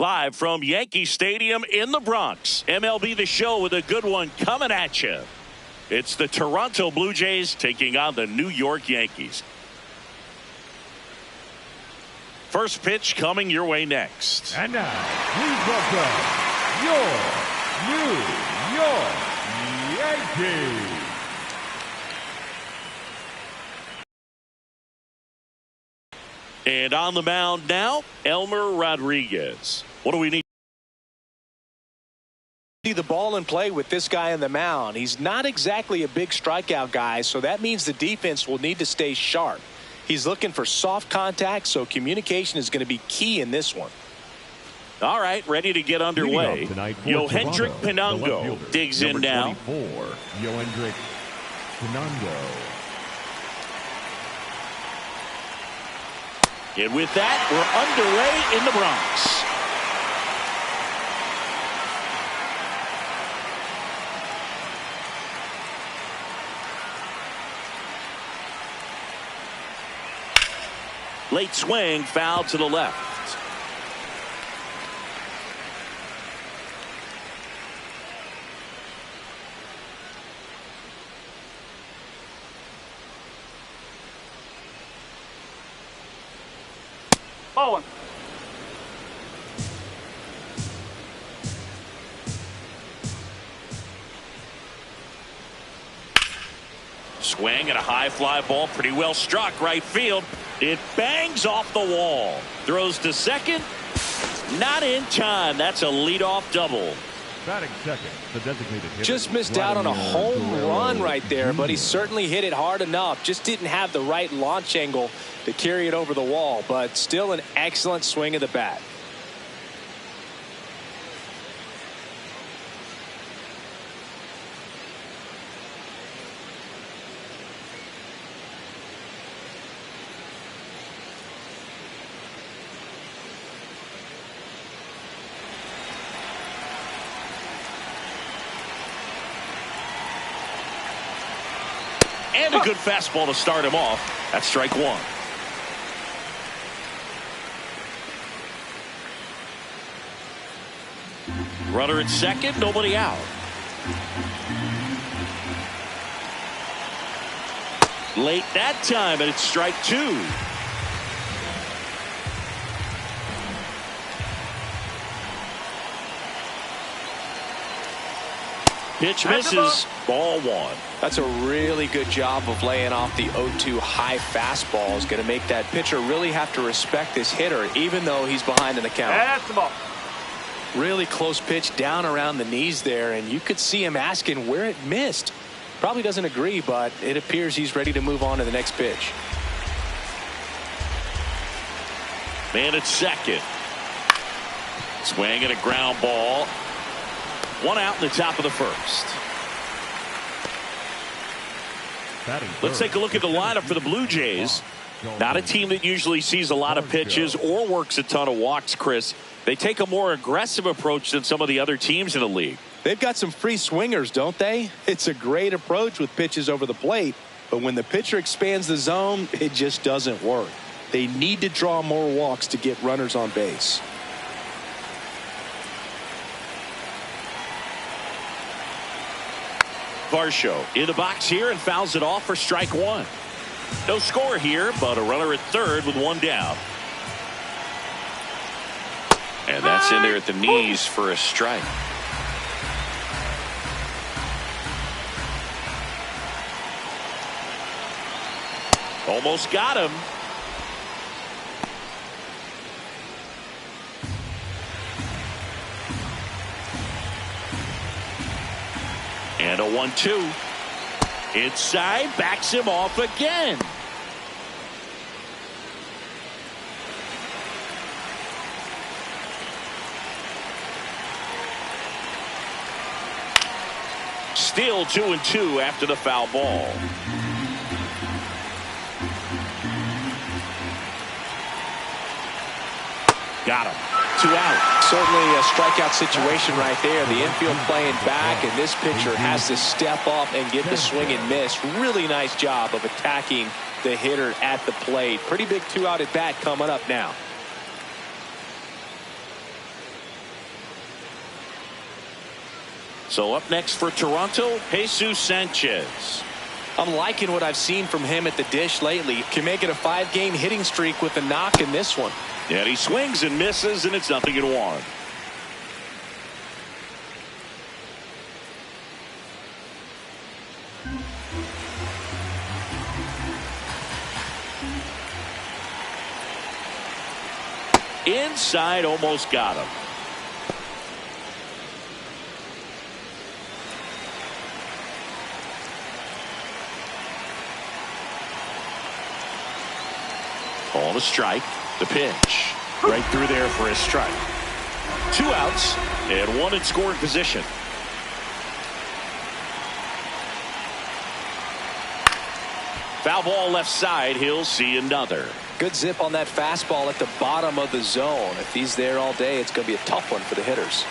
Live from Yankee Stadium in the Bronx. MLB The Show with a good one coming at you. It's the Toronto Blue Jays taking on the New York Yankees. First pitch coming your way next. And now, please welcome your New York Yankees. And on the mound now, Elmer Rodriguez. What do we need? See the ball in play with this guy on the mound. He's not exactly a big strikeout guy, so that means the defense will need to stay sharp. He's looking for soft contact, so communication is going to be key in this one. All right, ready to get underway. Yohendrick Pinango digs in now. Yohendrick Pinango. And with that, we're underway in the Bronx. Late swing, foul to the left. Ball one. Swing and a high fly ball, pretty well struck right field. It bangs off the wall. Throws to second. Not in time. That's a leadoff double. Batting second, the designated hitter. Just missed out on a home run right there, but he certainly hit it hard enough. Just didn't have the right launch angle to carry it over the wall, but still an excellent swing of the bat. And a good fastball to start him off. That's strike one. Runner at second, nobody out. Late that time, and it's strike two. Pitch misses. Ball one. That's a really good job of laying off the 0-2 high fastball. Is going to make that pitcher really have to respect this hitter, even though he's behind in the count. That's the ball. Really close pitch down around the knees there, and you could see him asking where it missed. Probably doesn't agree, but it appears he's ready to move on to the next pitch. Man at second. Swing and a ground ball. One out in the top of the first. Let's take a look at the lineup for the Blue Jays. Not a team that usually sees a lot of pitches or works a ton of walks, Chris. They take a more aggressive approach than some of the other teams in the league. They've got some free swingers, don't they? It's a great approach with pitches over the plate, but when the pitcher expands the zone, it just doesn't work. They need to draw more walks to get runners on base. Varsho in the box here and fouls it off for strike one. No score here, but a runner at third with one down. And that's in there at the knees for a strike. Almost got him. And a 1-2. Inside, backs him off again. Still 2-2 after the foul ball. Got him. 2 out. Certainly a strikeout situation right there. The infield playing back, and this pitcher has to step up and get the swing and miss. Really nice job of attacking the hitter at the plate. Pretty big 2 out at bat coming up now. So up next for Toronto, Jesus Sanchez. I'm liking what I've seen from him at the dish lately. Can make it a 5-game hitting streak with a knock in this one. Yeah, he swings and misses, and it's 0-1. Inside, almost got him. Call a strike. The pitch. Right through there for a strike. 2 outs and 1 in scoring position. Foul ball left side. He'll see another. Good zip on that fastball at the bottom of the zone. If he's there all day, it's going to be a tough one for the hitters.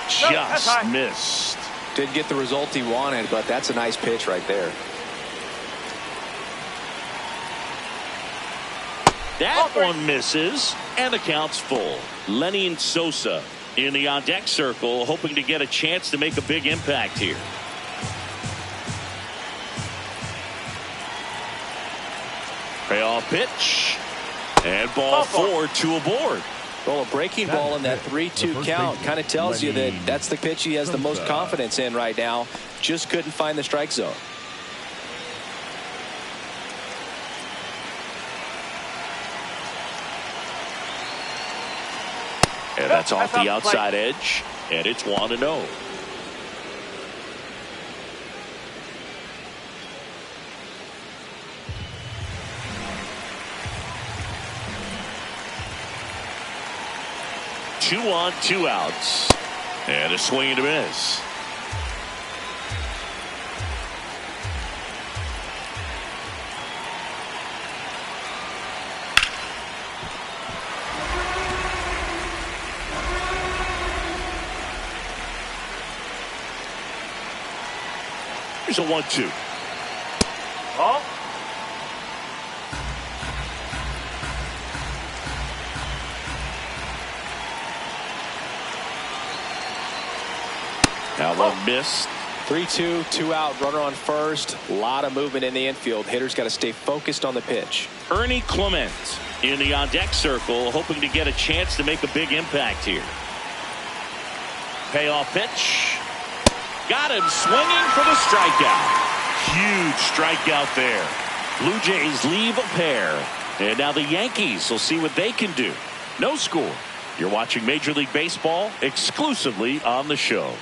Just missed. Didn't get the result he wanted, but that's a nice pitch right there. That one misses, and the count's full. Lenny Sosa in the on-deck circle, hoping to get a chance to make a big impact here. Payoff pitch, and ball 4, 2 aboard. Well, a breaking ball in that 3-2 count kind of tells you that that's the pitch he has the most confidence in right now. Just couldn't find the strike zone. And that's off the outside edge, and it's 1-0. Two on, 2 outs, and a swing and a miss. Here's a 1-2. Oh. Now one missed. 3-2, 2 out, runner on first. A lot of movement in the infield. Hitters got to stay focused on the pitch. Ernie Clement in the on-deck circle, hoping to get a chance to make a big impact here. Payoff pitch. Got him swinging for the strikeout. Huge strikeout there. Blue Jays leave a pair. And now the Yankees will see what they can do. No score. You're watching Major League Baseball exclusively on the show.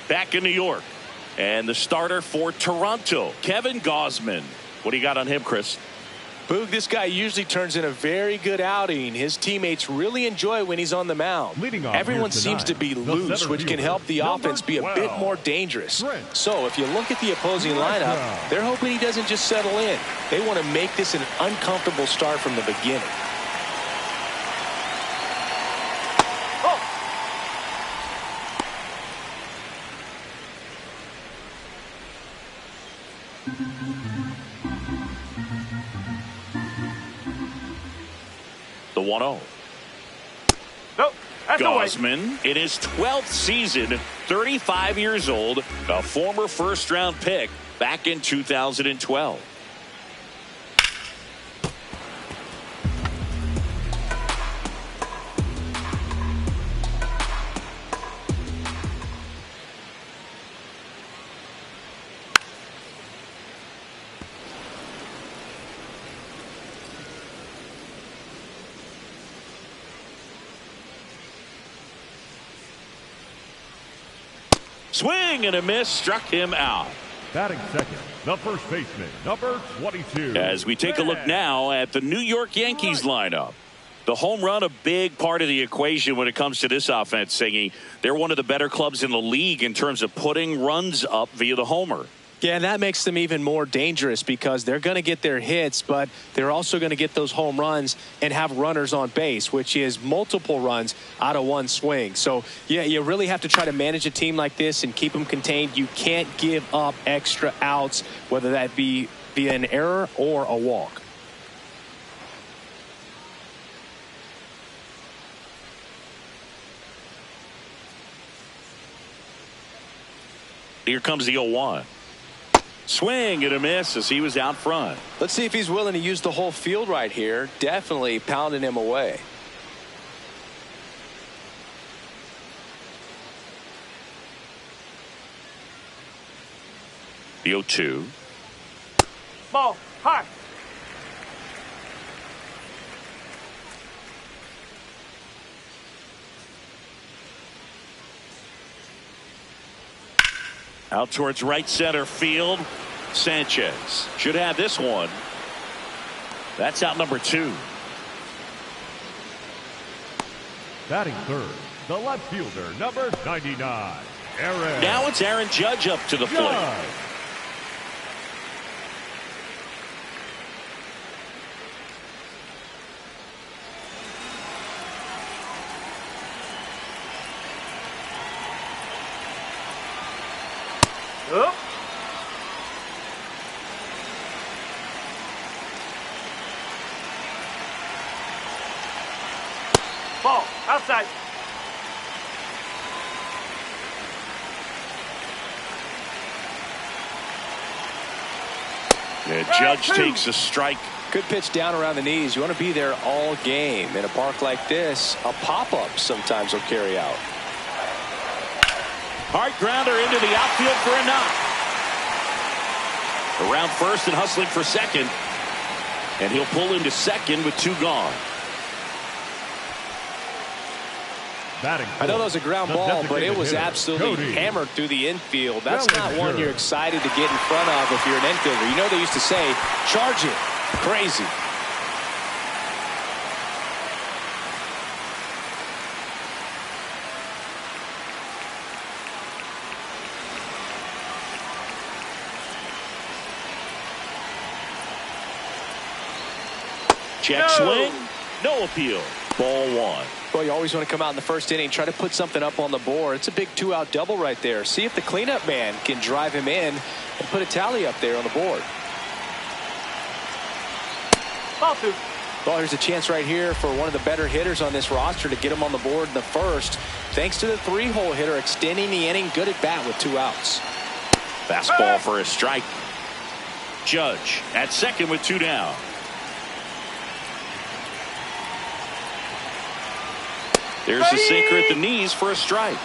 Back in New York. And the starter for Toronto, Kevin Gausman. What do you got on him, Chris? Boog, this guy usually turns in a very good outing. His teammates really enjoy when he's on the mound. Everyone seems to be loose, which can help the offense be a bit more dangerous. So if you look at the opposing lineup, they're hoping he doesn't just settle in. They want to make this an uncomfortable start from the beginning. The 1-0. Nope. Gausman in his 12th season, 35 years old, a former first-round pick back in 2012. Swing and a miss, struck him out. Batting second, the first baseman, number 22. As we take a look now at the New York Yankees lineup. The home run, a big part of the equation when it comes to this offense, singing. They're one of the better clubs in the league in terms of putting runs up via the homer. Yeah, and that makes them even more dangerous because they're going to get their hits, but they're also going to get those home runs and have runners on base, which is multiple runs out of one swing. So, yeah, you really have to try to manage a team like this and keep them contained. You can't give up extra outs, whether that be via an error or a walk. Here comes the 0-1. Swing and a miss as he was out front. Let's see if he's willing to use the whole field right here. Definitely pounding him away. The 0-2. Ball. High. Out towards right center field. Sanchez should have this one. That's out number 2. Batting third, the left fielder, number 99, Aaron. Now it's Aaron Judge up to the plate. Judge. Up. Ball. Outside. And Judge takes a strike. Good pitch down around the knees. You want to be there all game. In a park like this, a pop-up sometimes will carry out. Hard grounder into the outfield for a knock. Around first and hustling for second. And he'll pull into second with 2 gone. I know that was a ground ball, but it was absolutely hammered through the infield. That's not one you're excited to get in front of if you're an infielder. You know they used to say, charge it. Crazy. Check swing. No appeal. Ball 1. Well, you always want to come out in the first inning, try to put something up on the board. It's a big 2-out double right there. See if the cleanup man can drive him in and put a tally up there on the board. Ball 2. Well, here's a chance right here for one of the better hitters on this roster to get him on the board in the first. Thanks to the 3-hole hitter extending the inning. Good at bat with 2 outs. Fastball for a strike. Judge at second with 2 down. There's the sinker at the knees for a strike.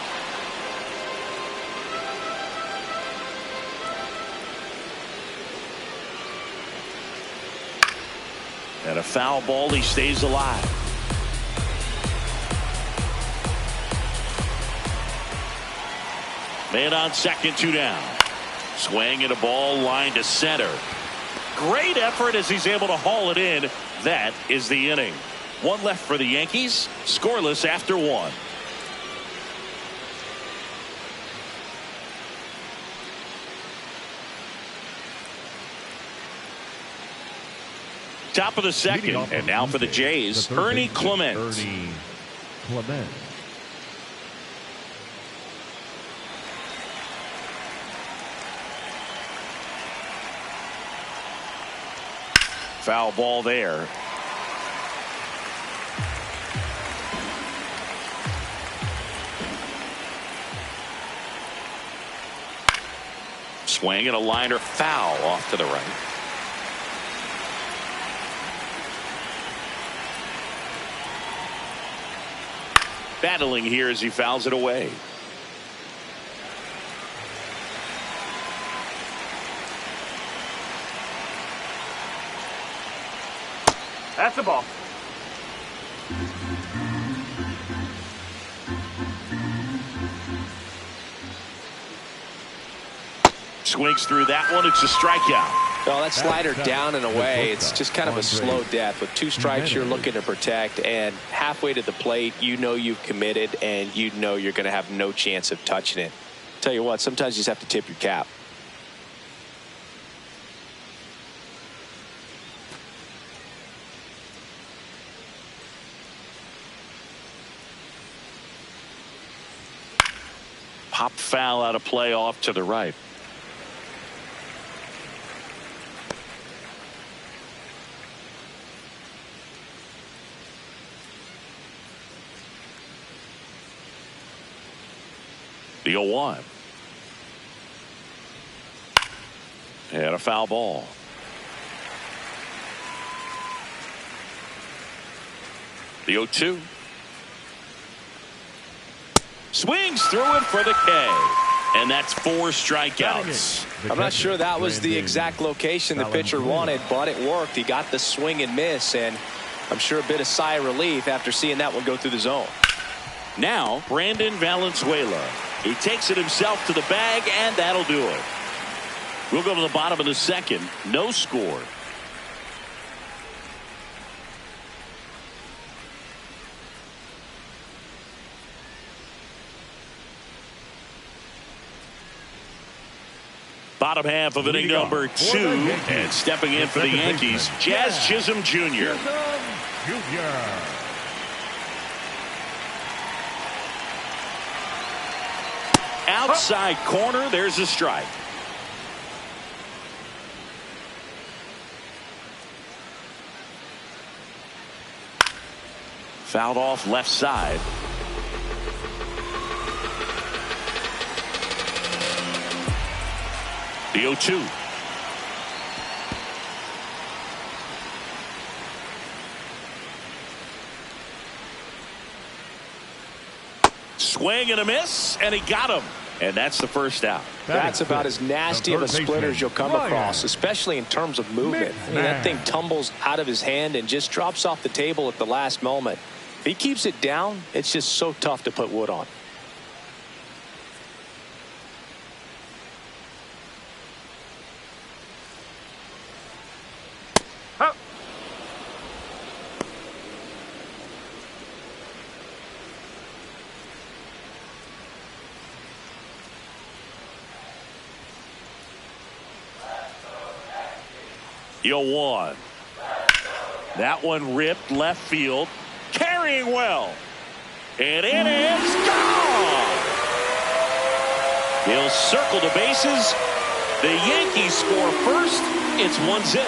And a foul ball. He stays alive. Man on second, 2 down. Swing and a ball line to center. Great effort as he's able to haul it in. That is the inning. 1 left for the Yankees. Scoreless after 1. Top of the second, and now for the Jays, Ernie Clement. Foul ball there. Swing and a liner foul off to the right. Battling here as he fouls it away. That's a ball. Swings through that one. It's a strikeout. Well, that slider down and away. It's just kind of a slow death. With 2 strikes, you're looking to protect, and halfway to the plate, you know you've committed, and you know you're going to have no chance of touching it. Tell you what, sometimes you just have to tip your cap. Pop foul out of play off to the right. The 0-1. And a foul ball. The 0-2. Swings through it for the K. And that's 4 strikeouts. I'm not sure that was the exact location the pitcher wanted, but it worked. He got the swing and miss, and I'm sure a bit of sigh of relief after seeing that one go through the zone. Now, Brandon Valenzuela. He takes it himself to the bag, and that'll do it. We'll go to the bottom of the second. No score. Bottom half of inning number 2, and stepping in for the Yankees, Jazz Chisholm Jr. Outside corner, there's a strike. Fouled off left side. The 0-2. Swing and a miss, and he got him. And that's the first out. That's about as nasty of a splitter as you'll come across, especially in terms of movement. I mean, that thing tumbles out of his hand and just drops off the table at the last moment. If he keeps it down, it's just so tough to put wood on. The 0-1. That one ripped left field. Carrying well. And it is gone. He'll circle the bases. The Yankees score first. It's 1-0.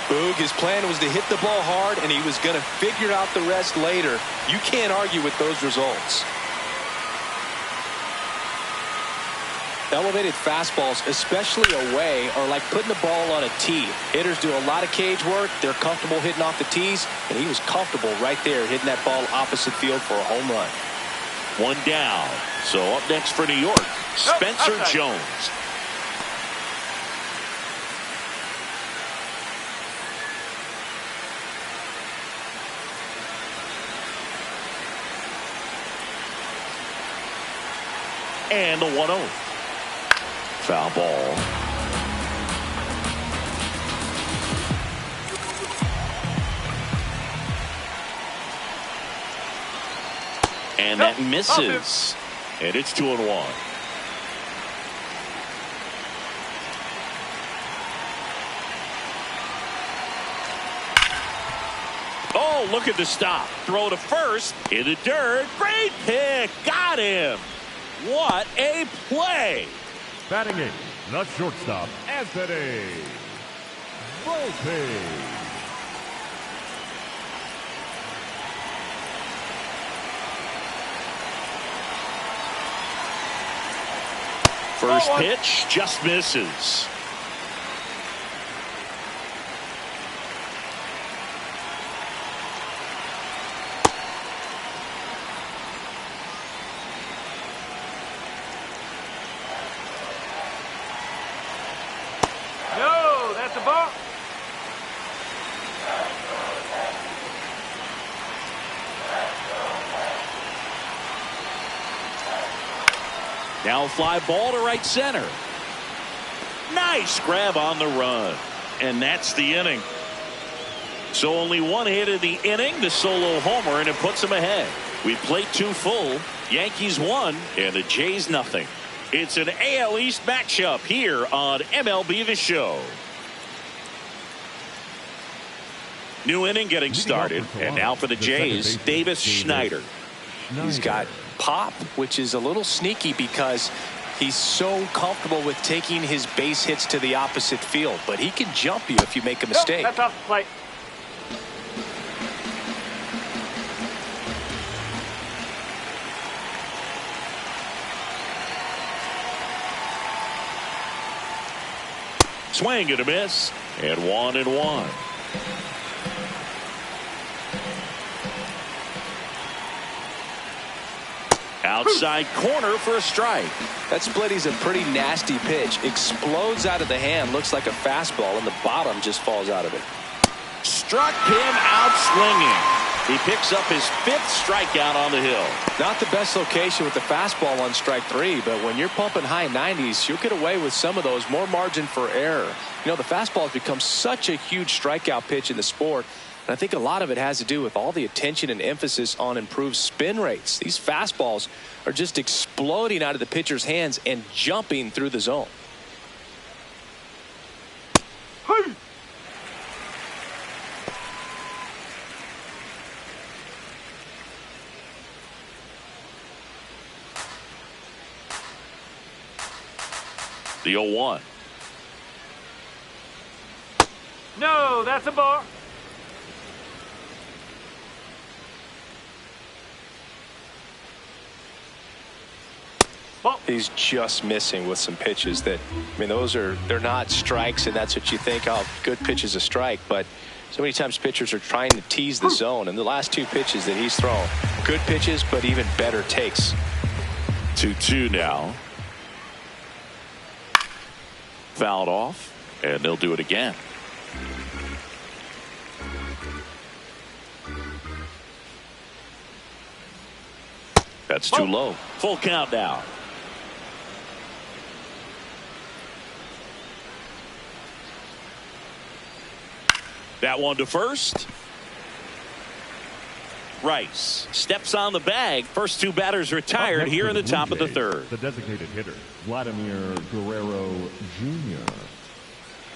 Boog, his plan was to hit the ball hard, and he was going to figure out the rest later. You can't argue with those results. Elevated fastballs, especially away, are like putting the ball on a tee. Hitters do a lot of cage work. They're comfortable hitting off the tees, and he was comfortable right there hitting that ball opposite field for a home run. 1 down. So up next for New York, Spencer Jones. And the 1-0. Foul ball. And that misses. And it's 2-1. Oh, look at the stop. Throw to first. In the dirt. Great pick. Got him. What a play. Batting in, the shortstop, Anthony Bullpen. First pitch just misses. Now a fly ball to right center. Nice grab on the run. And that's the inning. So only 1 hit in the inning, the solo homer, and it puts them ahead. We played 2 full. Yankees 1 and the Jays nothing. It's an AL East matchup here on MLB The Show. New inning getting started. And now for the Jays, Davis Schneider. He's got pop, which is a little sneaky because he's so comfortable with taking his base hits to the opposite field, but he can jump you if you make a mistake. That's off the plate. Swing and a miss. And 1-1. Outside corner for a strike. That splitty's a pretty nasty pitch. Explodes out of the hand. Looks like a fastball, and the bottom just falls out of it. Struck him out swinging. He picks up his 5th strikeout on the hill. Not the best location with the fastball on strike 3, but when you're pumping high 90s, you'll get away with some of those. More margin for error. You know, the fastball has become such a huge strikeout pitch in the sport. And I think a lot of it has to do with all the attention and emphasis on improved spin rates. These fastballs are just exploding out of the pitcher's hands and jumping through the zone. Hey! The 0-1. No, that's a ball. He's just missing with some pitches that, I mean, they're not strikes, and that's what you think, oh, good pitch is a strike. But so many times pitchers are trying to tease the zone, and the last 2 pitches that he's thrown, good pitches, but even better takes. 2-2 now. Fouled off, and they'll do it again. That's too low. Full count now. That one to first. Rice steps on the bag. First 2 batters retired here in the top of the 3rd. The designated hitter, Vladimir Guerrero Jr.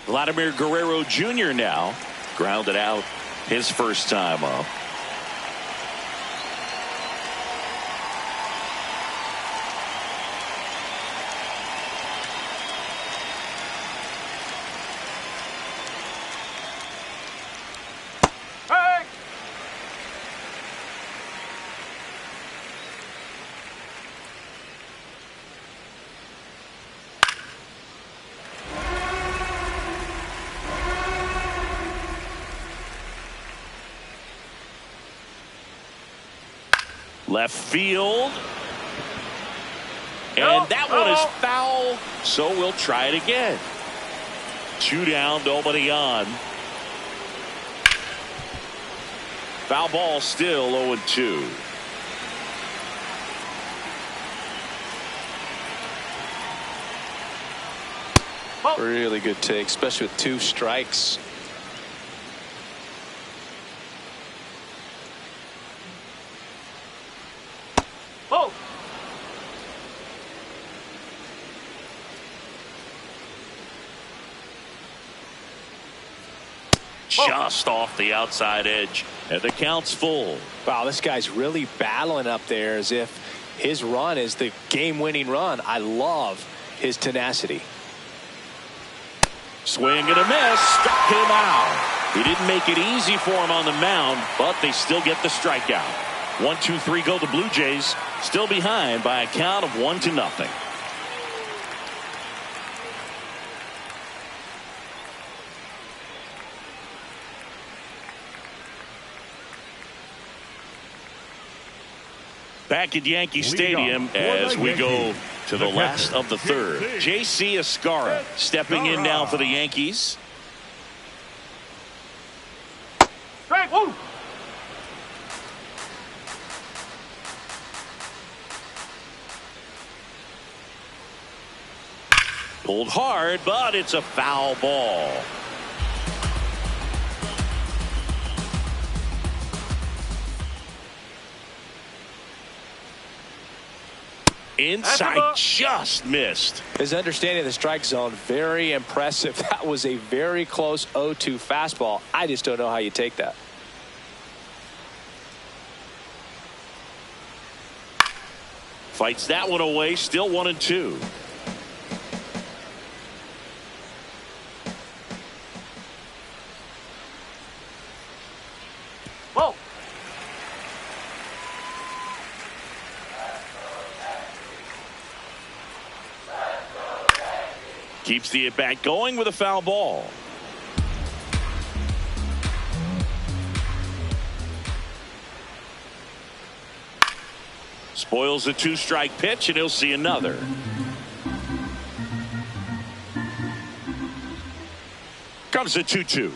Vladimir Guerrero Jr. now grounded out his first time up. Left field. And that one is foul, so we'll try it again. 2 down, nobody on. Foul ball, still 0-2. Really good take, especially with 2 strikes. Just off the outside edge, and the count's full. Wow, this guy's really battling up there as if his run is the game-winning run. I love his tenacity. Swing and a miss, struck him out. He didn't make it easy for him on the mound, but they still get the strikeout. 1-2-3 go the Blue Jays, still behind by a count of 1-0. Back at Yankee Stadium as we go to the last of the 3rd. J.C. Escarra stepping in now for the Yankees. Strike, woo! Pulled hard, but it's a foul ball. Inside, just missed. His understanding of the strike zone, very impressive. That was a very close 0-2 fastball. I just don't know how you take that. Fights that one away, still 1-2. Whoa. Keeps the at-bat going with a foul ball. Spoils a 2-strike pitch, and he'll see another. Comes the 2-2.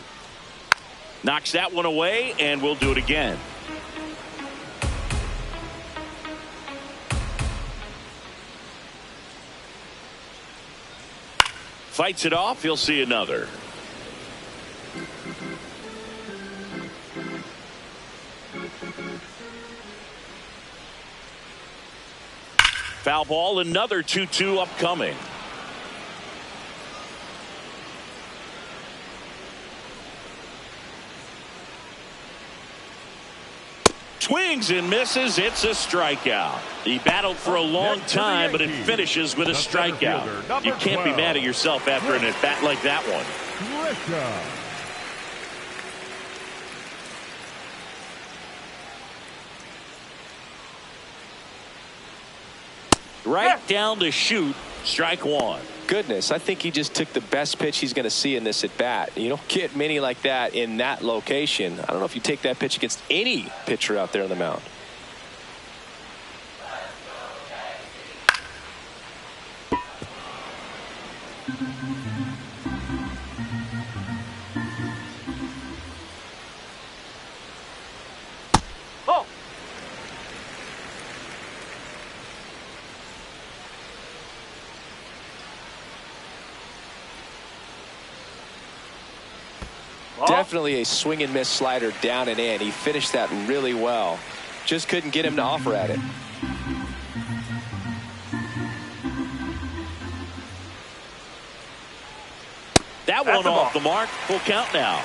Knocks that one away, and we'll do it again. Fights it off. He'll see another. Foul ball, another 2-2 upcoming. Swings and misses. It's a strikeout. He battled for a long time, but it finishes with a strikeout. You can't be mad at yourself after an at-bat like that one. Right down to shoot. Strike one. Goodness, I think he just took the best pitch he's going to see in this at bat. You don't get many like that in that location. I don't know if you take that pitch against any pitcher out there on the mound. Definitely a swing and miss slider down and in. He finished that really well. Just couldn't get him to offer at it. That one off the mark. Full count now.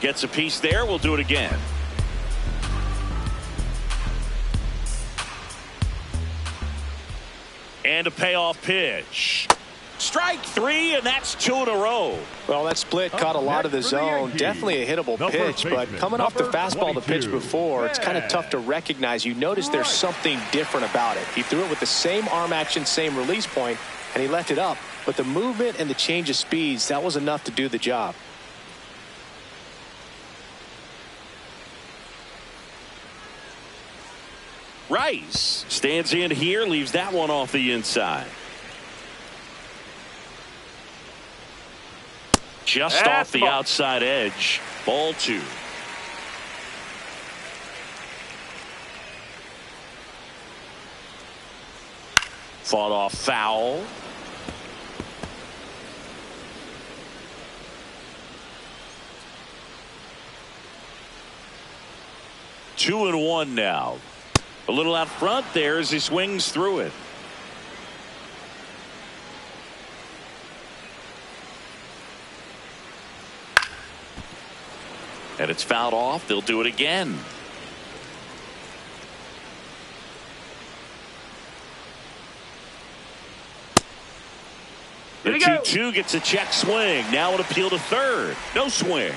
Gets a piece there. We'll do it again. And a payoff pitch. Strike three, and that's 2 in a row. Well, that split caught a lot of the zone. Definitely a hittable pitch, but coming off the fastball the pitch before, it's kind of tough to recognize. You notice there's something different about it. He threw it with the same arm action, same release point, and he left it up. But the movement and the change of speeds, that was enough to do the job. Rice stands in here, leaves that one off the inside. Just off the outside edge. Ball 2. Fought off foul. Two and one now. A little out front there as he swings through it. And it's fouled off. They'll do it again. The 2-2 gets a check swing. Now an appeal to third. No swing.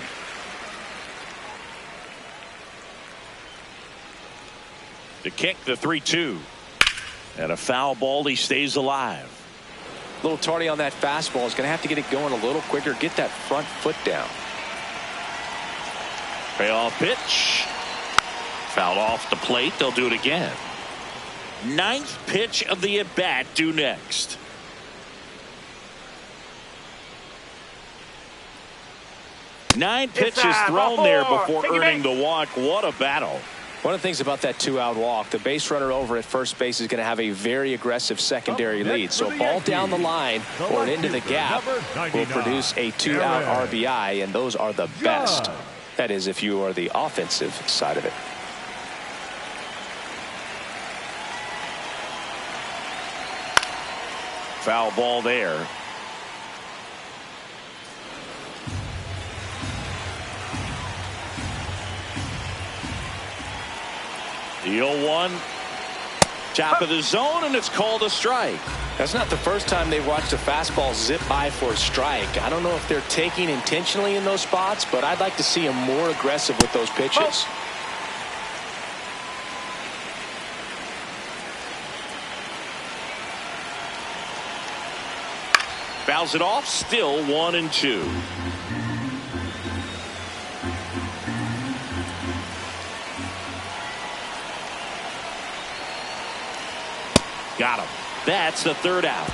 To kick the 3-2. And a foul ball. He stays alive. A little tardy on that fastball. Is going to have to get it going a little quicker. Get that front foot down. Payoff pitch. Fouled off the plate. They'll do it again. 9th pitch of the at bat due next. Nine pitches thrown there before earning the walk. What a battle. One of the things about that 2-out walk, the base runner over at first base is going to have a very aggressive secondary lead. So a ball down the line or into the gap will produce a 2-out RBI, and those are the best. That is, if you are the offensive side of it. Foul ball there. The 0-1. Top of the zone, and it's called a strike. That's not the first time they've watched a fastball zip by for a strike. I don't know if they're taking intentionally in those spots, but I'd like to see them more aggressive with those pitches. Fouls it off. Still 1-2. Got him. That's the third out.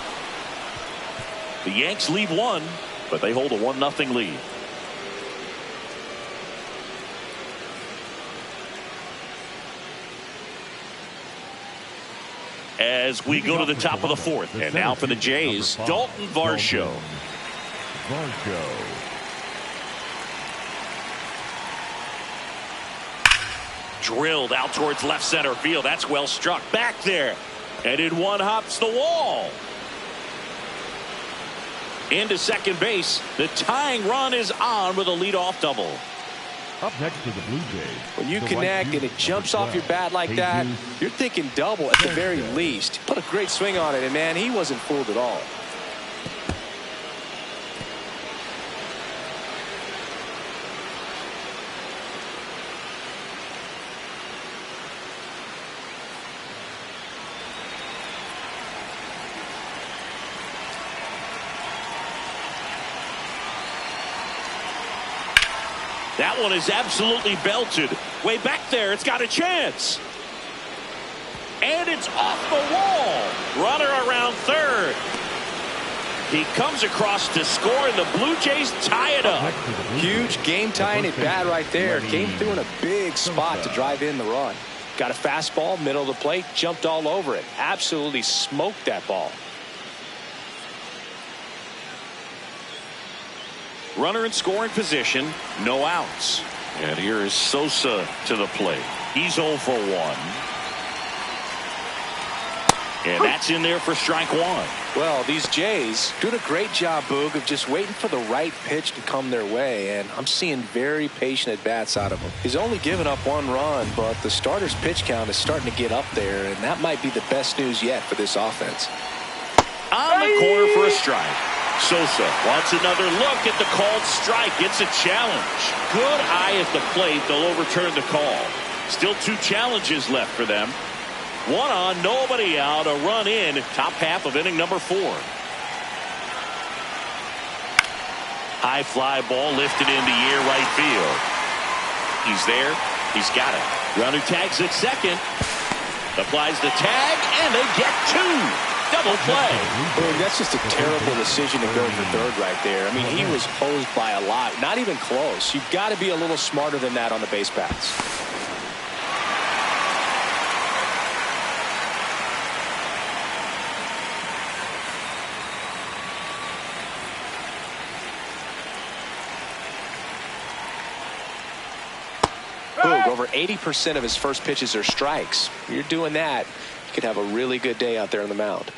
The Yanks leave one, but they hold a 1-0 lead. As we go to the top of the fourth, and now for the Jays, Dalton Varsho. Drilled out towards left center field. That's well struck back there. And in one hops the wall. Into second base. The tying run is on with a leadoff double. Up next to the Blue Jays. When you connect and it jumps off your bat like that, you're thinking double at the very least. Put a great swing on it, and man, he wasn't fooled at all. That one is absolutely belted. Way back there, it's got a chance. And it's off the wall. Runner around third. He comes across to score, and the Blue Jays tie it up. Huge game-tying at bat right there. Came through in a big spot to drive in the run. Got a fastball, middle of the plate, jumped all over it. Absolutely smoked that ball. Runner in scoring position, no outs. And here is Sosa to the plate. He's 0 for 1. And that's in there for strike one. Well, these Jays doing a great job, Boog, of just waiting for the right pitch to come their way, and I'm seeing very patient at bats out of him. He's only given up 1 run, but the starter's pitch count is starting to get up there, and that might be the best news yet for this offense. On the corner for a strike. Sosa wants another look at the called strike. It's a challenge. Good eye at the plate. They'll overturn the call. Still 2 challenges left for them. 1 on, nobody out. A run in. Top half of inning number 4. High fly ball lifted into the air right field. He's there. He's got it. Runner tags at second. Applies the tag, and they get 2. Double play. Boom, that's just a terrible decision to go for third right there. I mean, he was posed by a lot. Not even close. You've got to be a little smarter than that on the base paths. Boog, over 80% of his first pitches are strikes. When you're doing that, you could have a really good day out there on the mound.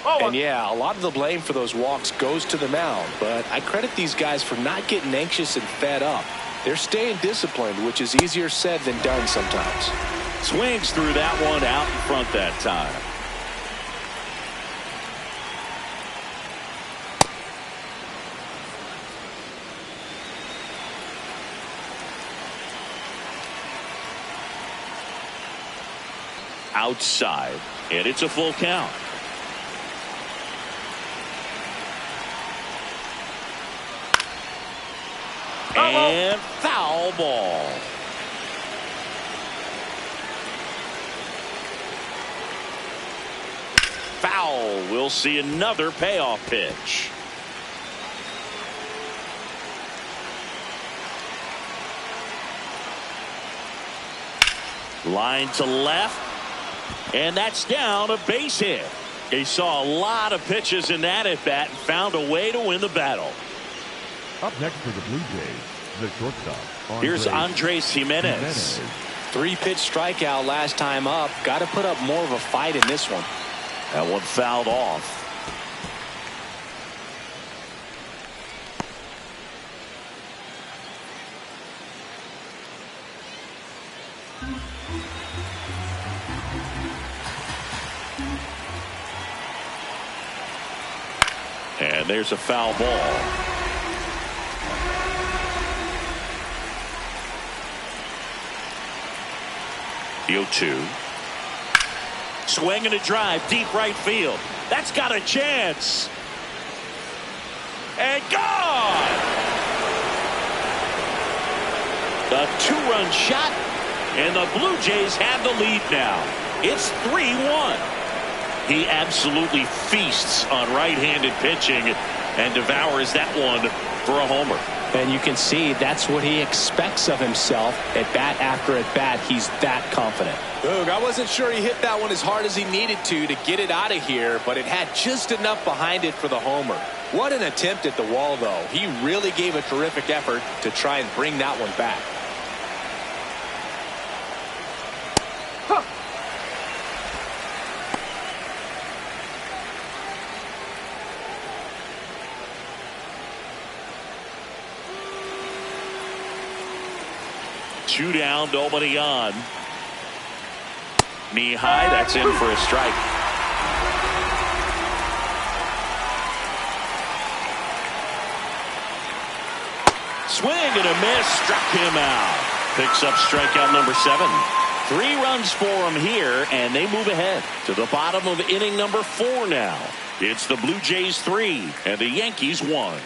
And yeah, a lot of the blame for those walks goes to the mound, but I credit these guys for not getting anxious and fed up. They're staying disciplined, which is easier said than done sometimes. Swings through that one out in front that time. Outside, and it's a full count. And foul ball. Foul. We'll see another payoff pitch. Line to left. And that's down, a base hit. He saw a lot of pitches in that at bat and found a way to win the battle. Up next for the Blue Jays, the shortstop. Here's Andres Jimenez. 3-pitch strikeout last time up. Got to put up more of a fight in this one. That one fouled off. And there's a foul ball. The 0-2. Swing and a drive, deep right field. That's got a chance. And gone! The 2-run shot, and the Blue Jays have the lead now. It's 3-1. He absolutely feasts on right-handed pitching and devours that one for a homer. And you can see that's what he expects of himself at bat after at bat. He's that confident. Boog, I wasn't sure he hit that one as hard as he needed to get it out of here, but it had just enough behind it for the homer. What an attempt at the wall, though. He really gave a terrific effort to try and bring that one back. Huh. Two down, nobody on. Knee high, that's in for a strike. Swing and a miss, struck him out. Picks up strikeout number 7. 3 runs for him here, and they move ahead to the bottom of inning number 4 now. It's the Blue Jays 3 and the Yankees 1.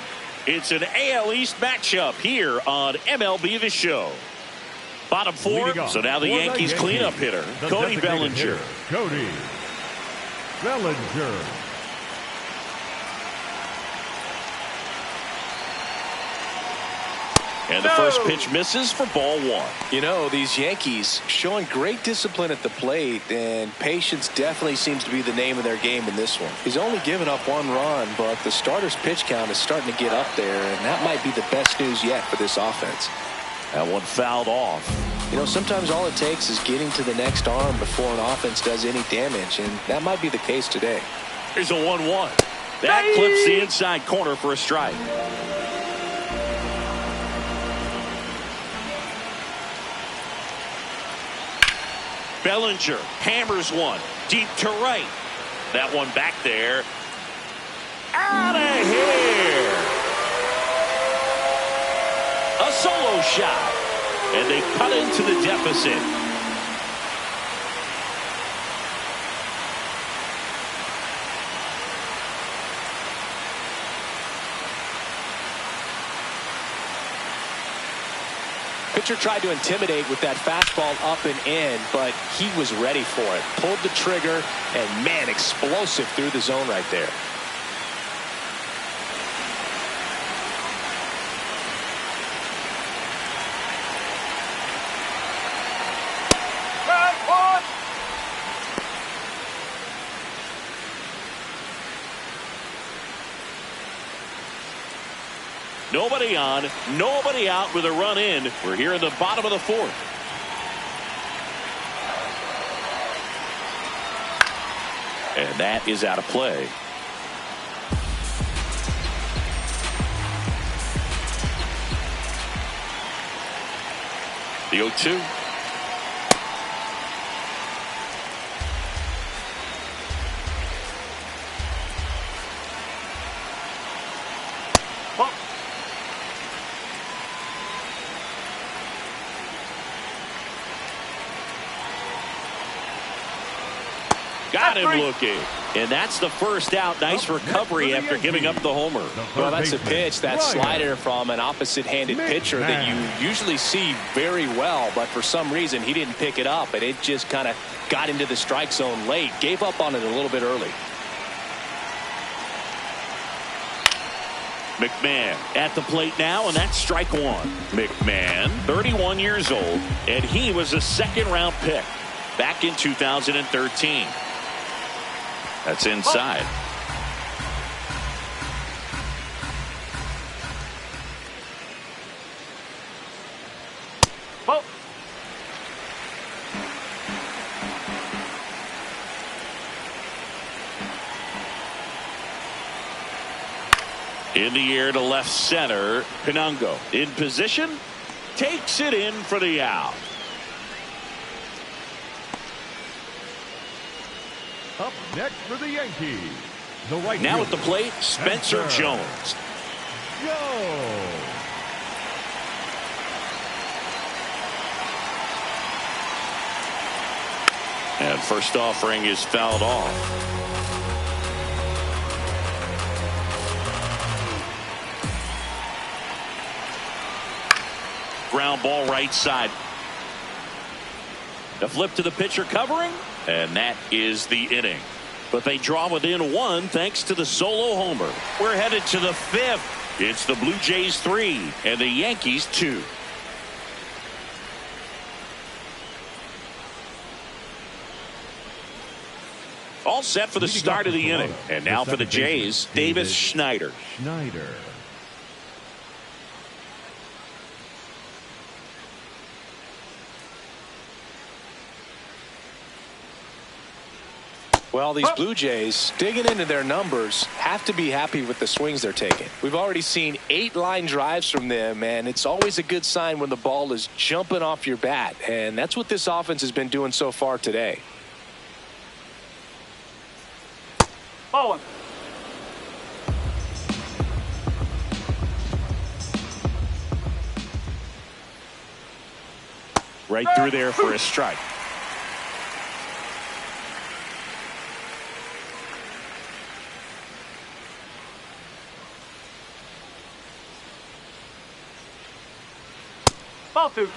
It's an AL East matchup here on MLB The Show. Bottom 4, so now the Yankees cleanup hitter, Cody Bellinger. Cody Bellinger. And the first pitch misses for ball 1. You know, these Yankees showing great discipline at the plate, and patience definitely seems to be the name of their game in this one. He's only given up 1 run, but the starter's pitch count is starting to get up there, and that might be the best news yet for this offense. That one fouled off. You know, sometimes all it takes is getting to the next arm before an offense does any damage, and that might be the case today. Here's a 1-1. That clips the inside corner for a strike. Bellinger hammers one deep to right. That one back there. Out of here. A solo shot. And they cut into the deficit. Pitcher tried to intimidate with that fastball up and in, but he was ready for it. Pulled the trigger, and man, explosive through the zone right there. Nobody on, nobody out with a run in. We're here in the bottom of the 4th. And that is out of play. The 0-2. Got him looking. And that's the first out. Nice recovery after giving up the homer. Well, that's a pitch, that slider from an opposite-handed pitcher that you usually see very well, but for some reason he didn't pick it up, and it just kind of got into the strike zone late. Gave up on it a little bit early. McMahon at the plate now, and that's strike 1. McMahon, 31 years old, and he was a second-round pick back in 2013. That's inside. Oh. In the air to left center, Pinango in position, takes it in for the out. Up next for the Yankees, the right Now fielder, at the plate, Spencer Jones. And first offering is fouled off. Ground ball right side. The flip to the pitcher covering, and that is the inning. But they draw within one thanks to the solo homer. We're headed to the fifth. It's the Blue Jays 3 and the Yankees 2. All set for the start of the inning. And now for the Jays, Davis Schneider. Well, these Blue Jays, digging into their numbers, have to be happy with the swings they're taking. We've already seen 8 line drives from them, and it's always a good sign when the ball is jumping off your bat. And that's what this offense has been doing so far today. Ball 1. Right through there for a strike. Ball 2.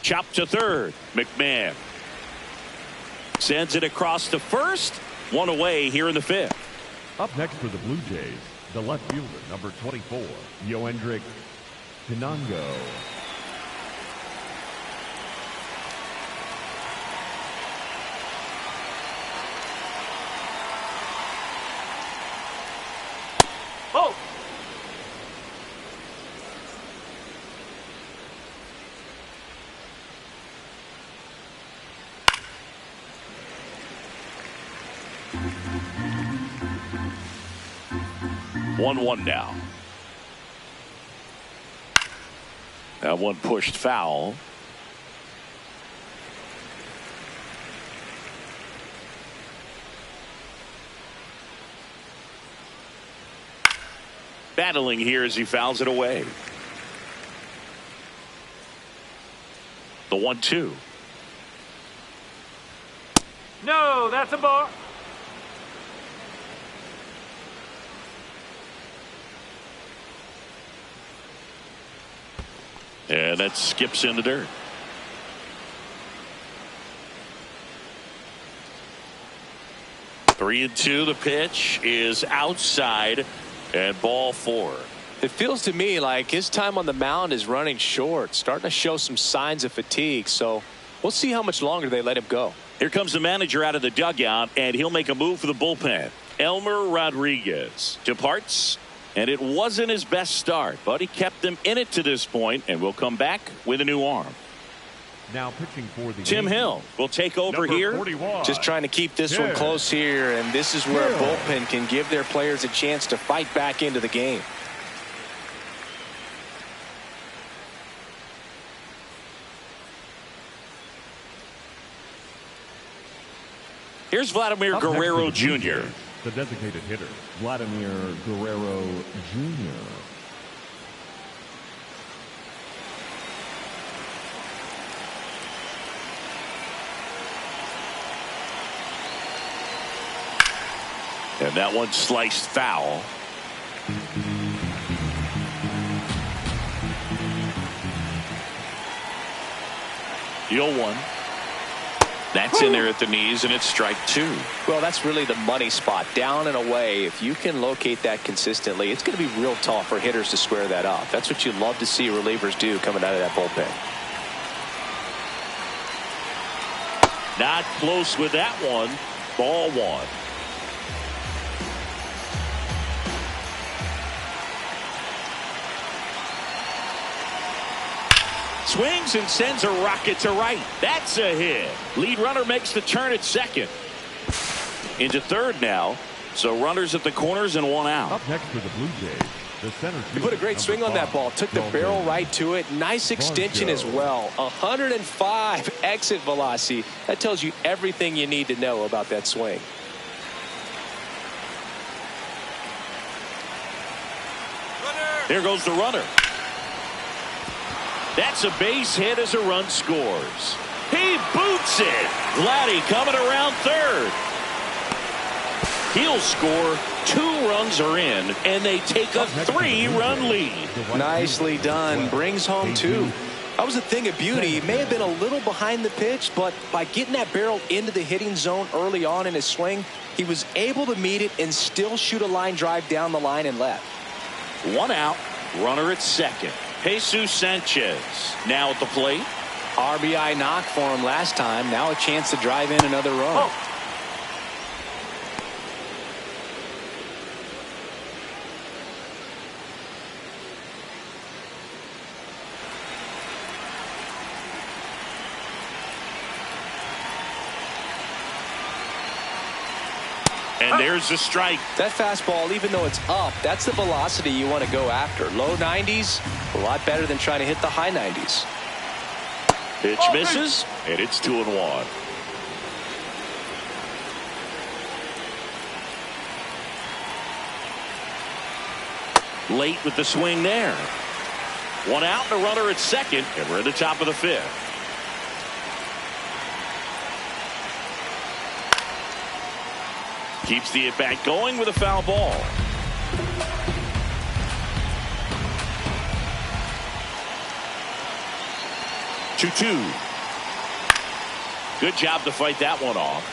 Chop to third. McMahon sends it across to first. One away here in the fifth. Up next for the Blue Jays, the left fielder, number 24, Yoendrick Pinango. Oh! One now. That one pushed foul. Battling here as he fouls it away. The 1-2. No, that's a ball. And that skips in the dirt. Three and two. The pitch is outside, and ball 4. It feels to me like his time on the mound is running short, starting to show some signs of fatigue. So we'll see how much longer they let him go. Here comes the manager out of the dugout, and he'll make a move for the bullpen. Elmer Rodriguez departs, and it wasn't his best start, but he kept them in it to this point, and will come back with a new arm. Now pitching for the Tim Yankees, Hill will take over number here. 41. Just trying to keep this one close here, and this is where a bullpen can give their players a chance to fight back into the game. Here's Vladimir Up next Guerrero for the Blue Jr. Jays, the designated hitter, Vladimir Guerrero Jr. And that one sliced foul. Deal 1. That's in there at the knees, and it's strike 2. Well, that's really the money spot, down and away. If you can locate that consistently, it's going to be real tough for hitters to square that up. That's what you love to see relievers do coming out of that bullpen. Not close with that one. Ball 1. Swings and sends a rocket to right. That's a hit. Lead runner makes the turn at second. Into third now. So runners at the corners and one out. Up next for the Blue Jays, the center fielder, He put a great swing on that ball. Took the barrel right to it. Nice extension as well. 105 exit velocity. That tells you everything you need to know about that swing. Runner There goes the runner. That's a base hit as a run scores. He boots it. Vladdy coming around third. He'll score. 2 runs are in, and they take a 3-run lead. Nicely done. Brings home 2. That was a thing of beauty. He may have been a little behind the pitch, but by getting that barrel into the hitting zone early on in his swing, he was able to meet it and still shoot a line drive down the line and left. 1 out. Runner at second. Jesus Sanchez now at the plate. RBI knock for him last time. Now a chance to drive in another run. Oh. And there's the strike. That fastball, even though it's up, that's the velocity you want to go after. Low 90s, a lot better than trying to hit the high 90s. Pitch misses, and it's 2-1. Late with the swing there. 1 out and a runner at second, and we're at the top of the 5th. Keeps the at-bat going with a foul ball. Two. Good job to fight that one off.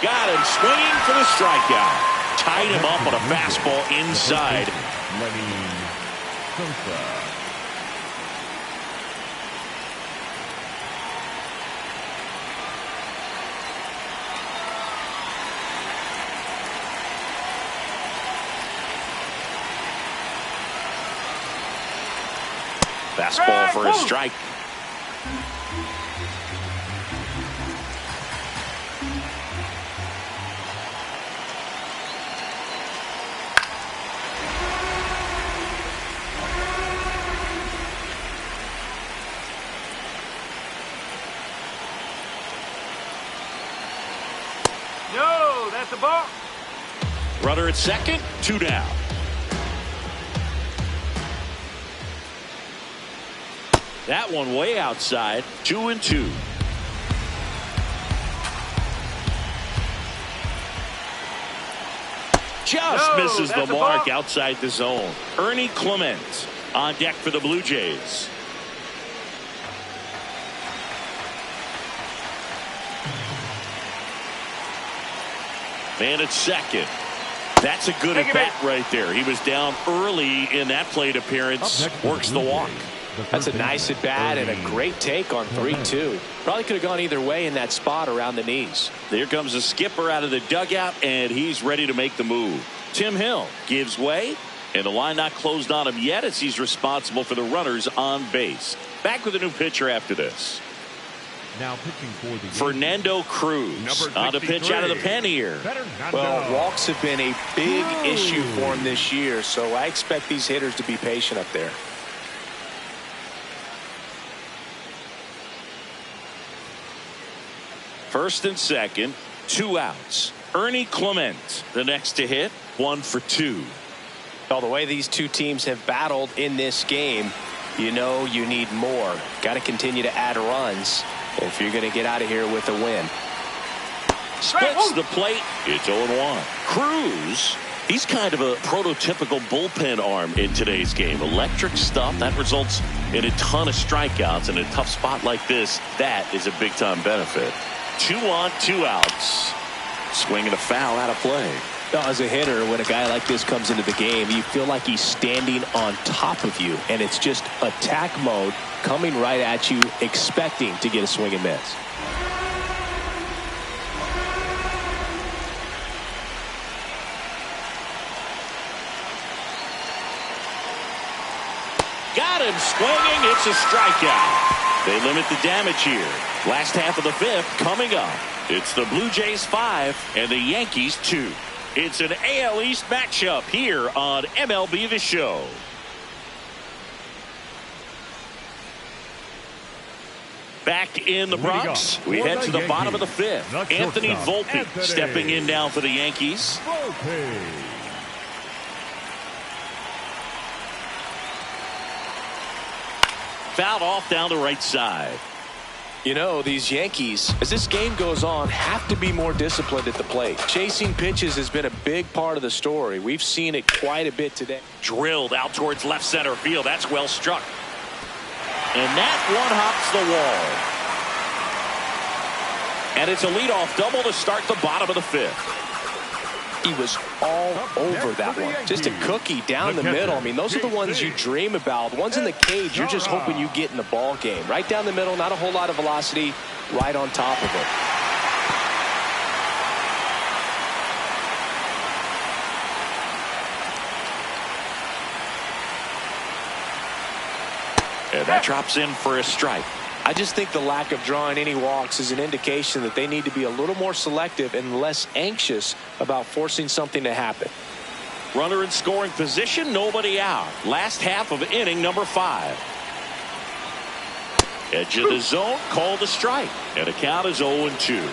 Got him swinging for the strikeout. Tied him up on a fastball inside. Fastball for a strike. No, that's a ball. Runner at second, 2 down. That one way outside, 2-2. Just misses the mark outside the zone. Ernie Clement on deck for the Blue Jays. Man at second. That's a good at bat right there. He was down early in that plate appearance. Works the walk. That's a nice at bat and a great take on 3-2. Probably could have gone either way in that spot around the knees. There comes the skipper out of the dugout, and he's ready to make the move. Tim Hill gives way, and the line not closed on him yet as he's responsible for the runners on base. Back with a new pitcher after this. Now pitching for the Fernando Cruz on the pitch out of the pen here. Well, walks have been a big issue for him this year, so I expect these hitters to be patient up there. First and second, 2 outs. Ernie Clement, the next to hit, 1 for 2. Well, the way these two teams have battled in this game, you know you need more. Got to continue to add runs if you're going to get out of here with a win. Splits the plate. It's 0-1. Cruz, he's kind of a prototypical bullpen arm in today's game. Electric stuff that results in a ton of strikeouts. In a tough spot like this, that is a big-time benefit. 2 on, 2 outs. Swinging a foul out of play. Now, as a hitter, when a guy like this comes into the game, you feel like he's standing on top of you, and it's just attack mode coming right at you, expecting to get a swing and miss. Got him swinging. It's a strikeout. They limit the damage here. Last half of the 5th coming up. It's the Blue Jays 5 and the Yankees 2. It's an AL East matchup here on MLB The Show. Back in the Bronx, we head to the bottom of the fifth. Anthony Volpe stepping in now for the Yankees. Fouled off down the right side. You know, these Yankees, as this game goes on, have to be more disciplined at the plate. Chasing pitches has been a big part of the story. We've seen it quite a bit today. Drilled out towards left center field. That's well struck. And that one hops the wall. And it's a leadoff double to start the bottom of the fifth. He was all over that one. Just a cookie down the middle. I mean, those are the ones you dream about. The ones in the cage, you're just hoping you get in the ball game. Right down the middle, not a whole lot of velocity, right on top of it. And that drops in for a strike. I just think the lack of drawing any walks is an indication that they need to be a little more selective and less anxious about forcing something to happen. Runner in scoring position, nobody out. Last half of inning number 5. Edge of the zone, called a strike. And the count is 0-2.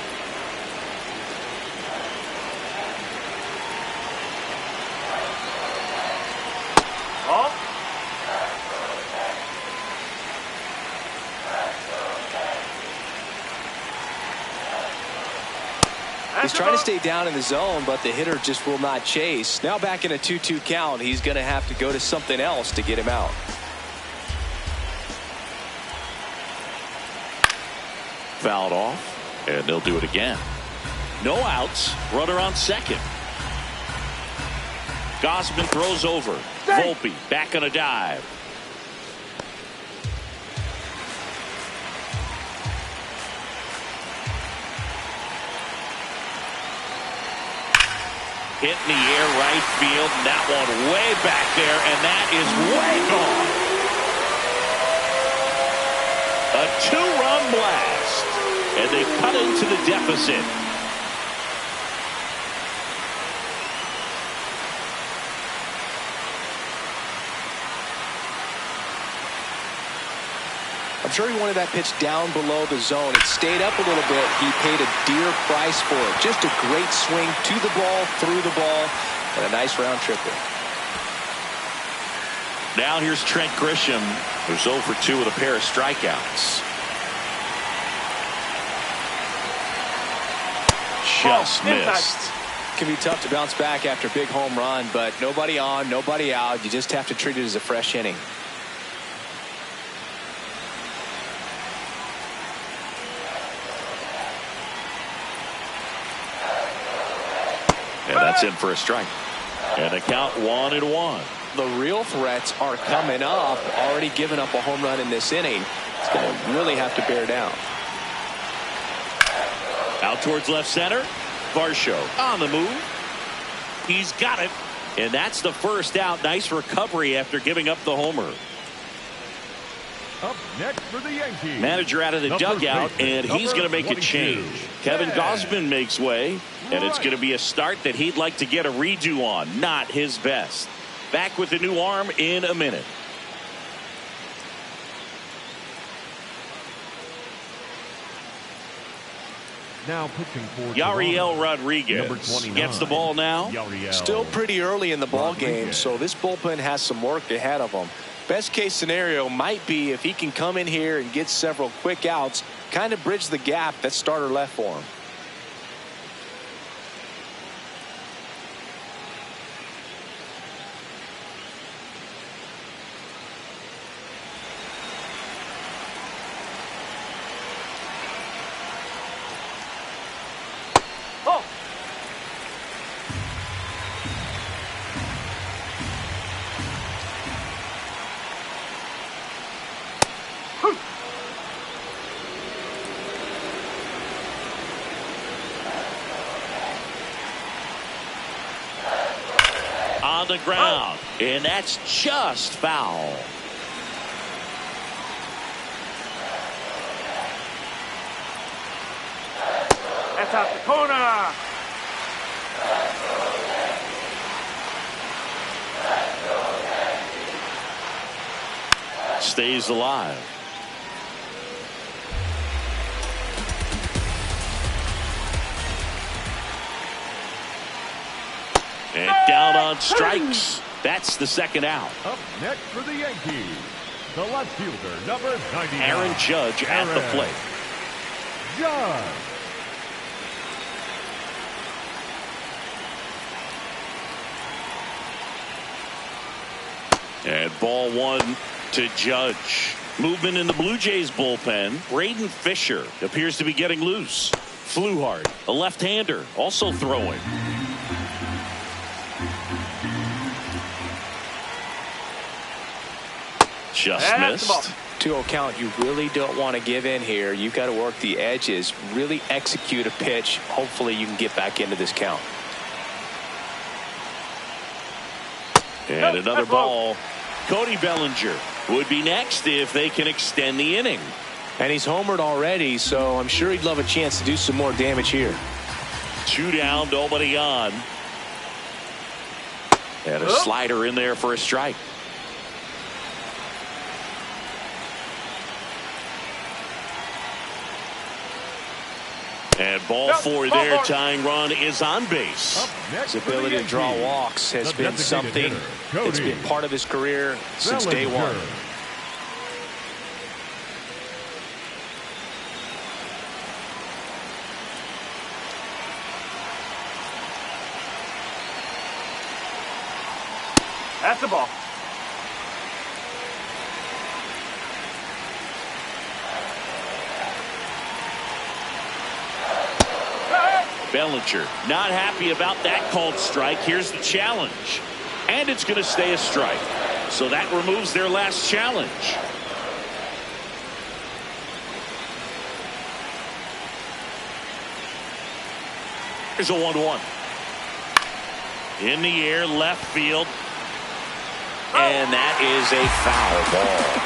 He's trying to stay down in the zone, but the hitter just will not chase. Now back in a 2-2 count, he's going to have to go to something else to get him out. Fouled off, and they'll do it again. No outs, runner on second. Gausman throws over. Volpe back on a dive. Hit in the air right field, and that one way back there, and that is way gone. A 2-run blast, and they cut into the deficit. I'm sure he wanted that pitch down below the zone. It stayed up a little bit. He paid a dear price for it. Just a great swing to the ball, through the ball, and a nice round tripper. Now here's Trent Grisham, who's 0 for 2 with a pair of strikeouts. Just missed. It can be tough to bounce back after a big home run, but nobody on, nobody out. You just have to treat it as a fresh inning. And that's in for a strike. And a count 1-1. The real threats are coming up. Already given up a home run in this inning. It's going to really have to bear down. Out towards left center. Varsho on the move. He's got it. And that's the first out. Nice recovery after giving up the homer. Up next for the Yankees. Manager out of the dugout, and he's going to make a change. Kevin Gausman makes way, and it's going to be a start that he'd like to get a redo on. Not his best. Back with the new arm in a minute. Now pitching for Yariel Rodriguez gets the ball now. Still pretty early in the ball game, so this bullpen has some work ahead of them. Best case scenario might be if he can come in here and get several quick outs, kind of bridge the gap that starter left for him. On the ground, and that's just foul. That's out the corner. Stays alive. And down on strikes. That's the second out. Up next for the Yankees, the left fielder, number 99. Aaron Judge at the plate. Judge. And ball one to Judge. Movement in the Blue Jays bullpen. Braden Fisher appears to be getting loose. Fluhart, a left-hander, also throwing. Just missed. 2-0 count. You really don't want to give in here. You've got to work the edges, really execute a pitch. Hopefully you can get back into this count. And another ball. Cody Bellinger would be next if they can extend the inning. And he's homered already, so I'm sure he'd love a chance to do some more damage here. 2 down, nobody on. And a slider in there for a strike. And ball 4 there. Tying run is on base. His ability to draw walks has been something that's been part of his career since day one. That's the ball. Bellinger not happy about that called strike. Here's the challenge. And it's going to stay a strike. So that removes their last challenge. Here's a 1-1. In the air, left field. And that is a foul ball.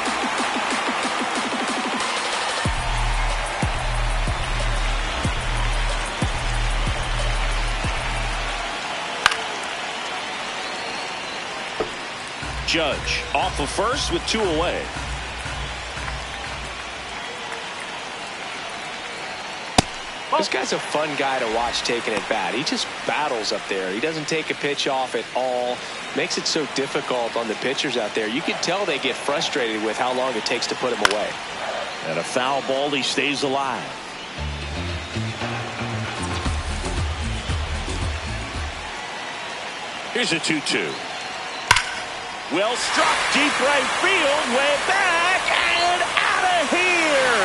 Judge off of first with 2 away. This guy's a fun guy to watch taking at bat. He just battles up there. He doesn't take a pitch off at all. Makes it so difficult on the pitchers out there. You can tell they get frustrated with how long it takes to put him away. And a foul ball, he stays alive. Here's a 2-2. Well struck, deep right field, way back and out of here.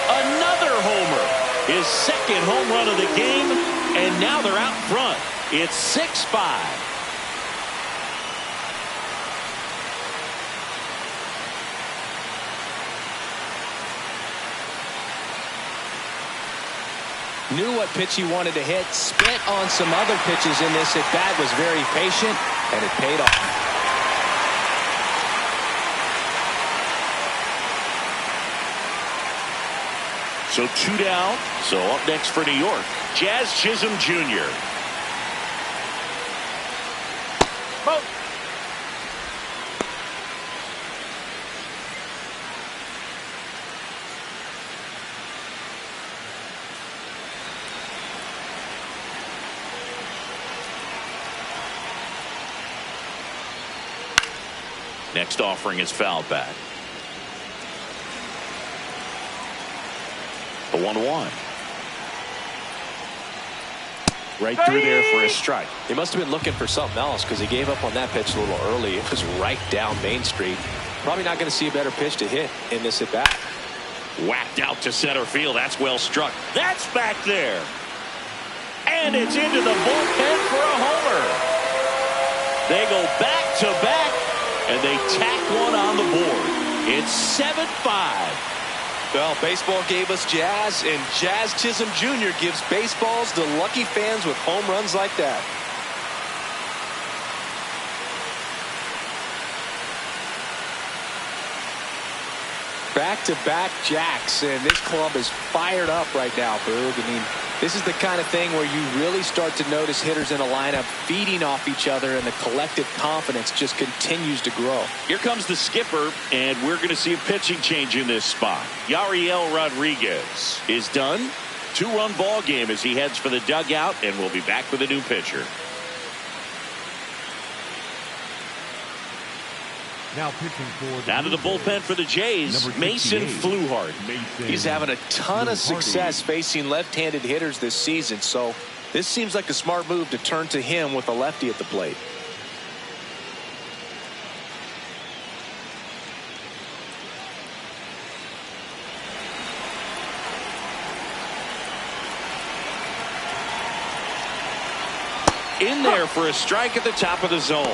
Another homer, his second home run of the game, and now they're out front. It's 6-5. Knew what pitch he wanted to hit, spent on some other pitches in this at bat, was very patient, and it paid off. So 2 down. So up next for New York, Jazz Chisholm Jr. Next offering is fouled back. The 1-1. Right through there for a strike. He must have been looking for something else because he gave up on that pitch a little early. It was right down Main Street. Probably not going to see a better pitch to hit in this at bat. Whacked out to center field. That's well struck. That's back there. And it's into the bullpen for a homer. They go back to back. And they tack one on the board. It's 7-5. Well, baseball gave us Jazz, and Jazz Chisholm Jr. gives baseballs to lucky fans with home runs like that. Back-to-back jacks, and this club is fired up right now, Boog. I mean, this is the kind of thing where you really start to notice hitters in a lineup feeding off each other, and the collective confidence just continues to grow. Here comes the skipper, and we're going to see a pitching change in this spot. Yariel Rodriguez is done. 2-run ball game as he heads for the dugout, and we'll be back with a new pitcher. Now pitching for Down to the bullpen for the Jays, Mason Fluharty. He's having a ton of success facing left-handed hitters this season, so this seems like a smart move to turn to him with a lefty at the plate. In there for a strike at the top of the zone.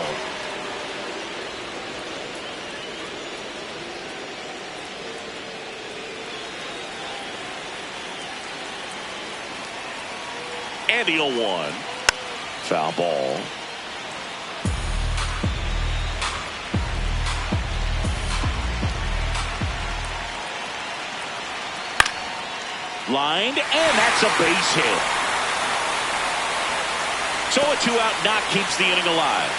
And the 0-1. Foul ball. Lined, and that's a base hit. So a 2-out knock keeps the inning alive.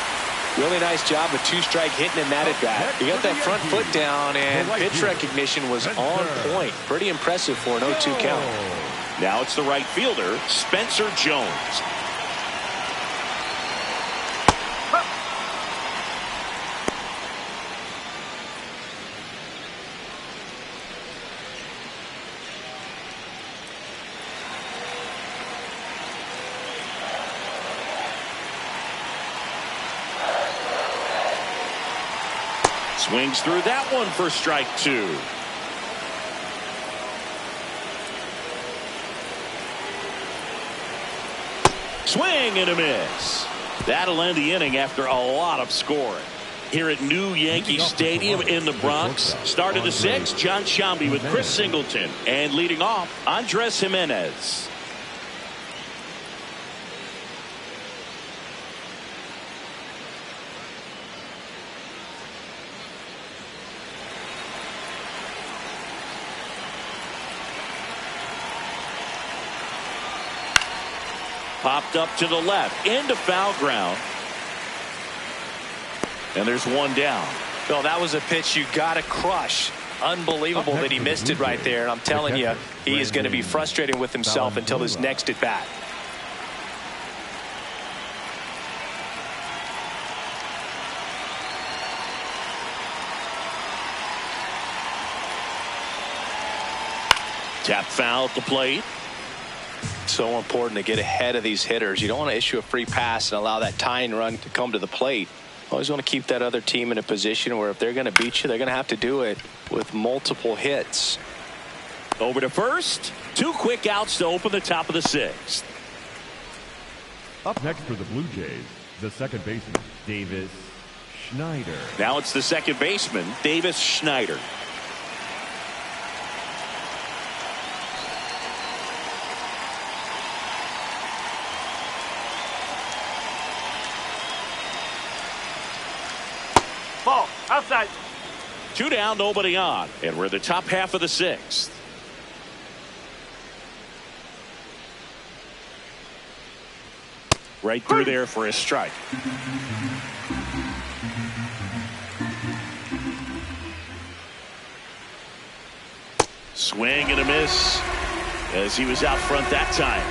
Really nice job of 2-strike hitting in that at bat. He got that front foot down, and pitch recognition was on point. Pretty impressive for an 0-2 count. Now it's the right fielder, Spencer Jones. Swings through that one for strike 2. Swing and a miss. That'll end the inning after a lot of scoring. Here at New Yankee Stadium in the Bronx. Start of the 6th, John Sciambi with Chris Singleton. And leading off, Andres Jimenez. Popped up to the left into foul ground, and there's one down. Well, that was a pitch you gotta crush. Unbelievable that he missed it right there, and I'm telling you, he is going to be frustrated with himself until his next at bat. Tap foul at the plate. So important to get ahead of these hitters. You don't want to issue a free pass and allow that tying run to come to the plate. Always want to keep that other team in a position where if they're going to beat you, they're going to have to do it with multiple hits. Over to first. 2 quick outs to open the top of the 6th. Up next for the Blue Jays, the second baseman, Davis Schneider. Now it's the second baseman, Davis Schneider. Ball, outside. 2 down, nobody on. And we're in the top half of the 6th. Right through there for a strike. Swing and a miss as he was out front that time.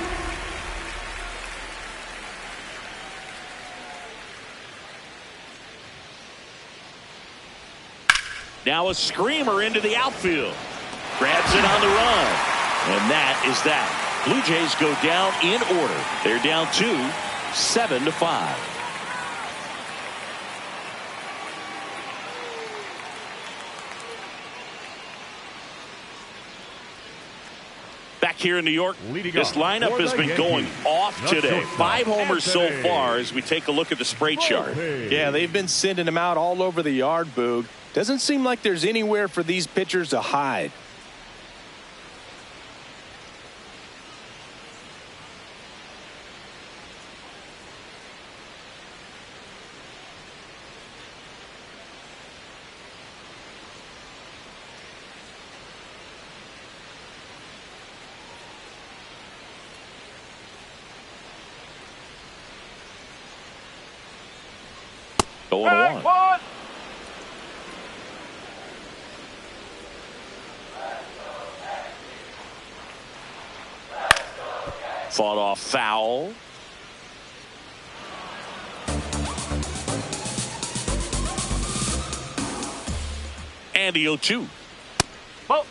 Now a screamer into the outfield. Grabs it on the run. And that is that. Blue Jays go down in order. They're down 2, 7-5. Back here in New York, this lineup has been going off today. 5 homers so far as we take a look at the spray chart. Yeah, they've been sending them out all over the yard, Boog. Doesn't seem like there's anywhere for these pitchers to hide. Going 1. Fought off foul. And the 0-2. Ball.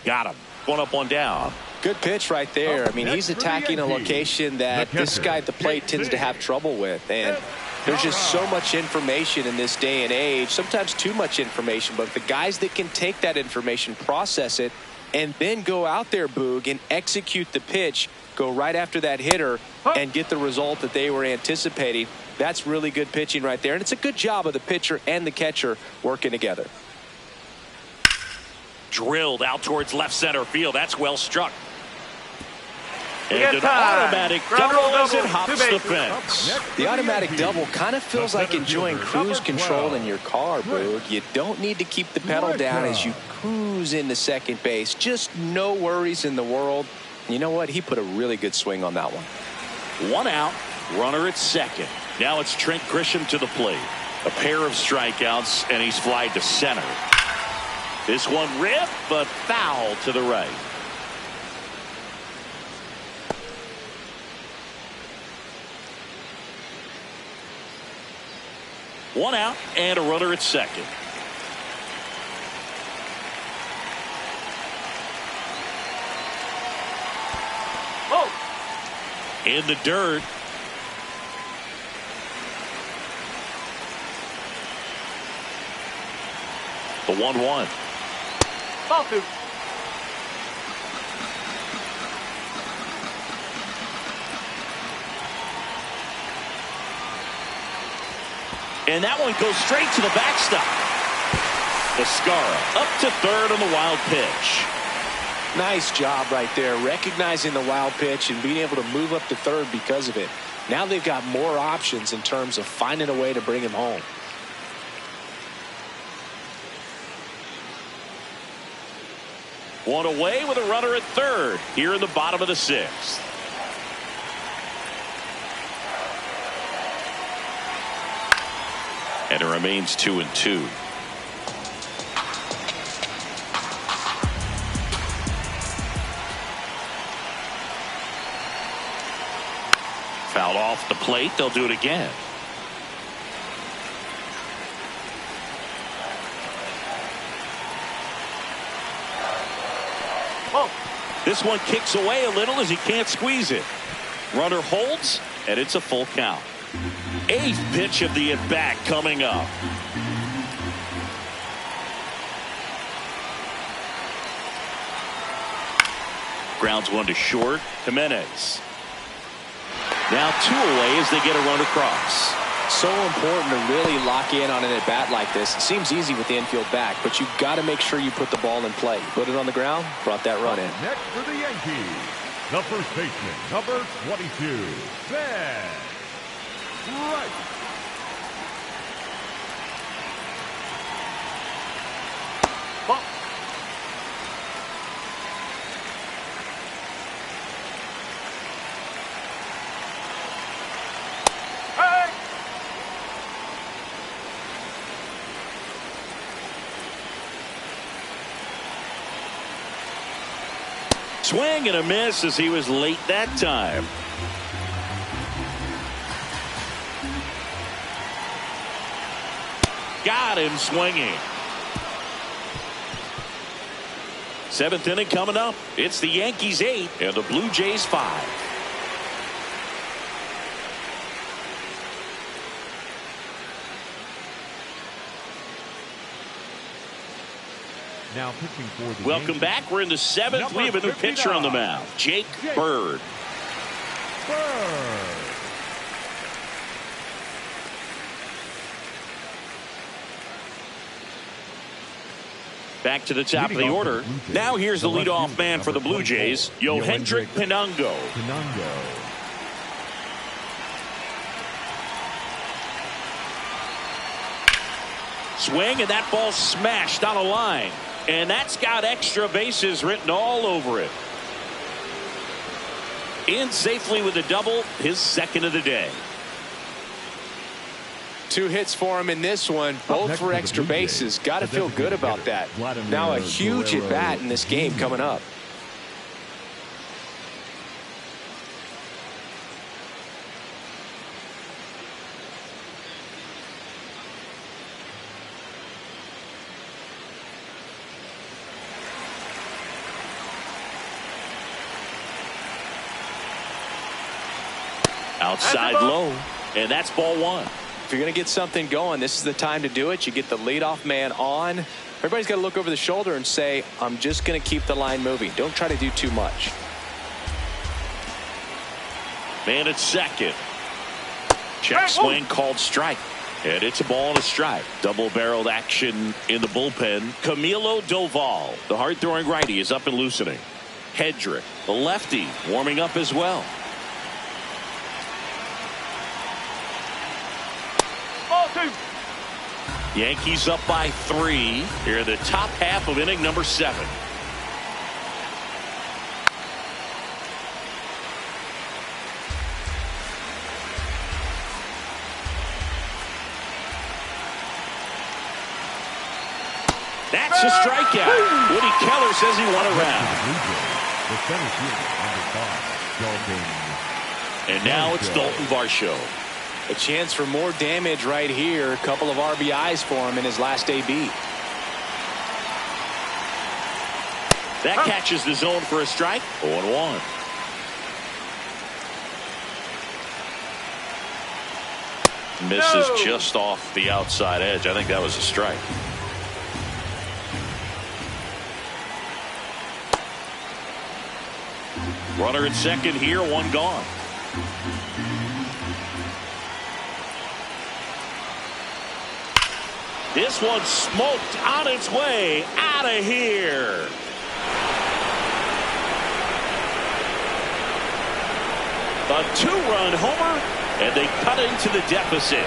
Got him. One up, one down. Good pitch right there. I mean, he's attacking a location that this guy at the plate tends to have trouble with. And there's just so much information in this day and age, sometimes too much information. But the guys that can take that information, process it, and then go out there, Boog, and execute the pitch, go right after that hitter, and get the result that they were anticipating, that's really good pitching right there. And it's a good job of the pitcher and the catcher working together. Drilled out towards left center field. That's well struck. And an automatic double as it hops the fence. The automatic double kind of feels like enjoying cruise control in your car, Boog. You don't need to keep the pedal down as you cruise into second base. Just no worries in the world. You know what? He put a really good swing on that one. One out. Runner at second. Now it's Trent Grisham to the plate. A pair of strikeouts, and he's flied to center. This one ripped, but foul to the right. One out and a runner at second. Oh. In the dirt. The 1-1. Ball two. And that one goes straight to the backstop. Escara up to third on the wild pitch. Nice job right there, recognizing the wild pitch and being able to move up to third because of it. Now they've got more options in terms of finding a way to bring him home. One away with a runner at third here in the bottom of the sixth. And it remains 2-2. Fouled off the plate. They'll do it again. Ball. This one kicks away a little as he can't squeeze it. Runner holds, and it's a full count. Eighth pitch of the at-bat coming up. Grounds one to short. Jimenez. Now two away as they get a run across. So important to really lock in on an at-bat like this. It seems easy with the infield back, but you've got to make sure you put the ball in play. Put it on the ground, brought that run in. Next for the Yankees, the first baseman, number 22, Ben Wright. Ball. Hey. Swing and a miss as he was late that time. Got him swinging. Seventh inning coming up. It's the Yankees 8 and the Blue Jays 5. Now pitching for the Welcome Yankees, back. We're in the seventh. We have a new pitcher on the mound. Jake Bird. Bird. Back to the top of the order. Now here's the leadoff man for the Blue Jays, Yohendrick Pinango. Swing, and that ball smashed on a line. And that's got extra bases written all over it. In safely with a double, his second of the day. 2 hits for him in this one, both for extra bases. Got to feel good about that. Now a huge at bat in this game coming up. Outside low, and that's ball 1. If you're going to get something going, this is the time to do it. You get the leadoff man on. Everybody's got to look over the shoulder and say, I'm just going to keep the line moving. Don't try to do too much. Man at second. Check swing called strike. And it's a ball and a strike. Double-barreled action in the bullpen. Camilo Doval, the hard-throwing righty, is up and loosening. Hedrick, the lefty, warming up as well. Yankees up by 3 here in the top half of inning number 7. That's a strikeout. Woody Keller says he won a round. And now it's Dalton Varsho. A chance for more damage right here. A couple of RBIs for him in his last AB. That catches the zone for a strike. 0-1. Misses just off the outside edge. I think that was a strike. Runner at second here, 1 gone. This one smoked on its way out of here. A 2-run homer, and they cut into the deficit.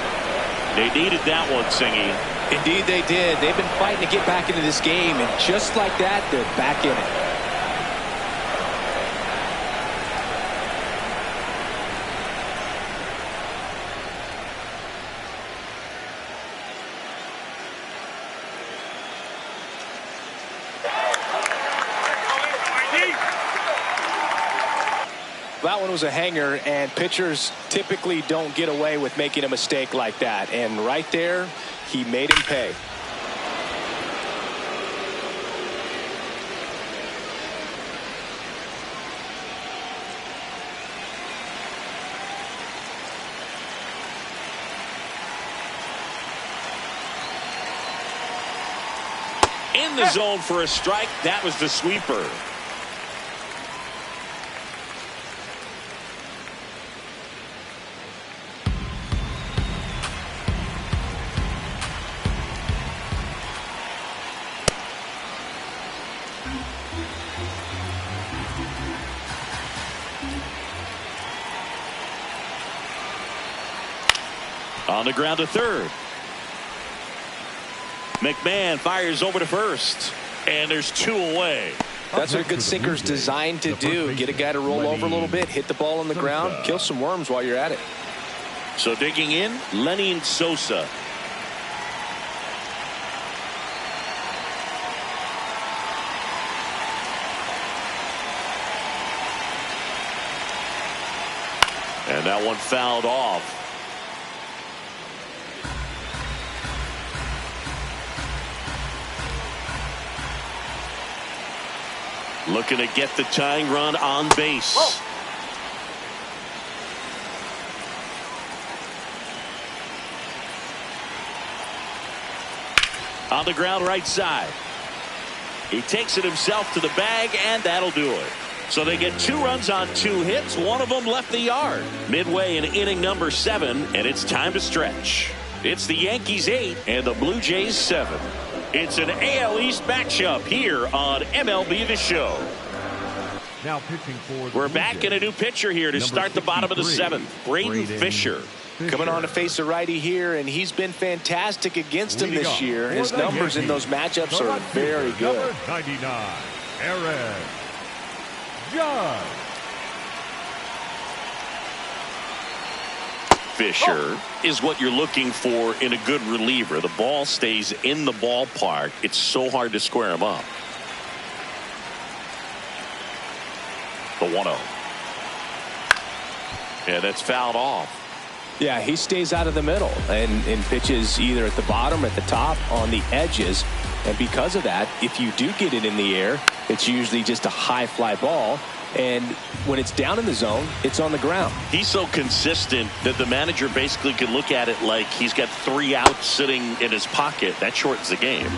They needed that one, Singy. Indeed they did. They've been fighting to get back into this game, and just like that, they're back in it. That one was a hanger, and pitchers typically don't get away with making a mistake like that. And right there, he made him pay. In the zone for a strike. That was the sweeper. On the ground to third. McMahon fires over to first, and there's 2 away. That's what a good sinker's designed to do. Get a guy to roll over a little bit, hit the ball on the ground, kill some worms while you're at it. So digging in, Lenny Sosa. And that one fouled off. Looking to get the tying run on base. Whoa. On the ground right side. He takes it himself to the bag, and that'll do it. So they get 2 runs on 2 hits. One of them left the yard. Midway in inning number 7, and it's time to stretch. It's the Yankees 8 and the Blue Jays 7. It's an AL East matchup here on MLB The Show. Now pitching for We're back in a new pitcher here to start the bottom of the 7th. Braden Fisher. Coming on to face a righty here, and he's been fantastic against him this year. His numbers in those matchups are very good. Number 99, Aaron Judge. Fisher is what you're looking for in a good reliever. The ball stays in the ballpark. It's so hard to square him up. The 1-0. Yeah, that's fouled off. Yeah, he stays out of the middle and pitches either at the bottom or at the top on the edges. And because of that, if you do get it in the air, it's usually just a high fly ball. And when it's down in the zone, it's on the ground. He's so consistent that the manager basically could look at it like he's got 3 outs sitting in his pocket. That shortens the game.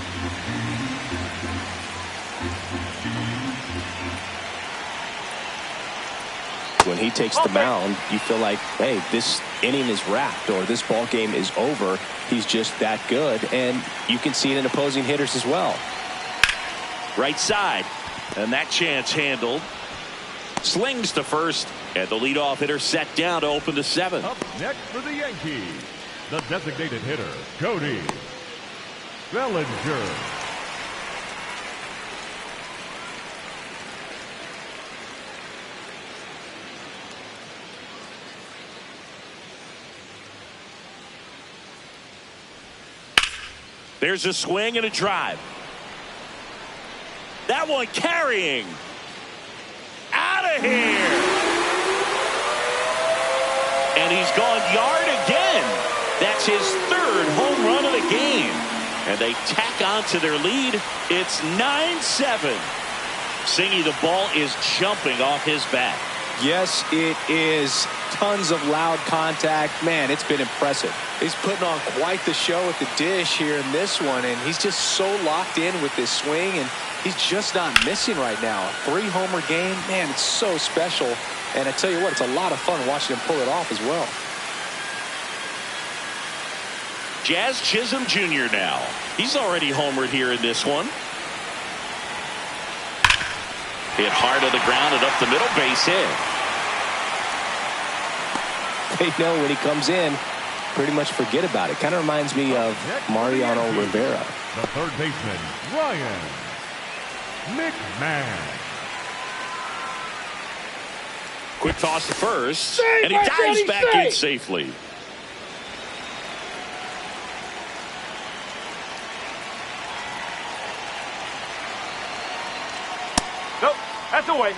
When he takes the mound, you feel like, hey, this inning is wrapped or this ball game is over. He's just that good. And you can see it in opposing hitters as well. Right side. And that chance handled. Slings to first, and the leadoff hitter set down to open the 7th. Up next for the Yankees, the designated hitter, Cody Bellinger. There's a swing and a drive. That one carrying. Out of here. And he's gone yard again. That's his 3rd home run of the game. And they tack on to their lead. It's 9-7. Singy, the ball is jumping off his bat. Yes, it is. Tons of loud contact. Man, it's been impressive. He's putting on quite the show at the dish here in this one, and he's just so locked in with this swing, and he's just not missing right now. A 3-homer game, man, it's so special. And I tell you what, it's a lot of fun watching him pull it off as well. Jazz Chisholm Jr. now. He's already homered here in this one. Hit hard on the ground and up the middle, base hit. They know when he comes in, pretty much forget about it. Kind of reminds me of Mariano Rivera. The third baseman, Ryan McMahon. Quick toss to first, and he dives back in safely. Nope, that's away.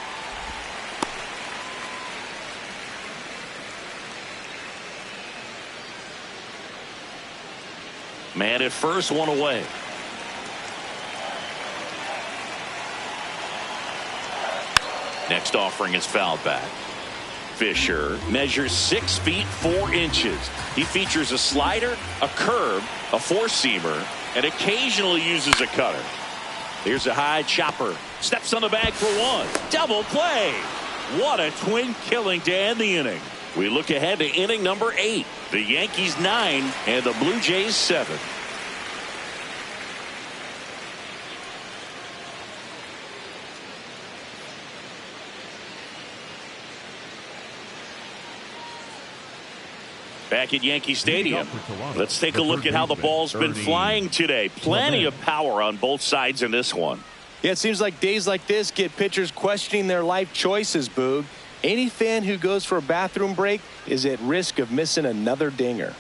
Man at first, one away. Next offering is fouled back. Fisher measures 6 feet 4 inches. He features a slider, a curve, a 4-seamer, and occasionally uses a cutter. Here's a high chopper. Steps on the bag for 1. Double play. What a twin killing to end the inning. We look ahead to inning number 8. The Yankees 9 and the Blue Jays 7. Back at Yankee Stadium. Let's take a look at how the ball's been flying today. Plenty of power on both sides in this one. Yeah, it seems like days like this get pitchers questioning their life choices, Boog. Any fan who goes for a bathroom break is at risk of missing another dinger.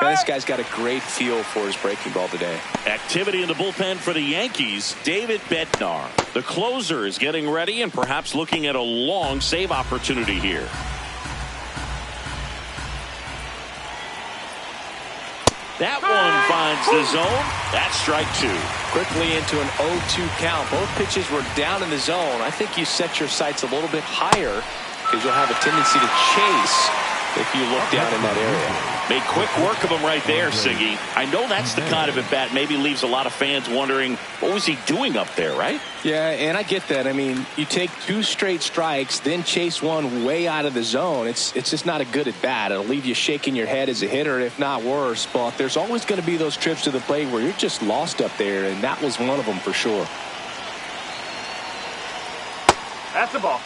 This guy's got a great feel for his breaking ball today. Activity in the bullpen for the Yankees. David Bednar, the closer, is getting ready and perhaps looking at a long save opportunity here. That one finds the zone. That's strike 2. Quickly into an 0-2 count. Both pitches were down in the zone. I think you set your sights a little bit higher because you'll have a tendency to chase if you look down in that area. Made quick work of him right there, Siggy. I know that's the kind of at bat maybe leaves a lot of fans wondering what was he doing up there, right? Yeah, and I get that. I mean, you take 2 straight strikes, then chase one way out of the zone. It's just not a good at bat. It'll leave you shaking your head as a hitter, if not worse. But there's always going to be those trips to the plate where you're just lost up there, and that was one of them for sure. That's the ball.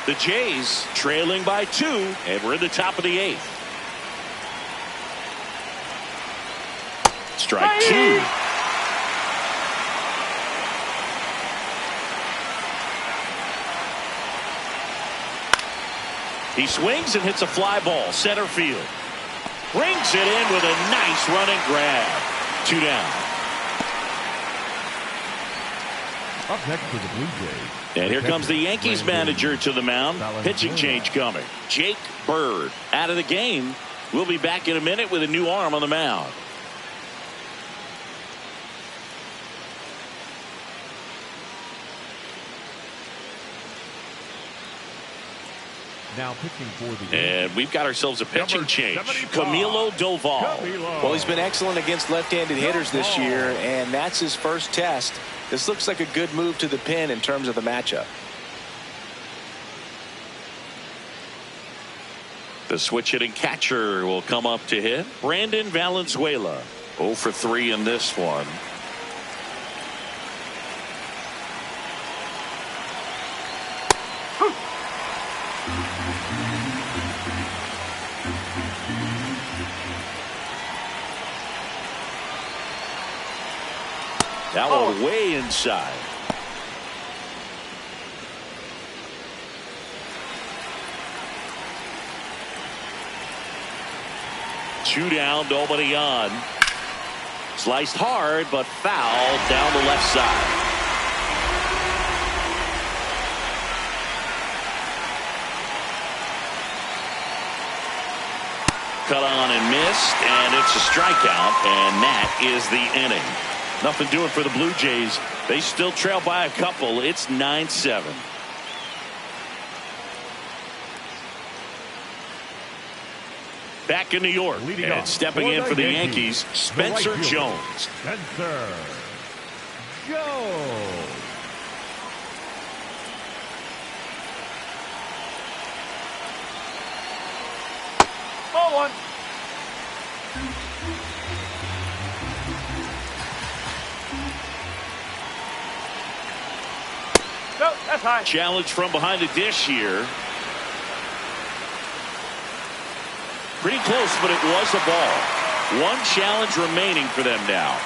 The Jays trailing by 2, and we're in the top of the 8th. Strike 2. He swings and hits a fly ball center field. Brings it in with a nice running grab. 2 down. Up next for the Blue Jays. And here comes the Yankees manager to the mound. Pitching change coming. Jake Bird out of the game. We'll be back in a minute with a new arm on the mound. Now pitching for the Yankees. And we've got ourselves a pitching change. Camilo Doval. Well, he's been excellent against left-handed hitters this year, and that's his first test. This looks like a good move to the pen in terms of the matchup. The switch hitting catcher will come up to hit. Brandon Valenzuela. 0 for 3 in this one. That one way inside. Two down, nobody on. Sliced hard, but foul down the left side. Cut on and missed, and it's a strikeout, and that is the inning. Nothing doing for the Blue Jays. They still trail by a couple. It's 9-7. Back in New York, and stepping in for the Yankees, Spencer Jones. Spencer Jones. Ball 1. No, that's high. Challenge from behind the dish here. Pretty close, but it was a ball. One challenge remaining for them now.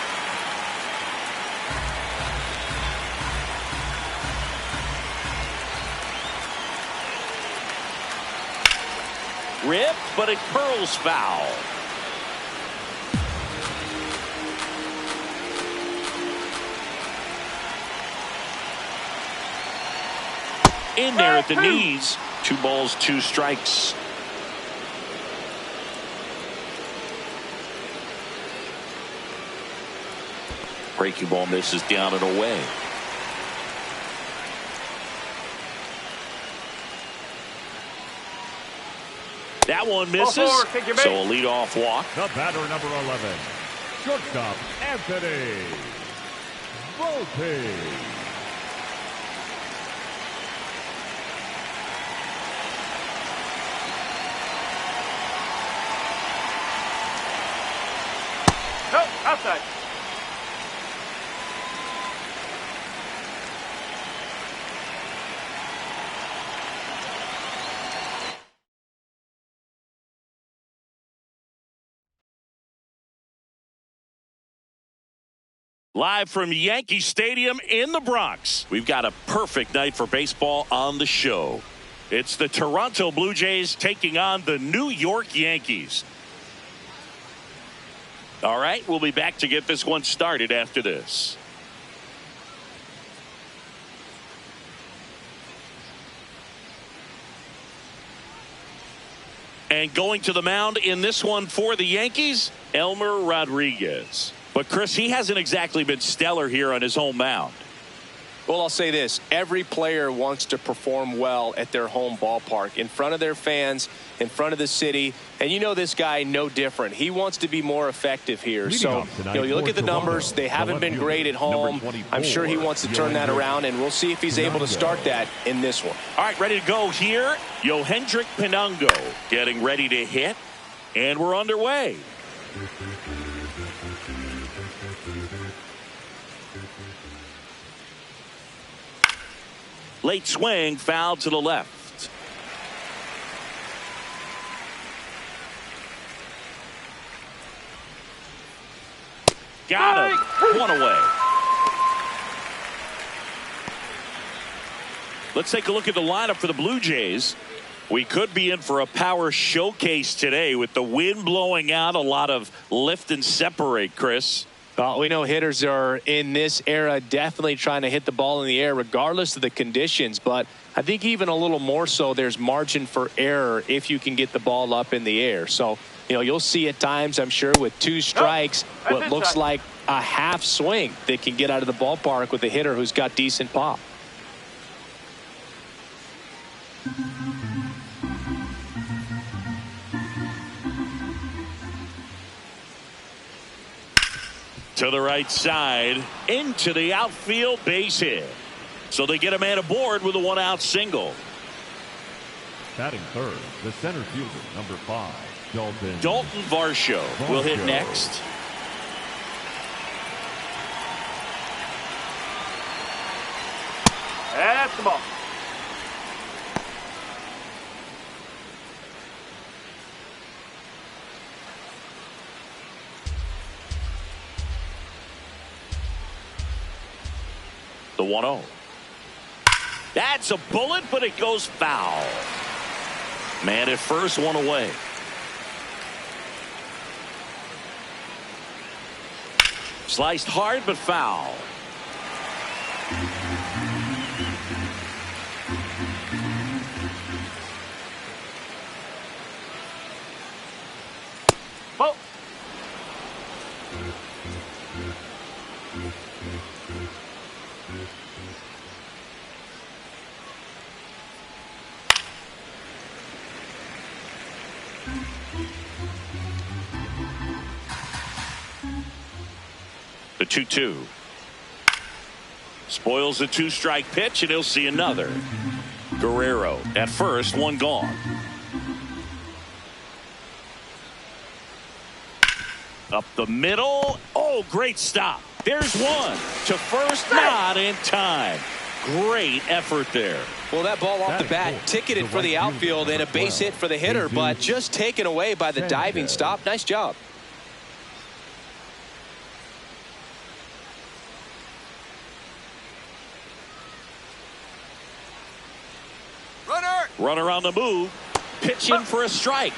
Rip, but it curls foul. In there at the knees. 2 balls, 2 strikes. Breaking ball misses down and away. That one misses. So a leadoff walk. The batter, number 11, shortstop Anthony Bullpen. No, outside. Live from Yankee Stadium in the Bronx, we've got a perfect night for baseball on the show. It's the Toronto Blue Jays taking on the New York Yankees. All right, we'll be back to get this one started after this. And going to the mound in this one for the Yankees, Elmer Rodriguez. But, Chris, he hasn't exactly been stellar here on his home mound. Well, I'll say this. Every player wants to perform well at their home ballpark, in front of their fans, in front of the city. And you know this guy no different. He wants to be more effective here. So, you look at the numbers. They haven't been great at home. I'm sure he wants to turn that around, and we'll see if he's able to start that in this one. All right, ready to go here. Yohendrick Pinungo getting ready to hit, and we're underway. Late swing, foul to the left. Got him. One away. Let's take a look at the lineup for the Blue Jays. We could be in for a power showcase today with the wind blowing out, a lot of lift and separate, Chris. We know hitters are in this era definitely trying to hit the ball in the air regardless of the conditions, but I think even a little more so there's margin for error if you can get the ball up in the air. So, you'll see at times, I'm sure, with 2 strikes, what looks like a half swing that can get out of the ballpark with a hitter who's got decent pop. To the right side, into the outfield, base hit. So they get a man aboard with a 1-out single. Batting third, the center fielder, number 5, Dalton Varsho will hit next. That's the ball. The 1-0. That's a bullet, but it goes foul. Man at first, one away. Sliced hard, but foul. Ball. The 2-2. Spoils the 2-strike pitch, and he'll see another. Guerrero at first, one gone. Up the middle. Oh, great stop. There's one to first, not in time. Great effort there. Well, that ball off the bat ticketed for the outfield and a base hit for the hitter, but just taken away by the diving stop. Nice job. Runner on the move. Pitching for a strike.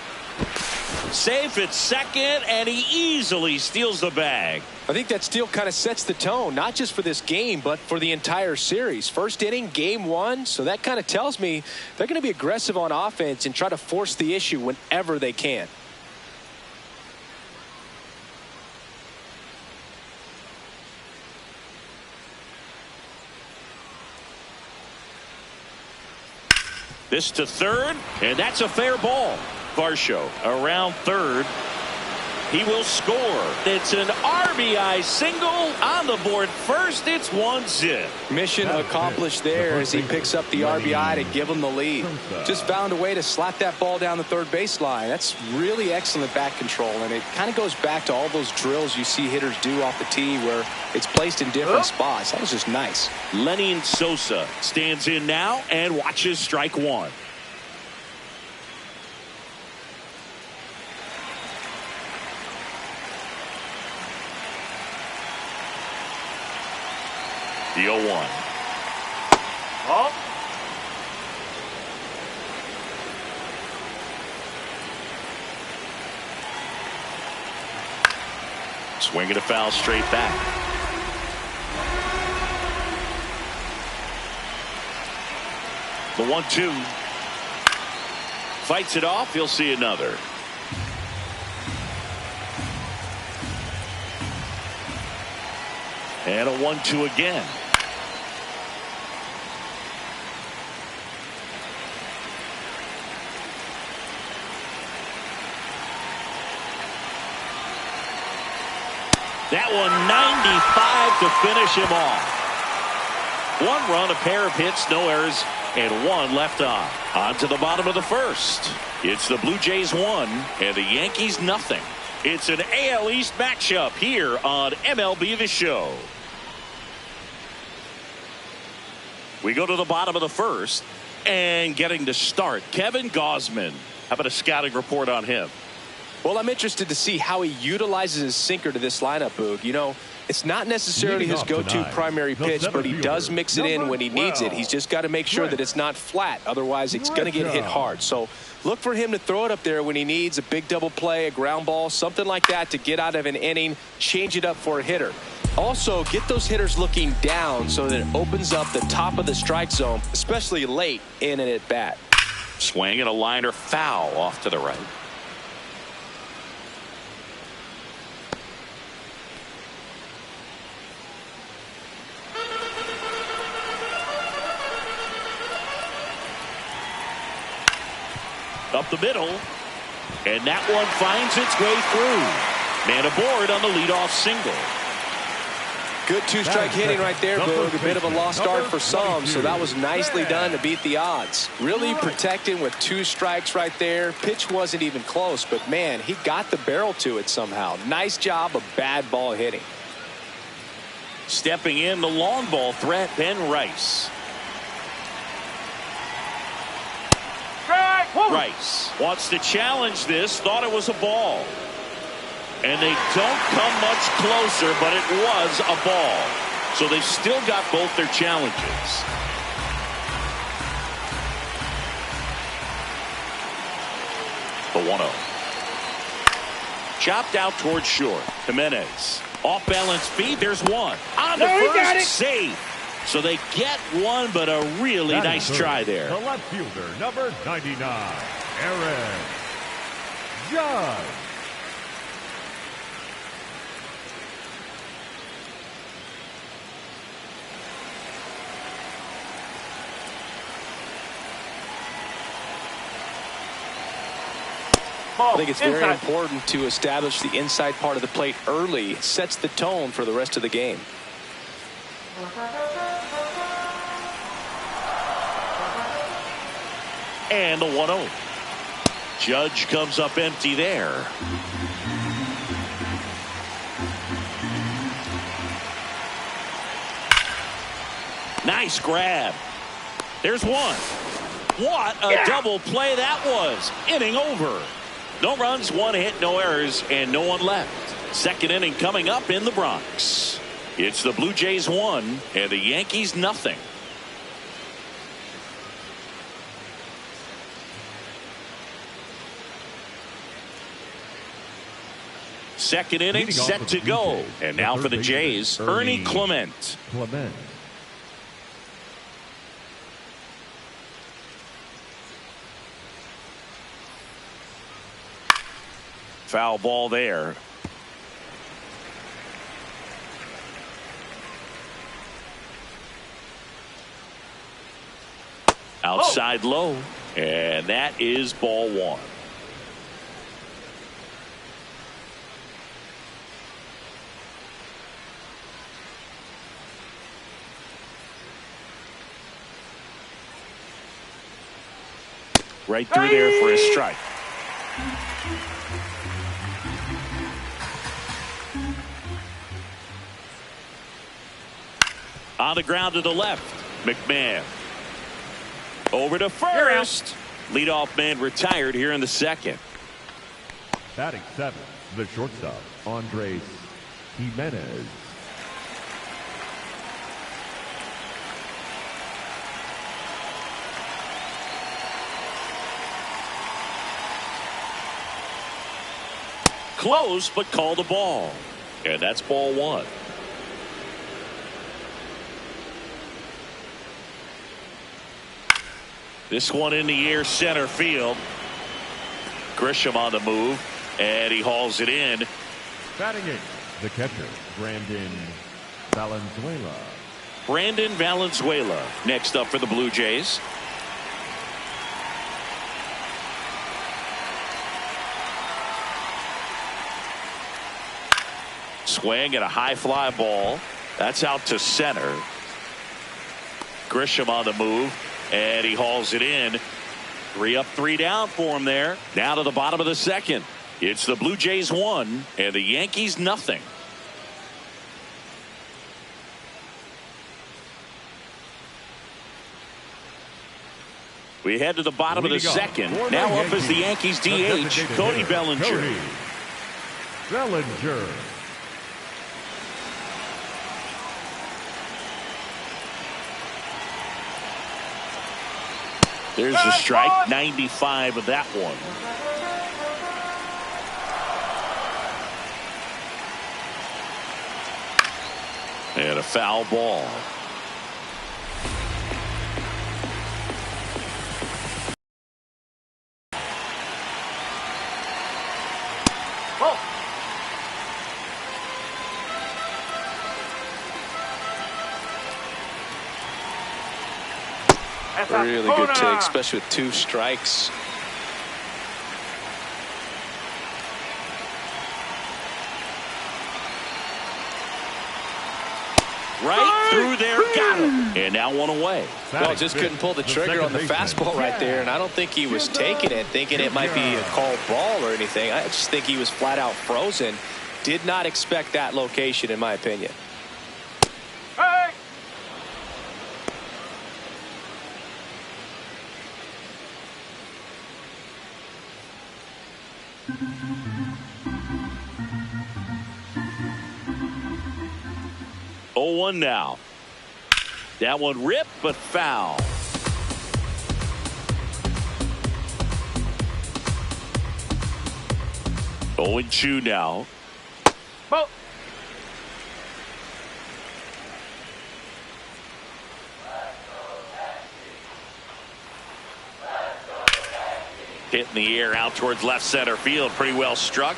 Safe at second, and he easily steals the bag. I think that steal kind of sets the tone, not just for this game, but for the entire series. First inning, game 1, so that kind of tells me they're going to be aggressive on offense and try to force the issue whenever they can. This to third, and that's a fair ball. Varsho around third. He will score. It's an RBI single on the board first. It's 1-zip. Mission accomplished there as he picks up the RBI to give him the lead. Just found a way to slap that ball down the third baseline. That's really excellent bat control, and it kind of goes back to all those drills you see hitters do off the tee where it's placed in different spots. That was just nice. Lenny Sosa stands in now and watches strike one. The 0-1. Ball. Swinging a foul straight back. The 1-2. Fights it off. He'll see another. And a 1-2 again. That one 95 to finish him off. 1 run, a pair of hits, no errors, and 1 left on. On to the bottom of the first. It's the Blue Jays 1 and the Yankees nothing. It's an AL East matchup here on MLB The Show. We go to the bottom of the first, and getting to start, Kevin Gausman. How about a scouting report on him? Well, I'm interested to see how he utilizes his sinker to this lineup, Boog. You know, it's not necessarily his go-to primary pitch, but he does mix it in when he needs it. He's just got to make sure that it's not flat. Otherwise, it's going to get hit hard. So look for him to throw it up there when he needs a big double play, a ground ball, something like that to get out of an inning, change it up for a hitter. Also, get those hitters looking down so that it opens up the top of the strike zone, especially late in an at-bat. Swing and a liner foul off to the right. Up the middle, and that one finds its way through. Man aboard on the leadoff single. Good 2-strike hitting right there, Boog. A bit of a lost start for some, so that was nicely done to beat the odds. Really protecting with 2 strikes right there. Pitch wasn't even close, but man, he got the barrel to it somehow. Nice job of bad ball hitting. Stepping in, the long ball threat, Ben Rice. Rice wants to challenge this, thought it was a ball. And they don't come much closer, but it was a ball. So they've still got both their challenges. The 1-0. Chopped out towards short. Jimenez. Off balance feet. There's one. On the first, save. So they get one, but a really nice try there. The left fielder, number 99, Aaron Judge. I think it's very important to establish the inside part of the plate early. It sets the tone for the rest of the game. And the 1-0. Judge comes up empty there. Nice grab. There's one. What a double play that was. Inning over. No runs, 1 hit, no errors, and no one left. Second inning coming up in the Bronx. It's the Blue Jays 1 and the Yankees nothing. Second inning set to go. And now for the Jays, Ernie Clement. Foul ball there. Outside low. And that is ball 1. Right through there for a strike. On the ground to the left, McMahon. Over to first. Leadoff man retired here in the second. Batting 7th, the shortstop, Andres Jimenez. Close, but called a ball. And that's ball 1. This one in the air, center field. Grisham on the move, and he hauls it in. Batting 8th, the catcher, Brandon Valenzuela. Brandon Valenzuela next up for the Blue Jays. Swing and a high fly ball. That's out to center. Grisham on the move, and he hauls it in. 3 up, 3 down for him there. Now to the bottom of the second. It's the Blue Jays 1 and the Yankees nothing. We head to the bottom of the second. Now up is the Yankees DH, Cody Bellinger. Cody Bellinger. There's the strike, 95 of that one. And a foul ball. Really good take, especially with 2 strikes. Right through there, got him. And now 1 away. Well, just couldn't pull the trigger on the fastball right there, and I don't think he was taking it, thinking it might be a called ball or anything. I just think he was flat out frozen. Did not expect that location, in my opinion. Hey! Oh, 1 now. That one ripped, but foul. Oh, 2 now. Ball. Hit in the air out towards left center field. Pretty well struck.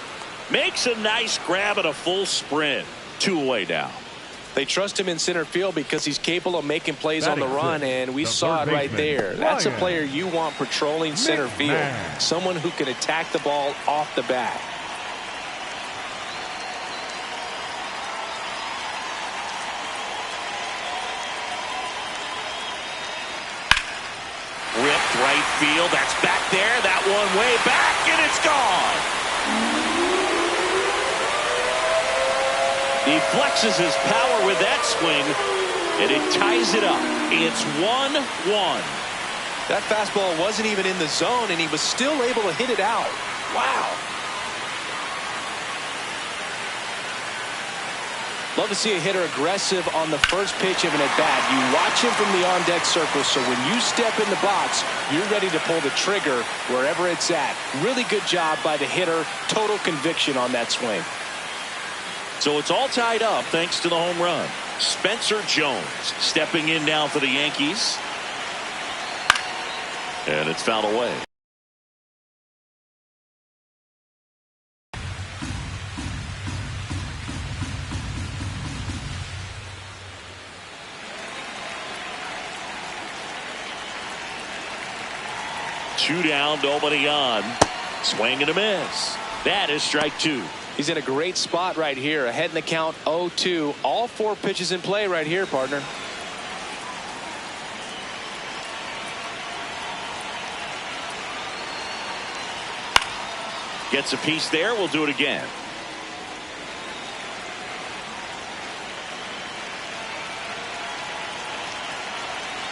Makes a nice grab and a full sprint. 2 away now. They trust him in center field because he's capable of making plays on the run, and we saw it right there. That's a player you want patrolling center field. Someone who can attack the ball off the bat. Ripped right field. That's back there. That one way back, and it's gone. He flexes his power with that swing, and it ties it up. It's 1-1. That fastball wasn't even in the zone, and he was still able to hit it out. Wow. Love to see a hitter aggressive on the first pitch of an at-bat. You watch him from the on-deck circle, so when you step in the box, you're ready to pull the trigger wherever it's at. Really good job by the hitter. Total conviction on that swing. So it's all tied up thanks to the home run. Spencer Jones stepping in now for the Yankees. And it's fouled away. Two down, nobody on. Swing and a miss. That is strike 2. He's in a great spot right here. Ahead in the count 0-2. All 4 pitches in play right here, partner. Gets a piece there. We'll do it again.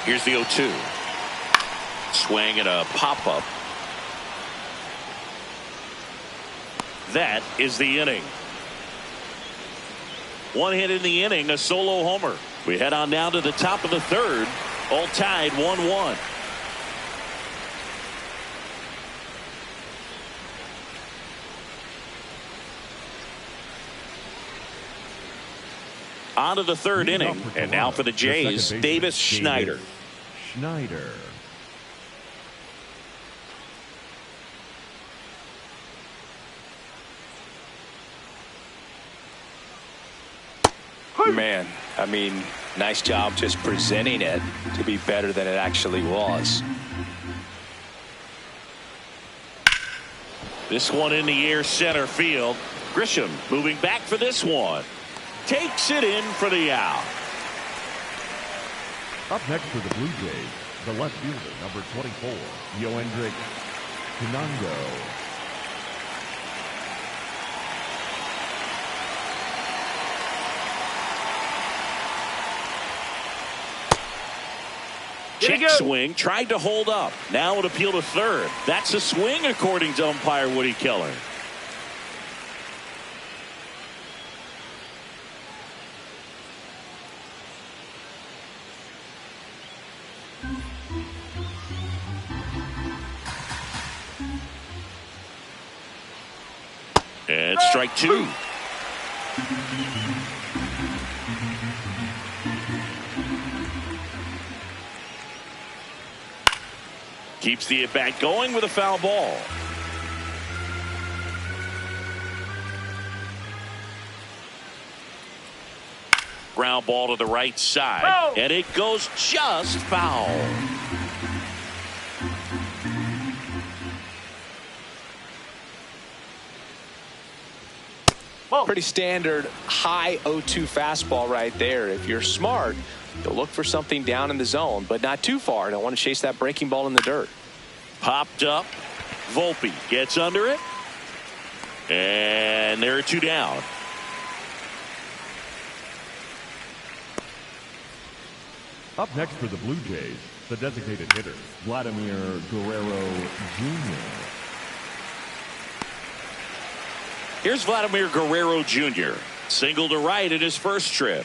Here's the 0-2. Swing and a pop-up. That is the inning. 1 hit in the inning, a solo homer. We head on down to the top of the 3rd. All tied 1-1. On to the 3rd inning, and now for the Jays, Davis Schneider. Schneider. Man, I mean, nice job just presenting it to be better than it actually was. This one in the air center field. Grisham moving back for this one. takes it in for the out. Up next for the Blue Jays, the left fielder, number 24, Yoendrick Pinango. Check swing, tried to hold up. Now an appeal to third. That's a swing according to umpire Woody Keller. And strike two. Keeps the at-bat going with a foul ball. Ground ball to the right side. And it goes just foul. Pretty standard high 0-2 fastball right there. If you're smart, you'll look for something down in the zone, but not too far. Don't want to chase that breaking ball in the dirt. Popped up. Volpe gets under it. And there are two down. Up next for the Blue Jays, the designated hitter, Vladimir Guerrero Jr. Here's Vladimir Guerrero Jr. Single to right in his first trip.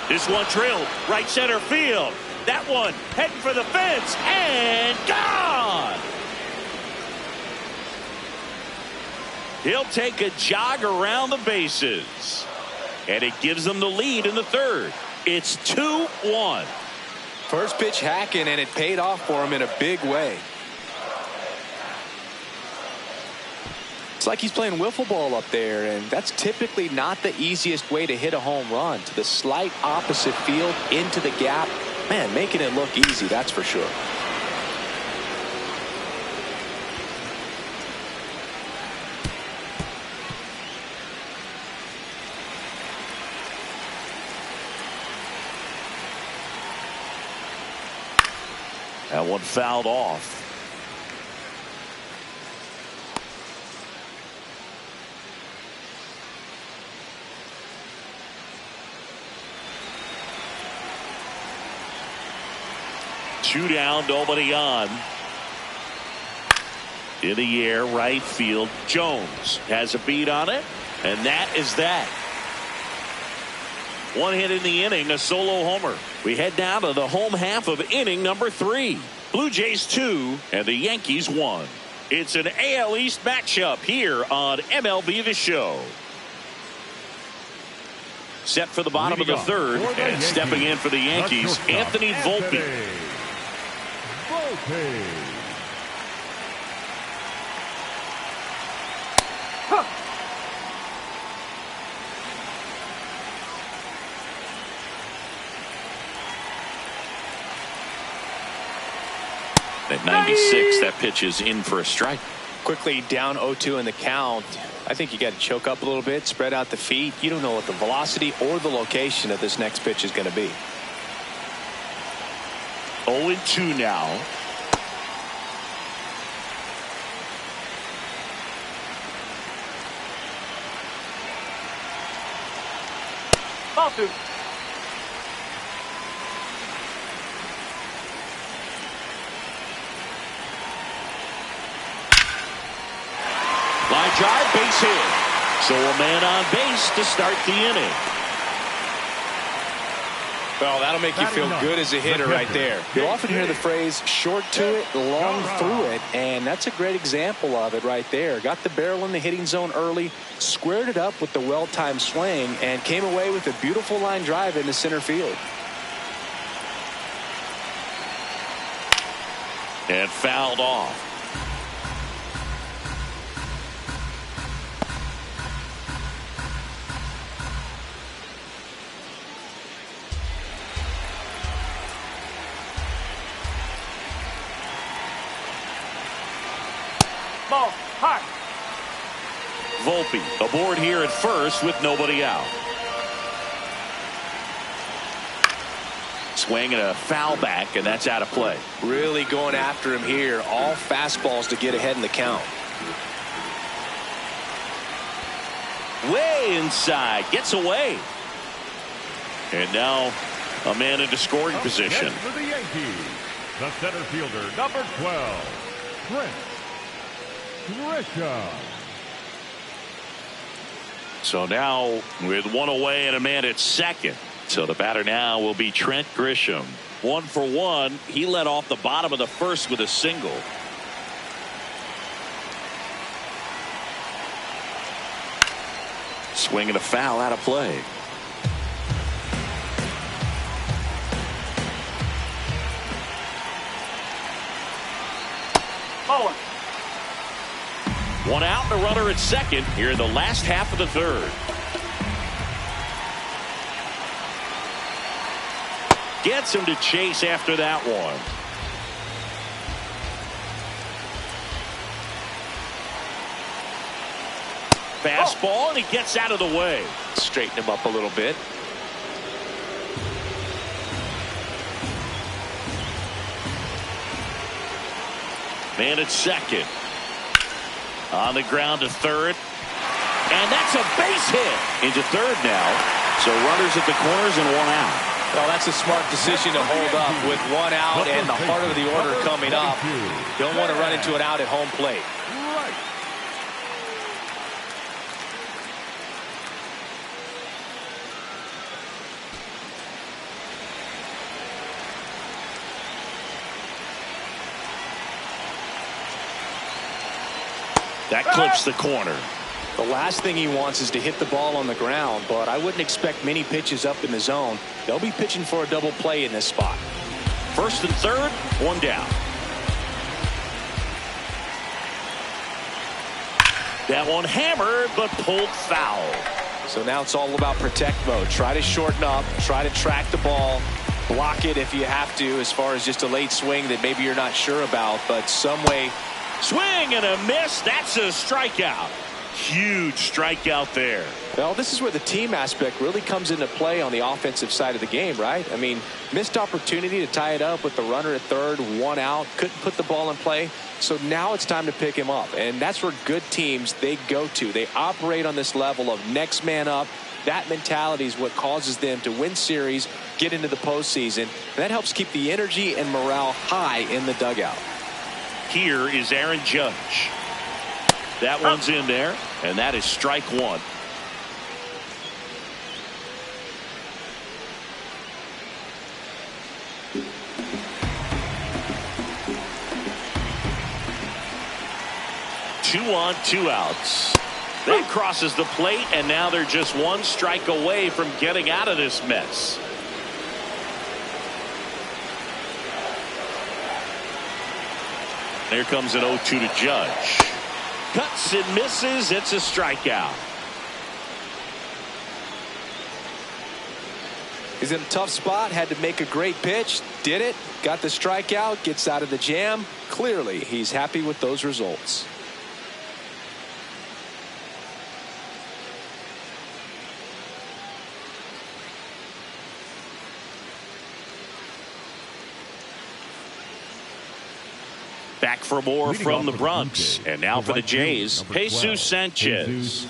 This one drilled right center field. That one heading for the fence and gone. He'll take a jog around the bases. And it gives them the lead in the third. It's 2-1. First pitch hacking, and it paid off for him in a big way. It's like he's playing wiffle ball up there, and that's typically not the easiest way to hit a home run. To the slight opposite field, into the gap. Man, making it look easy, that's for sure. That one fouled off. Two down, nobody on. In the air, right field. Jones has a beat on it, and that is that. One hit in the inning, a solo homer. We head down to the home half of inning number 3. Blue Jays 2 and the Yankees 1. It's an AL East matchup here on MLB The Show. Set for the bottom of the third, and stepping in for the Yankees, Anthony Volpe. At 96, that pitch is in for a strike. Quickly down 0-2 in the count. I think you got to choke up a little bit, spread out the feet. You don't know what the velocity or the location of this next pitch is going to be. 0-2 now. Ball two. Line drive, base hit. So a man on base to start the inning. Well, that'll make you feel good as a hitter right there. You'll often hear the phrase short to it, long through it, and that's a great example of it right there. Got the barrel in the hitting zone early, squared it up with the well-timed swing, and came away with a beautiful line drive into center field. And fouled off. Volpe aboard here at first with nobody out. Swing and a foul back, and that's out of play. Really going after him here. All fastballs to get ahead in the count. Way inside, gets away. And now a man into scoring position. For the Yankees, the center fielder, number 12, Grisham. So now with one away and a man at second. So the batter now will be Trent Grisham. 1 for 1. He led off the bottom of the first with a single. Swing and a foul, out of play. Bowling. One out and a runner at second here in the last half of the third. Gets him to chase after that one. Fastball, and he gets out of the way. Straighten him up a little bit. Man at second. On the ground to third. And that's a base hit into third now. So runners at the corners and one out. Well, that's a smart decision to hold up with one out and the heart of the order coming up. Don't want to run into an out at home plate. That clips the corner. The last thing he wants is to hit the ball on the ground, but I wouldn't expect many pitches up in the zone. They'll be pitching for a double play in this spot. First and third, one down. That one hammered, but pulled foul. So now it's all about protect mode. Try to shorten up, try to track the ball, block it if you have to, as far as just a late swing that maybe you're not sure about, but some way. Swing and a miss. That's a strikeout. Huge strikeout there. Well, this is where the team aspect really comes into play on the offensive side of the game, right? I mean, missed opportunity to tie it up with the runner at third, one out, couldn't put the ball in play. So now it's time to pick him up. And that's where good teams, they go to. They operate on this level of next man up. That mentality is what causes them to win series, get into the postseason. And that helps keep the energy and morale high in the dugout. Here is Aaron Judge. That one's in there, and that is strike one. Two on, two outs. That crosses the plate, and now they're just one strike away from getting out of this mess. There comes an 0-2 to Judge. Cuts and misses. It's a strikeout. He's in a tough spot. Had to make a great pitch. Did it. Got the strikeout. Gets out of the jam. Clearly, he's happy with those results. Back for more from the Bronx. And now for the Jays, Jesus Sanchez.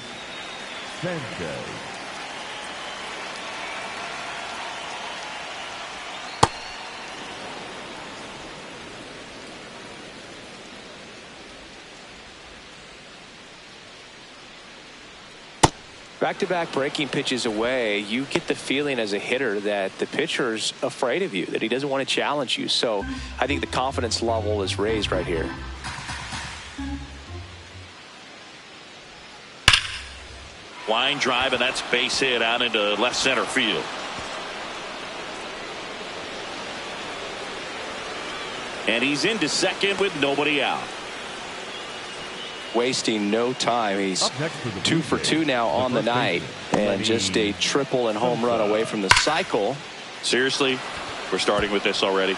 Back-to-back breaking pitches away, you get the feeling as a hitter that the pitcher's afraid of you, that he doesn't want to challenge you. So I think the confidence level is raised right here. Line drive, and that's base hit out into left center field. And he's into second with nobody out. Wasting no time. He's 2 for 2 now on the night, and just a triple and home run away from the cycle. Seriously, we're starting with this already.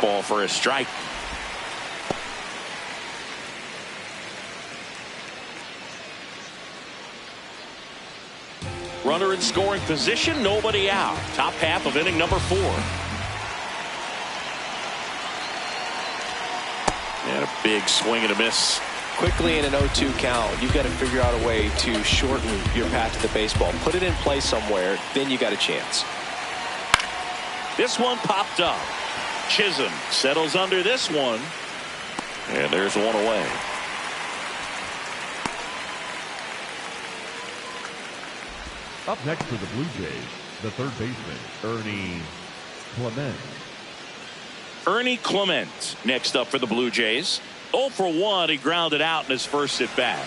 Ball for a strike. Runner in scoring position, nobody out. Top half of inning number 4. And a big swing and a miss. Quickly in an 0-2 count, you've got to figure out a way to shorten your path to the baseball. Put it in play somewhere, then you got a chance. This one popped up. Chisholm settles under this one. And there's one away. Up next for the Blue Jays, the third baseman, Ernie Clement. Ernie Clement next up for the Blue Jays. 0 for 1. He grounded out in his first at bat.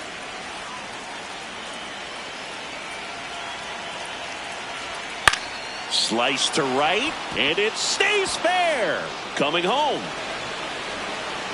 Slice to right, and it stays fair. Coming home.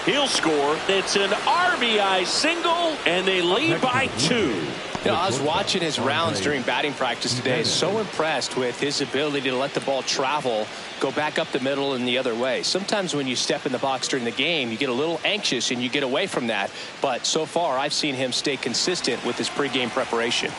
He'll score. It's an RBI single, and they lead by 2. You know, I was watching his rounds during batting practice today. So impressed with his ability to let the ball travel, go back up the middle and the other way. Sometimes when you step in the box during the game, you get a little anxious and you get away from that. But so far, I've seen him stay consistent with his pregame preparation.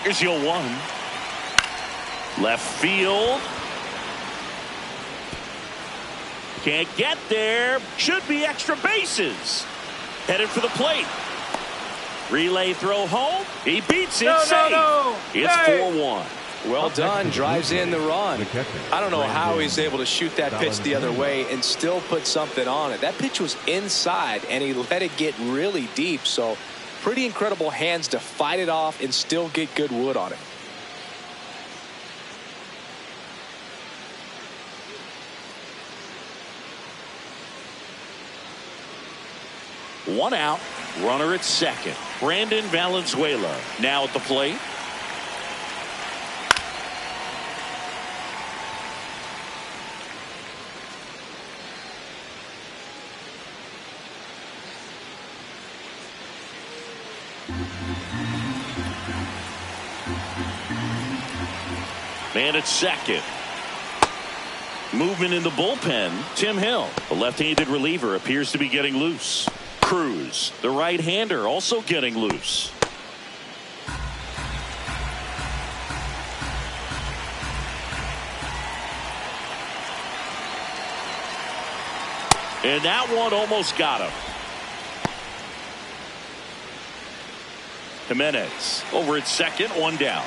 Here's your 1. Left field. Can't get there. Should be extra bases. Headed for the plate. Relay throw home. He beats it. Safe. It's 4-1. Well done. Drives in the run. I don't know how he's able to shoot that pitch the other way and still put something on it. That pitch was inside, and he let it get really deep. So pretty incredible hands to fight it off and still get good wood on it. One out. Runner at second. Brandon Valenzuela now at the plate. Man at second. Movement in the bullpen. Tim Hill, the left-handed reliever, appears to be getting loose. Cruz, the right-hander, also getting loose. And that one almost got him. Jimenez over at second, 1 down.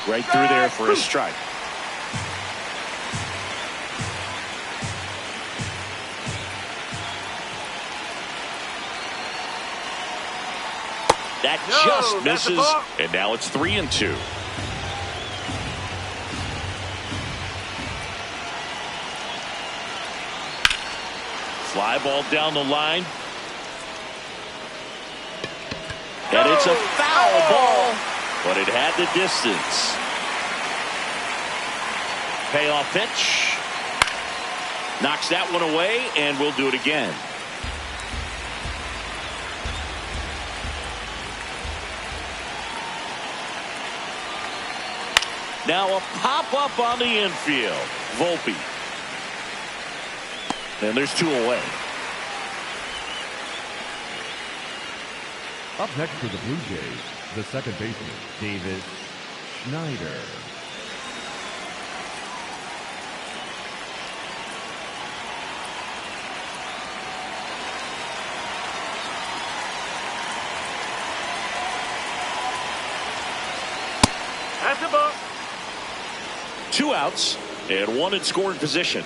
Right through there for a strike. That just misses, and now it's 3-2. Fly ball down the line. And it's a foul ball, but it had the distance. Payoff pitch. Knocks that one away, and we'll do it again. Now a pop-up on the infield. Volpe. And there's 2 away. Up next for the Blue Jays, the second baseman, David Schneider. That's the ball. 2 outs and 1 in scoring position.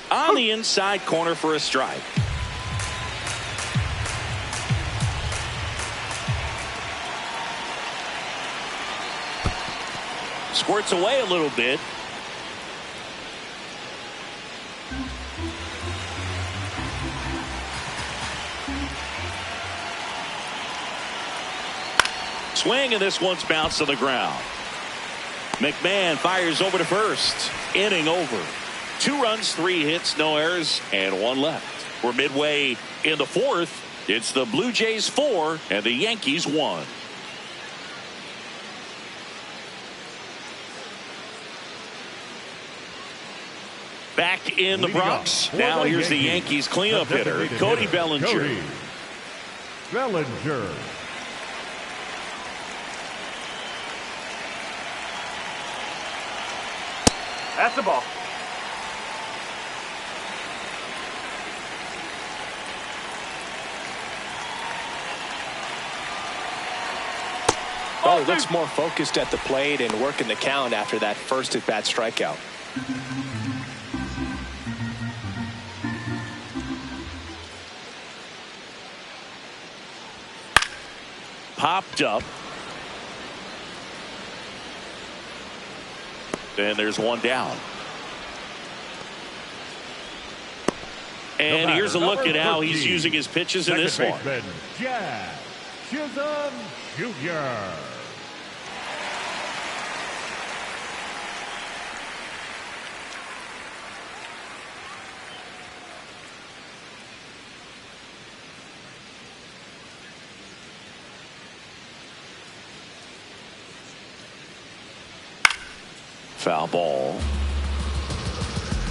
On the inside corner for a strike. Squirts away a little bit. Swing, and this one's bounced to the ground. McMahon fires over to first. Inning over. 2 runs, 3 hits, no errors, and 1 left. We're midway in the 4th. It's the Blue Jays 4 and the Yankees 1. Back in the Bronx. Now here's the Yankees cleanup hitter, Cody Bellinger. Cody Bellinger. That's the ball. Oh, looks more focused at the plate and working the count after that first at-bat strikeout. Popped up. And there's 1 down. And here's a look at how he's using his pitches in this one. Jack Chisholm Jr. Foul ball.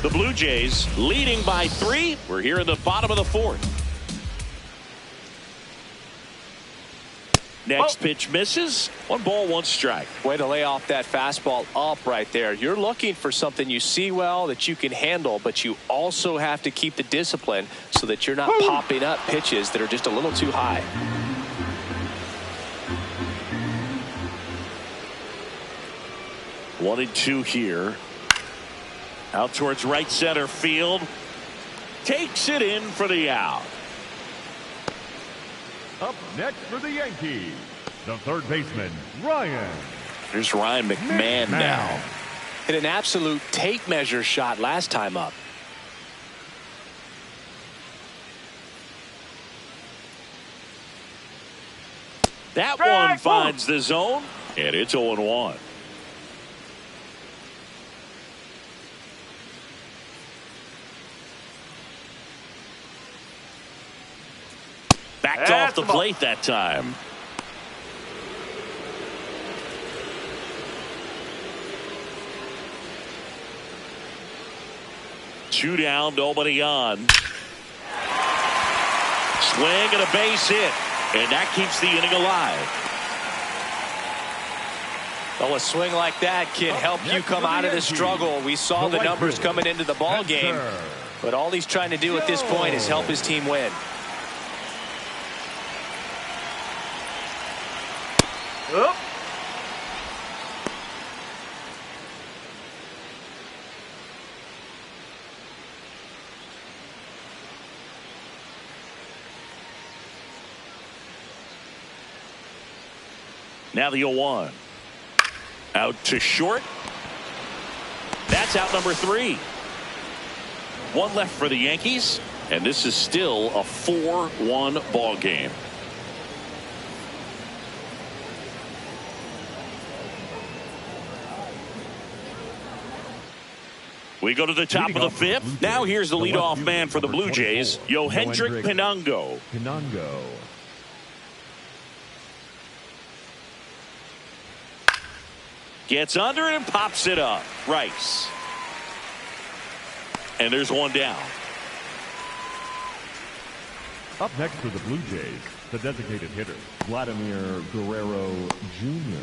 The Blue Jays leading by 3. We're here in the bottom of the 4th. Next pitch misses. 1 ball, 1 strike. Way to lay off that fastball up right there. You're looking for something you see well that you can handle, but you also have to keep the discipline so that you're not popping up pitches that are just a little too high. One and 2 here. Out towards right center field. Takes it in for the out. Up next for the Yankees, the third baseman, Ryan. There's Ryan McMahon now. Hit an absolute tape measure shot last time up. That one finds the zone, and it's 0-1. Backed off the plate that time. Two down, nobody on. Swing and a base hit, and that keeps the inning alive. Well, a swing like that can help you come out of the struggle. We saw the numbers coming into the ball game, but all he's trying to do at this point is help his team win. Up. Now the 0-1. Out to short. That's out number 3. 1 left for the Yankees, and this is still a 4-1 ball game. We go to the top of the 5th. Now here's the leadoff man for the Blue Jays, Yohendrick Pinango. Gets under it and pops it up. Rice. And there's 1 down. Up next for the Blue Jays, the designated hitter, Vladimir Guerrero Jr.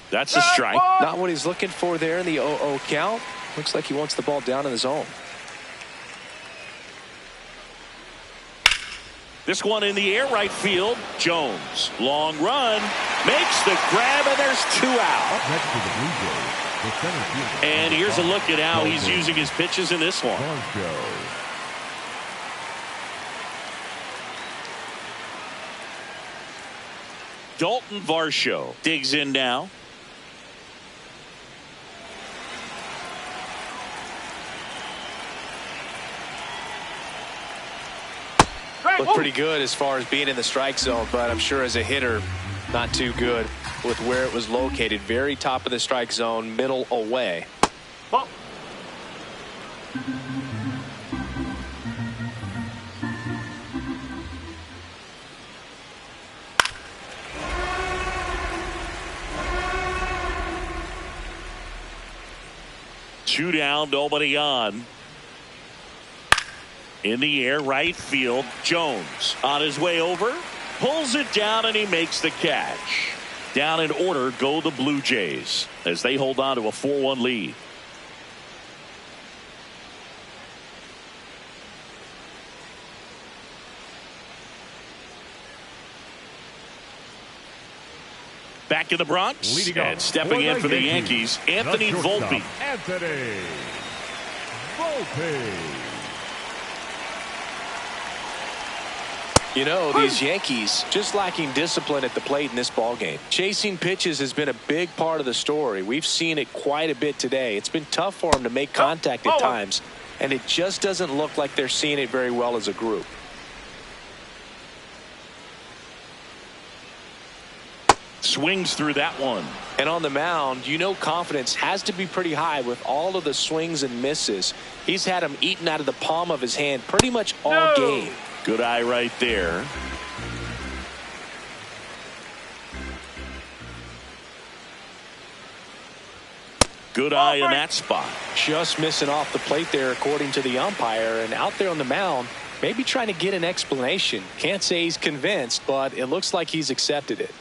That's a strike. Not what he's looking for there in the 0-0 count. Looks like he wants the ball down in the zone. This one in the air, right field. Jones, long run, makes the grab, and there's 2 out. Next to the Blue Jays, the center fielder. And here's a look at how he's using his pitches in this one. Dalton Varsho digs in now. Looked pretty good as far as being in the strike zone, but I'm sure as a hitter, not too good with where it was located. Very top of the strike zone, middle away. Ball. 2 down, nobody on. In the air, right field. Jones on his way over, pulls it down, and he makes the catch. Down in order go the Blue Jays as they hold on to a 4-1 lead. Back in the Bronx and stepping in for the Yankees, Anthony Volpe. Anthony Volpe. You know, these Yankees just lacking discipline at the plate in this ballgame. Chasing pitches has been a big part of the story. We've seen it quite a bit today. It's been tough for them to make contact at times, and it just doesn't look like they're seeing it very well as a group. Swings through that one. And on the mound, you know, confidence has to be pretty high with all of the swings and misses. He's had them eaten out of the palm of his hand pretty much all game. Good eye right there. Good eye in that spot. Just missing off the plate there according to the umpire, and out there on the mound maybe trying to get an explanation. Can't say he's convinced, but it looks like he's accepted it.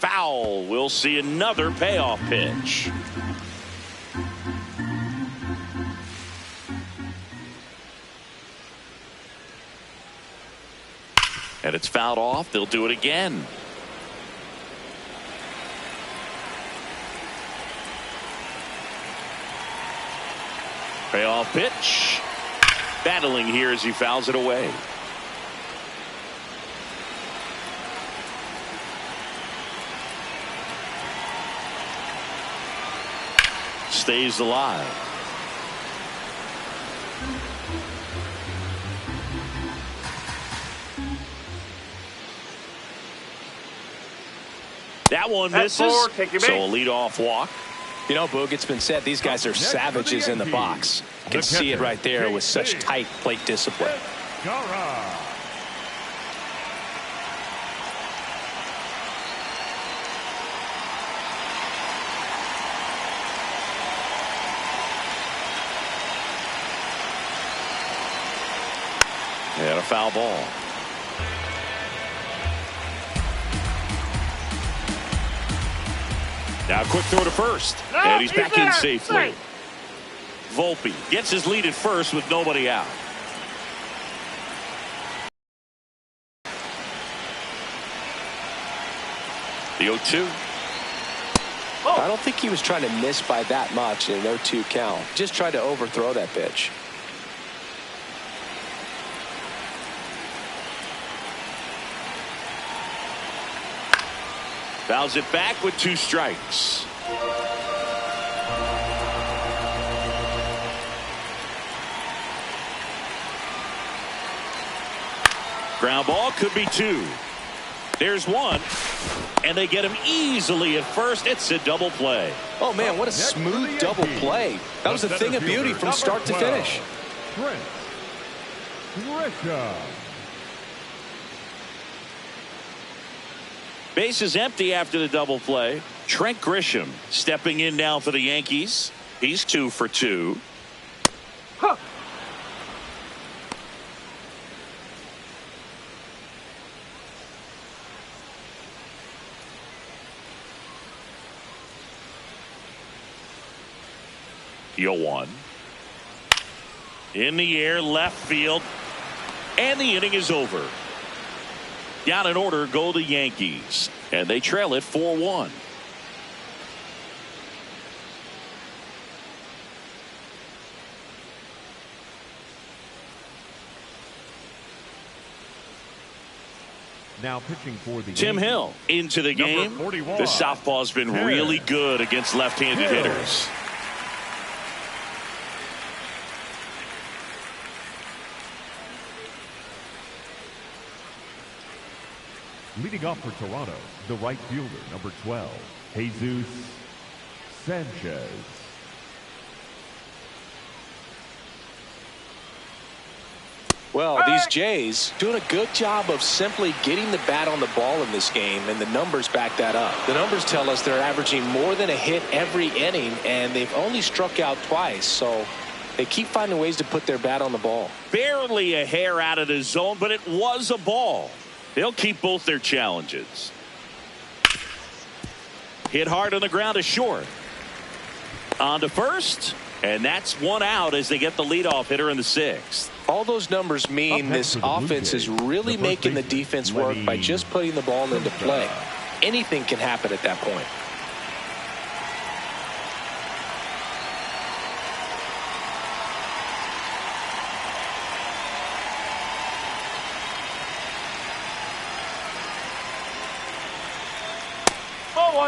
Foul. We'll see another payoff pitch. And it's fouled off. They'll do it again. Payoff pitch. Battling here as he fouls it away. Stays alive. That one misses. So a leadoff walk. You know, Boog, it's been said these guys are savages in the box. You can see it right there with such tight plate discipline. And a foul ball. Now a quick throw to first. And he's back in safely. Volpe gets his lead at first with nobody out. The 0-2. I don't think he was trying to miss by that much in an 0-2 count. Just tried to overthrow that pitch. Fouls it back with 2 strikes. Ground ball could be 2. There's 1. And they get him easily at first. It's a double play. Oh, man, what a smooth double play. That was a thing of beauty from start to finish. Base is empty after the double play. Trent Grisham stepping in now for the Yankees. He's 2 for 2. Huh. The 0-1. In the air, left field. And the inning is over. Down in order go the Yankees, and they trail it 4-1. Now pitching for the Tim Yankees, Hill into the game. 41. The southpaw's been really good against left-handed hitters. Leading off for Toronto, the right fielder, number 12, Jesus Sanchez. Well, these Jays doing a good job of simply getting the bat on the ball in this game, and the numbers back that up. The numbers tell us they're averaging more than a hit every inning, and they've only struck out twice, so they keep finding ways to put their bat on the ball. Barely a hair out of the zone, but it was a ball. They'll keep both their challenges. Hit hard on the ground to short. On to first, and that's one out as they get the leadoff hitter in the sixth. All those numbers mean this offense is really making the defense work by just putting the ball into play. Anything can happen at that point.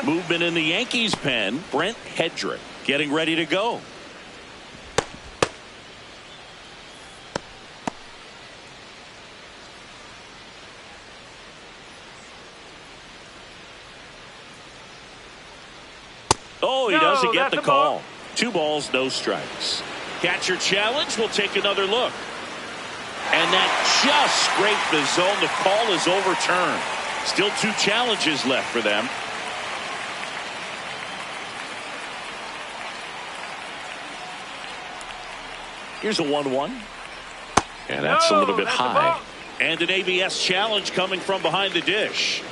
Movement in the Yankees pen. Brent Hedrick getting ready to go. Oh, he doesn't get the call. 2 balls, no strikes. Catcher challenge. We'll take another look. And that just scraped the zone. The call is overturned. Still 2 challenges left for them. Here's a 1-1. And that's a little bit high. And an ABS challenge coming from behind the dish.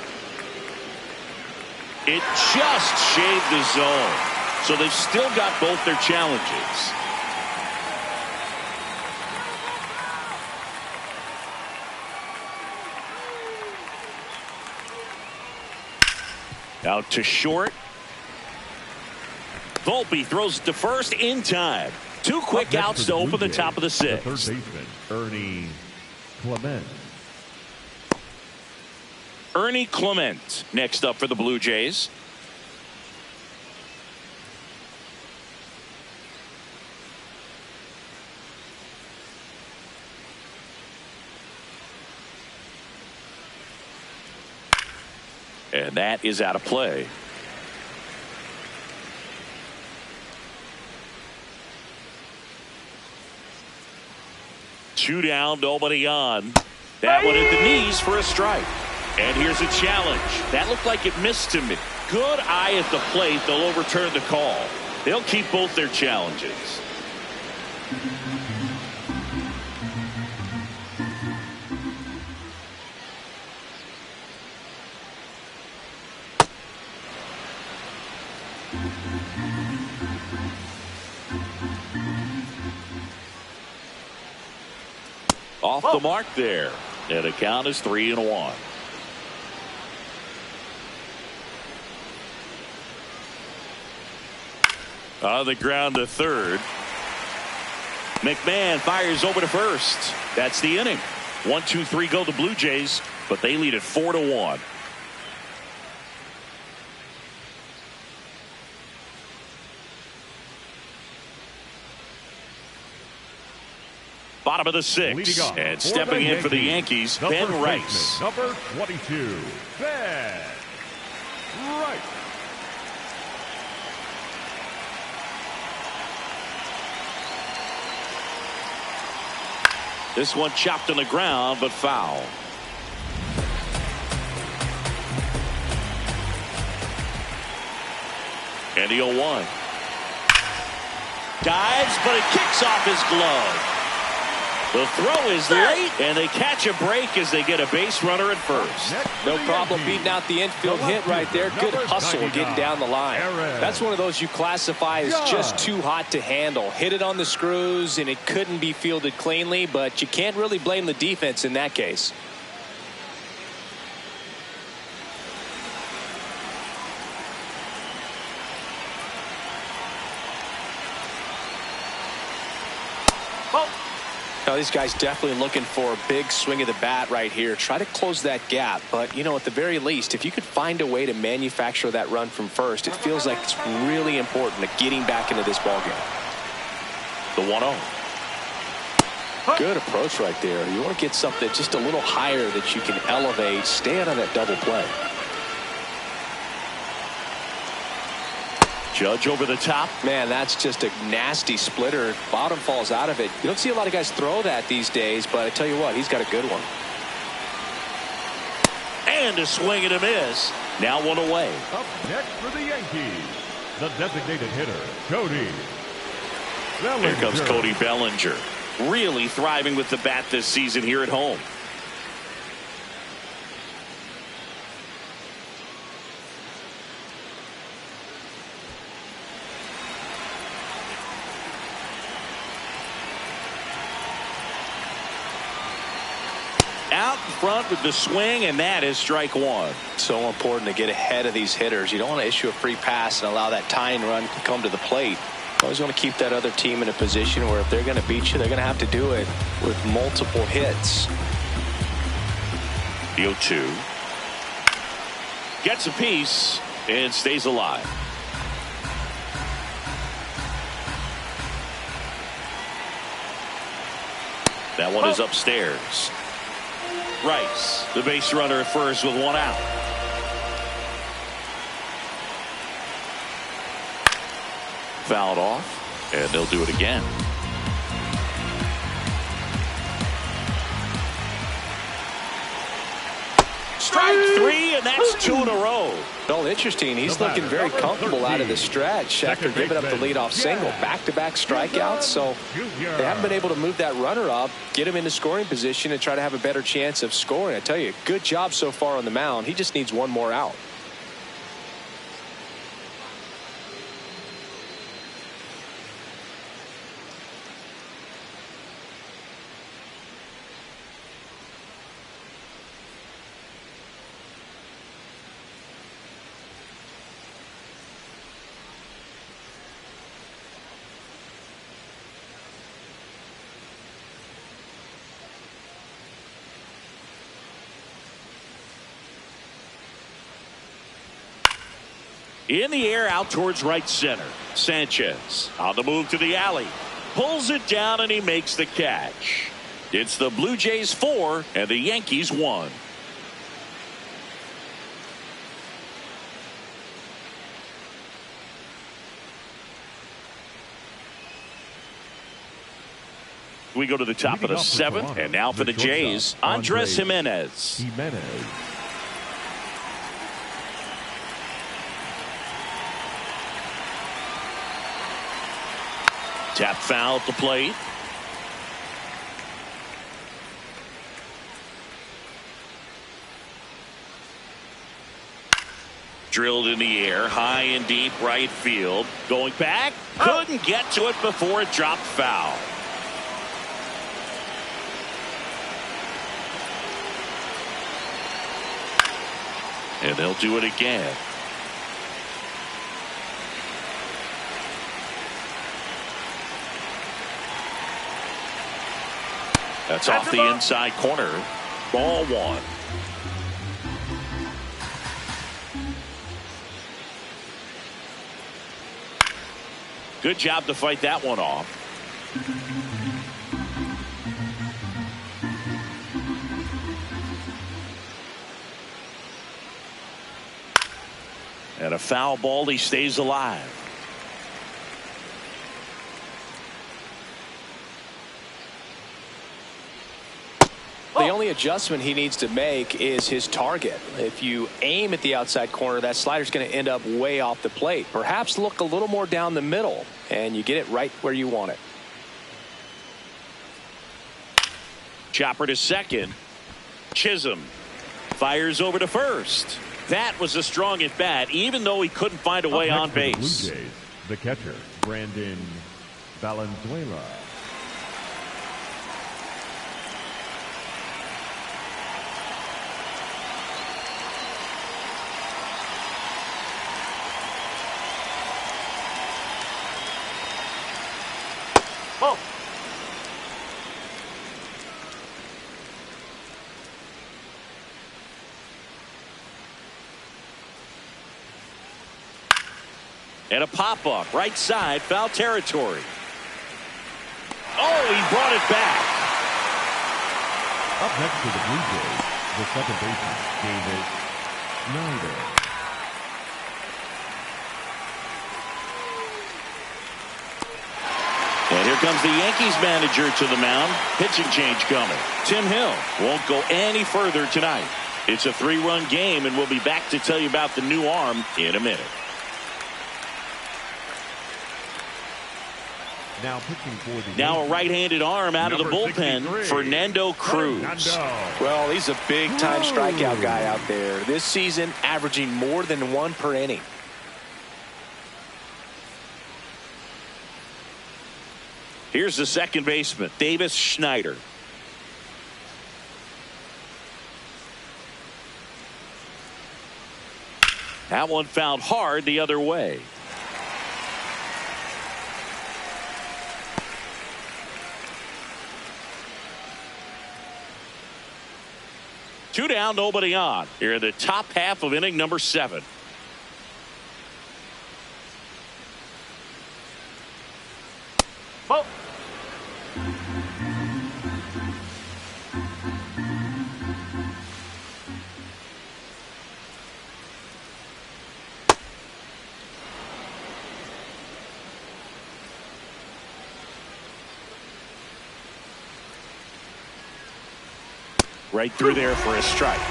It just shaved the zone. So they've still got both their challenges. Out to short. Volpe throws it to first in time. 2 quick outs to open the top of the sixth. The third baseman, Ernie Clement. Ernie Clement next up for the Blue Jays. And that is out of play. Two down, nobody on. That one at the knees for a strike. And here's a challenge. That looked like it missed to me. Good eye at the plate. They'll overturn the call. They'll keep both their challenges. Off the mark there. And the count is 3-1. On the ground to third. McMahon fires over to first. That's the inning. 1-2-3 go the Blue Jays, but they lead at 4-1. Bottom of the sixth, and stepping in for the Yankees, Ben Rice. Number 22, Ben Rice. This one chopped on the ground, but foul. And the 0-1. Dives, but it kicks off his glove. The throw is late, and they catch a break as they get a base runner at first. No problem beating out the infield hit right there. Good hustle getting down the line. That's one of those you classify as just too hot to handle. Hit it on the screws, and it couldn't be fielded cleanly, but you can't really blame the defense in that case. Now, these guys definitely looking for a big swing of the bat right here. Try to close that gap. But, you know, at the very least, if you could find a way to manufacture that run from first, it feels like it's really important to getting back into this ballgame. The 1-0. Good approach right there. You want to get something just a little higher that you can elevate. Stay out of that double play. Judge over the top. Man, that's just a nasty splitter. Bottom falls out of it. You don't see a lot of guys throw that these days, but I tell you what, he's got a good one. And a swing and a miss. Now one away. Up next for the Yankees, the designated hitter, Cody Bellinger. Here comes Cody Bellinger. Really thriving with the bat this season here at home. Out in front with the swing, and that is strike one. So important to get ahead of these hitters. You don't want to issue a free pass and allow that tying run to come to the plate. Always want to keep that other team in a position where if they're going to beat you, they're going to have to do it with multiple hits. The 0-2. Gets a piece and stays alive. That one is upstairs. Rice, the base runner at first with one out. Fouled off, and they'll do it again. Strike three, and that's two in a row. Well, interesting. He's looking very comfortable out of the stretch after giving up the leadoff single. Back-to-back strikeouts, so they haven't been able to move that runner up, get him into scoring position, and try to have a better chance of scoring. I tell you, good job so far on the mound. He just needs one more out. In the air out towards right center. Sanchez on the move to the alley. Pulls it down and he makes the catch. It's the Blue Jays 4 and the Yankees 1. We go to the top of the 7th, and now for the Jays, Andres Jimenez. Tap foul at the plate. Drilled in the air, high and deep right field. Going back, couldn't get to it before it dropped foul. And they'll do it again. That's off the inside corner. Ball 1. Good job to fight that one off. And a foul ball, he stays alive. The only adjustment he needs to make is his target. If you aim at the outside corner, that slider's going to end up way off the plate. Perhaps look a little more down the middle, and you get it right where you want it. Chopper to second. Chisholm fires over to first. That was a strong at bat, even though he couldn't find a way on base. Blue Jays, the catcher, Brandon Valenzuela. And a pop-up right side, foul territory. Oh, he brought it back. Up next to the Blue Jays, the second baseman, David Snyder. And here comes the Yankees manager to the mound. Pitching change coming. Tim Hill won't go any further tonight. It's a 3-run game, and we'll be back to tell you about the new arm in a minute. Now pitching for the Now a Yankees, right-handed arm out of the bullpen, 63, Fernando Cruz. Well, he's a big-time strikeout guy out there. This season, averaging more than 1 per inning. Here's the second baseman, Davis Schneider. That one fouled hard the other way. Two down, nobody on. Here in the top half of inning number 7. Ball. Right through there for a strike.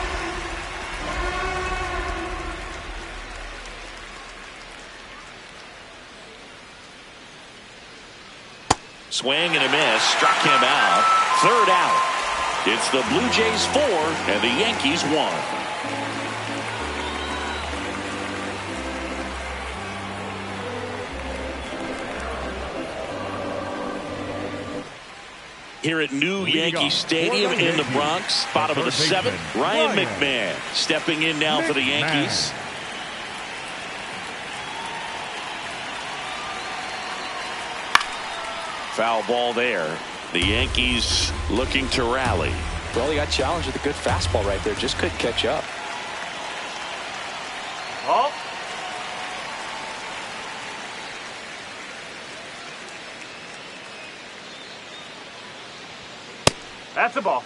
Swing and a miss. Struck him out. Third out. It's the Blue Jays 4 and the Yankees 1. Here at new Yankee Stadium in the Bronx, bottom of the 7th, Ryan McMahon stepping in now for the Yankees. Foul ball there. The Yankees looking to rally. Well, he got challenged with a good fastball right there. Just couldn't catch up. Ball. That's a ball.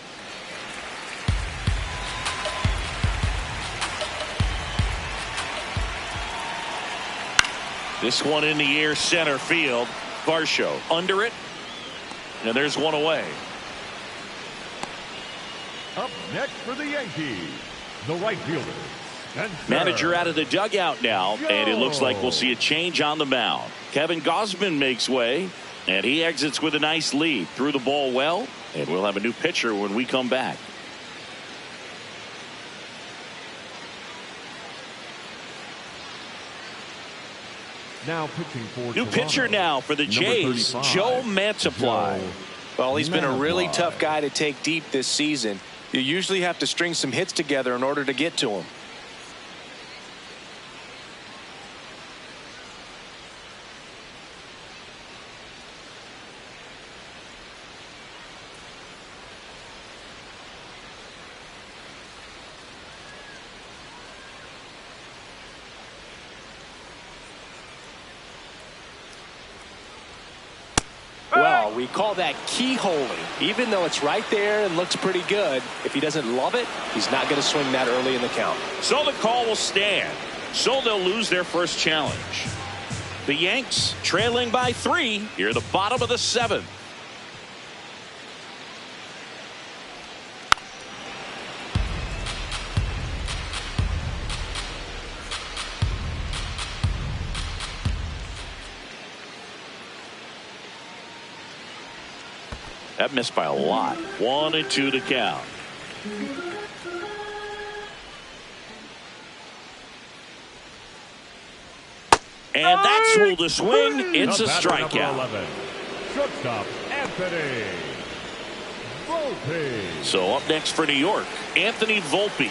This one in the air, center field. Varsho under it. And there's one away. Up next for the Yankees, the right fielder. Manager out of the dugout now, and it looks like we'll see a change on the mound. Kevin Gausman makes way, and he exits with a nice lead. Threw the ball well, and we'll have a new pitcher when we come back. Now pitching for New Toronto, pitcher now for the Jays, Joe Mantiply. Well, he's been a really tough guy to take deep this season. You usually have to string some hits together in order to get to him. Well, we call that keyholing. Even though it's right there and looks pretty good, if he doesn't love it, he's not going to swing that early in the count. So the call will stand. So they'll lose their first challenge. The Yanks trailing by 3 here at the bottom of the 7th. That missed by a lot. 1-2 to count. And that's ruled a swing. It's a strikeout. Shortstop Anthony Volpe. So up next for New York, Anthony Volpe.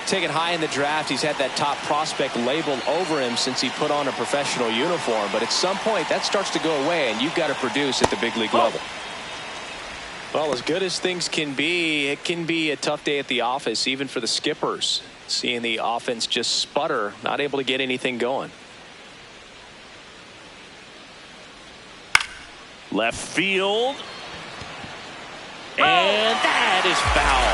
Taken high in the draft, he's had that top prospect labeled over him since he put on a professional uniform. But at some point, that starts to go away, and you've got to produce at the big league level. Well, as good as things can be, it can be a tough day at the office, even for the skippers. Seeing the offense just sputter, not able to get anything going. Left field. And that is foul.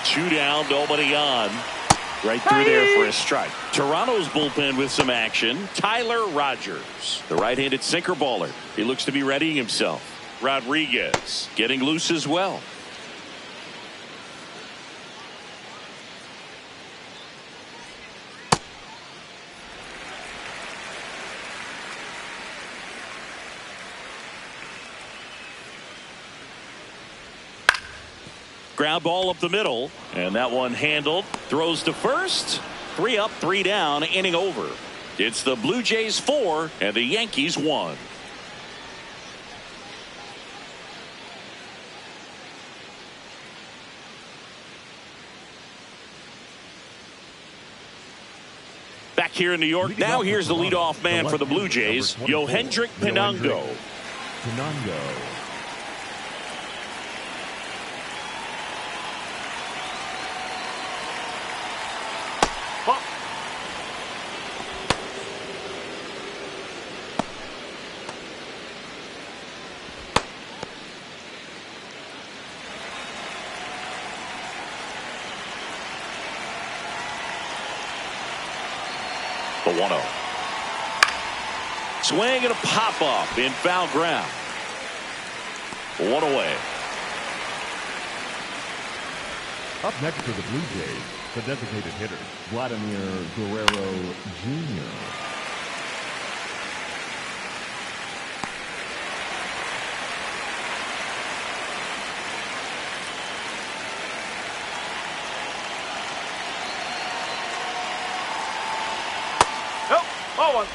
Two down, nobody on. Right through there for a strike. Toronto's bullpen with some action. Tyler Rogers, the right-handed sinker baller. He looks to be readying himself. Rodriguez getting loose as well. Ground ball up the middle, and that one handled. Throws to first. 3 up, 3 down, inning over. It's the Blue Jays 4 and the Yankees 1. Back here in New York, now here's the leadoff man for the Blue Jays, Yohendrick Pinango. The 1-0. Swing and a pop-up in foul ground. 1 away. Up next for the Blue Jays, the designated hitter, Vladimir Guerrero Jr. Ball one.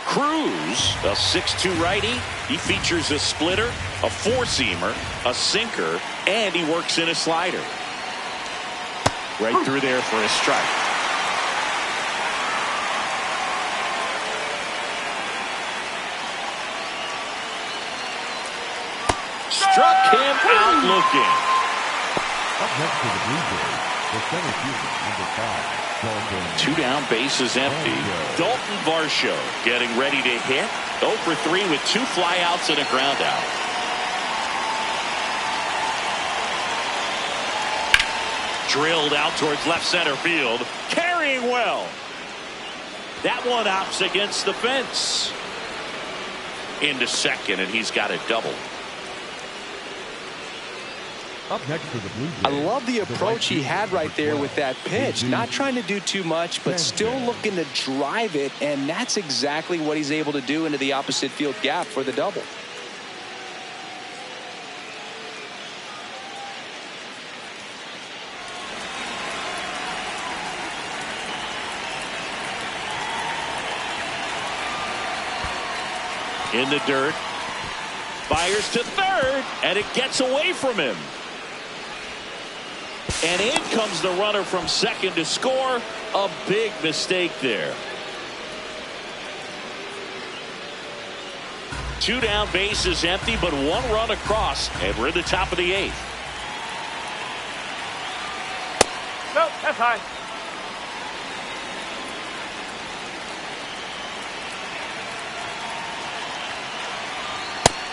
Cruz, a 6'2" righty. He features a splitter, a four-seamer, a sinker, and he works in a slider. Right through there for a strike. Struck him out looking. Up next to the Blue Jays, the center fielder, number 5. 2 down, bases empty. Dalton Varsho getting ready to hit. 0 for 3 with 2 flyouts and a ground out. Drilled out towards left center field. Carrying well. That one hops against the fence. Into second, and he's got a double. Up next for the Blue Jays, I love the approach he had right there with that pitch. Not trying to do too much, but still looking to drive it, and that's exactly what he's able to do into the opposite field gap for the double. In the dirt. Fires to third, and it gets away from him. And in comes the runner from second to score. A big mistake there. 2 down, bases empty, but 1 run across, and we're in the top of the 8th. Nope, that's high.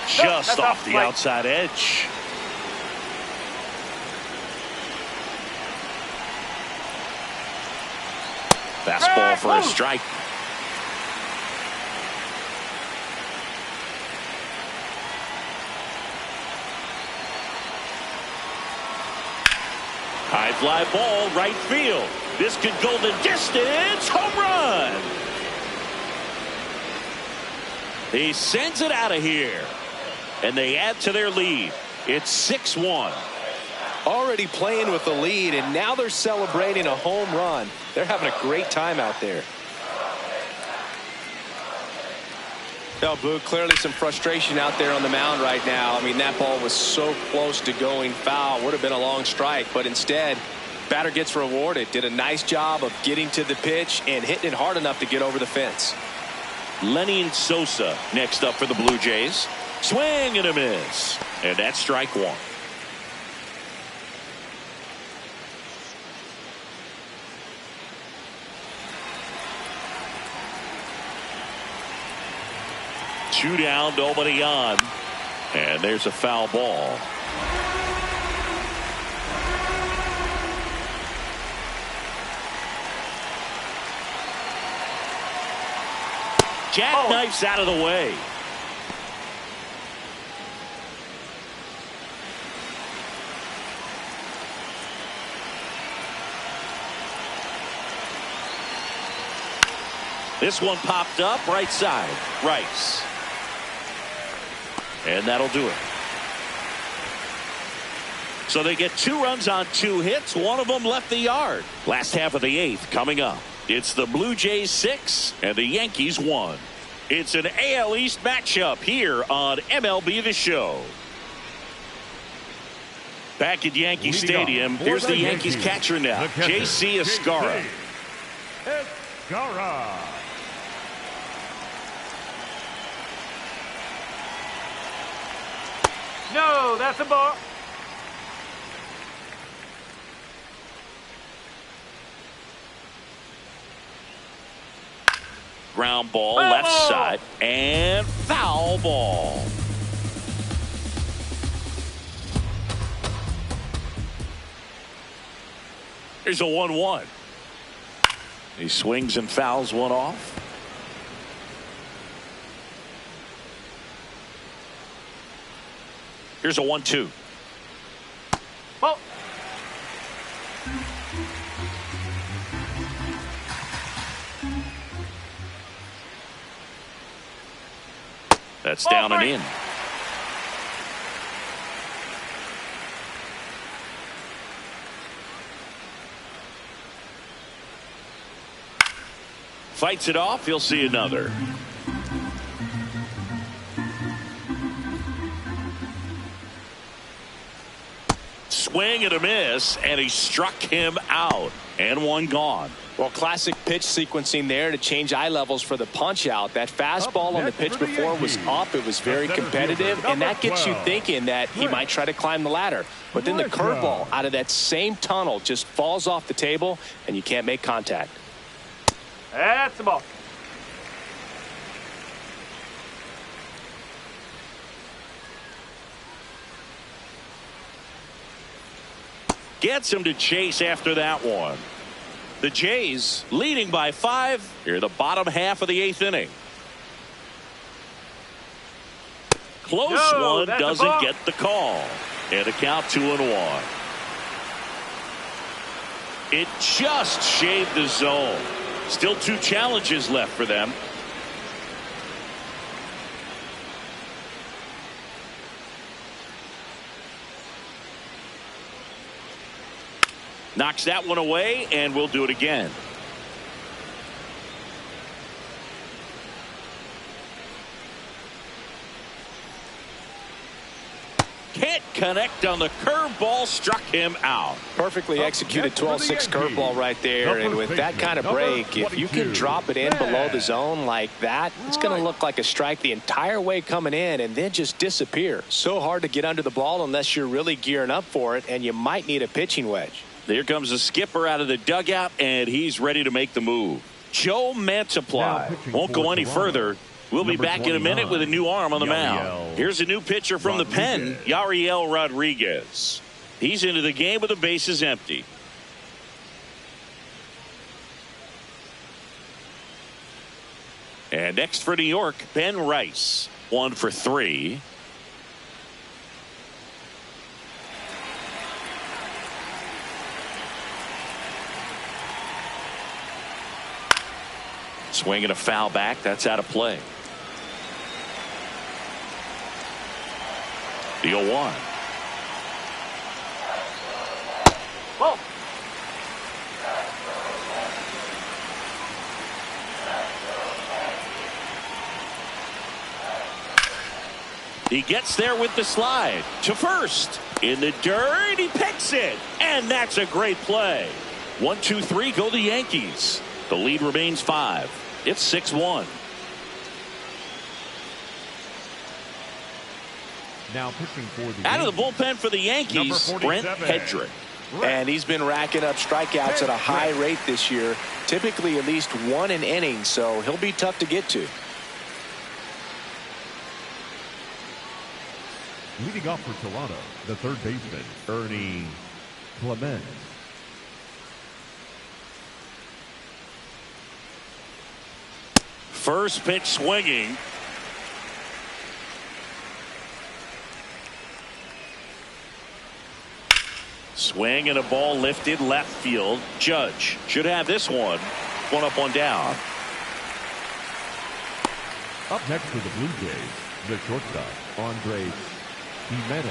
Just off the outside edge. Fastball for a strike. High fly ball, right field. This could go the distance. Home run. He sends it out of here. And they add to their lead. It's 6-1. Already playing with the lead, and now they're celebrating a home run. They're having a great time out there. No, Boo, clearly some frustration out there on the mound right now. I mean, that ball was so close to going foul. Would have been a long strike, but instead, batter gets rewarded. Did a nice job of getting to the pitch and hitting it hard enough to get over the fence. Lenny Sosa next up for the Blue Jays. Swing and a miss. And that's strike one. Two down, nobody on. And there's a foul ball. Jackknifes out of the way. This one popped up right side. Rice. And that'll do it. So they get 2 runs on 2 hits. One of them left the yard. Last half of the 8th coming up. It's the Blue Jays 6 and the Yankees 1. It's an AL East matchup here on MLB The Show. Back at Yankee Stadium, here's the Yankees catcher now, J.C. Escarra. Escarra. No, that's a ball. Ground ball, left side, and foul ball. Here's a 1-1. He swings and fouls one off. Here's a 1-2. Oh. That's down and in. Fights it off. He'll see another. Swing and a miss, and he struck him out. And one gone. Well, classic pitch sequencing there to change eye levels for the punch out. That fastball on the pitch before was up. It was very competitive, and that gets you thinking that he might try to climb the ladder. But then the curveball out of that same tunnel just falls off the table, and you can't make contact. That's the ball. Gets him to chase after that one. The Jays leading by 5 here the bottom half of the 8th inning. Close one, doesn't get the call. And a count 2-1. It just shaved the zone. Still 2 challenges left for them. Knocks that one away, and we'll do it again. Can't connect on the curveball, struck him out. Perfectly executed 12-6 curveball right there, and with that kind of break, if you can drop it in below the zone like that, it's going to look like a strike the entire way coming in and then just disappear. So hard to get under the ball unless you're really gearing up for it, and you might need a pitching wedge. Here comes the skipper out of the dugout, and he's ready to make the move. Joe Mantiply won't go any further. We'll be back in a minute with a new arm on the mound. Here's a new pitcher from the pen, Yariel Rodriguez. He's into the game with the bases empty. And next for New York, Ben Rice. 1 for 3. Swing and a foul back. That's out of play. The 0-1. Whoa. He gets there with the slide to first. In the dirt, he picks it. And that's a great play. 1, 2, 3, go the Yankees. The lead remains 5. It's 6-1. Now pitching for the Out of the bullpen for the Yankees, Brent Hedrick. And he's been racking up strikeouts at a high rate this year, typically at least 1 an inning, so he'll be tough to get to. Leading off for Toronto, the third baseman, Ernie Clement. First pitch swinging. Swing and a ball lifted left field. Judge should have this one. 1 up, 1 down. Up next for the Blue Jays, the shortstop, Andres Jimenez.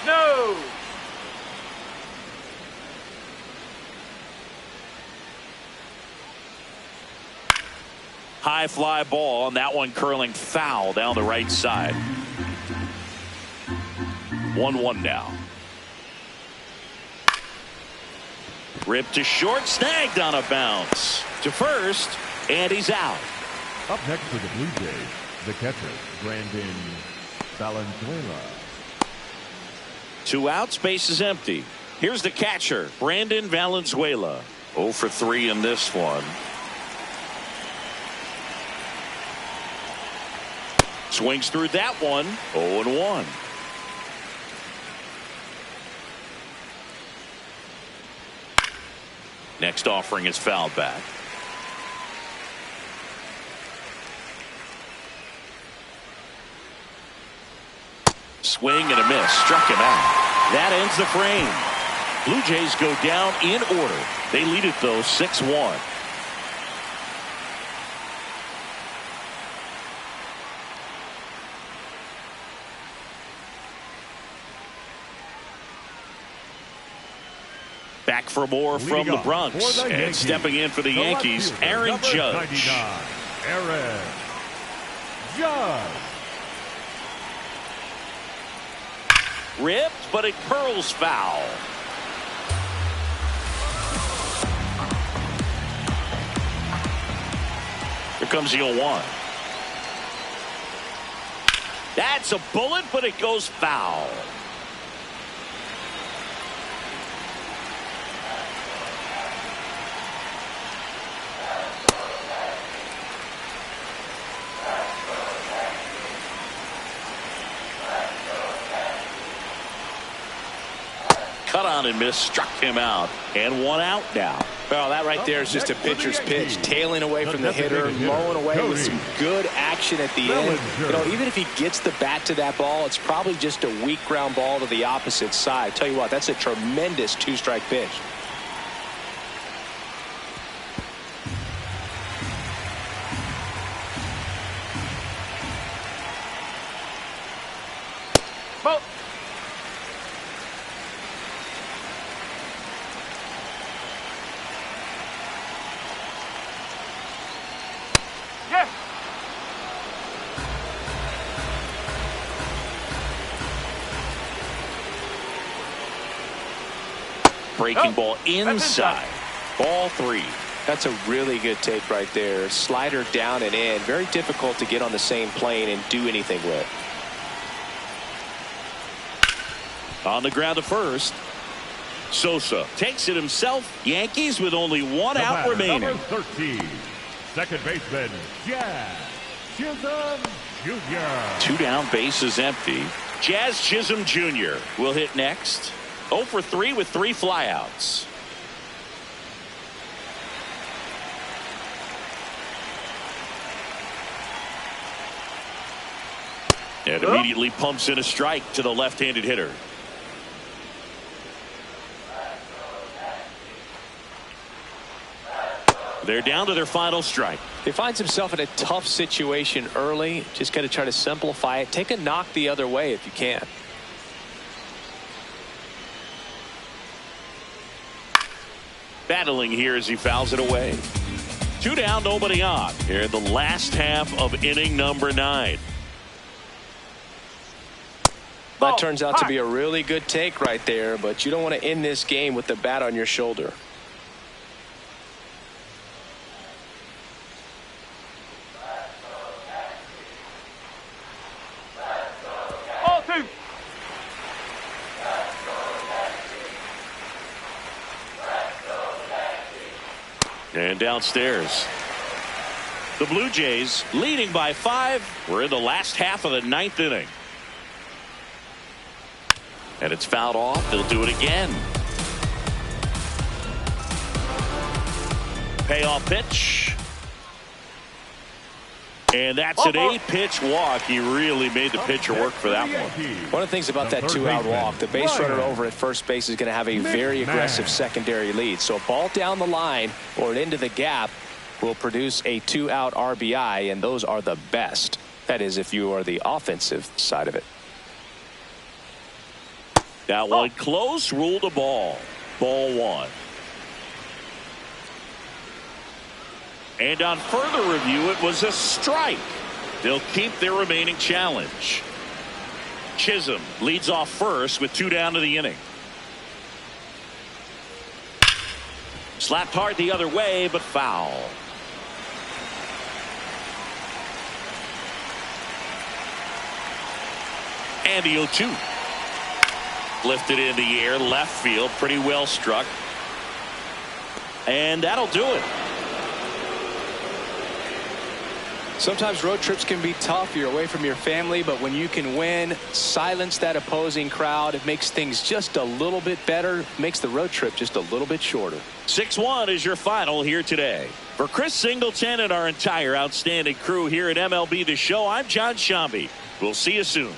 No. High fly ball, and that one curling foul down the right side. 1-1 now. Ripped to short, snagged on a bounce. To first, and he's out. Up next for the Blue Jays, the catcher, Brandon Valenzuela. 2 outs, base is empty. Here's the catcher, Brandon Valenzuela. 0 for 3 in this one. Swings through that one. 0-1. Next offering is fouled back. Swing and a miss. Struck him out. That ends the frame. Blue Jays go down in order. They lead it, though, 6-1. Back for more from the Bronx. And stepping in for the Yankees, Aaron Judge. Aaron Judge. Ripped, but it curls foul. Here comes the 0-1. That's a bullet, but it goes foul. Cut on and miss, struck him out, and 1 out now. Well, that right there is just a pitcher's pitch, tailing away from the hitter, mowing away with some good action at the end. You know, even if he gets the bat to that ball, it's probably just a weak ground ball to the opposite side. Tell you what, that's a tremendous 2-strike pitch. Ball. Yeah. Breaking ball inside. Ball 3. That's a really good take right there. Slider down and in. Very difficult to get on the same plane and do anything with. On the ground to first. Sosa takes it himself. Yankees with only 1 out remaining. Number 13, second baseman, Jazz Chisholm Jr. 2 down, base is empty. Jazz Chisholm Jr. will hit next. 0 for 3 with 3 flyouts. And immediately pumps in a strike to the left-handed hitter. They're down to their final strike. He finds himself in a tough situation early. Just got to try to simplify it. Take a knock the other way if you can. Battling here as he fouls it away. 2 down, nobody on. Here in the last half of inning number 9. That turns out to be a really good take right there, but you don't want to end this game with the bat on your shoulder. Ball 2. And downstairs. The Blue Jays leading by 5. We're in the last half of the 9th inning. And it's fouled off. They'll do it again. Payoff pitch. And that's an 8-pitch walk. He really made the pitcher work for that one. One of the things about that 2-out walk, the base runner over at first base is going to have a very aggressive secondary lead. So a ball down the line or into the gap will produce a 2-out RBI, and those are the best. That is, if you are the offensive side of it. That one close, ruled a ball. Ball 1. And on further review, it was a strike. They'll keep their remaining challenge. Chisholm leads off first with 2 down to the inning. Slapped hard the other way, but foul. And the 0-2. Lifted in the air, left field, pretty well struck. And that'll do it. Sometimes road trips can be tough. You're away from your family, but when you can win, silence that opposing crowd, it makes things just a little bit better, makes the road trip just a little bit shorter. 6-1 is your final here today. For Chris Singleton and our entire outstanding crew here at MLB The Show, I'm John Shambi. We'll see you soon.